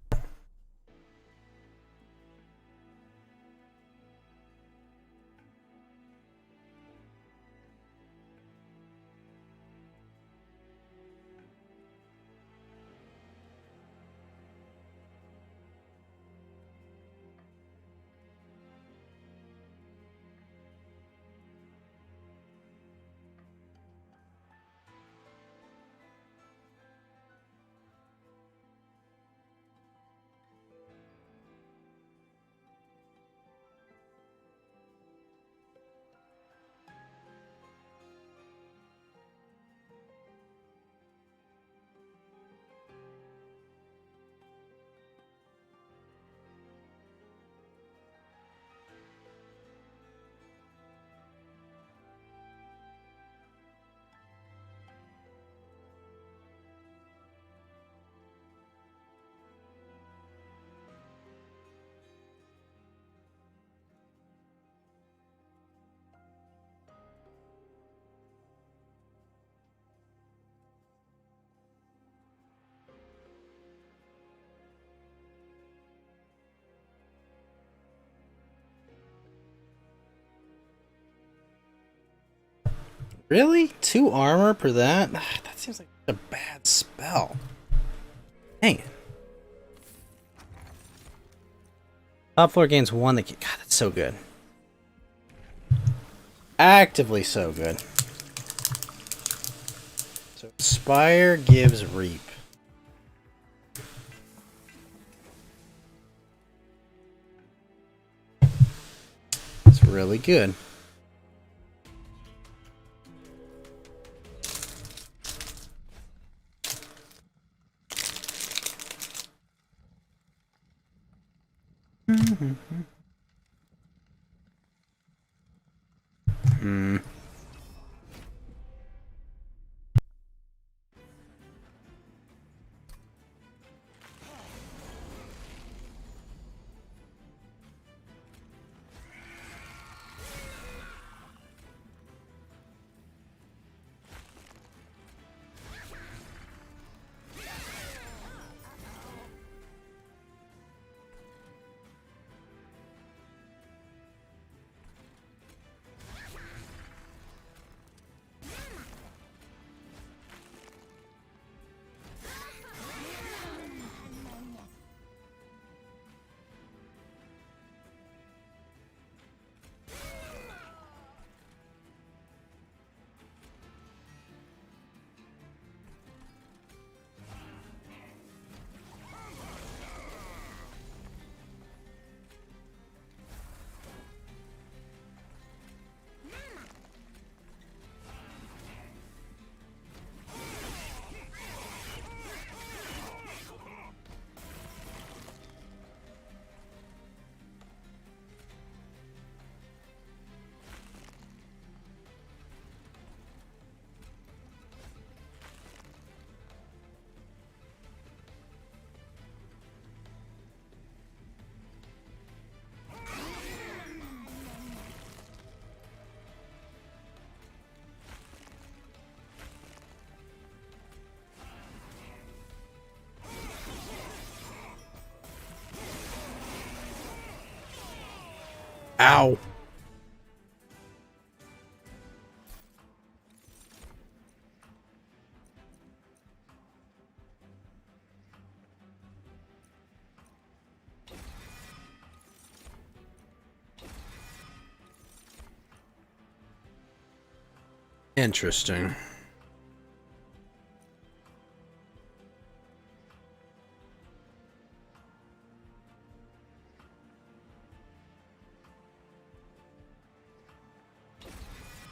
Really? 2 armor per that? That seems like a bad spell. Dang it. Top floor gains 1 that God, that's so good. Actively so good. So Spire gives Reap. It's really good. Hmm. Ow. Interesting.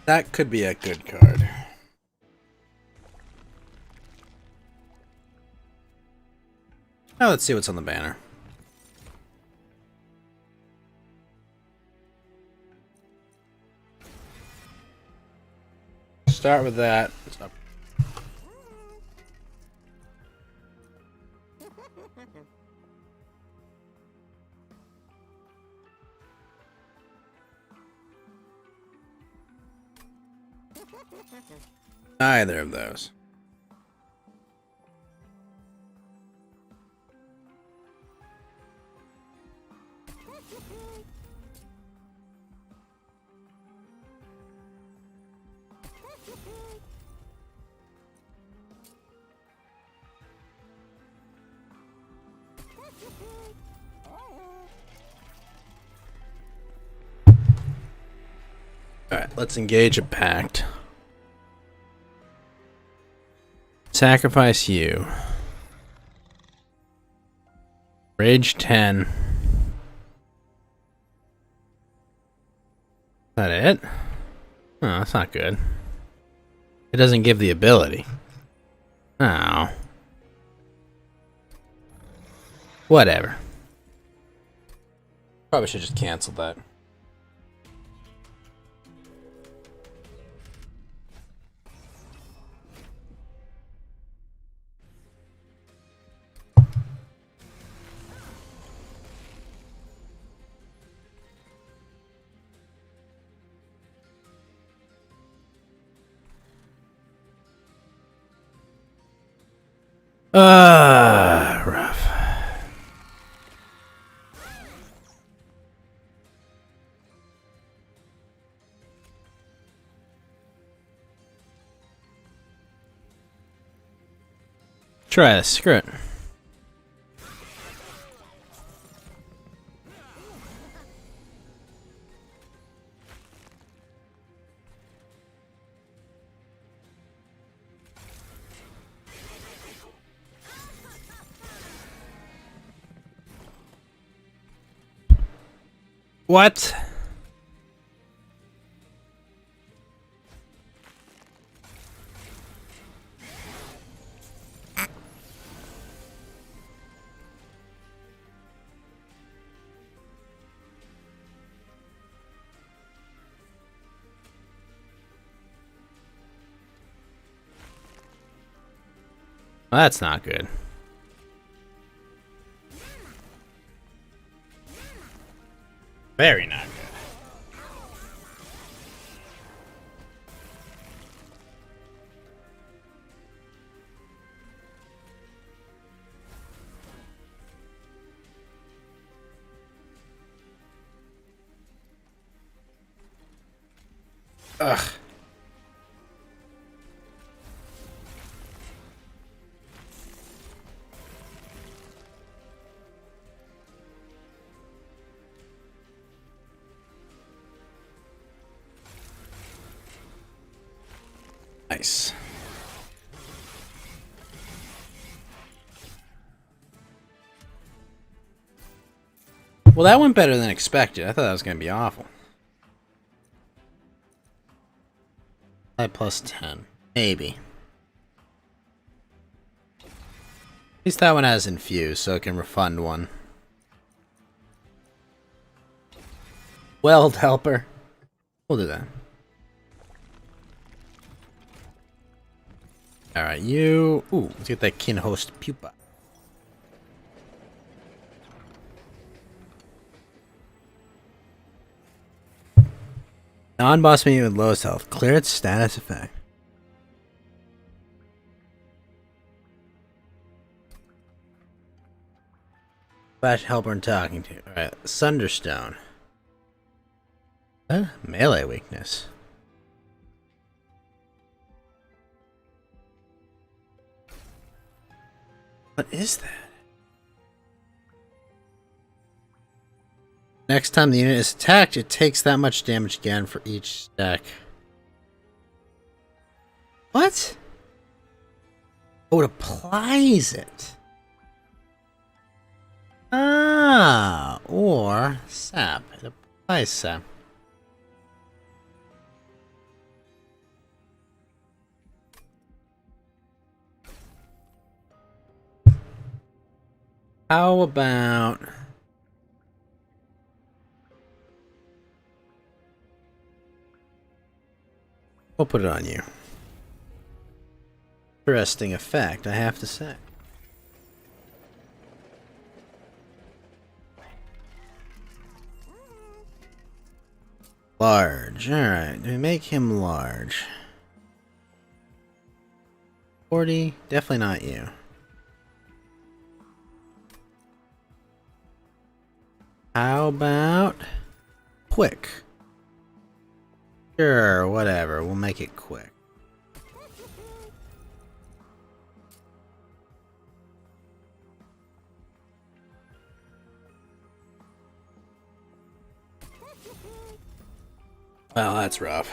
That could be a good card. Now let's see what's on the banner. Start with that. Stop. Neither of those. Alright, let's engage a pact. Sacrifice you. Rage 10. Is that it? Oh, that's not good. It doesn't give the ability. Oh. Whatever. Probably should just cancel that. Rough. Try this. Screw it. What? Well, that's not good. Very not good. Ugh. Nice. Well, that went better than expected. I thought that was going to be awful. 5 plus 10. Maybe. At least that one has infused, so it can refund one. Weld helper. We'll do that. Alright, you... Ooh, let's get that kin host pupa. Non-boss minion with lowest health. Clear its status effect. Flash helper and talking to. Alright, Sunderstone. Melee weakness. What is that? Next time the unit is attacked, it takes that much damage again for each stack. What? Oh, it applies it. Ah, or sap. It applies sap. How about... we'll put it on you. Interesting effect, I have to say. Large. Alright, we make him large. 40. Definitely not you. How about quick? Sure, whatever. We'll make it quick. Well, that's rough.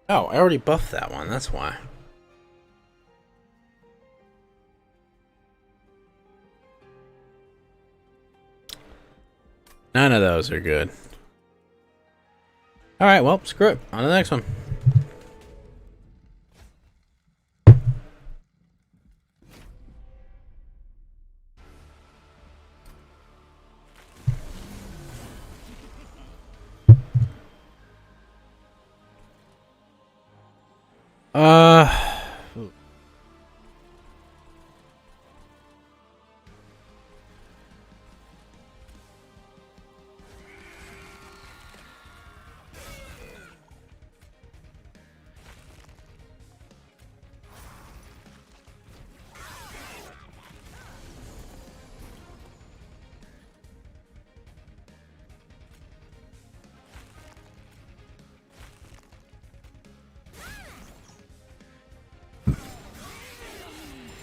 Oh, I already buffed that one, that's why. None of those are good. Alright, well, screw it. On to the next one.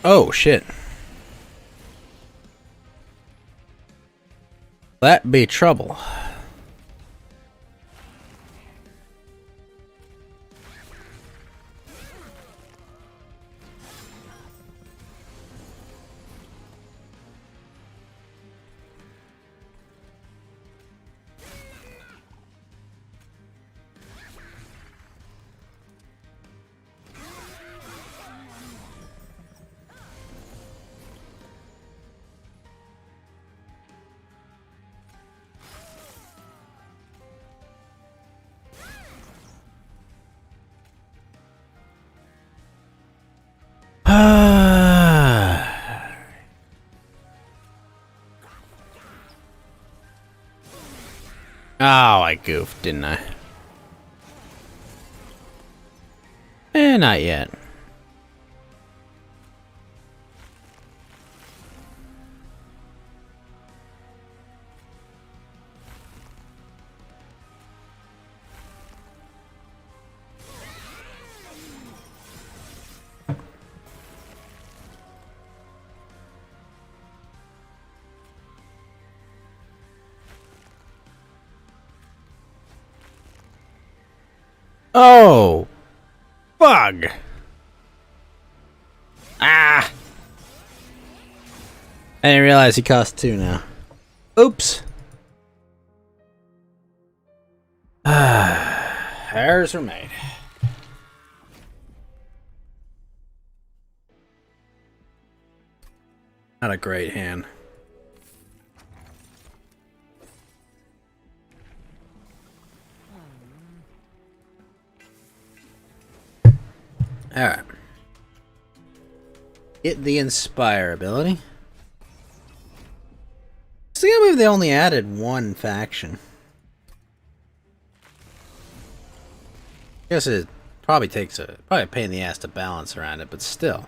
Oh, shit. That be trouble. Oh, I goofed, didn't I? Not yet. Oh! Bug! Ah! I didn't realize he cost 2 now. Oops. Errors are made. Not a great hand. Alright. Get the Inspire ability. I can't believe they only added 1 faction. I guess it Probably a pain in the ass to balance around it, but still.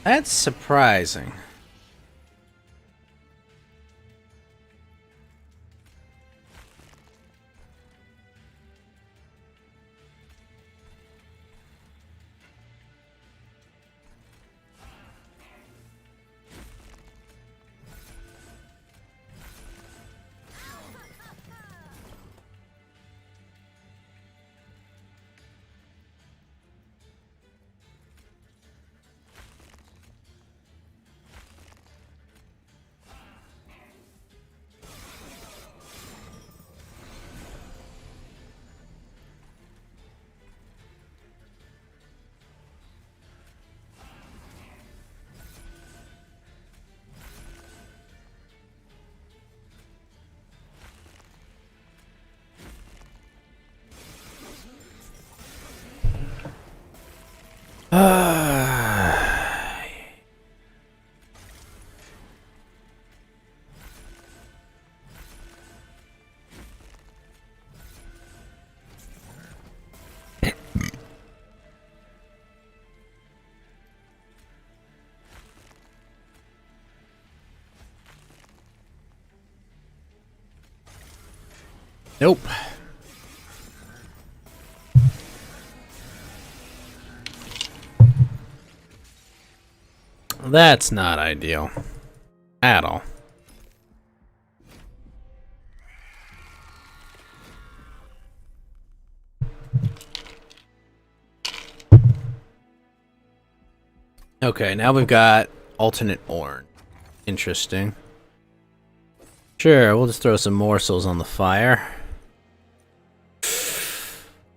That's surprising. Nope. That's not ideal. At all. Okay, now we've got alternate orange. Interesting. Sure, we'll just throw some morsels on the fire.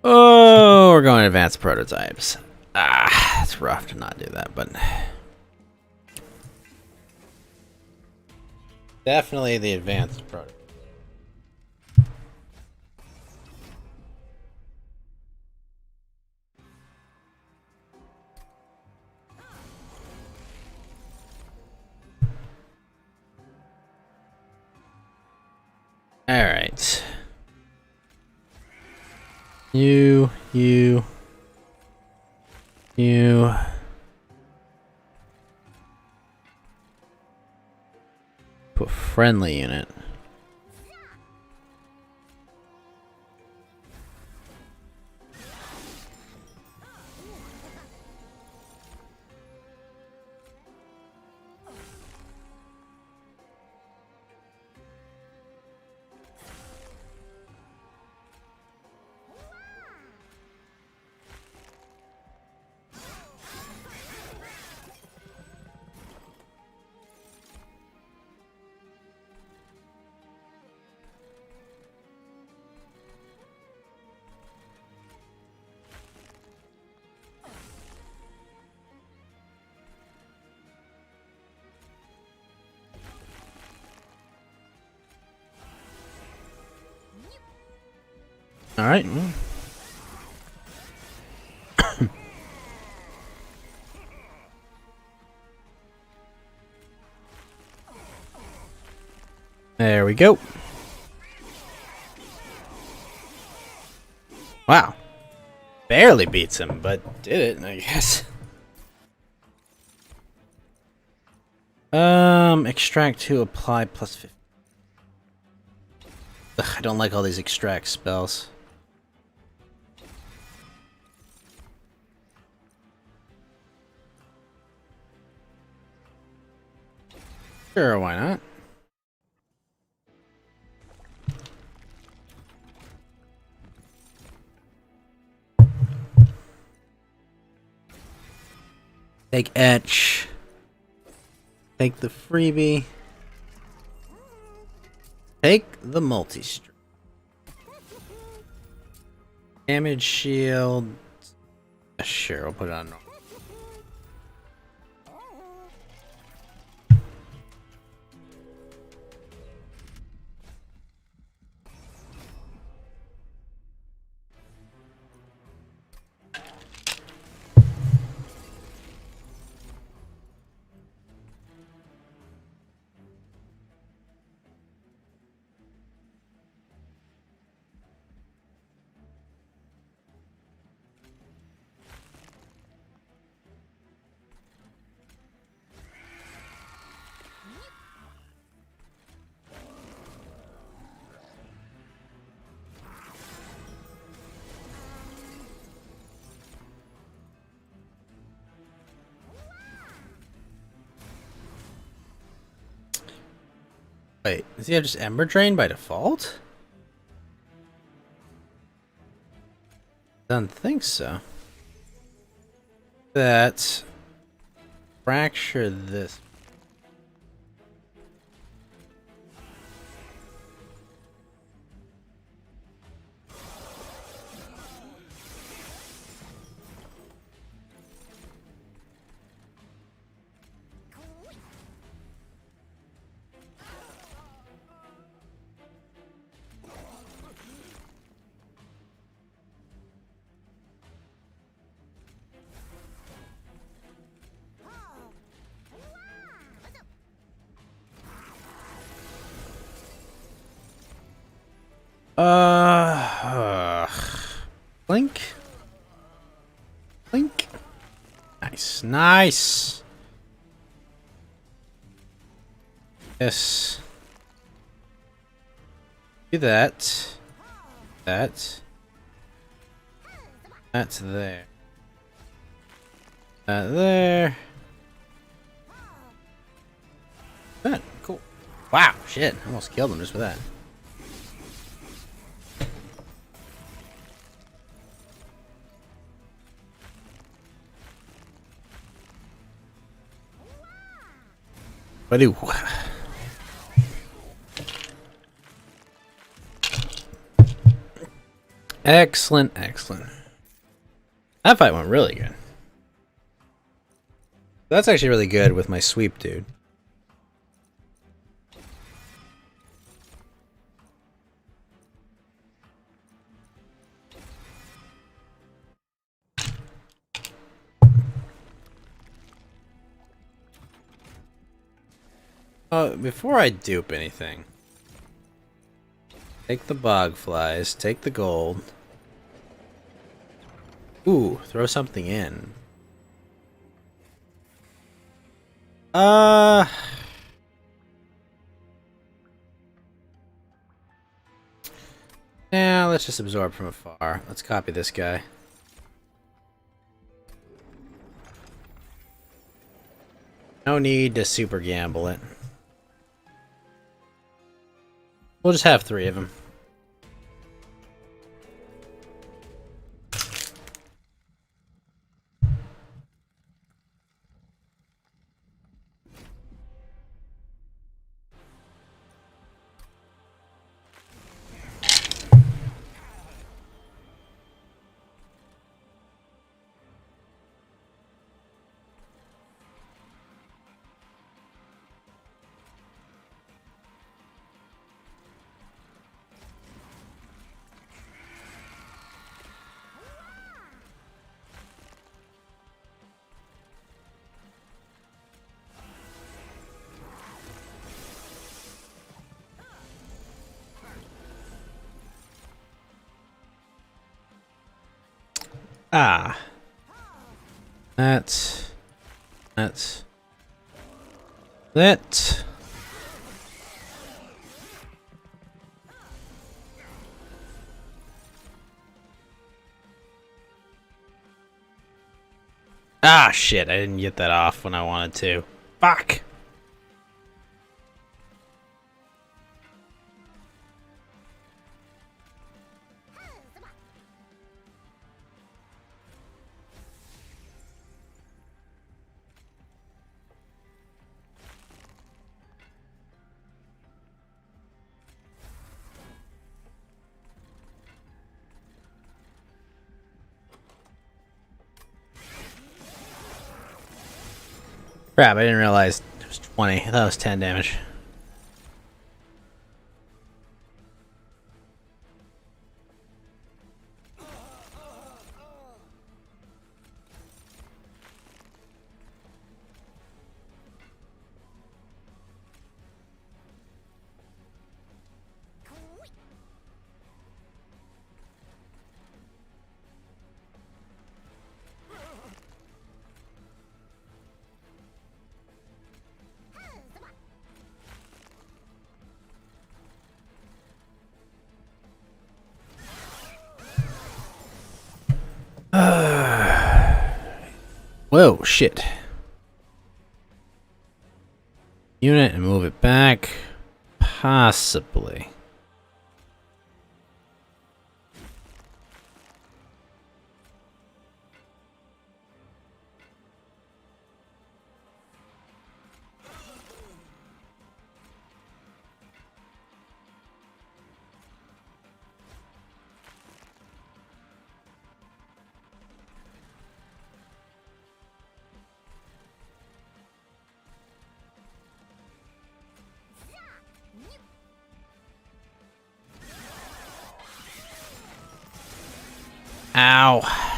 Oh, we're going advanced prototypes. Ah, it's rough to not do that, but... Definitely the advanced prototype. Alright. You. Put friendly unit. Alright. There we go. Wow. Barely beats him, but did it, I guess. Extract to apply plus 50. Ugh, I don't like all these extract spells. Sure, why not? Take etch. Take the freebie. Take the multi-stream. Damage shield. Sure, we'll put it on normal. Wait, does he have just Ember Drain by default? Don't think so. That fracture this. Blink. Blink. Nice. Nice. Yes. Do that. That. That's there. That there. Good. Cool. Wow. Shit. Almost killed him just for that. Excellent, excellent. That fight went really good. That's actually really good with my sweep, dude. Before I dupe anything, take the bog flies, take the gold. Ooh, throw something in. Yeah, let's just absorb from afar. Let's copy this guy. No need to super gamble it. We'll just have 3 of them. Ah. That's that. Ah, shit, I didn't get that off when I wanted to. Fuck. Crap, I didn't realize it was 20. I thought it was 10 damage. Whoa, shit. Unit and move it back. Possibly. Ow.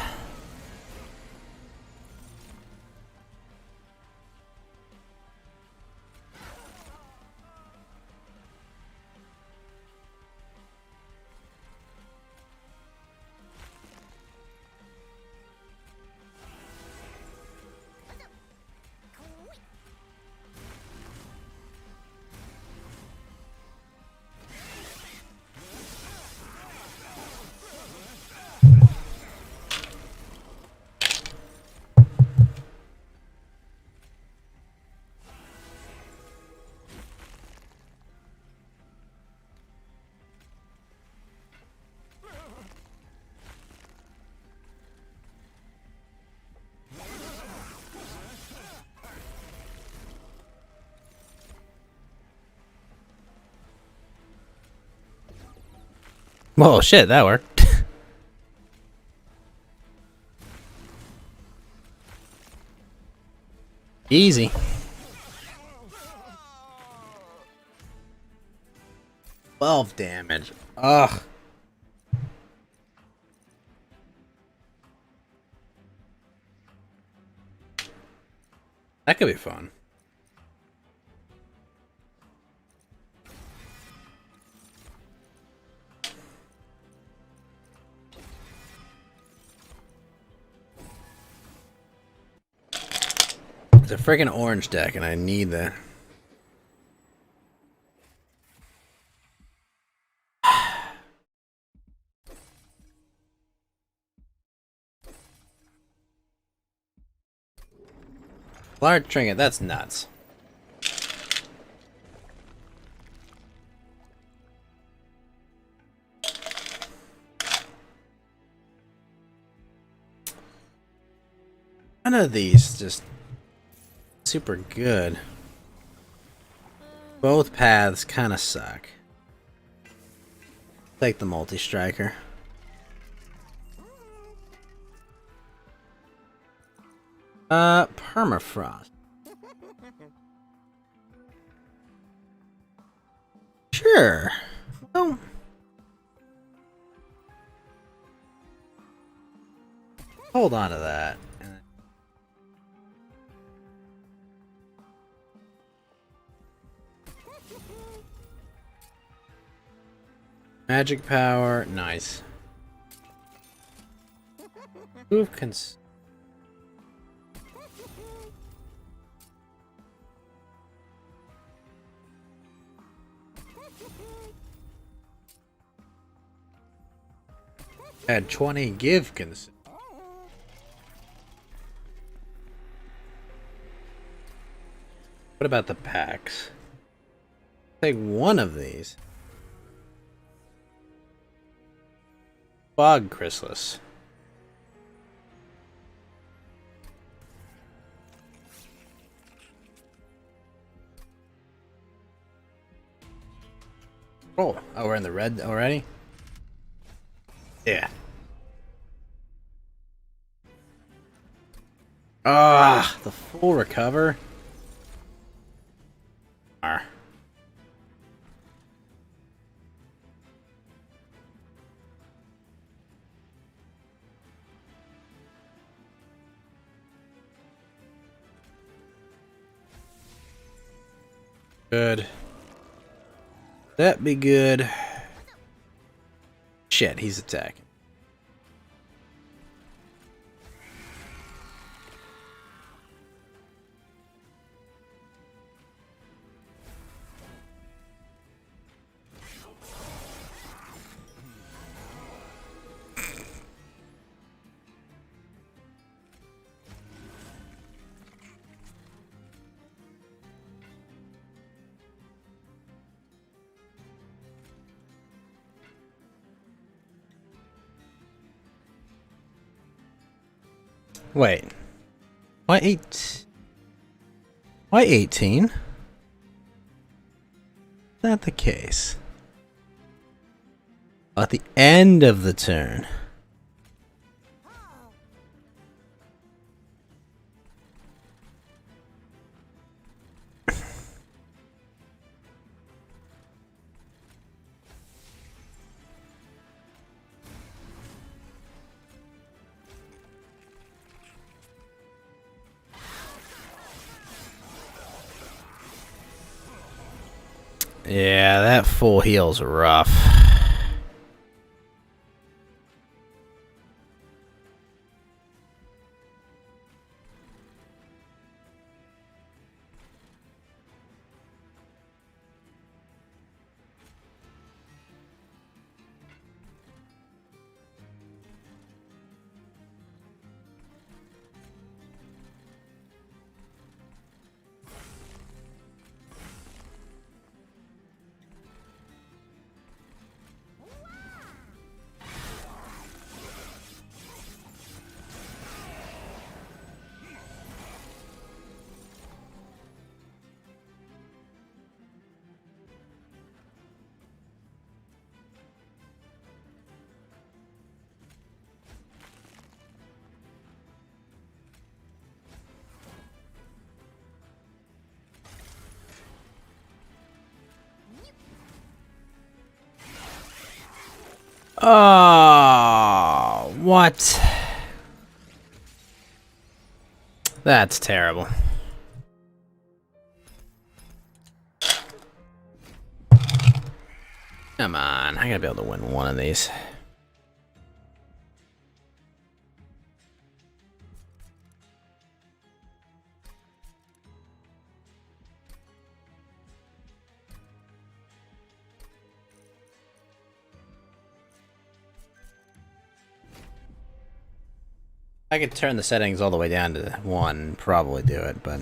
Whoa, shit, that worked. Easy. $12 damage. Ugh. That could be fun. It's a freaking orange deck, and I need that. Large trinket, that's nuts. None of these just super good. Both paths kind of suck. Take the multi-striker. Permafrost. Sure. Well, hold on to that. Magic power, nice. Move add 20, give What about the packs? Take one of these. Fog Chrysalis. Oh, we're in the red already? Yeah. Ah, the full recover. Good. That be good. Shit, he's attacking. Wait. Why 8? Why 18? Is that the case? At the end of the turn. Yeah, that full heal's rough. Oh, what? That's terrible. Come on, I gotta be able to win one of these. I could turn the settings all the way down to 1 and probably do it, but...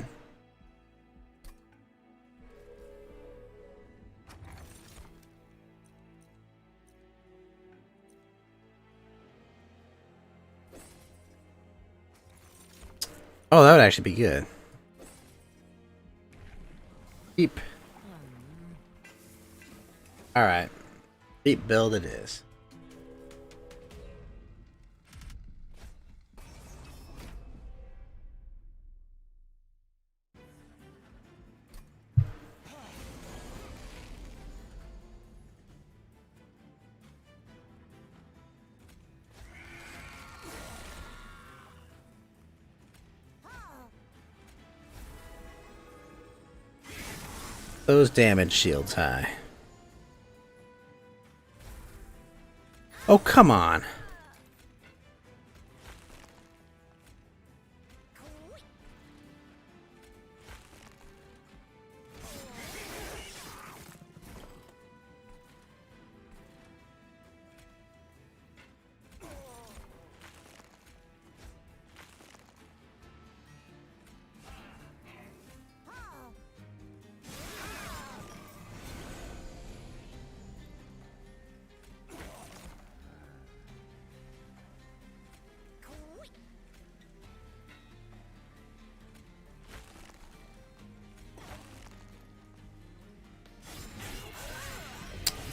Oh, that would actually be good. Deep. Alright. Deep build it is. Those damage shields high. Oh, come on.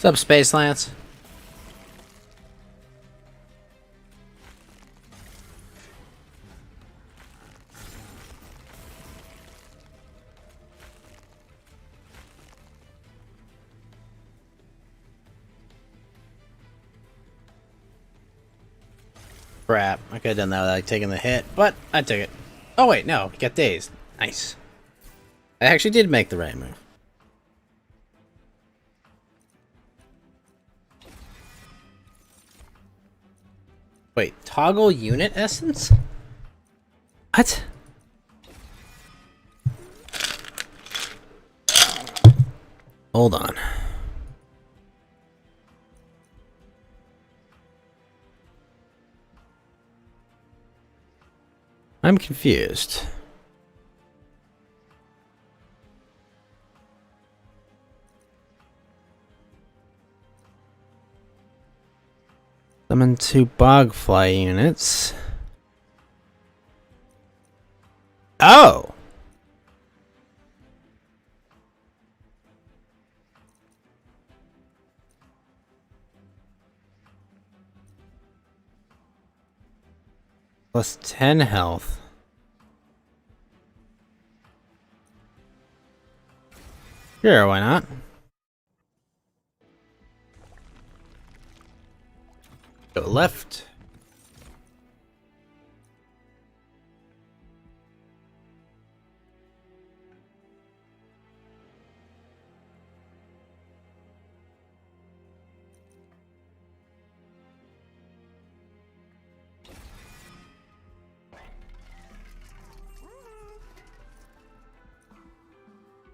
What's up, Space Lance? Crap, I could have done that without taking the hit, but I took it. Oh wait, no, get dazed. Nice. I actually did make the right move. Wait, toggle unit essence? What? Hold on. I'm confused. Summon 2 Bogfly units. Oh. Plus 10 health. Sure, why not? Go left.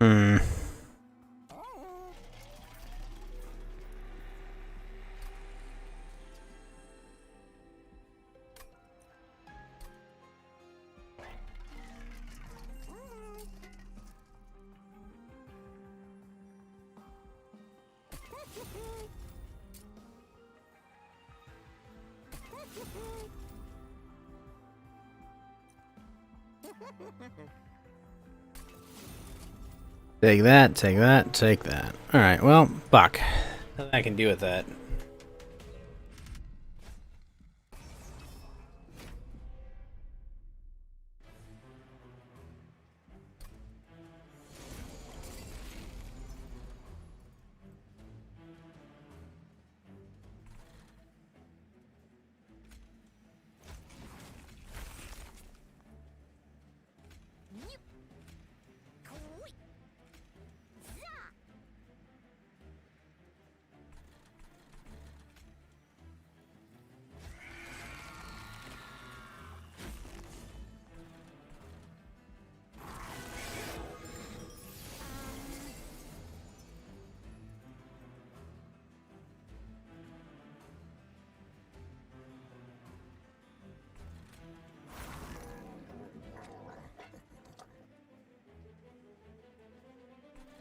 Hmm. Take that, take that, take that. Alright, well, fuck. Nothing I can do with that.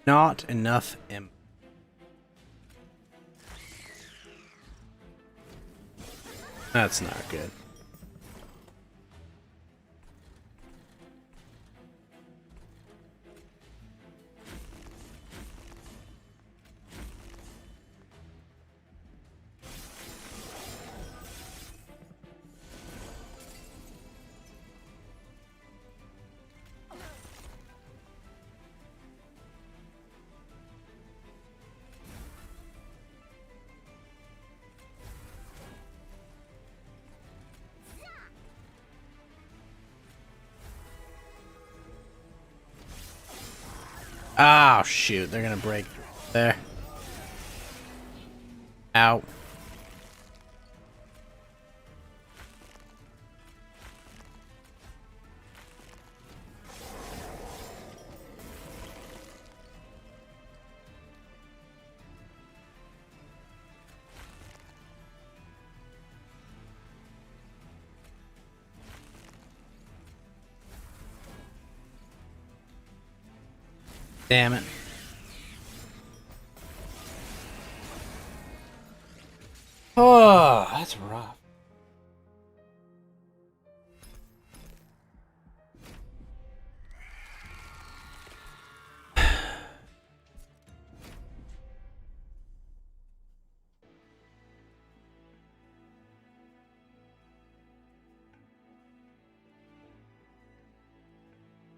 Not enough imp. That's not good. Oh, shoot. They're gonna break there. Ow. Damn it. Oh, that's rough.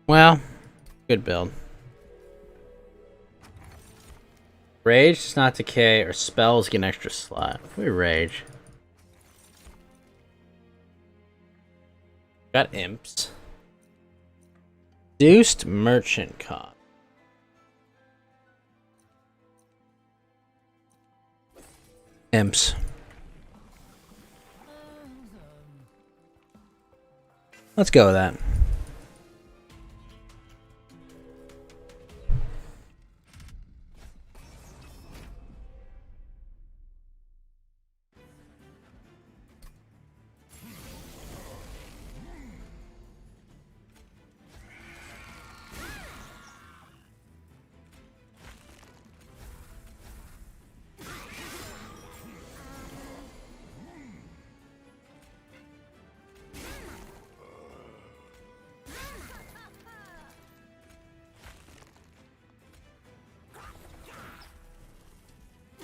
Well, good build. Rage does not decay, or spells get an extra slot. If we rage. Got imps. Reduced merchant cost. Imps. Let's go with that.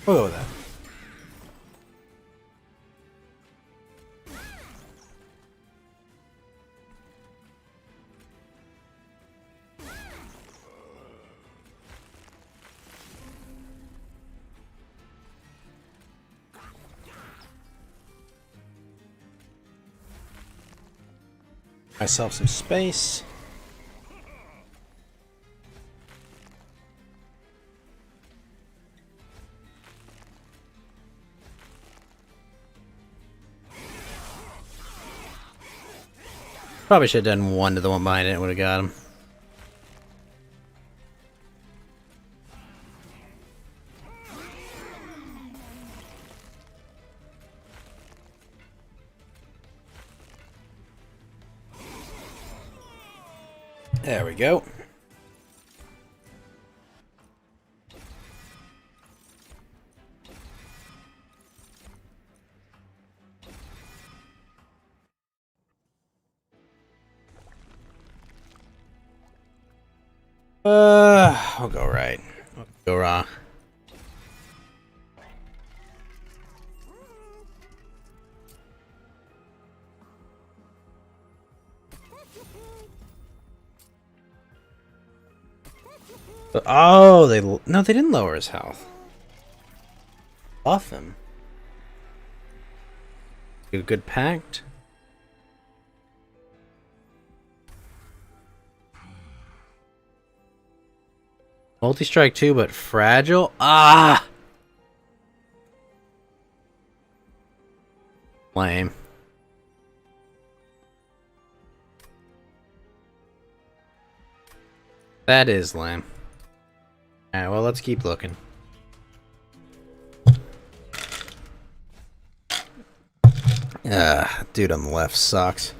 We'll go with that. Myself some space. Probably should have done one to the one behind it. Would have got him. There we go. I'll go right. I'll go wrong. Oh, no, they didn't lower his health. Buff him. Do a good pact. Multi-strike too, but fragile. Ah, lame. That is lame. Alright, well, let's keep looking. Dude on the left sucks.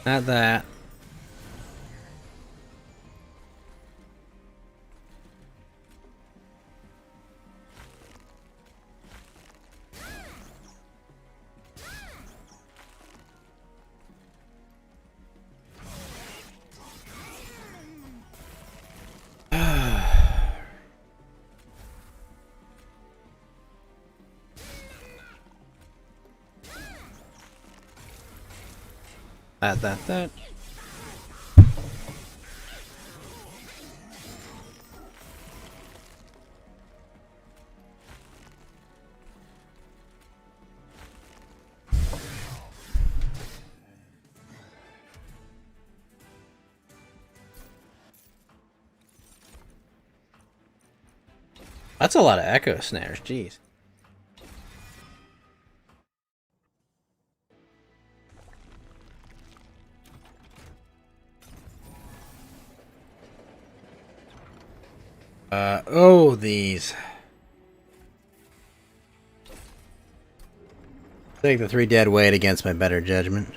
Not that. That. That's a lot of echo snares, jeez. Oh, these. Take the 3 dead weight against my better judgment.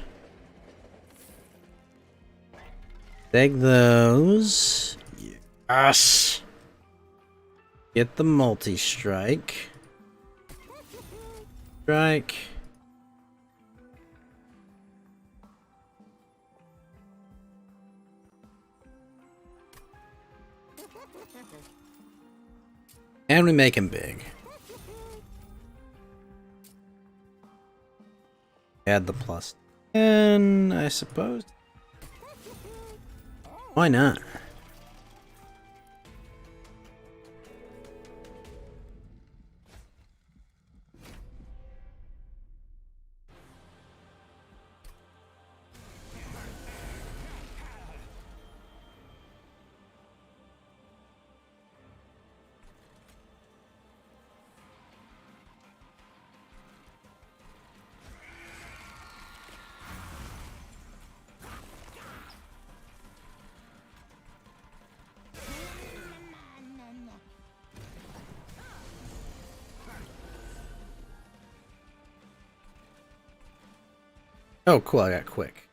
Take those. Yes. Get the multi-strike. Strike. And we make him big. Add the plus 10, I suppose. Why not? Oh, cool. I got quick.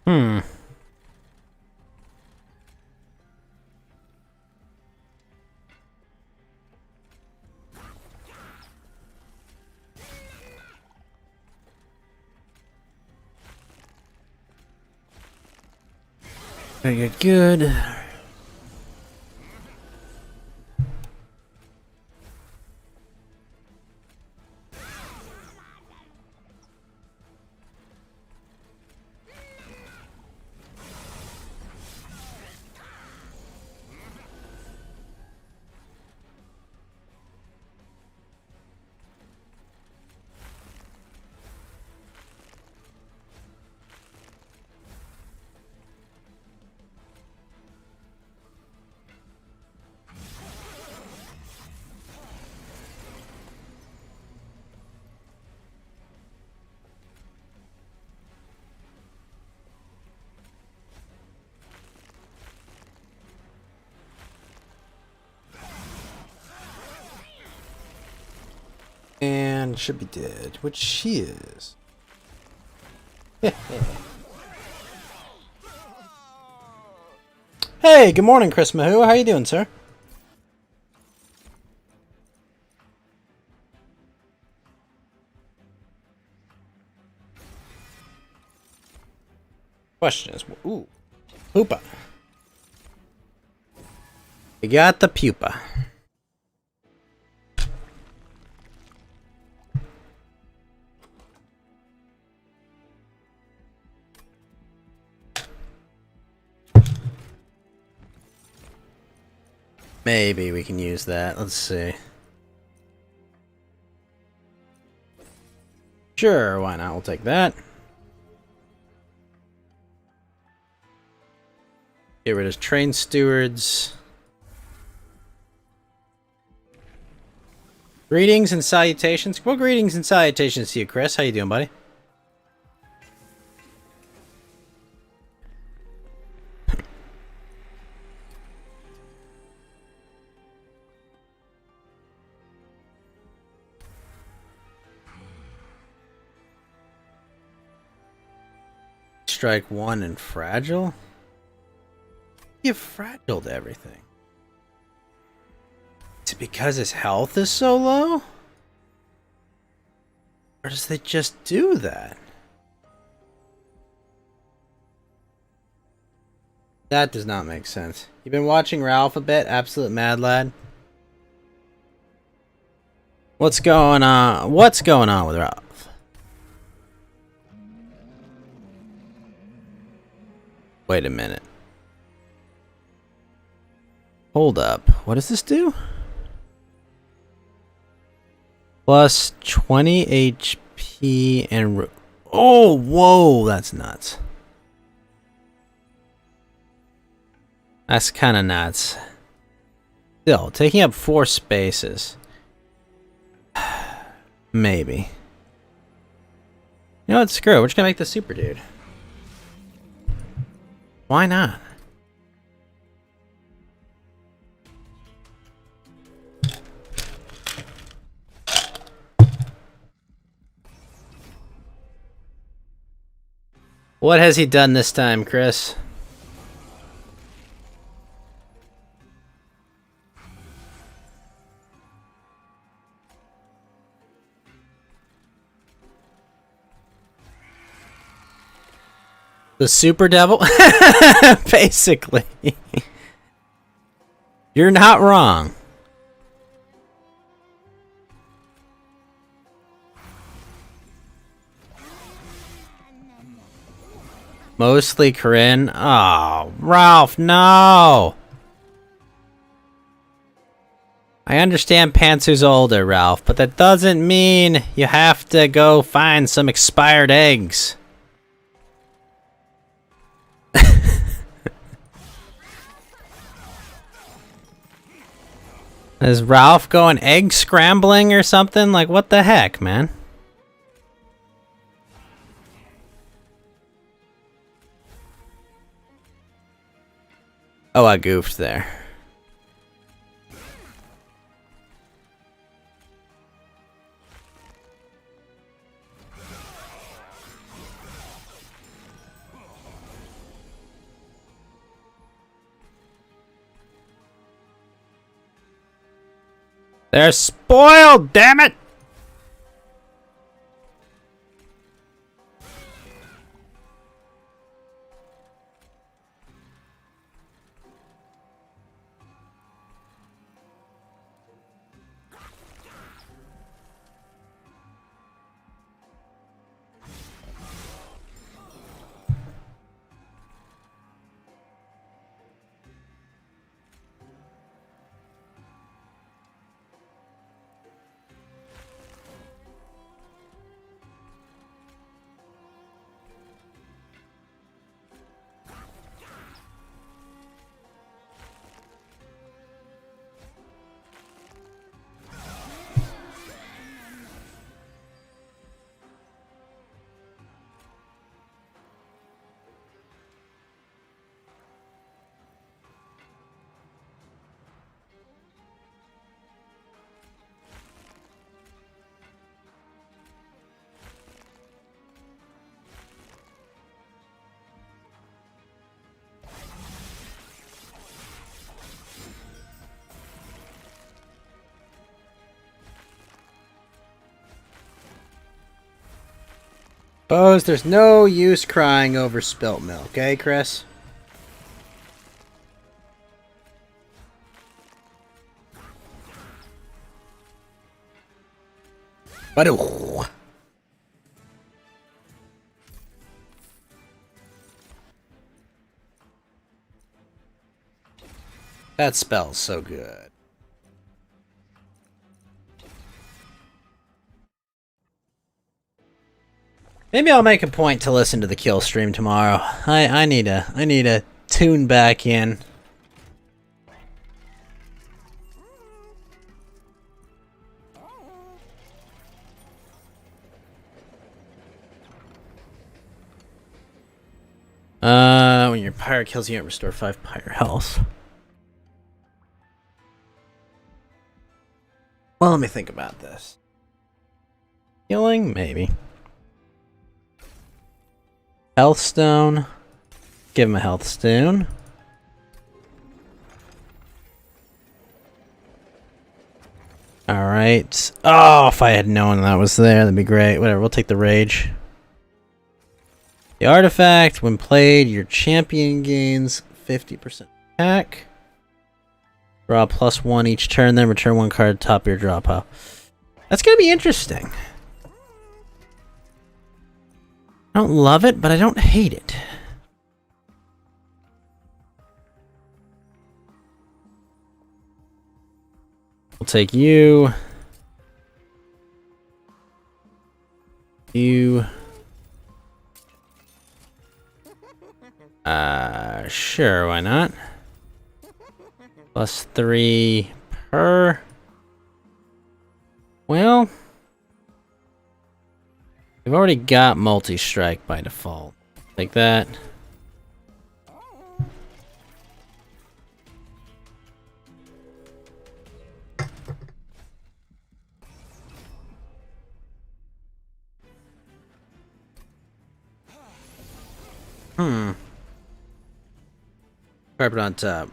Hmm. Very good. And should be dead, which she is. Hey, good morning, Chris Mahoo. How you doing, sir? Question is, ooh, pupa. We got the pupa. Maybe we can use that. Let's see. Sure, why not? We'll take that. Get rid of train stewards. Greetings and salutations. Well, greetings and salutations to you, Chris. How you doing, buddy? Strike one and fragile? Give fragile to everything. Is it because his health is so low? Or does they just do that? That does not make sense. You've been watching Ralph a bit? Absolute mad lad. What's going on? What's going on with Ralph? Wait a minute. Hold up. What does this do? Plus 20 HP and... Oh, whoa, that's nuts. That's kind of nuts. Still, taking up 4 spaces. Maybe. You know what? Screw it. We're just gonna make the super dude. Why not? What has he done this time, Chris? The Super Devil? Basically. You're not wrong. Mostly Corinne. Oh, Ralph, no! I understand Pantsu's older, Ralph, but that doesn't mean you have to go find some expired eggs. Is Ralph going egg scrambling or something? Like, what the heck, man? Oh, I goofed there. They're spoiled, damn it! Suppose there's no use crying over spilt milk, eh, Chris? But that spell's so good. Maybe I'll make a point to listen to the kill stream tomorrow. I need to tune back in. When your pyre kills you, restore 5 pyre health. Well, let me think about this. Healing? Maybe. Health stone. Give him a health stone. Alright. Oh, if I had known that was there, that'd be great. Whatever, we'll take the rage. The artifact, when played, your champion gains 50% attack. Draw +1 each turn, then return 1 card top of your draw pile. That's gonna be interesting. I don't love it, but I don't hate it. We'll take you. You. Sure, why not? +3 per. Well, we've already got multi-strike by default. Like that. Carpet on top.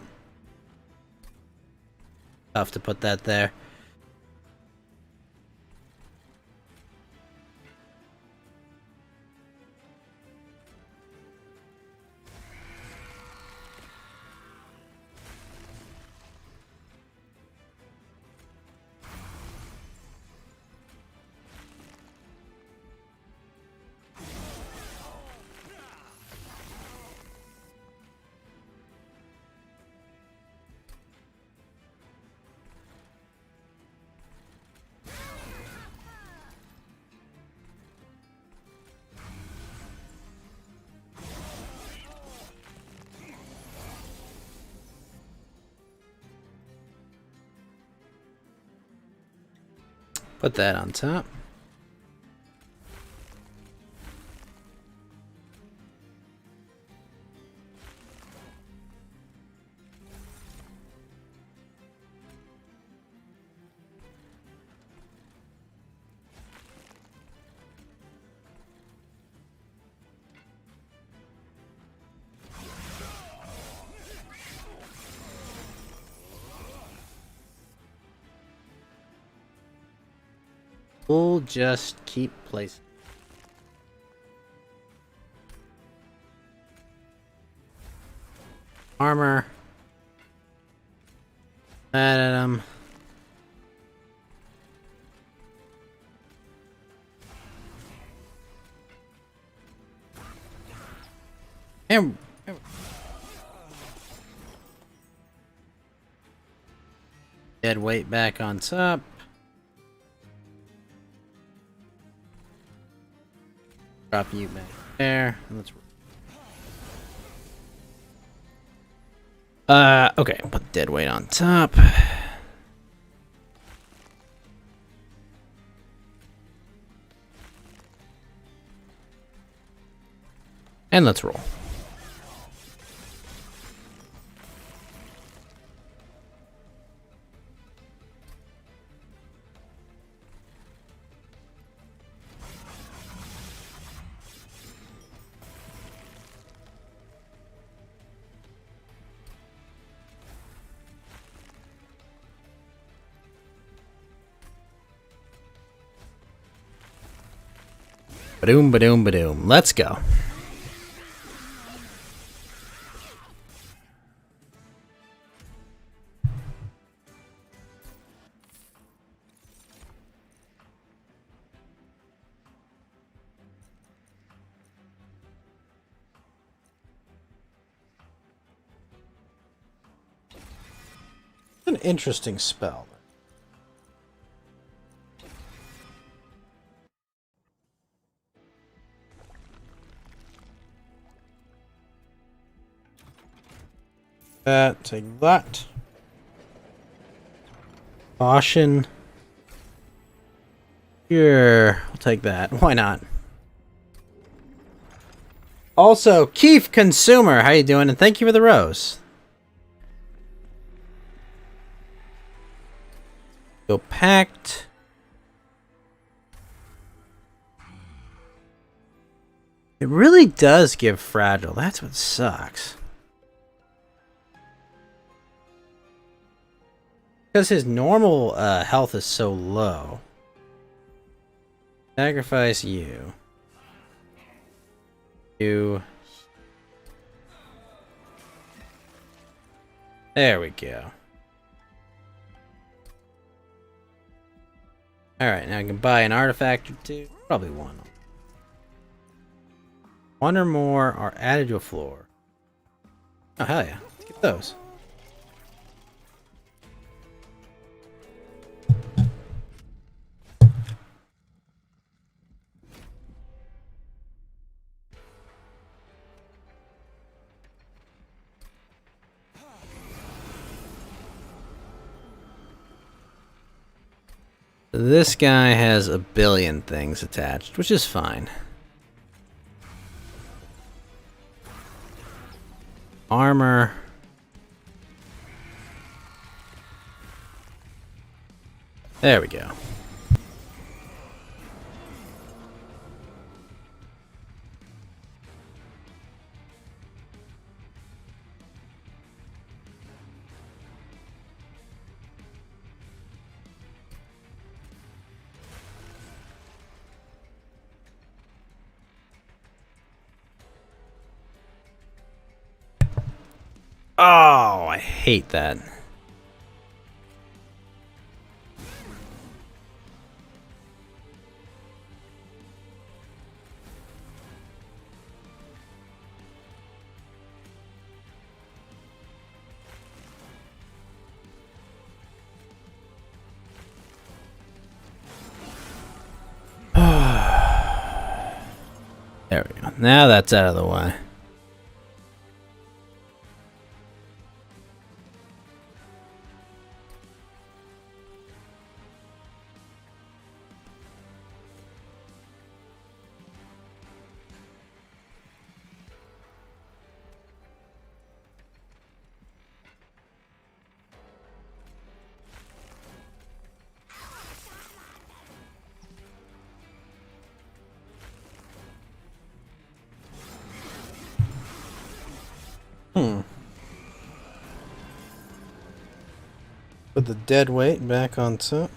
Tough to put that there. Put that on top. We'll just keep placing. Armor. That at him. And dead weight back on top. Drop you back there. Let's. Okay. Put dead weight on top. And let's roll. Ba-doom, ba-doom, ba-doom. Let's go. An interesting spell. Take that. Caution. Sure, I'll take that. Why not? Also, Keith Consumer, how you doing? And thank you for the rose. Go packed. It really does give fragile. That's what sucks. Because his normal health is so low. Sacrifice you. You. There we go. Alright, now I can buy an artifact or two. Probably one. One or more are added to a floor. Oh, hell yeah. Let's get those. This guy has a billion things attached, which is fine. Armor. There we go. Oh, I hate that. There we go. Now that's out of the way. Put the dead weight back on top.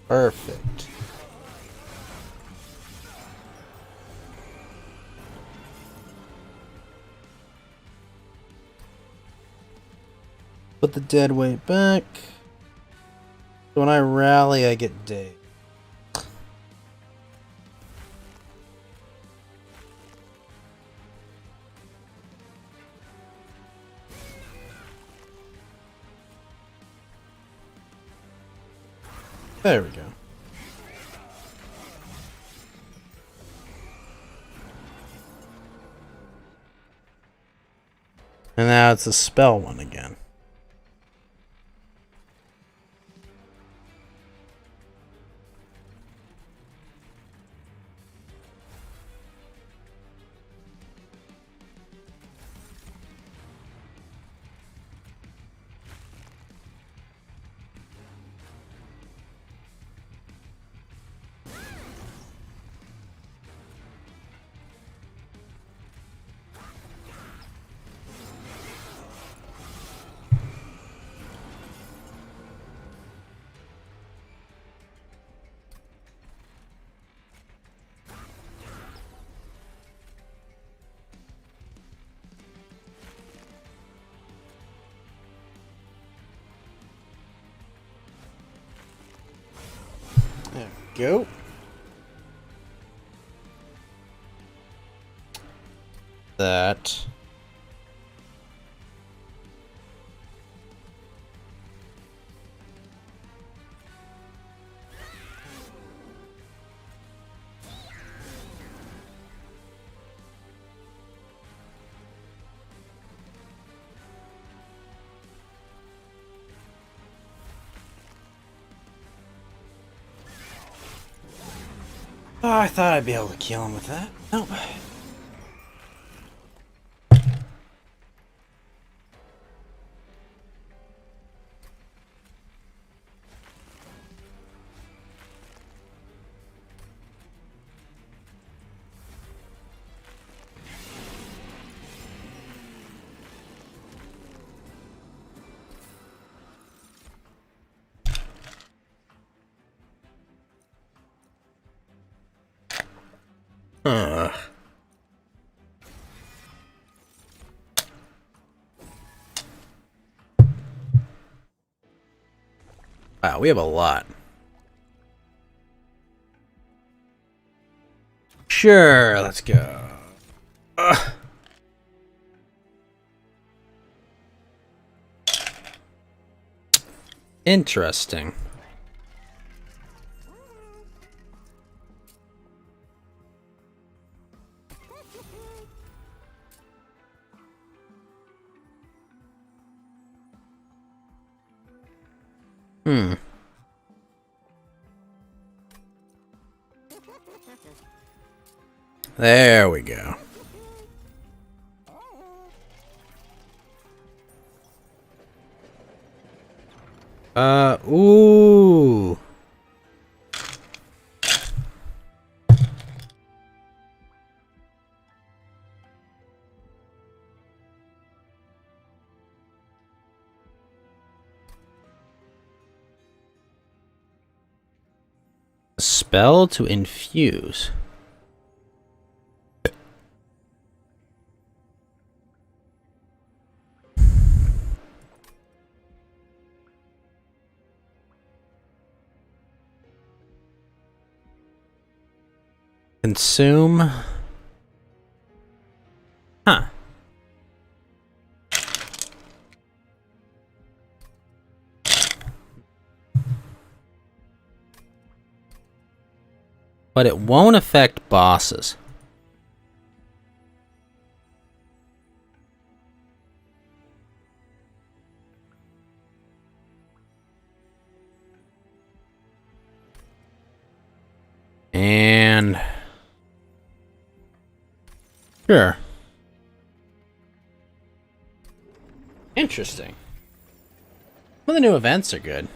Perfect. Put the dead weight back. So when I rally, I get day. There we go. And now it's a spell one again. There we go. That. Oh, I thought I'd be able to kill him with that. Nope. Wow, we have a lot. Sure, let's go. Interesting. There we go. Ooh. Spell to infuse. Consume. Huh. But it won't affect bosses. And sure. Interesting. Well, the new events are good.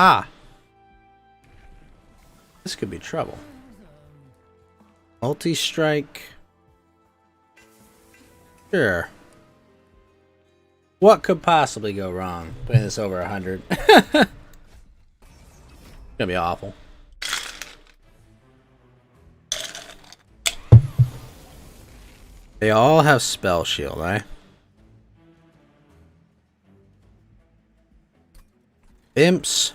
Ah. This could be trouble. Multi-strike. Sure. What could possibly go wrong putting this over 100? It's gonna be awful. They all have spell shield, eh? Imps.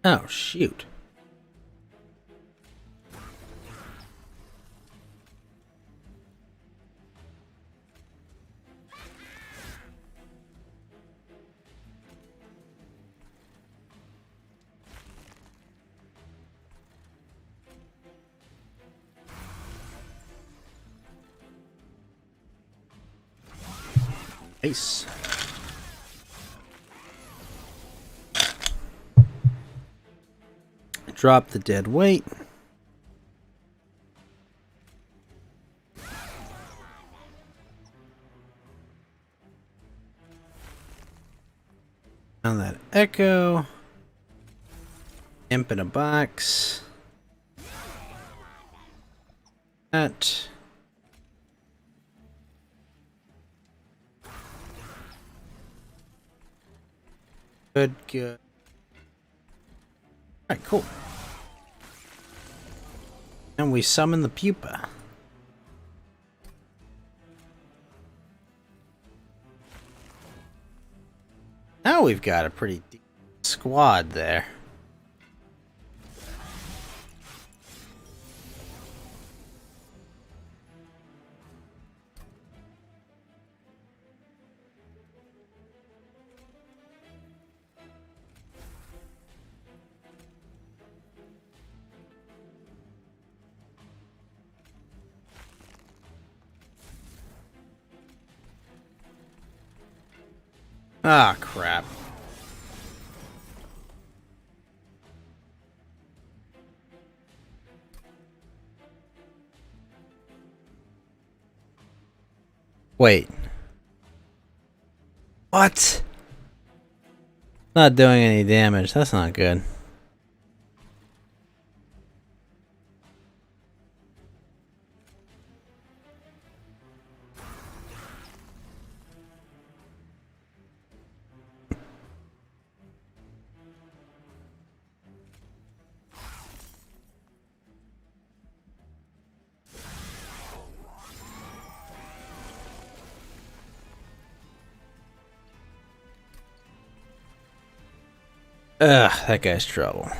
Oh, shoot. Nice. Drop the dead weight. On that echo. Imp in a box. That. Good, good. Alright, cool. And we summon the pupa. Now we've got a pretty deep squad there. Ah, crap. Wait. What? Not doing any damage. That's not good. Ugh, that guy's trouble.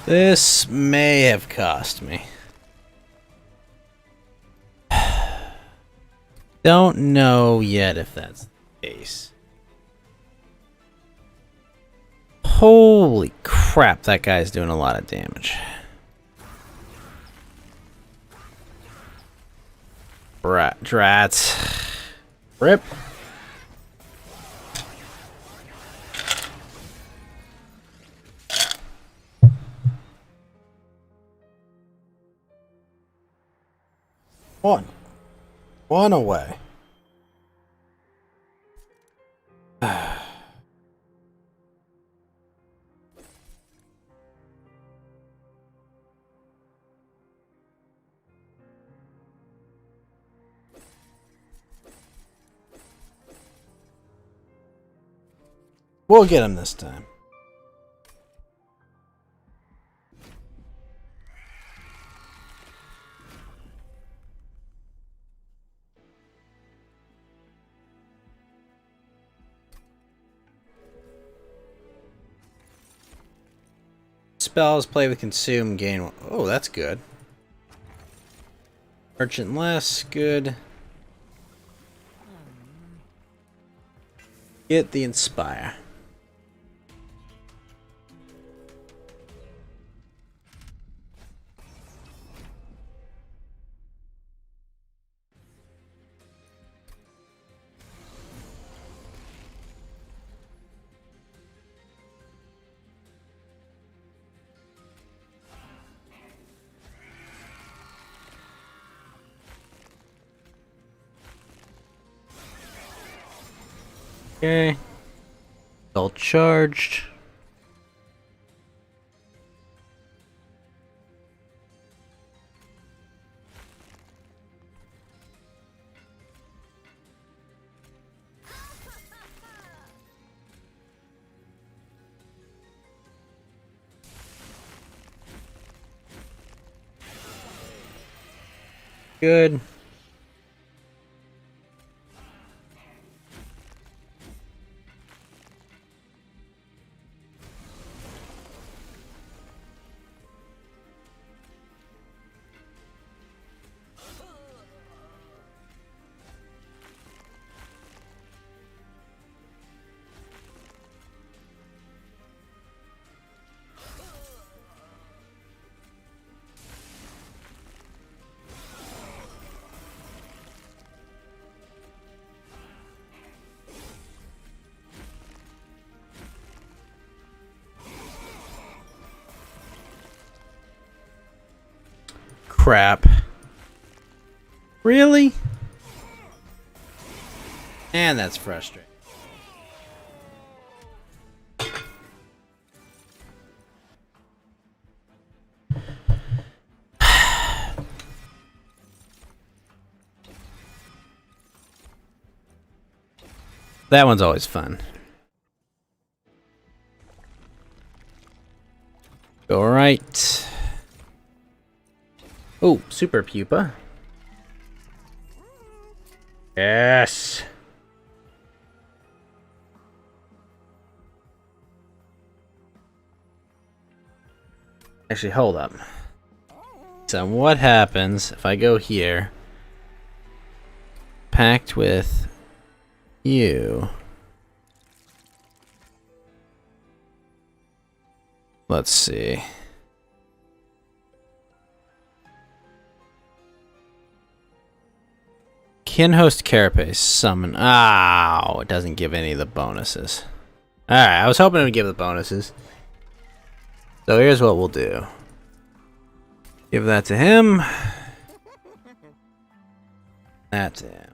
This may have cost me. Don't know yet if that's the case. Holy crap, that guy's doing a lot of damage. Drats. Rip. One away. We'll get him this time. Spells play with consume gain. Oh, that's good. Merchant less, good. Get the inspire. Okay. All charged. Good. Crap. Really? And that's frustrating. That one's always fun. Go right. Oh, super pupa. Yes. Actually, hold up. So what happens if I go here? Pact with you. Let's see. Kin host carapace summon. Oh, it doesn't give any of the bonuses. Alright, I was hoping it would give the bonuses. So here's what we'll do. Give that to him. That to him.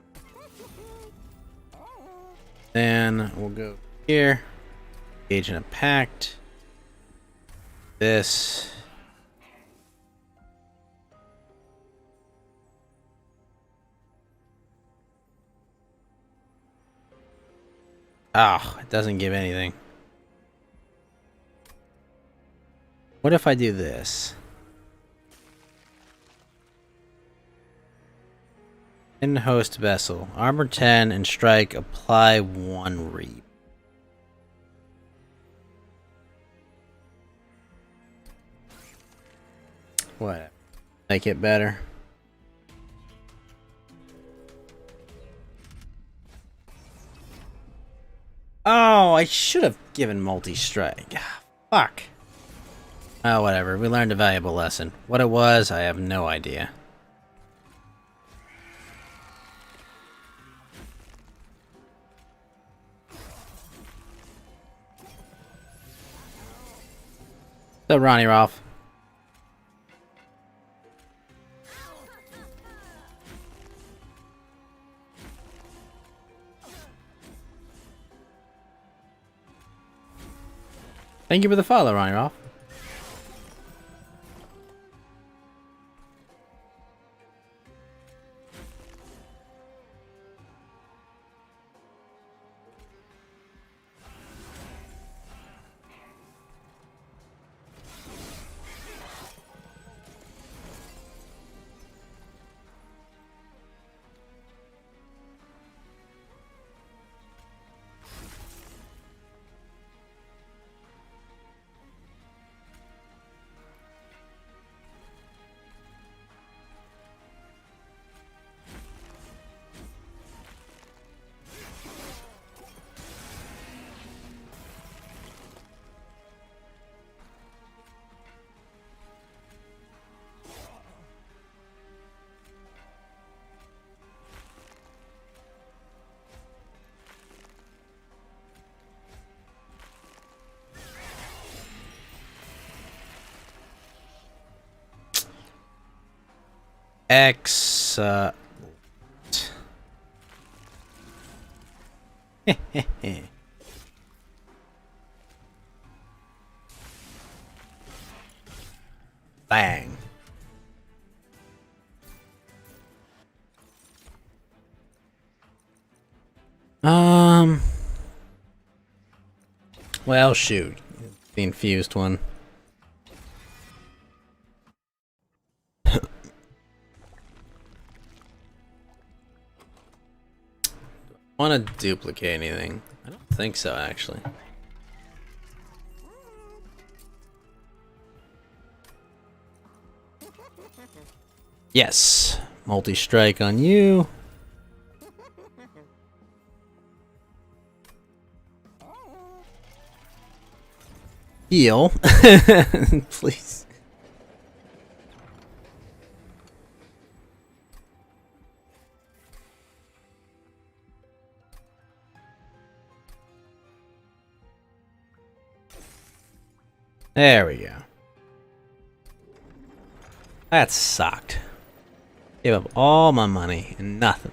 Then we'll go here. Engage in a pact. This. Oh, it doesn't give anything. What if I do this? In host vessel. Armor 10 and strike, apply 1 reap. What? Make it better. Oh, I should have given multi-strike. Fuck. Oh, whatever. We learned a valuable lesson. What it was, I have no idea. So, Ronnie Rolf. Thank you for the follow, Ronnie Rolf. Excellent. Bang. Well, shoot. The infused one. Want to duplicate anything? I don't think so, actually. Yes, multi-strike on you. Heal, please. There we go. That sucked. Gave up all my money and nothing.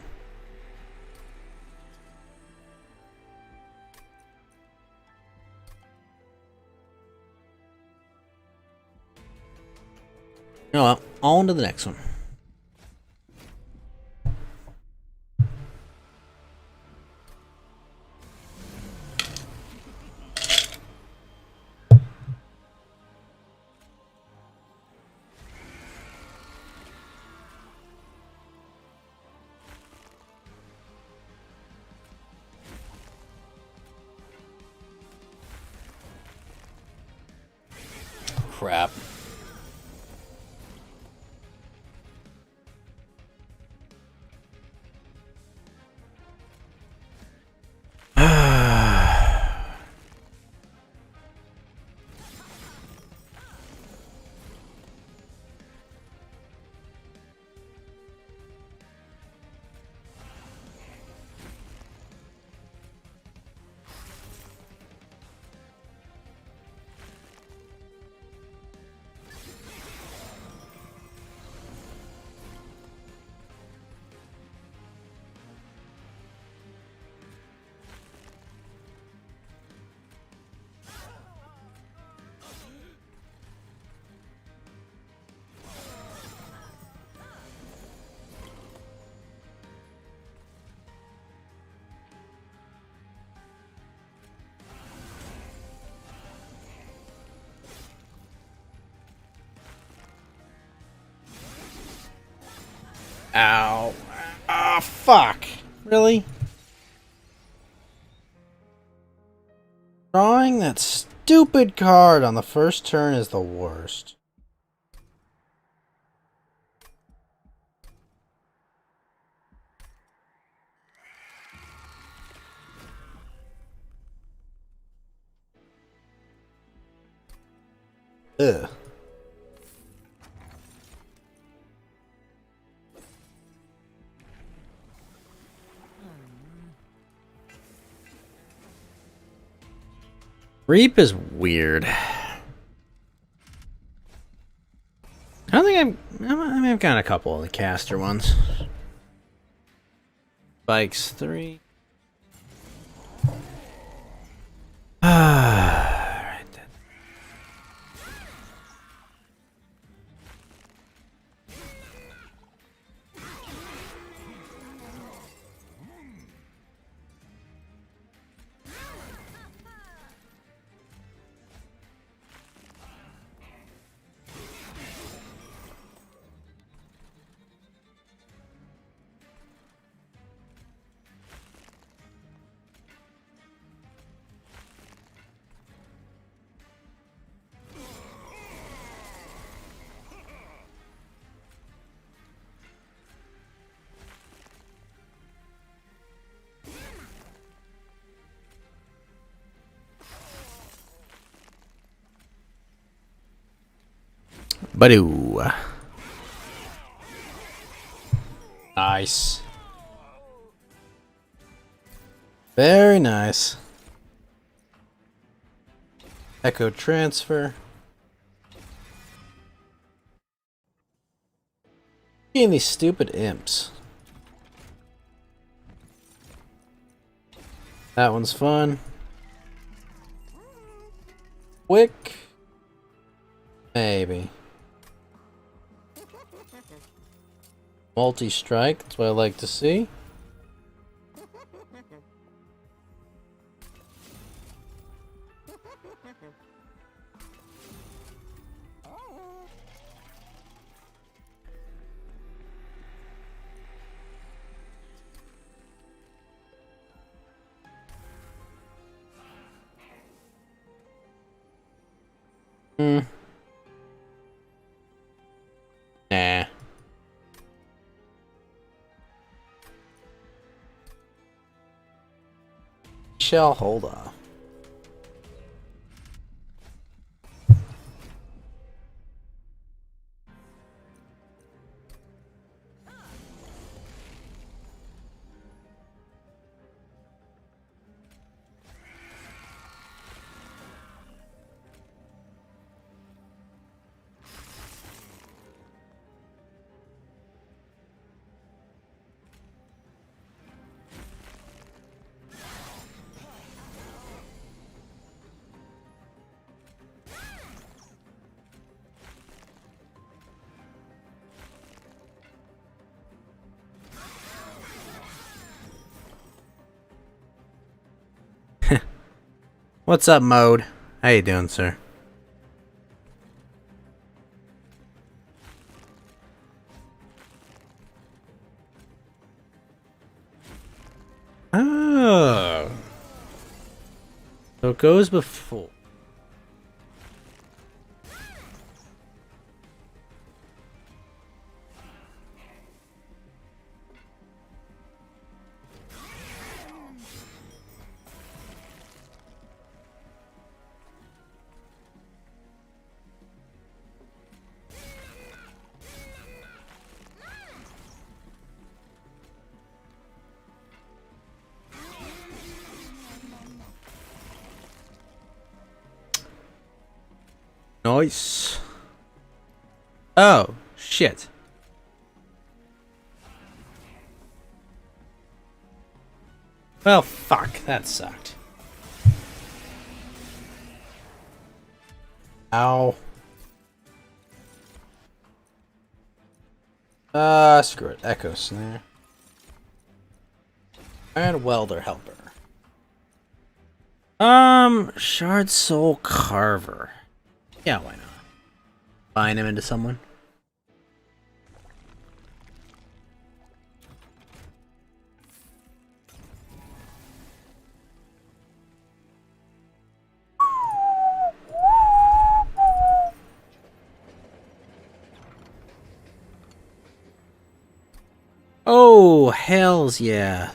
Oh well, on to the next one. Crap. Ow. Ah, fuck. Really? Drawing that stupid card on the first turn is the worst. Ugh. Reap is weird. I don't think I mean, I've got a couple of the caster ones. Spikes 3. Right then. Badoo. Nice. Very nice. Echo transfer. Getting these stupid imps. That one's fun. Quick. Maybe. Multi-strike, that's what I like to see. Nah. Shall hold off. What's up, Mode? How you doing, sir? Oh. So it goes before. Nice. Oh, shit. Well, fuck. That sucked. Ow. Screw it. Echo Snare. And Welder Helper. Shard Soul Carver. Yeah, why not? Bind him into someone. Oh, hells yeah.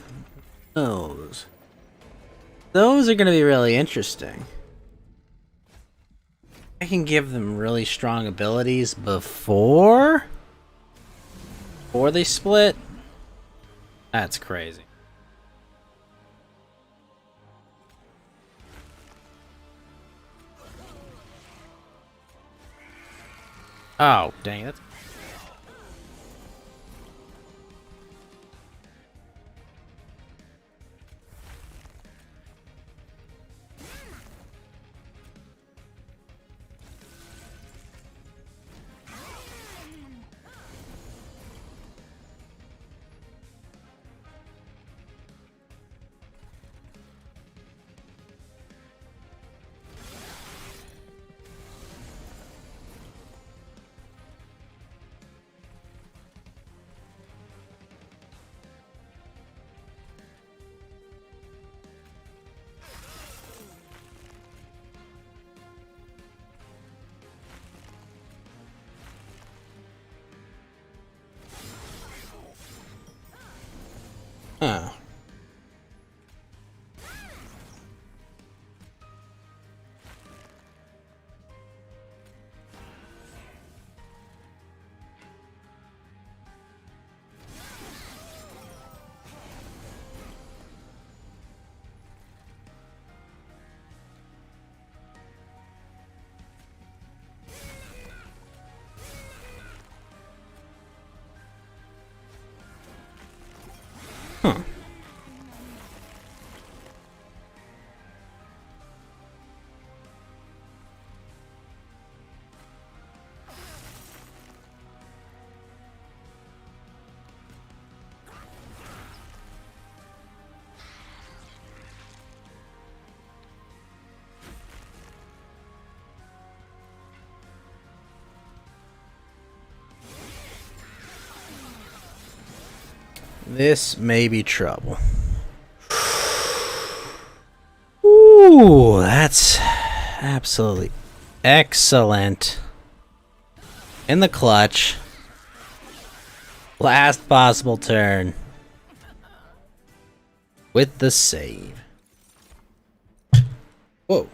Those are gonna be really interesting. I can give them really strong abilities before they split. That's crazy. Oh, dang it. Huh. Huh. This may be trouble. Ooh, that's absolutely excellent. In the clutch. Last possible turn. With the save. Whoa.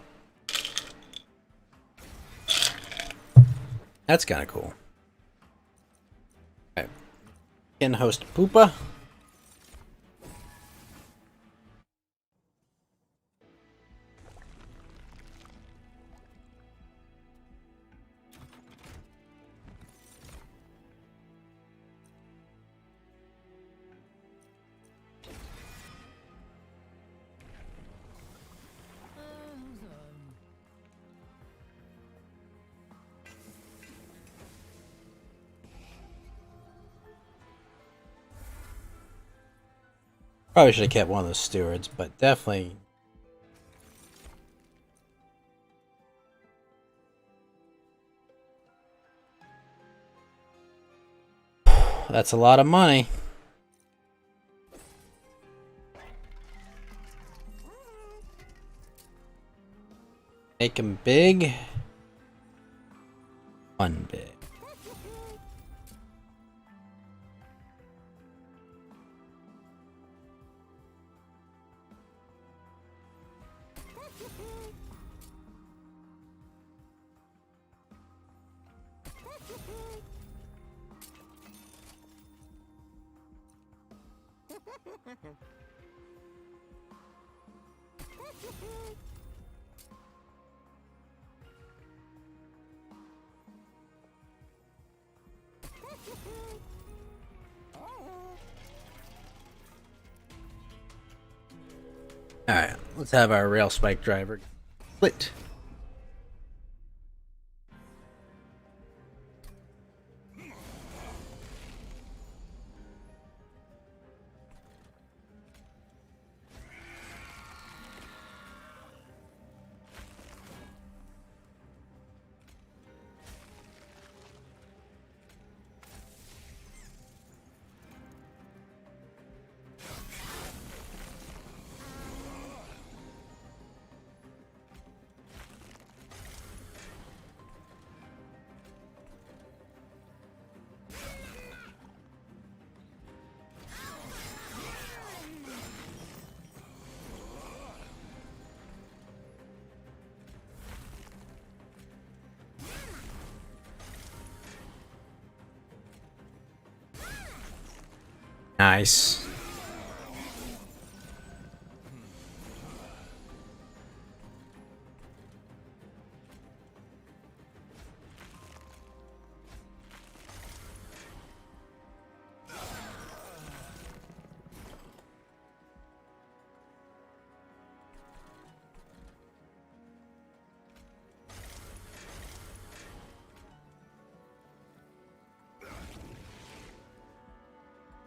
That's kind of cool. Okay. Can host Poopa. Probably should have kept one of those stewards, but definitely. That's a lot of money. Make him big. One big. Alright, let's have our rail spike driver split. Nice.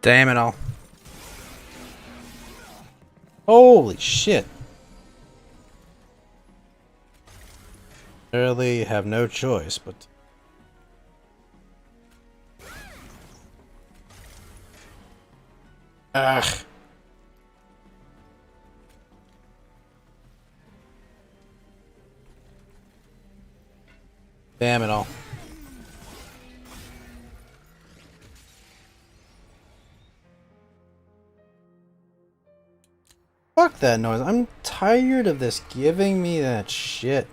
Damn it all. Holy shit. Really have no choice but... Ugh. Damn it all. Fuck that noise. I'm tired of this giving me that shit.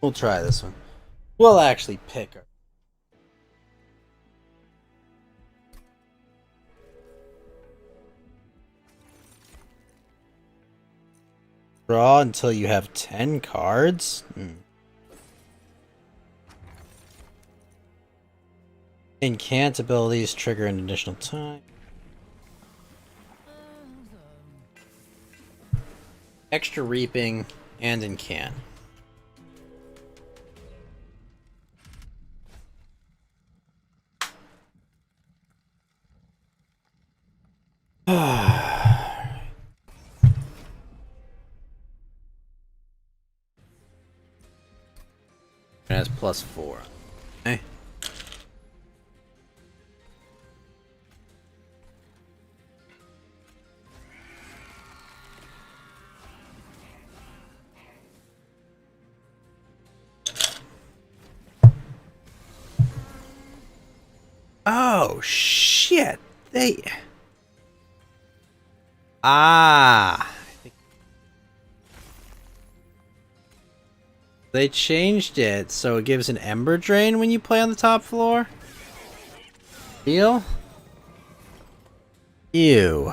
We'll try this one. We'll actually pick her. Draw until you have 10 cards? Incant abilities trigger an additional time. Extra reaping and incant. It has +4. Okay. Oh shit! They changed it so it gives an Ember Drain when you play on the top floor? Deal? Ew.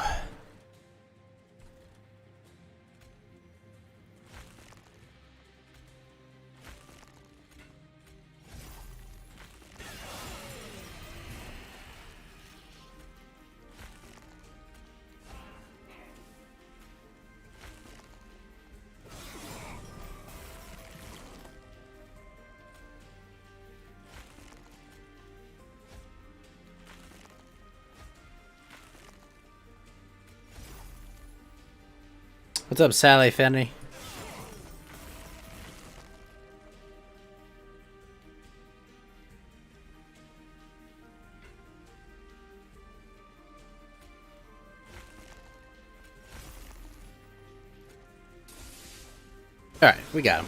What's up, Sally Fenny? Alright, we got him.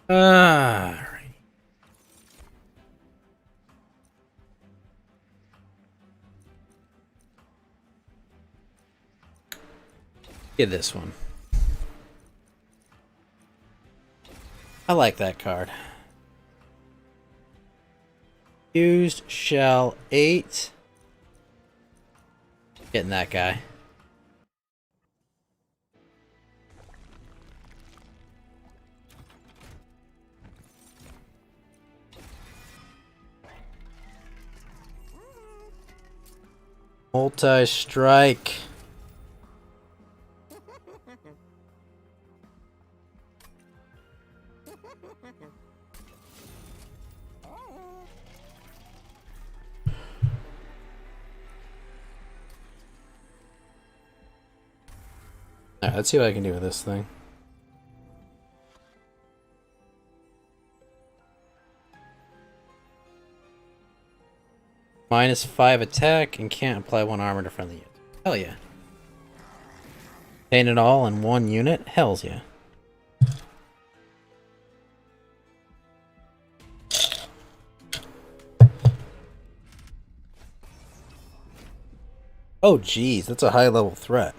Alright. Get this one. I like that card. Used shell 8. Getting that guy. Multi-strike. Alright, let's see what I can do with this thing. -5 attack and can't apply 1 armor to friendly unit. Hell yeah. Paint it all in 1 unit? Hells yeah. Oh, geez, that's a high-level threat.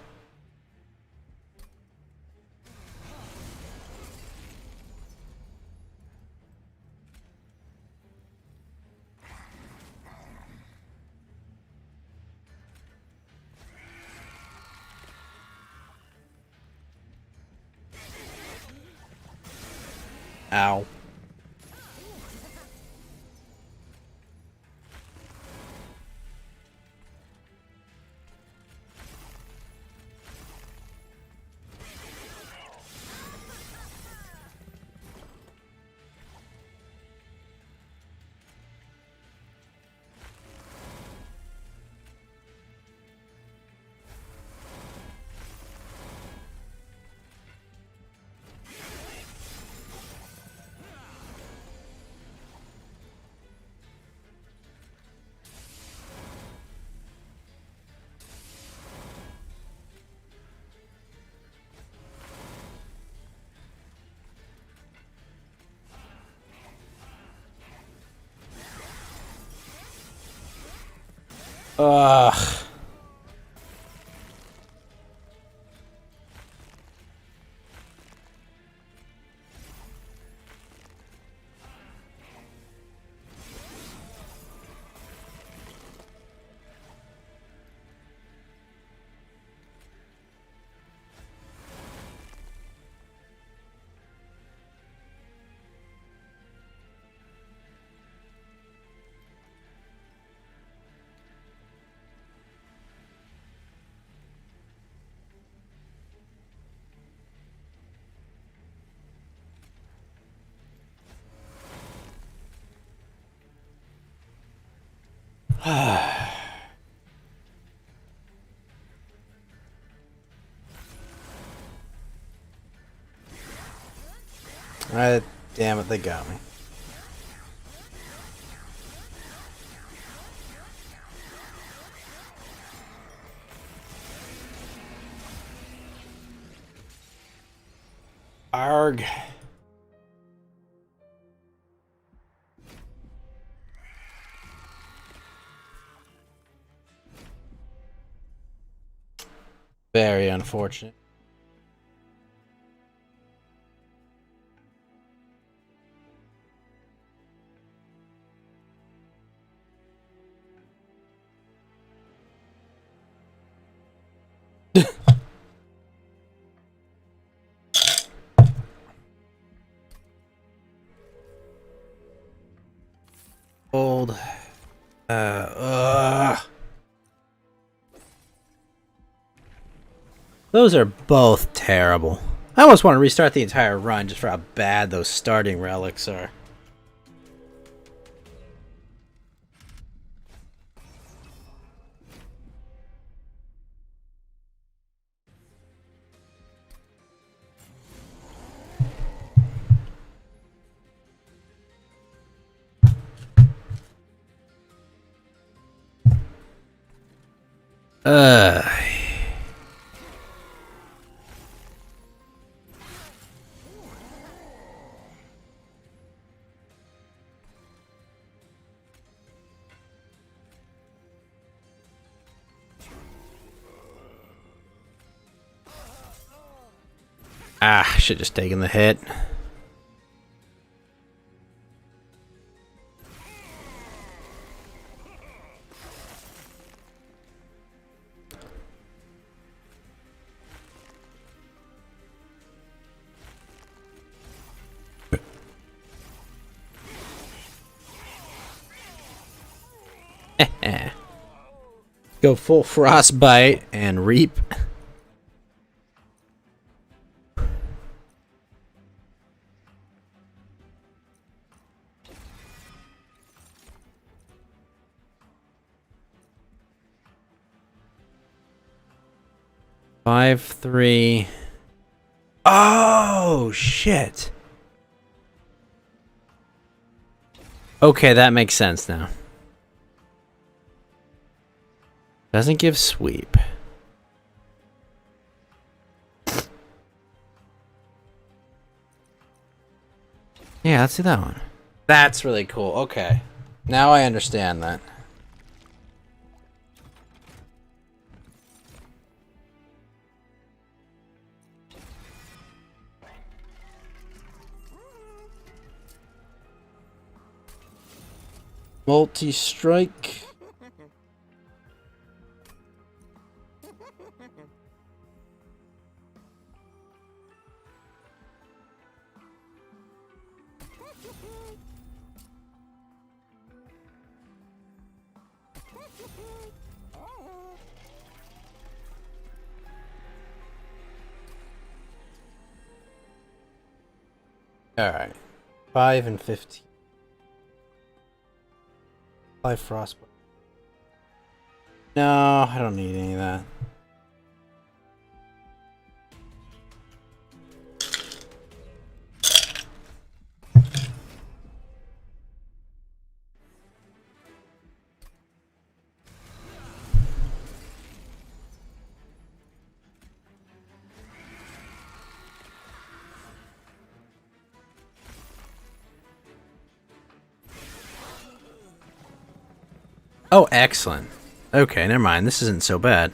Ow. Ugh. Damn it, they got me. Arg. Very unfortunate. Old. Those are both terrible. I almost want to restart the entire run just for how bad those starting relics are. Uh. Ah, should just taken the hit. Go full frostbite and reap. Five, 3. Oh, shit. Okay, that makes sense now. Doesn't give sweep. Yeah, let's do that one. That's really cool. Okay. Now I understand that. Multi-strike. Alright. 5 and 15. 5 frostbite. No, I don't need any of that. Oh, excellent. Okay, never mind. This isn't so bad.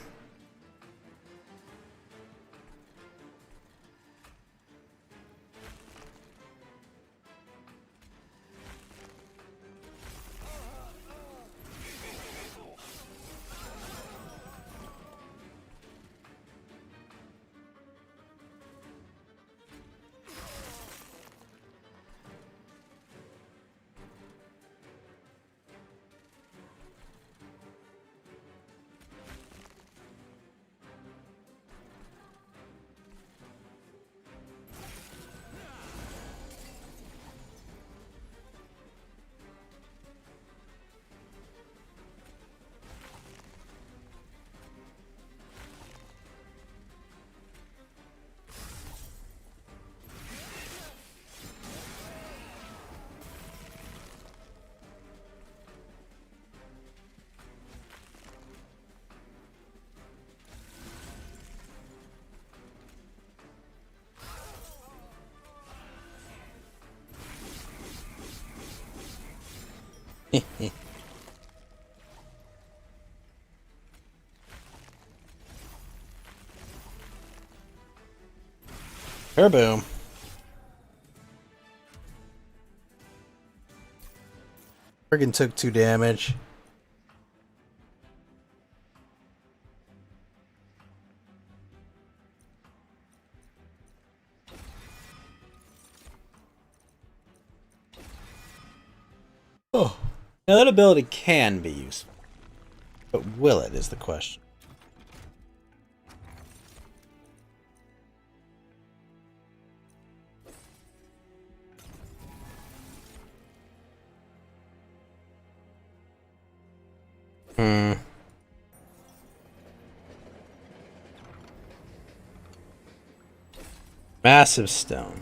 Boom. Friggin' took 2 damage. Oh. Now that ability can be useful. But will it is the question. Massive stone.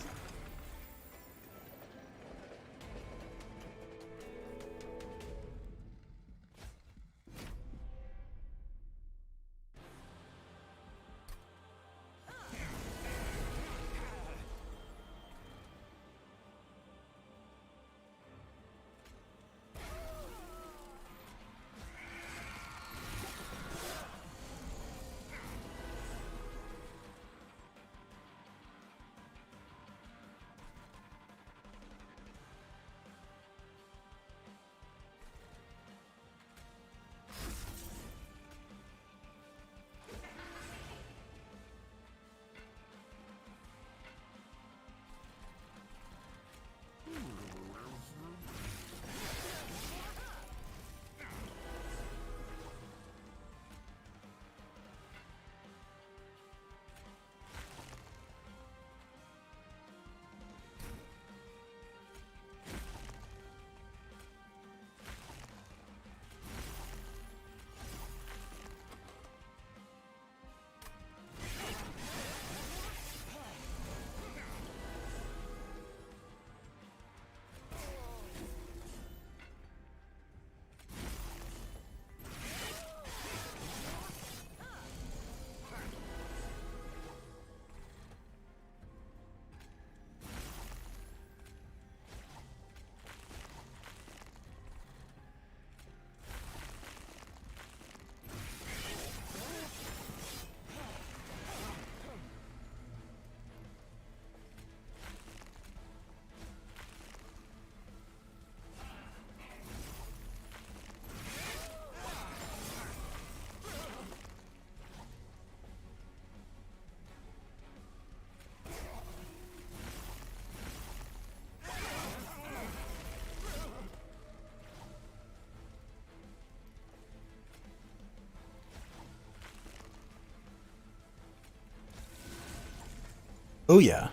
Oh yeah.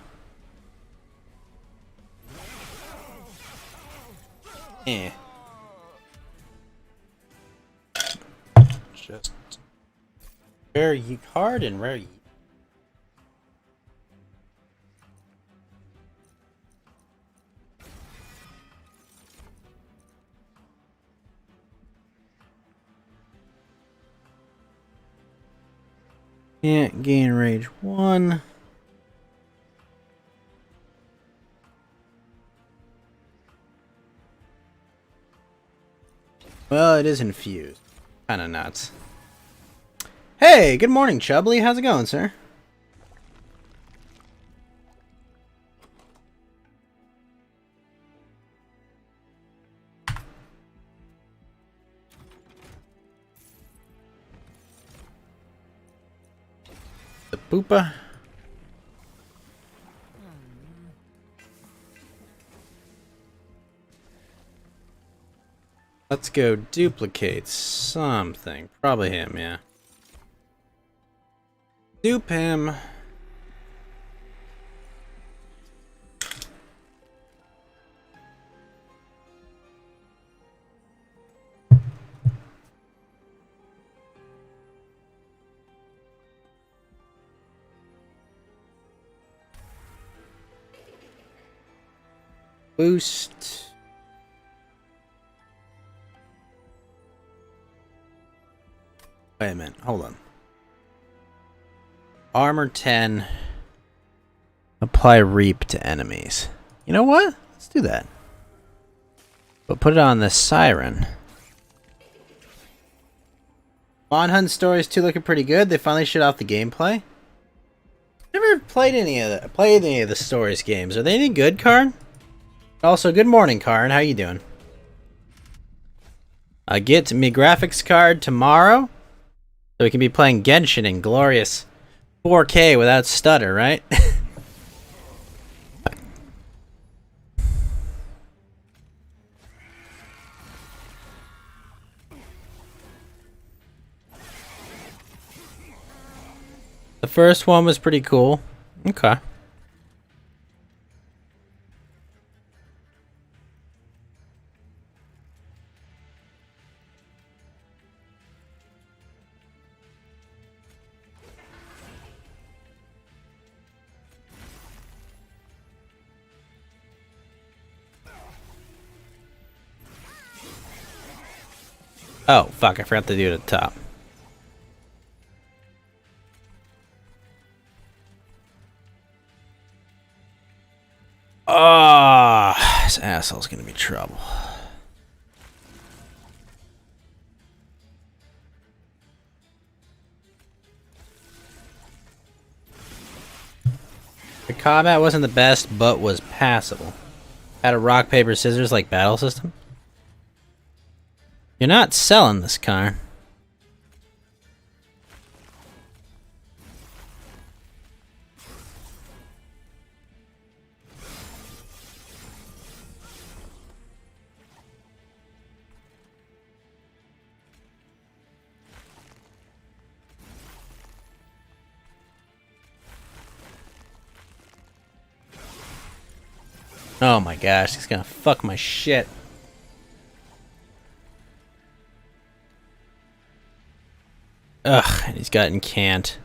Eh. Just rare yeet card and rare yeet. Can't gain rage 1. Well, it is infused. Kinda nuts. Hey, good morning, Chubbly. How's it going, sir? The poopa. Let's go duplicate something. Probably him, yeah. Dupe him. Boost. Wait a minute, hold on. Armor 10. Apply reap to enemies. You know what? Let's do that. But put it on the siren. Monhunt Stories 2 looking pretty good. They finally shut off the gameplay. Never played any of the Stories games. Are they any good, Karn? Also, good morning, Karn. How you doing? Get me graphics card tomorrow, so we can be playing Genshin in glorious 4K without stutter, right? The first one was pretty cool. Okay. Oh, fuck, I forgot to do it at the top. Ah, this asshole's gonna be trouble. The combat wasn't the best, but was passable. Had a rock, paper, scissors like battle system. You're not selling this car. Oh my gosh, he's gonna fuck my shit. Ugh, and he's gotten canned.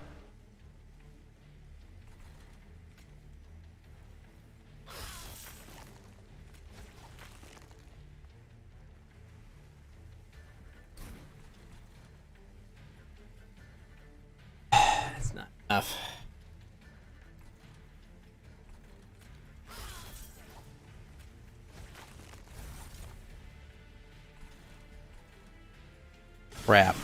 That's not enough. Crap.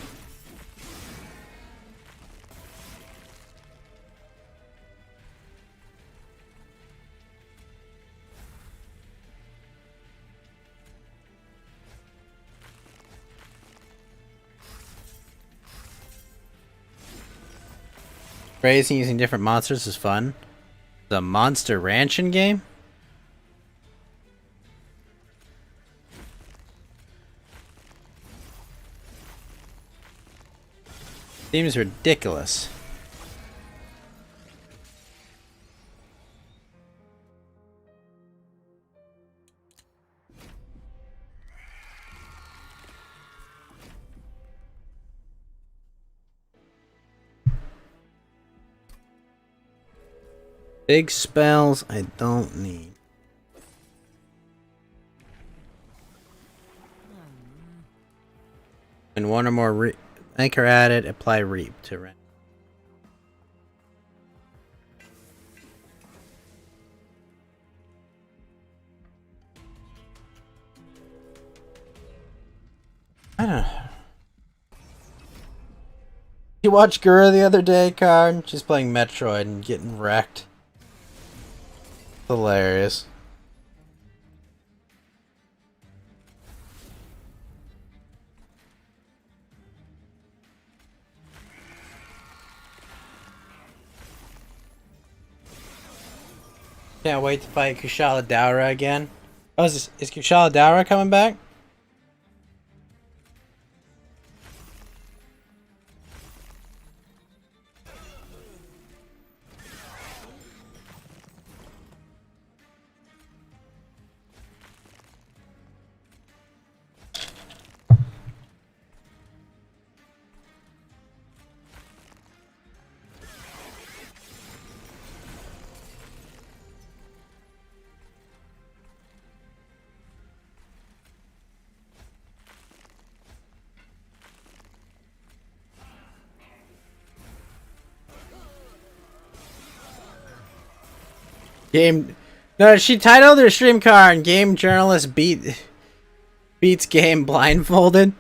Raising using different monsters is fun. The Monster Ranching game? Seems ridiculous. Big spells I don't need. And one or more anchor added, apply reap to rent. I don't know. You watched Gura the other day, Karn? She's playing Metroid and getting wrecked. Hilarious. Can't wait to fight Kushala Daora again. Oh, is Kushala Daora coming back? Game. No, she titled her stream card "Game Journalist Beats Game Blindfolded."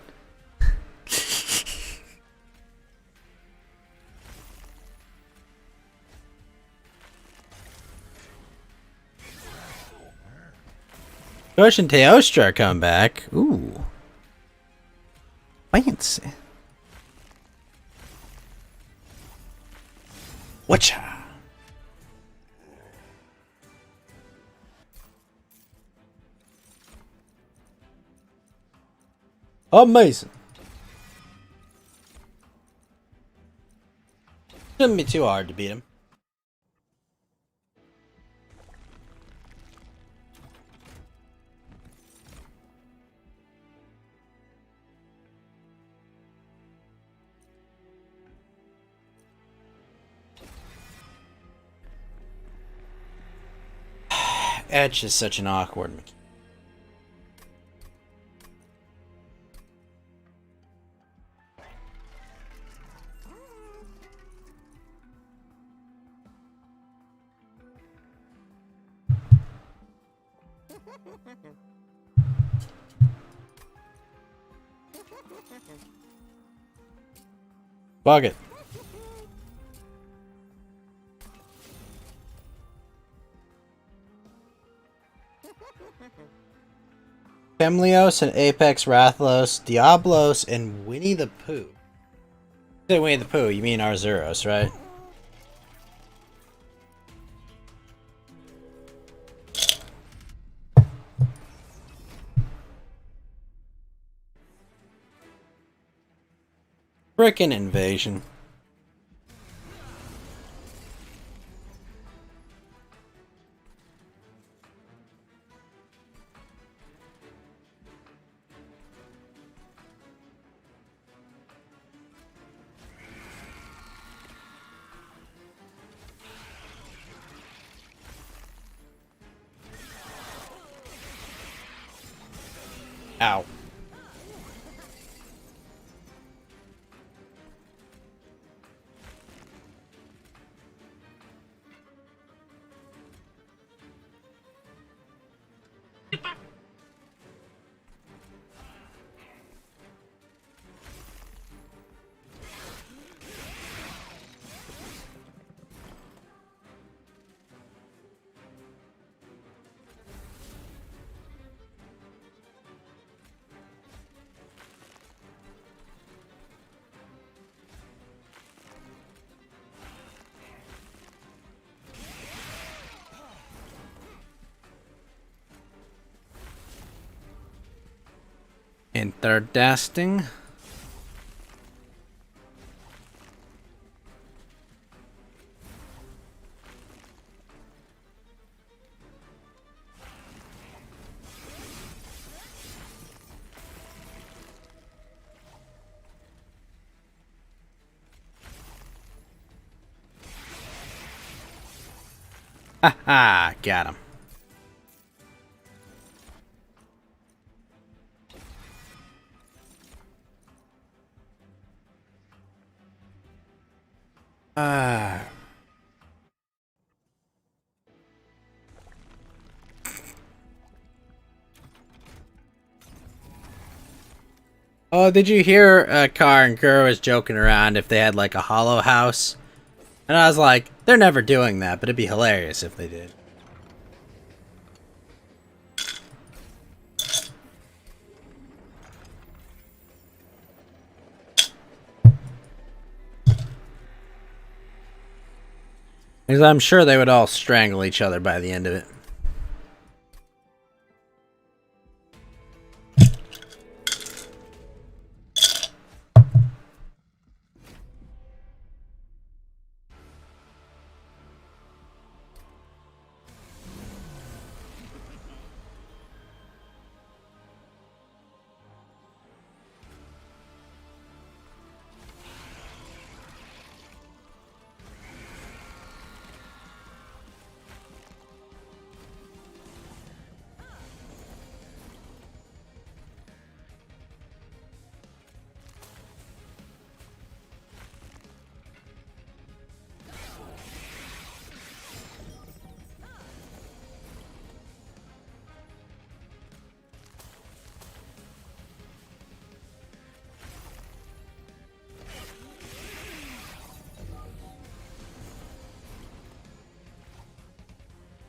Ghosh and Teostra are coming back. Ooh. Fancy. Whatcha? Amazing. Shouldn't be too hard to beat him. Etch is such an awkward mechanic. Bug it. Femlios and Apex Rathlos, Diablos, and Winnie the Pooh. Say Winnie the Pooh, you mean Arzuros, right? Frickin' invasion. Ow. Interdasting. Ha ha! Got him. Ah. Oh, did you hear Car and Gur was joking around if they had like a hollow house? And I was like, they're never doing that, but it'd be hilarious if they did. Because I'm sure they would all strangle each other by the end of it.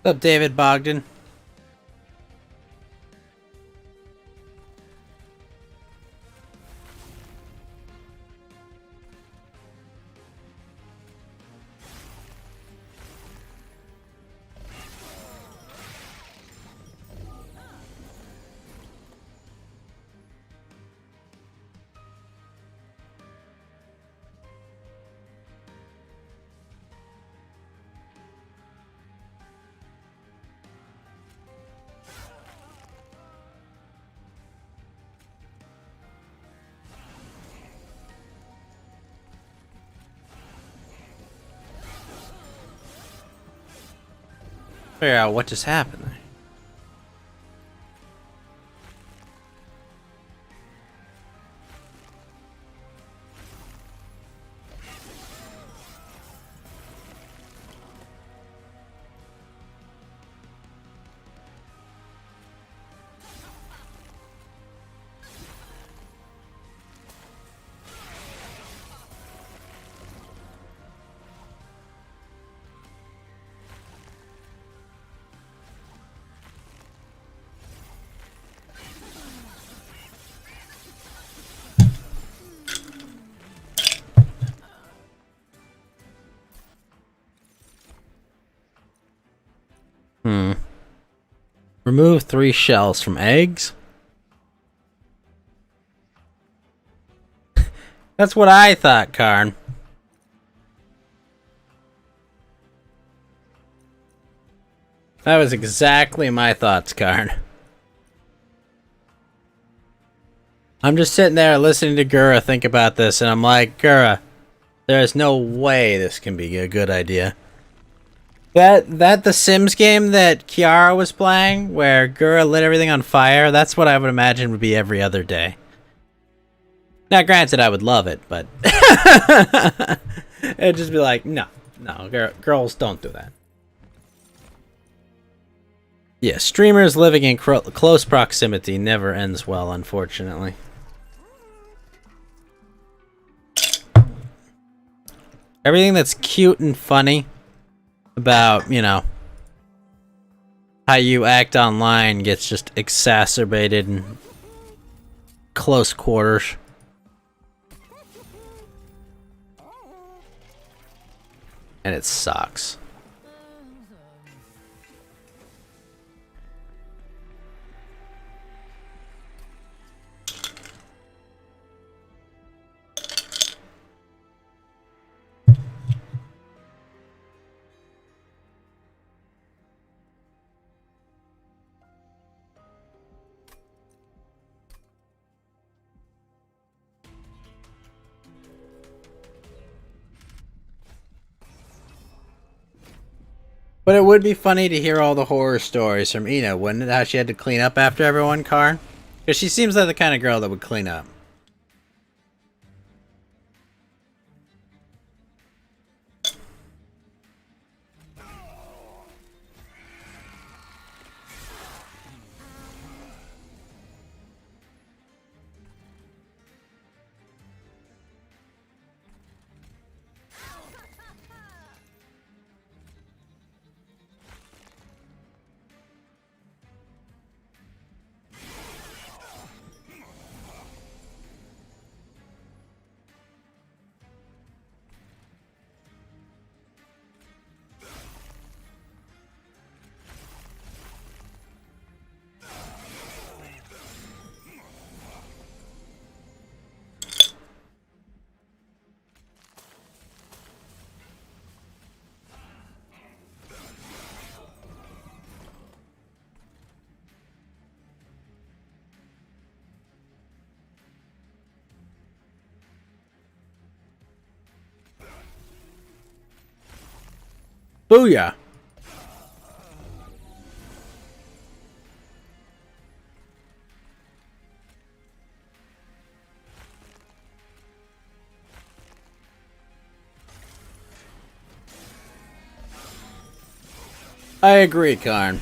What's up, David Bogdan? Figure out what just happened there. Remove 3 shells from eggs? That's what I thought, Karn. That was exactly my thoughts, Karn. I'm just sitting there listening to Gura think about this, and I'm like, Gura, there's no way this can be a good idea. That the Sims game that Kiara was playing, where Gura lit everything on fire, that's what I would imagine would be every other day. Now, granted, I would love it, but it'd just be like, no, girls don't do that. Yeah, streamers living in close proximity never ends well, unfortunately. Everything that's cute and funny about, you know, how you act online gets just exacerbated in close quarters. And it sucks. But it would be funny to hear all the horror stories from Ina, wouldn't it? How she had to clean up after everyone, Karn? Because she seems like the kind of girl that would clean up. Booyah! I agree, Karn.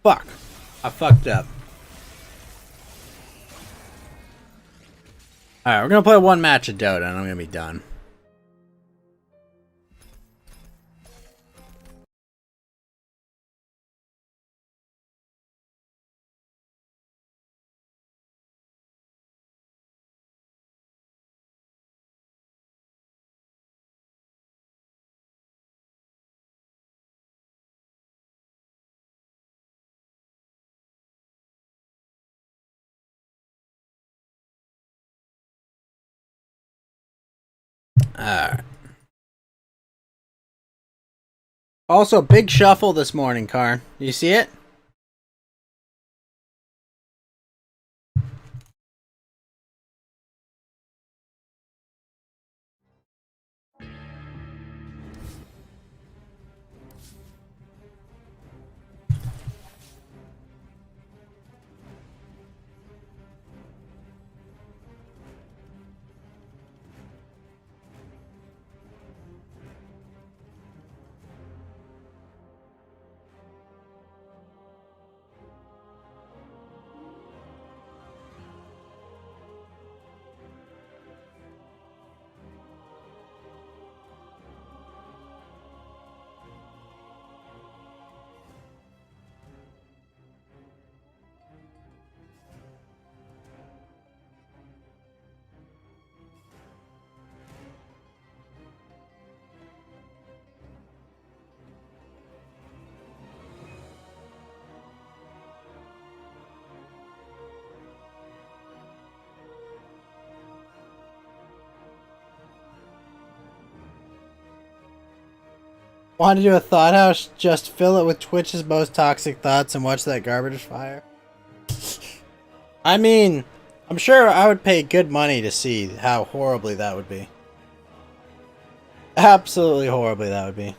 Fuck. I fucked up. Alright, we're gonna play one match of Dota and I'm gonna be done. Alright. Also, big shuffle this morning, Karn. You see it? Want to do a thought house? Just fill it with Twitch's most toxic thoughts and watch that garbage fire? I mean, I'm sure I would pay good money to see how horribly that would be. Absolutely horribly that would be.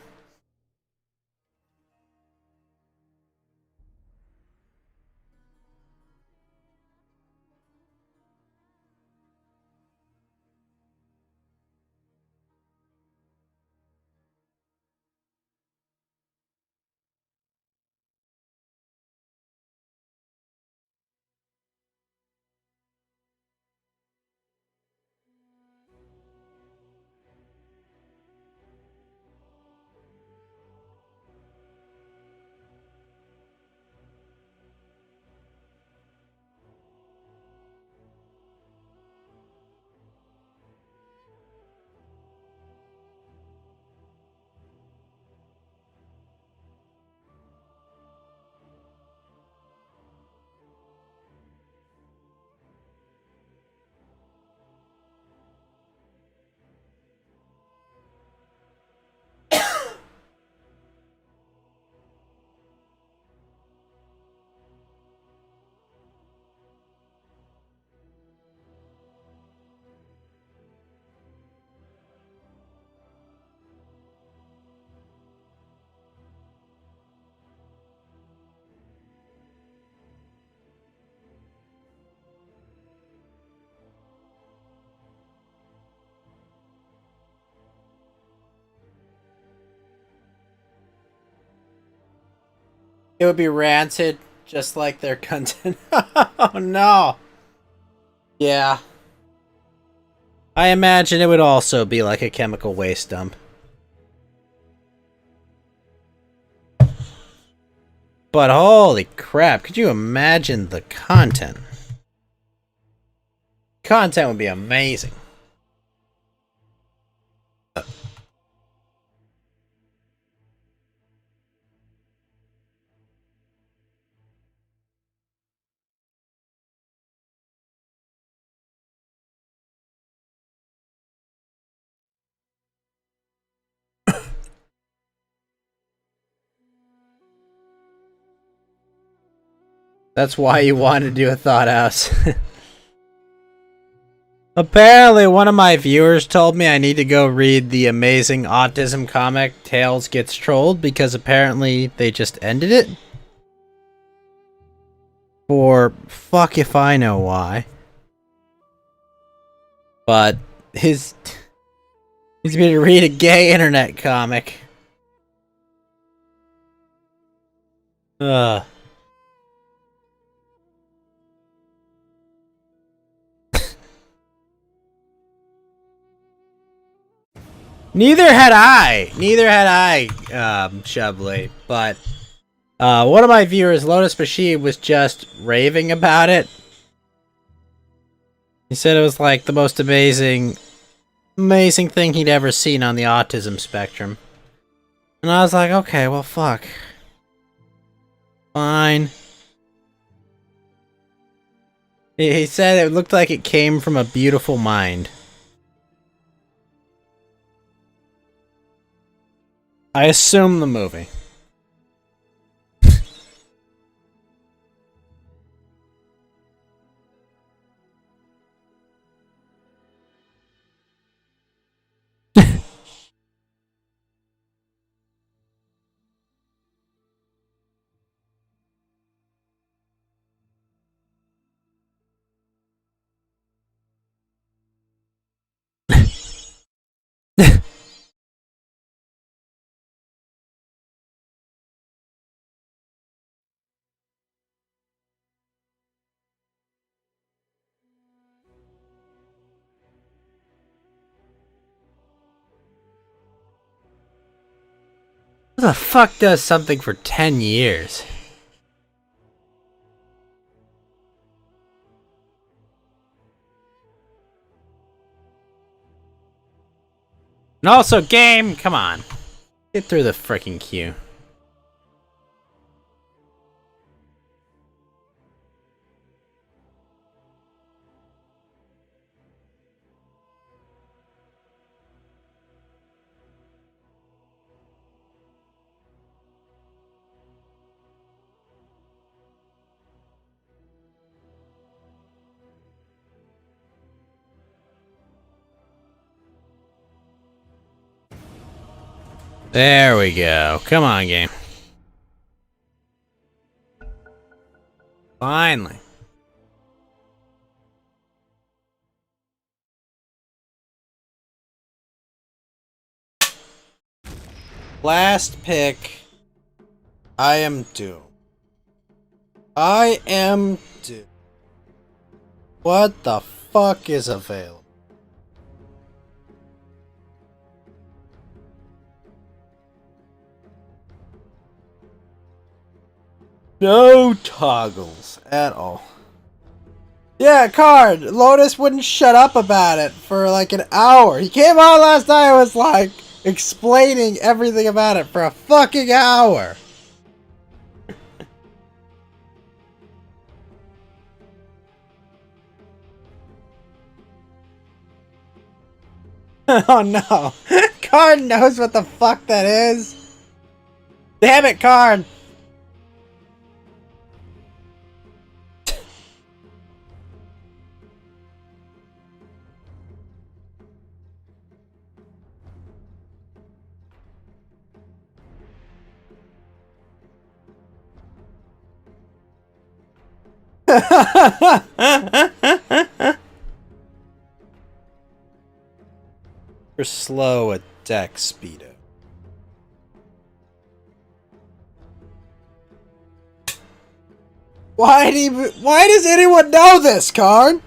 It would be rancid, just like their content. Oh no. Yeah. I imagine it would also be like a chemical waste dump. But holy crap, could you imagine the content? Content would be amazing. That's why you want to do a thought house. Apparently, one of my viewers told me I need to go read the amazing autism comic Tails Gets Trolled because apparently they just ended it. For fuck if I know why. But he's going to read a gay internet comic. Ugh. Neither had I, Shubley, but one of my viewers, Lotus Bashir, was just raving about it. He said it was like the most amazing thing he'd ever seen on the autism spectrum. And I was like, okay, well fuck. Fine. He said it looked like it came from a beautiful mind. I assume the movie. Who the fuck does something for 10 years? And also, game, come on. Get through the freaking queue. There we go. Come on, game. Finally. Last pick. I am doomed. I am doomed. What the fuck is available? No toggles at all. Yeah, card. Lotus wouldn't shut up about it for like an hour. He came on last night and was like explaining everything about it for a fucking hour. Oh no. Card knows what the fuck that is. Damn it, Card. You're slow at deck, Speedo. Why does anyone know this, Karn?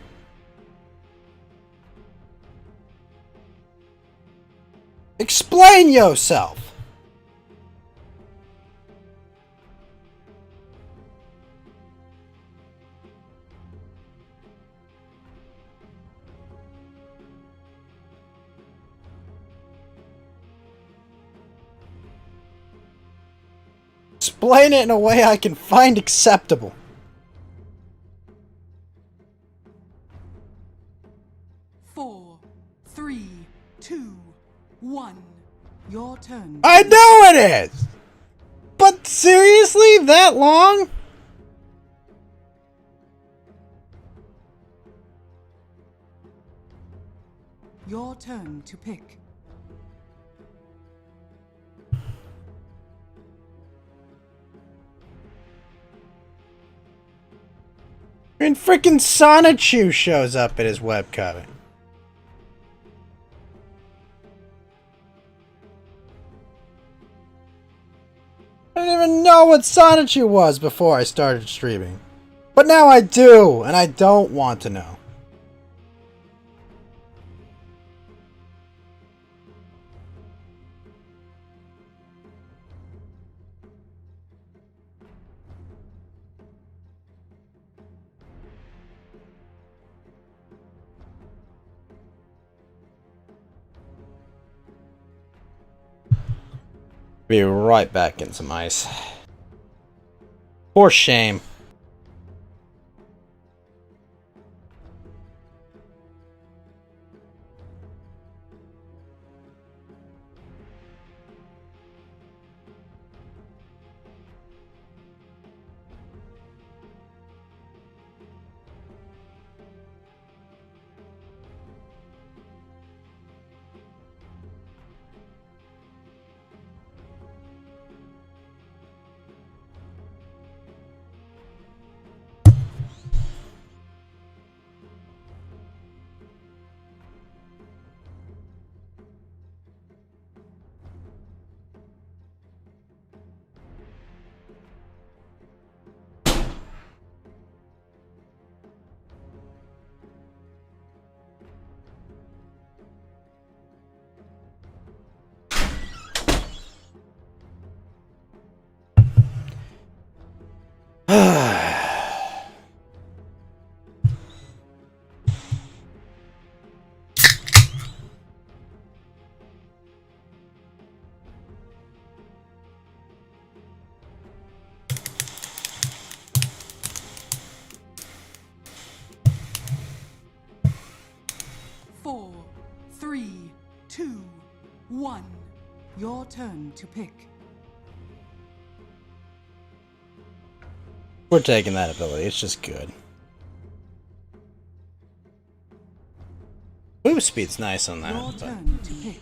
Explain yourself. Explain it in a way I can find acceptable. Four, three, two, one. Your turn. I know it is! But seriously, that long? Your turn to pick. And freaking Sonichu shows up at his webcomic. I didn't even know what Sonichu was before I started streaming. But now I do, and I don't want to know. Be right back in some ice. For shame. Four, three, two, one. Your turn to pick. We're taking that ability, it's just good. Move speed's nice on that. Your But... turn to pick.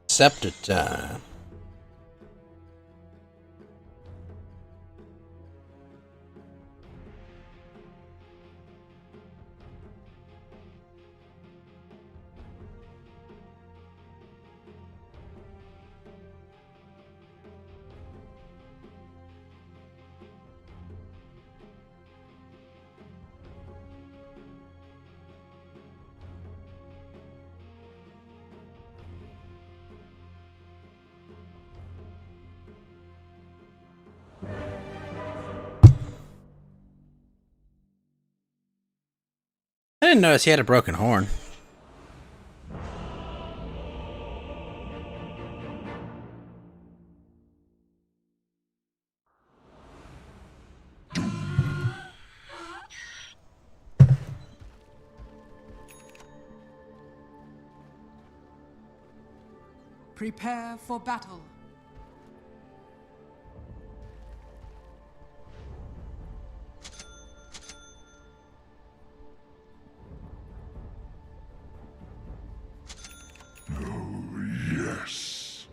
Scepter time. I didn't notice he had a broken horn. Prepare for battle. Yes.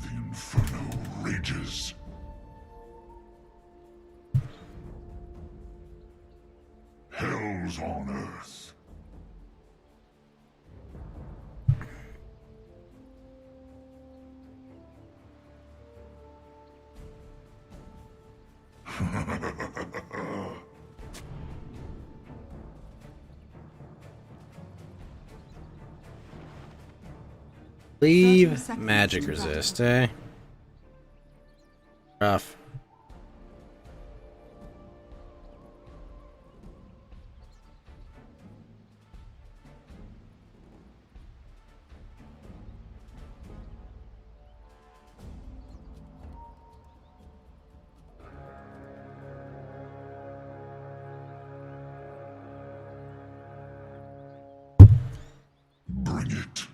The inferno rages. Hell's on earth. Leave magic resist, eh? Rough. Bring it.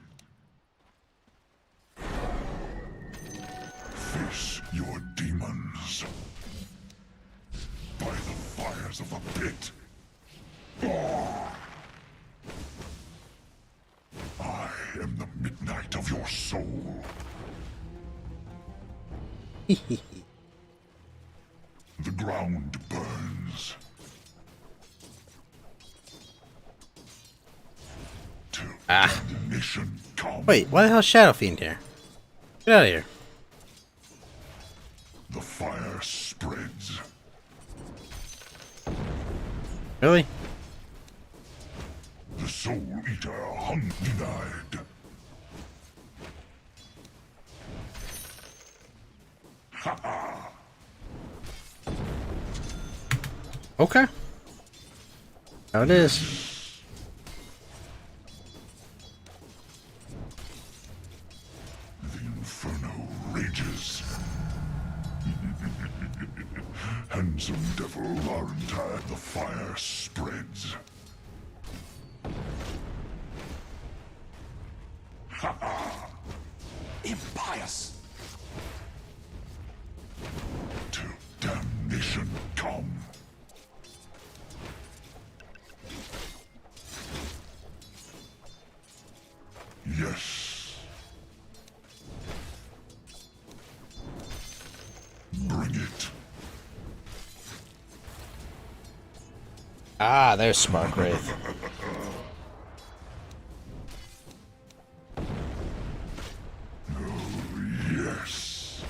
Face your demons. By the fires of the pit. I am the midnight of your soul. The ground burns. Till damnation comes. Wait, why the hell's Shadow Fiend here? Get out of here. The fire spreads. Really? The Soul Eater denied. Ha ha! Okay. How it is. The inferno rages. Handsome devil, aren't I? The fire spreads. Ha ha! Impious! Till damnation come. Yes. Bring it. Ah, there's Spark Wraith. Yes.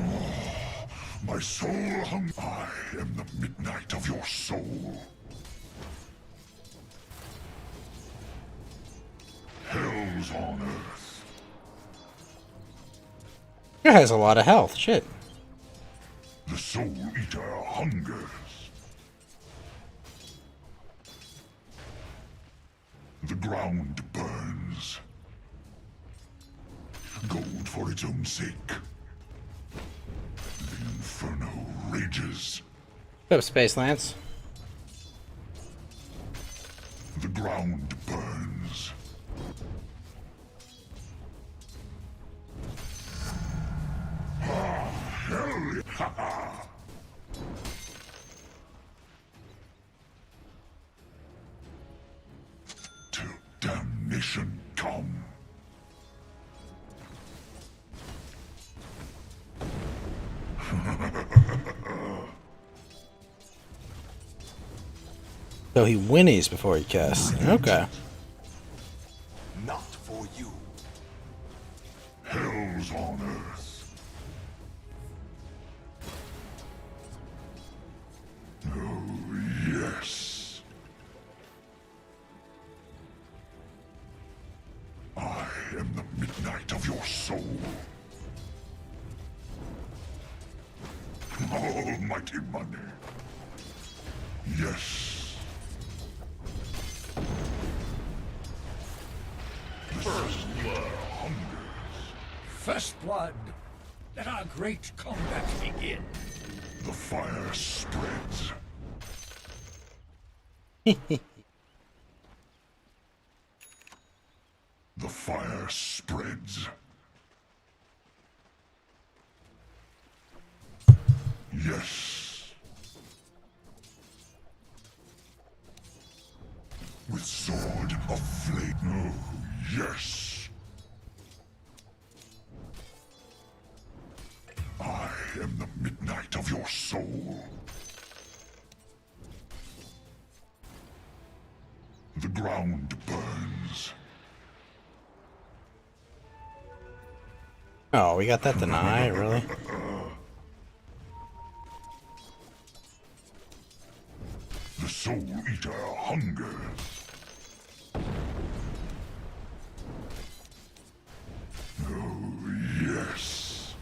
Oh, my soul I am the midnight of your soul. Hell's on earth. It has a lot of health. Shit. The Soul Eater hungers. The ground burns. Gold for its own sake. The inferno rages. What's up, Space Lance? The ground burns. Ah, hell! Ha ha! Till damnation come. So he whinnies before he casts. Okay. Not for you. Hell's on earth. Oh, yes. I am the midnight of your soul. plenty money. Yes. First blood hungers. First blood. Let our great combat begin. The fire spreads. The fire spreads. Yes. With sword of flame. Oh, yes. I am the midnight of your soul. The ground burns. Oh, we got that deny, really? The Soul Eater hungers. Oh, yes.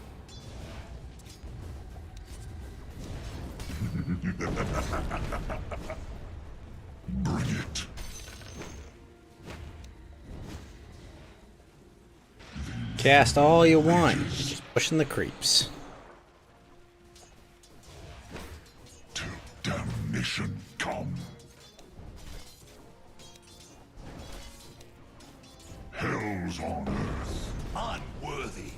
Bring it. Cast all you want. Just pushing the creeps. Till damnation come. Hell's on earth. Unworthy.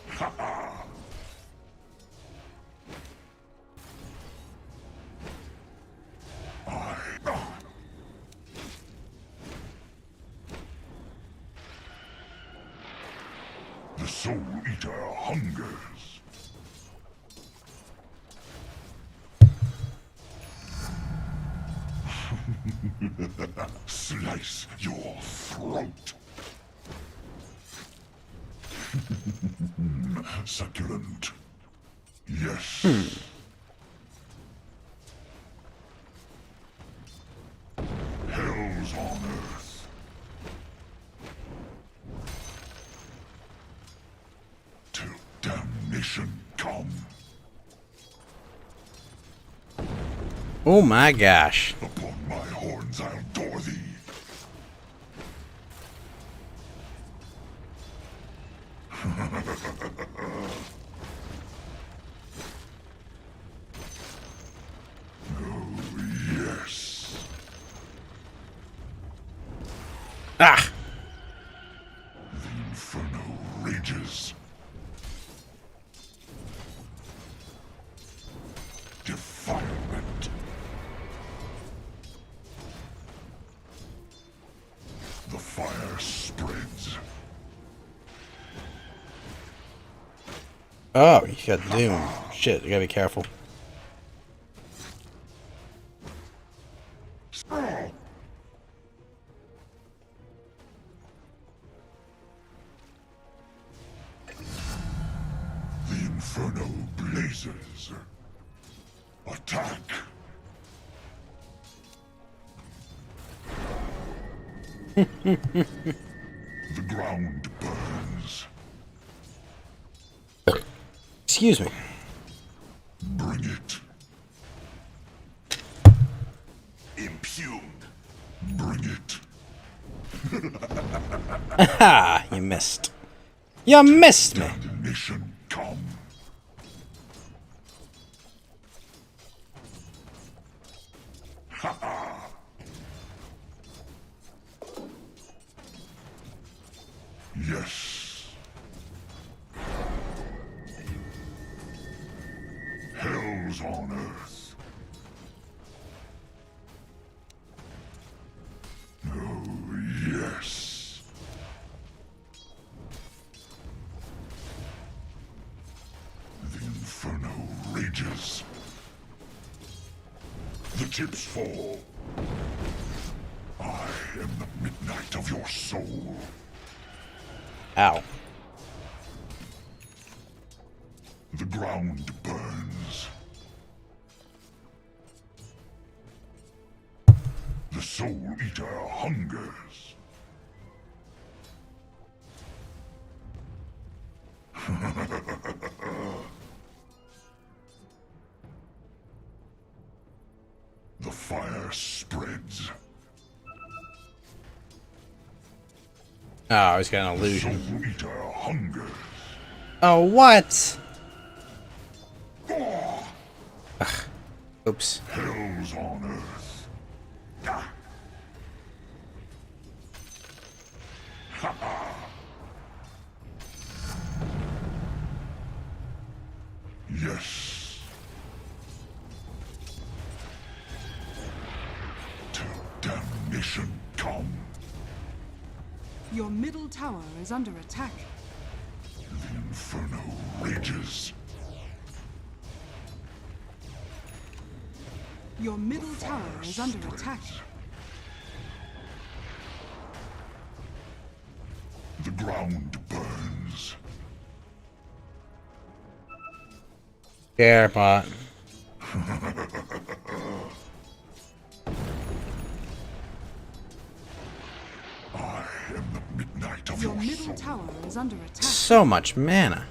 Ha ha! The Soul Eater hungers. Slice your throat. Succulent. Yes. Hell's on earth. Till damnation come. Oh my gosh. Upon my horns I'll door thee. Oh, yes. Ah! The inferno rages. Defilement. The fire spreads. Oh, you got Doom. Shit, you gotta be careful. Spread. The inferno blazes. Attack. The ground burns. Excuse me. Bring it. Impugned. Bring it. Ha! You missed. You missed me. Damnation come. Ha ha! Yes. Hell's on earth. Oh, yes. The inferno rages. The chips fall. I am the midnight of your soul. Ow. The ground burns. The Soul Eater hungers. Oh, he's got an Soul illusion. Eater hungers. Oh, what? Ugh. Oops. Hell's on earth. Yes. Till damnation come. Your middle tower is under attack. The inferno rages. Your middle tower is under attack. The ground burns. Care, bot. I am the midnight of Your your middle soul. tower is under attack. So much mana.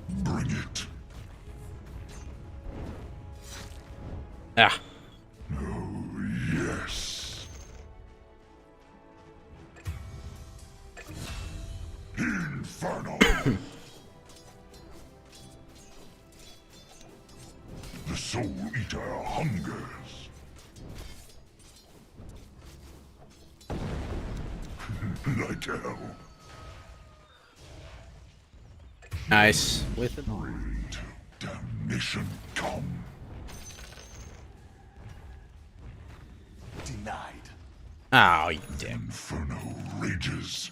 Bring it. Ah. Oh, yes. Inferno. The Soul Eater hungers. I tell. Nice. With it. Till damnation come. Denied. Oh, you dick. Inferno rages.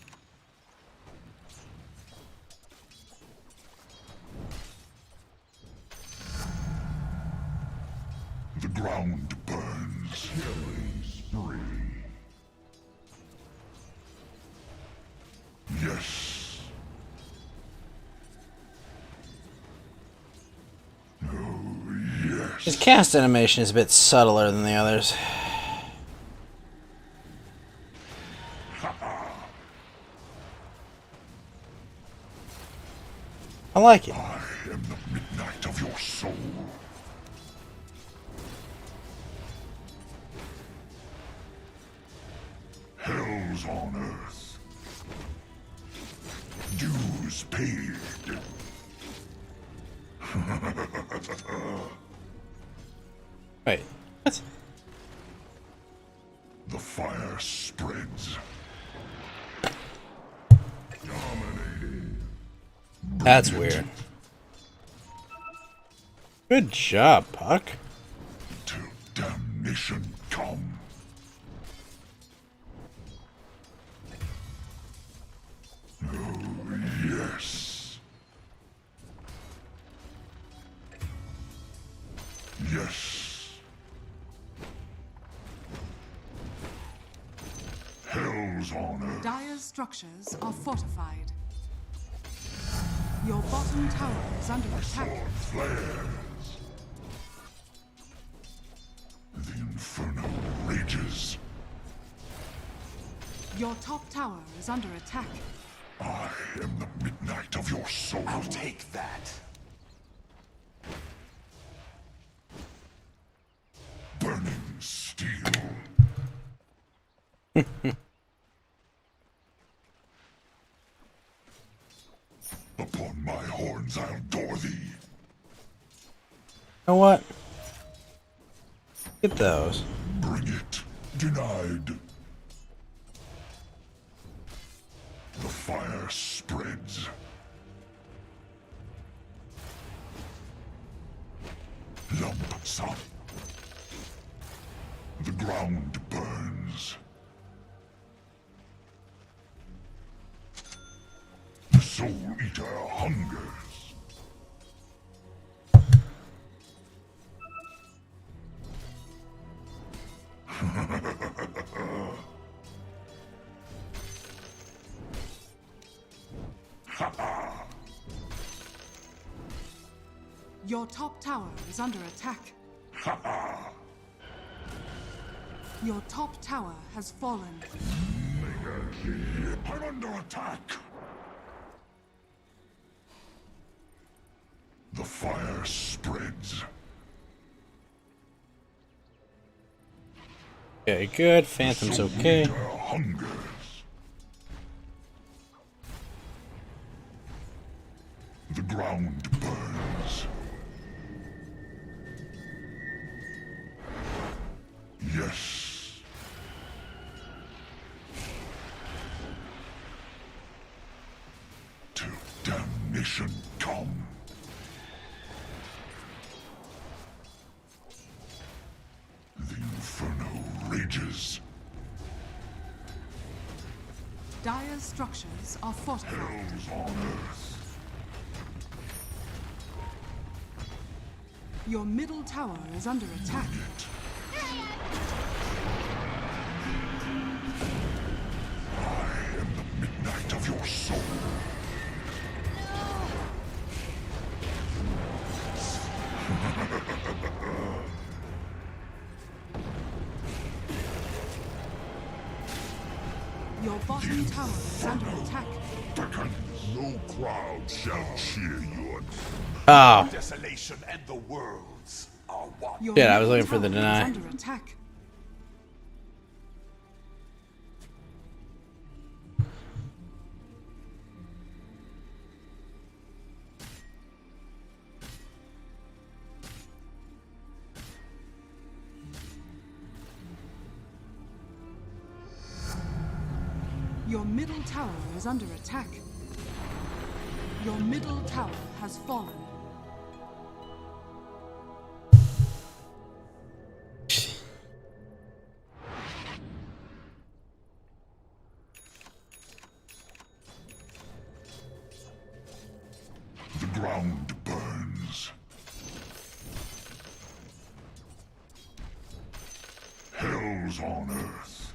The ground burns. Killing spree. Yes. Oh, yes. His cast animation is a bit subtler than the others. I like it. I am the midnight of your soul. Hell's on earth. Dues paid. Wait, what? The fire spreads. Dominating. That's weird. Good job, Puck. Till damnation come. Oh, yes. Yes. Hell's on earth. Dire's structures are fortified. Your bottom tower is under attack. Sword flares. The inferno rages. Your top tower is under attack. I am the midnight of your soul. I'll take that. Burning steel. Upon my horns I'll door thee. You know what? Get those. Bring it. Denied. The fire spreads. Lump sum. The ground burns. The Soul Eater hungers. Your top tower is under attack. Your top tower has fallen. I'm under attack. The fire spreads. Okay, good. Phantom's okay. Soul Eater hungers. Mission come. The inferno rages. Dire's structures are fortified. Hell's on earth. Your middle tower is under attack. I am the midnight of your soul. Your bottom tower is under attack. No crowd shall cheer you. Oh. Desolation and the worlds are one. Your Shit, I was middle looking for the tower is deny. under attack. Your middle tower is under attack. Your middle tower has fallen. The ground burns. Hell's on earth.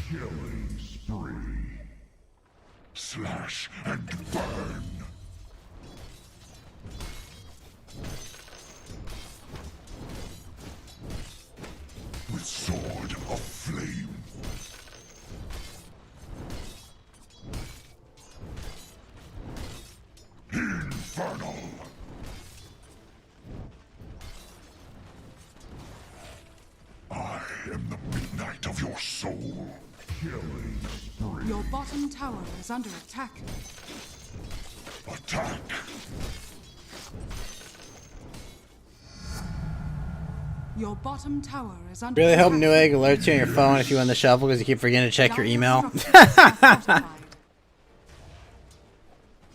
Killing spree. Slash and burn. With sword of flame. Infernal. I am the midnight of your soul. Killing spree. Your bottom tower is under attack. Attack. Your bottom tower is under Really attack. hope Newegg alerts you on your phone if you win the shuffle because you keep forgetting to check your Dire's email. structures are fortified.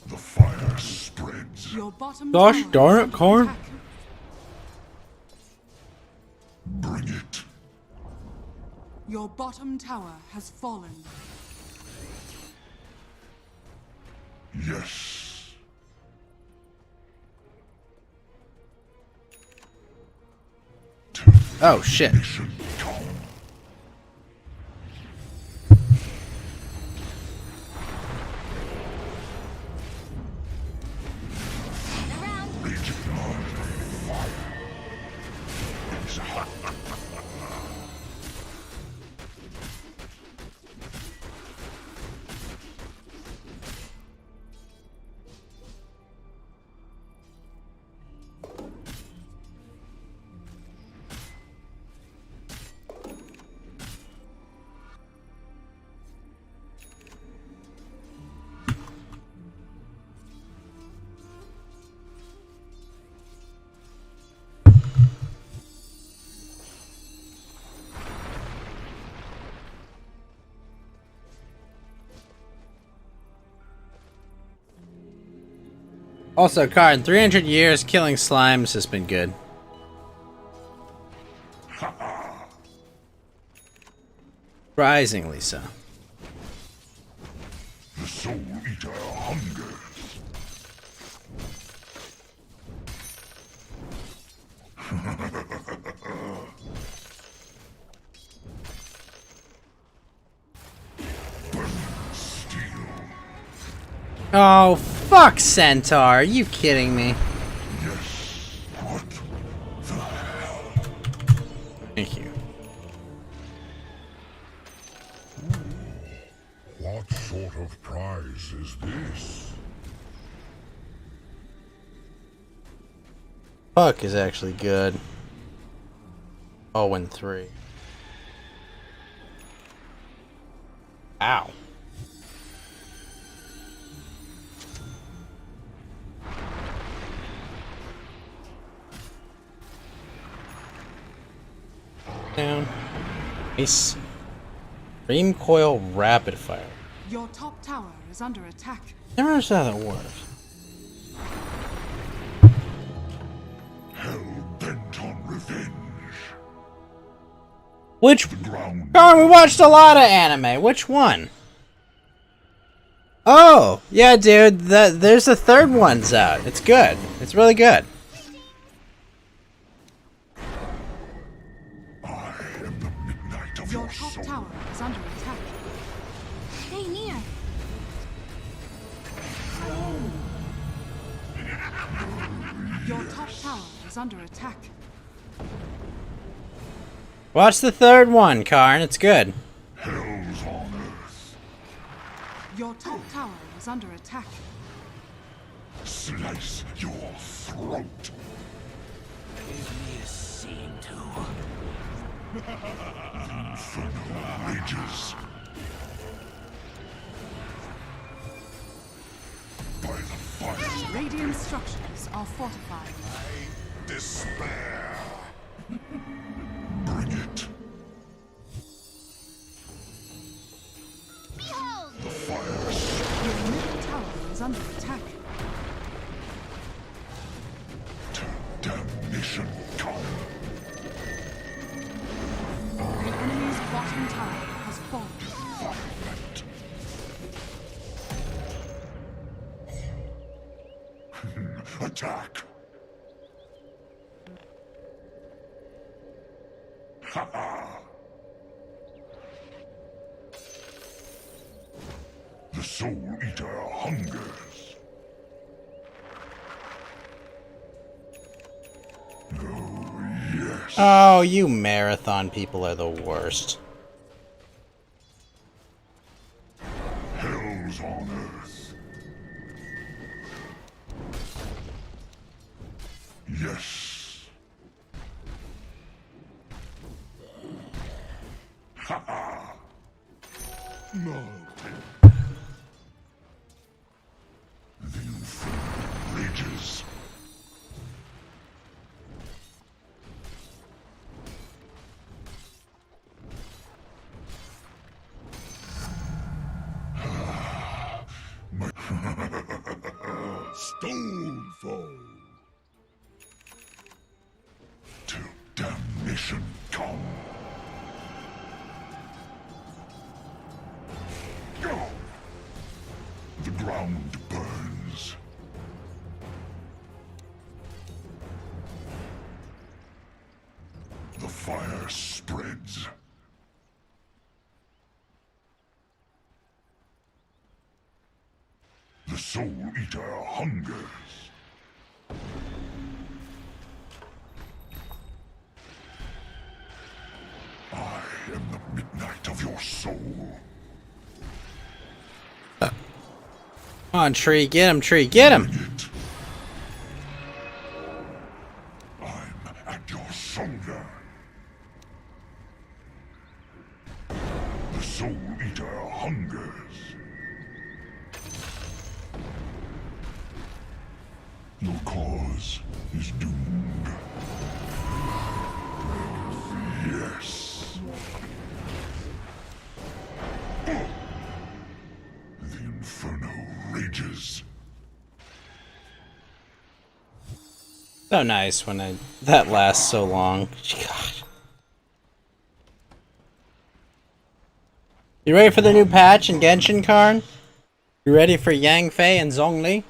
The fire spreads. Your bottom Gosh tower darn is it, under Karn. attack. Bring it. Your bottom tower has fallen. Yes. Oh shit. Mission come. Raging on fire. It's hot. Also, Karn, 300 years killing slimes has been good. Surprisingly so. The soul eater hungers. Burning steel. Oh, fuck Centaur. Are you kidding me? Yes. What the hell? Thank you. What sort of prize is this? Fuck is actually good. 0-3. Ow. Down. Nice. Dream Coil Rapid Fire. Your top tower is under attack. Never understand how that works. Hell bent on revenge. Which? The ground. Darn, we watched a lot of anime. Which one? Oh, yeah, dude. There's the third one's out. It's good. It's really good. I am the midnight of Your your top soul. tower is under attack. Stay near. Your top tower is under attack. Watch the third one, Karn. It's good. Hell's on earth. Your top tower is under attack. Slice your throat. Give me a scene to. Inferno rages. By the fire. Radiant structures are fortified. Despair. Bring it. The fire. Your middle tower is under attack. Damnation come. The enemy's bottom tower has fallen. Violent. Attack. Ha ha. The Soul Eater hungers. Oh, yes. Oh, you marathon people are the worst. Hell's on earth. Yes. Ha ha. No. The inferno rages. My Stonefall. Till damnation come. Go! The ground burns. The fire spreads. The Soul Eater hungers. I am the midnight of your soul. Come on, tree. Get him, tree. Get him. Bring it. I'm at your shoulder. The Soul Eater hungers. Your cause is doomed. Yes. The inferno rages. So nice when that lasts so long. God. You ready for the new patch in Genshin, Karn? You ready for Yang Fei and Zhongli?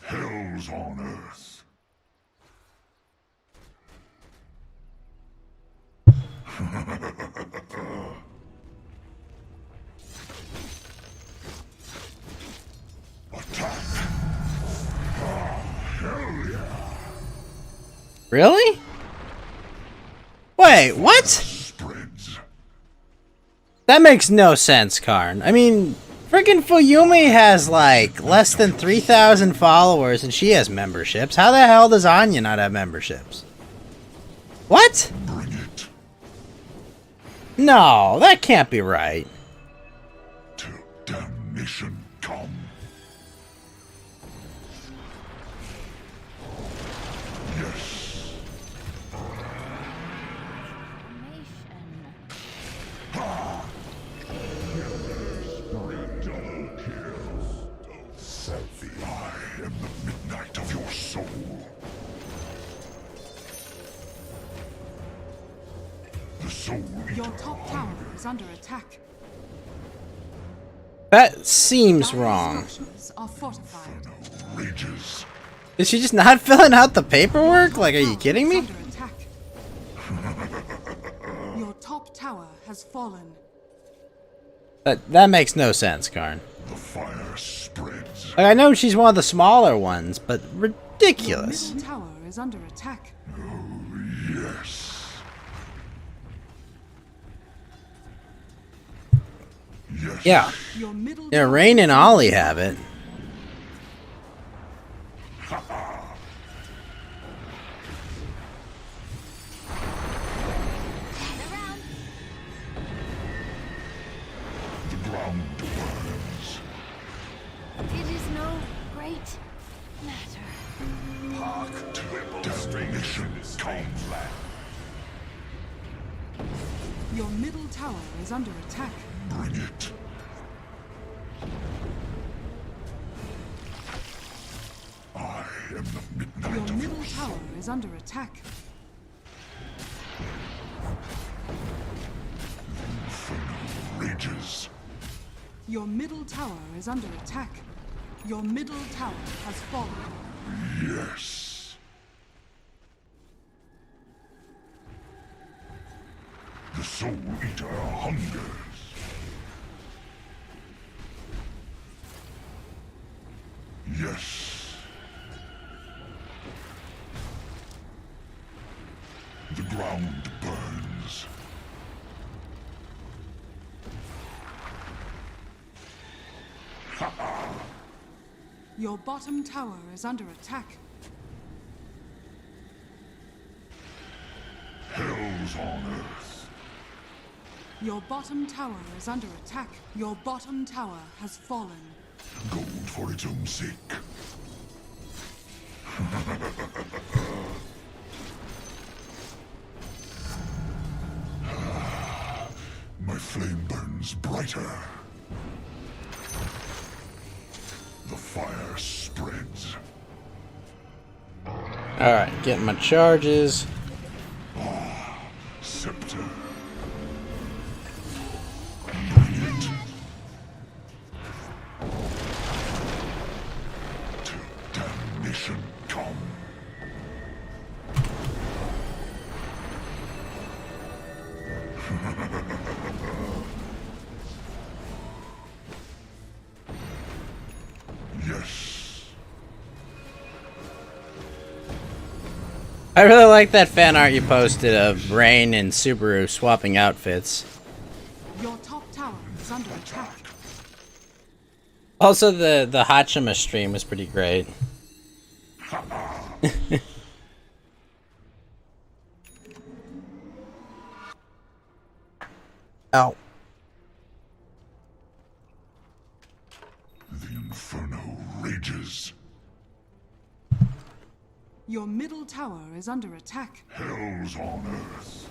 Hell's on earth. Attack! Hell yeah! Really? Wait, what? Spreads. That makes no sense, Karn. I mean, freaking Fuyumi has like less than 3,000 followers and she has memberships. How the hell does Anya not have memberships? What? Bring it. No, that can't be right. Till damnation come. Yes. The Soul Your Eater top tower is under attack. That seems Dire wrong. structures are fortified. rages. Is she just not filling out the paperwork? Like, are you kidding me? Under attack. Your top tower has fallen. That makes no sense, Karn. The fire spreads. Like, I know she's one of the smaller ones, but Your ridiculous. middle tower is under attack. Yes. Yes. Yeah. Your middle Yeah, tower Rain and is under Ollie attack. have it. The ground burns. It is no great matter. Hark to damnation come. Your middle tower is under attack. Bring it. I am the midnight Your of middle tower is under attack. rages. Your middle tower is under attack. Your middle tower has fallen. Yes. The Soul Eater hungers. Yes. The ground burns. Your bottom tower is under attack. Hell's on earth. Your bottom tower is under attack. Your bottom tower has fallen. Gold for its own sake. My flame burns brighter. The fire spreads. Alright, getting my charges. Scepter. Bring it. Till damnation come. Yes. I really like that fan art you posted of Rain and Subaru swapping outfits. Your top tower is under attack. Also, the Hachima stream was pretty great. Ow. The inferno rages. Your middle tower is under attack. Hell's on earth.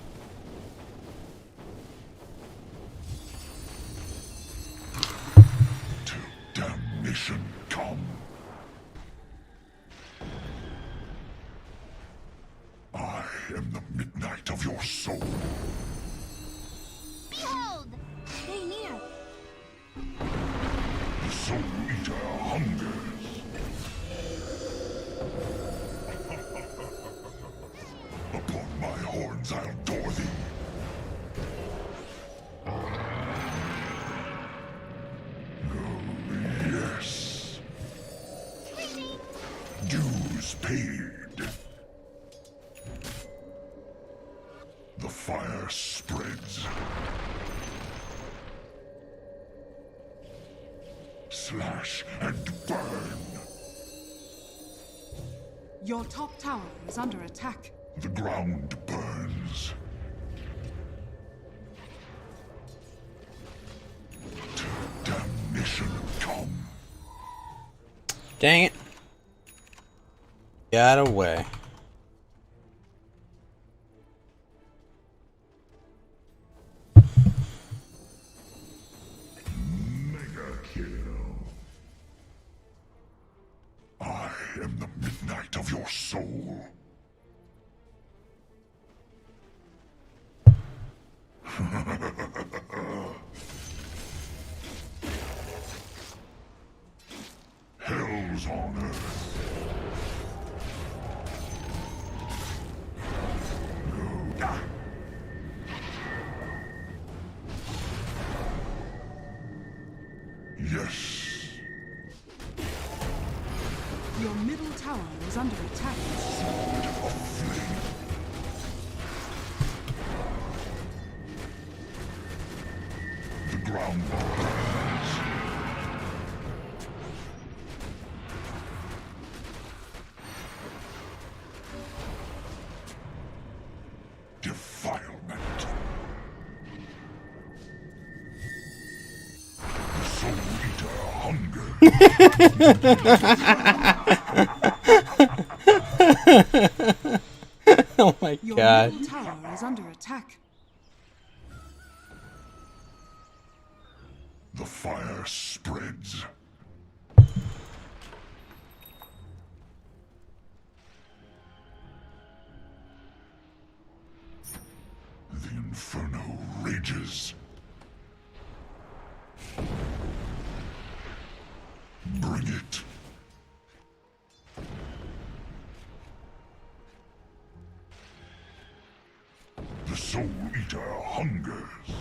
Till damnation come. I am the midnight of your soul. Behold! They near. The Soul Eater hungers. Upon my horns I'll door thee. Oh, yes. Dues paid. The fire spreads. Slash and burn. Your top tower is under attack. The ground burns. Till damnation come. Dang it. Got away. Mega kill. I am the midnight of your soul. Hell's on earth. Yes. Your middle tower is under attack. The ground burns. Defilement. The Soul Eater hunger. Oh my Your god. middle tower is under attack. The fire spreads. The inferno rages. Bring it. The Soul Eater hungers.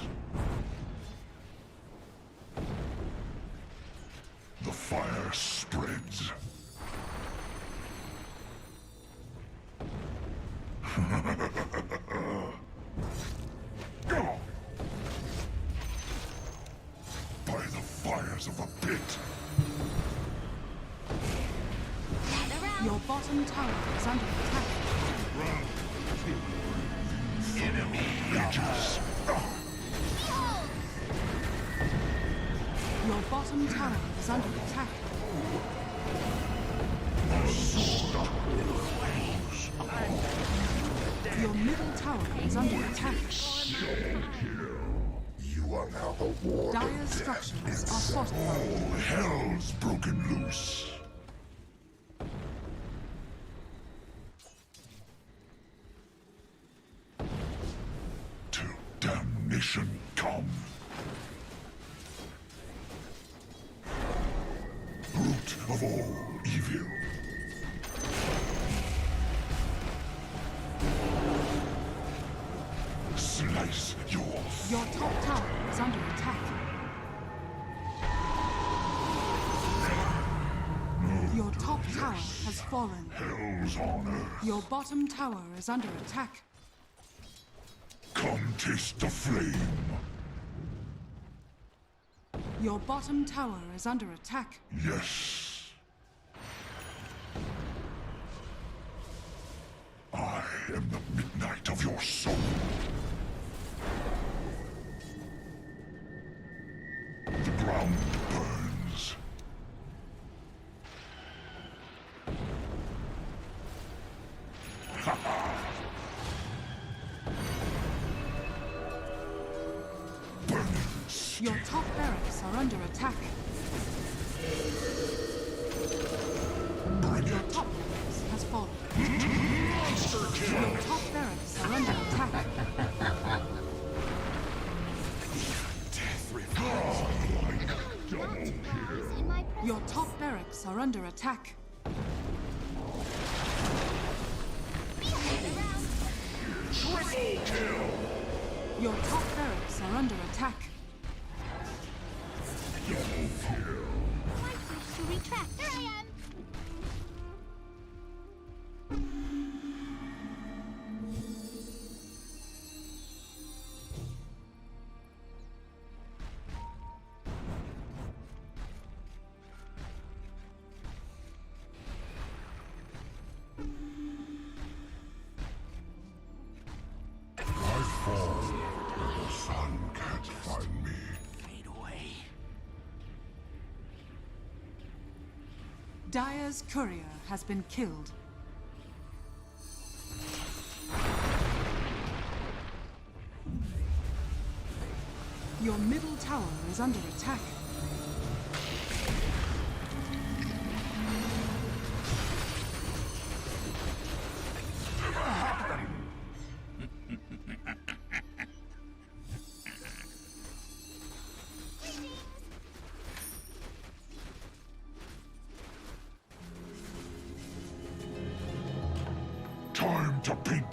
The fire spreads. By the fires of the pit. Your bottom tower is under attack. Enemy rages. Your bottom tower is under attack. Your middle tower is under attack. You are now the ward Dire of structures death. are fortified. All hell's broken loose. To damnation come. Root of all evil. Slice yours. Your top tower is under attack. Your top tower has fallen. Hell's on earth. Your bottom tower is under attack. Come taste the flame. Your bottom tower is under attack. Yes. I am the midnight of your soul. The ground burns. Burning Your top barracks are under attack. Your top barracks has fallen. Your top barracks are under attack. Your top barracks are under attack. Your top barracks are under attack. To retract. Here I am. I fall, but the sun can't find me. Fade away. Dire's courier has been killed. Your middle tower is under attack.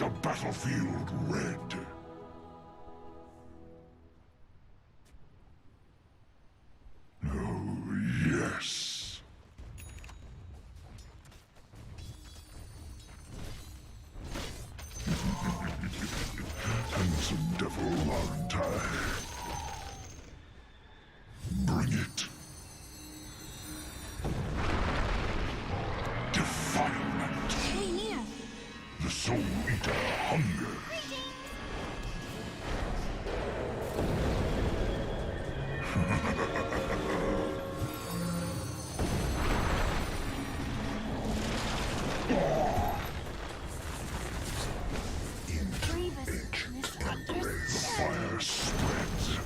the battlefield red. Oh, yes. Handsome devil, aren't I? Bring it. Defilement. Stay near. The Soul Eater hunger. The fire spreads.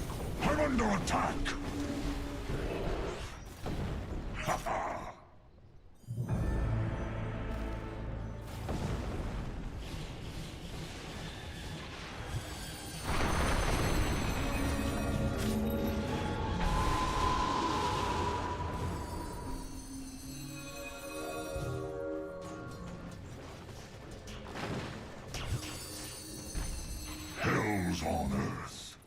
I'm under attack. Ha ha. Hell's on earth.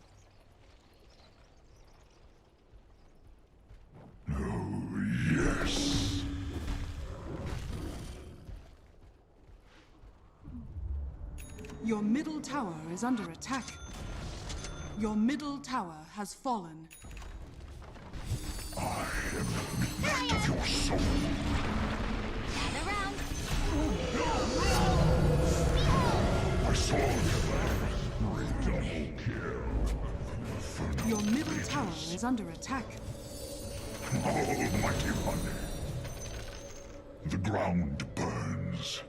Oh, yes. Your middle tower is under attack. Your middle tower has fallen. I am the midnight of your soul. Gather round. I saw you. Double kill. Your middle tower is under attack. Almighty one. The ground burns.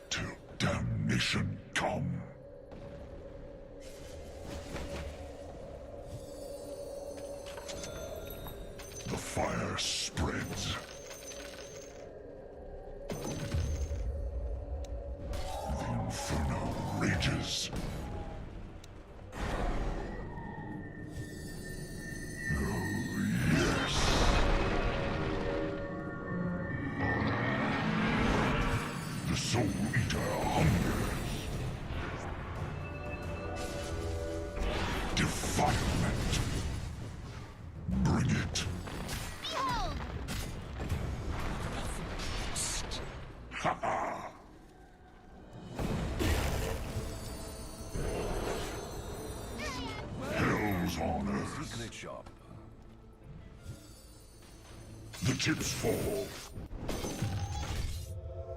Till damnation come. The fire spreads. The inferno rages. The Soul Eater hungers. Defilement. Bring it. Behold. Ha ha. Hell's on earth. Secret shop. The chips fall.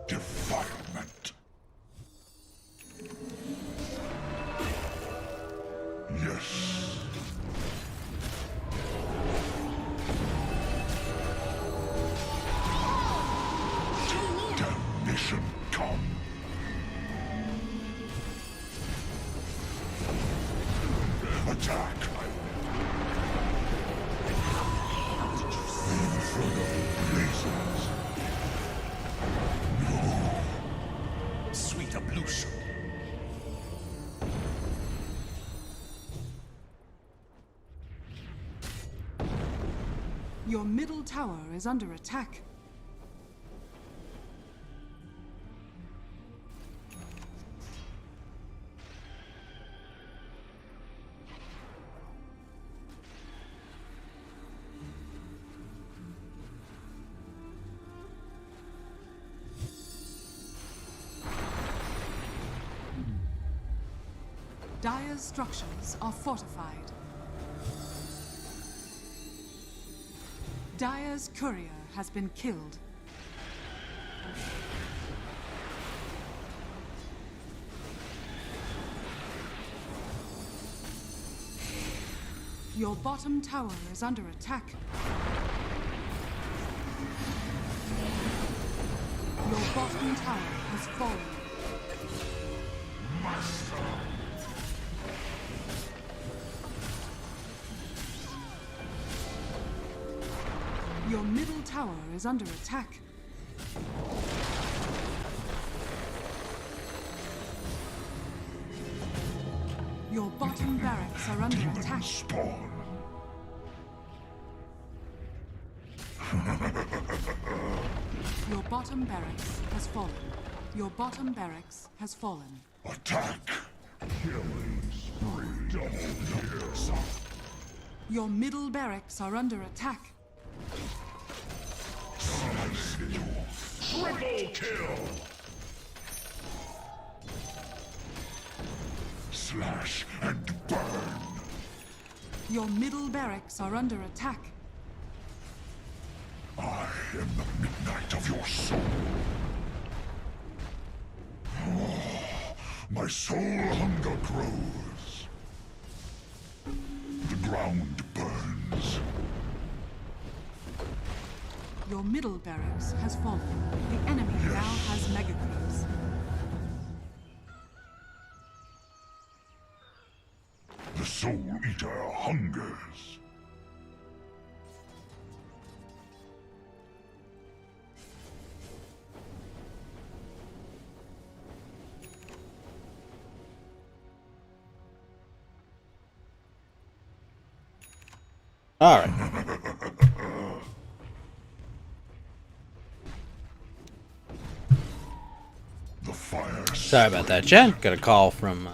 Defilement. Yes. Damnation come. Attack. The inferno blazes. Sweet ablution. Your middle tower is under attack. Dire's structures are fortified. Dire's courier has been killed. Your bottom tower is under attack. Your bottom tower has fallen. Your middle tower is under attack. Your bottom barracks are under attack. Spawn. Your bottom barracks has fallen. Your bottom barracks has fallen. Attack! Killing spree. Double kill. Your middle barracks are under attack. Triple kill! Slash and burn! Your middle barracks are under attack. I am the midnight of your soul. Oh, my soul hunger grows. The ground burns. Your middle barracks has fallen. The enemy now has mega creeps. The Soul Eater hungers. All right. The fire. Sorry about that, Jen. Got a call from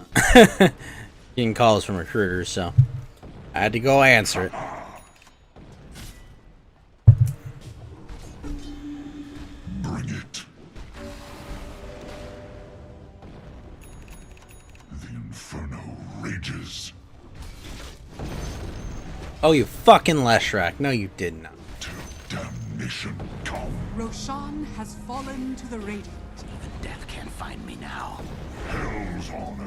getting calls from recruiters, so I had to go answer it. Bring it. The inferno rages. Oh, you fucking Leshrac. No, you did not. Damnation come. Roshan has fallen to the Radiant. Even death can't find me now. Hell's on